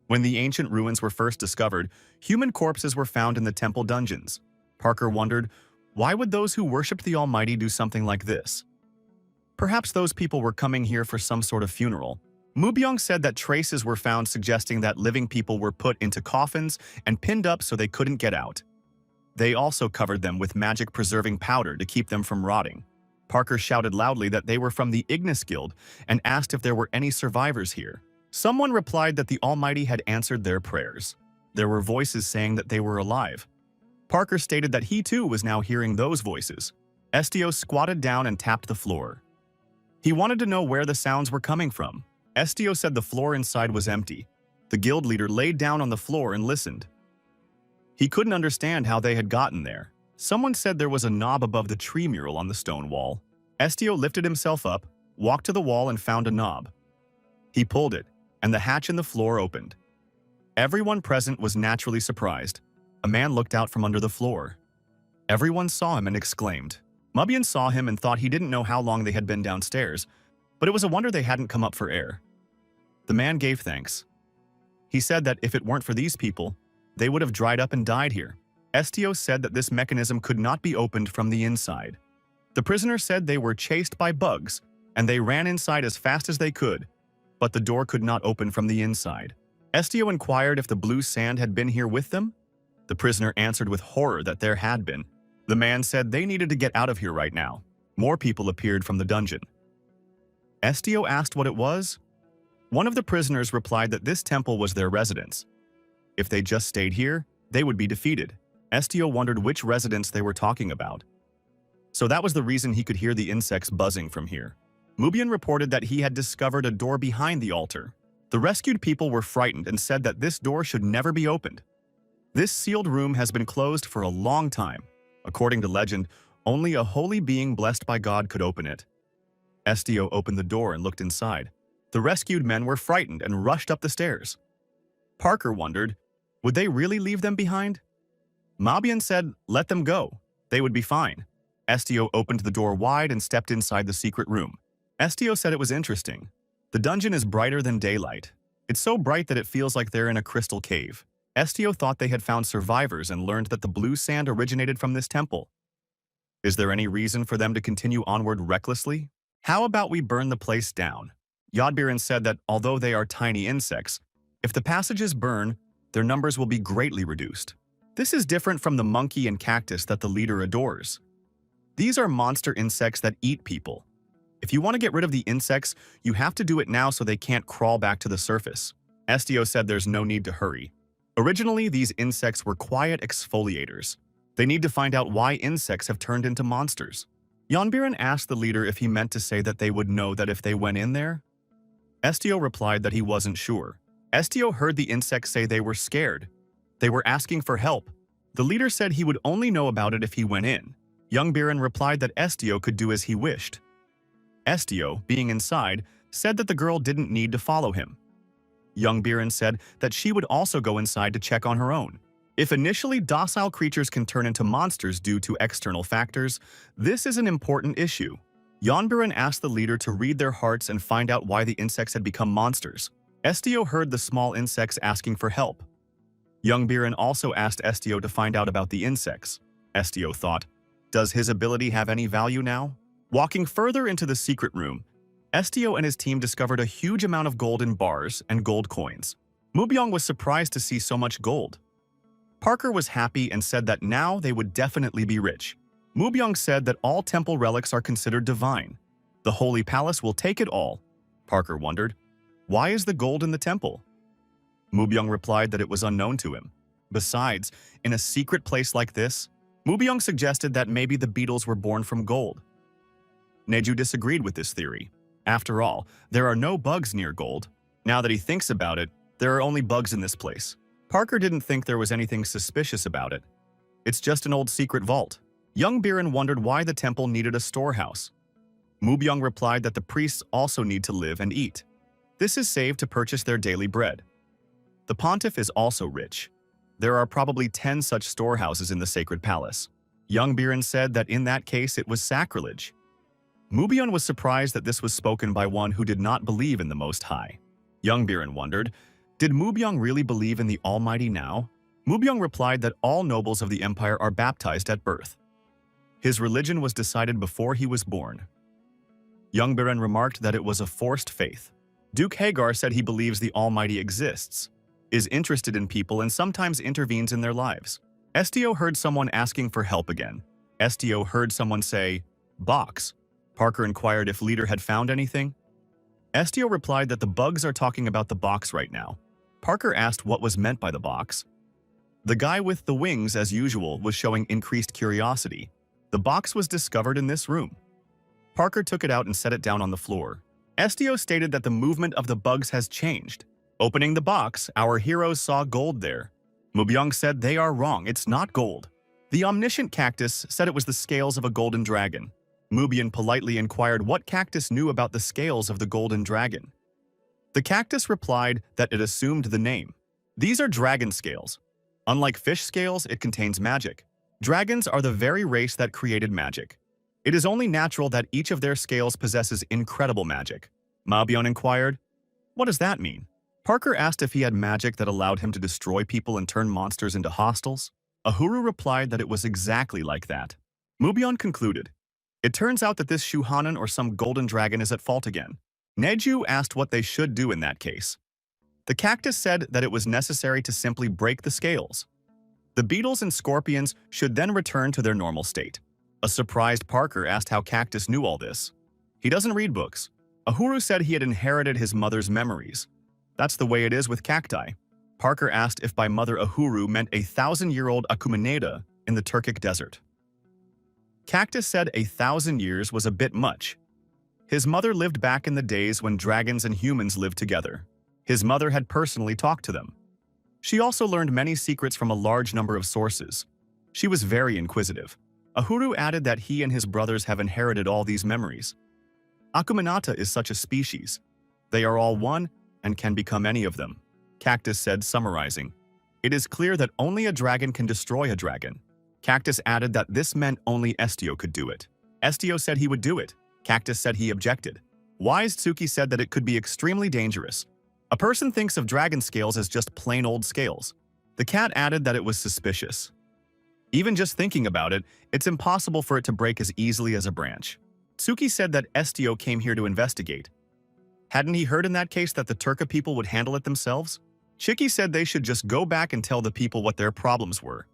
When the ancient ruins were first discovered, human corpses were found in the temple dungeons. Parker wondered, why would those who worshipped the Almighty do something like this? Perhaps those people were coming here for some sort of funeral. Mubyong said that traces were found suggesting that living people were put into coffins and pinned up so they couldn't get out. They also covered them with magic-preserving powder to keep them from rotting. Parker shouted loudly that they were from the Ignis Guild and asked if there were any survivors here. Someone replied that the Almighty had answered their prayers. There were voices saying that they were alive. Parker stated that he too was now hearing those voices. Estio squatted down and tapped the floor. He wanted to know where the sounds were coming from. Estio said the floor inside was empty. The guild leader laid down on the floor and listened. He couldn't understand how they had gotten there. Someone said there was a knob above the tree mural on the stone wall. Estio lifted himself up, walked to the wall and found a knob. He pulled it, and the hatch in the floor opened. Everyone present was naturally surprised. A man looked out from under the floor. Everyone saw him and exclaimed. Mubian saw him and thought he didn't know how long they had been downstairs, but it was a wonder they hadn't come up for air. The man gave thanks. He said that if it weren't for these people, they would have dried up and died here. Estio said that this mechanism could not be opened from the inside. The prisoner said they were chased by bugs, and they ran inside as fast as they could, but the door could not open from the inside. Estio inquired if the blue sand had been here with them. The prisoner answered with horror that there had been. The man said they needed to get out of here right now. More people appeared from the dungeon. Estio asked what it was. One of the prisoners replied that this temple was their residence. If they just stayed here, they would be defeated. Estio wondered which residence they were talking about. So that was the reason he could hear the insects buzzing from here. Mubian reported that he had discovered a door behind the altar. The rescued people were frightened and said that this door should never be opened. This sealed room has been closed for a long time. According to legend, only a holy being blessed by God could open it. Estio opened the door and looked inside. The rescued men were frightened and rushed up the stairs. Parker wondered, would they really leave them behind? Mabian said, let them go. They would be fine. Estio opened the door wide and stepped inside the secret room. Estio said it was interesting. The dungeon is brighter than daylight. It's so bright that it feels like they're in a crystal cave. Estio thought they had found survivors and learned that the blue sand originated from this temple. Is there any reason for them to continue onward recklessly? How about we burn the place down? Yodbiren said that although they are tiny insects, if the passages burn, their numbers will be greatly reduced. This is different from the monkey and cactus that the leader adores. These are monster insects that eat people. If you want to get rid of the insects, you have to do it now so they can't crawl back to the surface. Estio said there's no need to hurry. Originally, these insects were quiet exfoliators. They need to find out why insects have turned into monsters. Yonbiren asked the leader if he meant to say that they would know that if they went in there. Estio replied that he wasn't sure. Estio heard the insects say they were scared. They were asking for help. The leader said he would only know about it if he went in. Yonbiren replied that Estio could do as he wished. Estio, being inside, said that the girl didn't need to follow him. Yonbiren said that she would also go inside to check on her own. If initially docile creatures can turn into monsters due to external factors, this is an important issue. Yonbiren asked the leader to read their hearts and find out why the insects had become monsters. Estio heard the small insects asking for help. Yonbiren also asked Estio to find out about the insects. Estio thought, does his ability have any value now? Walking further into the secret room, Estio and his team discovered a huge amount of gold in bars and gold coins. Mubyong was surprised to see so much gold. Parker was happy and said that now they would definitely be rich. Mubyong said that all temple relics are considered divine. The Holy Palace will take it all. Parker wondered, why is the gold in the temple? Mubyong replied that it was unknown to him. Besides, in a secret place like this, Mubyong suggested that maybe the beetles were born from gold. Neju disagreed with this theory. After all, there are no bugs near gold. Now that he thinks about it, there are only bugs in this place. Parker didn't think there was anything suspicious about it. It's just an old secret vault. Yonbiren wondered why the temple needed a storehouse. Mubyong replied that the priests also need to live and eat. This is saved to purchase their daily bread. The pontiff is also rich. There are probably 10 such storehouses in the sacred palace. Yonbiren said that in that case it was sacrilege. Mubyong was surprised that this was spoken by one who did not believe in the Most High. Yonbiren wondered, did Mubyong really believe in the Almighty now? Mubyong replied that all nobles of the empire are baptized at birth. His religion was decided before he was born. Yonbiren remarked that it was a forced faith. Duke Hagar said he believes the Almighty exists, is interested in people and sometimes intervenes in their lives. Estio heard someone asking for help again. Estio heard someone say, box. Parker inquired if leader had found anything. Estio replied that the bugs are talking about the box right now. Parker asked what was meant by the box. The guy with the wings, as usual, was showing increased curiosity. The box was discovered in this room. Parker took it out and set it down on the floor. Estio stated that the movement of the bugs has changed. Opening the box, our heroes saw gold there. Mubyong said they are wrong, it's not gold. The omniscient cactus said it was the scales of a golden dragon. Mubyong politely inquired what cactus knew about the scales of the golden dragon. The cactus replied that it assumed the name. These are dragon scales. Unlike fish scales, it contains magic. Dragons are the very race that created magic. It is only natural that each of their scales possesses incredible magic. Mubyong inquired, what does that mean? Parker asked if he had magic that allowed him to destroy people and turn monsters into hostiles. Ahuru replied that it was exactly like that. Mubyong concluded, it turns out that this Shuhanan or some golden dragon is at fault again. Neju asked what they should do in that case. The cactus said that it was necessary to simply break the scales. The beetles and scorpions should then return to their normal state. A surprised Parker asked how Cactus knew all this. He doesn't read books. Ahuru said he had inherited his mother's memories. That's the way it is with cacti. Parker asked if by Mother Ahuru meant a 1,000-year-old Akumeneda in the Turkic desert. Cactus said 1,000 years was a bit much. His mother lived back in the days when dragons and humans lived together. His mother had personally talked to them. She also learned many secrets from a large number of sources. She was very inquisitive. Ahuru added that he and his brothers have inherited all these memories. Akumenata is such a species. They are all one and can become any of them. Cactus said, summarizing, it is clear that only a dragon can destroy a dragon. Cactus added that this meant only Estio could do it. Estio said he would do it. Cactus said he objected. Wise Tsuki said that it could be extremely dangerous. A person thinks of dragon scales as just plain old scales. The cat added that it was suspicious. Even just thinking about it, it's impossible for it to break as easily as a branch. Tsuki said that Estio came here to investigate. Hadn't he heard in that case that the Turka people would handle it themselves? Chiki said they should just go back and tell the people what their problems were.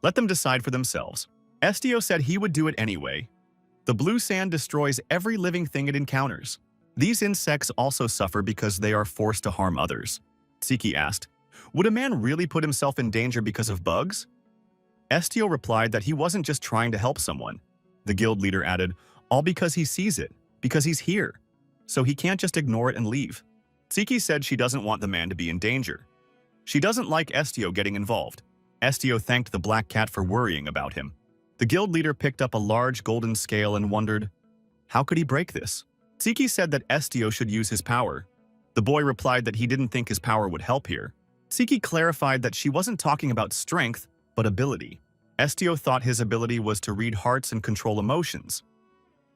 Let them decide for themselves. Estio said he would do it anyway. The blue sand destroys every living thing it encounters. These insects also suffer because they are forced to harm others. Tsiki asked, would a man really put himself in danger because of bugs? Estio replied that he wasn't just trying to help someone. The guild leader added, all because he sees it, because he's here. So he can't just ignore it and leave. Tsiki said she doesn't want the man to be in danger. She doesn't like Estio getting involved. Estio thanked the black cat for worrying about him. The guild leader picked up a large golden scale and wondered, how could he break this? Tsiki said that Estio should use his power. The boy replied that he didn't think his power would help here. Tsiki clarified that she wasn't talking about strength, but ability. Estio thought his ability was to read hearts and control emotions.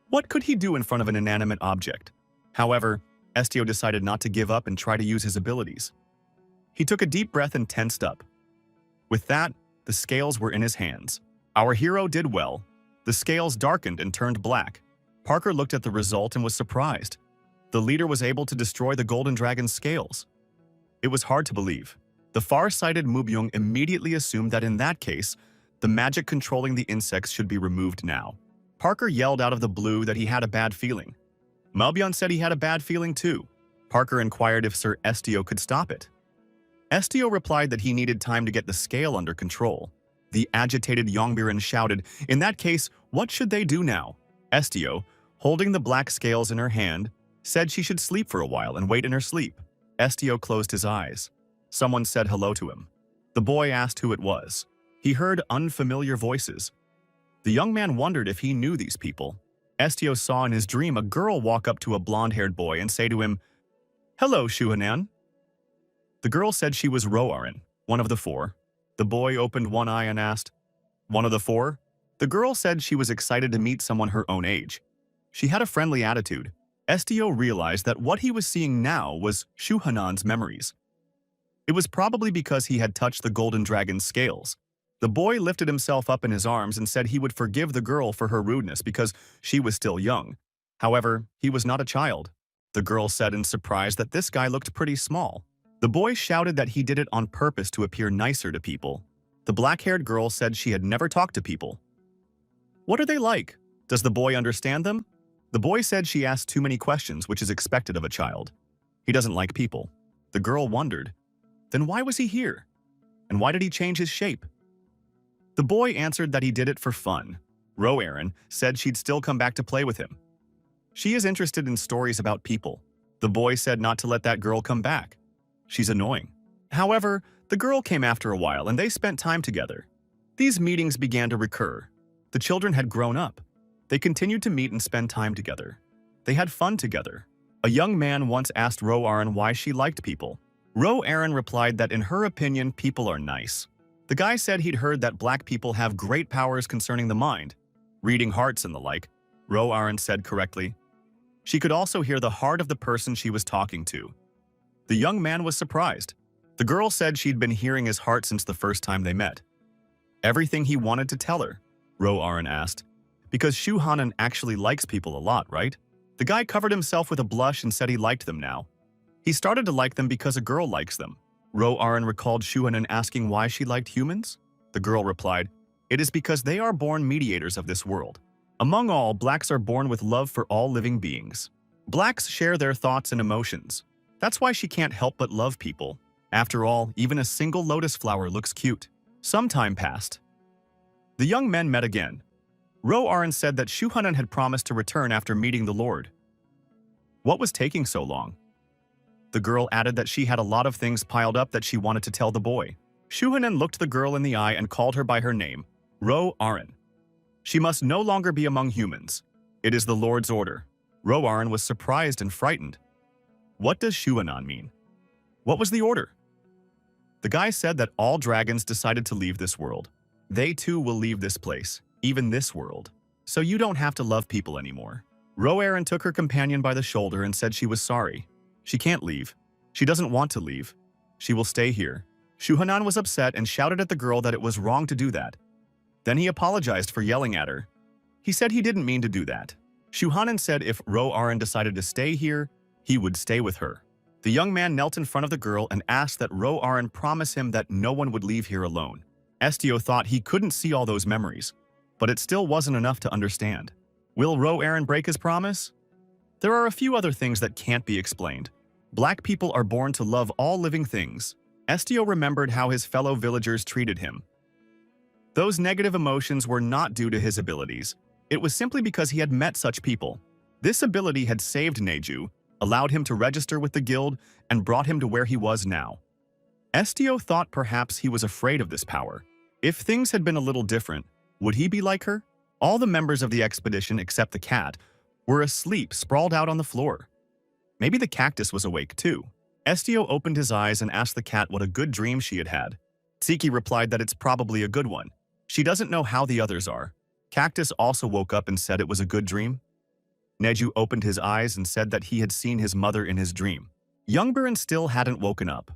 What could he do in front of an inanimate object? However, Estio decided not to give up and try to use his abilities. He took a deep breath and tensed up. With that, the scales were in his hands. Our hero did well. The scales darkened and turned black. Parker looked at the result and was surprised. The leader was able to destroy the golden dragon's scales. It was hard to believe. The far-sighted Mubyung immediately assumed that in that case, the magic controlling the insects should be removed now. Parker yelled out of the blue that he had a bad feeling. Mubyung said he had a bad feeling too. Parker inquired if Sir Estio could stop it. Estio replied that he needed time to get the scale under control. The agitated Yongbiren shouted, in that case, what should they do now? Estio, holding the black scales in her hand, said she should sleep for a while and wait in her sleep. Estio closed his eyes. Someone said hello to him. The boy asked who it was. He heard unfamiliar voices. The young man wondered if he knew these people. Estio saw in his dream a girl walk up to a blonde-haired boy and say to him, hello, Shuhanan. The girl said she was Roarin, one of the four. The boy opened one eye and asked, one of the four? The girl said she was excited to meet someone her own age. She had a friendly attitude. Estio realized that what he was seeing now was Shuhanan's memories. It was probably because he had touched the golden dragon's scales. The boy lifted himself up in his arms and said he would forgive the girl for her rudeness because she was still young. However, he was not a child. The girl said in surprise that this guy looked pretty small. The boy shouted that he did it on purpose to appear nicer to people. The black-haired girl said she had never talked to people. What are they like? Does the boy understand them? The boy said she asked too many questions, which is expected of a child. He doesn't like people. The girl wondered, then why was he here? And why did he change his shape? The boy answered that he did it for fun. Roarin said she'd still come back to play with him. She is interested in stories about people. The boy said not to let that girl come back. She's annoying. However, the girl came after a while and they spent time together. These meetings began to recur. The children had grown up. They continued to meet and spend time together. They had fun together. A young man once asked Roarin why she liked people. Roarin replied that in her opinion, people are nice. The guy said he'd heard that black people have great powers concerning the mind, reading hearts and the like. Roarin said correctly. She could also hear the heart of the person she was talking to. The young man was surprised. The girl said she'd been hearing his heart since the first time they met. Everything he wanted to tell her, Roarin asked. Because Shuhanan actually likes people a lot, right? The guy covered himself with a blush and said he liked them now. He started to like them because a girl likes them. Roarin recalled Shuhanan asking why she liked humans. The girl replied, it is because they are born mediators of this world. Among all, blacks are born with love for all living beings. Blacks share their thoughts and emotions. That's why she can't help but love people. After all, even a single lotus flower looks cute. Some time passed. The young men met again. Roarin said that Shuhanan had promised to return after meeting the Lord. What was taking so long? The girl added that she had a lot of things piled up that she wanted to tell the boy. Shuhanan looked the girl in the eye and called her by her name, Roarin. She must no longer be among humans. It is the Lord's order. Roarin was surprised and frightened. What does Shuhanan mean? What was the order? The guy said that all dragons decided to leave this world. They too will leave this place, even this world. So you don't have to love people anymore. Ro-Erin took her companion by the shoulder and said she was sorry. She can't leave. She doesn't want to leave. She will stay here. Shuhanan was upset and shouted at the girl that it was wrong to do that. Then he apologized for yelling at her. He said he didn't mean to do that. Shuhanan said if Ro-Erin decided to stay here, he would stay with her. The young man knelt in front of the girl and asked that Ro-Erin promise him that no one would leave here alone. Estio thought he couldn't see all those memories, but it still wasn't enough to understand. Will Ro-Erin break his promise? There are a few other things that can't be explained. Black people are born to love all living things. Estio remembered how his fellow villagers treated him. Those negative emotions were not due to his abilities. It was simply because he had met such people. This ability had saved Neju, allowed him to register with the guild, and brought him to where he was now. Estio thought perhaps he was afraid of this power. If things had been a little different, would he be like her? All the members of the expedition, except the cat, were asleep, sprawled out on the floor. Maybe the cactus was awake too. Estio opened his eyes and asked the cat what a good dream she had had. Tsiki replied that it's probably a good one. She doesn't know how the others are. Cactus also woke up and said it was a good dream. Neju opened his eyes and said that he had seen his mother in his dream. Youngbaron still hadn't woken up.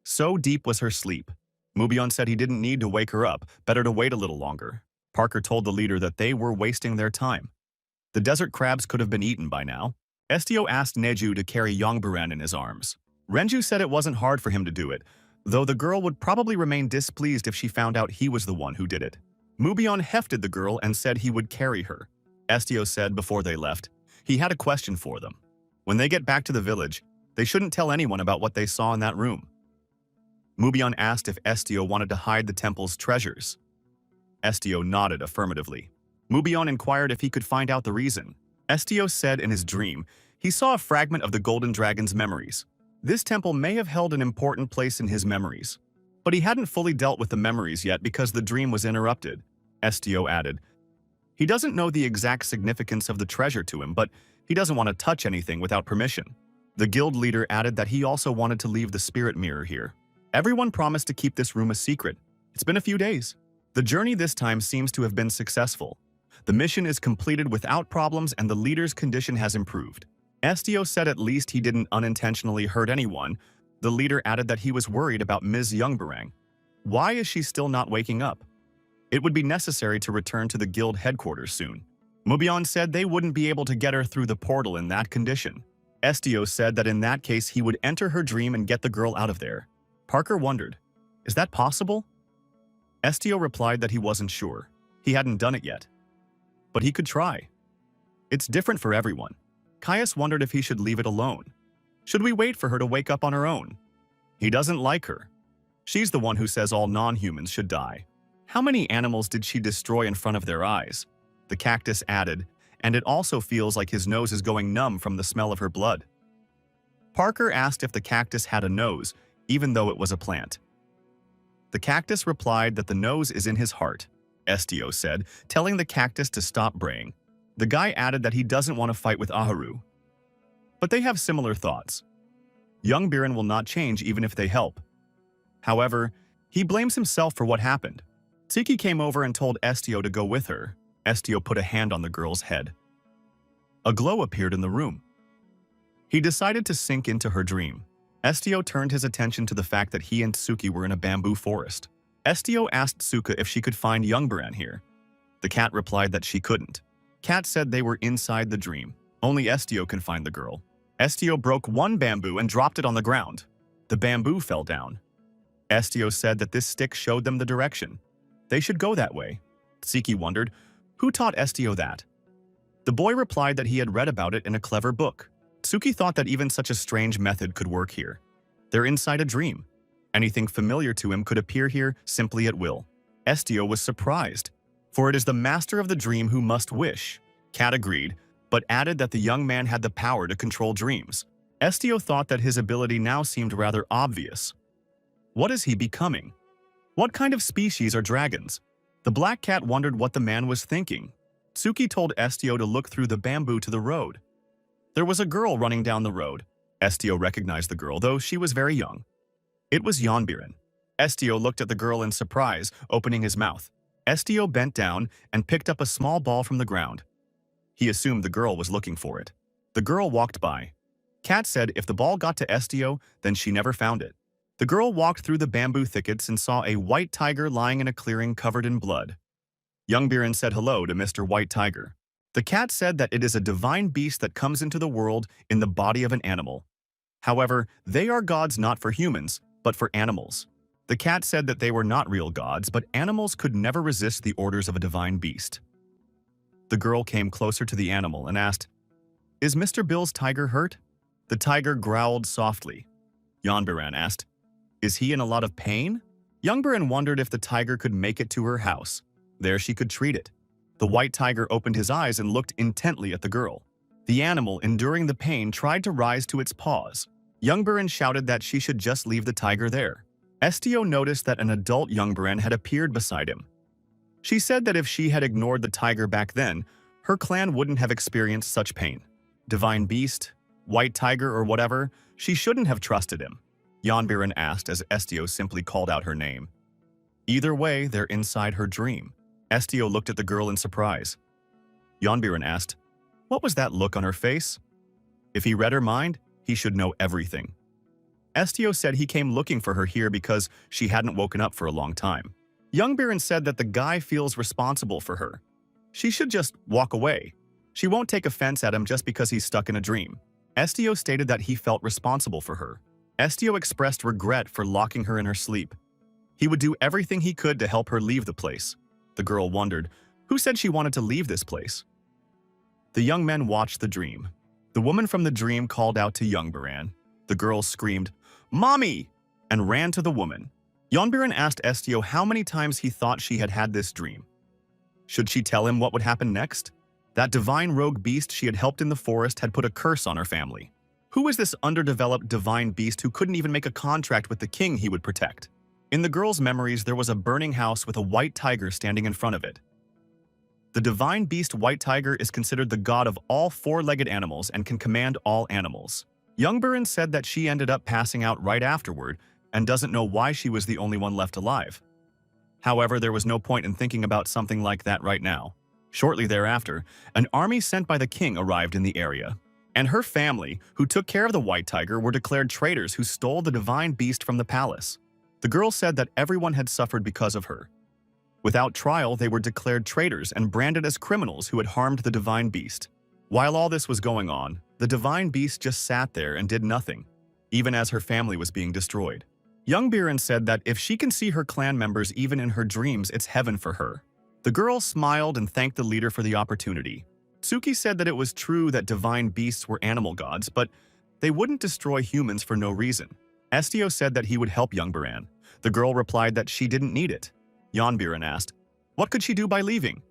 So deep was her sleep. Mubion said he didn't need to wake her up, better to wait a little longer. Parker told the leader that they were wasting their time. The desert crabs could have been eaten by now. Estio asked Neju to carry Youngbaron in his arms. Renju said it wasn't hard for him to do it, though the girl would probably remain displeased if she found out he was the one who did it. Mubion hefted the girl and said he would carry her. Estio said before they left, he had a question for them. When they get back to the village, they shouldn't tell anyone about what they saw in that room. Mubion asked if Estio wanted to hide the temple's treasures. Estio nodded affirmatively. Mubion inquired if he could find out the reason. Estio said in his dream, he saw a fragment of the Golden Dragon's memories. This temple may have held an important place in his memories, but he hadn't fully dealt with the memories yet because the dream was interrupted. Estio added, he doesn't know the exact significance of the treasure to him, but he doesn't want to touch anything without permission. The guild leader added that he also wanted to leave the spirit mirror here. Everyone promised to keep this room a secret. It's been a few days. The journey this time seems to have been successful. The mission is completed without problems and the leader's condition has improved. Estio said at least he didn't unintentionally hurt anyone. The leader added that he was worried about Ms. Youngbarang. Why is she still not waking up? It would be necessary to return to the guild headquarters soon. Mubion said they wouldn't be able to get her through the portal in that condition. Estio said that in that case he would enter her dream and get the girl out of there. Parker wondered, is that possible? Estio replied that he wasn't sure. He hadn't done it yet. But he could try. It's different for everyone. Caius wondered if he should leave it alone. Should we wait for her to wake up on her own? He doesn't like her. She's the one who says all non-humans should die. How many animals did she destroy in front of their eyes? The cactus added, and it also feels like his nose is going numb from the smell of her blood. Parker asked if the cactus had a nose, even though it was a plant. The cactus replied that the nose is in his heart, Estio said, telling the cactus to stop braying. The guy added that he doesn't want to fight with Aharu. But they have similar thoughts. Young Biren will not change even if they help. However, he blames himself for what happened. Tsiki came over and told Estio to go with her. Estio put a hand on the girl's head. A glow appeared in the room. He decided to sink into her dream. Estio turned his attention to the fact that he and Tsuki were in a bamboo forest. Estio asked Tsuka if she could find Youngbaran here. The cat replied that she couldn't. Cat said they were inside the dream. Only Estio can find the girl. Estio broke one bamboo and dropped it on the ground. The bamboo fell down. Estio said that this stick showed them the direction. They should go that way. Tsiki wondered, who taught Estio that? The boy replied that he had read about it in a clever book. Tsuki thought that even such a strange method could work here. They're inside a dream. Anything familiar to him could appear here simply at will. Estio was surprised, for it is the master of the dream who must wish. Cat agreed, but added that the young man had the power to control dreams. Estio thought that his ability now seemed rather obvious. What is he becoming? What kind of species are dragons? The black cat wondered what the man was thinking. Tsuki told Estio to look through the bamboo to the road. There was a girl running down the road. Estio recognized the girl, though she was very young. It was Youngbaran. Estio looked at the girl in surprise, opening his mouth. Estio bent down and picked up a small ball from the ground. He assumed the girl was looking for it. The girl walked by. Kat said if the ball got to Estio, then she never found it. The girl walked through the bamboo thickets and saw a white tiger lying in a clearing covered in blood. Young Biren said hello to Mr. White Tiger. The cat said that it is a divine beast that comes into the world in the body of an animal. However, they are gods not for humans, but for animals. The cat said that they were not real gods, but animals could never resist the orders of a divine beast. The girl came closer to the animal and asked, "Is Mr. Bill's tiger hurt?" The tiger growled softly. Yanbiran asked, "Is he in a lot of pain?" Youngbiran wondered if the tiger could make it to her house. There she could treat it. The white tiger opened his eyes and looked intently at the girl. The animal, enduring the pain, tried to rise to its paws. Youngbiran shouted that she should just leave the tiger there. Estio noticed that an adult Youngbiran had appeared beside him. She said that if she had ignored the tiger back then, her clan wouldn't have experienced such pain. Divine beast, white tiger, or whatever, she shouldn't have trusted him. Yanbiran asked as Estio simply called out her name. Either way, they're inside her dream. Estio looked at the girl in surprise. Yanbiran asked, "What was that look on her face?" If he read her mind, he should know everything. Estio said he came looking for her here because she hadn't woken up for a long time. Youngbiran said that the guy feels responsible for her. She should just walk away. She won't take offense at him just because he's stuck in a dream. Estio stated that he felt responsible for her. Estio expressed regret for locking her in her sleep. He would do everything he could to help her leave the place. The girl wondered, who said she wanted to leave this place? The young men watched the dream. The woman from the dream called out to Youngbiran. The girl screamed, "Mommy!" and ran to the woman. Youngbiran asked Estio how many times he thought she had had this dream. Should she tell him what would happen next? That divine rogue beast she had helped in the forest had put a curse on her family. Who was this underdeveloped divine beast who couldn't even make a contract with the king he would protect? In the girl's memories, there was a burning house with a white tiger standing in front of it. The divine beast white tiger is considered the god of all four-legged animals and can command all animals. Youngbiran said that she ended up passing out right afterward and doesn't know why she was the only one left alive. However, there was no point in thinking about something like that right now. Shortly thereafter, an army sent by the king arrived in the area. And her family, who took care of the white tiger, were declared traitors who stole the divine beast from the palace. The girl said that everyone had suffered because of her. Without trial, they were declared traitors and branded as criminals who had harmed the divine beast. While all this was going on, the divine beast just sat there and did nothing, even as her family was being destroyed. Youngbiran said that if she can see her clan members even in her dreams, it's heaven for her. The girl smiled and thanked the leader for the opportunity. Tsuki said that it was true that divine beasts were animal gods, but they wouldn't destroy humans for no reason. Estio said that he would help Youngbiran. The girl replied that she didn't need it. Yanbiran asked, what could she do by leaving?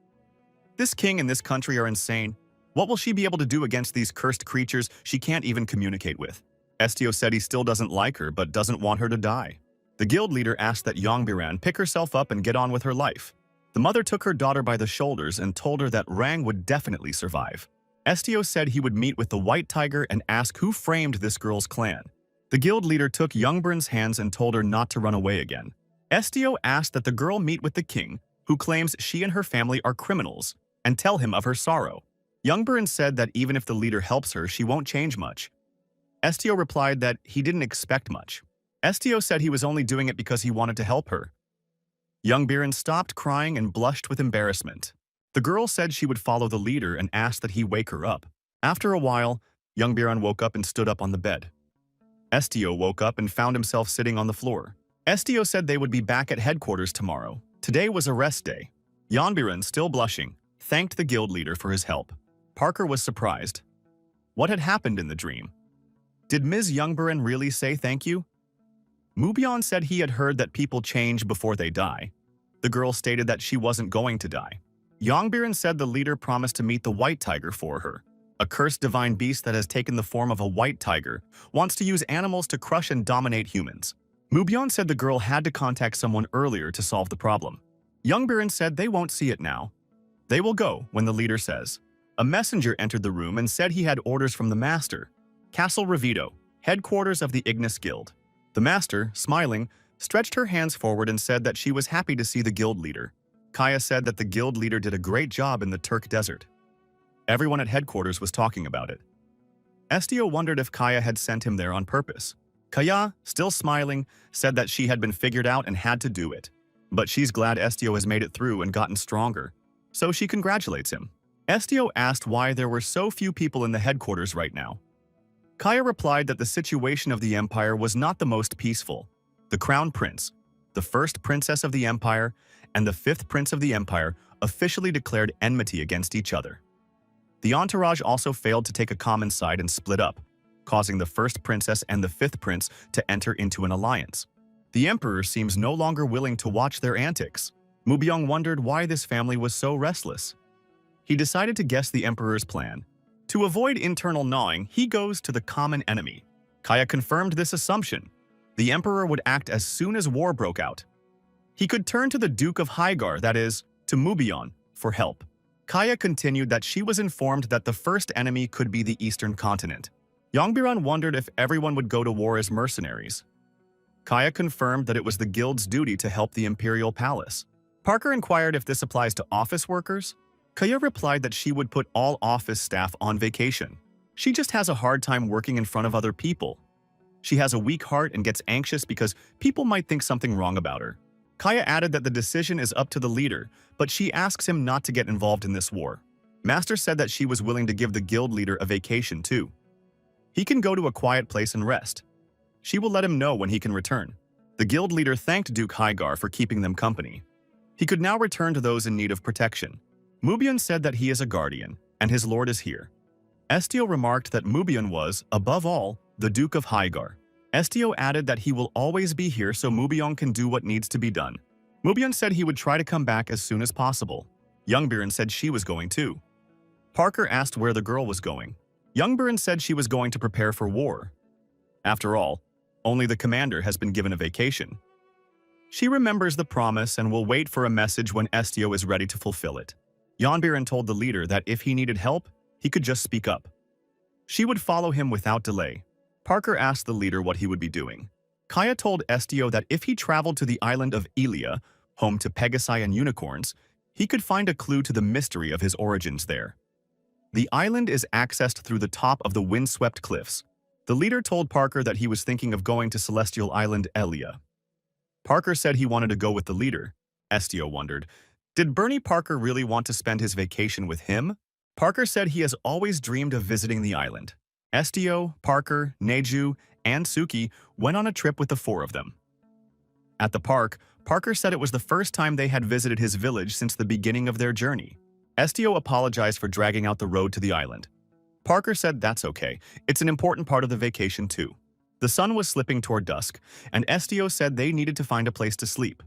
This king and this country are insane. What will she be able to do against these cursed creatures she can't even communicate with? Estio said he still doesn't like her but doesn't want her to die. The guild leader asked that Youngbiran pick herself up and get on with her life. The mother took her daughter by the shoulders and told her that Rang would definitely survive. Estio said he would meet with the white tiger and ask who framed this girl's clan. The guild leader took Youngbiran's hands and told her not to run away again. Estio asked that the girl meet with the king, who claims she and her family are criminals, and tell him of her sorrow. Youngbiran said that even if the leader helps her, she won't change much. Estio replied that he didn't expect much. Estio said he was only doing it because he wanted to help her. Youngbiran stopped crying and blushed with embarrassment. The girl said she would follow the leader and asked that he wake her up. After a while, Youngbiran woke up and stood up on the bed. Estio woke up and found himself sitting on the floor. Estio said they would be back at headquarters tomorrow. Today was a rest day. Youngbiran, still blushing, thanked the guild leader for his help. Parker was surprised. What had happened in the dream? Did Ms. Youngbiran really say thank you? Mubyon said he had heard that people change before they die. The girl stated that she wasn't going to die. Youngbiran said the leader promised to meet the white tiger for her. A cursed divine beast that has taken the form of a white tiger wants to use animals to crush and dominate humans. Mubyon said the girl had to contact someone earlier to solve the problem. Youngbiran said they won't see it now. They will go when the leader says. A messenger entered the room and said he had orders from the master. Castle Revito, headquarters of the Ignis Guild. The master, smiling, stretched her hands forward and said that she was happy to see the guild leader. Kaya said that the guild leader did a great job in the Turk desert. Everyone at headquarters was talking about it. Estio wondered if Kaya had sent him there on purpose. Kaya, still smiling, said that she had been figured out and had to do it. But she's glad Estio has made it through and gotten stronger, so she congratulates him. Estio asked why there were so few people in the headquarters right now. Kaya replied that the situation of the empire was not the most peaceful. The crown prince, the first princess of the empire, and the fifth prince of the empire officially declared enmity against each other. The entourage also failed to take a common side and split up, causing the first princess and the fifth prince to enter into an alliance. The emperor seems no longer willing to watch their antics. Mubyong wondered why this family was so restless. He decided to guess the emperor's plan. To avoid internal gnawing, he goes to the common enemy. Kaya confirmed this assumption. The emperor would act as soon as war broke out. He could turn to the Duke of Hygar, that is, to Mubyong, for help. Kaya continued that she was informed that the first enemy could be the eastern continent. Yongbiran wondered if everyone would go to war as mercenaries. Kaya confirmed that it was the guild's duty to help the imperial palace. Parker inquired if this applies to office workers. Kaya replied that she would put all office staff on vacation. She just has a hard time working in front of other people. She has a weak heart and gets anxious because people might think something wrong about her. Kaya added that the decision is up to the leader, but she asks him not to get involved in this war. Master said that she was willing to give the guild leader a vacation too. He can go to a quiet place and rest. She will let him know when he can return. The guild leader thanked Duke Hygar for keeping them company. He could now return to those in need of protection. Mubyong said that he is a guardian, and his lord is here. Estio remarked that Mubyong was, above all, the Duke of Hygar. Estio added that he will always be here so Mubyong can do what needs to be done. Mubyong said he would try to come back as soon as possible. Youngbiran said she was going too. Parker asked where the girl was going. Youngbiran said she was going to prepare for war. After all, only the commander has been given a vacation. She remembers the promise and will wait for a message when Estio is ready to fulfill it. Youngbiran told the leader that if he needed help, he could just speak up. She would follow him without delay. Parker asked the leader what he would be doing. Kaya told Estio that if he traveled to the island of Elia, home to Pegasi and unicorns, he could find a clue to the mystery of his origins there. The island is accessed through the top of the windswept cliffs. The leader told Parker that he was thinking of going to Celestial Island Elia. Parker said he wanted to go with the leader. Estio wondered, did Bernie Parker really want to spend his vacation with him? Parker said he has always dreamed of visiting the island. Estio, Parker, Neju, and Suki went on a trip with the four of them. At the park, Parker said it was the first time they had visited his village since the beginning of their journey. Estio apologized for dragging out the road to the island. Parker said that's okay, it's an important part of the vacation too. The sun was slipping toward dusk, and Estio said they needed to find a place to sleep.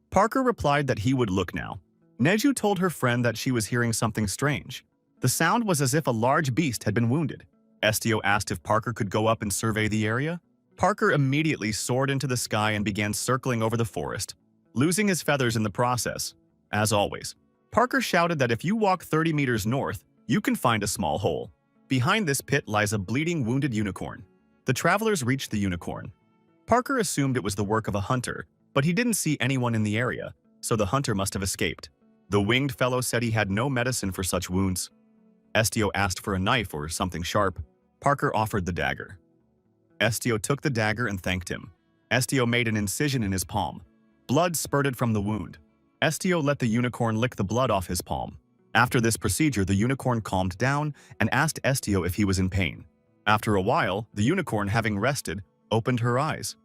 Parker replied that he would look now. Neju told her friend that she was hearing something strange. The sound was as if a large beast had been wounded. Estio asked if Parker could go up and survey the area. Parker immediately soared into the sky and began circling over the forest, losing his feathers in the process. As always, Parker shouted that if you walk 30 meters north, you can find a small hole. Behind this pit lies a bleeding, wounded unicorn. The travelers reached the unicorn. Parker assumed it was the work of a hunter, but he didn't see anyone in the area, so the hunter must have escaped. The winged fellow said he had no medicine for such wounds. Estio asked for a knife or something sharp. Parker offered the dagger. Estio took the dagger and thanked him. Estio made an incision in his palm. Blood spurted from the wound. Estio let the unicorn lick the blood off his palm. After this procedure, the unicorn calmed down and asked Estio if he was in pain. After a while, the unicorn, having rested, opened her eyes.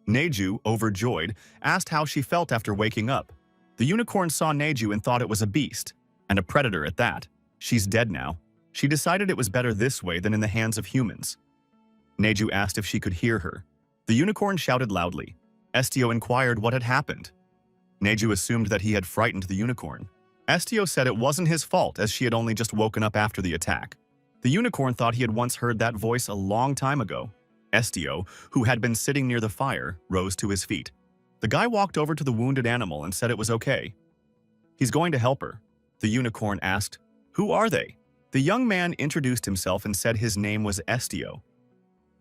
Neju, overjoyed, asked how she felt after waking up. The unicorn saw Neju and thought it was a beast, and a predator at that. She's dead now. She decided it was better this way than in the hands of humans. Neju asked if she could hear her. The unicorn shouted loudly. Estio inquired what had happened. Neju assumed that he had frightened the unicorn. Estio said it wasn't his fault as she had only just woken up after the attack. The unicorn thought he had once heard that voice a long time ago. Estio, who had been sitting near the fire, rose to his feet. The guy walked over to the wounded animal and said it was okay. He's going to help her. The unicorn asked, "Who are they?" The young man introduced himself and said his name was Estio.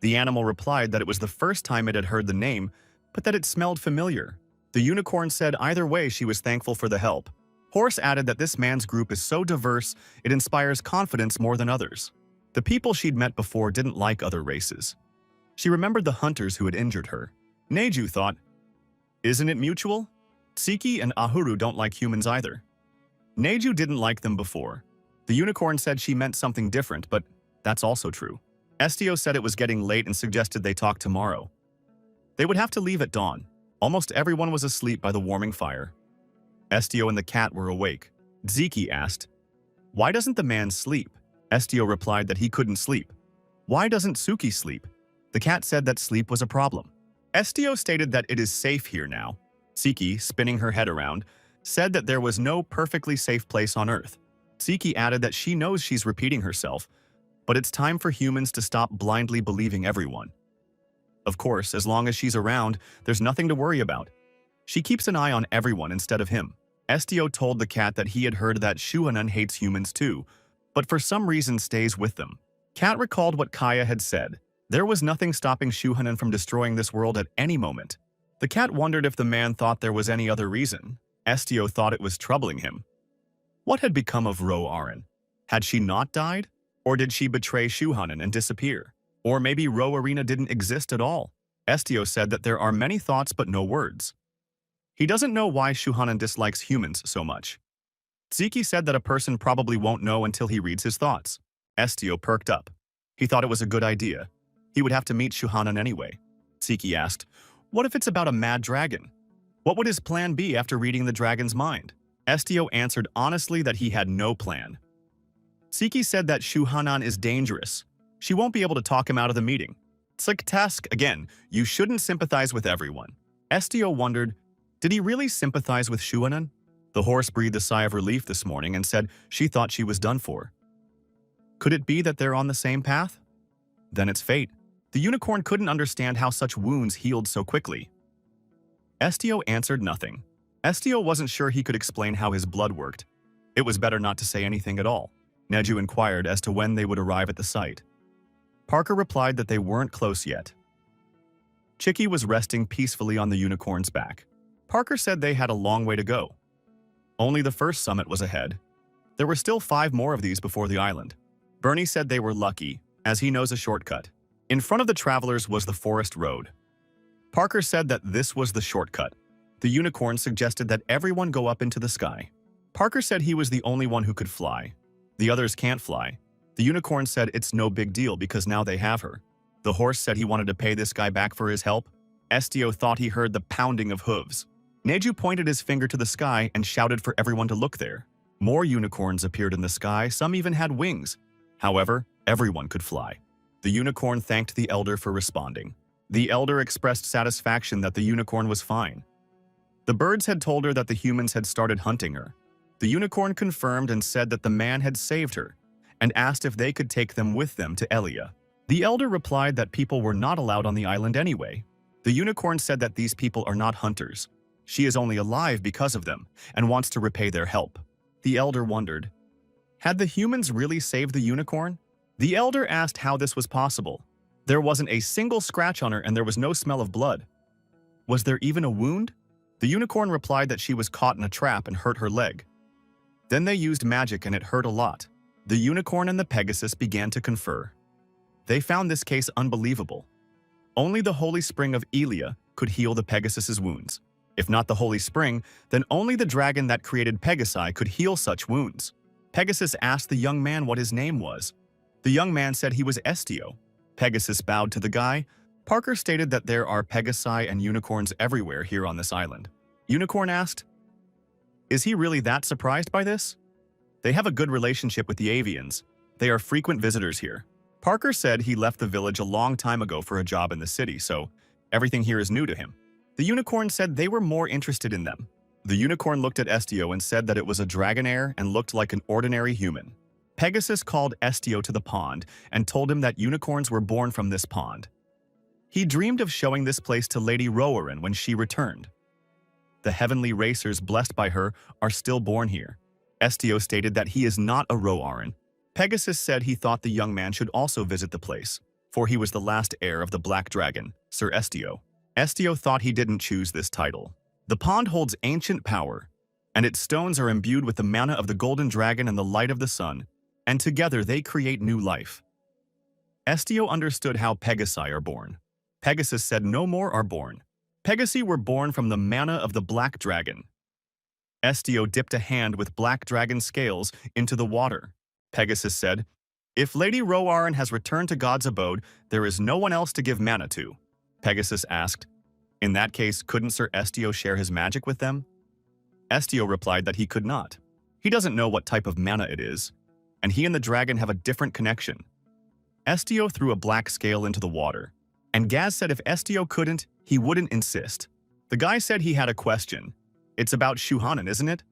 The animal replied that it was the first time it had heard the name, but that it smelled familiar. The unicorn said either way she was thankful for the help. Horse added that this man's group is so diverse, it inspires confidence more than others. The people she'd met before didn't like other races. She remembered the hunters who had injured her. Neju thought, isn't it mutual? Tsiki and Ahuru don't like humans either. Neju didn't like them before. The unicorn said she meant something different, but that's also true. Estio said it was getting late and suggested they talk tomorrow. They would have to leave at dawn. Almost everyone was asleep by the warming fire. Estio and the cat were awake. Tsiki asked, why doesn't the man sleep? Estio replied that he couldn't sleep. Why doesn't Suki sleep? The cat said that sleep was a problem. Estio stated that it is safe here now. Tsiki, spinning her head around, said that there was no perfectly safe place on Earth. Tsiki added that she knows she's repeating herself, but it's time for humans to stop blindly believing everyone. Of course, as long as she's around, there's nothing to worry about. She keeps an eye on everyone instead of him. Estio told the cat that he had heard that Shuhanan hates humans too, but for some reason stays with them. Cat recalled what Kaya had said. There was nothing stopping Shuhanan from destroying this world at any moment. The cat wondered if the man thought there was any other reason. Estio thought it was troubling him. What had become of Ro Arin? Had she not died? Or did she betray Shuhanan and disappear? Or maybe Ro Arena didn't exist at all? Estio said that there are many thoughts but no words. He doesn't know why Shuhanan dislikes humans so much. Tsiki said that a person probably won't know until he reads his thoughts. Estio perked up. He thought it was a good idea. He would have to meet Shuhanan anyway. Tsiki asked, what if it's about a mad dragon? What would his plan be after reading the dragon's mind? Estio answered honestly that he had no plan. Tsiki said that Shuhanan is dangerous. She won't be able to talk him out of the meeting. Tsk, again, you shouldn't sympathize with everyone. Estio wondered, did he really sympathize with Shuhanan? The horse breathed a sigh of relief this morning and said she thought she was done for. Could it be that they're on the same path? Then it's fate. The unicorn couldn't understand how such wounds healed so quickly. Estio answered nothing. Estio wasn't sure he could explain how his blood worked. It was better not to say anything at all. Neju inquired as to when they would arrive at the site. Parker replied that they weren't close yet. Chicky was resting peacefully on the unicorn's back. Parker said they had a long way to go. Only the first summit was ahead. There were still 5 more of these before the island. Bernie said they were lucky, as he knows a shortcut. In front of the travelers was the forest road. Parker said that this was the shortcut. The unicorn suggested that everyone go up into the sky. Parker said he was the only one who could fly. The others can't fly. The unicorn said it's no big deal because now they have her. The horse said he wanted to pay this guy back for his help. Estio thought he heard the pounding of hooves. Neju pointed his finger to the sky and shouted for everyone to look there. More unicorns appeared in the sky, some even had wings. However, everyone could fly. The unicorn thanked the elder for responding. The elder expressed satisfaction that the unicorn was fine. The birds had told her that the humans had started hunting her. The unicorn confirmed and said that the man had saved her, and asked if they could take them with them to Elia. The elder replied that people were not allowed on the island anyway. The unicorn said that these people are not hunters. She is only alive because of them, and wants to repay their help. The elder wondered, had the humans really saved the unicorn? The elder asked how this was possible. There wasn't a single scratch on her and there was no smell of blood. Was there even a wound? The unicorn replied that she was caught in a trap and hurt her leg. Then they used magic and it hurt a lot. The unicorn and the Pegasus began to confer. They found this case unbelievable. Only the Holy Spring of Elia could heal the Pegasus's wounds. If not the Holy Spring, then only the dragon that created Pegasi could heal such wounds. Pegasus asked the young man what his name was. The young man said he was Estio. Pegasus bowed to the guy. Parker stated that there are Pegasi and unicorns everywhere here on this island. Unicorn asked, is he really that surprised by this? They have a good relationship with the avians. They are frequent visitors here. Parker said he left the village a long time ago for a job in the city, so everything here is new to him. The unicorn said they were more interested in them. The unicorn looked at Estio and said that it was a dragonair and looked like an ordinary human. Pegasus called Estio to the pond and told him that unicorns were born from this pond. He dreamed of showing this place to Lady Roarin when she returned. The heavenly racers blessed by her are still born here. Estio stated that he is not a Roarin. Pegasus said he thought the young man should also visit the place, for he was the last heir of the Black Dragon, Sir Estio. Estio thought he didn't choose this title. The pond holds ancient power. and its stones are imbued with the mana of the golden dragon and the light of the sun, and together they create new life. Estio understood how Pegasi are born. Pegasus said no more are born. Pegasi were born from the mana of the black dragon. Estio dipped a hand with black dragon scales into the water. Pegasus said, "If Lady Roarin has returned to God's abode, there is no one else to give mana to." Pegasus asked, "In that case, couldn't Sir Estio share his magic with them?" Estio replied that he could not. He doesn't know what type of mana it is, and he and the dragon have a different connection. Estio threw a black scale into the water, and Gaz said if Estio couldn't, he wouldn't insist. The guy said he had a question. "It's about Shuhanan, isn't it?"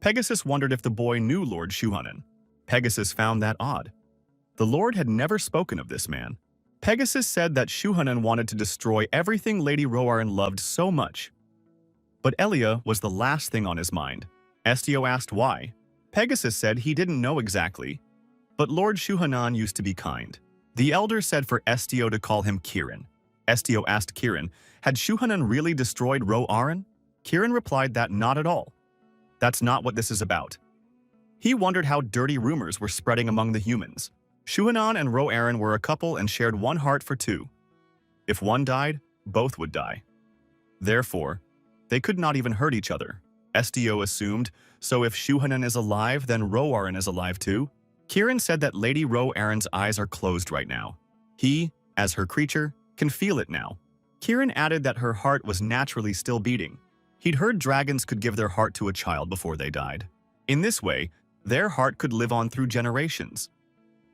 Pegasus wondered if the boy knew Lord Shuhanan. Pegasus found that odd. The Lord had never spoken of this man. Pegasus said that Shuhanan wanted to destroy everything Lady Roarin loved so much. But Elia was the last thing on his mind. Estio asked why. Pegasus said he didn't know exactly, but Lord Shuhanan used to be kind. The elder said for Estio to call him Kirin. Estio asked Kirin, had Shuhanan really destroyed Roarin? Kirin replied that not at all. That's not what this is about. He wondered how dirty rumors were spreading among the humans. Shuhanan and Roarin were a couple and shared one heart for two. If one died, both would die. Therefore, they could not even hurt each other. Estio assumed, so if Shuhanan is alive, then Roarin is alive too? Kirin said that Lady Roarin's eyes are closed right now. He, as her creature, can feel it now. Kirin added that her heart was naturally still beating. He'd heard dragons could give their heart to a child before they died. In this way, their heart could live on through generations.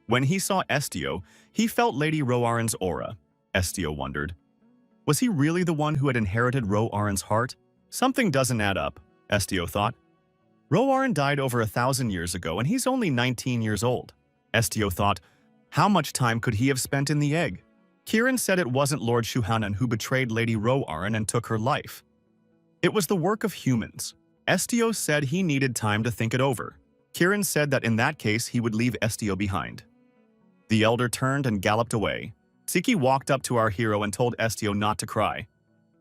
When he saw Estio, he felt Lady Roarin's aura. Estio wondered, was he really the one who had inherited Roarin's heart? Something doesn't add up, Estio thought. Roarin died over 1,000 years ago and he's only 19 years old. Estio thought, how much time could he have spent in the egg? Kirin said it wasn't Lord Shuhanan who betrayed Lady Roarin and took her life. It was the work of humans. Estio said he needed time to think it over. Kirin said that in that case he would leave Estio behind. The elder turned and galloped away. Tsiki walked up to our hero and told Estio not to cry.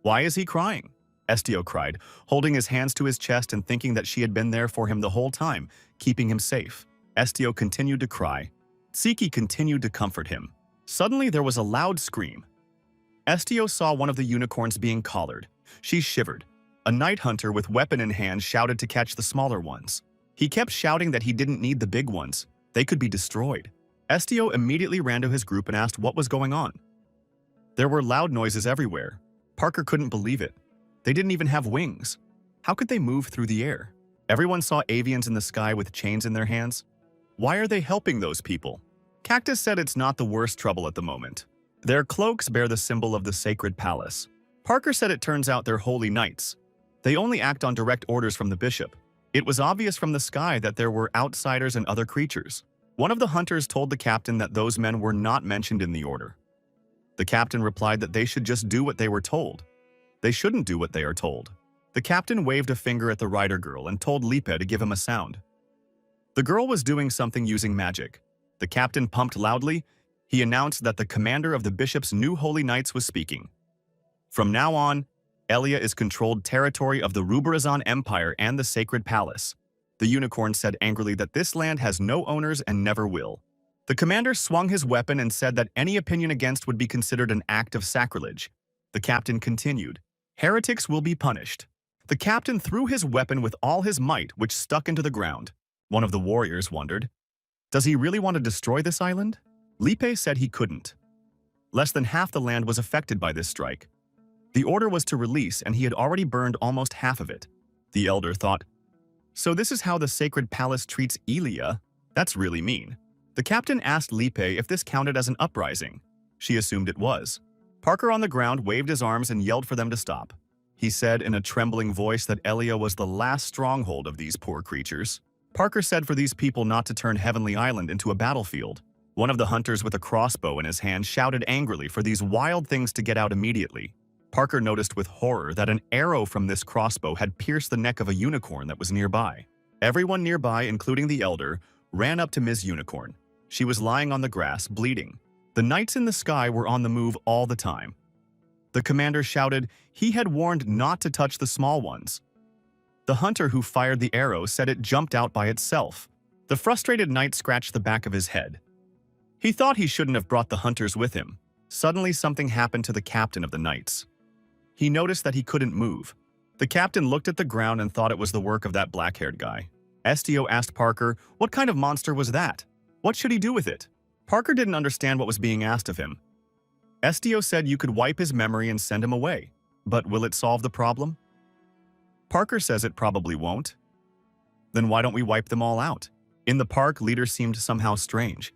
Why is he crying? Estio cried, holding his hands to his chest and thinking that she had been there for him the whole time, keeping him safe. Estio continued to cry. Tsiki continued to comfort him. Suddenly there was a loud scream. Estio saw one of the unicorns being collared. She shivered. A night hunter with weapon in hand shouted to catch the smaller ones. He kept shouting that he didn't need the big ones. They could be destroyed. Estio immediately ran to his group and asked what was going on. There were loud noises everywhere. Parker couldn't believe it. They didn't even have wings. How could they move through the air? Everyone saw avians in the sky with chains in their hands. Why are they helping those people? Cactus said it's not the worst trouble at the moment. Their cloaks bear the symbol of the sacred palace. Parker said it turns out they're holy knights. They only act on direct orders from the bishop. It was obvious from the sky that there were outsiders and other creatures. One of the hunters told the captain that those men were not mentioned in the order. The captain replied that they should just do what they were told. They shouldn't do what they are told. The captain waved a finger at the rider girl and told Lipe to give him a sound. The girl was doing something using magic. The captain pumped loudly. He announced that the commander of the bishop's new holy knights was speaking. From now on, Elia is controlled territory of the Ruberazan Empire and the Sacred Palace. The unicorn said angrily that this land has no owners and never will. The commander swung his weapon and said that any opinion against would be considered an act of sacrilege. The captain continued, heretics will be punished. The captain threw his weapon with all his might, which stuck into the ground. One of the warriors wondered, does he really want to destroy this island? Lipe said he couldn't. Less than half the land was affected by this strike. The order was to release, and he had already burned almost half of it. The elder thought, so this is how the sacred palace treats Elia? That's really mean. The captain asked Lipe if this counted as an uprising. She assumed it was. Parker on the ground waved his arms and yelled for them to stop. He said in a trembling voice that Elia was the last stronghold of these poor creatures. Parker said for these people not to turn Heavenly Island into a battlefield. One of the hunters with a crossbow in his hand shouted angrily for these wild things to get out immediately. Parker noticed with horror that an arrow from this crossbow had pierced the neck of a unicorn that was nearby. Everyone nearby, including the elder, ran up to Ms. Unicorn. She was lying on the grass, bleeding. The knights in the sky were on the move all the time. The commander shouted he had warned not to touch the small ones. The hunter who fired the arrow said it jumped out by itself. The frustrated knight scratched the back of his head. He thought he shouldn't have brought the hunters with him. Suddenly something happened to the captain of the knights. He noticed that he couldn't move. The captain looked at the ground and thought it was the work of that black-haired guy. Estio asked Parker, what kind of monster was that? What should he do with it? Parker didn't understand what was being asked of him. Estio said you could wipe his memory and send him away. But will it solve the problem? Parker says it probably won't. Then why don't we wipe them all out? In the park, Leader seemed somehow strange.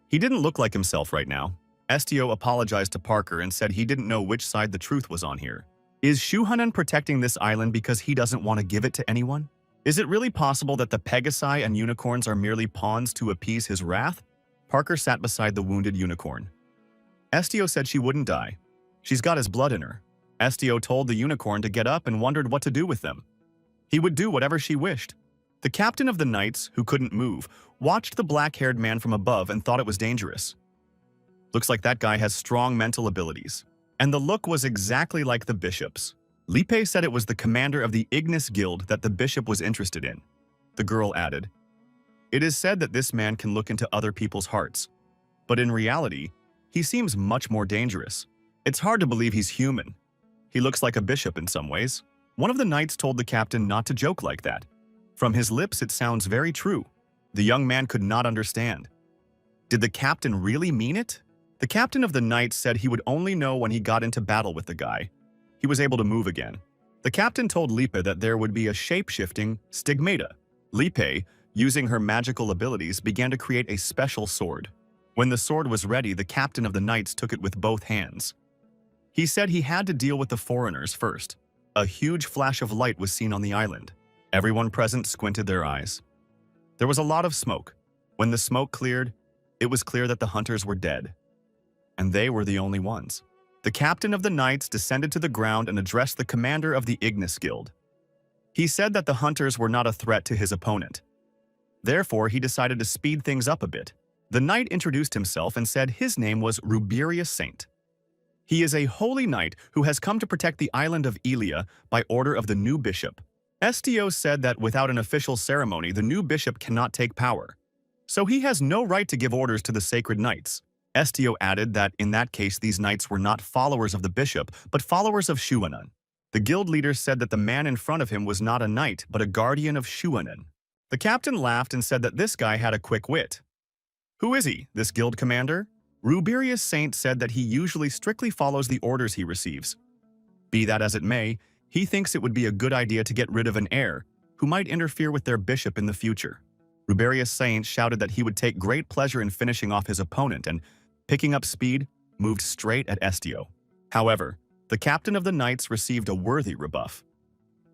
He didn't look like himself right now. Estio apologized to Parker and said he didn't know which side the truth was on here. Is Shuhanan protecting this island because he doesn't want to give it to anyone? Is it really possible that the Pegasi and unicorns are merely pawns to appease his wrath? Parker sat beside the wounded unicorn. Estio said she wouldn't die. She's got his blood in her. Estio told the unicorn to get up and wondered what to do with them. He would do whatever she wished. The captain of the knights, who couldn't move, watched the black-haired man from above and thought it was dangerous. Looks like that guy has strong mental abilities. And the look was exactly like the bishop's. Lipe said it was the commander of the Ignis Guild that the bishop was interested in. The girl added, "It is said that this man can look into other people's hearts. But in reality, he seems much more dangerous. It's hard to believe he's human. He looks like a bishop in some ways." One of the knights told the captain not to joke like that. From his lips, it sounds very true. The young man could not understand. Did the captain really mean it? The captain of the knights said he would only know when he got into battle with the guy. He was able to move again. The captain told Lipe that there would be a shape-shifting stigmata. Lipe, using her magical abilities, began to create a special sword. When the sword was ready, the captain of the knights took it with both hands. He said he had to deal with the foreigners first. A huge flash of light was seen on the island. Everyone present squinted their eyes. There was a lot of smoke. When the smoke cleared, it was clear that the hunters were dead. And they were the only ones. The captain of the knights descended to the ground and addressed the commander of the Ignis Guild. He said that the hunters were not a threat to his opponent. Therefore, he decided to speed things up a bit. The knight introduced himself and said his name was Ruberius Saint. He is a holy knight who has come to protect the island of Elia by order of the new bishop. Estio said that without an official ceremony, the new bishop cannot take power. So he has no right to give orders to the sacred knights. Estio added that in that case these knights were not followers of the bishop, but followers of Shuanan. The guild leader said that the man in front of him was not a knight, but a guardian of Shuanan. The captain laughed and said that this guy had a quick wit. Who is he, this guild commander? Ruberius Saint said that he usually strictly follows the orders he receives. Be that as it may, he thinks it would be a good idea to get rid of an heir who might interfere with their bishop in the future. Ruberius Saint shouted that he would take great pleasure in finishing off his opponent and, picking up speed, moved straight at Estio. However, the captain of the knights received a worthy rebuff.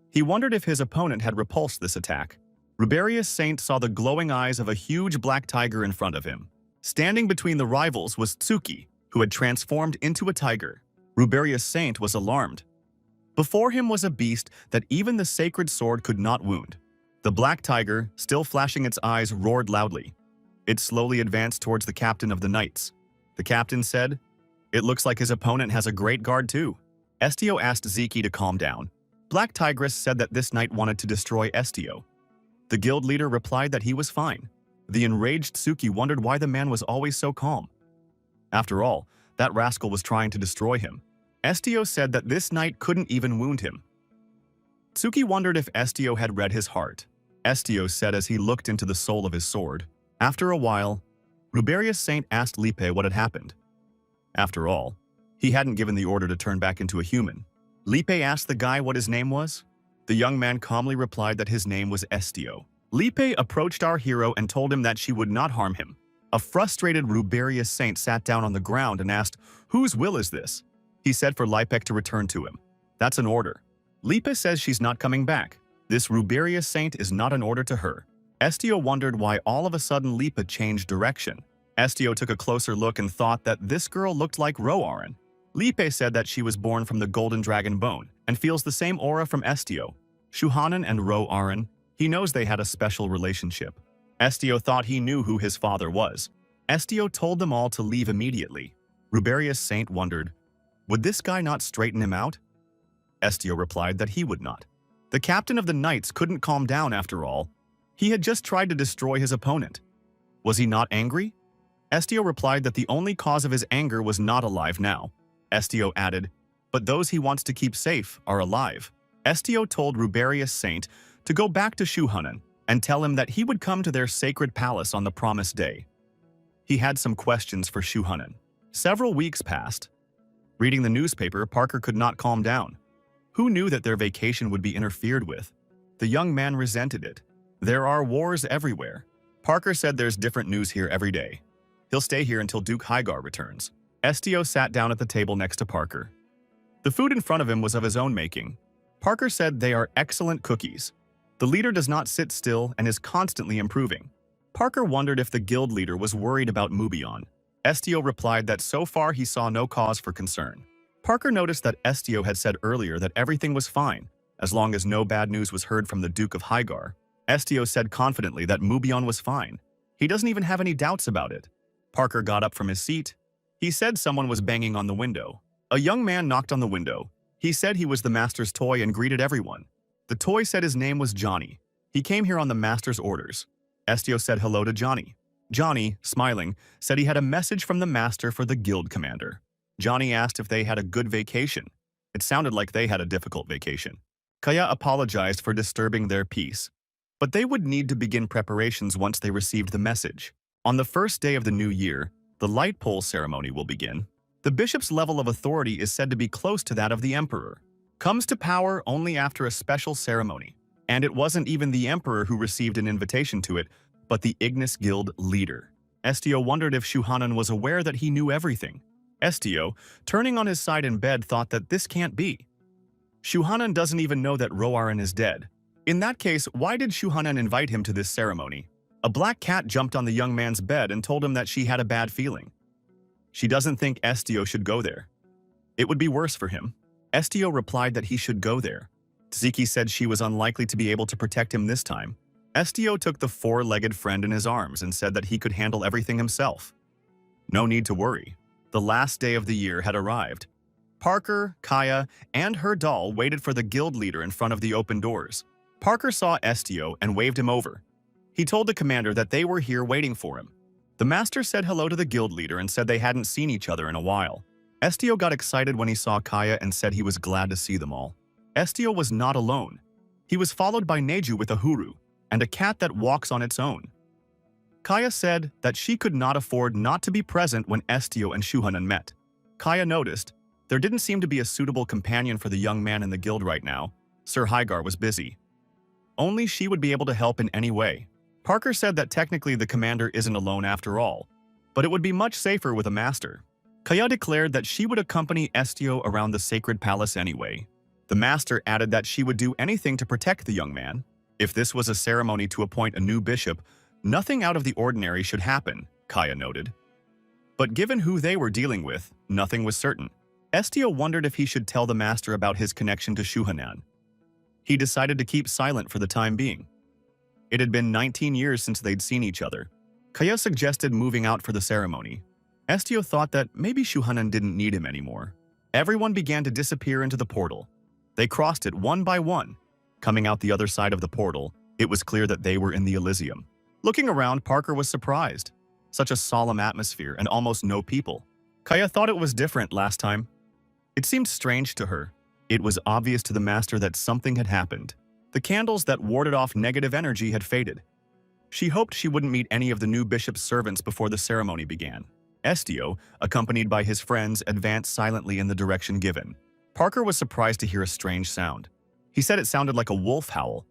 He wondered if his opponent had repulsed this attack. Ruberius Saint saw the glowing eyes of a huge black tiger in front of him. Standing between the rivals was Tsuki, who had transformed into a tiger. Ruberius Saint was alarmed. Before him was a beast that even the sacred sword could not wound. The black tiger, still flashing its eyes, roared loudly. It slowly advanced towards the captain of the knights. The captain said, "It looks like his opponent has a great guard too." Estio asked Ziki to calm down. Black Tigress said that this knight wanted to destroy Estio. The guild leader replied that he was fine. The enraged Tsuki wondered why the man was always so calm. After all, that rascal was trying to destroy him. Estio said that this knight couldn't even wound him. Tsuki wondered if Estio had read his heart. Estio said as he looked into the soul of his sword. After a while, Ruberius Saint asked Lipe what had happened. After all, he hadn't given the order to turn back into a human. Lipe asked the guy what his name was. The young man calmly replied that his name was Estio. Lipe approached our hero and told him that she would not harm him. A frustrated Ruberius Saint sat down on the ground and asked, "Whose will is this?" He said for Lipek to return to him. "That's an order." Lipe says she's not coming back. This Ruberius Saint is not an order to her. Estio wondered why all of a sudden Lipe changed direction. Estio took a closer look and thought that this girl looked like Roarin. Lipe said that she was born from the golden dragon bone and feels the same aura from Estio. Shuhanan and Roarin, he knows they had a special relationship. Estio thought he knew who his father was. Estio told them all to leave immediately. Ruberius Saint wondered, would this guy not straighten him out? Estio replied that he would not. The captain of the knights couldn't calm down after all. He had just tried to destroy his opponent. Was he not angry? Estio replied that the only cause of his anger was not alive now. Estio added, but those he wants to keep safe are alive. Estio told Ruberius Saint to go back to Shuhanan and tell him that he would come to their sacred palace on the promised day. He had some questions for Shuhanan. Several weeks passed. Reading the newspaper, Parker could not calm down. Who knew that their vacation would be interfered with? The young man resented it. There are wars everywhere. Parker said there's different news here every day. He'll stay here until Duke Hygar returns. Estio sat down at the table next to Parker. The food in front of him was of his own making. Parker said they are excellent cookies. The leader does not sit still and is constantly improving. Parker wondered if the guild leader was worried about Mubion. Estio replied that so far he saw no cause for concern. Parker noticed that Estio had said earlier that everything was fine, as long as no bad news was heard from the Duke of Hygar. Estio said confidently that Mubion was fine. He doesn't even have any doubts about it. Parker got up from his seat. He said someone was banging on the window. A young man knocked on the window. He said he was the master's toy and greeted everyone. The toy said his name was Johnny. He came here on the master's orders. Estio said hello to Johnny. Johnny, smiling, said he had a message from the master for the guild commander. Johnny asked if they had a good vacation. It sounded like they had a difficult vacation. Kaya apologized for disturbing their peace, but they would need to begin preparations once they received the message. On the first day of the new year, the light pole ceremony will begin. The bishop's level of authority is said to be close to that of the emperor. Comes to power only after a special ceremony. And it wasn't even the emperor who received an invitation to it, but the Ignis Guild leader. Estio wondered if Shuhanan was aware that he knew everything. Estio, turning on his side in bed, thought that this can't be. Shuhanan doesn't even know that Roaran is dead. In that case, why did Shuhanan invite him to this ceremony? A black cat jumped on the young man's bed and told him that she had a bad feeling. She doesn't think Estio should go there. It would be worse for him. Estio replied that he should go there. Tziki said she was unlikely to be able to protect him this time. Estio took the four-legged friend in his arms and said that he could handle everything himself. No need to worry. The last day of the year had arrived. Parker, Kaya, and her doll waited for the guild leader in front of the open doors. Parker saw Estio and waved him over. He told the commander that they were here waiting for him. The master said hello to the guild leader and said they hadn't seen each other in a while. Estio got excited when he saw Kaya and said he was glad to see them all. Estio was not alone. He was followed by Neju with a huru and a cat that walks on its own. Kaya said that she could not afford not to be present when Estio and Shuhanan met. Kaya noticed there didn't seem to be a suitable companion for the young man in the guild right now. Sir Hygar was busy. Only she would be able to help in any way. Parker said that technically the commander isn't alone after all, but it would be much safer with a master. Kaya declared that she would accompany Estio around the sacred palace anyway. The master added that she would do anything to protect the young man. If this was a ceremony to appoint a new bishop, nothing out of the ordinary should happen, Kaya noted. But given who they were dealing with, nothing was certain. Estio wondered if he should tell the master about his connection to Shuhanan. He decided to keep silent for the time being. It had been 19 years since they'd seen each other. Kaya suggested moving out for the ceremony. Estio thought that maybe Shuhanan didn't need him anymore. Everyone began to disappear into the portal. They crossed it one by one. Coming out the other side of the portal, it was clear that they were in the Elysium. Looking around, Parker was surprised. Such a solemn atmosphere and almost no people. Kaya thought it was different last time. It seemed strange to her. It was obvious to the master that something had happened. The candles that warded off negative energy had faded. She hoped she wouldn't meet any of the new bishop's servants before the ceremony began. Estio, accompanied by his friends, advanced silently in the direction given. Parker was surprised to hear a strange sound. He said it sounded like a wolf howl.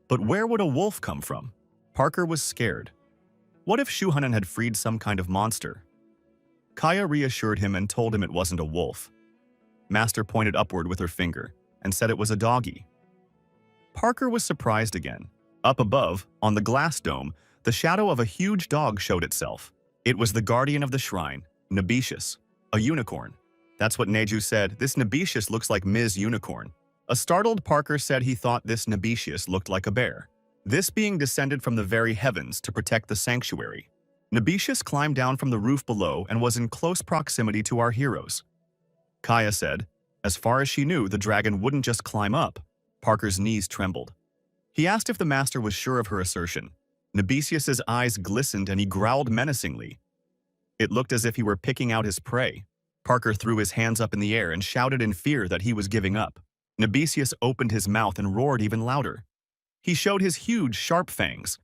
But where would a wolf come from? Parker was scared. What if Shuhanan had freed some kind of monster? Kaya reassured him and told him it wasn't a wolf. Master pointed upward with her finger and said it was a doggy. Parker was surprised again. Up above, on the glass dome, the shadow of a huge dog showed itself. It was the guardian of the shrine, Nabetius, a unicorn. That's what Neju said. This Nabetius looks like Ms. Unicorn. A startled Parker said he thought this Nabetius looked like a bear. This being descended from the very heavens to protect the sanctuary. Nabetius climbed down from the roof below and was in close proximity to our heroes. Kaya said, as far as she knew, the dragon wouldn't just climb up. Parker's knees trembled. He asked if the master was sure of her assertion. Nebesius's eyes glistened and he growled menacingly. It looked as if he were picking out his prey. Parker threw his hands up in the air and shouted in fear that he was giving up. Nebesius opened his mouth and roared even louder. He showed his huge, sharp fangs,